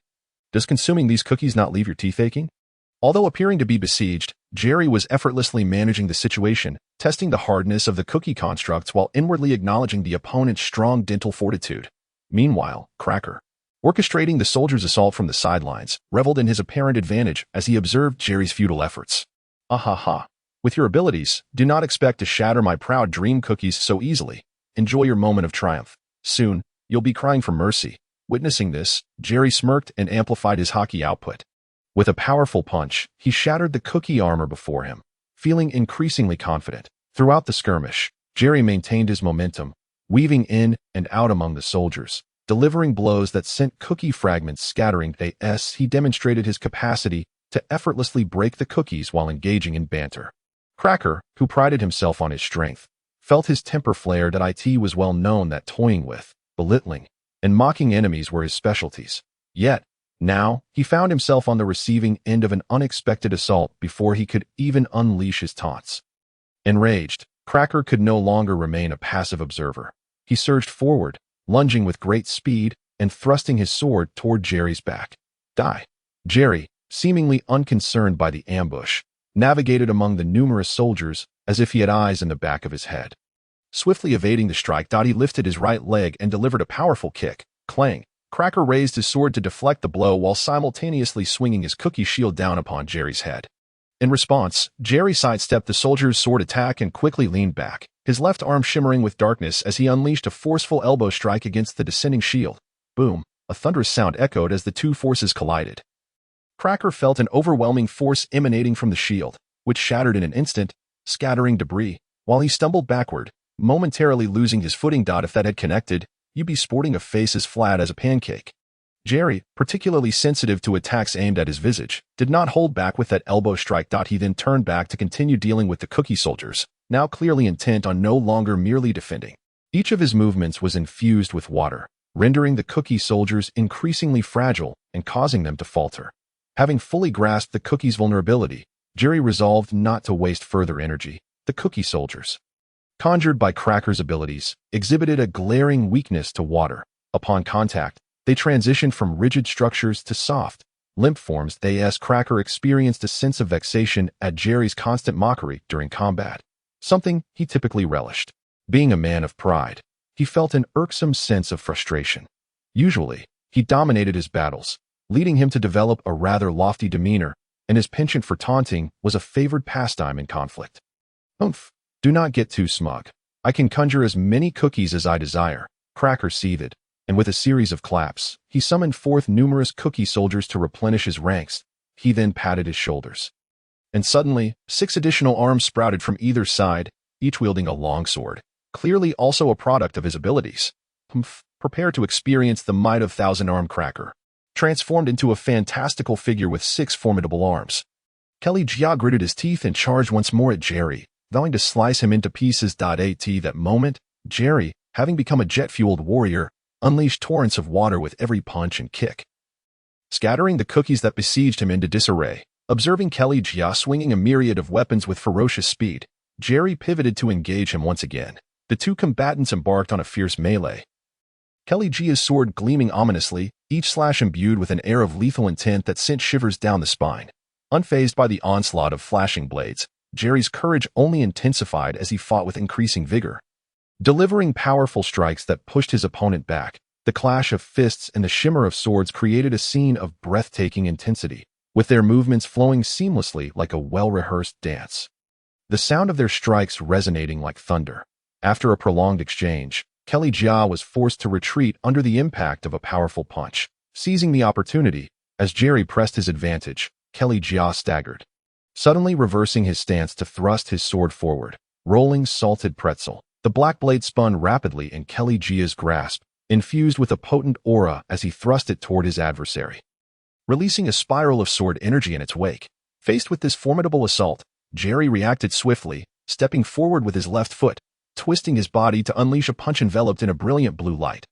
Does consuming these cookies not leave your teeth aching? Although appearing to be besieged, Jerry was effortlessly managing the situation, testing the hardness of the cookie constructs while inwardly acknowledging the opponent's strong dental fortitude. Meanwhile, Cracker, orchestrating the soldiers' assault from the sidelines, reveled in his apparent advantage as he observed Jerry's futile efforts. With your abilities, do not expect to shatter my proud dream cookies so easily. enjoy your moment of triumph. Soon, you'll be crying for mercy. Witnessing this, Jerry smirked and amplified his hockey output. With a powerful punch, he shattered the cookie armor before him, feeling increasingly confident. Throughout the skirmish, Jerry maintained his momentum, weaving in and out among the soldiers, delivering blows that sent cookie fragments scattering. He demonstrated his capacity to effortlessly break the cookies while engaging in banter. Cracker, who prided himself on his strength, felt his temper flare. It was well known that toying with, belittling, and mocking enemies were his specialties. Yet, now, he found himself on the receiving end of an unexpected assault before he could even unleash his taunts. Enraged, Cracker could no longer remain a passive observer. He surged forward, lunging with great speed and thrusting his sword toward Jerry's back. Die. Jerry, seemingly unconcerned by the ambush, navigated among the numerous soldiers as if he had eyes in the back of his head. Swiftly evading the strike, he lifted his right leg and delivered a powerful kick. Clang. Cracker raised his sword to deflect the blow while simultaneously swinging his cookie shield down upon Jerry's head. In response, Jerry sidestepped the soldier's sword attack and quickly leaned back, his left arm shimmering with darkness as he unleashed a forceful elbow strike against the descending shield. Boom! A thunderous sound echoed as the two forces collided. Cracker felt an overwhelming force emanating from the shield, which shattered in an instant, scattering debris, while he stumbled backward, momentarily losing his footing. If that had connected, you'd be sporting a face as flat as a pancake. Jerry, particularly sensitive to attacks aimed at his visage, did not hold back with that elbow strike. He then turned back to continue dealing with the cookie soldiers, now clearly intent on no longer merely defending. Each of his movements was infused with water, rendering the cookie soldiers increasingly fragile and causing them to falter. Having fully grasped the cookie's vulnerability, Jerry resolved not to waste further energy. The cookie soldiers, conjured by Cracker's abilities, exhibited a glaring weakness to water. Upon contact, they transitioned from rigid structures to soft, limp forms. Cracker experienced a sense of vexation at Jerry's constant mockery during combat, something he typically relished. Being a man of pride, he felt an irksome sense of frustration. Usually, he dominated his battles, leading him to develop a rather lofty demeanor, and his penchant for taunting was a favored pastime in conflict. Oomph! Do not get too smug. I can conjure as many cookies as I desire. Cracker seethed, and with a series of claps, he summoned forth numerous cookie soldiers to replenish his ranks. He then patted his shoulders. And suddenly, 6 additional arms sprouted from either side, each wielding a long sword, clearly also a product of his abilities. Prepare to experience the might of thousand-armed Cracker, transformed into a fantastical figure with 6 formidable arms. Mariejois gritted his teeth and charged once more at Jerry, vowing to slice him into pieces. At that moment, Jerry, having become a jet-fueled warrior, unleashed torrents of water with every punch and kick, scattering the cookies that besieged him into disarray. Observing Mariejois swinging a myriad of weapons with ferocious speed, Jerry pivoted to engage him once again. The two combatants embarked on a fierce melee. Mariejois' sword gleaming ominously, each slash imbued with an air of lethal intent that sent shivers down the spine. Unfazed by the onslaught of flashing blades, Jerry's courage only intensified as he fought with increasing vigor. Delivering powerful strikes that pushed his opponent back, the clash of fists and the shimmer of swords created a scene of breathtaking intensity, with their movements flowing seamlessly like a well-rehearsed dance. The sound of their strikes resonating like thunder. After a prolonged exchange, Mariejois was forced to retreat under the impact of a powerful punch. Seizing the opportunity, as Jerry pressed his advantage, Mariejois staggered, suddenly reversing his stance to thrust his sword forward. Rolling salted pretzel. The black blade spun rapidly in Mariejois' grasp, infused with a potent aura as he thrust it toward his adversary, releasing a spiral of sword energy in its wake. Faced with this formidable assault, Jerry reacted swiftly, stepping forward with his left foot, twisting his body to unleash a punch enveloped in a brilliant blue light.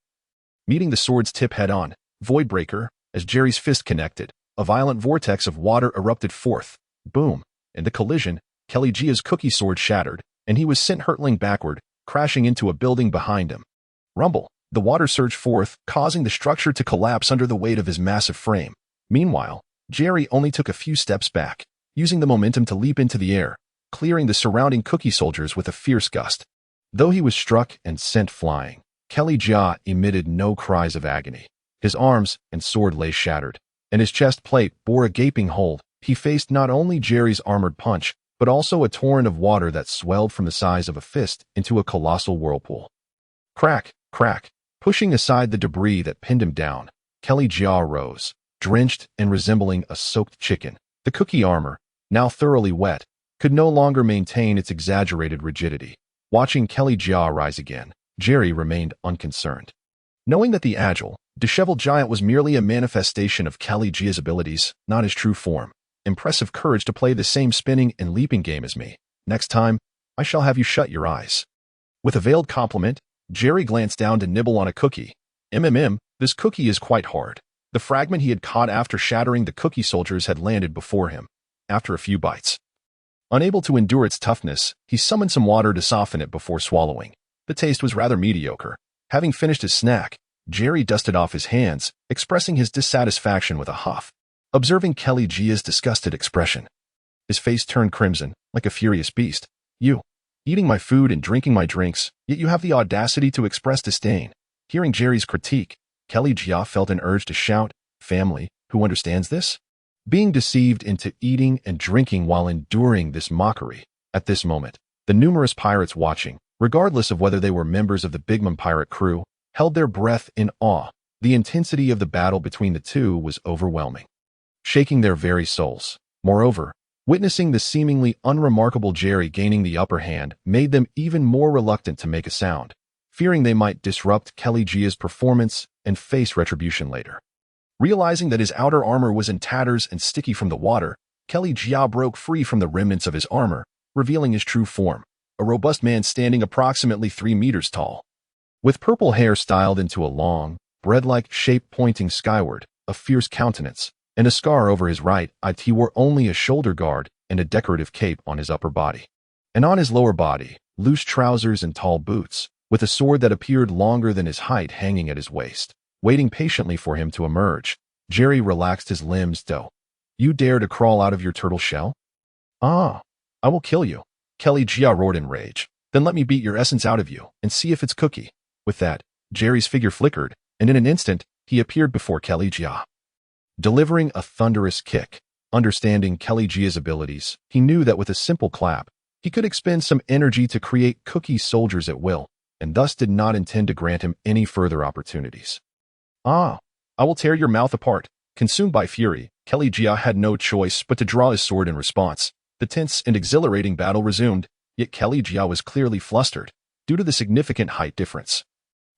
Meeting the sword's tip head-on, Voidbreaker, as Jerry's fist connected, a violent vortex of water erupted forth. Boom! In the collision, Mariejois' cookie sword shattered, and he was sent hurtling backward, crashing into a building behind him. Rumble! The water surged forth, causing the structure to collapse under the weight of his massive frame. Meanwhile, Jerry only took a few steps back, using the momentum to leap into the air, clearing the surrounding cookie soldiers with a fierce gust. Though he was struck and sent flying, Mariejois emitted no cries of agony. His arms and sword lay shattered, and his chest plate bore a gaping hole. He faced not only Jerry's armored punch, but also a torrent of water that swelled from the size of a fist into a colossal whirlpool. Crack, crack. Pushing aside the debris that pinned him down, Jia rose, drenched and resembling a soaked chicken. The cookie armor, now thoroughly wet, could no longer maintain its exaggerated rigidity. Watching Jia rise again, Jerry remained unconcerned. Knowing that the agile, disheveled giant was merely a manifestation of Jia's abilities, not his true form. Impressive courage to play the same spinning and leaping game as me. Next time, I shall have you shut your eyes. With a veiled compliment, Jerry glanced down to nibble on a cookie. This cookie is quite hard. The fragment he had caught after shattering the cookie soldiers had landed before him, after a few bites. Unable to endure its toughness, he summoned some water to soften it before swallowing. The taste was rather mediocre. Having finished his snack, Jerry dusted off his hands, expressing his dissatisfaction with a huff. Observing Jia's disgusted expression, his face turned crimson, like a furious beast. You, eating my food and drinking my drinks, yet you have the audacity to express disdain. Hearing Jerry's critique, Jia felt an urge to shout, "Family, who understands this?" Being deceived into eating and drinking while enduring this mockery. At this moment, the numerous pirates watching, regardless of whether they were members of the Bigman pirate crew, held their breath in awe. The intensity of the battle between the two was overwhelming, shaking their very souls. Moreover, witnessing the seemingly unremarkable Jerry gaining the upper hand made them even more reluctant to make a sound, fearing they might disrupt Jia's performance and face retribution later. Realizing that his outer armor was in tatters and sticky from the water, Jia broke free from the remnants of his armor, revealing his true form, a robust man standing approximately 3 meters tall. With purple hair styled into a long, bread-like shape pointing skyward, a fierce countenance, and a scar over his right eye, he wore only a shoulder guard and a decorative cape on his upper body. And on his lower body, loose trousers and tall boots, with a sword that appeared longer than his height hanging at his waist. Waiting patiently for him to emerge, Jerry relaxed his limbs. You dare to crawl out of your turtle shell? Ah, I will kill you. Jia roared in rage. Then let me beat your essence out of you and see if it's cookie. With that, Jerry's figure flickered, and in an instant, he appeared before Jia. Delivering a thunderous kick, understanding Jia's abilities, he knew that with a simple clap, he could expend some energy to create cookie soldiers at will, and thus did not intend to grant him any further opportunities. Ah, I will tear your mouth apart. Consumed by fury, Jia had no choice but to draw his sword in response. The tense and exhilarating battle resumed, yet Jia was clearly flustered, due to the significant height difference.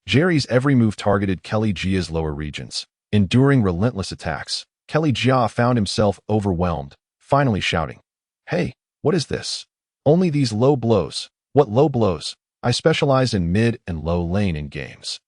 Jerry's every move targeted Jia's lower regions. Enduring relentless attacks, Jia found himself overwhelmed, finally shouting, "Hey, what is this? Only these low blows. What low blows? I specialize in mid and low lane in games."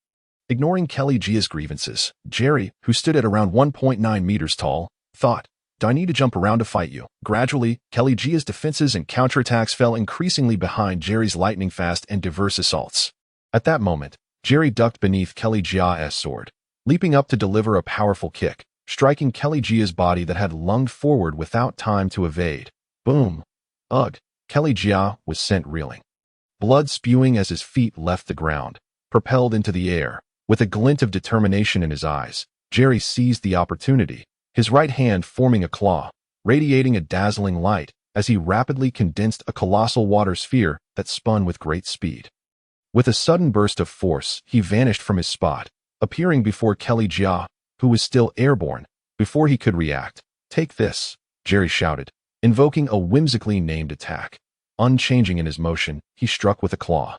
Ignoring Jia's grievances, Jerry, who stood at around 1.9 meters tall, thought, "Do I need to jump around to fight you?" Gradually, Jia's defenses and counterattacks fell increasingly behind Jerry's lightning-fast and diverse assaults. At that moment, Jerry ducked beneath Jia's sword, leaping up to deliver a powerful kick, striking Jia's body that had lunged forward without time to evade. Boom! Ugh! Jia was sent reeling, blood spewing as his feet left the ground, propelled into the air. With a glint of determination in his eyes, Jerry seized the opportunity, his right hand forming a claw, radiating a dazzling light as he rapidly condensed a colossal water sphere that spun with great speed. With a sudden burst of force, he vanished from his spot, appearing before Jia, who was still airborne. Before he could react, "Take this," Jerry shouted, invoking a whimsically named attack. Unchanging in his motion, he struck with a claw.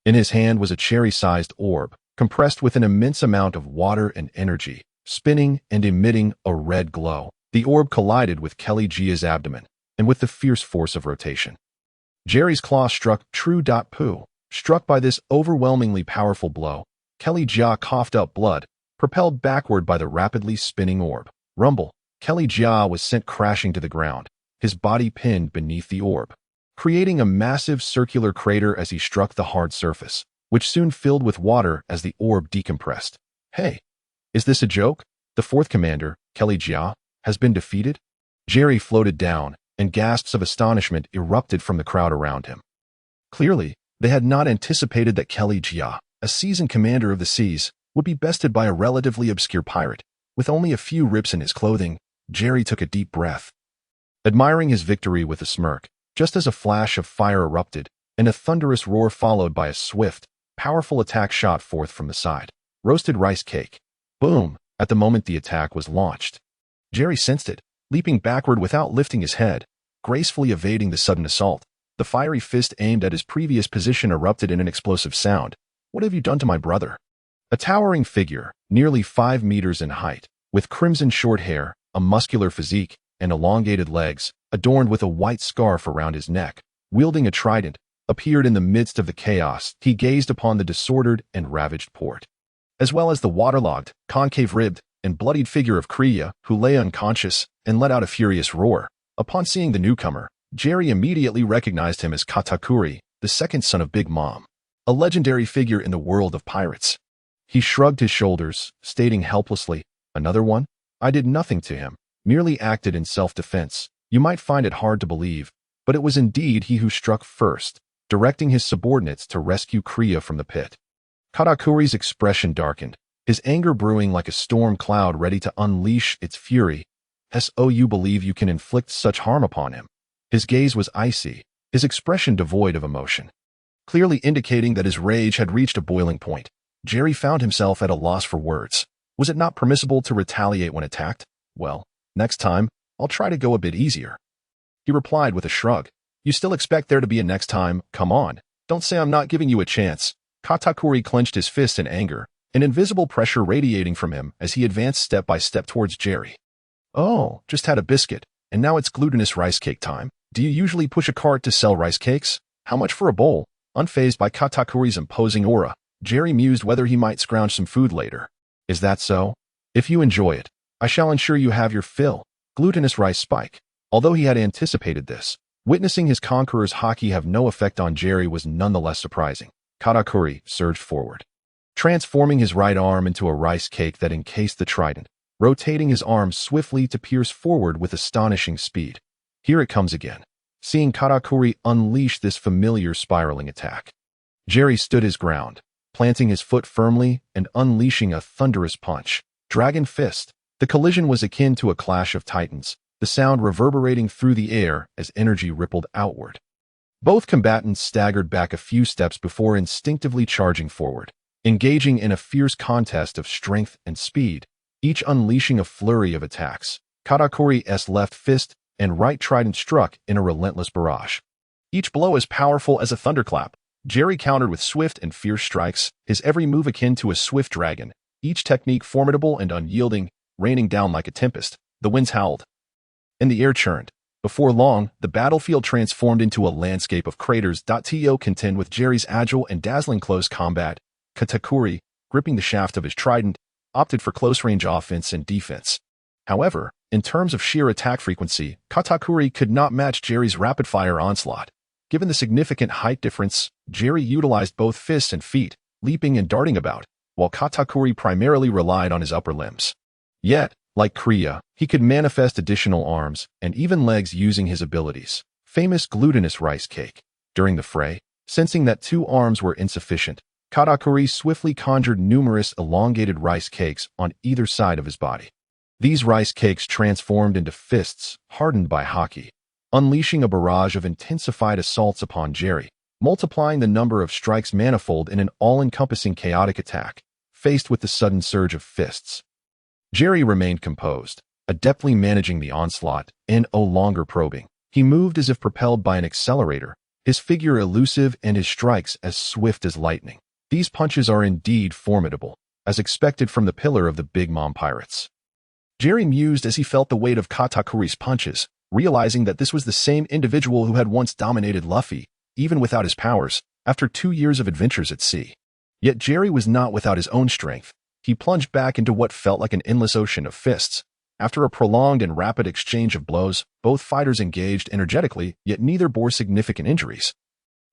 In his hand was a cherry-sized orb, compressed with an immense amount of water and energy, spinning and emitting a red glow. The orb collided with Jia's abdomen, and with the fierce force of rotation, Jerry's claw struck true. Poo. Struck by this overwhelmingly powerful blow, Jia coughed up blood, propelled backward by the rapidly spinning orb. Rumble. Jia was sent crashing to the ground, his body pinned beneath the orb, creating a massive circular crater as he struck the hard surface, which soon filled with water as the orb decompressed. "Hey, is this a joke? The fourth commander, Jia, has been defeated?" Jerry floated down, and gasps of astonishment erupted from the crowd around him. Clearly, they had not anticipated that Jia, a seasoned commander of the seas, would be bested by a relatively obscure pirate. With only a few rips in his clothing, Jerry took a deep breath, admiring his victory with a smirk, just as a flash of fire erupted, and a thunderous roar followed by a swift, Powerful attack shot forth from the side. Roasted rice cake. Boom! At the moment the attack was launched, Jerry sensed it, leaping backward without lifting his head, gracefully evading the sudden assault. The fiery fist aimed at his previous position erupted in an explosive sound. What have you done to my brother? A towering figure, nearly 5 meters in height, with crimson short hair, a muscular physique, and elongated legs, adorned with a white scarf around his neck, wielding a trident, appeared in the midst of the chaos. He gazed upon the disordered and ravaged port, as well as the waterlogged, concave-ribbed, and bloodied figure of Karina, who lay unconscious and let out a furious roar. Upon seeing the newcomer, Jerry immediately recognized him as Katakuri, the second son of Big Mom, a legendary figure in the world of pirates. He shrugged his shoulders, stating helplessly, "Another one? I did nothing to him, merely acted in self-defense. You might find it hard to believe, but it was indeed he who struck first, directing his subordinates to rescue Karina from the pit." Katakuri's expression darkened, his anger brewing like a storm cloud ready to unleash its fury. "So you believe you can inflict such harm upon him?" His gaze was icy, his expression devoid of emotion, clearly indicating that his rage had reached a boiling point. Jerry found himself at a loss for words. Was it not permissible to retaliate when attacked? "Well, next time, I'll try to go a bit easier," he replied with a shrug. "You still expect there to be a next time? Come on, don't say I'm not giving you a chance." Katakuri clenched his fists in anger, an invisible pressure radiating from him as he advanced step by step towards Jerry. "Oh, just had a biscuit, and now it's glutinous rice cake time. Do you usually push a cart to sell rice cakes? How much for a bowl?" Unfazed by Katakuri's imposing aura, Jerry mused whether he might scrounge some food later. "Is that so? If you enjoy it, I shall ensure you have your fill." Glutinous rice spike. Although he had anticipated this, witnessing his conqueror's hockey have no effect on Jerry was nonetheless surprising. Katakuri surged forward, transforming his right arm into a rice cake that encased the trident, rotating his arm swiftly to pierce forward with astonishing speed. Here it comes again. Seeing Katakuri unleash this familiar spiraling attack, Jerry stood his ground, planting his foot firmly and unleashing a thunderous punch. Dragon fist. The collision was akin to a clash of titans, the sound reverberating through the air as energy rippled outward. Both combatants staggered back a few steps before instinctively charging forward, engaging in a fierce contest of strength and speed, each unleashing a flurry of attacks. Katakuri's left fist and right trident struck in a relentless barrage, each blow as powerful as a thunderclap. Jerry countered with swift and fierce strikes, his every move akin to a swift dragon, each technique formidable and unyielding, raining down like a tempest. The winds howled, and the air churned. Before long, the battlefield transformed into a landscape of craters. To contend with Jerry's agile and dazzling close combat, Katakuri, gripping the shaft of his trident, opted for close-range offense and defense. However, in terms of sheer attack frequency, Katakuri could not match Jerry's rapid-fire onslaught. Given the significant height difference, Jerry utilized both fists and feet, leaping and darting about, while Katakuri primarily relied on his upper limbs. Yet, like Karina, he could manifest additional arms and even legs using his abilities. Famous glutinous rice cake. During the fray, sensing that 2 arms were insufficient, Katakuri swiftly conjured numerous elongated rice cakes on either side of his body. These rice cakes transformed into fists hardened by hockey, unleashing a barrage of intensified assaults upon Jerry, multiplying the number of strikes manifold in an all-encompassing chaotic attack. Faced with the sudden surge of fists, Jerry remained composed, adeptly managing the onslaught and no longer probing. He moved as if propelled by an accelerator, his figure elusive and his strikes as swift as lightning. These punches are indeed formidable, as expected from the pillar of the Big Mom Pirates. Jerry mused as he felt the weight of Katakuri's punches, realizing that this was the same individual who had once dominated Luffy, even without his powers, after 2 years of adventures at sea. Yet Jerry was not without his own strength. He plunged back into what felt like an endless ocean of fists. After a prolonged and rapid exchange of blows, both fighters engaged energetically, yet neither bore significant injuries,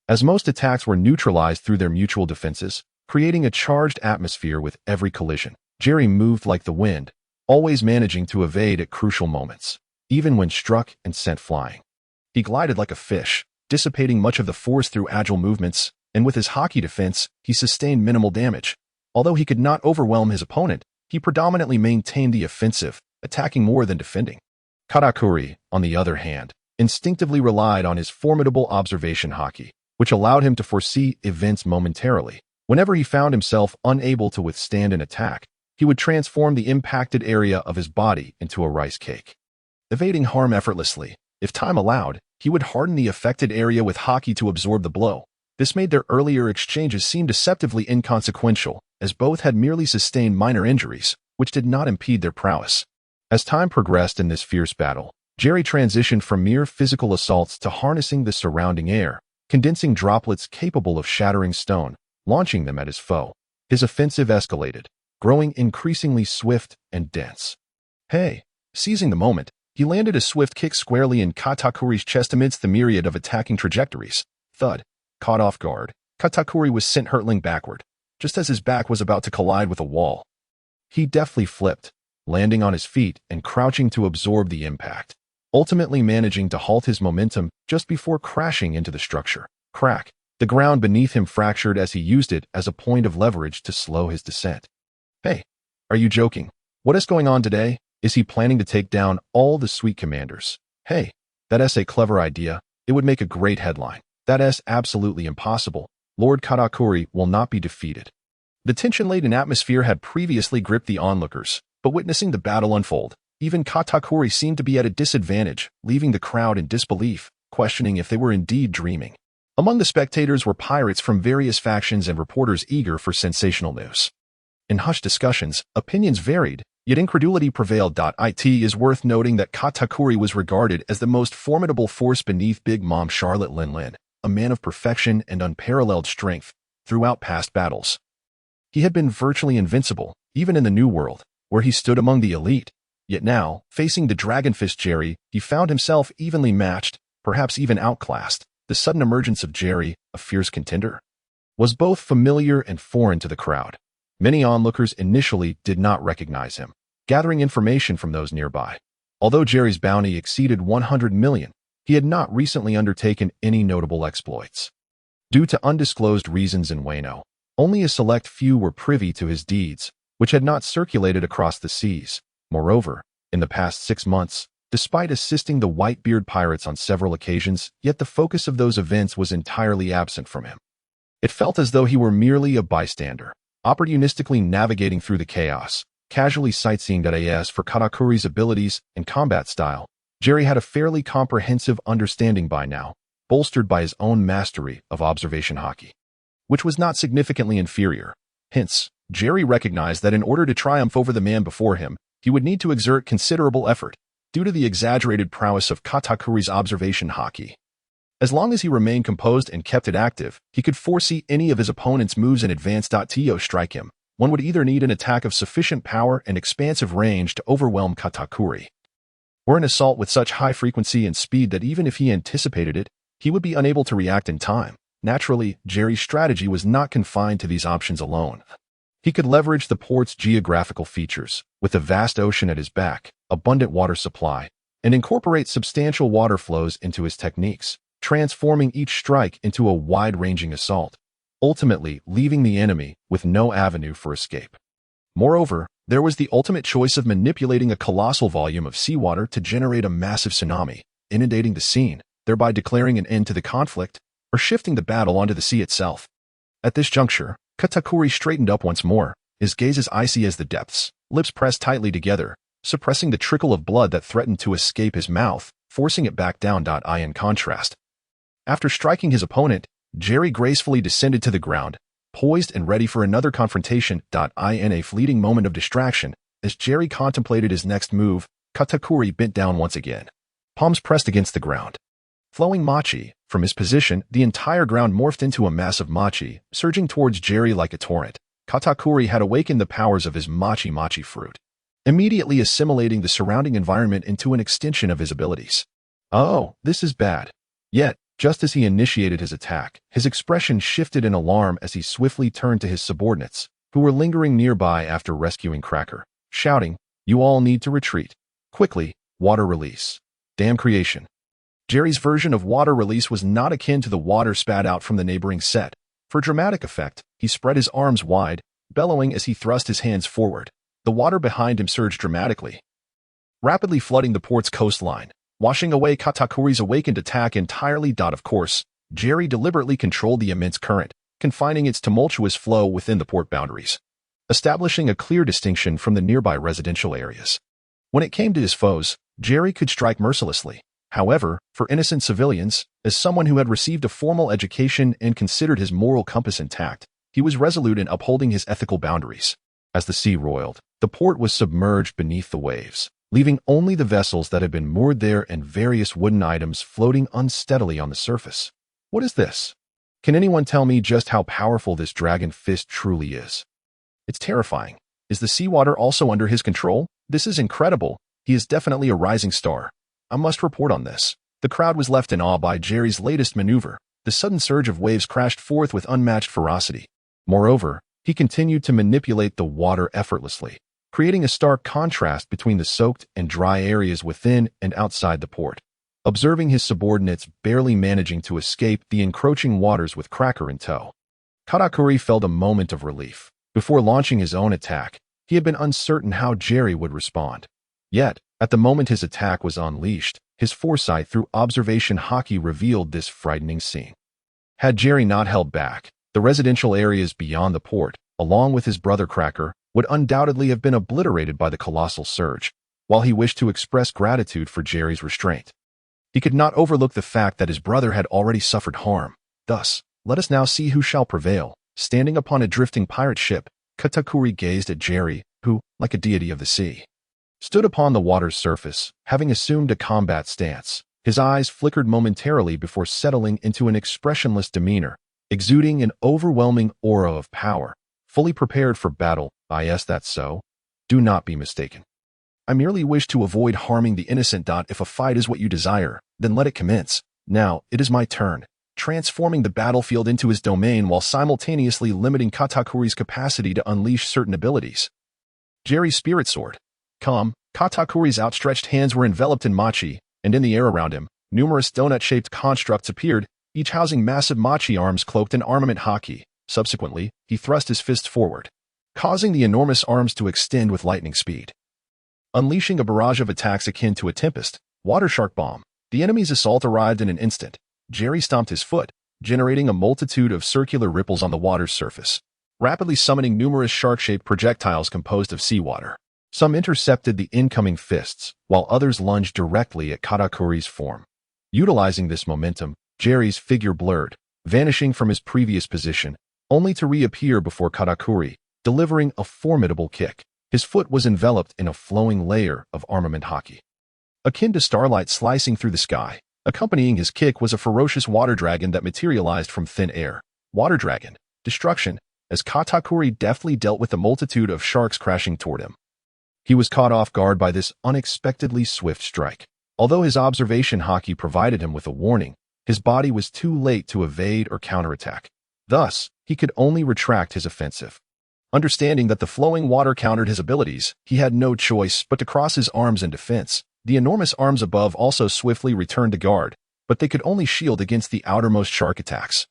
as most attacks were neutralized through their mutual defenses, creating a charged atmosphere with every collision. Jerry moved like the wind, always managing to evade at crucial moments, even when struck and sent flying. He glided like a fish, dissipating much of the force through agile movements, and with his hockey defense, he sustained minimal damage. Although he could not overwhelm his opponent, he predominantly maintained the offensive, attacking more than defending. Katakuri, on the other hand, instinctively relied on his formidable observation hockey, which allowed him to foresee events momentarily. Whenever he found himself unable to withstand an attack, he would transform the impacted area of his body into a rice cake. Evading harm effortlessly, if time allowed, he would harden the affected area with haki to absorb the blow. This made their earlier exchanges seem deceptively inconsequential, as both had merely sustained minor injuries, which did not impede their prowess. As time progressed in this fierce battle, Jerry transitioned from mere physical assaults to harnessing the surrounding air, condensing droplets capable of shattering stone, launching them at his foe. His offensive escalated, growing increasingly swift and dense. Hey! Seizing the moment, he landed a swift kick squarely in Katakuri's chest amidst the myriad of attacking trajectories. Thud. Caught off guard, Katakuri was sent hurtling backward, just as his back was about to collide with a wall. He deftly flipped, landing on his feet and crouching to absorb the impact, ultimately managing to halt his momentum just before crashing into the structure. Crack. The ground beneath him fractured as he used it as a point of leverage to slow his descent. Hey, are you joking? What is going on today? Is he planning to take down all the sweet commanders? Hey, that's a clever idea. It would make a great headline. That's absolutely impossible. Lord Katakuri will not be defeated. The tension-laden atmosphere had previously gripped the onlookers, but witnessing the battle unfold, even Katakuri seemed to be at a disadvantage, leaving the crowd in disbelief, questioning if they were indeed dreaming. Among the spectators were pirates from various factions and reporters eager for sensational news. In hushed discussions, opinions varied, yet incredulity prevailed. It is worth noting that Katakuri was regarded as the most formidable force beneath Big Mom Charlotte Lin, a man of perfection and unparalleled strength throughout past battles. He had been virtually invincible, even in the New World, where he stood among the elite. Yet now, facing the Dragonfist Jerry, he found himself evenly matched, perhaps even outclassed. The sudden emergence of Jerry, a fierce contender, was both familiar and foreign to the crowd. Many onlookers initially did not recognize him, gathering information from those nearby. Although Jerry's bounty exceeded 100 million, he had not recently undertaken any notable exploits. Due to undisclosed reasons in Wano, only a select few were privy to his deeds, which had not circulated across the seas. Moreover, in the past 6 months, despite assisting the Whitebeard pirates on several occasions, yet the focus of those events was entirely absent from him. It felt as though he were merely a bystander, opportunistically navigating through the chaos, casually sightseeing. As for Katakuri's abilities and combat style, Jerry had a fairly comprehensive understanding by now, bolstered by his own mastery of observation haki, which was not significantly inferior. Hence, Jerry recognized that in order to triumph over the man before him, he would need to exert considerable effort, due to the exaggerated prowess of Katakuri's observation haki. As long as he remained composed and kept it active, he could foresee any of his opponent's moves in advance. To strike him, one would either need an attack of sufficient power and expansive range to overwhelm Katakuri, or an assault with such high frequency and speed that even if he anticipated it, he would be unable to react in time. Naturally, Jerry's strategy was not confined to these options alone. He could leverage the port's geographical features, with a vast ocean at his back, abundant water supply, and incorporate substantial water flows into his techniques, transforming each strike into a wide-ranging assault, ultimately leaving the enemy with no avenue for escape. Moreover, there was the ultimate choice of manipulating a colossal volume of seawater to generate a massive tsunami, inundating the scene, thereby declaring an end to the conflict, or shifting the battle onto the sea itself. At this juncture, Katakuri straightened up once more, his gaze as icy as the depths, lips pressed tightly together, suppressing the trickle of blood that threatened to escape his mouth, forcing it back down. In contrast, after striking his opponent, Jerry gracefully descended to the ground, poised and ready for another confrontation. In a fleeting moment of distraction, as Jerry contemplated his next move, Katakuri bent down once again, palms pressed against the ground. Flowing machi, from his position, the entire ground morphed into a mass of machi, surging towards Jerry like a torrent. Katakuri had awakened the powers of his machi fruit, immediately assimilating the surrounding environment into an extension of his abilities. Oh, this is bad. Yet, just as he initiated his attack, his expression shifted in alarm as he swiftly turned to his subordinates, who were lingering nearby after rescuing Cracker, shouting, "You all need to retreat. Quickly, water release." Damn creation. Jerry's version of water release was not akin to the water spat out from the neighboring set. For dramatic effect, he spread his arms wide, bellowing as he thrust his hands forward. The water behind him surged dramatically, rapidly flooding the port's coastline, washing away Katakuri's awakened attack entirely. Of course, Jerry deliberately controlled the immense current, confining its tumultuous flow within the port boundaries, establishing a clear distinction from the nearby residential areas. When it came to his foes, Jerry could strike mercilessly. However, for innocent civilians, as someone who had received a formal education and considered his moral compass intact, he was resolute in upholding his ethical boundaries. As the sea roiled, the port was submerged beneath the waves, leaving only the vessels that had been moored there and various wooden items floating unsteadily on the surface. What is this? Can anyone tell me just how powerful this dragon fist truly is? It's terrifying. Is the seawater also under his control? This is incredible. He is definitely a rising star. I must report on this. The crowd was left in awe by Jerry's latest maneuver. The sudden surge of waves crashed forth with unmatched ferocity. Moreover, he continued to manipulate the water effortlessly, creating a stark contrast between the soaked and dry areas within and outside the port. Observing his subordinates barely managing to escape the encroaching waters with Cracker in tow, Katakuri felt a moment of relief. Before launching his own attack, he had been uncertain how Jerry would respond. Yet, at the moment his attack was unleashed, his foresight through observation haki revealed this frightening scene. Had Jerry not held back, the residential areas beyond the port, along with his brother Cracker, would undoubtedly have been obliterated by the colossal surge. While he wished to express gratitude for Jerry's restraint, he could not overlook the fact that his brother had already suffered harm. Thus, let us now see who shall prevail. Standing upon a drifting pirate ship, Katakuri gazed at Jerry, who, like a deity of the sea, stood upon the water's surface, having assumed a combat stance. His eyes flickered momentarily before settling into an expressionless demeanor, exuding an overwhelming aura of power. Fully prepared for battle. Yes, that's so. Do not be mistaken. I merely wish to avoid harming the innocent. If a fight is what you desire, then let it commence. Now, it is my turn. Transforming the battlefield into his domain while simultaneously limiting Katakuri's capacity to unleash certain abilities. Jerry's spirit sword. Come. Katakuri's outstretched hands were enveloped in machi, and in the air around him, numerous donut-shaped constructs appeared, each housing massive machi arms cloaked in armament haki. Subsequently, he thrust his fists forward, causing the enormous arms to extend with lightning speed, unleashing a barrage of attacks akin to a tempest. Water shark bomb. The enemy's assault arrived in an instant. Jerry stomped his foot, generating a multitude of circular ripples on the water's surface, rapidly summoning numerous shark-shaped projectiles composed of seawater. Some intercepted the incoming fists, while others lunged directly at Katakuri's form. Utilizing this momentum, Jerry's figure blurred, vanishing from his previous position, only to reappear before Katakuri, delivering a formidable kick. His foot was enveloped in a flowing layer of armament haki, akin to starlight slicing through the sky. Accompanying his kick was a ferocious water dragon that materialized from thin air. Water dragon. Destruction. As Katakuri deftly dealt with a multitude of sharks crashing toward him, he was caught off guard by this unexpectedly swift strike. Although his observation haki provided him with a warning, his body was too late to evade or counterattack. Thus, he could only retract his offensive. Understanding that the flowing water countered his abilities, he had no choice but to cross his arms in defense. The enormous arms above also swiftly returned to guard, but they could only shield against the outermost shark attacks.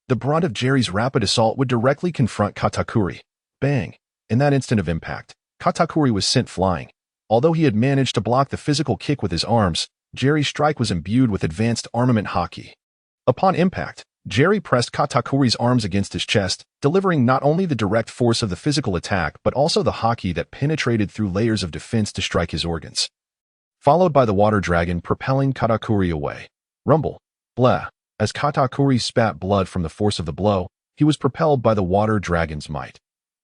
The brunt of Jerry's rapid assault would directly confront Katakuri. Bang! In that instant of impact, Katakuri was sent flying. Although he had managed to block the physical kick with his arms, Jerry's strike was imbued with advanced armament haki. Upon impact, Jerry pressed Katakuri's arms against his chest, delivering not only the direct force of the physical attack but also the haki that penetrated through layers of defense to strike his organs. Followed by the water dragon propelling Katakuri away. Rumble. Blah. As Katakuri spat blood from the force of the blow, he was propelled by the water dragon's might.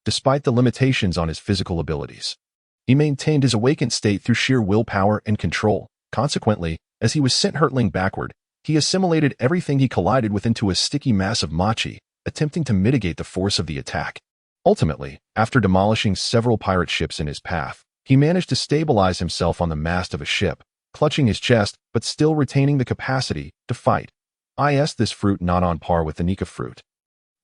Despite the limitations on his physical abilities, he maintained his awakened state through sheer willpower and control. Consequently, as he was sent hurtling backward, he assimilated everything he collided with into a sticky mass of machi, attempting to mitigate the force of the attack. Ultimately, after demolishing several pirate ships in his path, he managed to stabilize himself on the mast of a ship, clutching his chest but still retaining the capacity to fight. This fruit not on par with the Nika fruit.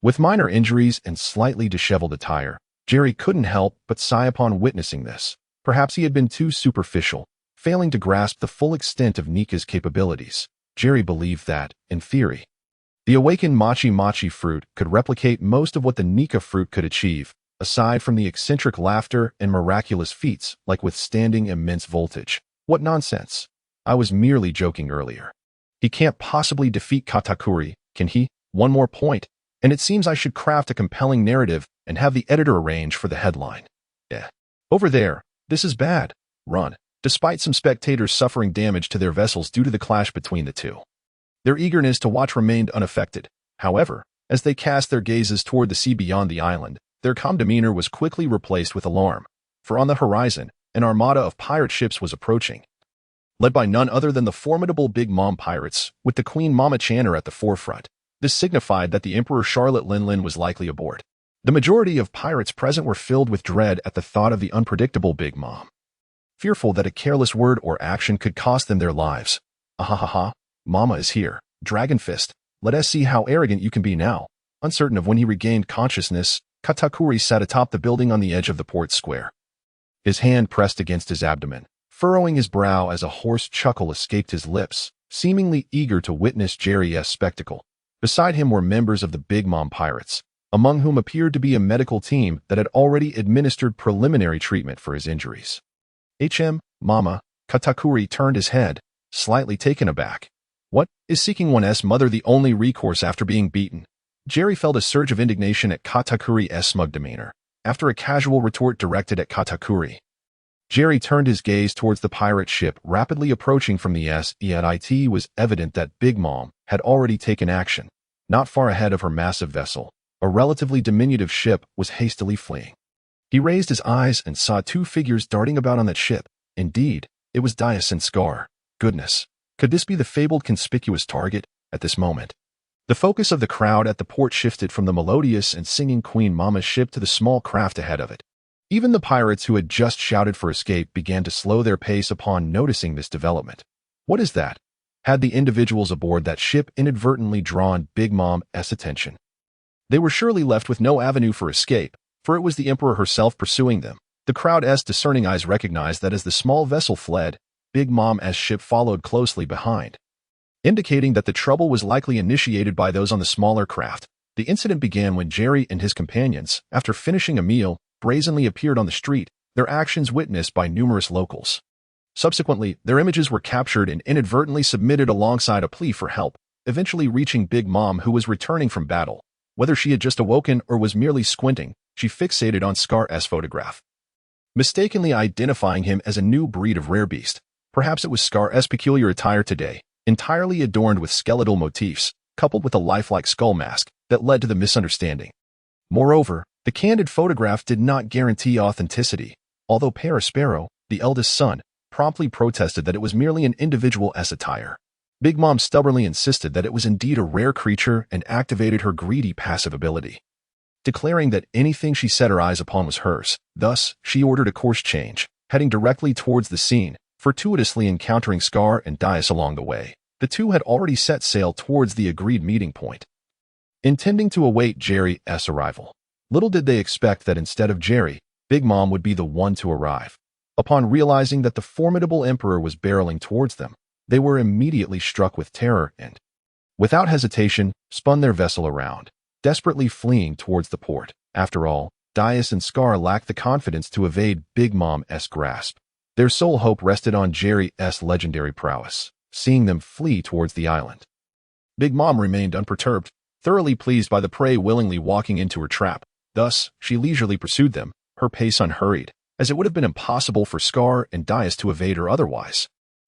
With minor injuries and slightly disheveled attire, Jerry couldn't help but sigh upon witnessing this. Perhaps he had been too superficial, failing to grasp the full extent of Nika's capabilities. Jerry believed that, in theory, the awakened machi fruit could replicate most of what the Nika fruit could achieve, aside from the eccentric laughter and miraculous feats like withstanding immense voltage. What nonsense. I was merely joking earlier. He can't possibly defeat Katakuri, can he? One more point. And it seems I should craft a compelling narrative and have the editor arrange for the headline. Over there, this is bad. Run. Despite some spectators suffering damage to their vessels due to the clash between the two. Their eagerness to watch remained unaffected. However, as they cast their gazes toward the sea beyond the island, their calm demeanor was quickly replaced with alarm. For on the horizon, an armada of pirate ships was approaching, led by none other than the formidable Big Mom pirates, with the Queen Mama Channer at the forefront. This signified that the Emperor Charlotte Linlin was likely aboard. The majority of pirates present were filled with dread at the thought of the unpredictable Big Mom, fearful that a careless word or action could cost them their lives. Ahahaha, Mama is here. Dragon Fist, let us see how arrogant you can be now. Uncertain of when he regained consciousness, Katakuri sat atop the building on the edge of the port square. His hand pressed against his abdomen, furrowing his brow as a hoarse chuckle escaped his lips, seemingly eager to witness Jerry's spectacle. Beside him were members of the Big Mom Pirates, among whom appeared to be a medical team that had already administered preliminary treatment for his injuries. Mama, Katakuri turned his head, slightly taken aback. What, is seeking one's mother the only recourse after being beaten? Jerry felt a surge of indignation at Katakuri's smug demeanor. After a casual retort directed at Katakuri, Jerry turned his gaze towards the pirate ship rapidly approaching from the east. It was evident that Big Mom had already taken action. Not far ahead of her massive vessel, a relatively diminutive ship was hastily fleeing. He raised his eyes and saw two figures darting about on that ship. Indeed, it was Dias and Scar. Goodness, could this be the fabled conspicuous target? At this moment, the focus of the crowd at the port shifted from the melodious and singing Queen Mama's ship to the small craft ahead of it. Even the pirates who had just shouted for escape began to slow their pace upon noticing this development. What is that? Had the individuals aboard that ship inadvertently drawn Big Mom's attention? They were surely left with no avenue for escape, for it was the Emperor herself pursuing them. The crowd's discerning eyes recognized that as the small vessel fled, Big Mom's ship followed closely behind, indicating that the trouble was likely initiated by those on the smaller craft. The incident began when Jerry and his companions, after finishing a meal, brazenly appeared on the street, their actions witnessed by numerous locals. Subsequently, their images were captured and inadvertently submitted alongside a plea for help, eventually reaching Big Mom, who was returning from battle. Whether she had just awoken or was merely squinting, she fixated on Scar's photograph, mistakenly identifying him as a new breed of rare beast. Perhaps it was Scar's peculiar attire today, entirely adorned with skeletal motifs, coupled with a lifelike skull mask, that led to the misunderstanding. Moreover, the candid photograph did not guarantee authenticity, although Sparrow, the eldest son, promptly protested that it was merely an individual's attire. Big Mom stubbornly insisted that it was indeed a rare creature and activated her greedy passive ability, declaring that anything she set her eyes upon was hers. Thus, she ordered a course change, heading directly towards the scene, fortuitously encountering Scar and Dias along the way. The two had already set sail towards the agreed meeting point, intending to await Jerry's arrival. Little did they expect that instead of Jerry, Big Mom would be the one to arrive. Upon realizing that the formidable Emperor was barreling towards them, they were immediately struck with terror and, without hesitation, spun their vessel around, desperately fleeing towards the port. After all, Dias and Scar lacked the confidence to evade Big Mom's grasp. Their sole hope rested on Jerry's legendary prowess, seeing them flee towards the island. Big Mom remained unperturbed, thoroughly pleased by the prey willingly walking into her trap. Thus, she leisurely pursued them, her pace unhurried, as it would have been impossible for Scar and Dias to evade her otherwise.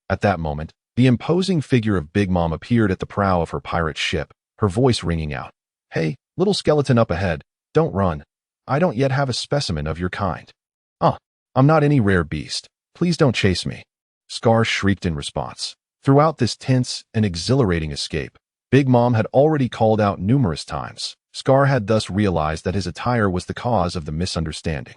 At that moment, the imposing figure of Big Mom appeared at the prow of her pirate ship, her voice ringing out. "Hey, little skeleton up ahead, don't run. I don't yet have a specimen of your kind. I'm not any rare beast. Please don't chase me." Scar shrieked in response. Throughout this tense and exhilarating escape, Big Mom had already called out numerous times. Scar had thus realized that his attire was the cause of the misunderstanding.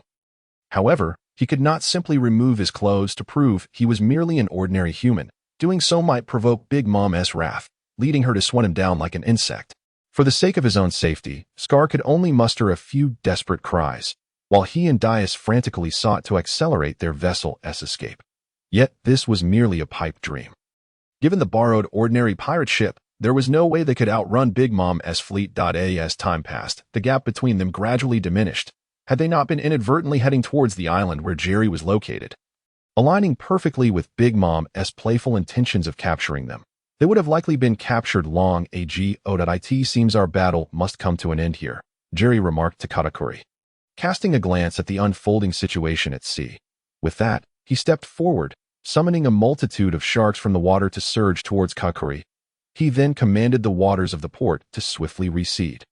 However, he could not simply remove his clothes to prove he was merely an ordinary human. Doing so might provoke Big Mom's wrath, leading her to swat him down like an insect. For the sake of his own safety, Scar could only muster a few desperate cries, while he and Dias frantically sought to accelerate their vessel's escape. Yet this was merely a pipe dream. Given the borrowed ordinary pirate ship, there was no way they could outrun Big Mom's fleet. As time passed, the gap between them gradually diminished, had they not been inadvertently heading towards the island where Jerry was located. Aligning perfectly with Big Mom's playful intentions of capturing them, They would have likely been captured long ago. It seems our battle must come to an end here, Jerry remarked to Katakuri, casting a glance at the unfolding situation at sea. With that, he stepped forward, summoning a multitude of sharks from the water to surge towards Katakuri. He then commanded the waters of the port to swiftly recede,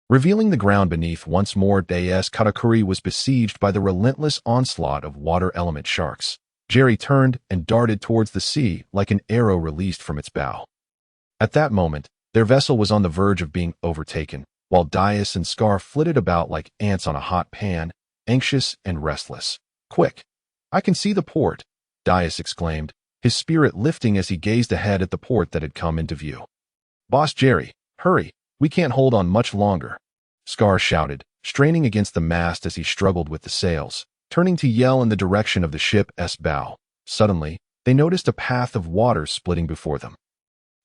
revealing the ground beneath once more. Katakuri was besieged by the relentless onslaught of water element sharks. Jerry turned and darted towards the sea like an arrow released from its bow. At that moment, their vessel was on the verge of being overtaken, while Dias and Scar flitted about like ants on a hot pan, anxious and restless. "Quick! I can see the port," Dias exclaimed, his spirit lifting as he gazed ahead at the port that had come into view. "Boss Jerry, hurry! We can't hold on much longer," Scar shouted, straining against the mast as he struggled with the sails, turning to yell in the direction of the ship's bow. Suddenly, they noticed a path of water splitting before them.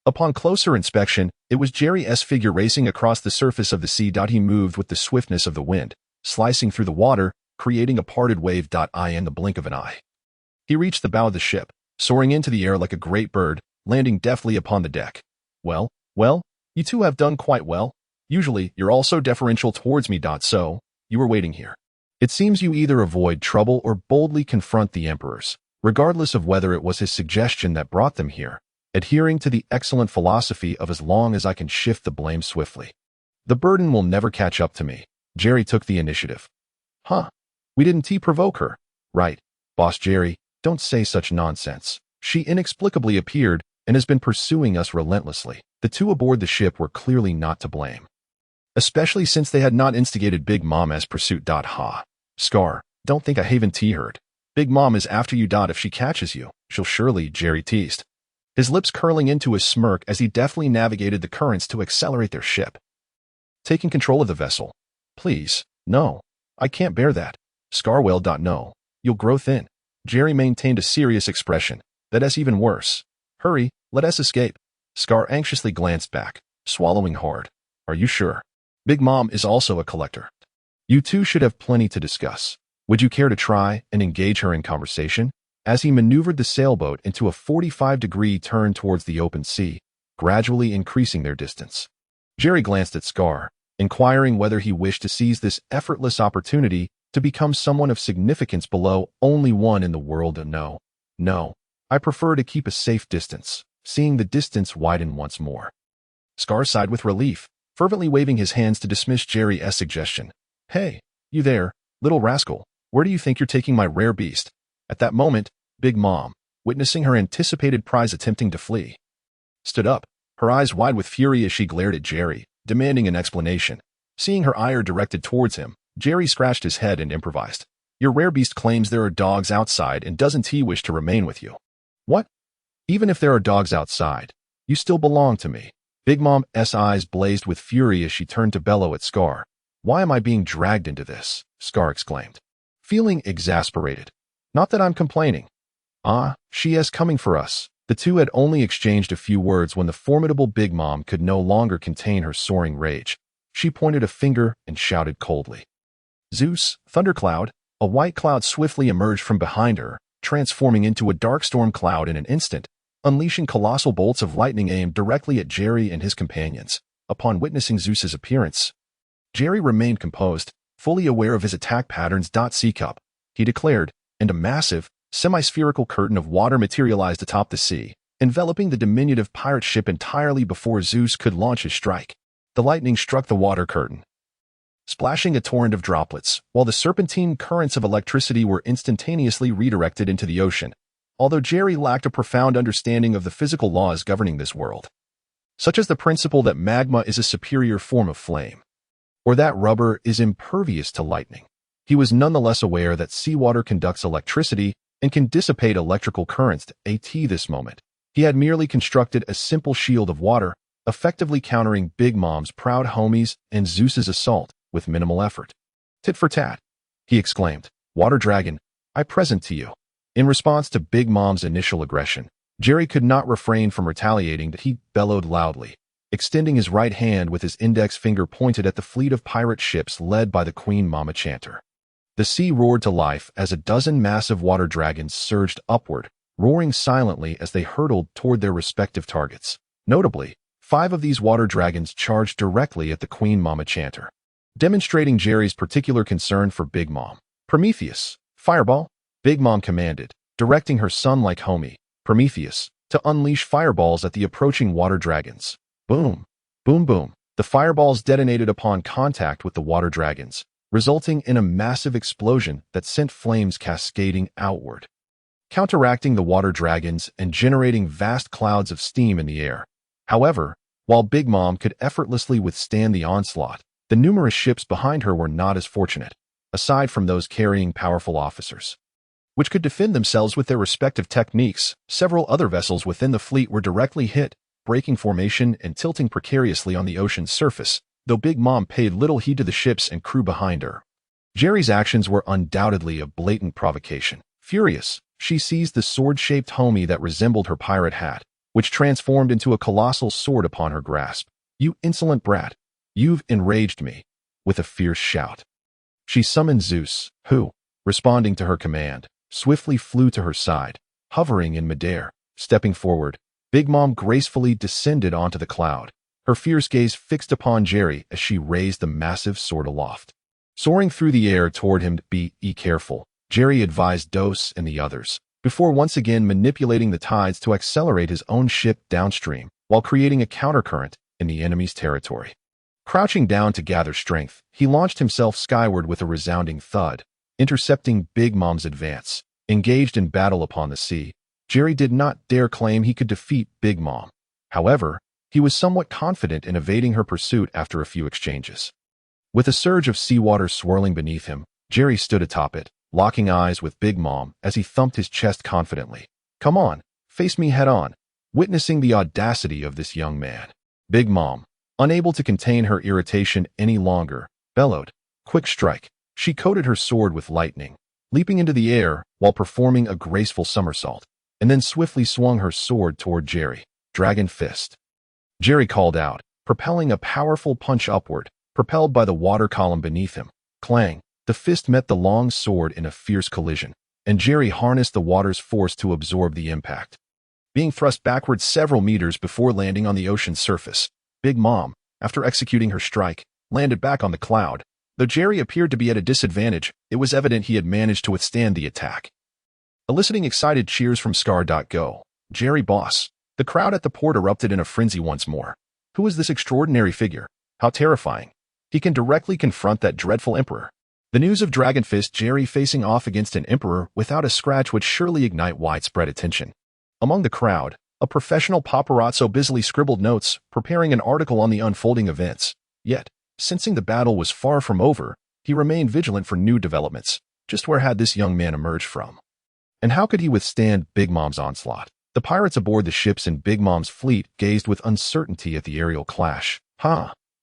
Upon closer inspection, it was Jerry's figure racing across the surface of the sea. He moved with the swiftness of the wind, slicing through the water, creating a parted wave. In the blink of an eye, he reached the bow of the ship, soaring into the air like a great bird, landing deftly upon the deck. Well, you two have done quite well. Usually, you're all so deferential towards me. So, you were waiting here. It seems you either avoid trouble or boldly confront the emperors, regardless of whether it was his suggestion that brought them here, adhering to the excellent philosophy of as long as I can shift the blame swiftly. The burden will never catch up to me. Jerry took the initiative. Huh. We didn't provoke her. Right, Boss Jerry, don't say such nonsense. She inexplicably appeared and has been pursuing us relentlessly. The two aboard the ship were clearly not to blame, especially since they had not instigated Big Mama's pursuit. Scar, don't think I haven't heard. Big Mom is after you. If she catches you, she'll surely, Jerry teased, his lips curling into a smirk as he deftly navigated the currents to accelerate their ship. Taking control of the vessel. Please, no. I can't bear that. Scar wailed. No. You'll grow thin. Jerry maintained a serious expression. That's even worse. Hurry, let us escape. Scar anxiously glanced back, swallowing hard. Are you sure? Big Mom is also a collector. You two should have plenty to discuss. Would you care to try and engage her in conversation? As he maneuvered the sailboat into a 45-degree turn towards the open sea, gradually increasing their distance. Jerry glanced at Scar, inquiring whether he wished to seize this effortless opportunity to become someone of significance below only one in the world. No. I prefer to keep a safe distance, seeing the distance widen once more. Scar sighed with relief, fervently waving his hands to dismiss Jerry's suggestion. Hey, you there, little rascal, where do you think you're taking my rare beast? At that moment, Big Mom, witnessing her anticipated prize attempting to flee, stood up, her eyes wide with fury as she glared at Jerry, demanding an explanation. Seeing her ire directed towards him, Jerry scratched his head and improvised. Your rare beast claims there are dogs outside and doesn't he wish to remain with you? What? Even if there are dogs outside, you still belong to me. Big Mom's eyes blazed with fury as she turned to bellow at Scar. Why am I being dragged into this? Scar exclaimed, feeling exasperated. Not that I'm complaining. She is coming for us. The two had only exchanged a few words when the formidable Big Mom could no longer contain her soaring rage. She pointed a finger and shouted coldly. Zeus, thundercloud. A white cloud swiftly emerged from behind her, transforming into a dark storm cloud in an instant, unleashing colossal bolts of lightning aimed directly at Jerry and his companions. Upon witnessing Zeus's appearance, Jerry remained composed, fully aware of his attack patterns. Sea cup, he declared, and a massive, semi-spherical curtain of water materialized atop the sea, enveloping the diminutive pirate ship entirely before Zeus could launch his strike. The lightning struck the water curtain, splashing a torrent of droplets, while the serpentine currents of electricity were instantaneously redirected into the ocean. Although Jerry lacked a profound understanding of the physical laws governing this world, such as the principle that magma is a superior form of flame, or that rubber is impervious to lightning, he was nonetheless aware that seawater conducts electricity and can dissipate electrical currents. At this moment, he had merely constructed a simple shield of water, effectively countering Big Mom's proud homies and Zeus's assault with minimal effort. Tit for tat, he exclaimed. Water dragon, I present to you. In response to Big Mom's initial aggression, Jerry could not refrain from retaliating. He bellowed loudly, extending his right hand with his index finger pointed at the fleet of pirate ships led by the Queen Mama Chanter. The sea roared to life as a dozen massive water dragons surged upward, roaring silently as they hurtled toward their respective targets. Notably, 5 of these water dragons charged directly at the Queen Mama Chanter, demonstrating Jerry's particular concern for Big Mom. Prometheus, fireball, Big Mom commanded, directing her son-like homie, Prometheus, to unleash fireballs at the approaching water dragons. Boom, boom, boom. The fireballs detonated upon contact with the water dragons, resulting in a massive explosion that sent flames cascading outward, counteracting the water dragons and generating vast clouds of steam in the air. However, while Big Mom could effortlessly withstand the onslaught, the numerous ships behind her were not as fortunate, aside from those carrying powerful officers, which could defend themselves with their respective techniques. Several other vessels within the fleet were directly hit, breaking formation and tilting precariously on the ocean's surface, though Big Mom paid little heed to the ships and crew behind her. Jerry's actions were undoubtedly a blatant provocation. Furious, she seized the sword-shaped homie that resembled her pirate hat, which transformed into a colossal sword upon her grasp. "You insolent brat! You've enraged me!" With a fierce shout, she summoned Zeus, who, responding to her command, swiftly flew to her side. Hovering in midair, stepping forward, Big Mom gracefully descended onto the cloud, her fierce gaze fixed upon Jerry as she raised the massive sword aloft. Soaring through the air toward him, "Be careful," Jerry advised Dos and the others, before once again manipulating the tides to accelerate his own ship downstream while creating a countercurrent in the enemy's territory. Crouching down to gather strength, he launched himself skyward with a resounding thud, intercepting Big Mom's advance. Engaged in battle upon the sea, Jerry did not dare claim he could defeat Big Mom. However, he was somewhat confident in evading her pursuit after a few exchanges. With a surge of seawater swirling beneath him, Jerry stood atop it, locking eyes with Big Mom as he thumped his chest confidently. "Come on, face me head on," witnessing the audacity of this young man. Big Mom, unable to contain her irritation any longer, bellowed, "Quick strike." She coated her sword with lightning, leaping into the air while performing a graceful somersault, and then swiftly swung her sword toward Jerry. "Dragon Fist." Jerry called out, propelling a powerful punch upward, propelled by the water column beneath him. Clang! The fist met the long sword in a fierce collision, and Jerry harnessed the water's force to absorb the impact. Being thrust backward several meters before landing on the ocean's surface, Big Mom, after executing her strike, landed back on the cloud. Though Jerry appeared to be at a disadvantage, it was evident he had managed to withstand the attack, eliciting excited cheers from Scar.go. "Jerry boss." The crowd at the port erupted in a frenzy once more. Who is this extraordinary figure? How terrifying. He can directly confront that dreadful emperor. The news of Dragon Fist Jerry facing off against an emperor without a scratch would surely ignite widespread attention. Among the crowd, a professional paparazzo busily scribbled notes, preparing an article on the unfolding events. Yet, sensing the battle was far from over, he remained vigilant for new developments. Just where had this young man emerged from? And how could he withstand Big Mom's onslaught? The pirates aboard the ships in Big Mom's fleet gazed with uncertainty at the aerial clash.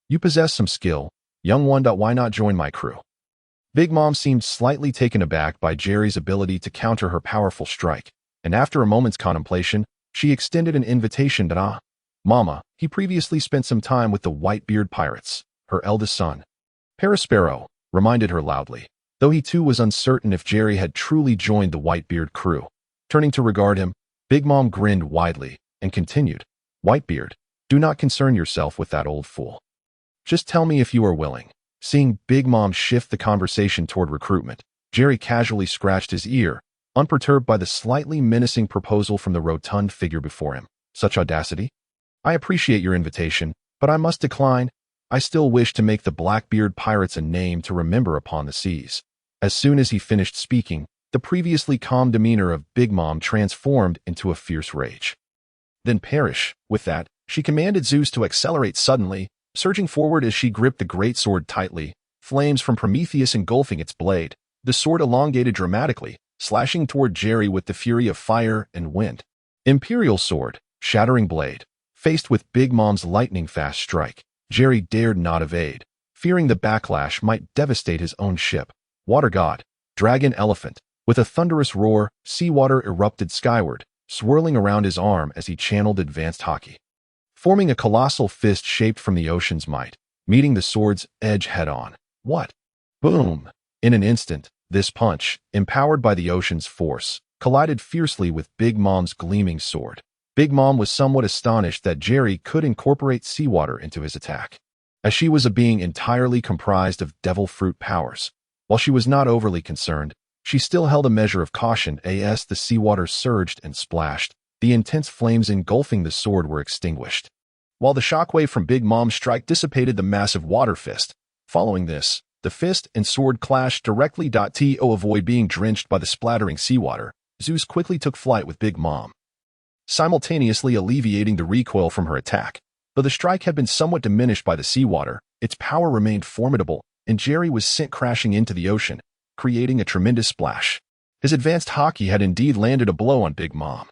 You possess some skill, young one. Why not join my crew?" Big Mom seemed slightly taken aback by Jerry's ability to counter her powerful strike, and after a moment's contemplation, she extended an invitation to Mama. He previously spent some time with the Whitebeard pirates, her eldest son. Parasparrow reminded her loudly, though he too was uncertain if Jerry had truly joined the Whitebeard crew. Turning to regard him, Big Mom grinned widely and continued, "Whitebeard, do not concern yourself with that old fool. Just tell me if you are willing." Seeing Big Mom shift the conversation toward recruitment, Jerry casually scratched his ear, unperturbed by the slightly menacing proposal from the rotund figure before him. "Such audacity? I appreciate your invitation, but I must decline. I still wish to make the Blackbeard pirates a name to remember upon the seas." As soon as he finished speaking, the previously calm demeanor of Big Mom transformed into a fierce rage. "Then perish." With that, she commanded Zeus to accelerate suddenly, surging forward as she gripped the great sword tightly, flames from Prometheus engulfing its blade. The sword elongated dramatically, slashing toward Jerry with the fury of fire and wind. Imperial sword, shattering blade. Faced with Big Mom's lightning-fast strike, Jerry dared not evade, fearing the backlash might devastate his own ship. Water god, dragon elephant. With a thunderous roar, seawater erupted skyward, swirling around his arm as he channeled advanced hockey, forming a colossal fist shaped from the ocean's might, meeting the sword's edge head-on. What? Boom! In an instant, this punch, empowered by the ocean's force, collided fiercely with Big Mom's gleaming sword. Big Mom was somewhat astonished that Jerry could incorporate seawater into his attack, as she was a being entirely comprised of devil fruit powers. While she was not overly concerned, she still held a measure of caution as the seawater surged and splashed. The intense flames engulfing the sword were extinguished, while the shockwave from Big Mom's strike dissipated the massive water fist. Following this, the fist and sword clashed directly. To avoid being drenched by the splattering seawater, Zeus quickly took flight with Big Mom, simultaneously alleviating the recoil from her attack. Though the strike had been somewhat diminished by the seawater, its power remained formidable, and Jerry was sent crashing into the ocean, creating a tremendous splash. His advanced hockey had indeed landed a blow on Big Mom,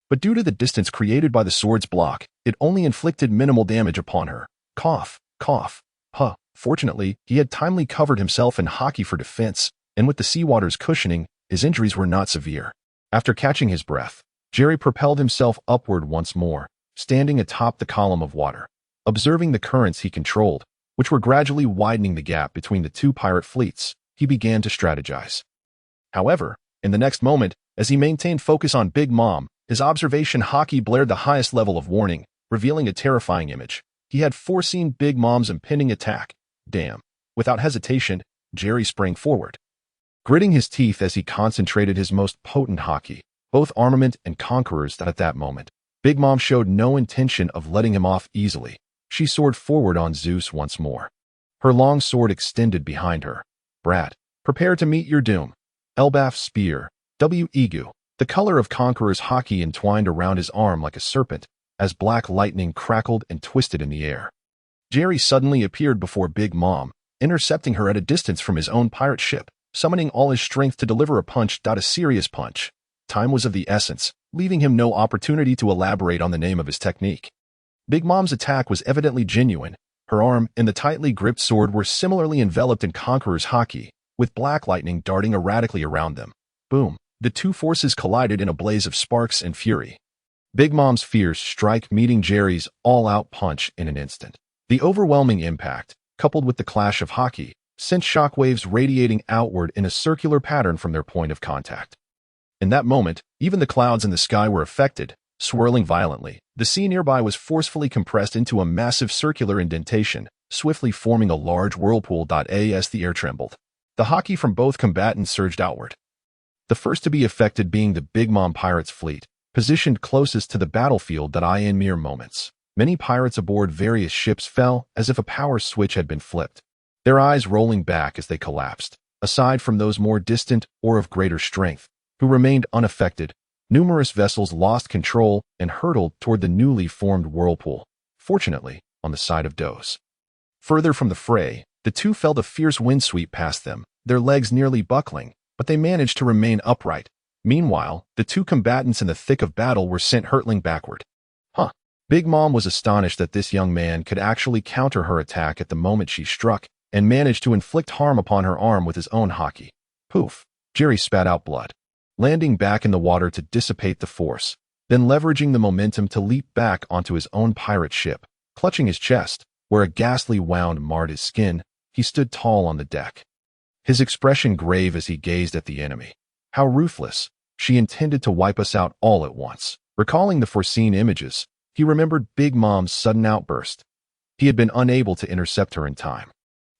but due to the distance created by the sword's block, it only inflicted minimal damage upon her. Cough, cough, huh. Fortunately, he had timely covered himself in hockey for defense, and with the seawater's cushioning, his injuries were not severe. After catching his breath, Jerry propelled himself upward once more, standing atop the column of water. Observing the currents he controlled, which were gradually widening the gap between the two pirate fleets, he began to strategize. However, in the next moment, as he maintained focus on Big Mom, his observation hockey blared the highest level of warning, revealing a terrifying image. He had foreseen Big Mom's impending attack. Damn. Without hesitation, Jerry sprang forward, gritting his teeth as he concentrated his most potent hockey, both armament and conquerors. That at that moment, Big Mom showed no intention of letting him off easily. She soared forward on Zeus once more, her long sword extended behind her. Brat, prepare to meet your doom. Elbaf's spear, Egu. The color of Conqueror's hockey entwined around his arm like a serpent, as black lightning crackled and twisted in the air. Jerry suddenly appeared before Big Mom, intercepting her at a distance from his own pirate ship, summoning all his strength to deliver a punch. A serious punch. Time was of the essence, leaving him no opportunity to elaborate on the name of his technique. Big Mom's attack was evidently genuine. Her arm and the tightly gripped sword were similarly enveloped in Conqueror's hockey, with black lightning darting erratically around them. Boom. The two forces collided in a blaze of sparks and fury. Big Mom's fierce strike meeting Jerry's all-out punch in an instant. The overwhelming impact, coupled with the clash of hockey, sent shockwaves radiating outward in a circular pattern from their point of contact. In that moment, even the clouds in the sky were affected, swirling violently. The sea nearby was forcefully compressed into a massive circular indentation, swiftly forming a large whirlpool. As the air trembled, the hockey from both combatants surged outward, the first to be affected being the Big Mom pirates' fleet, positioned closest to the battlefield. In mere moments, many pirates aboard various ships fell as if a power switch had been flipped, their eyes rolling back as they collapsed. Aside from those more distant or of greater strength, who remained unaffected, numerous vessels lost control and hurtled toward the newly formed whirlpool, fortunately, on the side of Doze. Further from the fray, the two felt a fierce wind sweep past them, their legs nearly buckling, but they managed to remain upright. Meanwhile, the two combatants in the thick of battle were sent hurtling backward. Big Mom was astonished that this young man could actually counter her attack at the moment she struck, and managed to inflict harm upon her arm with his own hockey. Poof! Jerry spat out blood, landing back in the water to dissipate the force, then leveraging the momentum to leap back onto his own pirate ship. Clutching his chest, where a ghastly wound marred his skin, he stood tall on the deck, his expression grave as he gazed at the enemy. How ruthless! She intended to wipe us out all at once. Recalling the foreseen images, he remembered Big Mom's sudden outburst. He had been unable to intercept her in time,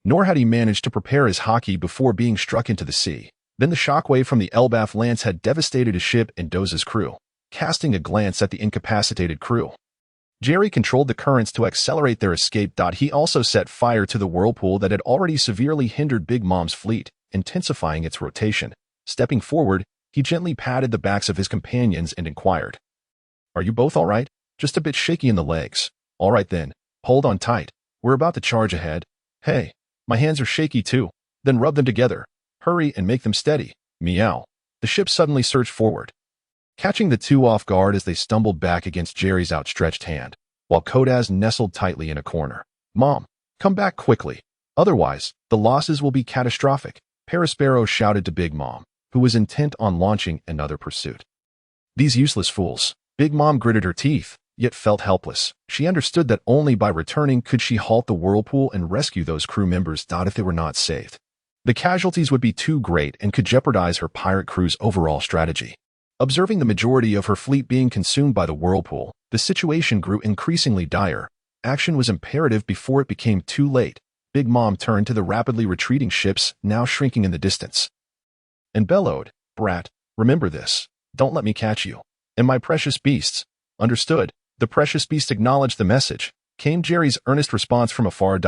nor had he managed to prepare his hockey before being struck into the sea. Then the shockwave from the Elbaf lance had devastated his ship and Doze's crew. Casting a glance at the incapacitated crew, Jerry controlled the currents to accelerate their escape. He also set fire to the whirlpool that had already severely hindered Big Mom's fleet, intensifying its rotation. Stepping forward, he gently patted the backs of his companions and inquired, "Are you both all right? Just a bit shaky in the legs. All right then, hold on tight. We're about to charge ahead. Hey, my hands are shaky too. Then rub them together. Hurry and make them steady." Meow. The ship suddenly surged forward, catching the two off guard as they stumbled back against Jerry's outstretched hand, while Kodaz nestled tightly in a corner. "Mom, come back quickly. Otherwise, the losses will be catastrophic," Perispero shouted to Big Mom, who was intent on launching another pursuit. These useless fools. Big Mom gritted her teeth, yet felt helpless. She understood that only by returning could she halt the whirlpool and rescue those crew members. If they were not saved, the casualties would be too great and could jeopardize her pirate crew's overall strategy. Observing the majority of her fleet being consumed by the whirlpool, the situation grew increasingly dire. Action was imperative before it became too late. Big Mom turned to the rapidly retreating ships, now shrinking in the distance, and bellowed, "Brat, remember this. Don't let me catch you. And my precious beasts." "Understood." The precious beast acknowledged the message. Came Jerry's earnest response from afar.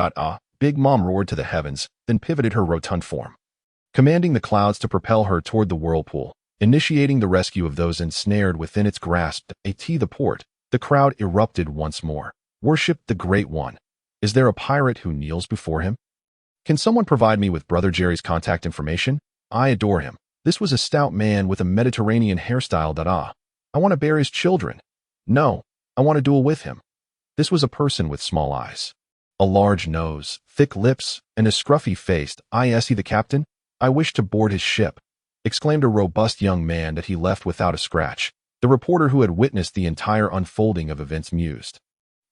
Big Mom roared to the heavens, then pivoted her rotund form, commanding the clouds to propel her toward the whirlpool, initiating the rescue of those ensnared within its grasp. The port. The crowd erupted once more. "Worship the Great One. Is there a pirate who kneels before him? Can someone provide me with Brother Jerry's contact information? I adore him. This was a stout man with a Mediterranean hairstyle. I want to bear his children. No, I want to duel with him." This was a person with small eyes, a large nose, thick lips, and a scruffy face. "Is he the captain? I wish to board his ship," exclaimed a robust young man that he left without a scratch. The reporter who had witnessed the entire unfolding of events mused.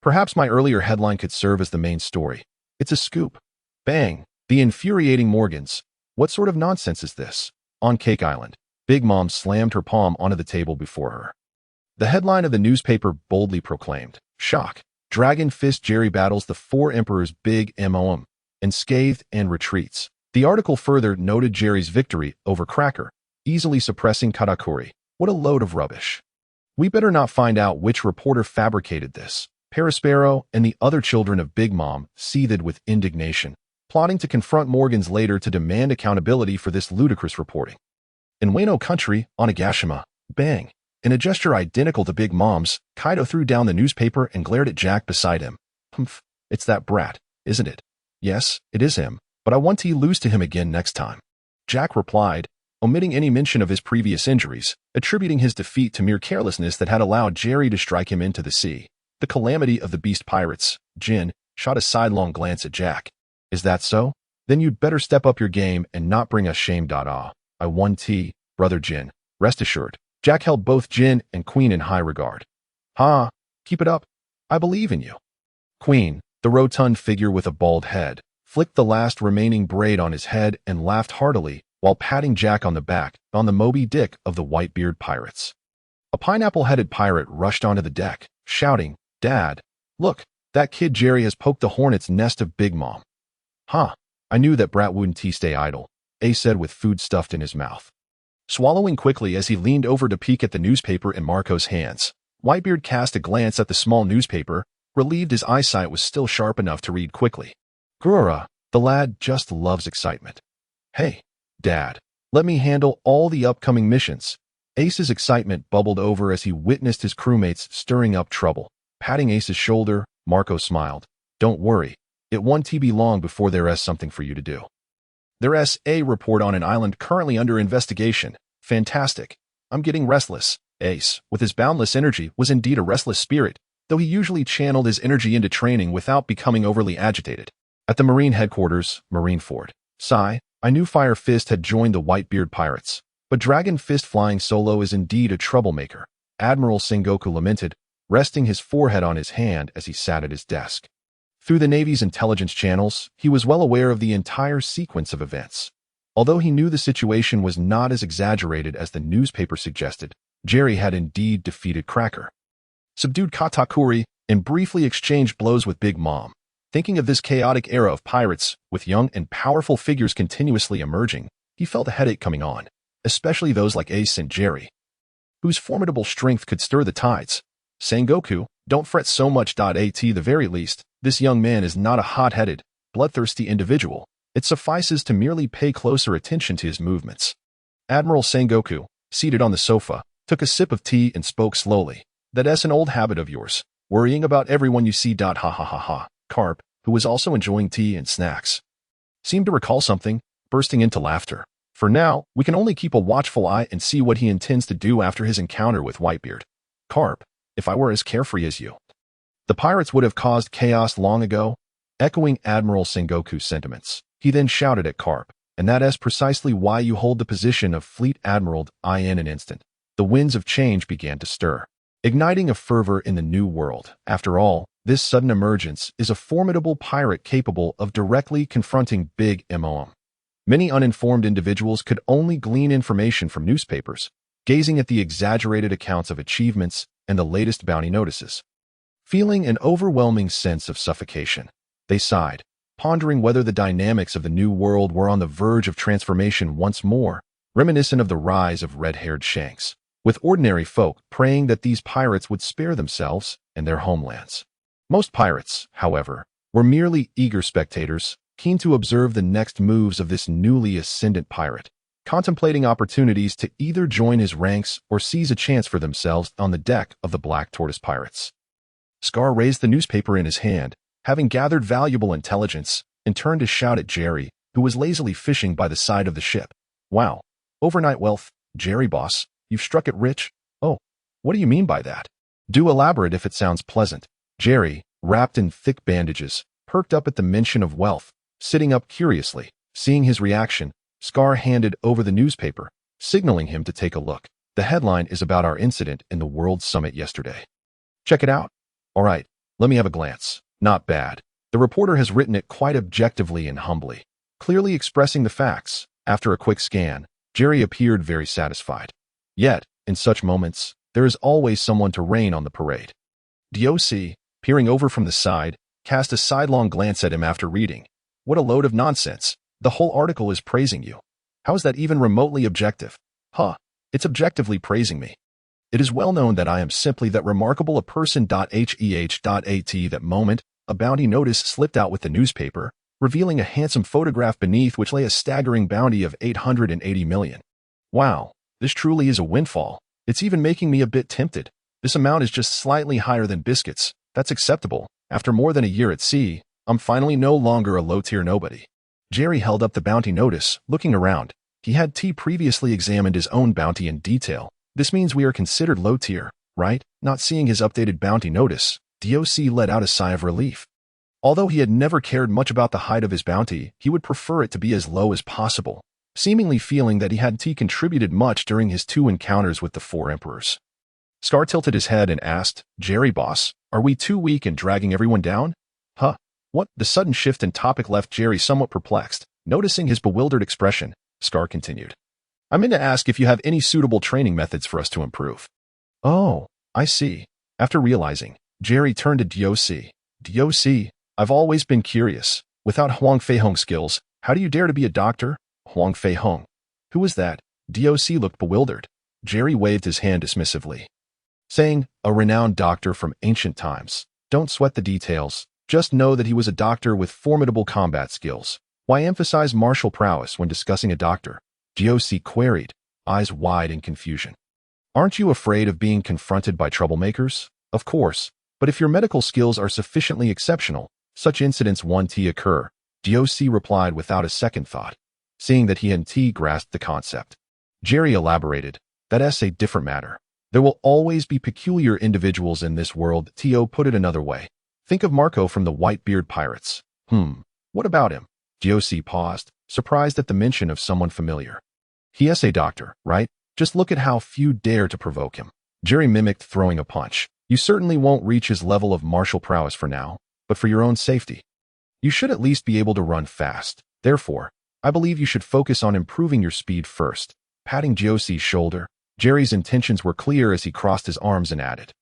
"Perhaps my earlier headline could serve as the main story. It's a scoop." Bang! The infuriating Morgans. "What sort of nonsense is this?" On Cake Island, Big Mom slammed her palm onto the table before her. The headline of the newspaper boldly proclaimed, "Shock. Dragon Fist Jerry battles the four emperors Big Mom and scathed and retreats." The article further noted Jerry's victory over Cracker, easily suppressing Katakuri. What a load of rubbish. We better not find out which reporter fabricated this. Perispero and the other children of Big Mom seethed with indignation, plotting to confront Morgans later to demand accountability for this ludicrous reporting. In Wano country, Onigashima, bang! In a gesture identical to Big Mom's, Kaido threw down the newspaper and glared at Jack beside him. "Humph, it's that brat, isn't it?" "Yes, it is him, but I want to lose to him again next time," Jack replied, omitting any mention of his previous injuries, attributing his defeat to mere carelessness that had allowed Jerry to strike him into the sea. The calamity of the beast pirates. Jin shot a sidelong glance at Jack. "Is that so? Then you'd better step up your game and not bring us shame. I won Brother Jin. Rest assured." Jack held both Jin and Queen in high regard. "Ha! Keep it up. I believe in you." Queen, the rotund figure with a bald head, flicked the last remaining braid on his head and laughed heartily while patting Jack on the back, on the Moby Dick of the Whitebeard pirates. A pineapple-headed pirate rushed onto the deck, shouting, "Dad, look, that kid Jerry has poked the hornet's nest of Big Mom." "Huh, I knew that brat wouldn't stay idle," Ace said with food stuffed in his mouth, swallowing quickly as he leaned over to peek at the newspaper in Marco's hands. Whitebeard cast a glance at the small newspaper, relieved his eyesight was still sharp enough to read quickly. "Grura, the lad just loves excitement. Hey, Dad, let me handle all the upcoming missions." Ace's excitement bubbled over as he witnessed his crewmates stirring up trouble. Patting Ace's shoulder, Marco smiled. "Don't worry, it won't be long before there's something for you to do. There's a report on an island currently under investigation. Fantastic. I'm getting restless." Ace, with his boundless energy, was indeed a restless spirit, though he usually channeled his energy into training without becoming overly agitated. At the Marine headquarters, Marineford. "Sigh, I knew Fire Fist had joined the Whitebeard pirates, but Dragon Fist flying solo is indeed a troublemaker," Admiral Sengoku lamented, resting his forehead on his hand as he sat at his desk. Through the Navy's intelligence channels, he was well aware of the entire sequence of events. Although he knew the situation was not as exaggerated as the newspaper suggested, Jerry had indeed defeated Cracker, subdued Katakuri, and briefly exchanged blows with Big Mom. Thinking of this chaotic era of pirates, with young and powerful figures continuously emerging, he felt a headache coming on, especially those like Ace and Jerry, whose formidable strength could stir the tides. "Sengoku, don't fret so much. At the very least, this young man is not a hot-headed, bloodthirsty individual. It suffices to merely pay closer attention to his movements." Admiral Sengoku, seated on the sofa, took a sip of tea and spoke slowly. "That's an old habit of yours, worrying about everyone you see. Ha ha ha ha." Carp, who was also enjoying tea and snacks, seemed to recall something, bursting into laughter. "For now, we can only keep a watchful eye and see what he intends to do after his encounter with Whitebeard. Carp, if I were as carefree as you, the pirates would have caused chaos long ago." Echoing Admiral Sengoku's sentiments, he then shouted at Carp, "And that's precisely why you hold the position of Fleet Admiral." In an instant, the winds of change began to stir, igniting a fervor in the new world. After all, this sudden emergence is a formidable pirate capable of directly confronting Big Mom. Many uninformed individuals could only glean information from newspapers, gazing at the exaggerated accounts of achievements and the latest bounty notices. Feeling an overwhelming sense of suffocation, they sighed, pondering whether the dynamics of the new world were on the verge of transformation once more, reminiscent of the rise of red-haired Shanks, with ordinary folk praying that these pirates would spare themselves and their homelands. Most pirates, however, were merely eager spectators, keen to observe the next moves of this newly ascendant pirate, contemplating opportunities to either join his ranks or seize a chance for themselves on the deck of the Black Tortoise Pirates. Scarl raised the newspaper in his hand, having gathered valuable intelligence, and turned to shout at Jerry, who was lazily fishing by the side of the ship. Wow, overnight wealth, Jerry boss, you've struck it rich? Oh, what do you mean by that? Do elaborate if it sounds pleasant. Jerry, wrapped in thick bandages, perked up at the mention of wealth, sitting up curiously. Seeing his reaction, Scarl handed over the newspaper, signaling him to take a look. The headline is about our incident in the World Summit yesterday. Check it out. All right, let me have a glance. Not bad. The reporter has written it quite objectively and humbly, clearly expressing the facts. After a quick scan, Jerry appeared very satisfied. Yet, in such moments, there is always someone to rain on the parade. DOC, peering over from the side, cast a sidelong glance at him after reading. What a load of nonsense. The whole article is praising you. How is that even remotely objective? Huh, it's objectively praising me. It is well known that I am simply that remarkable a person. At that moment, a bounty notice slipped out with the newspaper, revealing a handsome photograph beneath which lay a staggering bounty of 880 million. Wow, this truly is a windfall. It's even making me a bit tempted. This amount is just slightly higher than biscuits. That's acceptable. After more than a year at sea, I'm finally no longer a low-tier nobody. Jerry held up the bounty notice, looking around. He had previously examined his own bounty in detail. This means we are considered low tier, right? Not seeing his updated bounty notice, DOC let out a sigh of relief. Although he had never cared much about the height of his bounty, he would prefer it to be as low as possible, seemingly feeling that he had contributed much during his 2 encounters with the 4 emperors. Scar tilted his head and asked, Jerry boss, are we too weak and dragging everyone down? Huh? What? The sudden shift in topic left Jerry somewhat perplexed. Noticing his bewildered expression, Scar continued. I'm in to ask if you have any suitable training methods for us to improve. Oh, I see. After realizing, Jerry turned to DOC. DOC, I've always been curious. Without Huang Fei Hong skills, how do you dare to be a doctor? Huang Fei Hong. Who was that? DOC looked bewildered. Jerry waved his hand dismissively, saying, a renowned doctor from ancient times. Don't sweat the details. Just know that he was a doctor with formidable combat skills. Why emphasize martial prowess when discussing a doctor? DOC queried, eyes wide in confusion. Aren't you afraid of being confronted by troublemakers? Of course, but if your medical skills are sufficiently exceptional, such incidents won't occur, DOC replied without a second thought, seeing that he and grasped the concept. Jerry elaborated, that's a different matter. There will always be peculiar individuals in this world. T.O. put it another way. Think of Marco from the Whitebeard Pirates. What about him? DOC paused, surprised at the mention of someone familiar. He is a doctor, right? Just look at how few dare to provoke him. Jerry mimicked throwing a punch. You certainly won't reach his level of martial prowess for now, but for your own safety, you should at least be able to run fast. Therefore, I believe you should focus on improving your speed first. Patting DOC's shoulder, Jerry's intentions were clear as he crossed his arms and added,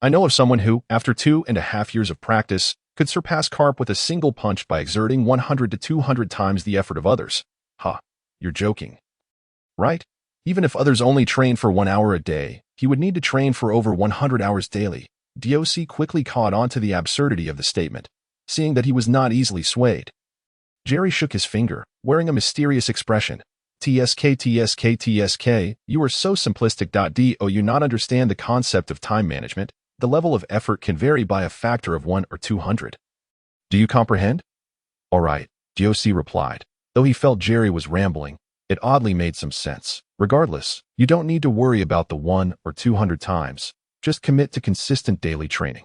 I know of someone who, after 2.5 years of practice, could surpass Carp with a single punch by exerting 100 to 200 times the effort of others. You're joking. Right? Even if others only train for 1 hour a day, he would need to train for over 100 hours daily. DOC quickly caught on to the absurdity of the statement, seeing that he was not easily swayed. Jerry shook his finger, wearing a mysterious expression. TSK, you are so simplistic. Do you not understand the concept of time management? The level of effort can vary by a factor of 1 or 200. Do you comprehend? All right, DOC replied. Though he felt Jerry was rambling, it oddly made some sense. Regardless, you don't need to worry about the 1 or 200 times. Just commit to consistent daily training.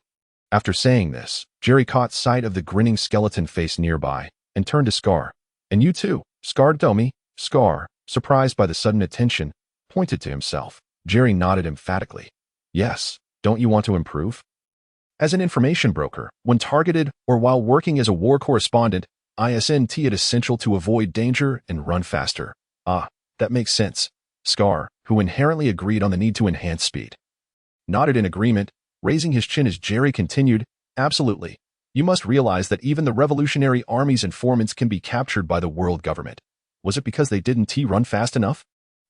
After saying this, Jerry caught sight of the grinning skeleton face nearby and turned to Scar. And you too, Scar Domi. Scar, surprised by the sudden attention, pointed to himself. Jerry nodded emphatically. Yes, don't you want to improve? As an information broker, when targeted or while working as a war correspondent, it is essential to avoid danger and run faster. That makes sense. Scar, who inherently agreed on the need to enhance speed, nodded in agreement, raising his chin as Jerry continued, "Absolutely. You must realize that even the Revolutionary Army's informants can be captured by the world government. Was it because they didn't run fast enough?"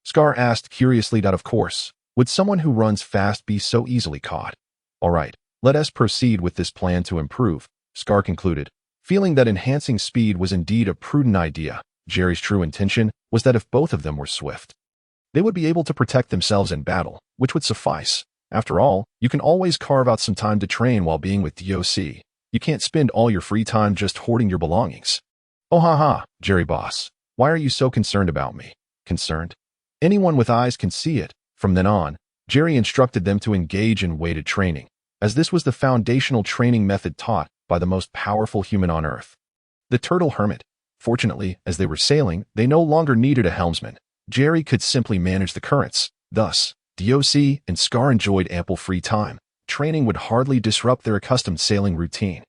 Scar asked curiously. "Of course. Would someone who runs fast be so easily caught? All right, let us proceed with this plan to improve," Scar concluded, feeling that enhancing speed was indeed a prudent idea. Jerry's true intention was that if both of them were swift, they would be able to protect themselves in battle, which would suffice. After all, you can always carve out some time to train while being with DOC. You can't spend all your free time just hoarding your belongings. "Oh ha, Jerry boss. Why are you so concerned about me?" "Concerned? Anyone with eyes can see it." From then on, Jerry instructed them to engage in weighted training, as this was the foundational training method taught by the most powerful human on Earth, the Turtle Hermit. Fortunately, as they were sailing, they no longer needed a helmsman. Jerry could simply manage the currents. Thus, DOC and Scar enjoyed ample free time. Training would hardly disrupt their accustomed sailing routine.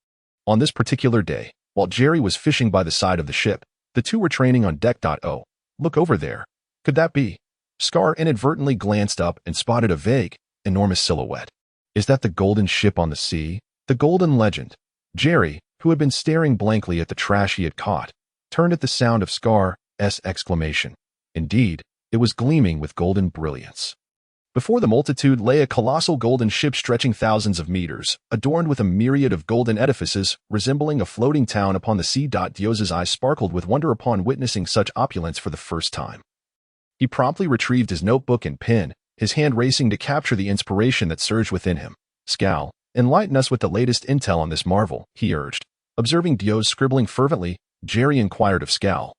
On this particular day, while Jerry was fishing by the side of the ship, the two were training on deck. "Oh, look over there. Could that be?" Scar inadvertently glanced up and spotted a vague, enormous silhouette. "Is that the golden ship on the sea? The Golden Legend?" Jerry, who had been staring blankly at the trash he had caught, turned at the sound of Scar's exclamation. Indeed, it was gleaming with golden brilliance. Before the multitude lay a colossal golden ship stretching thousands of meters, adorned with a myriad of golden edifices, resembling a floating town upon the sea. Dios's eyes sparkled with wonder upon witnessing such opulence for the first time. He promptly retrieved his notebook and pen, his hand racing to capture the inspiration that surged within him. "Scal, enlighten us with the latest intel on this marvel," he urged. Observing Dios scribbling fervently, Jerry inquired of Scal.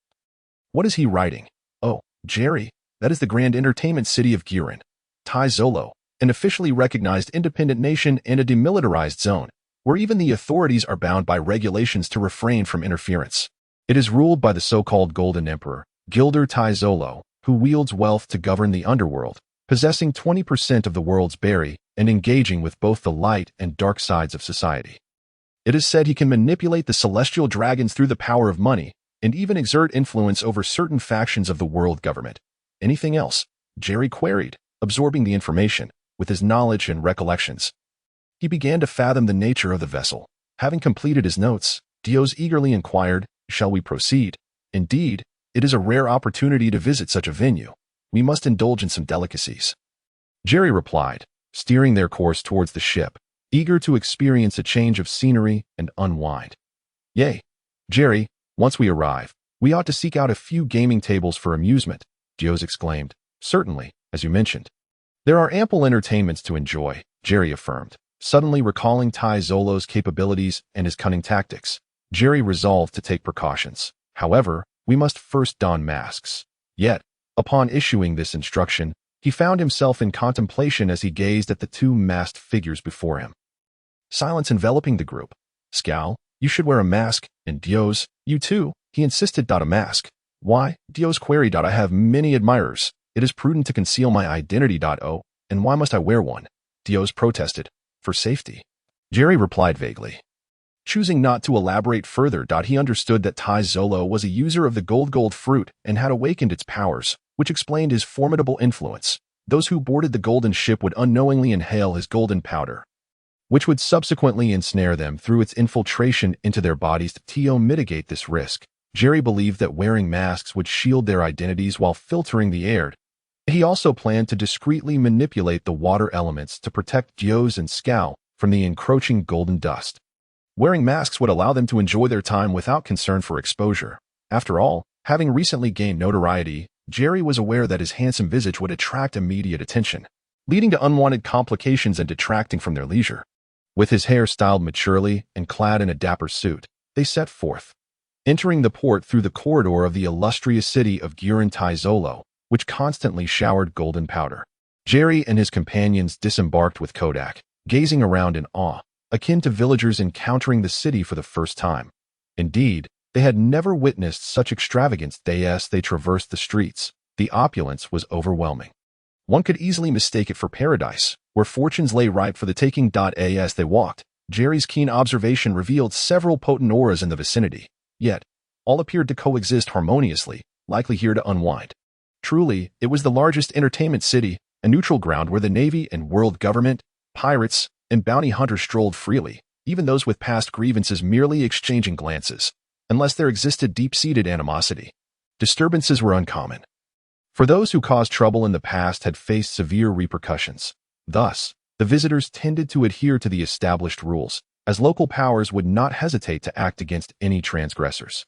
"What is he writing?" "Oh, Jerry, that is the grand entertainment city of Giran, Taizolo, an officially recognized independent nation and a demilitarized zone, where even the authorities are bound by regulations to refrain from interference. It is ruled by the so-called Golden Emperor, Gilder Taizolo, who wields wealth to govern the underworld, possessing 20% of the world's berry and engaging with both the light and dark sides of society. It is said he can manipulate the celestial dragons through the power of money and even exert influence over certain factions of the world government." "Anything else?" Jerry queried, absorbing the information with his knowledge and recollections. He began to fathom the nature of the vessel. Having completed his notes, Dios eagerly inquired, "Shall we proceed?" "Indeed, it is a rare opportunity to visit such a venue. We must indulge in some delicacies," Jerry replied, steering their course towards the ship, eager to experience a change of scenery and unwind. "Yay, Jerry, once we arrive, we ought to seek out a few gaming tables for amusement," Dios exclaimed. "Certainly, as you mentioned. There are ample entertainments to enjoy," Jerry affirmed, suddenly recalling Taizolo's capabilities and his cunning tactics. Jerry resolved to take precautions. "However, we must first don masks." Yet, upon issuing this instruction, he found himself in contemplation as he gazed at the two masked figures before him. Silence enveloping the group. "Scal, you should wear a mask, and Dios, you too," he insisted. "A mask? Why?" Dios queried. "I have many admirers. It is prudent to conceal my identity. Oh, and why must I wear one?" Dios protested. "For safety," Jerry replied vaguely. Choosing not to elaborate further, he understood that Taizolo was a user of the gold fruit and had awakened its powers, which explained his formidable influence. Those who boarded the golden ship would unknowingly inhale his golden powder, which would subsequently ensnare them through its infiltration into their bodies. To mitigate this risk, Jerry believed that wearing masks would shield their identities while filtering the air. He also planned to discreetly manipulate the water elements to protect Dios and Scal from the encroaching golden dust. Wearing masks would allow them to enjoy their time without concern for exposure. After all, having recently gained notoriety, Jerry was aware that his handsome visage would attract immediate attention, leading to unwanted complications and detracting from their leisure. With his hair styled maturely and clad in a dapper suit, they set forth, entering the port through the corridor of the illustrious city of Giran Taizolo, which constantly showered golden powder. Jerry and his companions disembarked with Kodak, gazing around in awe, akin to villagers encountering the city for the first time. Indeed, they had never witnessed such extravagance. As they traversed the streets, the opulence was overwhelming. One could easily mistake it for paradise, where fortunes lay ripe for the taking. As they walked, Jerry's keen observation revealed several potent auras in the vicinity, yet all appeared to coexist harmoniously, likely here to unwind. Truly, it was the largest entertainment city, a neutral ground where the Navy and world government, pirates, and bounty hunters strolled freely, even those with past grievances merely exchanging glances, unless there existed deep-seated animosity. Disturbances were uncommon, for those who caused trouble in the past had faced severe repercussions. Thus, the visitors tended to adhere to the established rules, as local powers would not hesitate to act against any transgressors.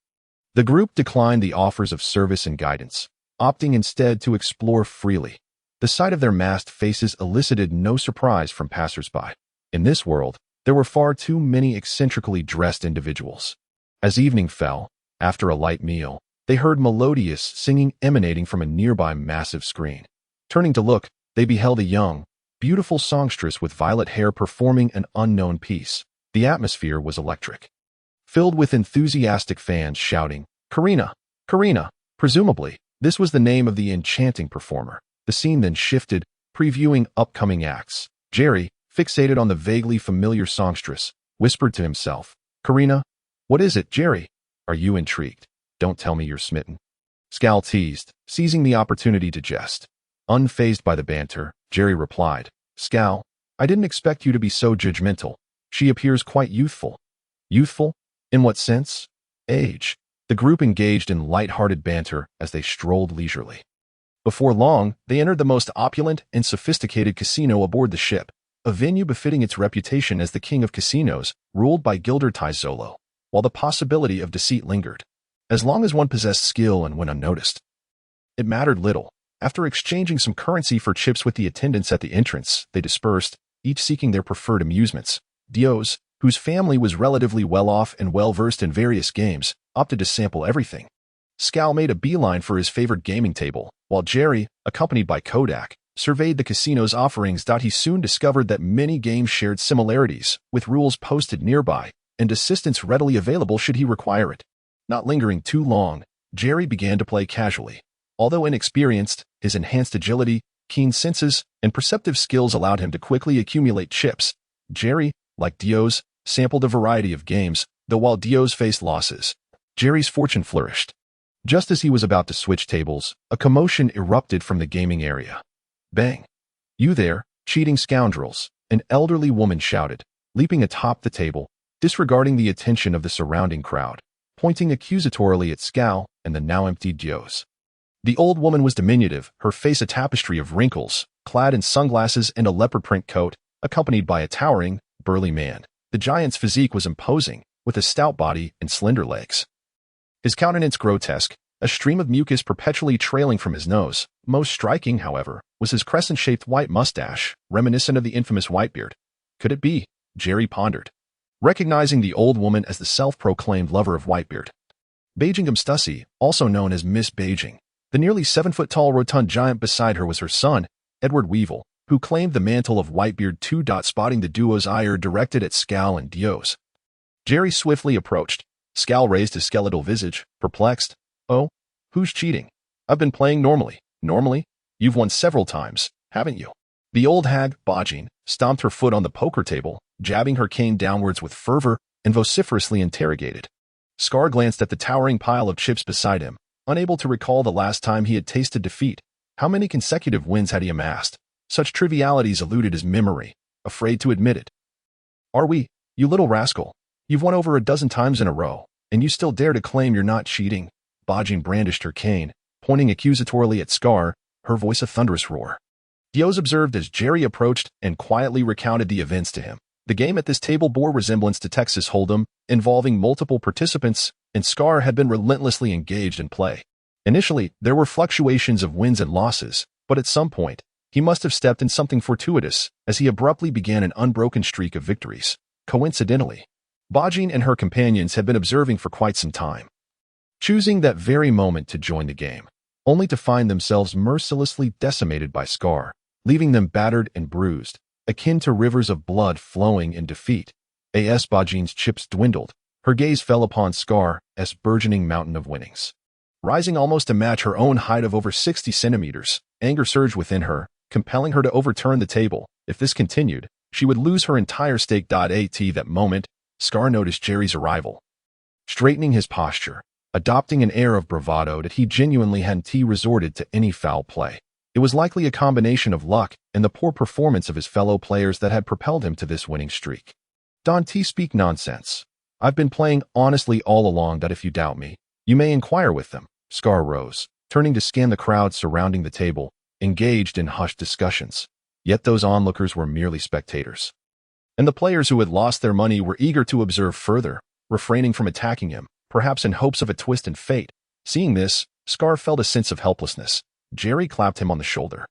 The group declined the offers of service and guidance, opting instead to explore freely. The sight of their masked faces elicited no surprise from passers-by. In this world, there were far too many eccentrically dressed individuals. As evening fell, after a light meal, they heard melodious singing emanating from a nearby massive screen. Turning to look, they beheld a young, beautiful songstress with violet hair performing an unknown piece. The atmosphere was electric, filled with enthusiastic fans shouting, "Karina! Karina!" Presumably, this was the name of the enchanting performer. The scene then shifted, previewing upcoming acts. Jerry, fixated on the vaguely familiar songstress, whispered to himself, "Karina? What is it, Jerry? Are you intrigued? Don't tell me you're smitten." Scarl teased, seizing the opportunity to jest. Unfazed by the banter, Jerry replied, "Scarl, I didn't expect you to be so judgmental. She appears quite youthful." "Youthful? In what sense?" "Age." The group engaged in light-hearted banter as they strolled leisurely. Before long, they entered the most opulent and sophisticated casino aboard the ship, a venue befitting its reputation as the king of casinos, ruled by Gilder Tizolo, while the possibility of deceit lingered. As long as one possessed skill and went unnoticed, it mattered little. After exchanging some currency for chips with the attendants at the entrance, they dispersed, each seeking their preferred amusements. Dios, whose family was relatively well-off and well-versed in various games, opted to sample everything. Scarl made a beeline for his favorite gaming table, while Jerry, accompanied by Kodak, surveyed the casino's offerings. He soon discovered that many games shared similarities, with rules posted nearby, and assistance readily available should he require it. Not lingering too long, Jerry began to play casually. Although inexperienced, his enhanced agility, keen senses, and perceptive skills allowed him to quickly accumulate chips. Jerry, like Dios, sampled a variety of games, though while Dios faced losses, Jerry's fortune flourished. Just as he was about to switch tables, a commotion erupted from the gaming area. "Bang! You there, cheating scoundrels!" an elderly woman shouted, leaping atop the table, disregarding the attention of the surrounding crowd, pointing accusatorily at Scarl and the now-empty Dios. The old woman was diminutive, her face a tapestry of wrinkles, clad in sunglasses and a leopard print coat, accompanied by a towering, burly man. The giant's physique was imposing, with a stout body and slender legs. His countenance grotesque, a stream of mucus perpetually trailing from his nose. Most striking, however, was his crescent-shaped white mustache, reminiscent of the infamous Whitebeard. Could it be? Jerry pondered, recognizing the old woman as the self-proclaimed lover of Whitebeard. Beijingham Stussy, also known as Miss Beijing, the nearly 7-foot-tall rotund giant beside her was her son, Edward Weevil, who claimed the mantle of Whitebeard. Spotting the duo's ire directed at Scarl and Dios, Jerry swiftly approached. Scarl raised his skeletal visage, perplexed. "Oh, who's cheating? I've been playing normally." "Normally? You've won several times, haven't you?" The old hag, Bajin, stomped her foot on the poker table, jabbing her cane downwards with fervor, and vociferously interrogated. Scar glanced at the towering pile of chips beside him, unable to recall the last time he had tasted defeat. How many consecutive wins had he amassed? Such trivialities eluded his memory, afraid to admit it. "Are we, you little rascal? You've won over a dozen times in a row, and you still dare to claim you're not cheating?" Bajin brandished her cane, pointing accusatorily at Scar, her voice a thunderous roar. Dios observed as Jerry approached and quietly recounted the events to him. The game at this table bore resemblance to Texas Hold'em, involving multiple participants, and Scar had been relentlessly engaged in play. Initially, there were fluctuations of wins and losses, but at some point, he must have stepped in something fortuitous, as he abruptly began an unbroken streak of victories. Coincidentally, Bajin and her companions had been observing for quite some time, choosing that very moment to join the game, only to find themselves mercilessly decimated by Scar, leaving them battered and bruised, akin to rivers of blood flowing in defeat. As Bajin's chips dwindled, her gaze fell upon Scar's burgeoning mountain of winnings. Rising almost to match her own height of over 60 centimeters, anger surged within her, compelling her to overturn the table. If this continued, she would lose her entire stake. At that moment, Scar noticed Jerry's arrival. Straightening his posture, adopting an air of bravado that he genuinely hadn't resorted to any foul play. It was likely a combination of luck and the poor performance of his fellow players that had propelled him to this winning streak. Don't speak nonsense. I've been playing honestly all along that if you doubt me, you may inquire with them. Scarl rose, turning to scan the crowd surrounding the table, engaged in hushed discussions. Yet those onlookers were merely spectators. And the players who had lost their money were eager to observe further, refraining from attacking him, perhaps in hopes of a twist in fate. Seeing this, Scarl felt a sense of helplessness. Jerry clapped him on the shoulder.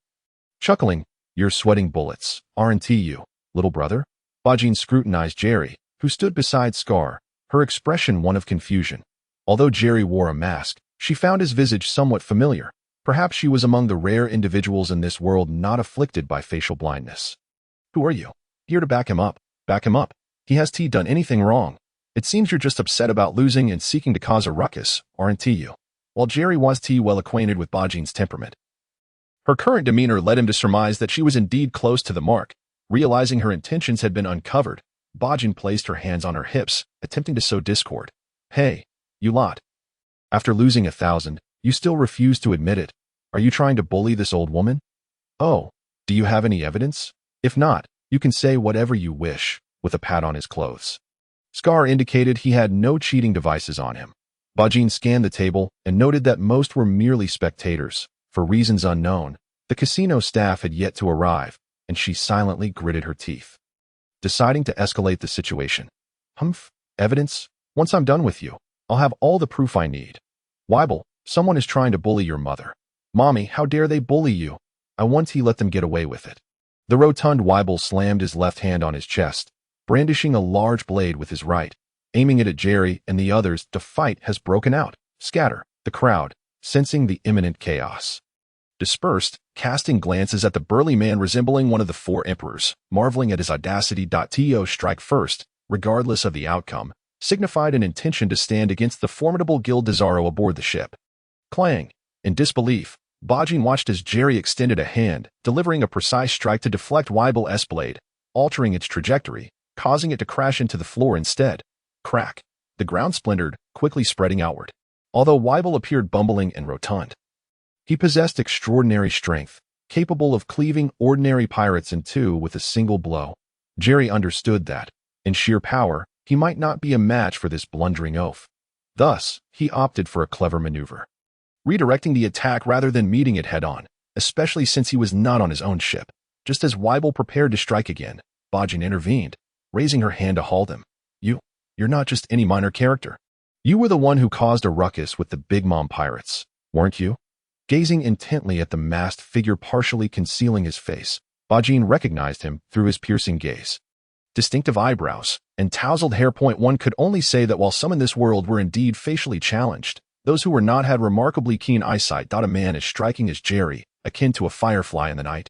Chuckling, "You're sweating bullets, aren't you, little brother?" Bajin scrutinized Jerry, who stood beside Scarl, her expression one of confusion. Although Jerry wore a mask, she found his visage somewhat familiar. Perhaps she was among the rare individuals in this world not afflicted by facial blindness. "Who are you?" "Here to back him up. Back him up. He has done anything wrong. It seems you're just upset about losing and seeking to cause a ruckus, aren't you?" While Jerry was well acquainted with Bajin's temperament, her current demeanor led him to surmise that she was indeed close to the mark. Realizing her intentions had been uncovered, Bajin placed her hands on her hips, attempting to sow discord. "Hey, you lot. After losing 1,000, you still refuse to admit it. Are you trying to bully this old woman? Oh, do you have any evidence? If not, you can say whatever you wish," with a pat on his clothes. Scarl indicated he had no cheating devices on him. Bajin scanned the table and noted that most were merely spectators. For reasons unknown, the casino staff had yet to arrive, and she silently gritted her teeth, deciding to escalate the situation. "Humph, evidence? Once I'm done with you, I'll have all the proof I need. Weibel, someone is trying to bully your mother. Mommy, how dare they bully you? I want to let them get away with it." The rotund Weibel slammed his left hand on his chest, brandishing a large blade with his right, aiming it at Jerry and the others. The fight has broken out. Scatter. The crowd, sensing the imminent chaos, dispersed, casting glances at the burly man resembling one of the four emperors, marveling at his audacity. To strike first, regardless of the outcome, signified an intention to stand against the formidable Guild Desaro aboard the ship. Clang. In disbelief, Bajin watched as Jerry extended a hand, delivering a precise strike to deflect Weibel's blade, altering its trajectory, causing it to crash into the floor instead. Crack. The ground splintered, quickly spreading outward. Although Weibel appeared bumbling and rotund, he possessed extraordinary strength, capable of cleaving ordinary pirates in two with a single blow. Jerry understood that, in sheer power, he might not be a match for this blundering oaf. Thus, he opted for a clever maneuver, redirecting the attack rather than meeting it head-on, especially since he was not on his own ship. Just as Weibel prepared to strike again, Bajin intervened, raising her hand to halt him. You're not just any minor character. You were the one who caused a ruckus with the Big Mom pirates, weren't you?" Gazing intently at the masked figure partially concealing his face, Bajin recognized him through his piercing gaze. Distinctive eyebrows and tousled hair. One could only say that while some in this world were indeed facially challenged, those who were not had remarkably keen eyesight. A man as striking as Jerry, akin to a firefly in the night,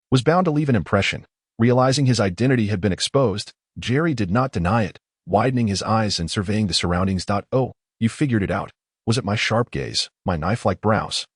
was bound to leave an impression. Realizing his identity had been exposed, Jerry did not deny it, widening his eyes and surveying the surroundings. "Oh, you figured it out. Was it my sharp gaze, my knife-like brows,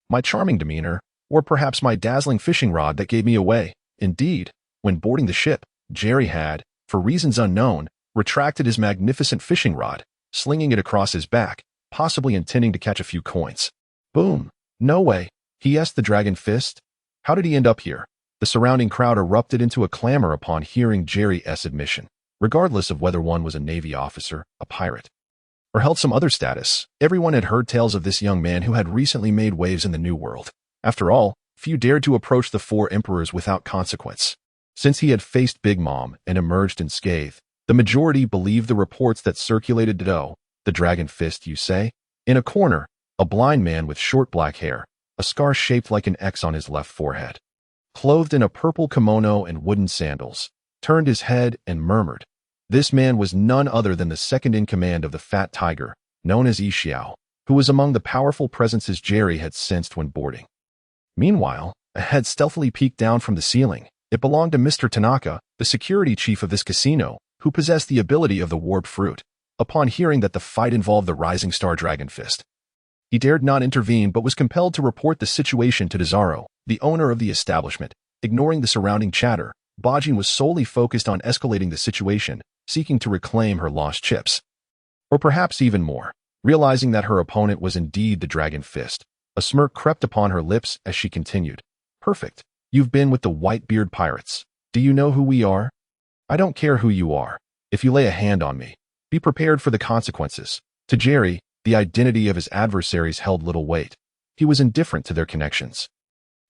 my charming demeanor, or perhaps my dazzling fishing rod that gave me away?" Indeed, when boarding the ship, Jerry had, for reasons unknown, retracted his magnificent fishing rod, slinging it across his back, possibly intending to catch a few coins. Boom. "No way. He asked the dragon fist. How did he end up here?" The surrounding crowd erupted into a clamor upon hearing Jerry's admission. Regardless of whether one was a Navy officer, a pirate, or held some other status, everyone had heard tales of this young man who had recently made waves in the New World. After all, few dared to approach the four emperors without consequence. Since he had faced Big Mom and emerged unscathed, the majority believed the reports that circulated. The dragon fist, you say? In a corner, a blind man with short black hair, a scar shaped like an X on his left forehead, clothed in a purple kimono and wooden sandals, turned his head and murmured. This man was none other than the second-in-command of the Fat Tiger, known as Yixiao, who was among the powerful presences Jerry had sensed when boarding. Meanwhile, a head stealthily peeked down from the ceiling. It belonged to Mr. Tanaka, the security chief of this casino, who possessed the ability of the warp fruit. Upon hearing that the fight involved the rising star Dragon Fist, he dared not intervene but was compelled to report the situation to Desaro, the owner of the establishment. Ignoring the surrounding chatter, Bajin was solely focused on escalating the situation, seeking to reclaim her lost chips. Or perhaps even more. Realizing that her opponent was indeed the Dragon Fist, a smirk crept upon her lips as she continued. Perfect. You've been with the Whitebeard Pirates. Do you know who we are? I don't care who you are. If you lay a hand on me, be prepared for the consequences. To Jerry, the identity of his adversaries held little weight. He was indifferent to their connections.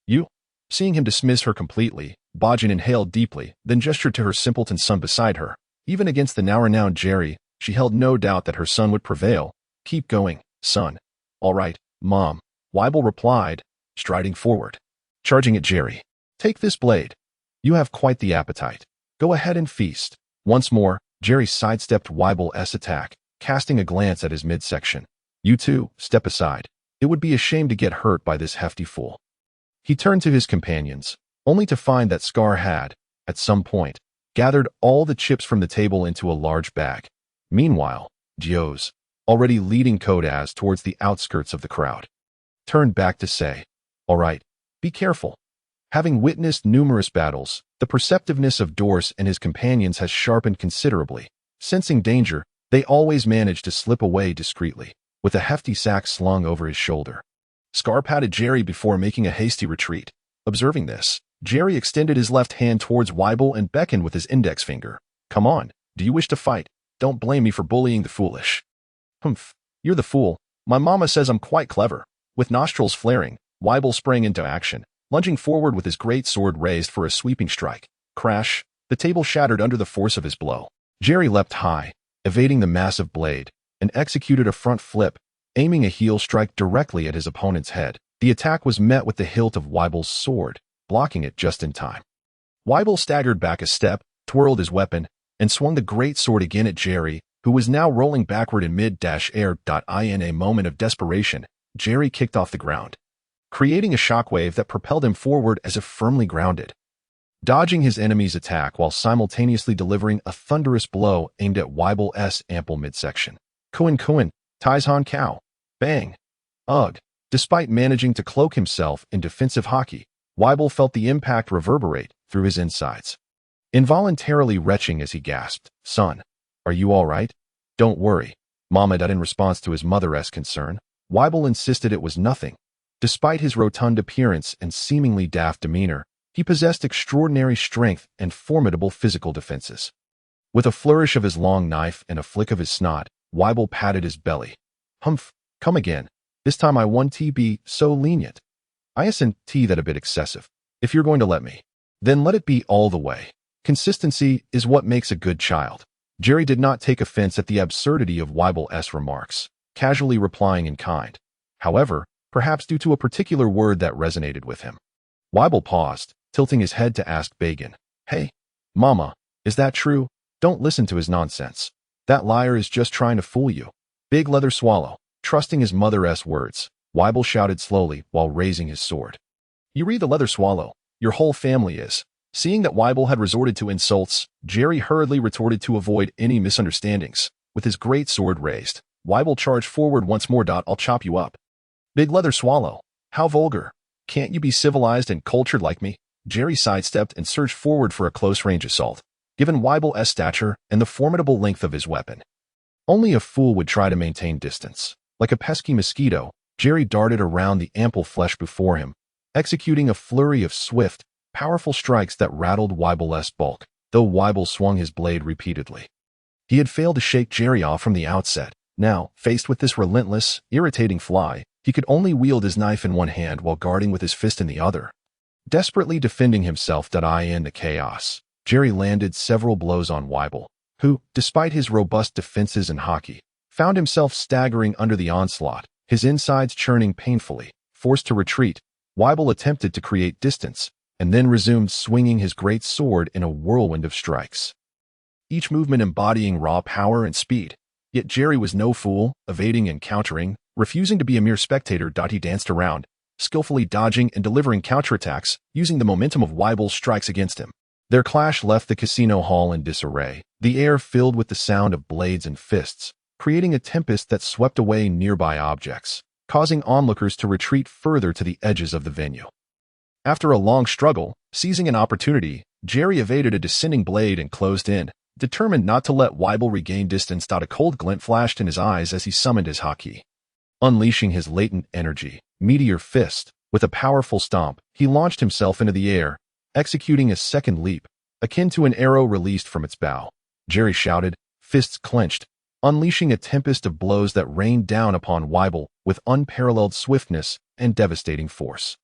You? Seeing him dismiss her completely, Bajin inhaled deeply, then gestured to her simpleton son beside her. Even against the now-renowned Jerry, she held no doubt that her son would prevail. Keep going, son. All right, Mom, Weibel replied, striding forward. Charging at Jerry. Take this blade. You have quite the appetite. Go ahead and feast. Once more, Jerry sidestepped Weibel's attack, casting a glance at his midsection. You two, step aside. It would be a shame to get hurt by this hefty fool. He turned to his companions, only to find that Scar had, at some point, gathered all the chips from the table into a large bag. Meanwhile, Dios, already leading Kodaz towards the outskirts of the crowd, turned back to say, all right, be careful. Having witnessed numerous battles, the perceptiveness of Dorse and his companions has sharpened considerably. Sensing danger, they always manage to slip away discreetly, with a hefty sack slung over his shoulder. Scar patted Jerry before making a hasty retreat. Observing this, Jerry extended his left hand towards Weibel and beckoned with his index finger. Come on, do you wish to fight? Don't blame me for bullying the foolish. Humph, you're the fool. My mama says I'm quite clever. With nostrils flaring, Weibel sprang into action, lunging forward with his great sword raised for a sweeping strike. Crash! The table shattered under the force of his blow. Jerry leapt high, evading the massive blade, and executed a front flip, aiming a heel strike directly at his opponent's head. The attack was met with the hilt of Weibel's sword, blocking it just in time. Weibel staggered back a step, twirled his weapon, and swung the great sword again at Jerry, who was now rolling backward in mid-air. In a moment of desperation, Jerry kicked off the ground, creating a shockwave that propelled him forward as if firmly grounded, dodging his enemy's attack while simultaneously delivering a thunderous blow aimed at Weibel's ample midsection. Kuin, Taizhan Cow. Bang! Ugh! Despite managing to cloak himself in defensive hockey, Weibel felt the impact reverberate through his insides. Involuntarily retching as he gasped, Son, are you all right? Don't worry, Mama did. In response to his mother's concern, Weibel insisted it was nothing. Despite his rotund appearance and seemingly daft demeanor, he possessed extraordinary strength and formidable physical defenses. With a flourish of his long knife and a flick of his snot, Weibel patted his belly. Humph, come again. This time I won't be so lenient. I isn't that a bit excessive. If you're going to let me, then let it be all the way. Consistency is what makes a good child. Jerry did not take offense at the absurdity of Weibel's remarks, casually replying in kind. However, perhaps due to a particular word that resonated with him. Weibel paused, tilting his head to ask Bagan, Hey, Mama, is that true? Don't listen to his nonsense. That liar is just trying to fool you. Big Leather Swallow. Trusting his mother's words, Weibel shouted slowly while raising his sword. You read the Leather Swallow. Your whole family is. Seeing that Weibel had resorted to insults, Jerry hurriedly retorted to avoid any misunderstandings. With his great sword raised, Weibel charged forward once more. I'll chop you up. Big Leather Swallow. How vulgar. Can't you be civilized and cultured like me? Jerry sidestepped and surged forward for a close-range assault, given Weibel's stature and the formidable length of his weapon. Only a fool would try to maintain distance. Like a pesky mosquito, Jerry darted around the ample flesh before him, executing a flurry of swift, powerful strikes that rattled Weibel's bulk, though Weibel swung his blade repeatedly. He had failed to shake Jerry off from the outset. Now, faced with this relentless, irritating fly, he could only wield his knife in one hand while guarding with his fist in the other. Desperately defending himself. In the chaos, Jerry landed several blows on Weibel, who, despite his robust defenses in hockey, found himself staggering under the onslaught, his insides churning painfully. Forced to retreat, Weibel attempted to create distance, and then resumed swinging his great sword in a whirlwind of strikes, each movement embodying raw power and speed. Yet Jerry was no fool, evading and countering, refusing to be a mere spectator. He danced around, skillfully dodging and delivering counterattacks, using the momentum of Weibel's strikes against him. Their clash left the casino hall in disarray, the air filled with the sound of blades and fists, creating a tempest that swept away nearby objects, causing onlookers to retreat further to the edges of the venue. After a long struggle, seizing an opportunity, Jerry evaded a descending blade and closed in, Determined not to let Weibel regain distance, a cold glint flashed in his eyes as he summoned his haki. Unleashing his latent energy, Meteor Fist, with a powerful stomp, he launched himself into the air, executing a second leap, akin to an arrow released from its bow. Jerry shouted, fists clenched, unleashing a tempest of blows that rained down upon Weibel with unparalleled swiftness and devastating force.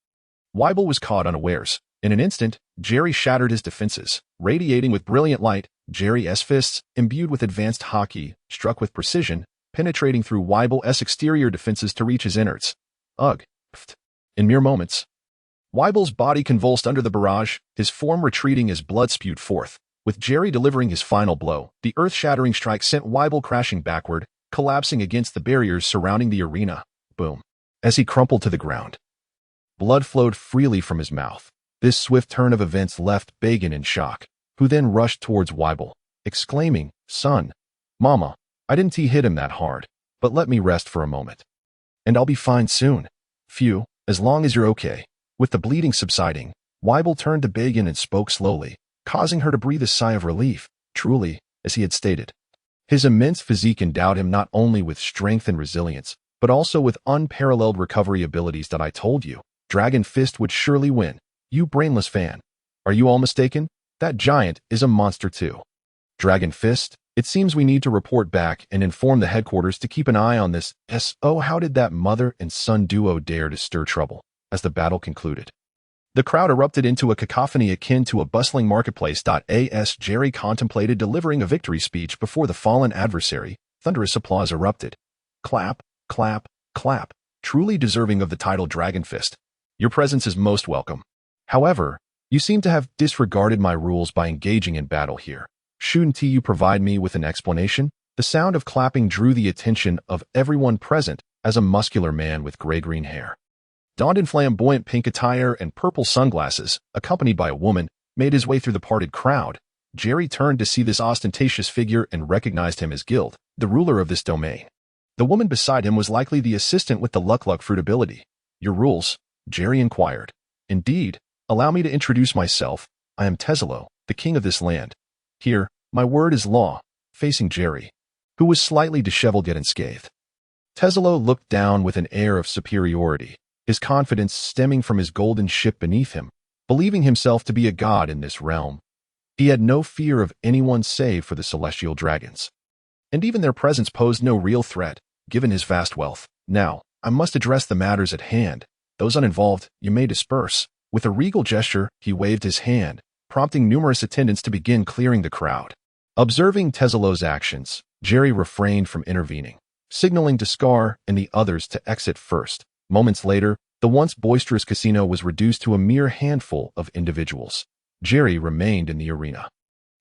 Weibel was caught unawares. In an instant, Jerry shattered his defenses. Radiating with brilliant light, Jerry's fists, imbued with advanced haki, struck with precision, penetrating through Weibel's exterior defenses to reach his innards. Ugh. In mere moments, Weibel's body convulsed under the barrage, his form retreating as blood spewed forth. With Jerry delivering his final blow, the earth-shattering strike sent Weibel crashing backward, collapsing against the barriers surrounding the arena. Boom. As he crumpled to the ground, blood flowed freely from his mouth. This swift turn of events left Bagan in shock, who then rushed towards Weibel, exclaiming, "Son, Mama, I didn't hit him that hard, but let me rest for a moment. And I'll be fine soon. Phew, as long as you're okay." With the bleeding subsiding, Weibel turned to Bagan and spoke slowly, causing her to breathe a sigh of relief. Truly, as he had stated, his immense physique endowed him not only with strength and resilience, but also with unparalleled recovery abilities. That I told you, Dragon Fist would surely win. You brainless fan. Are you all mistaken? That giant is a monster too. Dragon Fist, it seems we need to report back and inform the headquarters to keep an eye on this. Oh, how did that mother and son duo dare to stir trouble? As the battle concluded, the crowd erupted into a cacophony akin to a bustling marketplace. As Jerry contemplated delivering a victory speech before the fallen adversary, thunderous applause erupted. Clap, clap, clap, truly deserving of the title Dragon Fist. Your presence is most welcome. However, you seem to have disregarded my rules by engaging in battle here. Shouldn't you provide me with an explanation? The sound of clapping drew the attention of everyone present as a muscular man with gray-green hair, donned in flamboyant pink attire and purple sunglasses, accompanied by a woman, made his way through the parted crowd. Jerry turned to see this ostentatious figure and recognized him as Guild, the ruler of this domain. The woman beside him was likely the assistant with the luck fruit ability. Your rules? Jerry inquired. Indeed. Allow me to introduce myself. I am Tesalo, the king of this land. Here, my word is law. Facing Jerry, who was slightly disheveled yet unscathed, Tesalo looked down with an air of superiority, his confidence stemming from his golden ship beneath him. Believing himself to be a god in this realm, he had no fear of anyone save for the celestial dragons. And even their presence posed no real threat, given his vast wealth. Now, I must address the matters at hand. Those uninvolved, you may disperse. With a regal gesture, he waved his hand, prompting numerous attendants to begin clearing the crowd. Observing Tesalo's actions, Jerry refrained from intervening, signaling to Scar and the others to exit first. Moments later, the once boisterous casino was reduced to a mere handful of individuals. Jerry remained in the arena,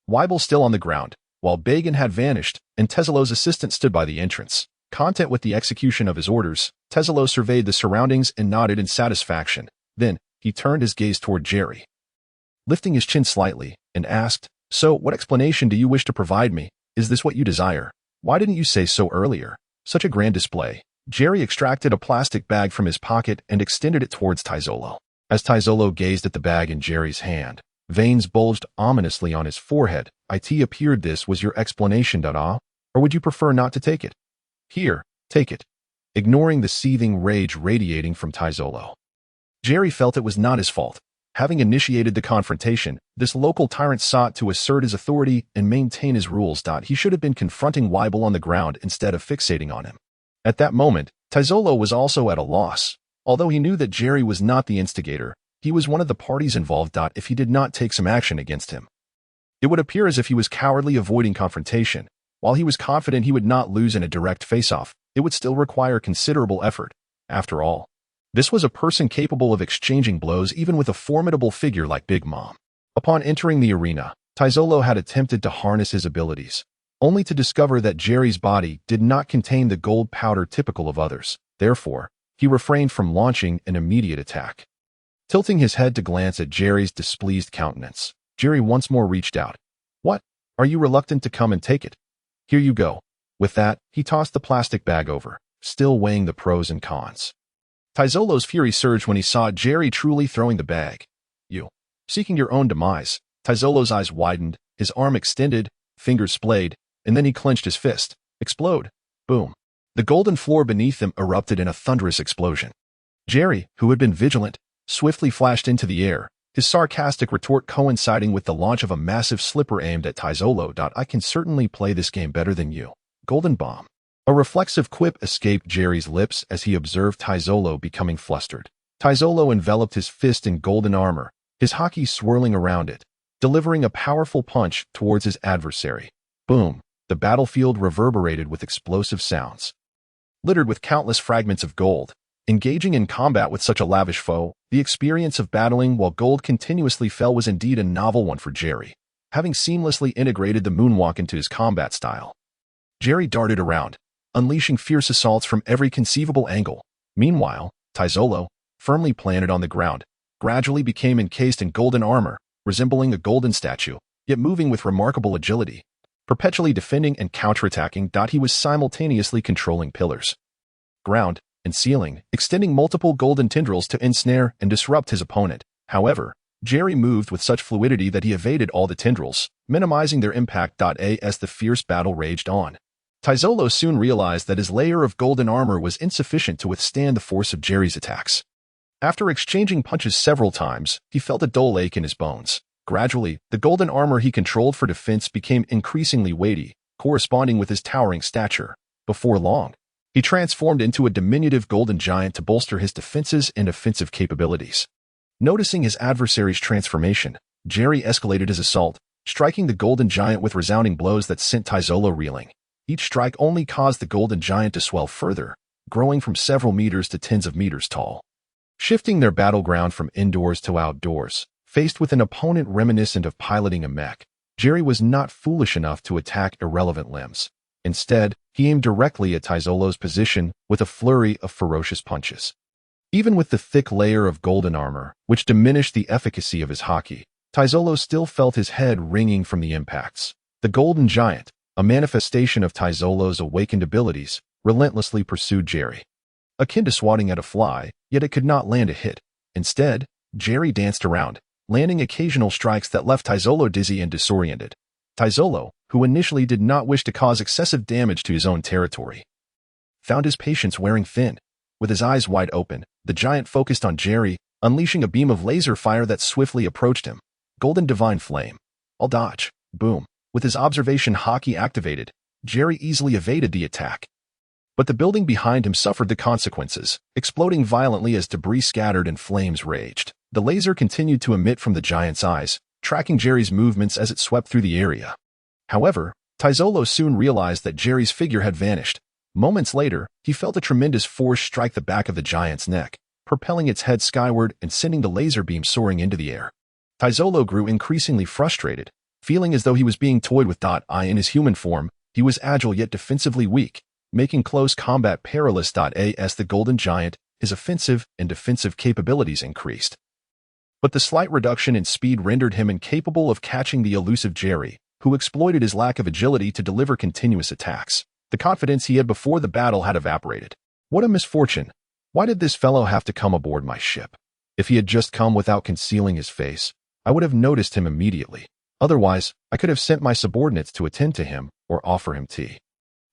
Weibel still on the ground, while Bagan had vanished and Tesalo's assistant stood by the entrance. Content with the execution of his orders, Tesalo surveyed the surroundings and nodded in satisfaction. Then, he turned his gaze toward Jerry, lifting his chin slightly, and asked, "So, what explanation do you wish to provide me? Is this what you desire? Why didn't you say so earlier? Such a grand display." Jerry extracted a plastic bag from his pocket and extended it towards Tesalo. As Tesalo gazed at the bag in Jerry's hand, veins bulged ominously on his forehead. "It appeared this was your explanation, or would you prefer not to take it? Here, take it." Ignoring the seething rage radiating from Tesalo, Jerry felt it was not his fault. Having initiated the confrontation, this local tyrant sought to assert his authority and maintain his rules. He should have been confronting Weibel on the ground instead of fixating on him. At that moment, Tesalo was also at a loss. Although he knew that Jerry was not the instigator, he was one of the parties involved. If he did not take some action against him, it would appear as if he was cowardly avoiding confrontation. While he was confident he would not lose in a direct face-off, it would still require considerable effort. After all, this was a person capable of exchanging blows even with a formidable figure like Big Mom. Upon entering the arena, Tesalo had attempted to harness his abilities, only to discover that Jerry's body did not contain the gold powder typical of others. Therefore, he refrained from launching an immediate attack. Tilting his head to glance at Jerry's displeased countenance, Jerry once more reached out. "What? Are you reluctant to come and take it? Here you go." With that, he tossed the plastic bag over, still weighing the pros and cons. Tesalo's fury surged when he saw Jerry truly throwing the bag. "You, seeking your own demise." Tesalo's eyes widened, his arm extended, fingers splayed, and then he clenched his fist. Explode. Boom. The golden floor beneath him erupted in a thunderous explosion. Jerry, who had been vigilant, swiftly flashed into the air, his sarcastic retort coinciding with the launch of a massive slipper aimed at Taizolo. I can certainly play this game better than you. Golden bomb. A reflexive quip escaped Jerry's lips as he observed Taizolo becoming flustered. Taizolo enveloped his fist in golden armor, his haki swirling around it, delivering a powerful punch towards his adversary. Boom! The battlefield reverberated with explosive sounds. Littered with countless fragments of gold, engaging in combat with such a lavish foe, the experience of battling while gold continuously fell was indeed a novel one for Jerry, having seamlessly integrated the moonwalk into his combat style. Jerry darted around, unleashing fierce assaults from every conceivable angle. Meanwhile, Taizolo, firmly planted on the ground, gradually became encased in golden armor, resembling a golden statue, yet moving with remarkable agility. Perpetually defending and counterattacking, he was simultaneously controlling pillars, ground, and ceiling, extending multiple golden tendrils to ensnare and disrupt his opponent. However, Jerry moved with such fluidity that he evaded all the tendrils, minimizing their impact. As the fierce battle raged on, Taizolo soon realized that his layer of golden armor was insufficient to withstand the force of Jerry's attacks. After exchanging punches several times, he felt a dull ache in his bones. Gradually, the golden armor he controlled for defense became increasingly weighty, corresponding with his towering stature. Before long, he transformed into a diminutive golden giant to bolster his defenses and offensive capabilities. Noticing his adversary's transformation, Jerry escalated his assault, striking the golden giant with resounding blows that sent Taizolo reeling. Each strike only caused the golden giant to swell further, growing from several meters to tens of meters tall. Shifting their battleground from indoors to outdoors, faced with an opponent reminiscent of piloting a mech, Jerry was not foolish enough to attack irrelevant limbs. Instead, he aimed directly at Taizolo's position with a flurry of ferocious punches. Even with the thick layer of golden armor, which diminished the efficacy of his haki, Taizolo still felt his head ringing from the impacts. The golden giant, a manifestation of Taizolo's awakened abilities, relentlessly pursued Jerry. Akin to swatting at a fly, yet it could not land a hit. Instead, Jerry danced around, landing occasional strikes that left Taizolo dizzy and disoriented. Taizolo, who initially did not wish to cause excessive damage to his own territory, found his patience wearing thin. With his eyes wide open, the giant focused on Jerry, unleashing a beam of laser fire that swiftly approached him. Golden divine flame. I'll dodge. Boom. With his observation haki activated, Jerry easily evaded the attack. But the building behind him suffered the consequences, exploding violently as debris scattered and flames raged. The laser continued to emit from the giant's eyes, tracking Jerry's movements as it swept through the area. However, Taizolo soon realized that Jerry's figure had vanished. Moments later, he felt a tremendous force strike the back of the giant's neck, propelling its head skyward and sending the laser beam soaring into the air. Taizolo grew increasingly frustrated, feeling as though he was being toyed with. In his human form, he was agile yet defensively weak, making close combat perilous. As the golden giant, his offensive and defensive capabilities increased. But the slight reduction in speed rendered him incapable of catching the elusive Jerry, who exploited his lack of agility to deliver continuous attacks. The confidence he had before the battle had evaporated. What a misfortune! Why did this fellow have to come aboard my ship? If he had just come without concealing his face, I would have noticed him immediately. Otherwise, I could have sent my subordinates to attend to him or offer him tea.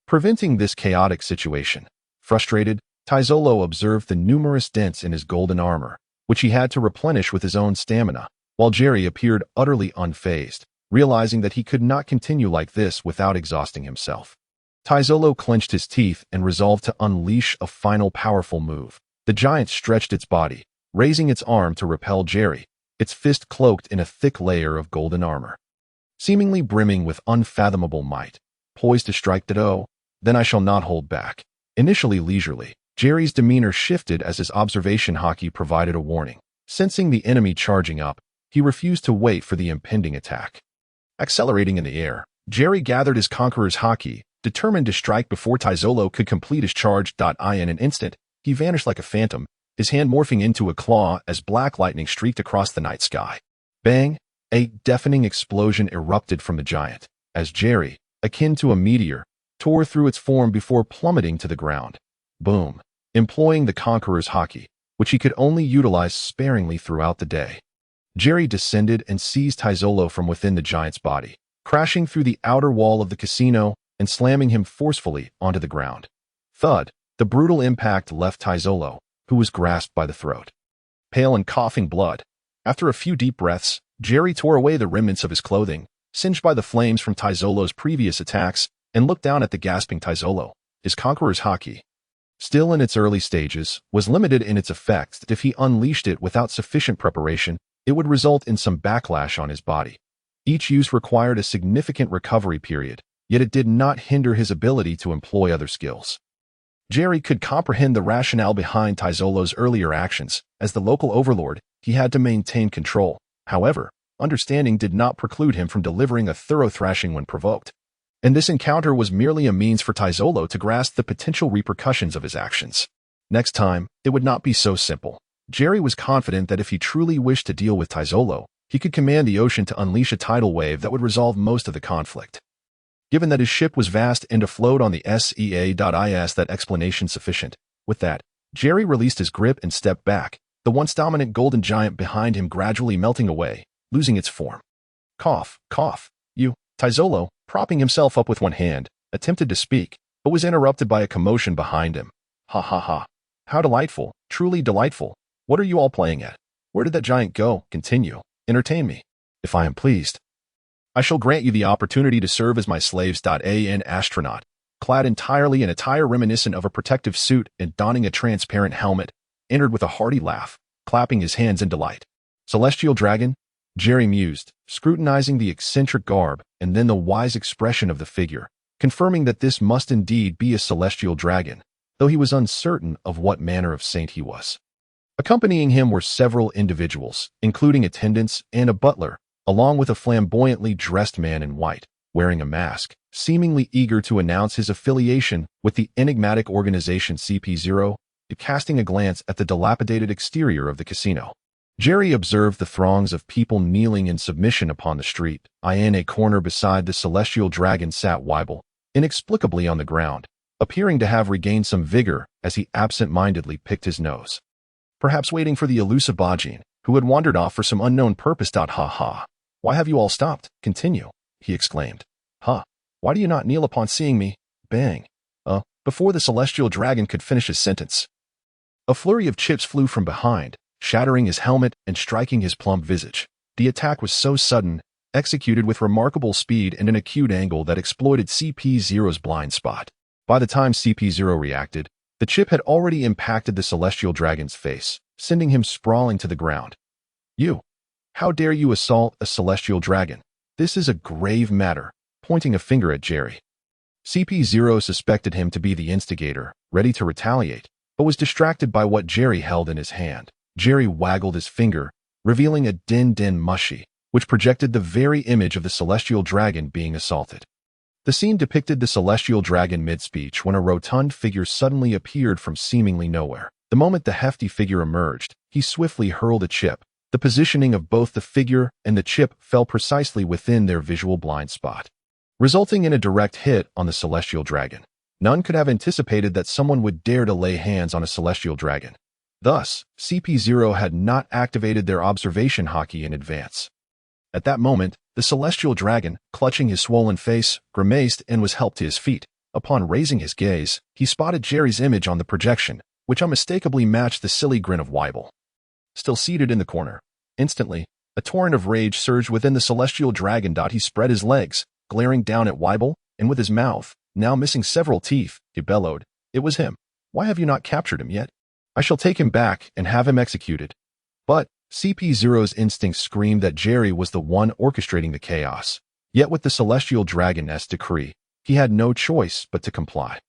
Preventing this chaotic situation, frustrated, Taizolo observed the numerous dents in his golden armor, which he had to replenish with his own stamina, while Jerry appeared utterly unfazed, realizing that he could not continue like this without exhausting himself. Taizolo clenched his teeth and resolved to unleash a final powerful move. The giant stretched its body, raising its arm to repel Jerry, its fist cloaked in a thick layer of golden armor. Seemingly brimming with unfathomable might, poised to strike then I shall not hold back. Initially leisurely, Jerry's demeanor shifted as his observation haki provided a warning. Sensing the enemy charging up, he refused to wait for the impending attack. Accelerating in the air, Jerry gathered his conqueror's haki, determined to strike before Taizolo could complete his charge. In an instant, he vanished like a phantom, his hand morphing into a claw as black lightning streaked across the night sky. Bang! A deafening explosion erupted from the giant, as Jerry, akin to a meteor, tore through its form before plummeting to the ground. Boom! Employing the conqueror's haki, which he could only utilize sparingly throughout the day, Jerry descended and seized Taizolo from within the giant's body, crashing through the outer wall of the casino and slamming him forcefully onto the ground. Thud! The brutal impact left Taizolo, who was grasped by the throat. Pale and coughing blood. After a few deep breaths, Jerry tore away the remnants of his clothing, singed by the flames from Taizolo's previous attacks, and looked down at the gasping Taizolo. His conqueror's haki, still in its early stages, was limited in its effects. If he unleashed it without sufficient preparation, it would result in some backlash on his body. Each use required a significant recovery period, yet it did not hinder his ability to employ other skills. Jerry could comprehend the rationale behind Taizolo's earlier actions. As the local overlord, he had to maintain control. However, understanding did not preclude him from delivering a thorough thrashing when provoked. And this encounter was merely a means for Taizolo to grasp the potential repercussions of his actions. Next time, it would not be so simple. Jerry was confident that if he truly wished to deal with Taizolo, he could command the ocean to unleash a tidal wave that would resolve most of the conflict. Given that his ship was vast and afloat on the sea.is, that explanation sufficient. With that, Jerry released his grip and stepped back, the once dominant golden giant behind him gradually melting away, losing its form. Cough, cough. Taizolo, propping himself up with one hand, attempted to speak, but was interrupted by a commotion behind him. Ha ha ha. How delightful, truly delightful. What are you all playing at? Where did that giant go? Continue. Entertain me. If I am pleased, I shall grant you the opportunity to serve as my slaves. An astronaut, clad entirely in attire reminiscent of a protective suit and donning a transparent helmet, entered with a hearty laugh, clapping his hands in delight. Celestial dragon? Jerry mused, scrutinizing the eccentric garb and then the wise expression of the figure, confirming that this must indeed be a celestial dragon, though he was uncertain of what manner of saint he was. Accompanying him were several individuals, including attendants and a butler, along with a flamboyantly dressed man in white, wearing a mask, seemingly eager to announce his affiliation with the enigmatic organization CP0, casting a glance at the dilapidated exterior of the casino. Jerry observed the throngs of people kneeling in submission upon the street. In a corner beside the celestial dragon sat Whitebeard, inexplicably on the ground, appearing to have regained some vigor as he absent-mindedly picked his nose. Perhaps waiting for the elusive Bajin, who had wandered off for some unknown purpose. Ha ha. Why have you all stopped? Continue, he exclaimed. Why do you not kneel upon seeing me? Bang. Before the celestial dragon could finish his sentence, a flurry of chips flew from behind, shattering his helmet and striking his plump visage. The attack was so sudden, executed with remarkable speed and an acute angle that exploited CP0's blind spot. By the time CP0 reacted, the chip had already impacted the celestial dragon's face, sending him sprawling to the ground. You! How dare you assault a celestial dragon? This is a grave matter, pointing a finger at Jerry. CP0 suspected him to be the instigator, ready to retaliate, but was distracted by what Jerry held in his hand. Jerry waggled his finger, revealing a din mushy, which projected the very image of the celestial dragon being assaulted. The scene depicted the celestial dragon mid-speech when a rotund figure suddenly appeared from seemingly nowhere. The moment the hefty figure emerged, he swiftly hurled a chip. The positioning of both the figure and the chip fell precisely within their visual blind spot, resulting in a direct hit on the celestial dragon. None could have anticipated that someone would dare to lay hands on a celestial dragon. Thus, CP0 had not activated their observation haki in advance. At that moment, the celestial dragon, clutching his swollen face, grimaced and was helped to his feet. Upon raising his gaze, he spotted Jerry's image on the projection, which unmistakably matched the silly grin of Whitebeard, still seated in the corner. Instantly, a torrent of rage surged within the celestial dragon. He spread his legs, glaring down at Whitebeard, and with his mouth, now missing several teeth, he bellowed, "It was him. Why have you not captured him yet? I shall take him back and have him executed." But CP0's instincts screamed that Jerry was the one orchestrating the chaos. Yet with the celestial dragon's decree, he had no choice but to comply.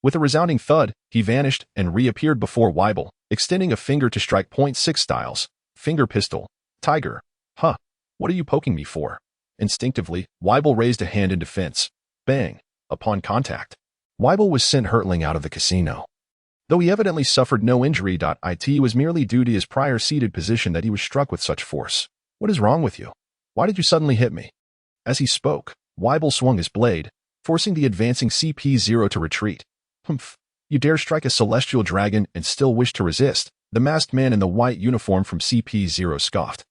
With a resounding thud, he vanished and reappeared before Whitebeard, extending a finger to strike .6 styles. Finger pistol. Tiger. What are you poking me for? Instinctively, Whitebeard raised a hand in defense. Bang. Upon contact, Whitebeard was sent hurtling out of the casino. Though he evidently suffered no injury, it was merely due to his prior seated position that he was struck with such force. What is wrong with you? Why did you suddenly hit me? As he spoke, Whitebeard swung his blade, forcing the advancing CP0 to retreat. Humph! You dare strike a celestial dragon and still wish to resist? The masked man in the white uniform from CP0 scoffed.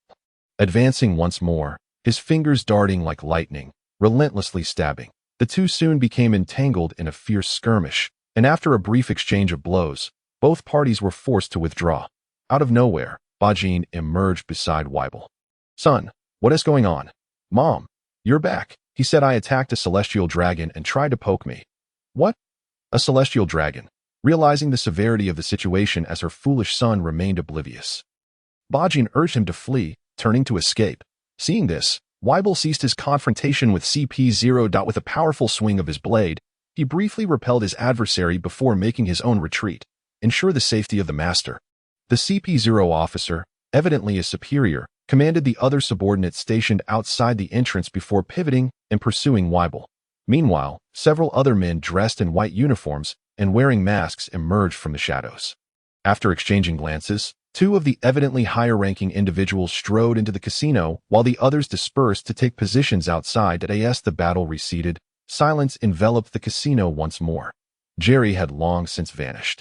Advancing once more, his fingers darting like lightning, relentlessly stabbing. The two soon became entangled in a fierce skirmish, and after a brief exchange of blows, both parties were forced to withdraw. Out of nowhere, Bajin emerged beside Weibel. "Son, what is going on?" "Mom, you're back." He said, "I attacked a celestial dragon and tried to poke me." "What? A celestial dragon?" Realizing the severity of the situation as her foolish son remained oblivious, Bajin urged him to flee, turning to escape. Seeing this, Weibel ceased his confrontation with CP0. With a powerful swing of his blade, he briefly repelled his adversary before making his own retreat. Ensure the safety of the master. The CP0 officer, evidently his superior, commanded the other subordinates stationed outside the entrance before pivoting and pursuing Weibel. Meanwhile, several other men dressed in white uniforms and wearing masks emerged from the shadows. After exchanging glances, two of the evidently higher-ranking individuals strode into the casino while the others dispersed to take positions outside. As the battle receded, silence enveloped the casino once more. Jerry had long since vanished,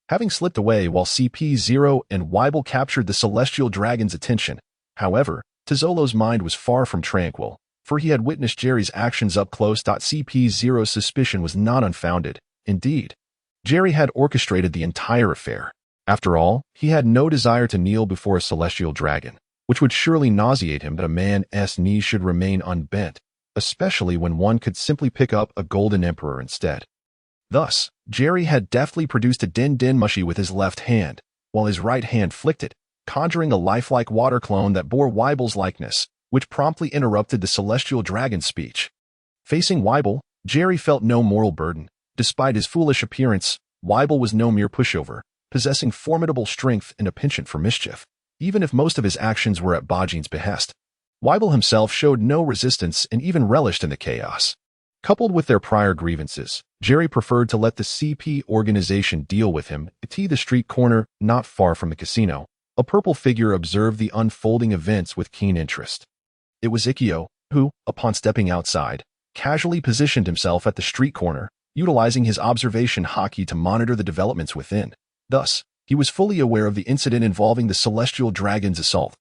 having slipped away while CP0 and Weibel captured the celestial dragon's attention. However, Tizzolo's mind was far from tranquil, for he had witnessed Jerry's actions up close. CP0's suspicion was not unfounded. Indeed, Jerry had orchestrated the entire affair. After all, he had no desire to kneel before a celestial dragon, which would surely nauseate him. That a man's knees should remain unbent, especially when one could simply pick up a golden emperor instead. Thus, Jerry had deftly produced a din-din mushi with his left hand, while his right hand flicked it, conjuring a lifelike water clone that bore Weibel's likeness, which promptly interrupted the celestial dragon's speech. Facing Weibel, Jerry felt no moral burden. Despite his foolish appearance, Weibel was no mere pushover, possessing formidable strength and a penchant for mischief, even if most of his actions were at Bajin's behest. Weibel himself showed no resistance and even relished in the chaos. Coupled with their prior grievances, Jerry preferred to let the CP organization deal with him. At the street corner, not far from the casino, a purple figure observed the unfolding events with keen interest. It was Ikkyo, who, upon stepping outside, casually positioned himself at the street corner, utilizing his observation haki to monitor the developments within. Thus, he was fully aware of the incident involving the celestial dragon's assault.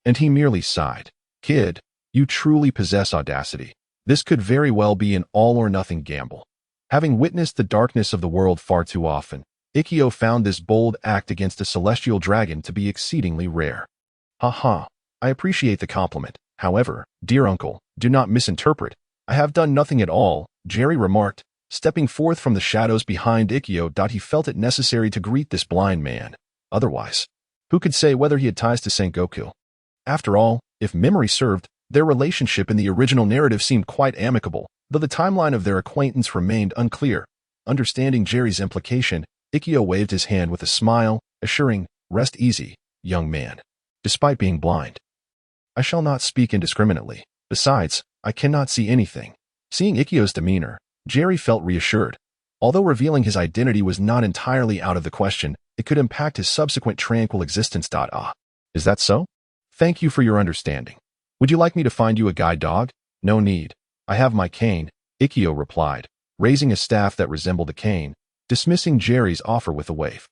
And he merely sighed. "Kid, you truly possess audacity. This could very well be an all-or-nothing gamble." Having witnessed the darkness of the world far too often, Ikkyo found this bold act against a celestial dragon to be exceedingly rare. "Ha, I appreciate the compliment. However, dear uncle, do not misinterpret. I have done nothing at all," Jerry remarked, stepping forth from the shadows behind Ikkyo. He felt it necessary to greet this blind man. Otherwise, who could say whether he had ties to Sengoku? After all, if memory served, their relationship in the original narrative seemed quite amicable, though the timeline of their acquaintance remained unclear. Understanding Jerry's implication, Ikkyo waved his hand with a smile, assuring, "Rest easy, young man. Despite being blind, I shall not speak indiscriminately. Besides, I cannot see anything." Seeing Ikkyo's demeanor, Jerry felt reassured. Although revealing his identity was not entirely out of the question, it could impact his subsequent tranquil existence. Is that so? Thank you for your understanding. Would you like me to find you a guide dog? No need. I have my cane, Ikkyo replied, raising a staff that resembled a cane, dismissing Jerry's offer with a wave.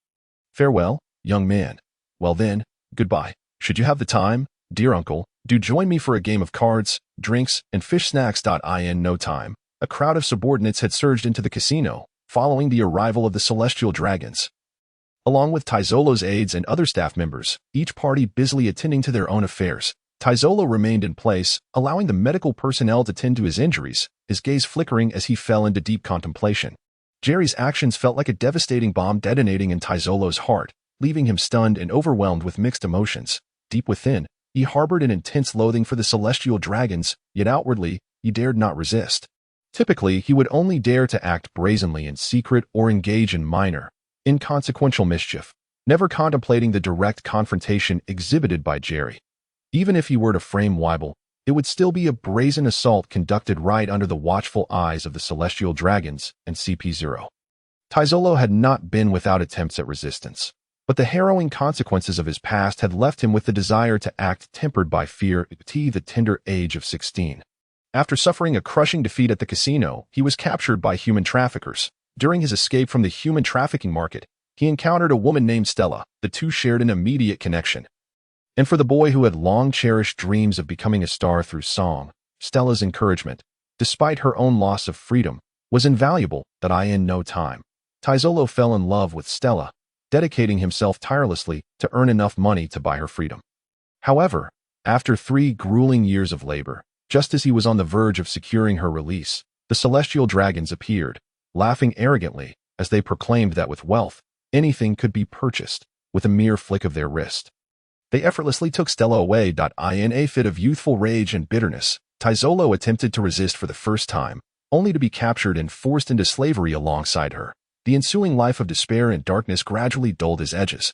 Farewell, young man. Well then, goodbye. Should you have the time, dear uncle, do join me for a game of cards, drinks, and fish snacks. In no time, a crowd of subordinates had surged into the casino, following the arrival of the celestial dragons. Along with Tizzolo's aides and other staff members, each party busily attending to their own affairs, Tizzolo remained in place, allowing the medical personnel to tend to his injuries, his gaze flickering as he fell into deep contemplation. Jerry's actions felt like a devastating bomb detonating in Tizzolo's heart, leaving him stunned and overwhelmed with mixed emotions. Deep within, he harbored an intense loathing for the celestial dragons, yet outwardly, he dared not resist. Typically, he would only dare to act brazenly in secret or engage in minor, inconsequential mischief, never contemplating the direct confrontation exhibited by Jerry. Even if he were to frame Weibel, it would still be a brazen assault conducted right under the watchful eyes of the celestial dragons and CP0. Tizzolo had not been without attempts at resistance, but the harrowing consequences of his past had left him with the desire to act tempered by fear at the tender age of 16. After suffering a crushing defeat at the casino, he was captured by human traffickers. During his escape from the human trafficking market, he encountered a woman named Stella. The two shared an immediate connection. And for the boy who had long cherished dreams of becoming a star through song, Stella's encouragement, despite her own loss of freedom, was invaluable. In no time, Tirelessly fell in love with Stella, dedicating himself tirelessly to earn enough money to buy her freedom. However, after 3 grueling years of labor, just as he was on the verge of securing her release, the celestial dragons appeared, laughing arrogantly as they proclaimed that with wealth, anything could be purchased with a mere flick of their wrist. They effortlessly took Stella away. In a fit of youthful rage and bitterness, Tirelessly attempted to resist for the first time, only to be captured and forced into slavery alongside her. The ensuing life of despair and darkness gradually dulled his edges.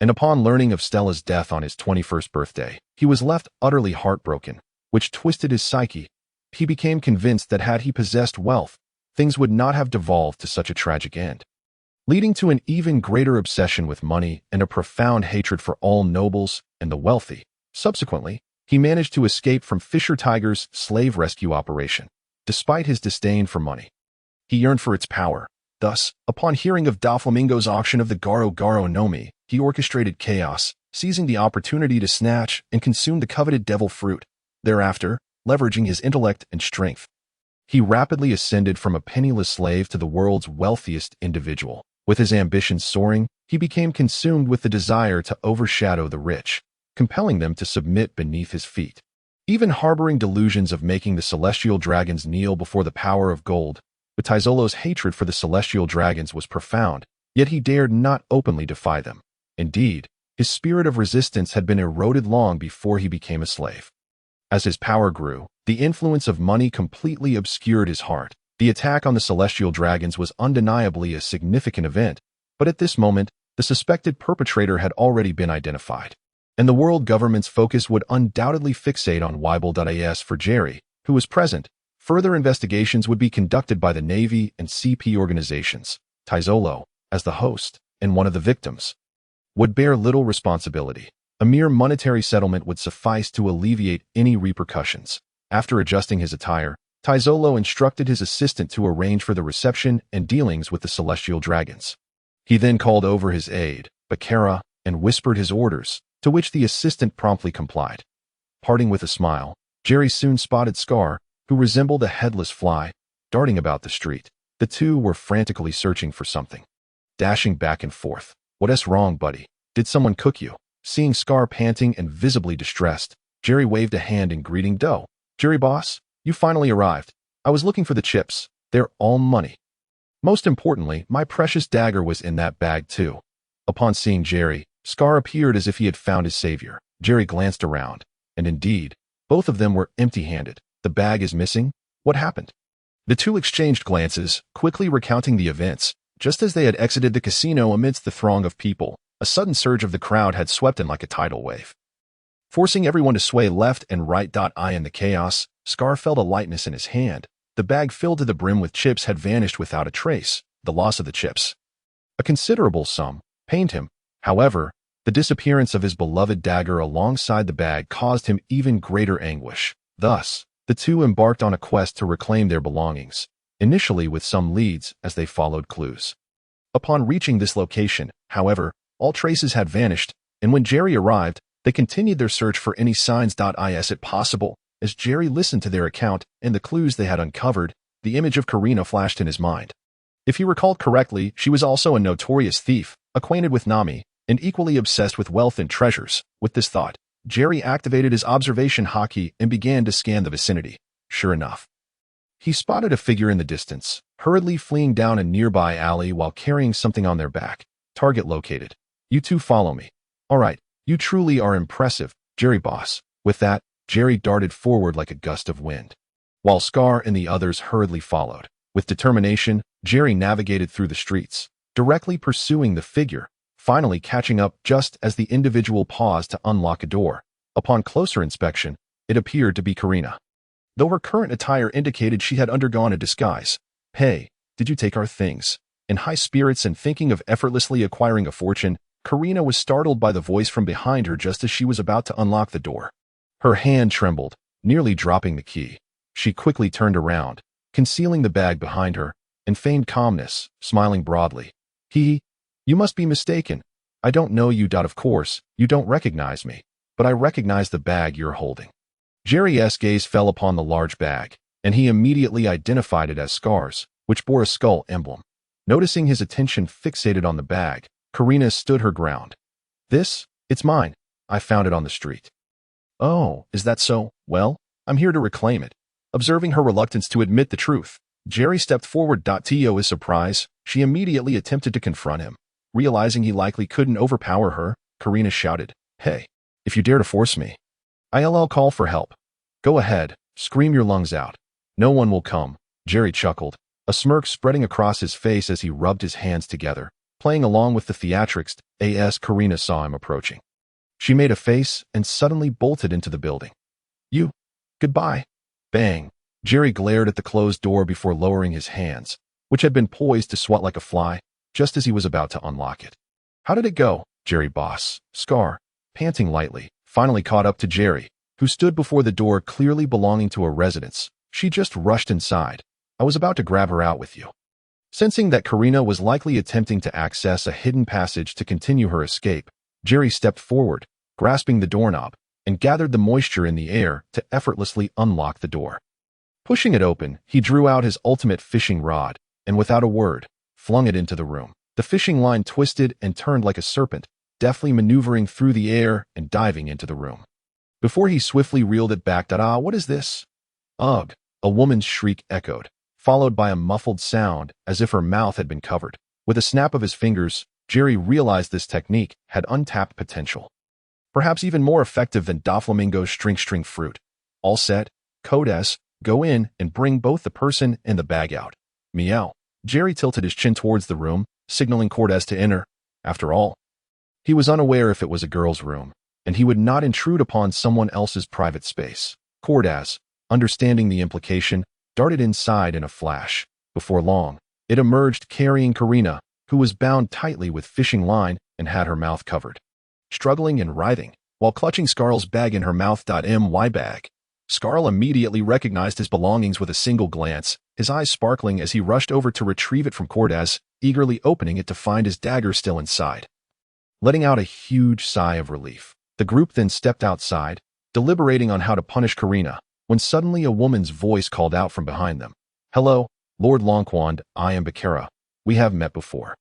And upon learning of Stella's death on his 21st birthday, he was left utterly heartbroken, which twisted his psyche. He became convinced that had he possessed wealth, things would not have devolved to such a tragic end, leading to an even greater obsession with money and a profound hatred for all nobles and the wealthy. Subsequently, he managed to escape from Fisher Tiger's slave rescue operation, despite his disdain for money. He yearned for its power. Thus, upon hearing of Doflamingo's auction of the Garo Garo Nomi, he orchestrated chaos, seizing the opportunity to snatch and consume the coveted devil fruit. Thereafter, leveraging his intellect and strength, he rapidly ascended from a penniless slave to the world's wealthiest individual. With his ambitions soaring, he became consumed with the desire to overshadow the rich, compelling them to submit beneath his feet. Even harboring delusions of making the celestial dragons kneel before the power of gold, but Tirelessly's hatred for the celestial dragons was profound, yet he dared not openly defy them. Indeed, his spirit of resistance had been eroded long before he became a slave. As his power grew, the influence of money completely obscured his heart. The attack on the celestial dragons was undeniably a significant event, but at this moment, the suspected perpetrator had already been identified, and the world government's focus would undoubtedly fixate on Whitebeard for Jerry, who was present. Further investigations would be conducted by the Navy and CP organizations. Tirelessly, as the host and one of the victims, would bear little responsibility. A mere monetary settlement would suffice to alleviate any repercussions. After adjusting his attire, Tirelessly instructed his assistant to arrange for the reception and dealings with the celestial dragons. He then called over his aide, Bakara, and whispered his orders, to which the assistant promptly complied. Parting with a smile, Jerry soon spotted Scarl, who resembled a headless fly, darting about the street. The two were frantically searching for something, dashing back and forth. "What's wrong, buddy? Did someone cook you?" Seeing Scarl panting and visibly distressed, Jerry waved a hand in greeting. "Doe, Jerry boss, you finally arrived. I was looking for the chips. They're all money. Most importantly, my precious dagger was in that bag too." Upon seeing Jerry, Scarl appeared as if he had found his savior. Jerry glanced around, and indeed, both of them were empty-handed. "The bag is missing? What happened?" The two exchanged glances, quickly recounting the events. Just as they had exited the casino amidst the throng of people, a sudden surge of the crowd had swept in like a tidal wave, forcing everyone to sway left and right. In the chaos, Scarl felt a lightness in his hand. The bag filled to the brim with chips had vanished without a trace. The loss of the chips, a considerable sum, pained him. However, the disappearance of his beloved dagger alongside the bag caused him even greater anguish. Thus, the two embarked on a quest to reclaim their belongings, initially with some leads as they followed clues. Upon reaching this location, however, all traces had vanished, and when Jerry arrived, they continued their search for any signs. Is it possible? As Jerry listened to their account and the clues they had uncovered, the image of Karina flashed in his mind. If he recalled correctly, she was also a notorious thief, acquainted with Nami, and equally obsessed with wealth and treasures. With this thought, Jerry activated his observation hotkey and began to scan the vicinity. Sure enough, he spotted a figure in the distance, hurriedly fleeing down a nearby alley while carrying something on their back. Target located. "You two follow me." "All right, you truly are impressive, Jerry boss." With that, Jerry darted forward like a gust of wind, while Scarl and the others hurriedly followed. With determination, Jerry navigated through the streets, directly pursuing the figure, finally catching up just as the individual paused to unlock a door. Upon closer inspection, it appeared to be Karina, though her current attire indicated she had undergone a disguise. "Hey, did you take our things?" In high spirits and thinking of effortlessly acquiring a fortune, Karina was startled by the voice from behind her just as she was about to unlock the door. Her hand trembled, nearly dropping the key. She quickly turned around, concealing the bag behind her, and feigned calmness, smiling broadly. "You must be mistaken. I don't know you. Of course, you don't recognize me, but I recognize the bag you're holding." Jerry's gaze fell upon the large bag, and he immediately identified it as Scar's, which bore a skull emblem. Noticing his attention fixated on the bag, Karina stood her ground. It's mine. I found it on the street. Oh, is that so? Well, I'm here to reclaim it. Observing her reluctance to admit the truth, Jerry stepped forward. To his surprise, she immediately attempted to confront him. Realizing he likely couldn't overpower her, Karina shouted, "Hey, if you dare to force me, I'll call for help. Go ahead, scream your lungs out. No one will come." Jerry chuckled, a smirk spreading across his face as he rubbed his hands together, playing along with the theatrics as Karina saw him approaching. She made a face and suddenly bolted into the building. Goodbye. Bang. Jerry glared at the closed door before lowering his hands, which had been poised to swat like a fly, just as he was about to unlock it. How did it go? Jerry boss, Scar, panting lightly, finally caught up to Jerry, who stood before the door clearly belonging to a residence. She just rushed inside. I was about to grab her out with you. Sensing that Karina was likely attempting to access a hidden passage to continue her escape, Jerry stepped forward, grasping the doorknob, and gathered the moisture in the air to effortlessly unlock the door. Pushing it open, he drew out his ultimate fishing rod, and without a word, flung it into the room. The fishing line twisted and turned like a serpent, deftly maneuvering through the air and diving into the room. Before he swiftly reeled it back, what is this? Ugh, a woman's shriek echoed, followed by a muffled sound as if her mouth had been covered. With a snap of his fingers, Jerry realized this technique had untapped potential. Perhaps even more effective than Doflamingo's string fruit. All set, Code S, go in and bring both the person and the bag out. Meow. Jerry tilted his chin towards the room, signaling Cordes to enter. After all, he was unaware if it was a girl's room, and he would not intrude upon someone else's private space. Cordes, understanding the implication, darted inside in a flash. Before long, it emerged carrying Karina, who was bound tightly with fishing line and had her mouth covered. Struggling and writhing, while clutching Scarl's bag in her mouth. My bag. Scarl immediately recognized his belongings with a single glance, his eyes sparkling as he rushed over to retrieve it from Cordes, eagerly opening it to find his dagger still inside. Letting out a huge sigh of relief, the group then stepped outside, deliberating on how to punish Karina, when suddenly a woman's voice called out from behind them. "Hello, Lord Longquand, I am Bakara. We have met before."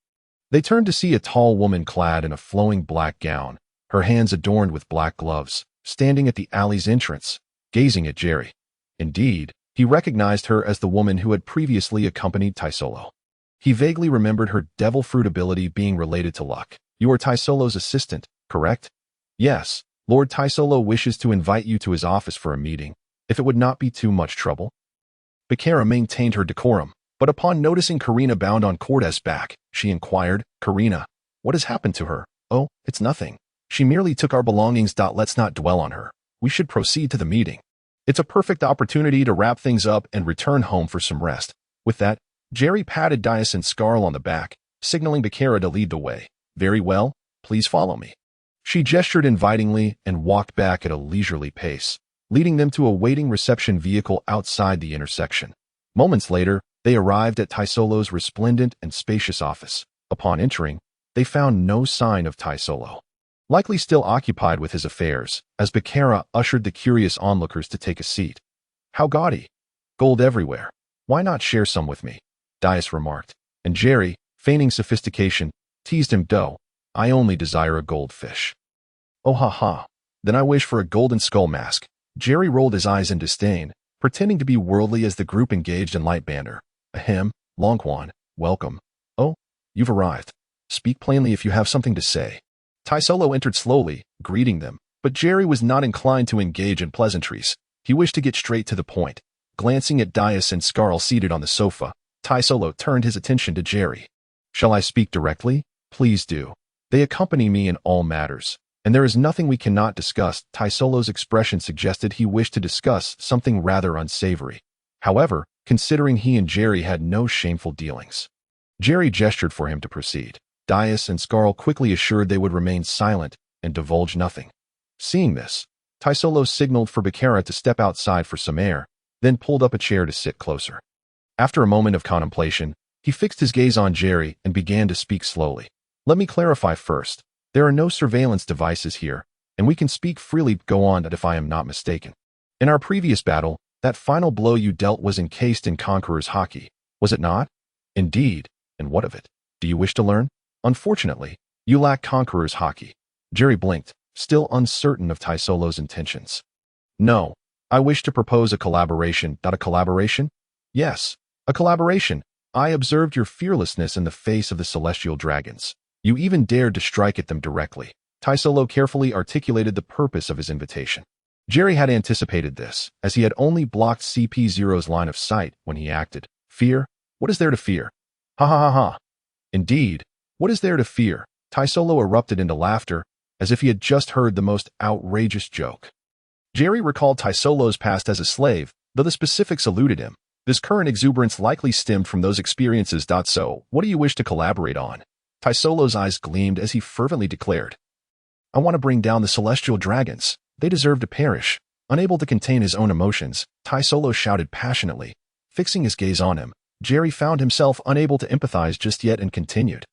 They turned to see a tall woman clad in a flowing black gown, her hands adorned with black gloves, standing at the alley's entrance, gazing at Jerry. Indeed, he recognized her as the woman who had previously accompanied Taisolo. He vaguely remembered her devil fruit ability being related to luck. "You are Taisolo's assistant, correct?" "Yes, Lord Taisolo wishes to invite you to his office for a meeting, if it would not be too much trouble." Bakara maintained her decorum, but upon noticing Karina bound on Cordes' back, she inquired, "Karina, what has happened to her?" "Oh, it's nothing. She merely took our belongings. Let's not dwell on her. We should proceed to the meeting. It's a perfect opportunity to wrap things up and return home for some rest." With that, Jerry patted Dias and Scarl on the back, signaling Bakara to lead the way. "Very well, please follow me." She gestured invitingly and walked back at a leisurely pace, leading them to a waiting reception vehicle outside the intersection. Moments later, they arrived at Taisolo's resplendent and spacious office. Upon entering, they found no sign of Taisolo, likely still occupied with his affairs, as Bakara ushered the curious onlookers to take a seat. "How gaudy. Gold everywhere. Why not share some with me?" Dias remarked, and Jerry, feigning sophistication, teased him. "I only desire a goldfish." "Oh ha ha. Then I wish for a golden skull mask." Jerry rolled his eyes in disdain, pretending to be worldly as the group engaged in light banter. "Ahem, Longquan, welcome. Oh, you've arrived. Speak plainly if you have something to say." Taisolo entered slowly, greeting them, but Jerry was not inclined to engage in pleasantries. He wished to get straight to the point. Glancing at Dias and Scarl seated on the sofa, Taisolo turned his attention to Jerry. "Shall I speak directly?" "Please do. They accompany me in all matters, and there is nothing we cannot discuss." Taisolo's expression suggested he wished to discuss something rather unsavory. However, considering he and Jerry had no shameful dealings, Jerry gestured for him to proceed. Dias and Scarl quickly assured they would remain silent and divulge nothing. Seeing this, Taisolo signaled for Bakara to step outside for some air, then pulled up a chair to sit closer. After a moment of contemplation, he fixed his gaze on Jerry and began to speak slowly. "Let me clarify first. There are no surveillance devices here, and we can speak freely. Go on, if I am not mistaken." In our previous battle, that final blow you dealt was encased in Conqueror's haki, was it not? Indeed, and what of it? Do you wish to learn? Unfortunately, you lack Conqueror's haki. Jerry blinked, still uncertain of Taisolo's intentions. No, I wish to propose a collaboration. Not a collaboration? Yes, a collaboration. I observed your fearlessness in the face of the celestial dragons. You even dared to strike at them directly. Taisolo carefully articulated the purpose of his invitation. Jerry had anticipated this, as he had only blocked CP0's line of sight when he acted. Fear? What is there to fear? Ha ha ha ha. Indeed, what is there to fear? Taisolo erupted into laughter, as if he had just heard the most outrageous joke. Jerry recalled Taisolo's past as a slave, though the specifics eluded him. This current exuberance likely stemmed from those experiences. So, what do you wish to collaborate on? Taisolo's eyes gleamed as he fervently declared, I want to bring down the celestial dragons. They deserve to perish. Unable to contain his own emotions, Taisolo shouted passionately. Fixing his gaze on him, Jerry found himself unable to empathize just yet and continued.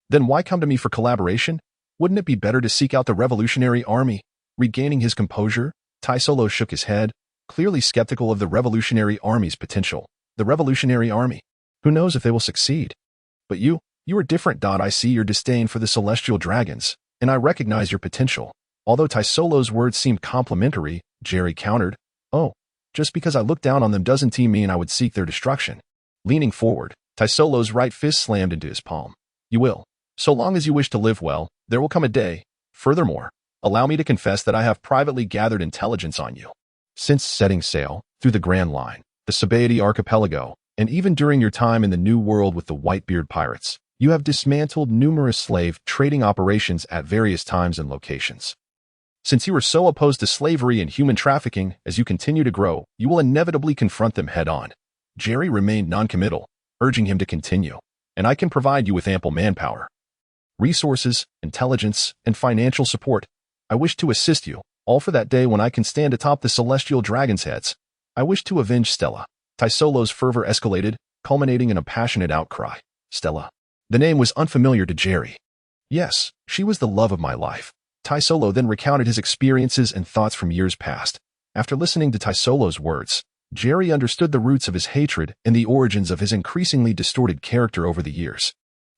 Then why come to me for collaboration? Wouldn't it be better to seek out the Revolutionary Army? Regaining his composure, Taisolo shook his head, clearly skeptical of the Revolutionary Army's potential. The Revolutionary Army? Who knows if they will succeed? But you are different. I see your disdain for the celestial dragons, and I recognize your potential. Although Taisolo's words seemed complimentary, Jerry countered, Oh, just because I look down on them doesn't mean I would seek their destruction. Leaning forward, Taisolo's right fist slammed into his palm. You will. So long as you wish to live well, there will come a day. Furthermore, allow me to confess that I have privately gathered intelligence on you. Since setting sail through the Grand Line, the Spade Archipelago, and even during your time in the New World with the Whitebeard Pirates, you have dismantled numerous slave trading operations at various times and locations. Since you are so opposed to slavery and human trafficking, as you continue to grow, you will inevitably confront them head-on. Jerry remained noncommittal, urging him to continue. And I can provide you with ample manpower, resources, intelligence, and financial support. I wish to assist you, all for that day when I can stand atop the celestial dragon's heads. I wish to avenge Stella. Taisolo's fervor escalated, culminating in a passionate outcry. Stella. The name was unfamiliar to Jerry. Yes, she was the love of my life. Taisolo then recounted his experiences and thoughts from years past. After listening to Taisolo's words, Jerry understood the roots of his hatred and the origins of his increasingly distorted character over the years.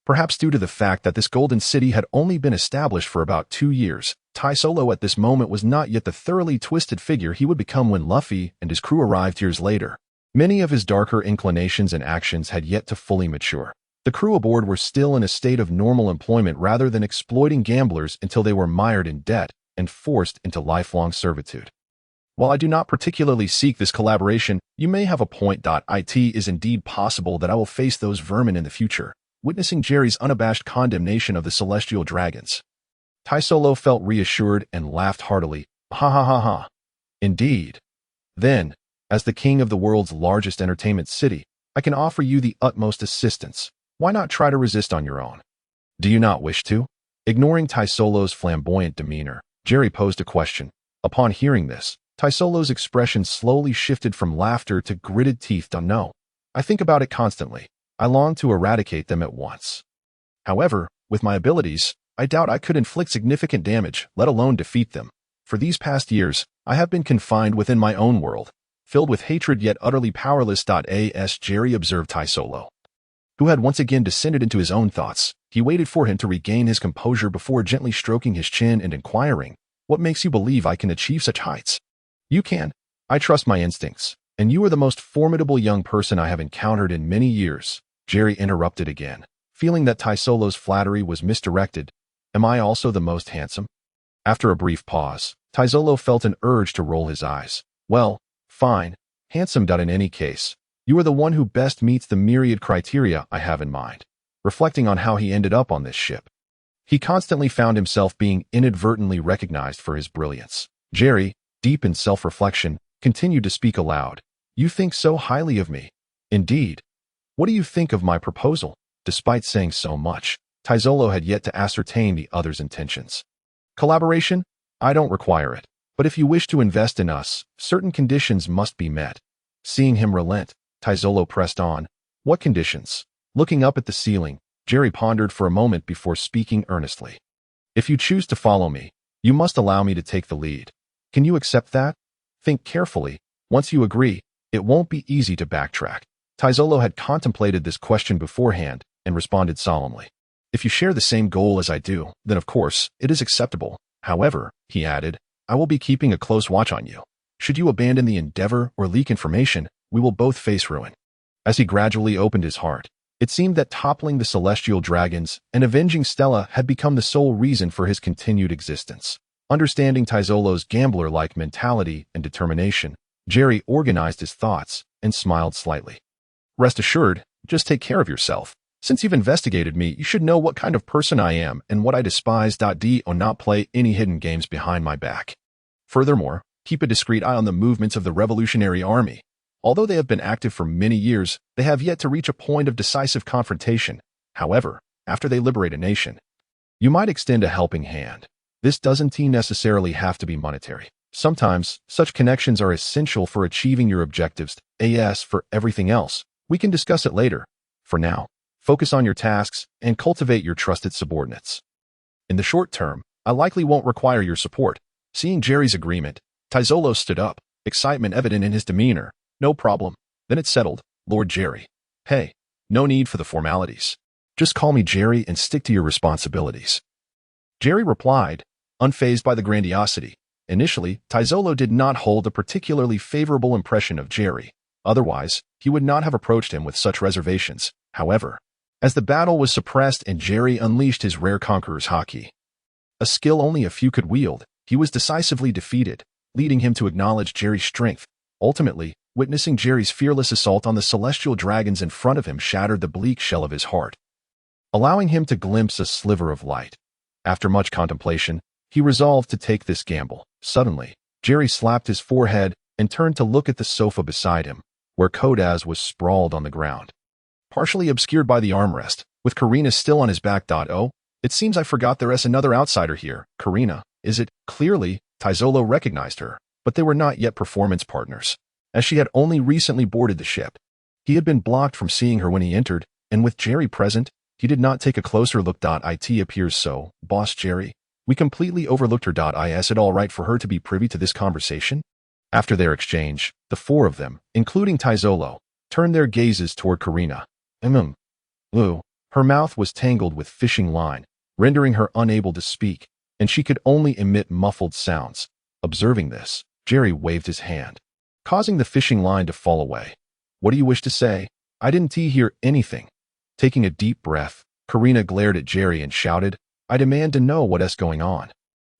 Perhaps due to the fact that this golden city had only been established for about 2 years, Taisolo at this moment was not yet the thoroughly twisted figure he would become when Luffy and his crew arrived years later. Many of his darker inclinations and actions had yet to fully mature. The crew aboard were still in a state of normal employment rather than exploiting gamblers until they were mired in debt and forced into lifelong servitude. While I do not particularly seek this collaboration, you may have a point. It is indeed possible that I will face those vermin in the future. Witnessing Jerry's unabashed condemnation of the celestial dragons, Taisolo felt reassured and laughed heartily. Ha ha ha ha. Indeed. Then, as the king of the world's largest entertainment city, I can offer you the utmost assistance. Why not try to resist on your own? Do you not wish to? Ignoring Taisolo's flamboyant demeanor, Jerry posed a question. Upon hearing this, Taisolo's expression slowly shifted from laughter to gritted teeth. No. I think about it constantly. I long to eradicate them at once. However, with my abilities, I doubt I could inflict significant damage, let alone defeat them. For these past years, I have been confined within my own world, filled with hatred yet utterly powerless. As Jerry observed Taisolo, who had once again descended into his own thoughts, he waited for him to regain his composure before gently stroking his chin and inquiring, What makes you believe I can achieve such heights? You can. I trust my instincts, and you are the most formidable young person I have encountered in many years. Jerry interrupted again, feeling that Taisolo's flattery was misdirected. Am I also the most handsome? After a brief pause, Taisolo felt an urge to roll his eyes. Well, fine. Handsome. In any case, you are the one who best meets the myriad criteria I have in mind. Reflecting on how he ended up on this ship, he constantly found himself being inadvertently recognized for his brilliance. Jerry, deep in self-reflection, continued to speak aloud. You think so highly of me. Indeed. What do you think of my proposal? Despite saying so much, Taisolo had yet to ascertain the other's intentions. Collaboration? I don't require it. But if you wish to invest in us, certain conditions must be met. Seeing him relent, Taisolo pressed on. What conditions? Looking up at the ceiling, Jerry pondered for a moment before speaking earnestly. If you choose to follow me, you must allow me to take the lead. Can you accept that? Think carefully. Once you agree, it won't be easy to backtrack. Taizolo had contemplated this question beforehand and responded solemnly. If you share the same goal as I do, then of course, it is acceptable. However, he added, I will be keeping a close watch on you. Should you abandon the endeavor or leak information, we will both face ruin. As he gradually opened his heart, it seemed that toppling the celestial dragons and avenging Stella had become the sole reason for his continued existence. Understanding Taizolo's gambler-like mentality and determination, Jerry organized his thoughts and smiled slightly. Rest assured, just take care of yourself. Since you've investigated me, you should know what kind of person I am and what I despise. Do not play any hidden games behind my back. Furthermore, keep a discreet eye on the movements of the Revolutionary Army. Although they have been active for many years, they have yet to reach a point of decisive confrontation. However, after they liberate a nation, you might extend a helping hand. This doesn't necessarily have to be monetary. Sometimes, such connections are essential for achieving your objectives. As for everything else, we can discuss it later. For now, focus on your tasks and cultivate your trusted subordinates. In the short term, I likely won't require your support. Seeing Jerry's agreement, Taizolo stood up, excitement evident in his demeanor. No problem. Then it's settled, Lord Jerry. Hey, no need for the formalities. Just call me Jerry and stick to your responsibilities. Jerry replied, unfazed by the grandiosity. Initially, Taizolo did not hold a particularly favorable impression of Jerry. Otherwise, he would not have approached him with such reservations. However, as the battle was suppressed and Jerry unleashed his rare conqueror's haki, a skill only a few could wield, he was decisively defeated, leading him to acknowledge Jerry's strength. Ultimately, witnessing Jerry's fearless assault on the celestial dragons in front of him shattered the bleak shell of his heart, allowing him to glimpse a sliver of light. After much contemplation, he resolved to take this gamble. Suddenly, Jerry slapped his forehead and turned to look at the sofa beside him, where Kodaz was sprawled on the ground, partially obscured by the armrest, with Karina still on his back. Oh, it seems I forgot there's another outsider here. Karina, is it? Clearly, Taizolo recognized her, but they were not yet performance partners, as she had only recently boarded the ship. He had been blocked from seeing her when he entered, and with Jerry present, he did not take a closer look. It appears so, Boss Jerry. We completely overlooked her. Is it all right for her to be privy to this conversation? After their exchange, the four of them, including Taizolo, turned their gazes toward Karina. Her mouth was tangled with fishing line, rendering her unable to speak, and she could only emit muffled sounds. Observing this, Jerry waved his hand, causing the fishing line to fall away. What do you wish to say? I didn't hear anything. Taking a deep breath, Karina glared at Jerry and shouted, I demand to know what's going on.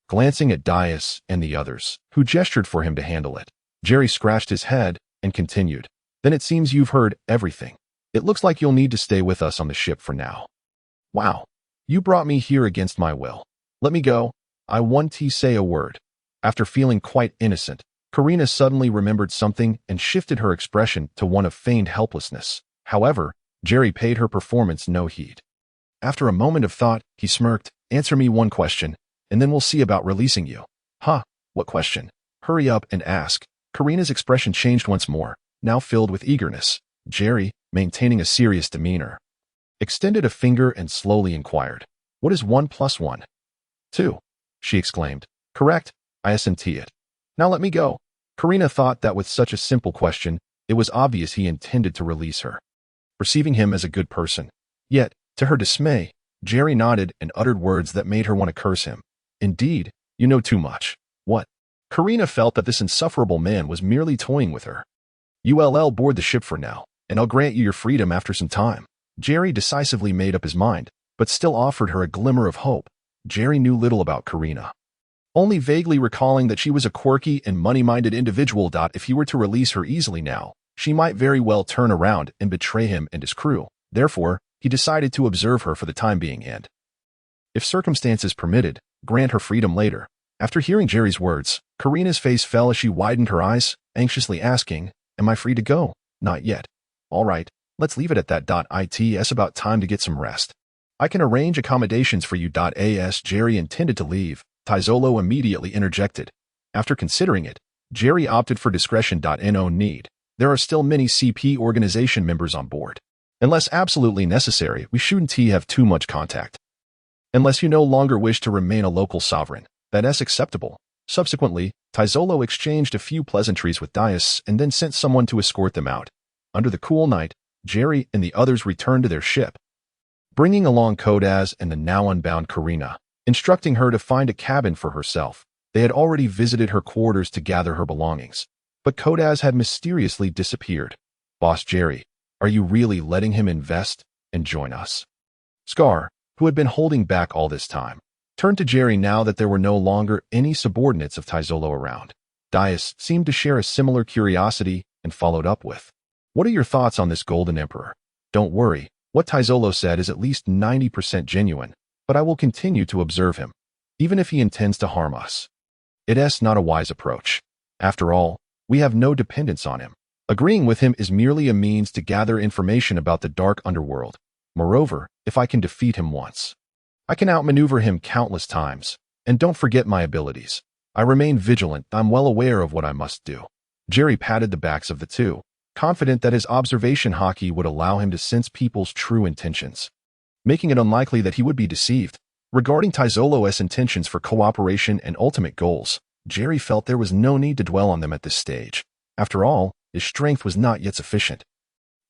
Glancing at Dias and the others, who gestured for him to handle it, Jerry scratched his head and continued, Then it seems you've heard everything. It looks like you'll need to stay with us on the ship for now. Wow. You brought me here against my will. Let me go. I want to say a word. After feeling quite innocent, Karina suddenly remembered something and shifted her expression to one of feigned helplessness. However, Jerry paid her performance no heed. After a moment of thought, he smirked, Answer me one question, and then we'll see about releasing you. Huh, what question? Hurry up and ask. Karina's expression changed once more, now filled with eagerness. Jerry, maintaining a serious demeanor, extended a finger and slowly inquired, What is 1 + 1? 2, she exclaimed. Correct, I assent it. Now let me go. Karina thought that with such a simple question, it was obvious he intended to release her, perceiving him as a good person. Yet, to her dismay, Jerry nodded and uttered words that made her want to curse him. Indeed, you know too much. What? Karina felt that this insufferable man was merely toying with her. You'll board the ship for now, and I'll grant you your freedom after some time. Jerry decisively made up his mind, but still offered her a glimmer of hope. Jerry knew little about Karina, only vaguely recalling that she was a quirky and money-minded individual. If he were to release her easily now, she might very well turn around and betray him and his crew. Therefore, he decided to observe her for the time being and, if circumstances permitted, grant her freedom later. After hearing Jerry's words, Karina's face fell as she widened her eyes, anxiously asking, Am I free to go? Not yet. All right, let's leave it at that. It's about time to get some rest. I can arrange accommodations for you. As Jerry intended to leave, Taizolo immediately interjected. After considering it, Jerry opted for discretion. No need. There are still many CP organization members on board. Unless absolutely necessary, we shouldn't have too much contact. Unless you no longer wish to remain a local sovereign, that's acceptable. Subsequently, Taizolo exchanged a few pleasantries with Dias and then sent someone to escort them out. Under the cool night, Jerry and the others returned to their ship, bringing along Kodaz and the now unbound Karina, instructing her to find a cabin for herself. They had already visited her quarters to gather her belongings, but Kodaz had mysteriously disappeared. Boss Jerry, are you really letting him invest and join us? Scar, who had been holding back all this time, turned to Jerry now that there were no longer any subordinates of Taizolo around. Dias seemed to share a similar curiosity and followed up with, "What are your thoughts on this Golden Emperor? Don't worry, what Taizolo said is at least 90% genuine, but I will continue to observe him, even if he intends to harm us. It's not a wise approach. After all, we have no dependence on him. Agreeing with him is merely a means to gather information about the dark underworld. Moreover, if I can defeat him once, I can outmaneuver him countless times. And don't forget my abilities. I remain vigilant. I'm well aware of what I must do." Jerry patted the backs of the two, confident that his observation hockey would allow him to sense people's true intentions, making it unlikely that he would be deceived. Regarding Taizolo's intentions for cooperation and ultimate goals, Jerry felt there was no need to dwell on them at this stage. After all, his strength was not yet sufficient.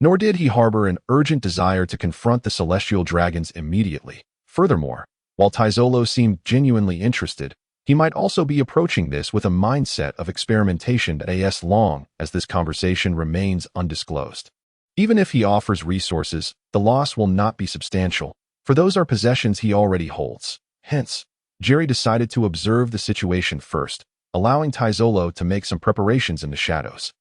Nor did he harbor an urgent desire to confront the celestial dragons immediately. Furthermore, while Taizolo seemed genuinely interested, he might also be approaching this with a mindset of experimentation as long as this conversation remains undisclosed. Even if he offers resources, the loss will not be substantial, for those are possessions he already holds. Hence, Jerry decided to observe the situation first, allowing Taizolo to make some preparations in the shadows,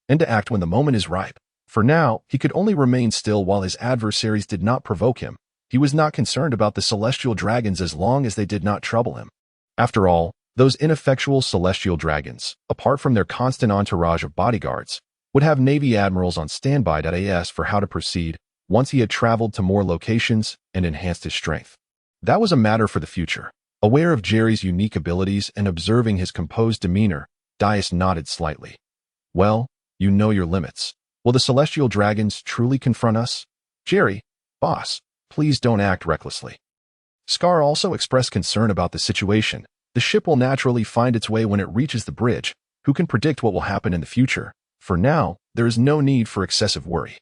and to act when the moment is ripe. For now, he could only remain still while his adversaries did not provoke him. He was not concerned about the celestial dragons as long as they did not trouble him. After all, those ineffectual celestial dragons, apart from their constant entourage of bodyguards, would have Navy admirals on standby for how to proceed once he had traveled to more locations and enhanced his strength. That was a matter for the future. Aware of Jerry's unique abilities and observing his composed demeanor, Dias nodded slightly. "Well, you know your limits. Will the celestial dragons truly confront us? Jerry, boss, please don't act recklessly." Scar also expressed concern about the situation. The ship will naturally find its way when it reaches the bridge. Who can predict what will happen in the future? For now, there is no need for excessive worry.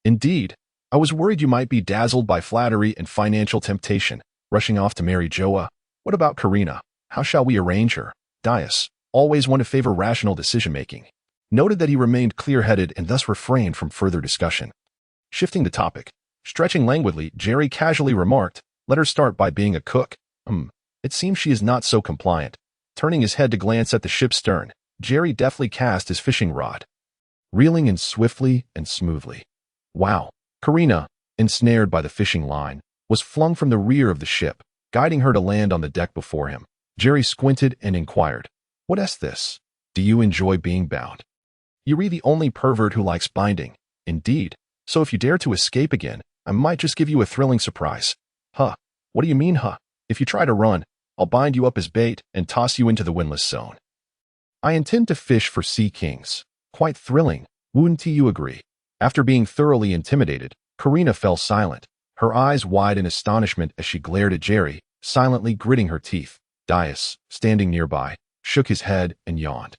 Indeed, I was worried you might be dazzled by flattery and financial temptation, rushing off to Mariejois. What about Karina? How shall we arrange her? Dias, always one to favor rational decision-making, noted that he remained clear-headed and thus refrained from further discussion. Shifting the topic, stretching languidly, Jerry casually remarked, "Let her start by being a cook. It seems she is not so compliant." Turning his head to glance at the ship's stern, Jerry deftly cast his fishing rod, reeling in swiftly and smoothly. Wow! Karina, ensnared by the fishing line, was flung from the rear of the ship, guiding her to land on the deck before him. Jerry squinted and inquired, "What's this? Do you enjoy being bound?" "You're the only pervert who likes binding." "Indeed. So if you dare to escape again, I might just give you a thrilling surprise." "Huh? What do you mean, huh?" "If you try to run, I'll bind you up as bait and toss you into the windless zone. I intend to fish for sea kings." "Quite thrilling. Wouldn't you agree?" After being thoroughly intimidated, Karina fell silent, her eyes wide in astonishment as she glared at Jerry, silently gritting her teeth. Dias, standing nearby, shook his head and yawned.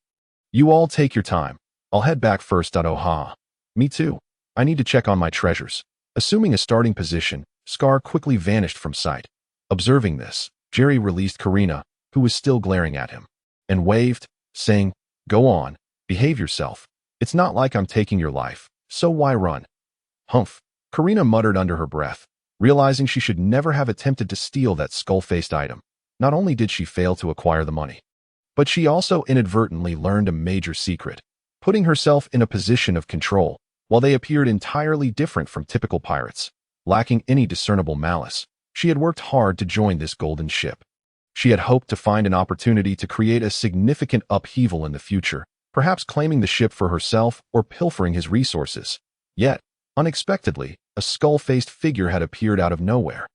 "You all take your time. I'll head back first. Oh, me too. I need to check on my treasures." Assuming a starting position, Scar quickly vanished from sight. Observing this, Jerry released Karina, who was still glaring at him, and waved, saying, "Go on, behave yourself. It's not like I'm taking your life, so why run?" "Humph," Karina muttered under her breath, realizing she should never have attempted to steal that skull-faced item. Not only did she fail to acquire the money, but she also inadvertently learned a major secret, putting herself in a position of control. While they appeared entirely different from typical pirates, lacking any discernible malice, she had worked hard to join this golden ship. She had hoped to find an opportunity to create a significant upheaval in the future, perhaps claiming the ship for herself or pilfering his resources. Yet, unexpectedly, a skull-faced figure had appeared out of nowhere,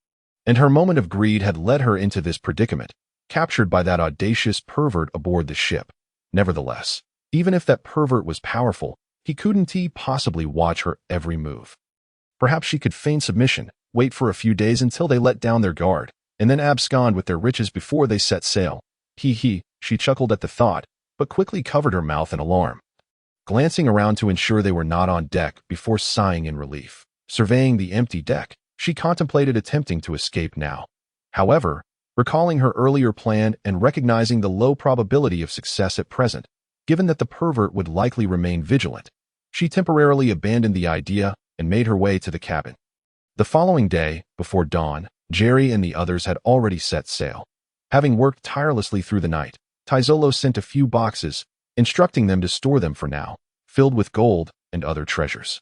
and her moment of greed had led her into this predicament, captured by that audacious pervert aboard the ship. Nevertheless, even if that pervert was powerful, he couldn't possibly watch her every move. Perhaps she could feign submission, wait for a few days until they let down their guard, and then abscond with their riches before they set sail. She chuckled at the thought, but quickly covered her mouth in alarm, glancing around to ensure they were not on deck before sighing in relief. Surveying the empty deck, she contemplated attempting to escape now. However, recalling her earlier plan and recognizing the low probability of success at present, given that the pervert would likely remain vigilant, she temporarily abandoned the idea and made her way to the cabin. The following day, before dawn, Jerry and the others had already set sail. Having worked tirelessly through the night, Taizolo sent a few boxes, instructing them to store them for now, filled with gold and other treasures.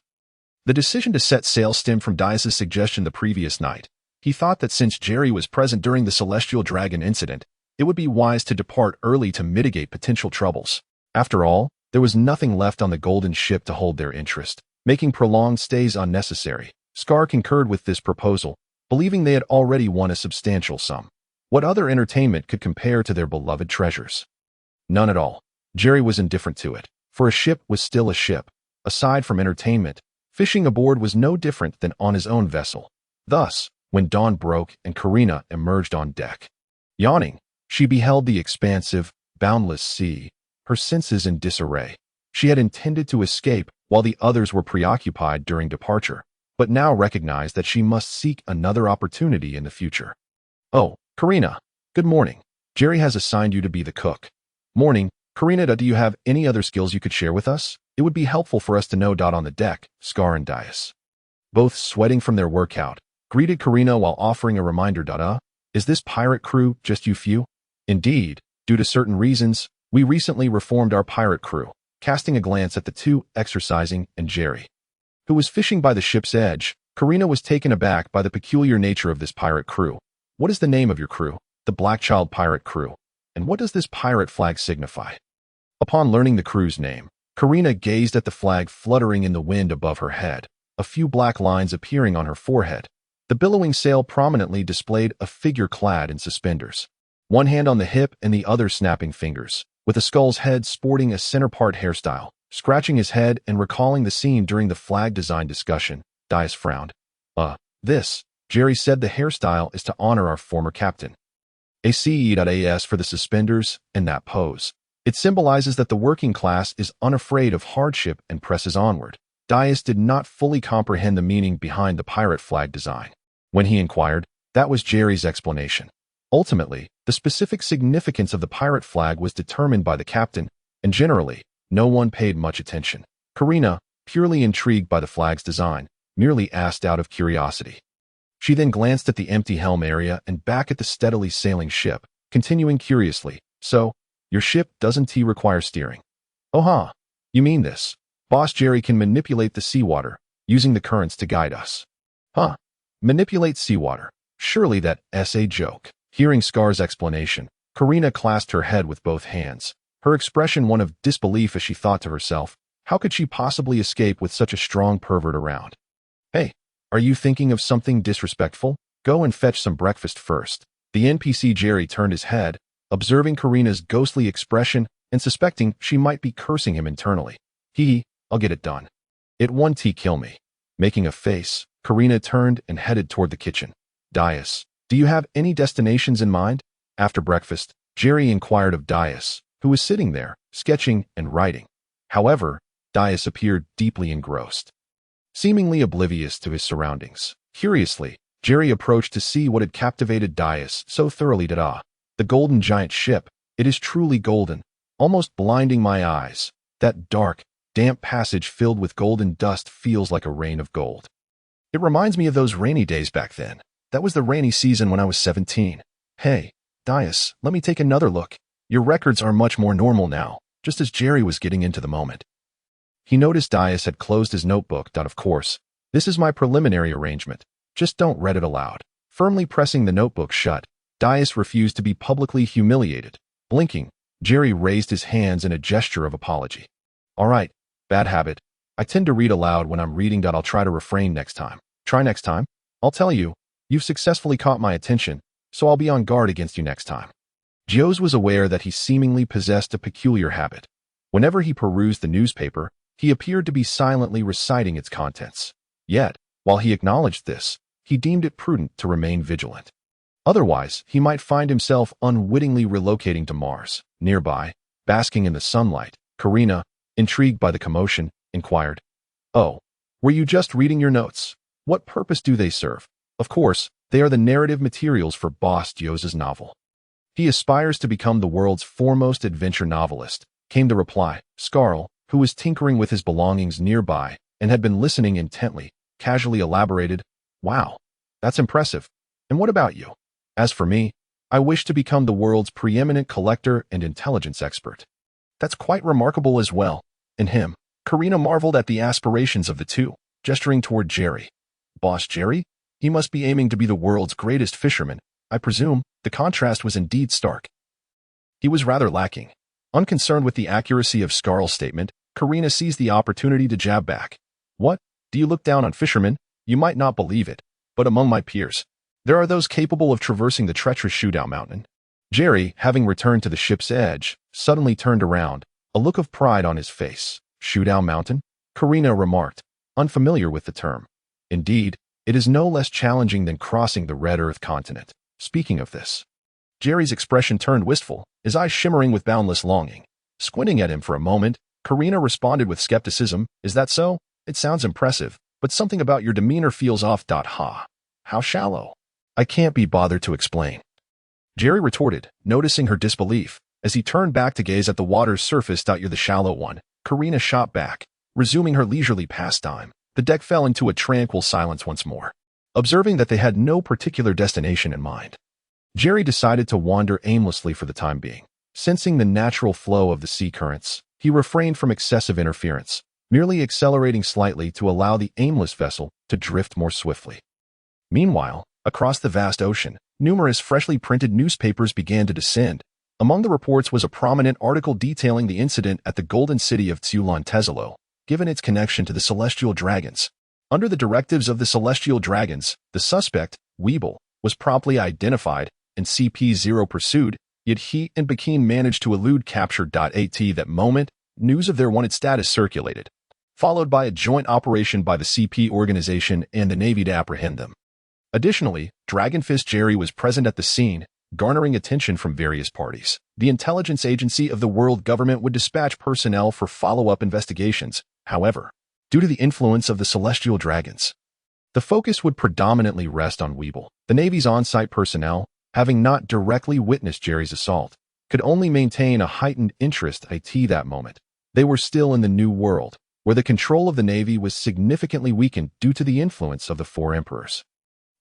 The decision to set sail stemmed from Daius' suggestion the previous night. He thought that since Jerry was present during the Celestial Dragon incident, it would be wise to depart early to mitigate potential troubles. After all, there was nothing left on the golden ship to hold their interest, making prolonged stays unnecessary. Scar concurred with this proposal, believing they had already won a substantial sum. What other entertainment could compare to their beloved treasures? None at all. Jerry was indifferent to it, for a ship was still a ship. Aside from entertainment, fishing aboard was no different than on his own vessel. Thus, when dawn broke and Karina emerged on deck, yawning, she beheld the expansive, boundless sea, her senses in disarray. She had intended to escape while the others were preoccupied during departure, but now recognized that she must seek another opportunity in the future. "Oh, Karina, good morning. Jerry has assigned you to be the cook." "Morning, Karina, do you have any other skills you could share with us? It would be helpful for us to know." On the deck, Scar and Daius, both sweating from their workout, greeted Karina while offering a reminder. Is this pirate crew just you few? Indeed, due to certain reasons, we recently reformed our pirate crew. Casting a glance at the two exercising and Jerry, who was fishing by the ship's edge, Karina was taken aback by the peculiar nature of this pirate crew. "What is the name of your crew?" "The Blackchild Pirate Crew." "And what does this pirate flag signify?" Upon learning the crew's name, Karina gazed at the flag fluttering in the wind above her head, a few black lines appearing on her forehead. The billowing sail prominently displayed a figure clad in suspenders, one hand on the hip and the other snapping fingers, with a skull's head sporting a center-part hairstyle. Scratching his head and recalling the scene during the flag design discussion, Daius frowned. This, Jerry said, the hairstyle is to honor our former captain. ACE.AS for the suspenders and that pose. It symbolizes that the working class is unafraid of hardship and presses onward." Daius did not fully comprehend the meaning behind the pirate flag design. When he inquired, that was Jerry's explanation. Ultimately, the specific significance of the pirate flag was determined by the captain, and generally, no one paid much attention. Karina, purely intrigued by the flag's design, merely asked out of curiosity. She then glanced at the empty helm area and back at the steadily sailing ship, continuing curiously, "So, your ship doesn't require steering?" "Oh, you mean this? Boss Jerry can manipulate the seawater, using the currents to guide us." "Huh? Manipulate seawater? Surely that's a joke." Hearing Scar's explanation, Karina clasped her head with both hands, her expression one of disbelief as she thought to herself, how could she possibly escape with such a strong pervert around? "Hey, are you thinking of something disrespectful? Go and fetch some breakfast first." The NPC Jerry turned his head, observing Karina's ghostly expression and suspecting she might be cursing him internally. I'll get it done. It won't kill me." Making a face, Karina turned and headed toward the kitchen. "Daius, do you have any destinations in mind?" After breakfast, Jerry inquired of Daius, who was sitting there, sketching and writing. However, Daius appeared deeply engrossed, seemingly oblivious to his surroundings. Curiously, Jerry approached to see what had captivated Daius so thoroughly. "The golden giant ship. It is truly golden, almost blinding my eyes. That dark, damp passage filled with golden dust feels like a rain of gold. It reminds me of those rainy days back then. That was the rainy season when I was 17. Hey, Daius, let me take another look. Your records are much more normal now," just as Jerry was getting into the moment. He noticed Daius had closed his notebook. "Of course, this is my preliminary arrangement. Just don't read it aloud." Firmly pressing the notebook shut, Daius refused to be publicly humiliated. Blinking, Jerry raised his hands in a gesture of apology. "All right, bad habit. I tend to read aloud when I'm reading. I'll try to refrain next time." "Try next time? I'll tell you, you've successfully caught my attention, so I'll be on guard against you next time." Gios was aware that he seemingly possessed a peculiar habit. Whenever he perused the newspaper, he appeared to be silently reciting its contents. Yet, while he acknowledged this, he deemed it prudent to remain vigilant. Otherwise, he might find himself unwittingly relocating to Mars. Nearby, basking in the sunlight, Karina, intrigued by the commotion, inquired, "Oh, were you just reading your notes? What purpose do they serve?" "Of course, they are the narrative materials for Boss Dios's novel. He aspires to become the world's foremost adventure novelist," came the reply. Scarl, who was tinkering with his belongings nearby and had been listening intently, casually elaborated, "Wow, that's impressive. And what about you?" "As for me, I wish to become the world's preeminent collector and intelligence expert." "That's quite remarkable as well." And him, Karina marveled at the aspirations of the two, gesturing toward Jerry. "Boss Jerry? He must be aiming to be the world's greatest fisherman, I presume." The contrast was indeed stark. He was rather lacking. Unconcerned with the accuracy of Scarl's statement, Karina seized the opportunity to jab back. "What? Do you look down on fishermen? You might not believe it, but among my peers, there are those capable of traversing the treacherous Shootout Mountain." Jerry, having returned to the ship's edge, suddenly turned around, a look of pride on his face. "Shootout Mountain?" Karina remarked, unfamiliar with the term. "Indeed, it is no less challenging than crossing the Red Earth continent. Speaking of this." Jerry's expression turned wistful, his eyes shimmering with boundless longing. Squinting at him for a moment, Karina responded with skepticism, "Is that so? It sounds impressive, but something about your demeanor feels off. Ha. How shallow." "I can't be bothered to explain," Jerry retorted, noticing her disbelief. As he turned back to gaze at the water's surface. "You're the shallow one." Karina shot back, resuming her leisurely pastime. The deck fell into a tranquil silence once more. Observing that they had no particular destination in mind, Jerry decided to wander aimlessly for the time being. Sensing the natural flow of the sea currents, he refrained from excessive interference, merely accelerating slightly to allow the aimless vessel to drift more swiftly. Meanwhile, across the vast ocean, numerous freshly printed newspapers began to descend. Among the reports was a prominent article detailing the incident at the Golden City of Tsulon-Tezelo, given its connection to the Celestial Dragons. Under the directives of the Celestial Dragons, the suspect, Weeble, was promptly identified and CP0 pursued, yet he and Bakin managed to elude capture. At that moment, news of their wanted status circulated, followed by a joint operation by the CP organization and the Navy to apprehend them. Additionally, Dragonfist Jerry was present at the scene, garnering attention from various parties. The intelligence agency of the world government would dispatch personnel for follow-up investigations. However, due to the influence of the Celestial Dragons, the focus would predominantly rest on Weeble. The Navy's on-site personnel, having not directly witnessed Jerry's assault, could only maintain a heightened interest at that moment. They were still in the New World, where the control of the Navy was significantly weakened due to the influence of the four emperors.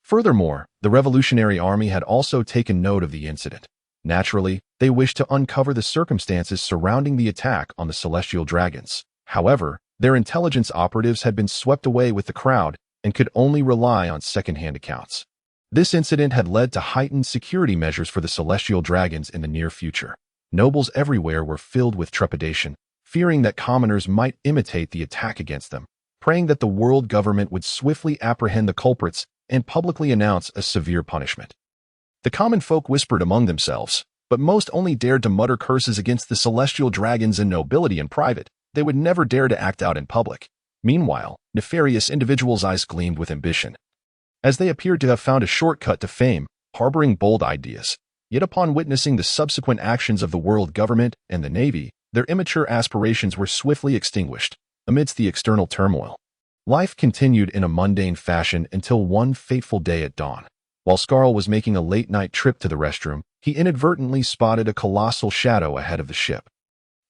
Furthermore, the Revolutionary Army had also taken note of the incident. Naturally, they wished to uncover the circumstances surrounding the attack on the Celestial Dragons. However, their intelligence operatives had been swept away with the crowd and could only rely on second-hand accounts. This incident had led to heightened security measures for the Celestial Dragons in the near future. Nobles everywhere were filled with trepidation, fearing that commoners might imitate the attack against them, praying that the world government would swiftly apprehend the culprits and publicly announce a severe punishment. The common folk whispered among themselves, but most only dared to mutter curses against the Celestial Dragons and nobility in private. They would never dare to act out in public. Meanwhile, nefarious individuals' eyes gleamed with ambition, as they appeared to have found a shortcut to fame, harboring bold ideas. Yet upon witnessing the subsequent actions of the world government and the Navy, their immature aspirations were swiftly extinguished. Amidst the external turmoil, life continued in a mundane fashion until one fateful day at dawn. While Scarl was making a late-night trip to the restroom, he inadvertently spotted a colossal shadow ahead of the ship.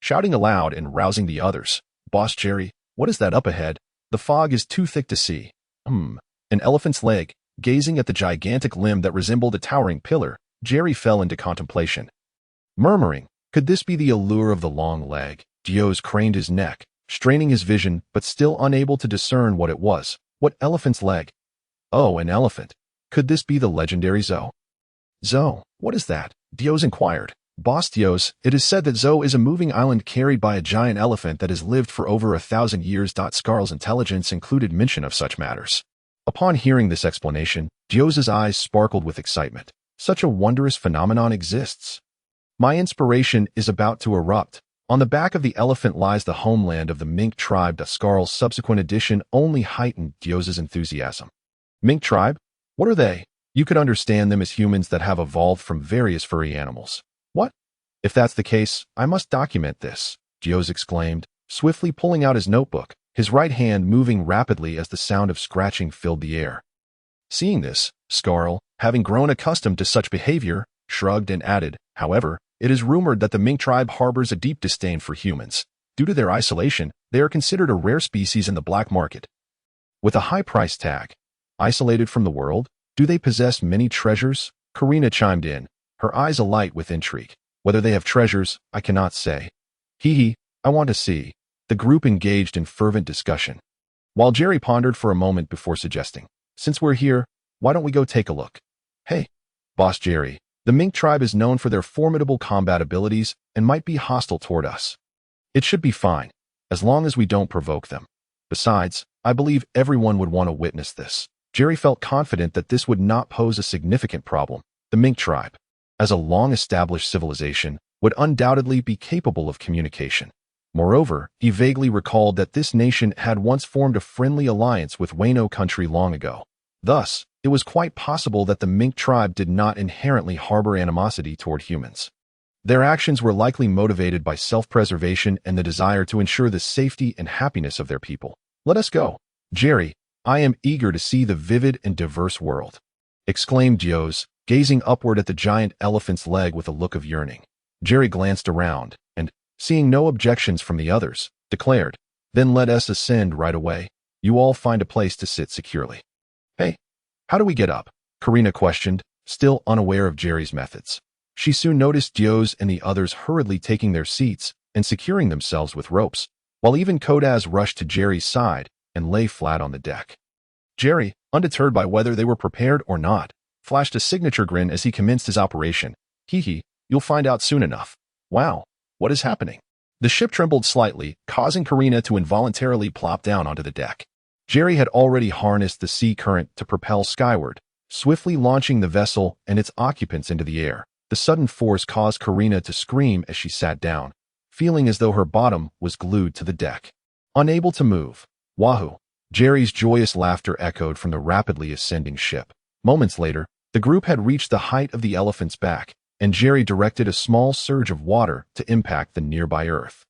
Shouting aloud and rousing the others, "Boss Jerry, what is that up ahead? The fog is too thick to see." An elephant's leg. Gazing at the gigantic limb that resembled a towering pillar, Jerry fell into contemplation. Murmuring, "Could this be the allure of the long leg?" Dios craned his neck, straining his vision but still unable to discern what it was. What elephant's leg? Oh, an elephant. Could this be the legendary Zo? Zo, what is that? Dios inquired. "Boss Dios, it is said that Zo is a moving island carried by a giant elephant that has lived for over 1,000 years. Scarl's intelligence included mention of such matters. Upon hearing this explanation, Dios's eyes sparkled with excitement. Such a wondrous phenomenon exists. My inspiration is about to erupt. On the back of the elephant lies the homeland of the Mink tribe. Scarl's subsequent addition only heightened Dios's enthusiasm. Mink tribe? What are they? You could understand them as humans that have evolved from various furry animals. What? If that's the case, I must document this, Gios exclaimed, swiftly pulling out his notebook, his right hand moving rapidly as the sound of scratching filled the air. Seeing this, Scarl, having grown accustomed to such behavior, shrugged and added, however, it is rumored that the mink tribe harbors a deep disdain for humans. Due to their isolation, they are considered a rare species in the black market. With a high price tag, isolated from the world, do they possess many treasures? Karina chimed in, her eyes alight with intrigue. Whether they have treasures, I cannot say. Hee, I want to see. The group engaged in fervent discussion, while Jerry pondered for a moment before suggesting, since we're here, why don't we go take a look? Hey, Boss Jerry, the mink tribe is known for their formidable combat abilities and might be hostile toward us. It should be fine, as long as we don't provoke them. Besides, I believe everyone would want to witness this. Jerry felt confident that this would not pose a significant problem. The mink tribe, as a long-established civilization, would undoubtedly be capable of communication. Moreover, he vaguely recalled that this nation had once formed a friendly alliance with Wano country long ago. Thus, it was quite possible that the mink tribe did not inherently harbor animosity toward humans. Their actions were likely motivated by self-preservation and the desire to ensure the safety and happiness of their people. Let us go. Jerry, I am eager to see the vivid and diverse world, exclaimed Gios, gazing upward at the giant elephant's leg with a look of yearning. Jerry glanced around and, seeing no objections from the others, declared, then let us ascend right away. You all find a place to sit securely. Hey, how do we get up? Karina questioned, still unaware of Jerry's methods. She soon noticed Gios and the others hurriedly taking their seats and securing themselves with ropes, while even Kodaz rushed to Jerry's side and lay flat on the deck. Jerry, undeterred by whether they were prepared or not, flashed a signature grin as he commenced his operation. Hee, you'll find out soon enough. Wow, what is happening? The ship trembled slightly, causing Karina to involuntarily plop down onto the deck. Jerry had already harnessed the sea current to propel skyward, swiftly launching the vessel and its occupants into the air. The sudden force caused Karina to scream as she sat down, feeling as though her bottom was glued to the deck. Unable to move. Wahoo! Jerry's joyous laughter echoed from the rapidly ascending ship. Moments later, the group had reached the height of the elephant's back, and Jerry directed a small surge of water to impact the nearby earth,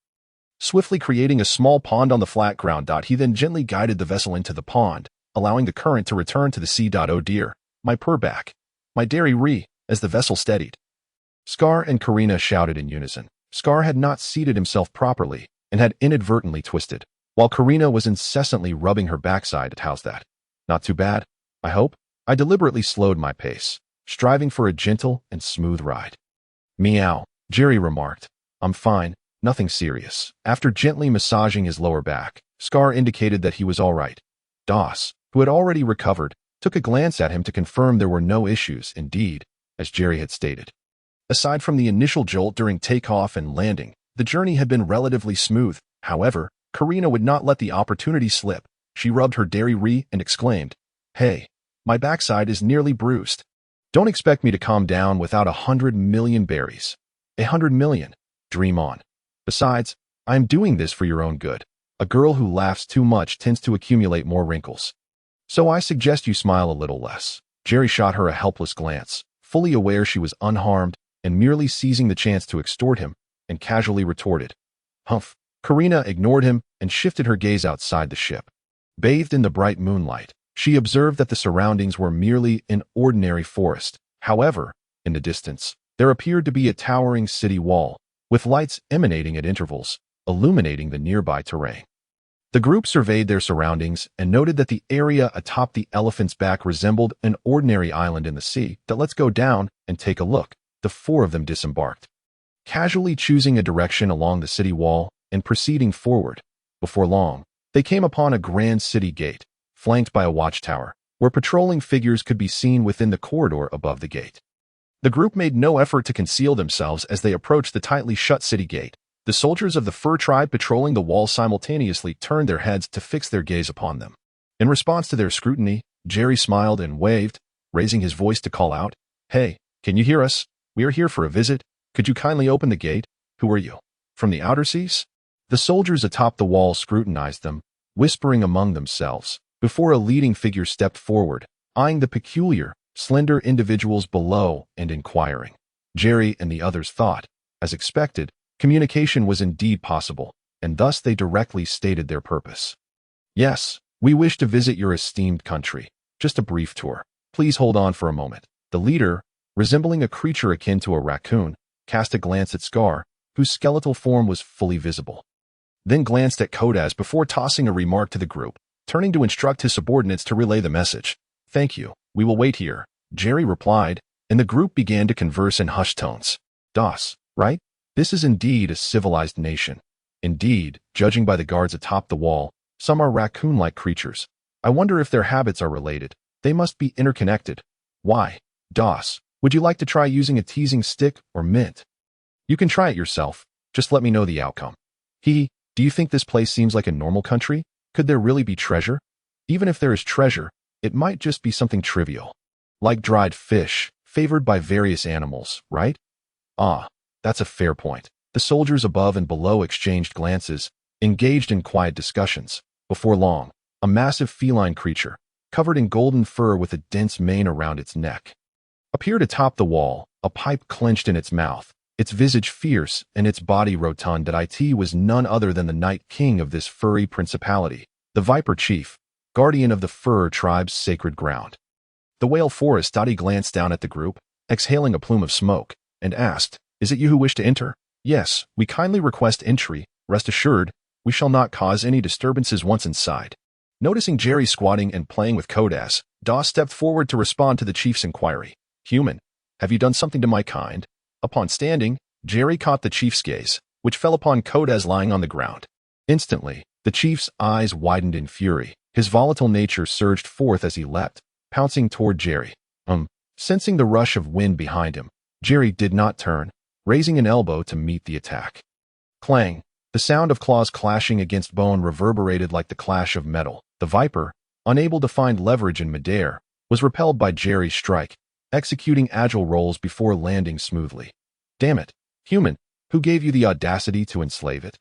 swiftly creating a small pond on the flat ground. He then gently guided the vessel into the pond, allowing the current to return to the sea. Oh dear, my poor back. My dairy re, as the vessel steadied. Scar and Karina shouted in unison. Scar had not seated himself properly and had inadvertently twisted, while Karina was incessantly rubbing her backside. How's that? Not too bad, I hope? I deliberately slowed my pace, striving for a gentle and smooth ride. Meow, Jerry remarked. I'm fine, nothing serious. After gently massaging his lower back, Scar indicated that he was all right. Doss, who had already recovered, took a glance at him to confirm there were no issues. Indeed, as Jerry had stated. Aside from the initial jolt during takeoff and landing, the journey had been relatively smooth. However, Karina would not let the opportunity slip. She rubbed her dairy re and exclaimed, Hey, my backside is nearly bruised. Don't expect me to calm down without 100 million berries. 100 million. Dream on. Besides, I am doing this for your own good. A girl who laughs too much tends to accumulate more wrinkles. So I suggest you smile a little less. Jerry shot her a helpless glance, fully aware she was unharmed and merely seizing the chance to extort him, and casually retorted, Humph. Karina ignored him and shifted her gaze outside the ship. Bathed in the bright moonlight, she observed that the surroundings were merely an ordinary forest. However, in the distance, there appeared to be a towering city wall, with lights emanating at intervals, illuminating the nearby terrain. The group surveyed their surroundings and noted that the area atop the elephant's back resembled an ordinary island in the sea. Let's go down and take a look. The four of them disembarked, casually choosing a direction along the city wall and proceeding forward. Before long, they came upon a grand city gate, flanked by a watchtower, where patrolling figures could be seen within the corridor above the gate. The group made no effort to conceal themselves as they approached the tightly shut city gate. The soldiers of the fur tribe patrolling the wall simultaneously turned their heads to fix their gaze upon them. In response to their scrutiny, Jerry smiled and waved, raising his voice to call out, Hey, can you hear us? We are here for a visit. Could you kindly open the gate? Who are you? From the outer seas? The soldiers atop the wall scrutinized them, whispering among themselves, before a leading figure stepped forward, eyeing the peculiar, slender individuals below and inquiring. Jerry and the others thought, as expected, communication was indeed possible, and thus they directly stated their purpose. Yes, we wish to visit your esteemed country. Just a brief tour. Please hold on for a moment. The leader, resembling a creature akin to a raccoon, cast a glance at Scar, whose skeletal form was fully visible. Then glanced at Kodas before tossing a remark to the group, turning to instruct his subordinates to relay the message. Thank you, we will wait here, Jerry replied, and the group began to converse in hushed tones. Das, right? This is indeed a civilized nation. Indeed, judging by the guards atop the wall, some are raccoon-like creatures. I wonder if their habits are related. They must be interconnected. Why? Das, would you like to try using a teasing stick or mint? You can try it yourself. Just let me know the outcome. Do you think this place seems like a normal country? Could there really be treasure? Even if there is treasure, it might just be something trivial. Like dried fish, favored by various animals, right? Ah, that's a fair point. The soldiers above and below exchanged glances, engaged in quiet discussions. Before long, a massive feline creature, covered in golden fur with a dense mane around its neck, appeared atop the wall, a pipe clenched in its mouth, its visage fierce and its body rotund. It was none other than the Night King of this furry principality, the Viper Chief, guardian of the fur tribe's sacred ground. The whale forest. He glanced down at the group, exhaling a plume of smoke, and asked, Is it you who wish to enter? Yes, we kindly request entry. Rest assured, we shall not cause any disturbances once inside. Noticing Jerry squatting and playing with Kodas, Daw stepped forward to respond to the chief's inquiry. Human, have you done something to my kind? Upon standing, Jerry caught the chief's gaze, which fell upon Kodas lying on the ground. Instantly, the chief's eyes widened in fury. His volatile nature surged forth as he leapt, pouncing toward Jerry. Sensing the rush of wind behind him, Jerry did not turn, raising an elbow to meet the attack. Clang! The sound of claws clashing against bone reverberated like the clash of metal. The Viper, unable to find leverage in midair, was repelled by Jerry's strike, executing agile rolls before landing smoothly. Damn it, human, who gave you the audacity to enslave it?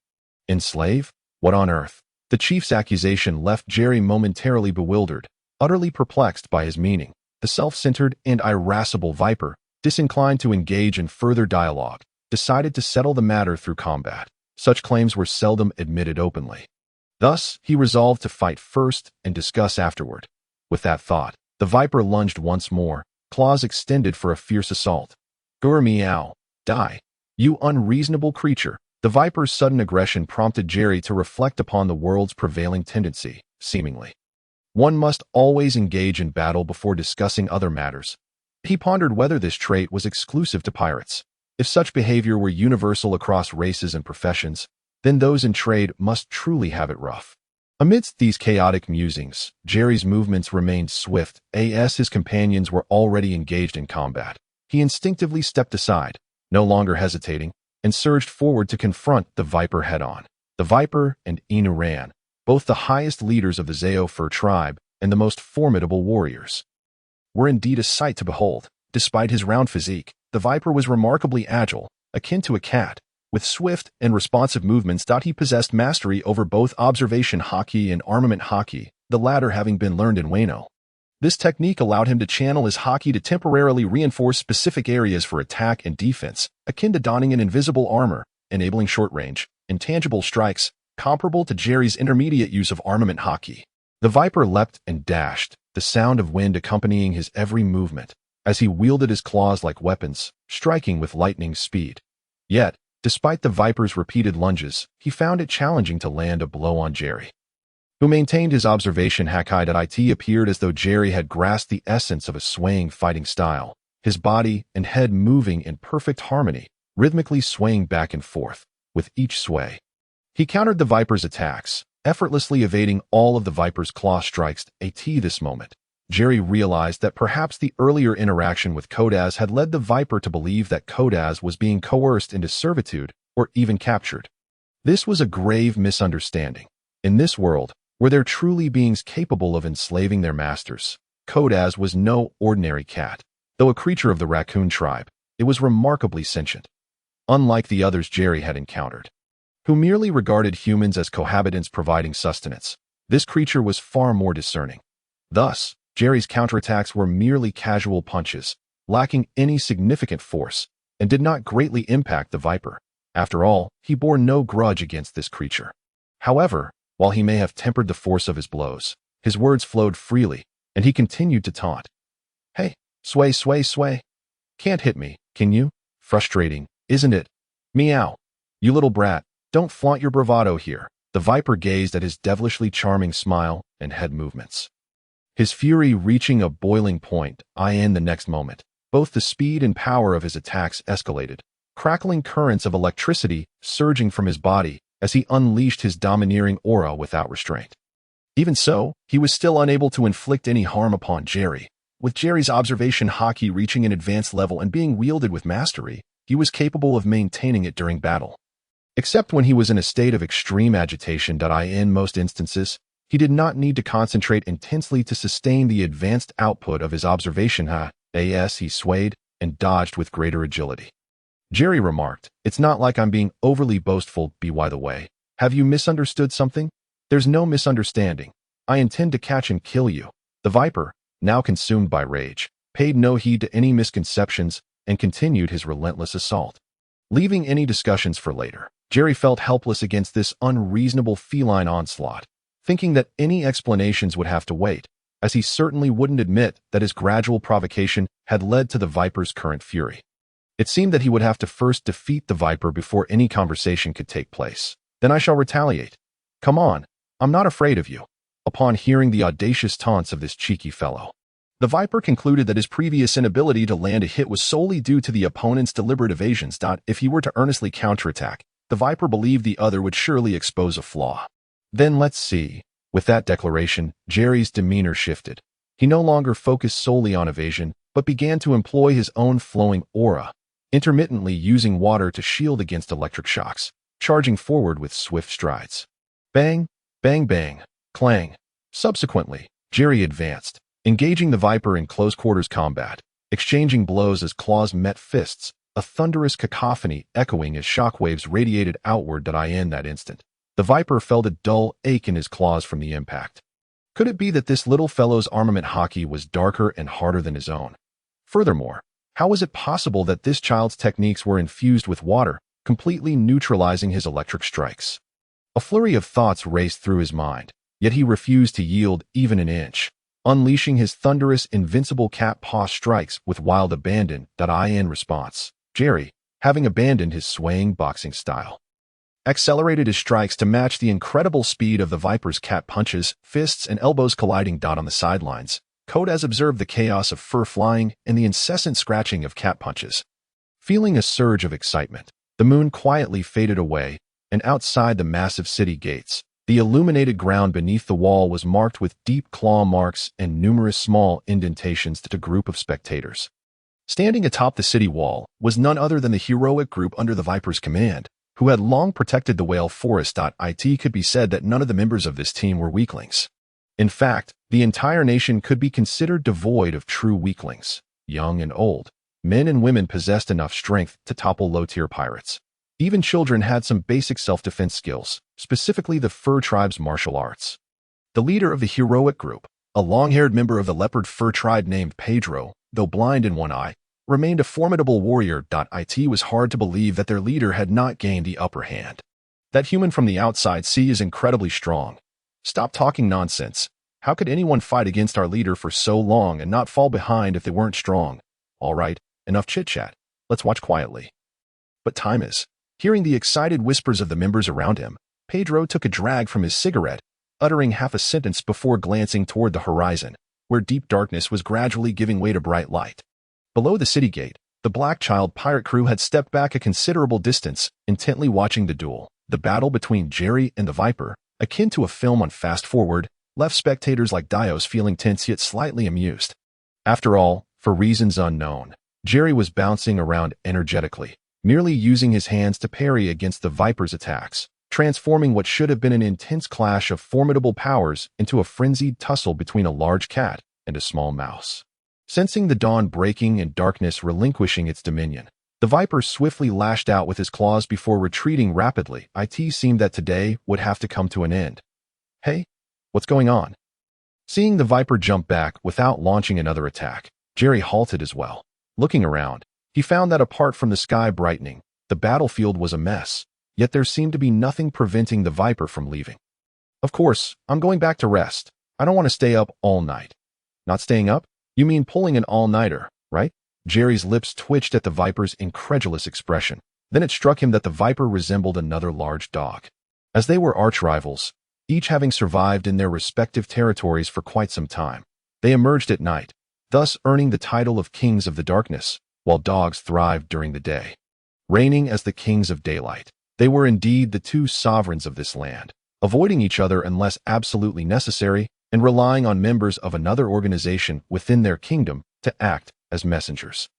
Enslave? What on earth? The chief's accusation left Jerry momentarily bewildered, utterly perplexed by his meaning. The self-centered and irascible Viper, disinclined to engage in further dialogue, decided to settle the matter through combat. Such claims were seldom admitted openly. Thus, he resolved to fight first and discuss afterward. With that thought, the Viper lunged once more, claws extended for a fierce assault. Gur meow. Die. You unreasonable creature. The Viper's sudden aggression prompted Jerry to reflect upon the world's prevailing tendency, seemingly. One must always engage in battle before discussing other matters. He pondered whether this trait was exclusive to pirates. If such behavior were universal across races and professions, then those in trade must truly have it rough. Amidst these chaotic musings, Jerry's movements remained swift, as his companions were already engaged in combat. He instinctively stepped aside, no longer hesitating, and surged forward to confront the Viper head-on. The Viper and Inu ran, both the highest leaders of the Zao fur tribe and the most formidable warriors, were indeed a sight to behold. Despite his round physique, the Viper was remarkably agile, akin to a cat, with swift and responsive movements. He possessed mastery over both observation haki and armament haki, the latter having been learned in Wano. This technique allowed him to channel his haki to temporarily reinforce specific areas for attack and defense, akin to donning an invisible armor, enabling short-range, intangible strikes, comparable to Jerry's intermediate use of armament haki. The Viper leapt and dashed, the sound of wind accompanying his every movement, as he wielded his claws like weapons, striking with lightning speed. Yet, despite the Viper's repeated lunges, he found it challenging to land a blow on Jerry, who maintained his observation haki. It appeared as though Jerry had grasped the essence of a swaying fighting style, his body and head moving in perfect harmony, rhythmically swaying back and forth, with each sway. He countered the Viper's attacks, effortlessly evading all of the Viper's claw strikes. This moment, Jerry realized that perhaps the earlier interaction with Kodas had led the Viper to believe that Kodas was being coerced into servitude or even captured. This was a grave misunderstanding. In this world, were there truly beings capable of enslaving their masters? Kodas was no ordinary cat. Though a creature of the raccoon tribe, it was remarkably sentient. Unlike the others Jerry had encountered, who merely regarded humans as cohabitants providing sustenance, this creature was far more discerning. Thus, Jerry's counterattacks were merely casual punches, lacking any significant force, and did not greatly impact the Viper. After all, he bore no grudge against this creature. However, while he may have tempered the force of his blows, his words flowed freely, and he continued to taunt. "Hey, sway, sway, sway. Can't hit me, can you? Frustrating, isn't it? Meow. You little brat, don't flaunt your bravado here." The Viper gazed at his devilishly charming smile and head movements, his fury reaching a boiling point. In the next moment, both the speed and power of his attacks escalated, crackling currents of electricity surging from his body as he unleashed his domineering aura without restraint. Even so, he was still unable to inflict any harm upon Jerry. With Jerry's observation haki reaching an advanced level and being wielded with mastery, he was capable of maintaining it during battle. Except when he was in a state of extreme agitation. In most instances, he did not need to concentrate intensely to sustain the advanced output of his observation he swayed and dodged with greater agility. Jerry remarked, "It's not like I'm being overly boastful, by the way. Have you misunderstood something?" "There's no misunderstanding. I intend to catch and kill you." The Viper, now consumed by rage, paid no heed to any misconceptions and continued his relentless assault. Leaving any discussions for later, Jerry felt helpless against this unreasonable feline onslaught, thinking that any explanations would have to wait, as he certainly wouldn't admit that his gradual provocation had led to the Viper's current fury. It seemed that he would have to first defeat the Viper before any conversation could take place. "Then I shall retaliate. Come on, I'm not afraid of you." Upon hearing the audacious taunts of this cheeky fellow, the Viper concluded that his previous inability to land a hit was solely due to the opponent's deliberate evasions. If he were to earnestly counterattack, the Viper believed the other would surely expose a flaw. "Then let's see." With that declaration, Jerry's demeanor shifted. He no longer focused solely on evasion, but began to employ his own flowing aura, intermittently using water to shield against electric shocks, charging forward with swift strides. Bang, bang, bang, clang. Subsequently, Jerry advanced, engaging the Viper in close-quarters combat, exchanging blows as claws met fists, a thunderous cacophony echoing as shockwaves radiated outward. In that instant, the Viper felt a dull ache in his claws from the impact. Could it be that this little fellow's armament haki was darker and harder than his own? Furthermore, how was it possible that this child's techniques were infused with water, completely neutralizing his electric strikes? A flurry of thoughts raced through his mind, yet he refused to yield even an inch, unleashing his thunderous, invincible cat paw strikes with wild abandon. In response, Jerry, having abandoned his swaying boxing style, accelerated his strikes to match the incredible speed of the Viper's cat punches, fists and elbows colliding. On the sidelines, Kodas observed the chaos of fur flying and the incessant scratching of cat punches. Feeling a surge of excitement, the moon quietly faded away, and outside the massive city gates, the illuminated ground beneath the wall was marked with deep claw marks and numerous small indentations to a group of spectators. Standing atop the city wall was none other than the heroic group under the Viper's command, who had long protected the whale forest. It could be said that none of the members of this team were weaklings. In fact, the entire nation could be considered devoid of true weaklings. Young and old, men and women possessed enough strength to topple low-tier pirates. Even children had some basic self-defense skills, specifically the fur tribe's martial arts. The leader of the heroic group, a long-haired member of the leopard fur tribe named Pedro, though blind in one eye, remained a formidable warrior. It was hard to believe that their leader had not gained the upper hand. "That human from the outside sea is incredibly strong. Stop talking nonsense. How could anyone fight against our leader for so long and not fall behind if they weren't strong? All right, enough chit-chat. Let's watch quietly." But time is. Hearing the excited whispers of the members around him, Pedro took a drag from his cigarette, uttering half a sentence before glancing toward the horizon, where deep darkness was gradually giving way to bright light. Below the city gate, the Black Child pirate crew had stepped back a considerable distance, intently watching the duel. The battle between Jerry and the Viper, akin to a film on fast forward, left spectators like Dios feeling tense yet slightly amused. After all, for reasons unknown, Jerry was bouncing around energetically, merely using his hands to parry against the Viper's attacks, transforming what should have been an intense clash of formidable powers into a frenzied tussle between a large cat and a small mouse. Sensing the dawn breaking and darkness relinquishing its dominion, the Viper swiftly lashed out with his claws before retreating rapidly. It seemed that today would have to come to an end. "Hey, what's going on?" Seeing the viper jump back without launching another attack, Jerry halted as well. Looking around, he found that apart from the sky brightening, the battlefield was a mess, yet there seemed to be nothing preventing the viper from leaving. Of course, I'm going back to rest. I don't want to stay up all night. Not staying up? You mean pulling an all-nighter, right? Jerry's lips twitched at the viper's incredulous expression. Then it struck him that the viper resembled another large dog. As they were arch-rivals, each having survived in their respective territories for quite some time, they emerged at night, thus earning the title of Kings of the Darkness, while dogs thrived during the day. Reigning as the Kings of Daylight, they were indeed the two sovereigns of this land, avoiding each other unless absolutely necessary and relying on members of another organization within their kingdom to act as messengers.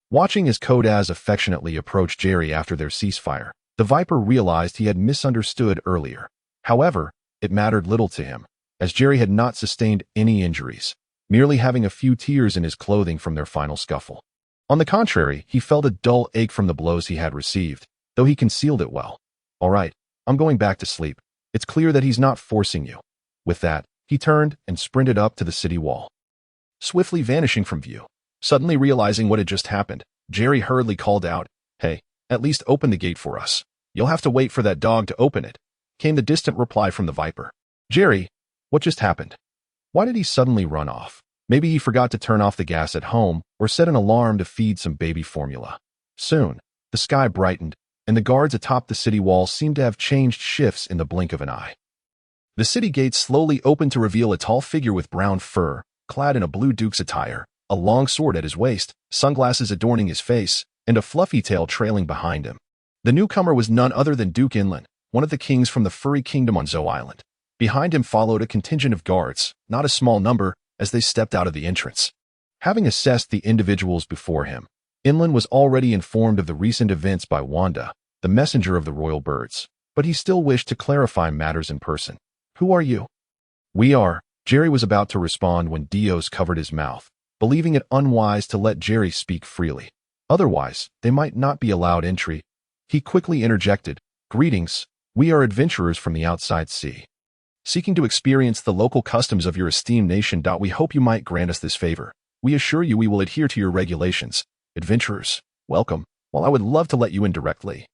Watching as Kodaz affectionately approached Jerry after their ceasefire, the viper realized he had misunderstood earlier. However, it mattered little to him, as Jerry had not sustained any injuries, merely having a few tears in his clothing from their final scuffle. On the contrary, he felt a dull ache from the blows he had received, though he concealed it well. All right, I'm going back to sleep. It's clear that he's not forcing you. With that, he turned and sprinted up to the city wall, swiftly vanishing from view. Suddenly realizing what had just happened, Jerry hurriedly called out, "Hey, at least open the gate for us. You'll have to wait for that dog to open it," came the distant reply from the viper. "Jerry, what just happened? Why did he suddenly run off? Maybe he forgot to turn off the gas at home or set an alarm to feed some baby formula." Soon, the sky brightened, and the guards atop the city wall seemed to have changed shifts in the blink of an eye. The city gates slowly opened to reveal a tall figure with brown fur, clad in a blue duke's attire, a long sword at his waist, sunglasses adorning his face, and a fluffy tail trailing behind him. The newcomer was none other than Duke Inland, one of the kings from the furry kingdom on Zo Island. Behind him followed a contingent of guards, not a small number, as they stepped out of the entrance. Having assessed the individuals before him, Inland was already informed of the recent events by Wanda, the messenger of the royal birds, but he still wished to clarify matters in person. "Who are you?" "We are," Jerry was about to respond when Dios covered his mouth, believing it unwise to let Jerry speak freely. Otherwise, they might not be allowed entry. He quickly interjected, "Greetings, we are adventurers from the outside sea, seeking to experience the local customs of your esteemed nation. We hope you might grant us this favor. We assure you we will adhere to your regulations. Adventurers, welcome, while I would love to let you in directly.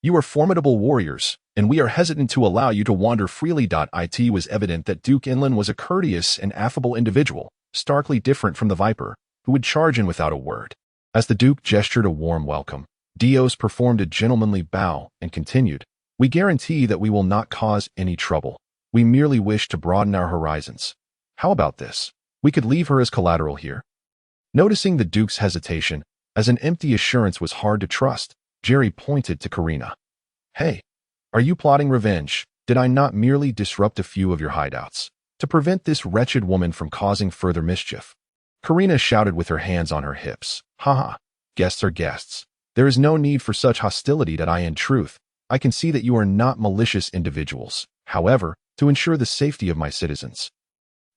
You are formidable warriors, and we are hesitant to allow you to wander freely." It was evident that Duke Inland was a courteous and affable individual, starkly different from the viper, who would charge in without a word. As the Duke gestured a warm welcome, Dios performed a gentlemanly bow and continued, "We guarantee that we will not cause any trouble. We merely wish to broaden our horizons. How about this? We could leave her as collateral here." Noticing the Duke's hesitation, as an empty assurance was hard to trust, Jerry pointed to Karina. "Hey, are you plotting revenge? Did I not merely disrupt a few of your hideouts to prevent this wretched woman from causing further mischief?" Karina shouted with her hands on her hips. "Haha, guests are guests. There is no need for such hostility. In truth, I can see that you are not malicious individuals. However, to ensure the safety of my citizens,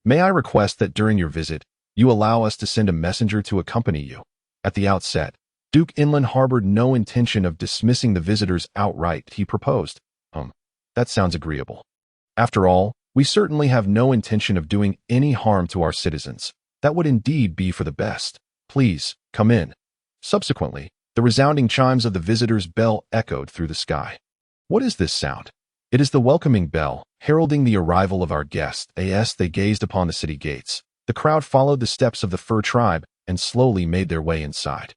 may I request that during your visit, you allow us to send a messenger to accompany you." At the outset, Duke Inland harbored no intention of dismissing the visitors outright. He proposed, That sounds agreeable. After all, we certainly have no intention of doing any harm to our citizens. That would indeed be for the best. Please, come in." Subsequently, the resounding chimes of the visitor's bell echoed through the sky. "What is this sound?" "It is the welcoming bell, heralding the arrival of our guest." As they gazed upon the city gates, the crowd followed the steps of the fur tribe and slowly made their way inside.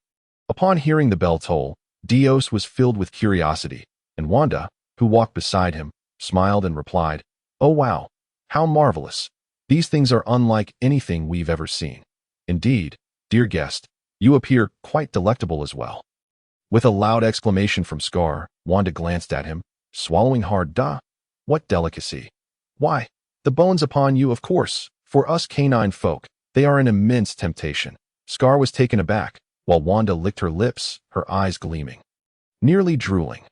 Upon hearing the bell toll, Dios was filled with curiosity, and Wanda, who walked beside him, smiled and replied, "Oh wow, how marvelous. These things are unlike anything we've ever seen. Indeed, dear guest, you appear quite delectable as well." With a loud exclamation from Scar, Wanda glanced at him, swallowing hard. What delicacy. Why, the bones upon you, of course. For us canine folk, they are an immense temptation." Scar was taken aback, while Wanda licked her lips, her eyes gleaming, nearly drooling.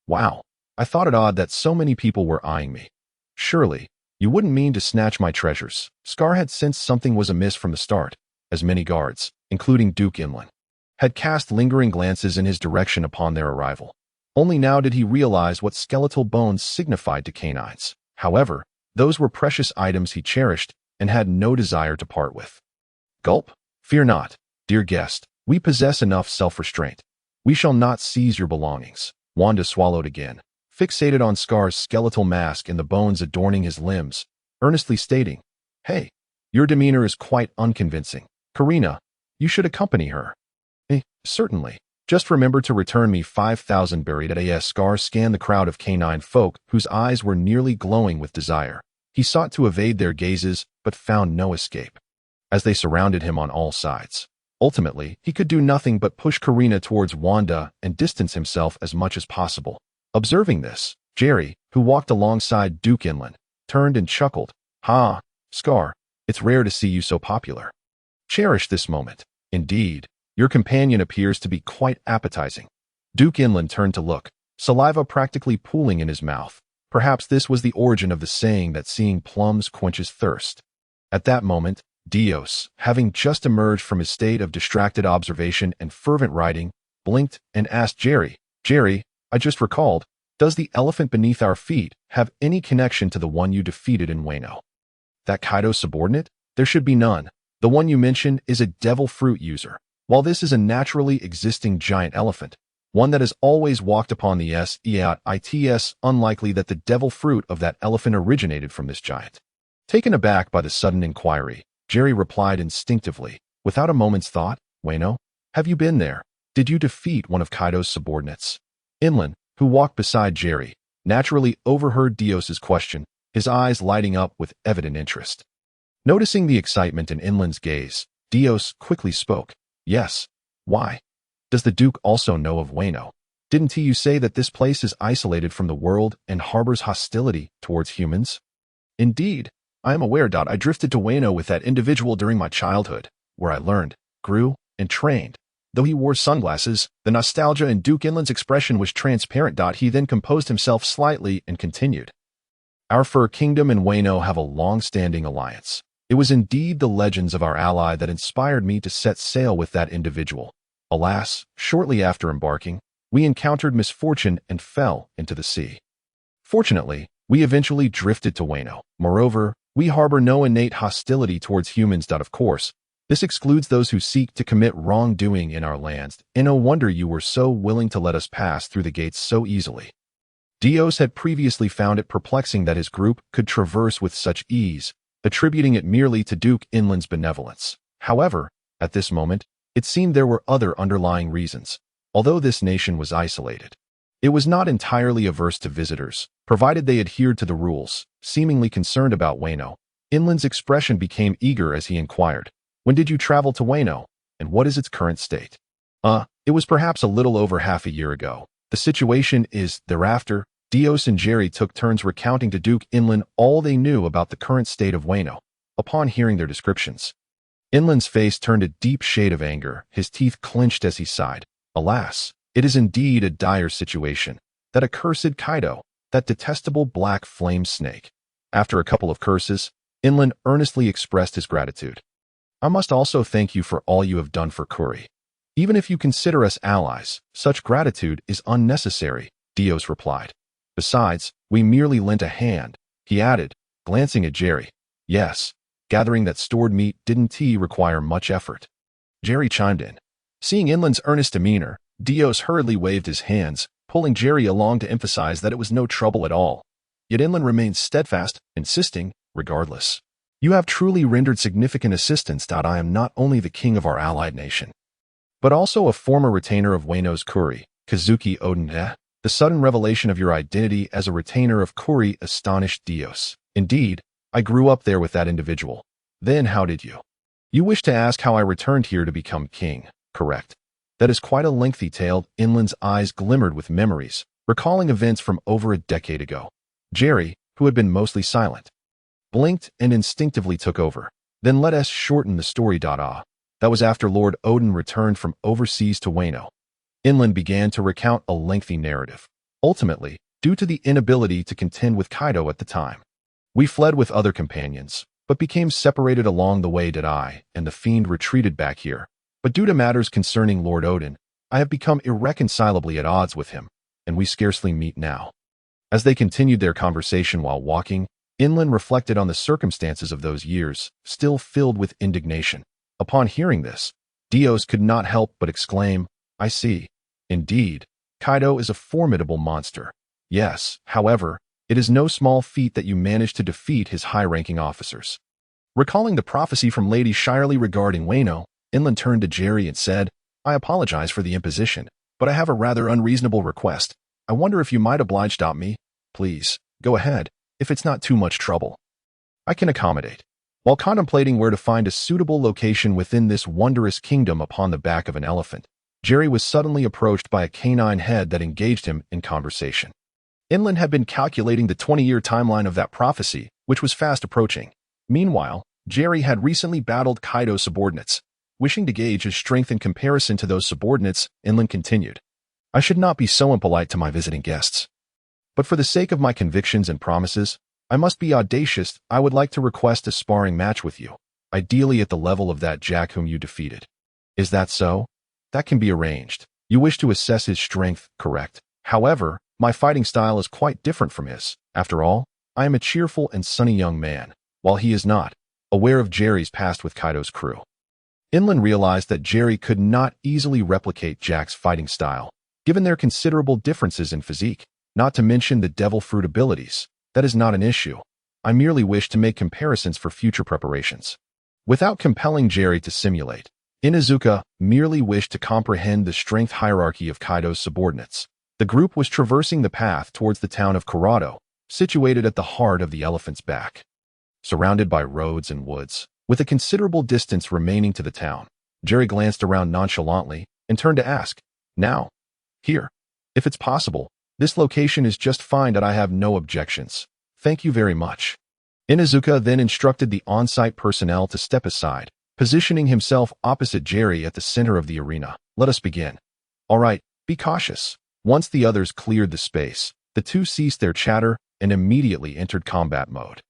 "Wow, I thought it odd that so many people were eyeing me. Surely, you wouldn't mean to snatch my treasures." Scar had sensed something was amiss from the start, as many guards, including Duke Inland, had cast lingering glances in his direction upon their arrival. Only now did he realize what skeletal bones signified to canines. However, those were precious items he cherished, and had no desire to part with. Gulp. Fear not, dear guest. We possess enough self-restraint. We shall not seize your belongings. Wanda swallowed again, fixated on Scar's skeletal mask and the bones adorning his limbs, earnestly stating, "Hey, your demeanor is quite unconvincing. Karina, you should accompany her." Certainly. Just remember to return me 5,000 buried at AS. Scar scanned the crowd of canine folk whose eyes were nearly glowing with desire. He sought to evade their gazes, but found no escape, as they surrounded him on all sides. Ultimately, he could do nothing but push Karina towards Wanda and distance himself as much as possible. Observing this, Jerry, who walked alongside Duke Inland, turned and chuckled. "Ha, Scar, it's rare to see you so popular. Cherish this moment. Indeed, your companion appears to be quite appetizing." Duke Inland turned to look, saliva practically pooling in his mouth. Perhaps this was the origin of the saying that seeing plums quenches thirst. At that moment, Dios, having just emerged from his state of distracted observation and fervent writing, blinked and asked Jerry, "Jerry, I just recalled, does the elephant beneath our feet have any connection to the one you defeated in Wano? That Kaido's subordinate? There should be none. The one you mentioned is a devil fruit user. While this is a naturally existing giant elephant, one that has always walked upon the it's unlikely that the devil fruit of that elephant originated from this giant." Taken aback by the sudden inquiry, Jerry replied instinctively, without a moment's thought, "Wano? Have you been there? Did you defeat one of Kaido's subordinates?" Inland, who walked beside Jerry, naturally overheard Dios's question, his eyes lighting up with evident interest. Noticing the excitement in Inland's gaze, Dios quickly spoke. "Yes. Why? Does the Duke also know of Wano? Didn't you say that this place is isolated from the world and harbors hostility towards humans?" "Indeed, I am aware. I drifted to Wano with that individual during my childhood, where I learned, grew, and trained. Though he wore sunglasses, the nostalgia in Duke Inland's expression was transparent. He then composed himself slightly and continued. Our Fur Kingdom and Wano have a long-standing alliance. It was indeed the legends of our ally that inspired me to set sail with that individual. Alas, shortly after embarking, we encountered misfortune and fell into the sea. Fortunately, we eventually drifted to Wano. Moreover, we harbor no innate hostility towards humans. Of course, this excludes those who seek to commit wrongdoing in our lands, and no wonder you were so willing to let us pass through the gates so easily." Dios had previously found it perplexing that his group could traverse with such ease, attributing it merely to Duke Inland's benevolence. However, at this moment, it seemed there were other underlying reasons. Although this nation was isolated, it was not entirely averse to visitors, provided they adhered to the rules. Seemingly concerned about Wano, Inland's expression became eager as he inquired, "When did you travel to Wano, and what is its current state?" It was perhaps a little over half a year ago. The situation is, thereafter, Dios and Jerry took turns recounting to Duke Inland all they knew about the current state of Wano. Upon hearing their descriptions, Inland's face turned a deep shade of anger, his teeth clenched as he sighed. "Alas, it is indeed a dire situation. That accursed Kaido, that detestable black flame snake." After a couple of curses, Inland earnestly expressed his gratitude. "I must also thank you for all you have done for Kuri. Even if you consider us allies, such gratitude is unnecessary," Dios replied. "Besides, we merely lent a hand," he added, glancing at Jerry. "Yes, gathering that stored meat didn't require much effort." Jerry chimed in. Seeing Inland's earnest demeanor, Dios hurriedly waved his hands, pulling Jerry along to emphasize that it was no trouble at all. Yet Inland remained steadfast, insisting, "Regardless, you have truly rendered significant assistance. I am not only the king of our allied nation, but also a former retainer of Wano's Kuri, Kazuki Oden. The sudden revelation of your identity as a retainer of Kuri astonished Dios. Indeed, I grew up there with that individual. Then how did you? You wish to ask how I returned here to become king, correct? That is quite a lengthy tale." Inland's eyes glimmered with memories, recalling events from over a decade ago. Jerry, who had been mostly silent, blinked and instinctively took over. "Then let us shorten the story. That was after Lord Odin returned from overseas to Wano." Inland began to recount a lengthy narrative. "Ultimately, due to the inability to contend with Kaido at the time, we fled with other companions, but became separated along the way. I and the fiend retreated back here. But due to matters concerning Lord Odin, I have become irreconcilably at odds with him, and we scarcely meet now." As they continued their conversation while walking, Inland reflected on the circumstances of those years, still filled with indignation. Upon hearing this, Dios could not help but exclaim, "I see. Indeed, Kaido is a formidable monster. Yes, however, it is no small feat that you managed to defeat his high-ranking officers." Recalling the prophecy from Lady Shirley regarding Wano, Inland turned to Jerry and said, "I apologize for the imposition, but I have a rather unreasonable request. I wonder if you might oblige me? Please, go ahead, if it's not too much trouble. I can accommodate." While contemplating where to find a suitable location within this wondrous kingdom upon the back of an elephant, Jerry was suddenly approached by a canine head that engaged him in conversation. Inland had been calculating the 20-year timeline of that prophecy, which was fast approaching. Meanwhile, Jerry had recently battled Kaido's subordinates. Wishing to gauge his strength in comparison to those subordinates, Inland continued, "I should not be so impolite to my visiting guests. But for the sake of my convictions and promises, I must be audacious. I would like to request a sparring match with you, ideally at the level of that Jack whom you defeated. Is that so? That can be arranged. You wish to assess his strength, correct? However, my fighting style is quite different from his. After all, I am a cheerful and sunny young man, while he is not." Aware of Jerry's past with Kaido's crew, Inland realized that Jerry could not easily replicate Jack's fighting style, given their considerable differences in physique, not to mention the devil fruit abilities. "That is not an issue. I merely wish to make comparisons for future preparations." Without compelling Jerry to simulate, Inuzuka merely wished to comprehend the strength hierarchy of Kaido's subordinates. The group was traversing the path towards the town of Kurado, situated at the heart of the elephant's back. Surrounded by roads and woods, with a considerable distance remaining to the town, Jerry glanced around nonchalantly and turned to ask, "Now, here, if it's possible, this location is just fine and I have no objections. Thank you very much." Inuzuka then instructed the on-site personnel to step aside, positioning himself opposite Jerry at the center of the arena. "Let us begin." "All right, be cautious." Once the others cleared the space, the two ceased their chatter and immediately entered combat mode.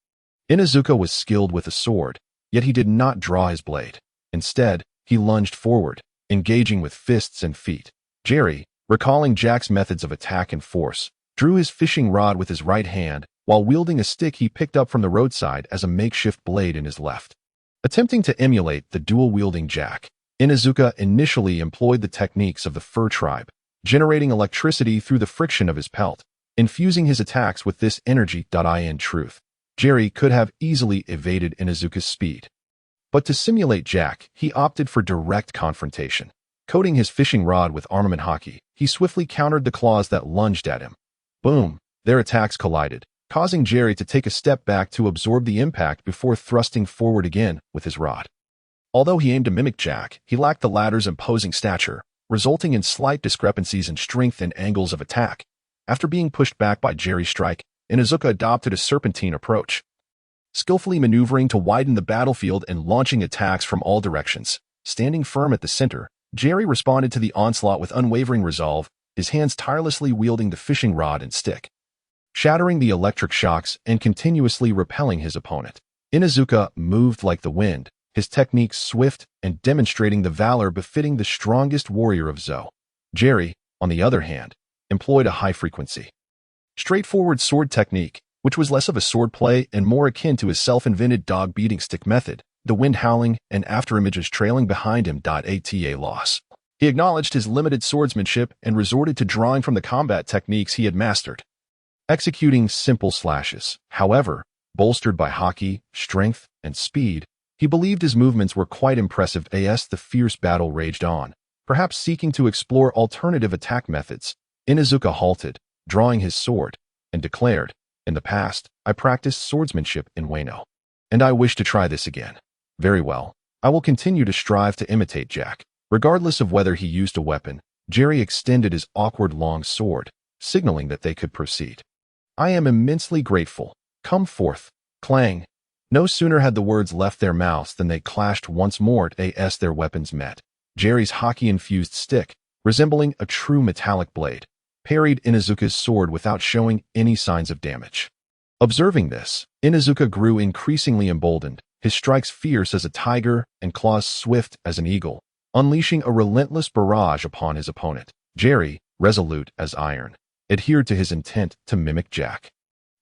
Inuzuka was skilled with a sword, yet he did not draw his blade. Instead, he lunged forward, engaging with fists and feet. Jerry, recalling Jack's methods of attack and force, drew his fishing rod with his right hand while wielding a stick he picked up from the roadside as a makeshift blade in his left. Attempting to emulate the dual-wielding Jack, Inuzuka initially employed the techniques of the fur tribe, generating electricity through the friction of his pelt, infusing his attacks with this energy. In truth, Jerry could have easily evaded Inuzuka's speed. But to simulate Jack, he opted for direct confrontation. Coating his fishing rod with armament hockey, he swiftly countered the claws that lunged at him. Boom! Their attacks collided, causing Jerry to take a step back to absorb the impact before thrusting forward again with his rod. Although he aimed to mimic Jack, he lacked the latter's imposing stature, resulting in slight discrepancies in strength and angles of attack. After being pushed back by Jerry's strike, Inuzuka adopted a serpentine approach, skillfully maneuvering to widen the battlefield and launching attacks from all directions. Standing firm at the center, Jerry responded to the onslaught with unwavering resolve, his hands tirelessly wielding the fishing rod and stick, shattering the electric shocks and continuously repelling his opponent. Inuzuka moved like the wind, his techniques swift and demonstrating the valor befitting the strongest warrior of Zou. Jerry, on the other hand, employed a high-frequency, straightforward sword technique, which was less of a sword play and more akin to his self-invented dog-beating stick method, the wind howling and afterimages trailing behind him. Ata loss. He acknowledged his limited swordsmanship and resorted to drawing from the combat techniques he had mastered, executing simple slashes. However, bolstered by hockey, strength, and speed, he believed his movements were quite impressive as the fierce battle raged on. Perhaps seeking to explore alternative attack methods, Inuzuka halted, drawing his sword, and declared, "In the past, I practiced swordsmanship in Wano, and I wish to try this again. Very well, I will continue to strive to imitate Jack." Regardless of whether he used a weapon, Jerry extended his awkward long sword, signaling that they could proceed. "I am immensely grateful. Come forth." Clang. No sooner had the words left their mouths than they clashed once more as their weapons met. Jerry's hockey-infused stick, resembling a true metallic blade, parried Inuzuka's sword without showing any signs of damage. Observing this, Inuzuka grew increasingly emboldened, his strikes fierce as a tiger and claws swift as an eagle, unleashing a relentless barrage upon his opponent. Jerry, resolute as iron, adhered to his intent to mimic Jack.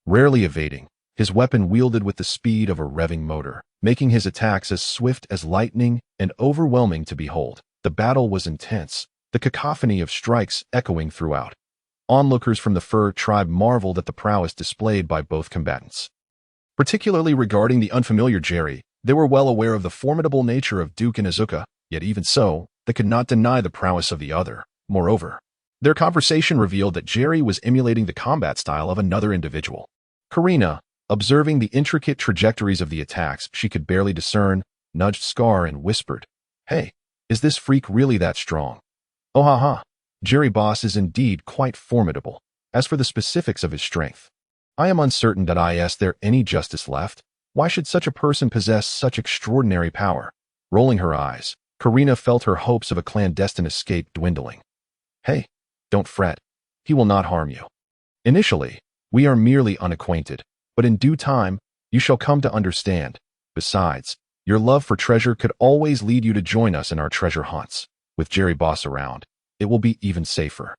Rarely evading, his weapon wielded with the speed of a revving motor, making his attacks as swift as lightning and overwhelming to behold. The battle was intense, the cacophony of strikes echoing throughout. Onlookers from the fur tribe marveled at the prowess displayed by both combatants. Particularly regarding the unfamiliar Jerry, they were well aware of the formidable nature of Duke Inuzuka, yet even so, they could not deny the prowess of the other. Moreover, their conversation revealed that Jerry was emulating the combat style of another individual. Karina, observing the intricate trajectories of the attacks she could barely discern, nudged Scar and whispered, "Hey, is this freak really that strong?" "Oh ha ha, Jerry Boss is indeed quite formidable. As for the specifics of his strength, I am uncertain that is there any justice left. Why should such a person possess such extraordinary power?" Rolling her eyes, Karina felt her hopes of a clandestine escape dwindling. "Hey, don't fret. He will not harm you. Initially, we are merely unacquainted, but in due time, you shall come to understand. Besides, your love for treasure could always lead you to join us in our treasure hunts. With Jerry Boss around, it will be even safer."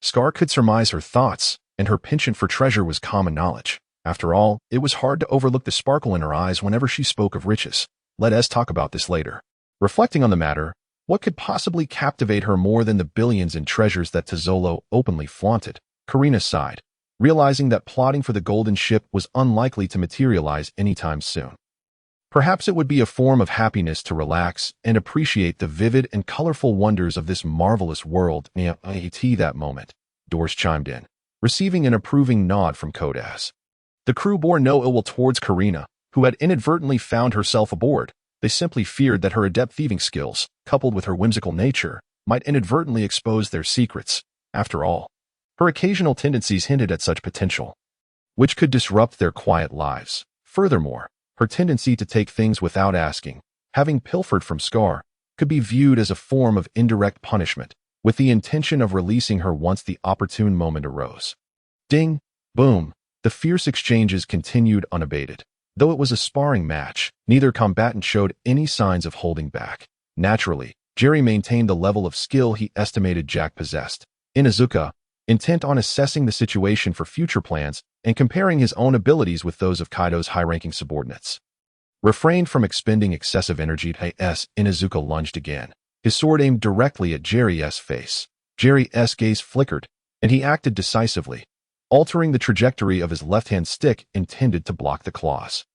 Scar could surmise her thoughts, and her penchant for treasure was common knowledge. After all, it was hard to overlook the sparkle in her eyes whenever she spoke of riches. Let us talk about this later. Reflecting on the matter, what could possibly captivate her more than the billions in treasures that Tazolo openly flaunted? Karina sighed, realizing that plotting for the golden ship was unlikely to materialize anytime soon. Perhaps it would be a form of happiness to relax and appreciate the vivid and colorful wonders of this marvelous world. At that moment, doors chimed in, receiving an approving nod from Kodas. The crew bore no ill will towards Karina, who had inadvertently found herself aboard. They simply feared that her adept thieving skills, coupled with her whimsical nature, might inadvertently expose their secrets. After all, her occasional tendencies hinted at such potential, which could disrupt their quiet lives. Furthermore, her tendency to take things without asking, having pilfered from Scar, could be viewed as a form of indirect punishment, with the intention of releasing her once the opportune moment arose. Ding, boom, the fierce exchanges continued unabated. Though it was a sparring match, neither combatant showed any signs of holding back. Naturally, Jerry maintained the level of skill he estimated Jack possessed. Inuzuka, intent on assessing the situation for future plans and comparing his own abilities with those of Kaido's high-ranking subordinates, refrained from expending excessive energy. Inuzuka lunged again, his sword aimed directly at Jerry's face. Jerry's gaze flickered, and he acted decisively, altering the trajectory of his left-hand stick intended to block the claws.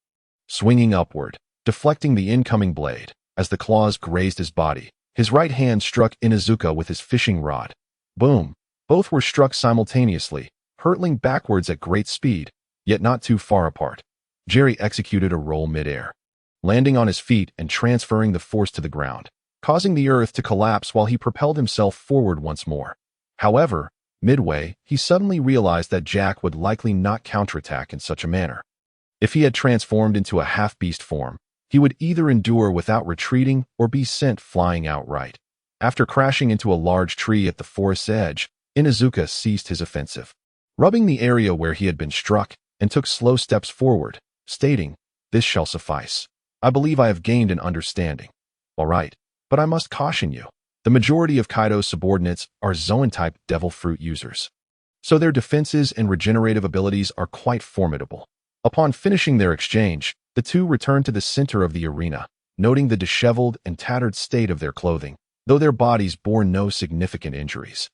Swinging upward, deflecting the incoming blade, as the claws grazed his body, his right hand struck Inuzuka with his fishing rod. Boom! Both were struck simultaneously, hurtling backwards at great speed, yet not too far apart. Jerry executed a roll mid-air, landing on his feet and transferring the force to the ground, causing the earth to collapse while he propelled himself forward once more. However, midway, he suddenly realized that Jack would likely not counterattack in such a manner. If he had transformed into a half-beast form, he would either endure without retreating or be sent flying outright. After crashing into a large tree at the forest's edge, Inuzuka ceased his offensive, rubbing the area where he had been struck, and took slow steps forward, stating, "This shall suffice. I believe I have gained an understanding. All right, but I must caution you. The majority of Kaido's subordinates are Zoan-type devil fruit users, so their defenses and regenerative abilities are quite formidable." Upon finishing their exchange, the two returned to the center of the arena, noting the disheveled and tattered state of their clothing, though their bodies bore no significant injuries.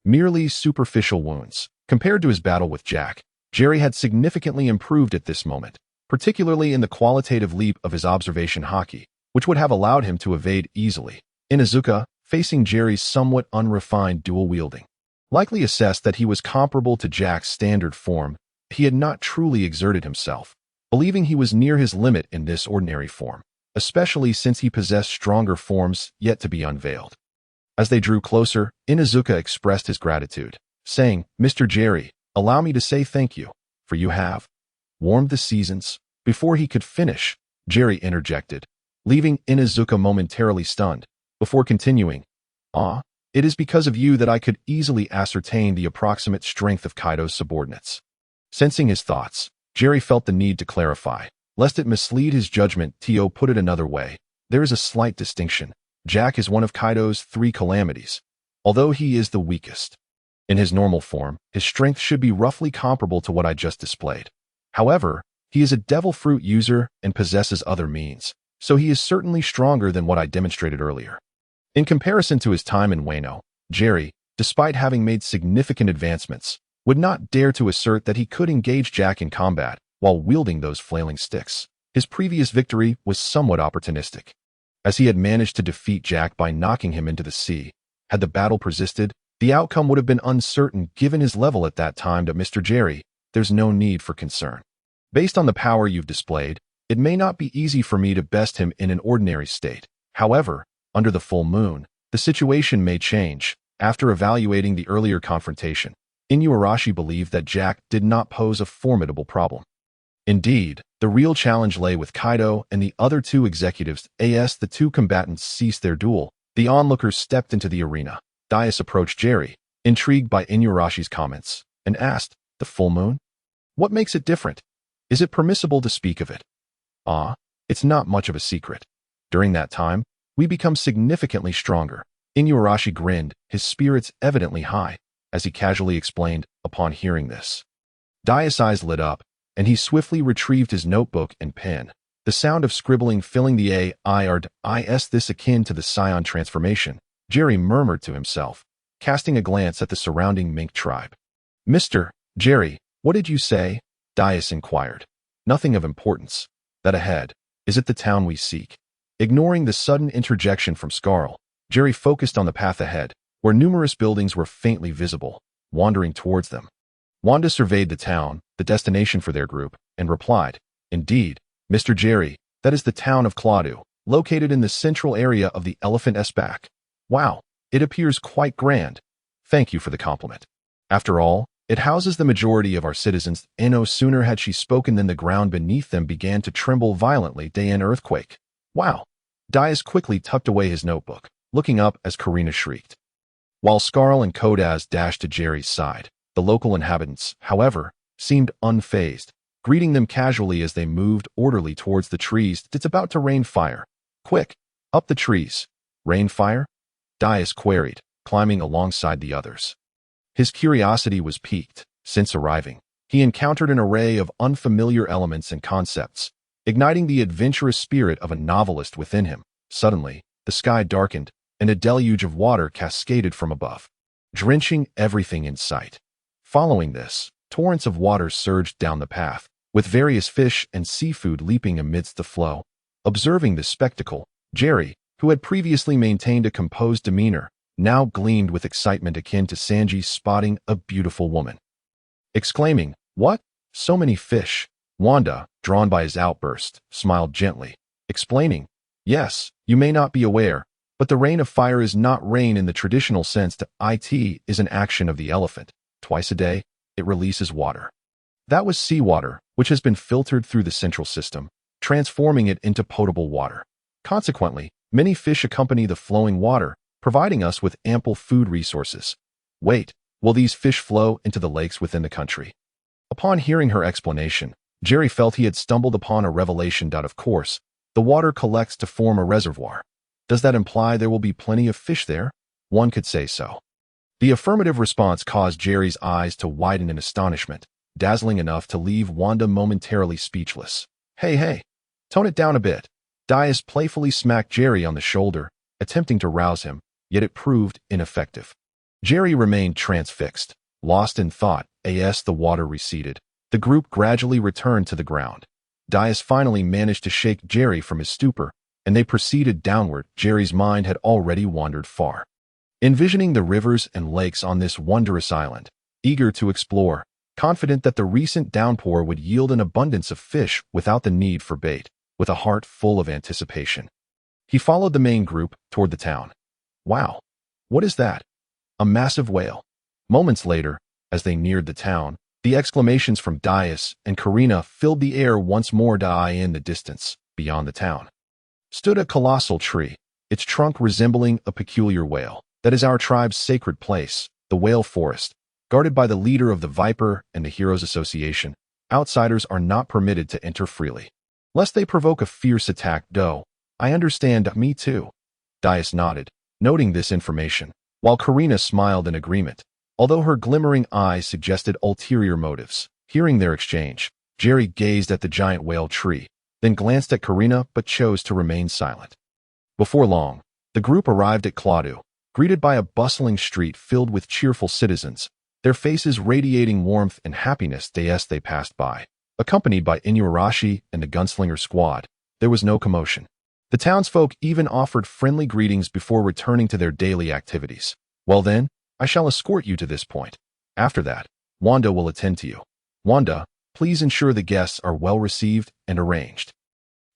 Merely superficial wounds. Compared to his battle with Jack, Jerry had significantly improved at this moment, particularly in the qualitative leap of his observation haki, which would have allowed him to evade easily. Inuzuka, facing Jerry's somewhat unrefined dual-wielding, likely assessed that he was comparable to Jack's standard form. He had not truly exerted himself, believing he was near his limit in this ordinary form, especially since he possessed stronger forms yet to be unveiled. As they drew closer, Inuzuka expressed his gratitude, saying, "Mr. Jerry, allow me to say thank you, for you have warmed the seasons." Before he could finish, Jerry interjected, leaving Inuzuka momentarily stunned, before continuing, "It is because of you that I could easily ascertain the approximate strength of Kaido's subordinates." Sensing his thoughts, Jerry felt the need to clarify, lest it mislead his judgment. To put it another way, there is a slight distinction. Jack is one of Kaido's 3 calamities, although he is the weakest. In his normal form, his strength should be roughly comparable to what I just displayed. However, He is a devil fruit user and possesses other means, so he is certainly stronger than what I demonstrated earlier. In comparison to his time in Wano, Jerry, despite having made significant advancements, would not dare to assert that he could engage Jack in combat while wielding those flailing sticks. His previous victory was somewhat opportunistic, as he had managed to defeat Jack by knocking him into the sea. Had the battle persisted, the outcome would have been uncertain given his level at that time. To Mr. Jerry, there's no need for concern. Based on the power you've displayed, it may not be easy for me to best him in an ordinary state. However, under the full moon, the situation may change. After evaluating the earlier confrontation, Inuarashi believed that Jack did not pose a formidable problem. Indeed, the real challenge lay with Kaido and the other two executives. As the two combatants ceased their duel, the onlookers stepped into the arena. Dias approached Jerry, intrigued by Inuarashi's comments, and asked, "The full moon? What makes it different? Is it permissible to speak of it?" It's not much of a secret. During that time, we become significantly stronger." Inuarashi grinned, his spirits evidently high, as he casually explained. Upon hearing this, Dias' eyes lit up, and he swiftly retrieved his notebook and pen, the sound of scribbling filling the Is this akin to the Scion transformation, Jerry murmured to himself, casting a glance at the surrounding mink tribe. "Mr. Jerry, what did you say?" Dias inquired. "Nothing of importance. That ahead, is it the town we seek?" Ignoring the sudden interjection from Scarl, Jerry focused on the path ahead, where numerous buildings were faintly visible, wandering towards them. Wanda surveyed the town, the destination for their group, and replied, "Indeed, Mr. Jerry, that is the town of Claudu, located in the central area of the Elephant S-Back. Wow, it appears quite grand. Thank you for the compliment. After all, it houses the majority of our citizens." And no sooner had she spoken than the ground beneath them began to tremble violently. An earthquake. Wow. Dias quickly tucked away his notebook, looking up as Karina shrieked. While Scarl and Kodaz dashed to Jerry's side, the local inhabitants, however, seemed unfazed, greeting them casually as they moved orderly towards the trees. "It's about to rain fire. Quick, up the trees." "Rain fire?" Dias queried, climbing alongside the others. His curiosity was piqued. Since arriving, he encountered an array of unfamiliar elements and concepts, igniting the adventurous spirit of a novelist within him. Suddenly, the sky darkened, and a deluge of water cascaded from above, drenching everything in sight. Following this, torrents of water surged down the path, with various fish and seafood leaping amidst the flow. Observing this spectacle, Jerry, who had previously maintained a composed demeanor, now gleamed with excitement akin to Sanji spotting a beautiful woman. Exclaiming, "What? So many fish?" Wanda, drawn by his outburst, smiled gently, explaining, "Yes, you may not be aware, but the rain of fire is not rain in the traditional sense. It is an action of the elephant. Twice a day, it releases water. That was seawater, which has been filtered through the central system, transforming it into potable water. Consequently, many fish accompany the flowing water, providing us with ample food resources. Wait, will these fish flow into the lakes within the country?" Upon hearing her explanation, Jerry felt he had stumbled upon a revelation. Of course, the water collects to form a reservoir. Does that imply there will be plenty of fish there? One could say so. The affirmative response caused Jerry's eyes to widen in astonishment, dazzling enough to leave Wanda momentarily speechless. Hey, tone it down a bit." Dias playfully smacked Jerry on the shoulder, attempting to rouse him, yet it proved ineffective. Jerry remained transfixed, lost in thought. As the water receded, the group gradually returned to the ground. Dias finally managed to shake Jerry from his stupor, and they proceeded downward. Jerry's mind had already wandered far, envisioning the rivers and lakes on this wondrous island, eager to explore, confident that the recent downpour would yield an abundance of fish without the need for bait. With a heart full of anticipation, he followed the main group toward the town. Wow, what is that? A massive whale. Moments later, as they neared the town, the exclamations from Dias and Karina filled the air once more. In the distance, beyond the town, stood a colossal tree, its trunk resembling a peculiar whale. That is our tribe's sacred place, the Whale Forest, guarded by the leader of the Viper and the Heroes Association. Outsiders are not permitted to enter freely, lest they provoke a fierce attack. I understand. Me too. Dias nodded, noting this information, while Karina smiled in agreement, although her glimmering eyes suggested ulterior motives. Hearing their exchange, Jerry gazed at the giant whale tree, then glanced at Karina but chose to remain silent. Before long, the group arrived at Claudu, greeted by a bustling street filled with cheerful citizens, their faces radiating warmth and happiness as they passed by. Accompanied by Inuarashi and the gunslinger squad, there was no commotion. The townsfolk even offered friendly greetings before returning to their daily activities. Well then, I shall escort you to this point. After that, Wanda will attend to you. Wanda, please ensure the guests are well received and arranged.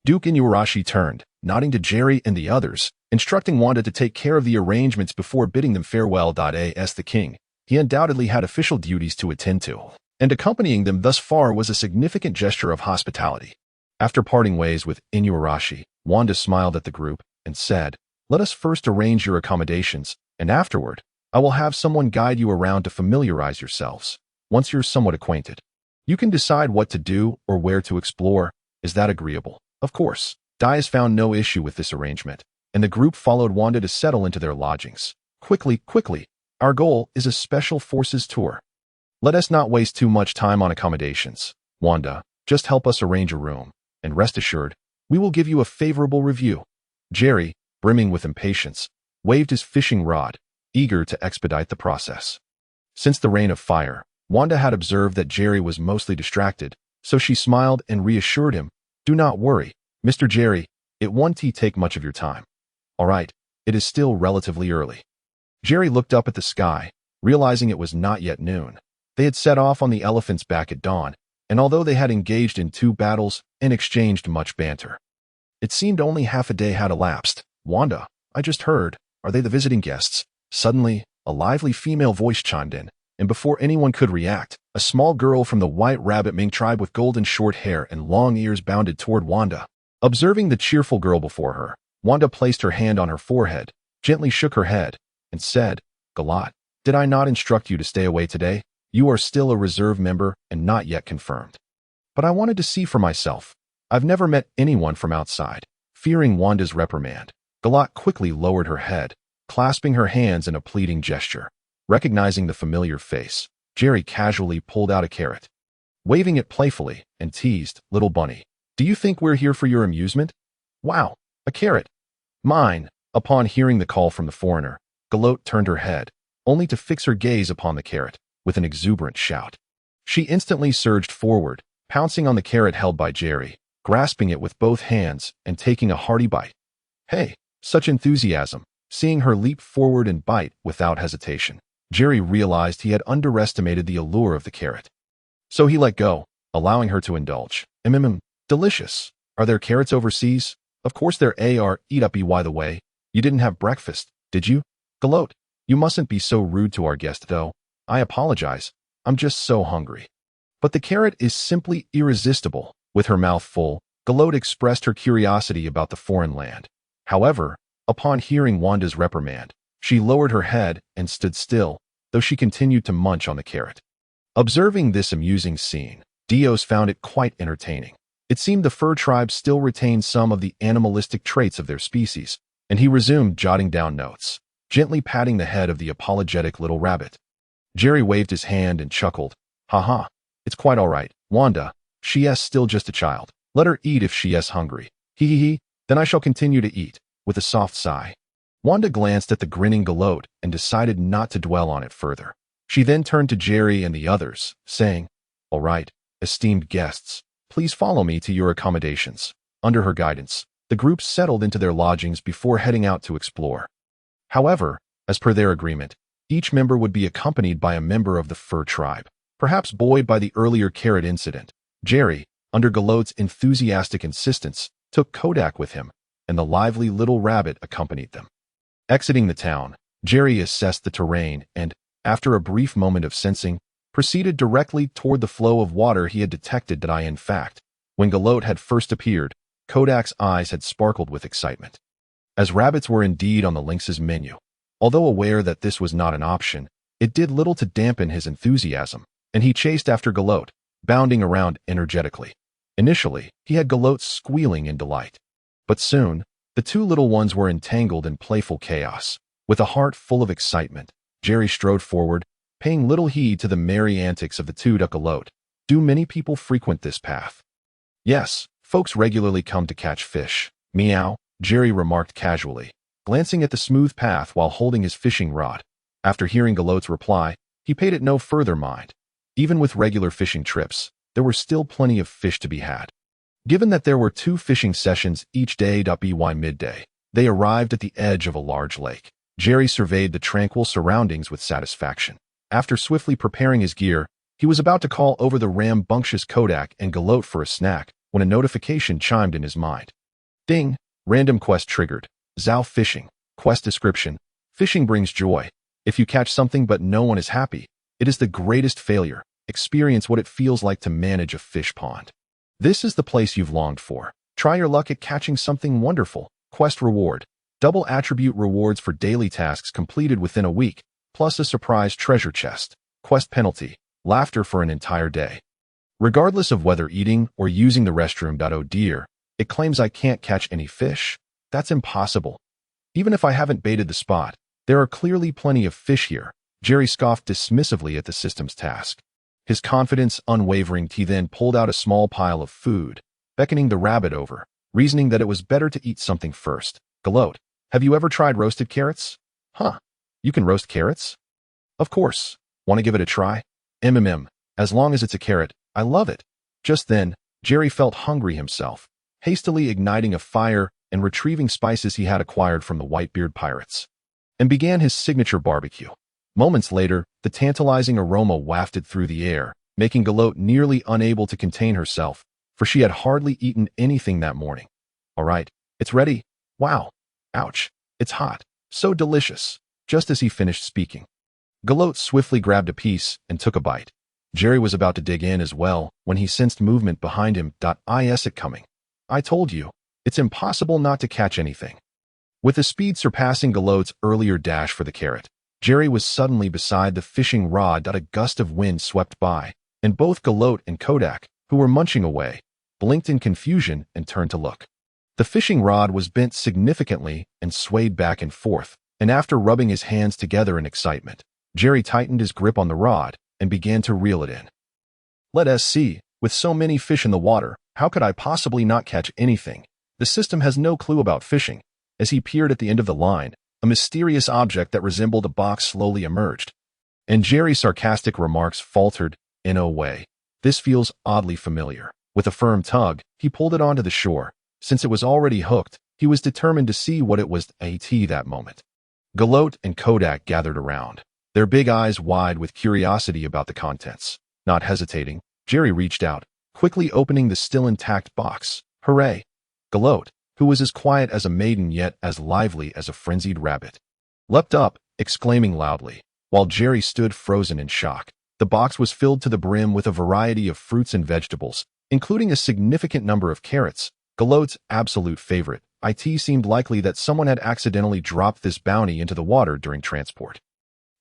Duke Inuarashi turned, nodding to Jerry and the others, instructing Wanda to take care of the arrangements before bidding them farewell. As the king, he undoubtedly had official duties to attend to, and accompanying them thus far was a significant gesture of hospitality. After parting ways with Inuarashi, Wanda smiled at the group and said, "Let us first arrange your accommodations, and afterward, I will have someone guide you around to familiarize yourselves. Once you're somewhat acquainted, you can decide what to do or where to explore. Is that agreeable?" Of course, Dias found no issue with this arrangement, and the group followed Wanda to settle into their lodgings. Quickly, our goal is a special forces tour. Let us not waste too much time on accommodations. Wanda, just help us arrange a room, and rest assured, we will give you a favorable review. Jerry, brimming with impatience, waved his fishing rod, eager to expedite the process. Since the Reign of Fire, Wanda had observed that Jerry was mostly distracted, so she smiled and reassured him, "Do not worry, Mr. Jerry, it won't take much of your time. All right, it is still relatively early." Jerry looked up at the sky, realizing it was not yet noon. They had set off on the elephant's back at dawn, and although they had engaged in 2 battles and exchanged much banter, it seemed only half a day had elapsed. "Wanda, I just heard, are they the visiting guests?" Suddenly, a lively female voice chimed in, and before anyone could react, a small girl from the White Rabbit Mink tribe with golden short hair and long ears bounded toward Wanda. Observing the cheerful girl before her, Wanda placed her hand on her forehead, gently shook her head, and said, "Galat, did I not instruct you to stay away today? You are still a reserve member and not yet confirmed." "But I wanted to see for myself. I've never met anyone from outside." Fearing Wanda's reprimand, Galat quickly lowered her head, clasping her hands in a pleading gesture. Recognizing the familiar face, Jerry casually pulled out a carrot. Waving it playfully, and teased, "Little bunny, do you think we're here for your amusement? Wow, a carrot. Mine." Upon hearing the call from the foreigner, Galot turned her head, only to fix her gaze upon the carrot, with an exuberant shout. She instantly surged forward, pouncing on the carrot held by Jerry, grasping it with both hands and taking a hearty bite. Hey, such enthusiasm! Seeing her leap forward and bite without hesitation, Jerry realized he had underestimated the allure of the carrot. So he let go, allowing her to indulge. Delicious. Are there carrots overseas? Of course there are. Eat up. By the way, you didn't have breakfast, did you? Galot, you mustn't be so rude to our guest though. I apologize. I'm just so hungry. But the carrot is simply irresistible. With her mouth full, Galot expressed her curiosity about the foreign land. However, upon hearing Wanda's reprimand, she lowered her head and stood still, though she continued to munch on the carrot. Observing this amusing scene, Dios found it quite entertaining. It seemed the fur tribe still retained some of the animalistic traits of their species, and he resumed jotting down notes, gently patting the head of the apologetic little rabbit. Jerry waved his hand and chuckled. "Haha, it's quite all right, Wanda. She's still just a child. Let her eat if she's hungry. Hee. Then I shall continue to eat," with a soft sigh. Wanda glanced at the grinning Galot and decided not to dwell on it further. She then turned to Jerry and the others, saying, "All right, esteemed guests, please follow me to your accommodations." Under her guidance, the group settled into their lodgings before heading out to explore. However, as per their agreement, each member would be accompanied by a member of the fur tribe. Perhaps buoyed by the earlier carrot incident, Jerry, under Galot's enthusiastic insistence, took Kodak with him, and the lively little rabbit accompanied them. Exiting the town, Jerry assessed the terrain and, after a brief moment of sensing, proceeded directly toward the flow of water he had detected. In fact, when Galot had first appeared, Kodak's eyes had sparkled with excitement. As rabbits were indeed on the lynx's menu, although aware that this was not an option, it did little to dampen his enthusiasm, and he chased after Galot, bounding around energetically. Initially, he had Galot squealing in delight. But soon, the two little ones were entangled in playful chaos. With a heart full of excitement, Jerry strode forward, paying little heed to the merry antics of the two. Galot, Do many people frequent this path? Yes, folks regularly come to catch fish. Meow, Jerry remarked casually, glancing at the smooth path while holding his fishing rod. After hearing Galote's reply, he paid it no further mind. Even with regular fishing trips, there were still plenty of fish to be had. Given that there were 2 fishing sessions each day by midday, they arrived at the edge of a large lake. Jerry surveyed the tranquil surroundings with satisfaction. After swiftly preparing his gear, he was about to call over the rambunctious Kodak and Galote for a snack when a notification chimed in his mind. Ding! Random quest triggered. Zhao fishing. Quest description. Fishing brings joy. If you catch something but no one is happy, it is the greatest failure. Experience what it feels like to manage a fish pond. This is the place you've longed for. Try your luck at catching something wonderful. Quest reward. Double attribute rewards for daily tasks completed within a week, plus a surprise treasure chest. Quest penalty. Laughter for an entire day. Regardless of whether eating or using the restroom. Oh dear, it claims I can't catch any fish. That's impossible. Even if I haven't baited the spot, there are clearly plenty of fish here. Jerry scoffed dismissively at the system's task. His confidence unwavering, he then pulled out a small pile of food, beckoning the rabbit over, reasoning that it was better to eat something first. Galote, have you ever tried roasted carrots? Huh, you can roast carrots? Of course. Want to give it a try? As long as it's a carrot, I love it. Just then, Jerry felt hungry himself, hastily igniting a fire and retrieving spices he had acquired from the Whitebeard pirates, and began his signature barbecue. Moments later, the tantalizing aroma wafted through the air, making Galote nearly unable to contain herself, for she had hardly eaten anything that morning. All right, it's ready. Wow. Ouch. It's hot. So delicious. Just as he finished speaking, Galote swiftly grabbed a piece and took a bite. Jerry was about to dig in as well when he sensed movement behind him. Is it coming? I told you, it's impossible not to catch anything. With a speed surpassing Galote's earlier dash for the carrot, Jerry was suddenly beside the fishing rod. A gust of wind swept by, and both Galote and Kodak, who were munching away, blinked in confusion and turned to look. The fishing rod was bent significantly and swayed back and forth, and after rubbing his hands together in excitement, Jerry tightened his grip on the rod and began to reel it in. Let us see, with so many fish in the water, how could I possibly not catch anything? The system has no clue about fishing. As he peered at the end of the line, a mysterious object that resembled a box slowly emerged, and Jerry's sarcastic remarks faltered, in a way. This feels oddly familiar. With a firm tug, he pulled it onto the shore. Since it was already hooked, he was determined to see what it was that moment. Galote and Kodak gathered around, their big eyes wide with curiosity about the contents. Not hesitating, Jerry reached out, quickly opening the still intact box. Hooray! Galote, who was as quiet as a maiden yet as lively as a frenzied rabbit, leapt up, exclaiming loudly, while Jerry stood frozen in shock. The box was filled to the brim with a variety of fruits and vegetables, including a significant number of carrots, Galote's absolute favorite. It seemed likely that someone had accidentally dropped this bounty into the water during transport.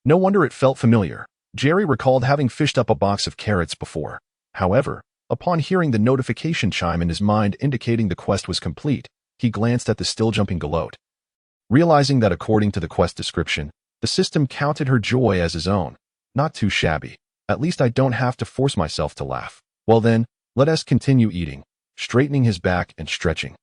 No wonder it felt familiar. Jerry recalled having fished up a box of carrots before. However, upon hearing the notification chime in his mind indicating the quest was complete, he glanced at the still-jumping Galote. Realizing that according to the quest description, the system counted her joy as his own. Not too shabby. At least I don't have to force myself to laugh. Well then, let us continue eating. Straightening his back and stretching,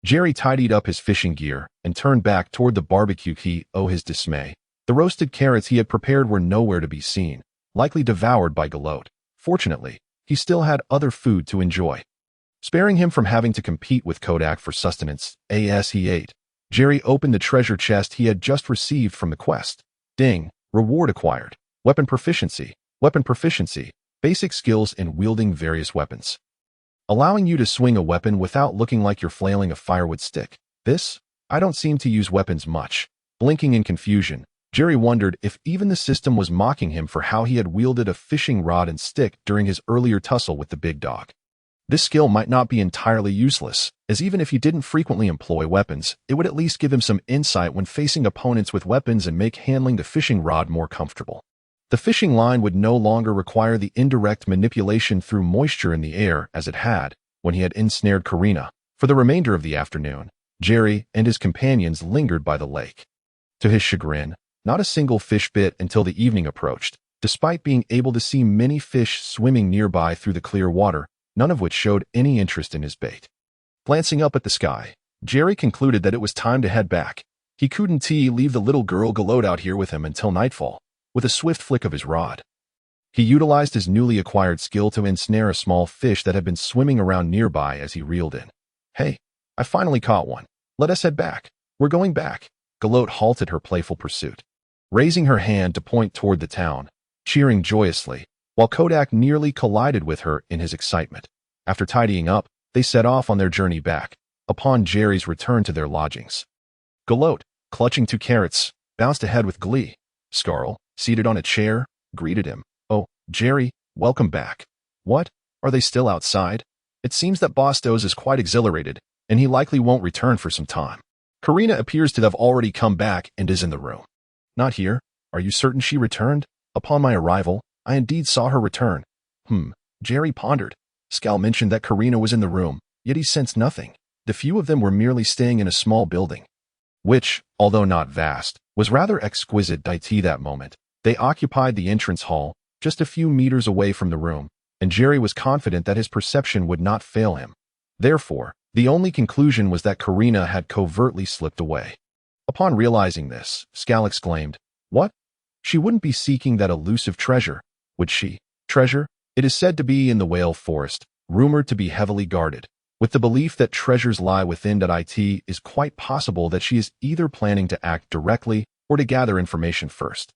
Jerry tidied up his fishing gear and turned back toward the barbecue. His dismay. The roasted carrots he had prepared were nowhere to be seen, likely devoured by Galote. Fortunately, he still had other food to enjoy, sparing him from having to compete with Kodak for sustenance. As he ate, Jerry opened the treasure chest he had just received from the quest. Ding! Reward acquired. Weapon proficiency. Weapon proficiency. Basic skills in wielding various weapons, allowing you to swing a weapon without looking like you're flailing a firewood stick. This? I don't seem to use weapons much. Blinking in confusion, Jerry wondered if even the system was mocking him for how he had wielded a fishing rod and stick during his earlier tussle with the big dog. This skill might not be entirely useless, as even if he didn't frequently employ weapons, it would at least give him some insight when facing opponents with weapons and make handling the fishing rod more comfortable. The fishing line would no longer require the indirect manipulation through moisture in the air as it had when he had ensnared Karina. For the remainder of the afternoon, Jerry and his companions lingered by the lake. To his chagrin, not a single fish bit until the evening approached. despite being able to see many fish swimming nearby through the clear water, none of which showed any interest in his bait. Glancing up at the sky, Jerry concluded that it was time to head back. He couldn't leave the little girl galoed out here with him until nightfall. With a swift flick of his rod, he utilized his newly acquired skill to ensnare a small fish that had been swimming around nearby as he reeled in. "Hey, I finally caught one. Let us head back. We're going back." Galote halted her playful pursuit, raising her hand to point toward the town, cheering joyously, while Kodak nearly collided with her in his excitement. After tidying up, they set off on their journey back, upon Jerry's return to their lodgings. Galote, clutching 2 carrots, bounced ahead with glee. Scarl, seated on a chair, greeted him. "Oh, Jerry, welcome back. What? Are they still outside? It seems that Bostos is quite exhilarated, and he likely won't return for some time." Karina appears to have already come back and is in the room. "Not here? Are you certain she returned? Upon my arrival, I indeed saw her return." Jerry pondered. Scal mentioned that Karina was in the room, yet he sensed nothing. The few of them were merely staying in a small building, which, although not vast, was rather exquisite that moment. They occupied the entrance hall, just a few meters away from the room, and Jerry was confident that his perception would not fail him. Therefore, the only conclusion was that Karina had covertly slipped away. Upon realizing this, Scal exclaimed, "What? She wouldn't be seeking that elusive treasure, would she?" Treasure? It is said to be in the whale forest, rumored to be heavily guarded. With the belief that treasures lie within it is quite possible that she is either planning to act directly or to gather information first.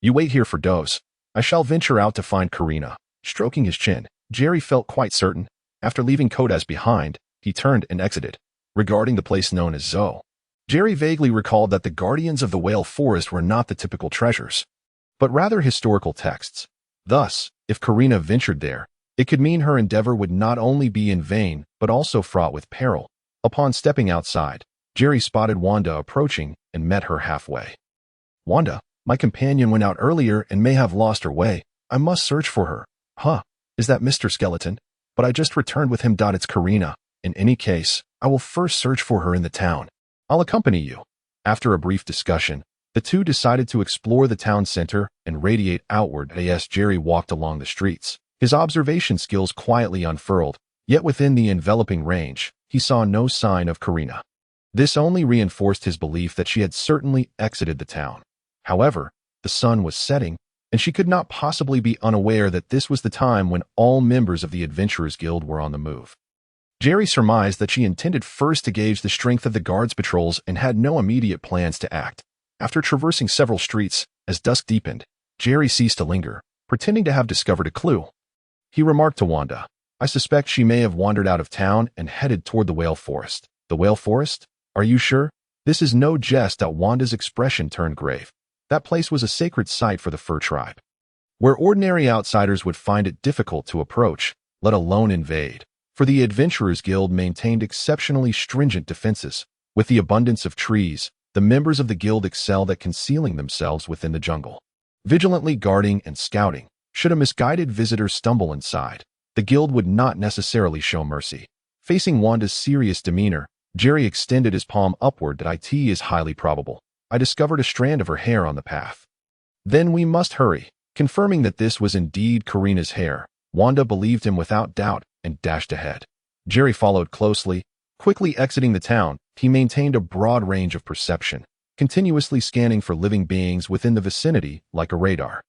"You wait here for Doze. I shall venture out to find Karina." Stroking his chin, Jerry felt quite certain. After leaving Kodas behind, he turned and exited. Regarding the place known as Zoe, Jerry vaguely recalled that the guardians of the whale forest were not the typical treasures, but rather historical texts. Thus, if Karina ventured there, it could mean her endeavor would not only be in vain, but also fraught with peril. Upon stepping outside, Jerry spotted Wanda approaching and met her halfway. "Wanda, my companion went out earlier and may have lost her way. I must search for her." Is that Mr. Skeleton? But I just returned with him. It's Karina. In any case, I will first search for her in the town. I'll accompany you." After a brief discussion, the two decided to explore the town center and radiate outward as Jerry walked along the streets. His observation skills quietly unfurled, yet within the enveloping range, he saw no sign of Karina. This only reinforced his belief that she had certainly exited the town. However, the sun was setting, and she could not possibly be unaware that this was the time when all members of the Adventurers Guild were on the move. Jerry surmised that she intended first to gauge the strength of the guards' patrols and had no immediate plans to act. After traversing several streets, as dusk deepened, Jerry ceased to linger, pretending to have discovered a clue. He remarked to Wanda, "I suspect she may have wandered out of town and headed toward the whale forest." "The whale forest? Are you sure?" This is no jest. Wanda's expression turned grave. That place was a sacred site for the fur tribe, where ordinary outsiders would find it difficult to approach, let alone invade. For the Adventurers Guild maintained exceptionally stringent defenses. With the abundance of trees, the members of the guild excelled at concealing themselves within the jungle, vigilantly guarding and scouting. Should a misguided visitor stumble inside, the guild would not necessarily show mercy. Facing Wanda's serious demeanor, Jerry extended his palm upward. "It is highly probable. I discovered a strand of her hair on the path." "Then we must hurry." Confirming that this was indeed Karina's hair, Wanda believed him without doubt and dashed ahead. Jerry followed closely. Quickly exiting the town, he maintained a broad range of perception, continuously scanning for living beings within the vicinity like a radar.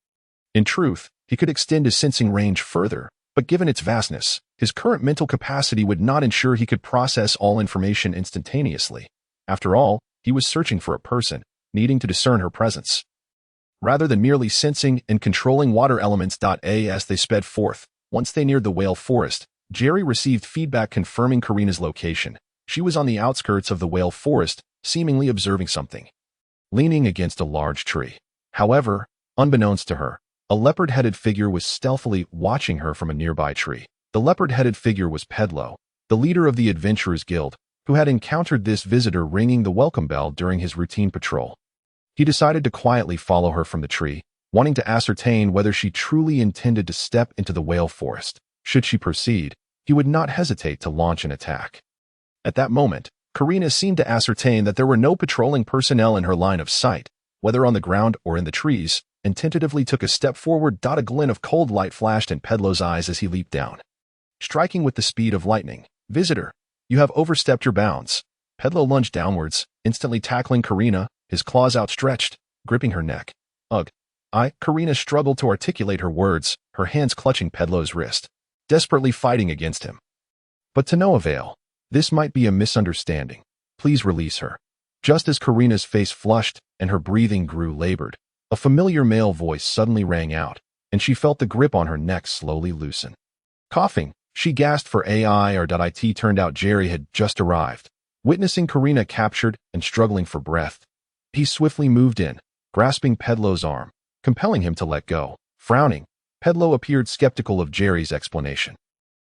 In truth, he could extend his sensing range further, but given its vastness, his current mental capacity would not ensure he could process all information instantaneously. After all, he was searching for a person, needing to discern her presence, rather than merely sensing and controlling water elements. As they sped forth, once they neared the whale forest, Jerry received feedback confirming Karina's location. She was on the outskirts of the whale forest, seemingly observing something, leaning against a large tree. However, unbeknownst to her, a leopard-headed figure was stealthily watching her from a nearby tree. The leopard-headed figure was Pedlo, the leader of the Adventurers Guild, who had encountered this visitor ringing the welcome bell during his routine patrol. He decided to quietly follow her from the tree, wanting to ascertain whether she truly intended to step into the whale forest. Should she proceed, he would not hesitate to launch an attack. At that moment, Karina seemed to ascertain that there were no patrolling personnel in her line of sight, whether on the ground or in the trees. and tentatively took a step forward. A glint of cold light flashed in Pedlo's eyes as he leaped down, striking with the speed of lightning. "Visitor, you have overstepped your bounds." Pedlo lunged downwards, instantly tackling Karina, his claws outstretched, gripping her neck. "Ugh." Karina struggled to articulate her words, her hands clutching Pedlo's wrist, desperately fighting against him. But to no avail. "This might be a misunderstanding. Please release her." Just as Karina's face flushed and her breathing grew labored, a familiar male voice suddenly rang out, and she felt the grip on her neck slowly loosen. Coughing, she gasped for it turned out Jerry had just arrived. Witnessing Karina captured and struggling for breath, he swiftly moved in, grasping Pedlo's arm, compelling him to let go. Frowning, Pedlo appeared skeptical of Jerry's explanation.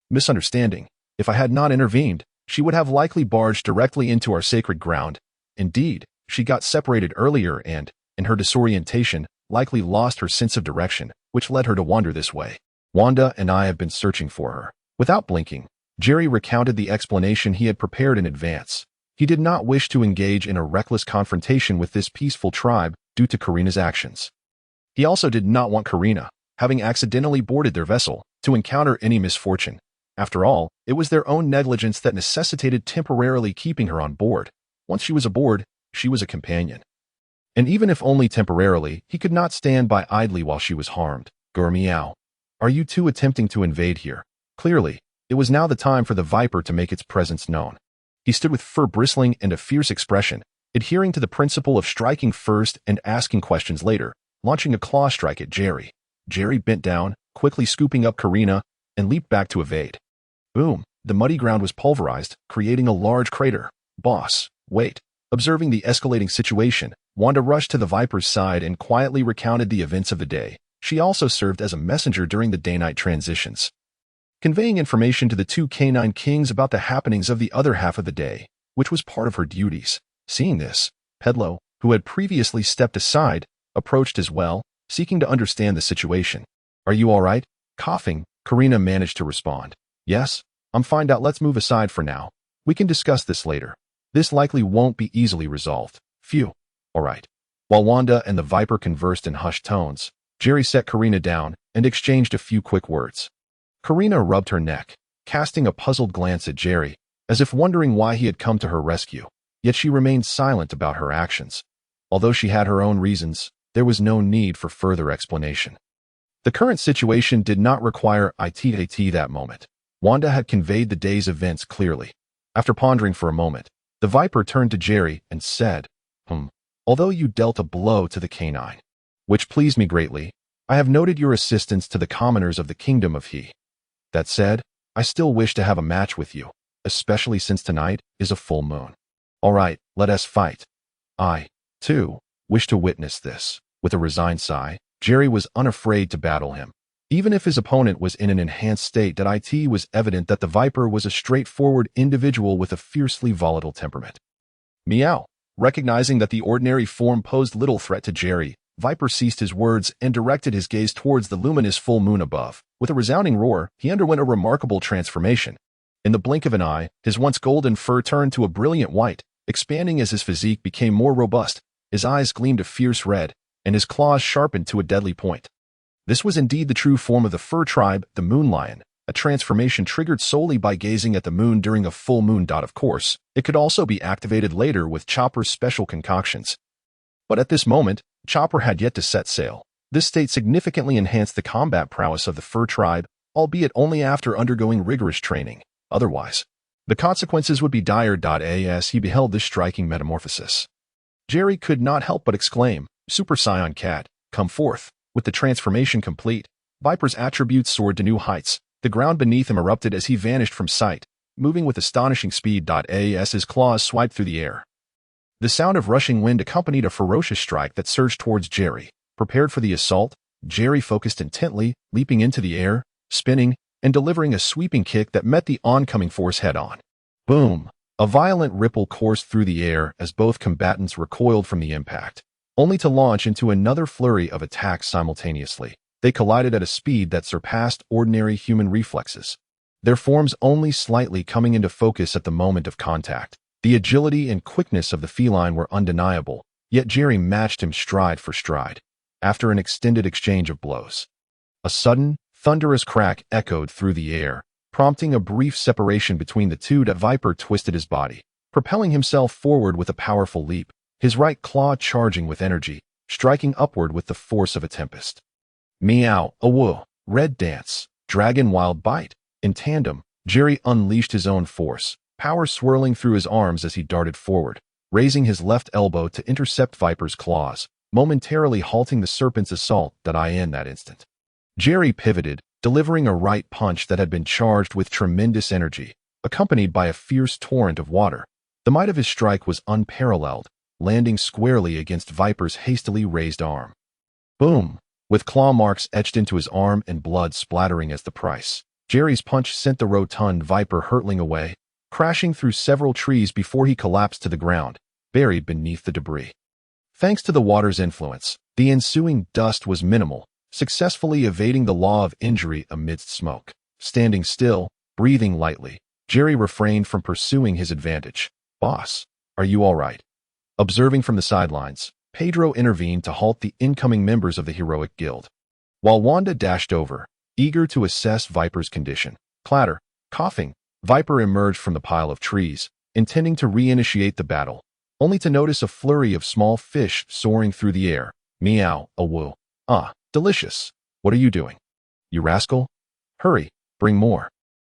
"Misunderstanding. If I had not intervened, she would have likely barged directly into our sacred ground. Indeed, she got separated earlier and, in her disorientation, likely lost her sense of direction, which led her to wander this way. Wanda and I have been searching for her." Without blinking, Jerry recounted the explanation he had prepared in advance. He did not wish to engage in a reckless confrontation with this peaceful tribe due to Karina's actions. He also did not want Karina, having accidentally boarded their vessel, to encounter any misfortune. After all, it was their own negligence that necessitated temporarily keeping her on board. Once she was aboard, she was a companion. And even if only temporarily, he could not stand by idly while she was harmed. "Meow. Are you two attempting to invade here?" Clearly, it was now the time for the Viper to make its presence known. He stood with fur bristling and a fierce expression, adhering to the principle of striking first and asking questions later, launching a claw strike at Jerry. Jerry bent down, quickly scooping up Karina, and leaped back to evade. Boom! The muddy ground was pulverized, creating a large crater. "Boss, wait." Observing the escalating situation, Wanda rushed to the Viper's side and quietly recounted the events of the day. She also served as a messenger during the day-night transitions, conveying information to the two canine kings about the happenings of the other half of the day, which was part of her duties. Seeing this, Pedlo, who had previously stepped aside, approached as well, seeking to understand the situation. "Are you all right?" Coughing, Karina managed to respond. "Yes, I'm fine. Let's move aside for now. We can discuss this later. This likely won't be easily resolved." "Phew. All right." While Wanda and the Viper conversed in hushed tones, Jerry set Karina down and exchanged a few quick words. Karina rubbed her neck, casting a puzzled glance at Jerry, as if wondering why he had come to her rescue. Yet she remained silent about her actions. Although she had her own reasons, there was no need for further explanation. The current situation did not require it that moment. Wanda had conveyed the day's events clearly. After pondering for a moment, the Viper turned to Jerry and said, Although you dealt a blow to the canine, which pleased me greatly, I have noted your assistance to the commoners of the kingdom of He. That said, I still wish to have a match with you, especially since tonight is a full moon. All right, let us fight. I, too, wish to witness this." With a resigned sigh, Jerry was unafraid to battle him. Even if his opponent was in an enhanced state, it was evident that the Viper was a straightforward individual with a fiercely volatile temperament. "Meow." Recognizing that the ordinary form posed little threat to Jerry, Viper ceased his words and directed his gaze towards the luminous full moon above. With a resounding roar, he underwent a remarkable transformation. In the blink of an eye, his once golden fur turned to a brilliant white, expanding as his physique became more robust. His eyes gleamed a fierce red, and his claws sharpened to a deadly point. This was indeed the true form of the fur tribe, the Moon Lion, a transformation triggered solely by gazing at the moon during a full moon. Of course, it could also be activated later with Chopper's special concoctions. But at this moment, Chopper had yet to set sail. This state significantly enhanced the combat prowess of the fur tribe, albeit only after undergoing rigorous training. Otherwise, the consequences would be dire. As he beheld this striking metamorphosis, Jerry could not help but exclaim, "Super Saiyan Cat, come forth." With the transformation complete, Viper's attributes soared to new heights. The ground beneath him erupted as he vanished from sight, moving with astonishing speed. As his claws swiped through the air, the sound of rushing wind accompanied a ferocious strike that surged towards Jerry. Prepared for the assault, Jerry focused intently, leaping into the air, spinning, and delivering a sweeping kick that met the oncoming force head-on. Boom! A violent ripple coursed through the air as both combatants recoiled from the impact, only to launch into another flurry of attacks simultaneously. They collided at a speed that surpassed ordinary human reflexes, their forms only slightly coming into focus at the moment of contact. The agility and quickness of the feline were undeniable, yet Jerry matched him stride for stride. after an extended exchange of blows. A sudden, thunderous crack echoed through the air, prompting a brief separation between the two. The viper twisted his body, propelling himself forward with a powerful leap, his right claw charging with energy, striking upward with the force of a tempest. Meow, awoo, red dance, dragon wild bite. In tandem, Jerry unleashed his own force, power swirling through his arms as he darted forward, raising his left elbow to intercept Viper's claws, momentarily halting the serpent's assault. In that instant, Jerry pivoted, delivering a right punch that had been charged with tremendous energy, accompanied by a fierce torrent of water. The might of his strike was unparalleled, landing squarely against Viper's hastily raised arm. Boom! With claw marks etched into his arm and blood splattering as the price, Jerry's punch sent the rotund Viper hurtling away, crashing through several trees before he collapsed to the ground, buried beneath the debris. Thanks to the water's influence, the ensuing dust was minimal, successfully evading the law of injury amidst smoke. Standing still, breathing lightly, Jerry refrained from pursuing his advantage. "Boss, are you all right?" Observing from the sidelines, Pedro intervened to halt the incoming members of the heroic guild. While Wanda dashed over, eager to assess Viper's condition. Clatter, coughing, Viper emerged from the pile of trees, intending to reinitiate the battle, only to notice a flurry of small fish soaring through the air. Meow, awoo. Ah, delicious. What are you doing? You rascal? Hurry, bring more.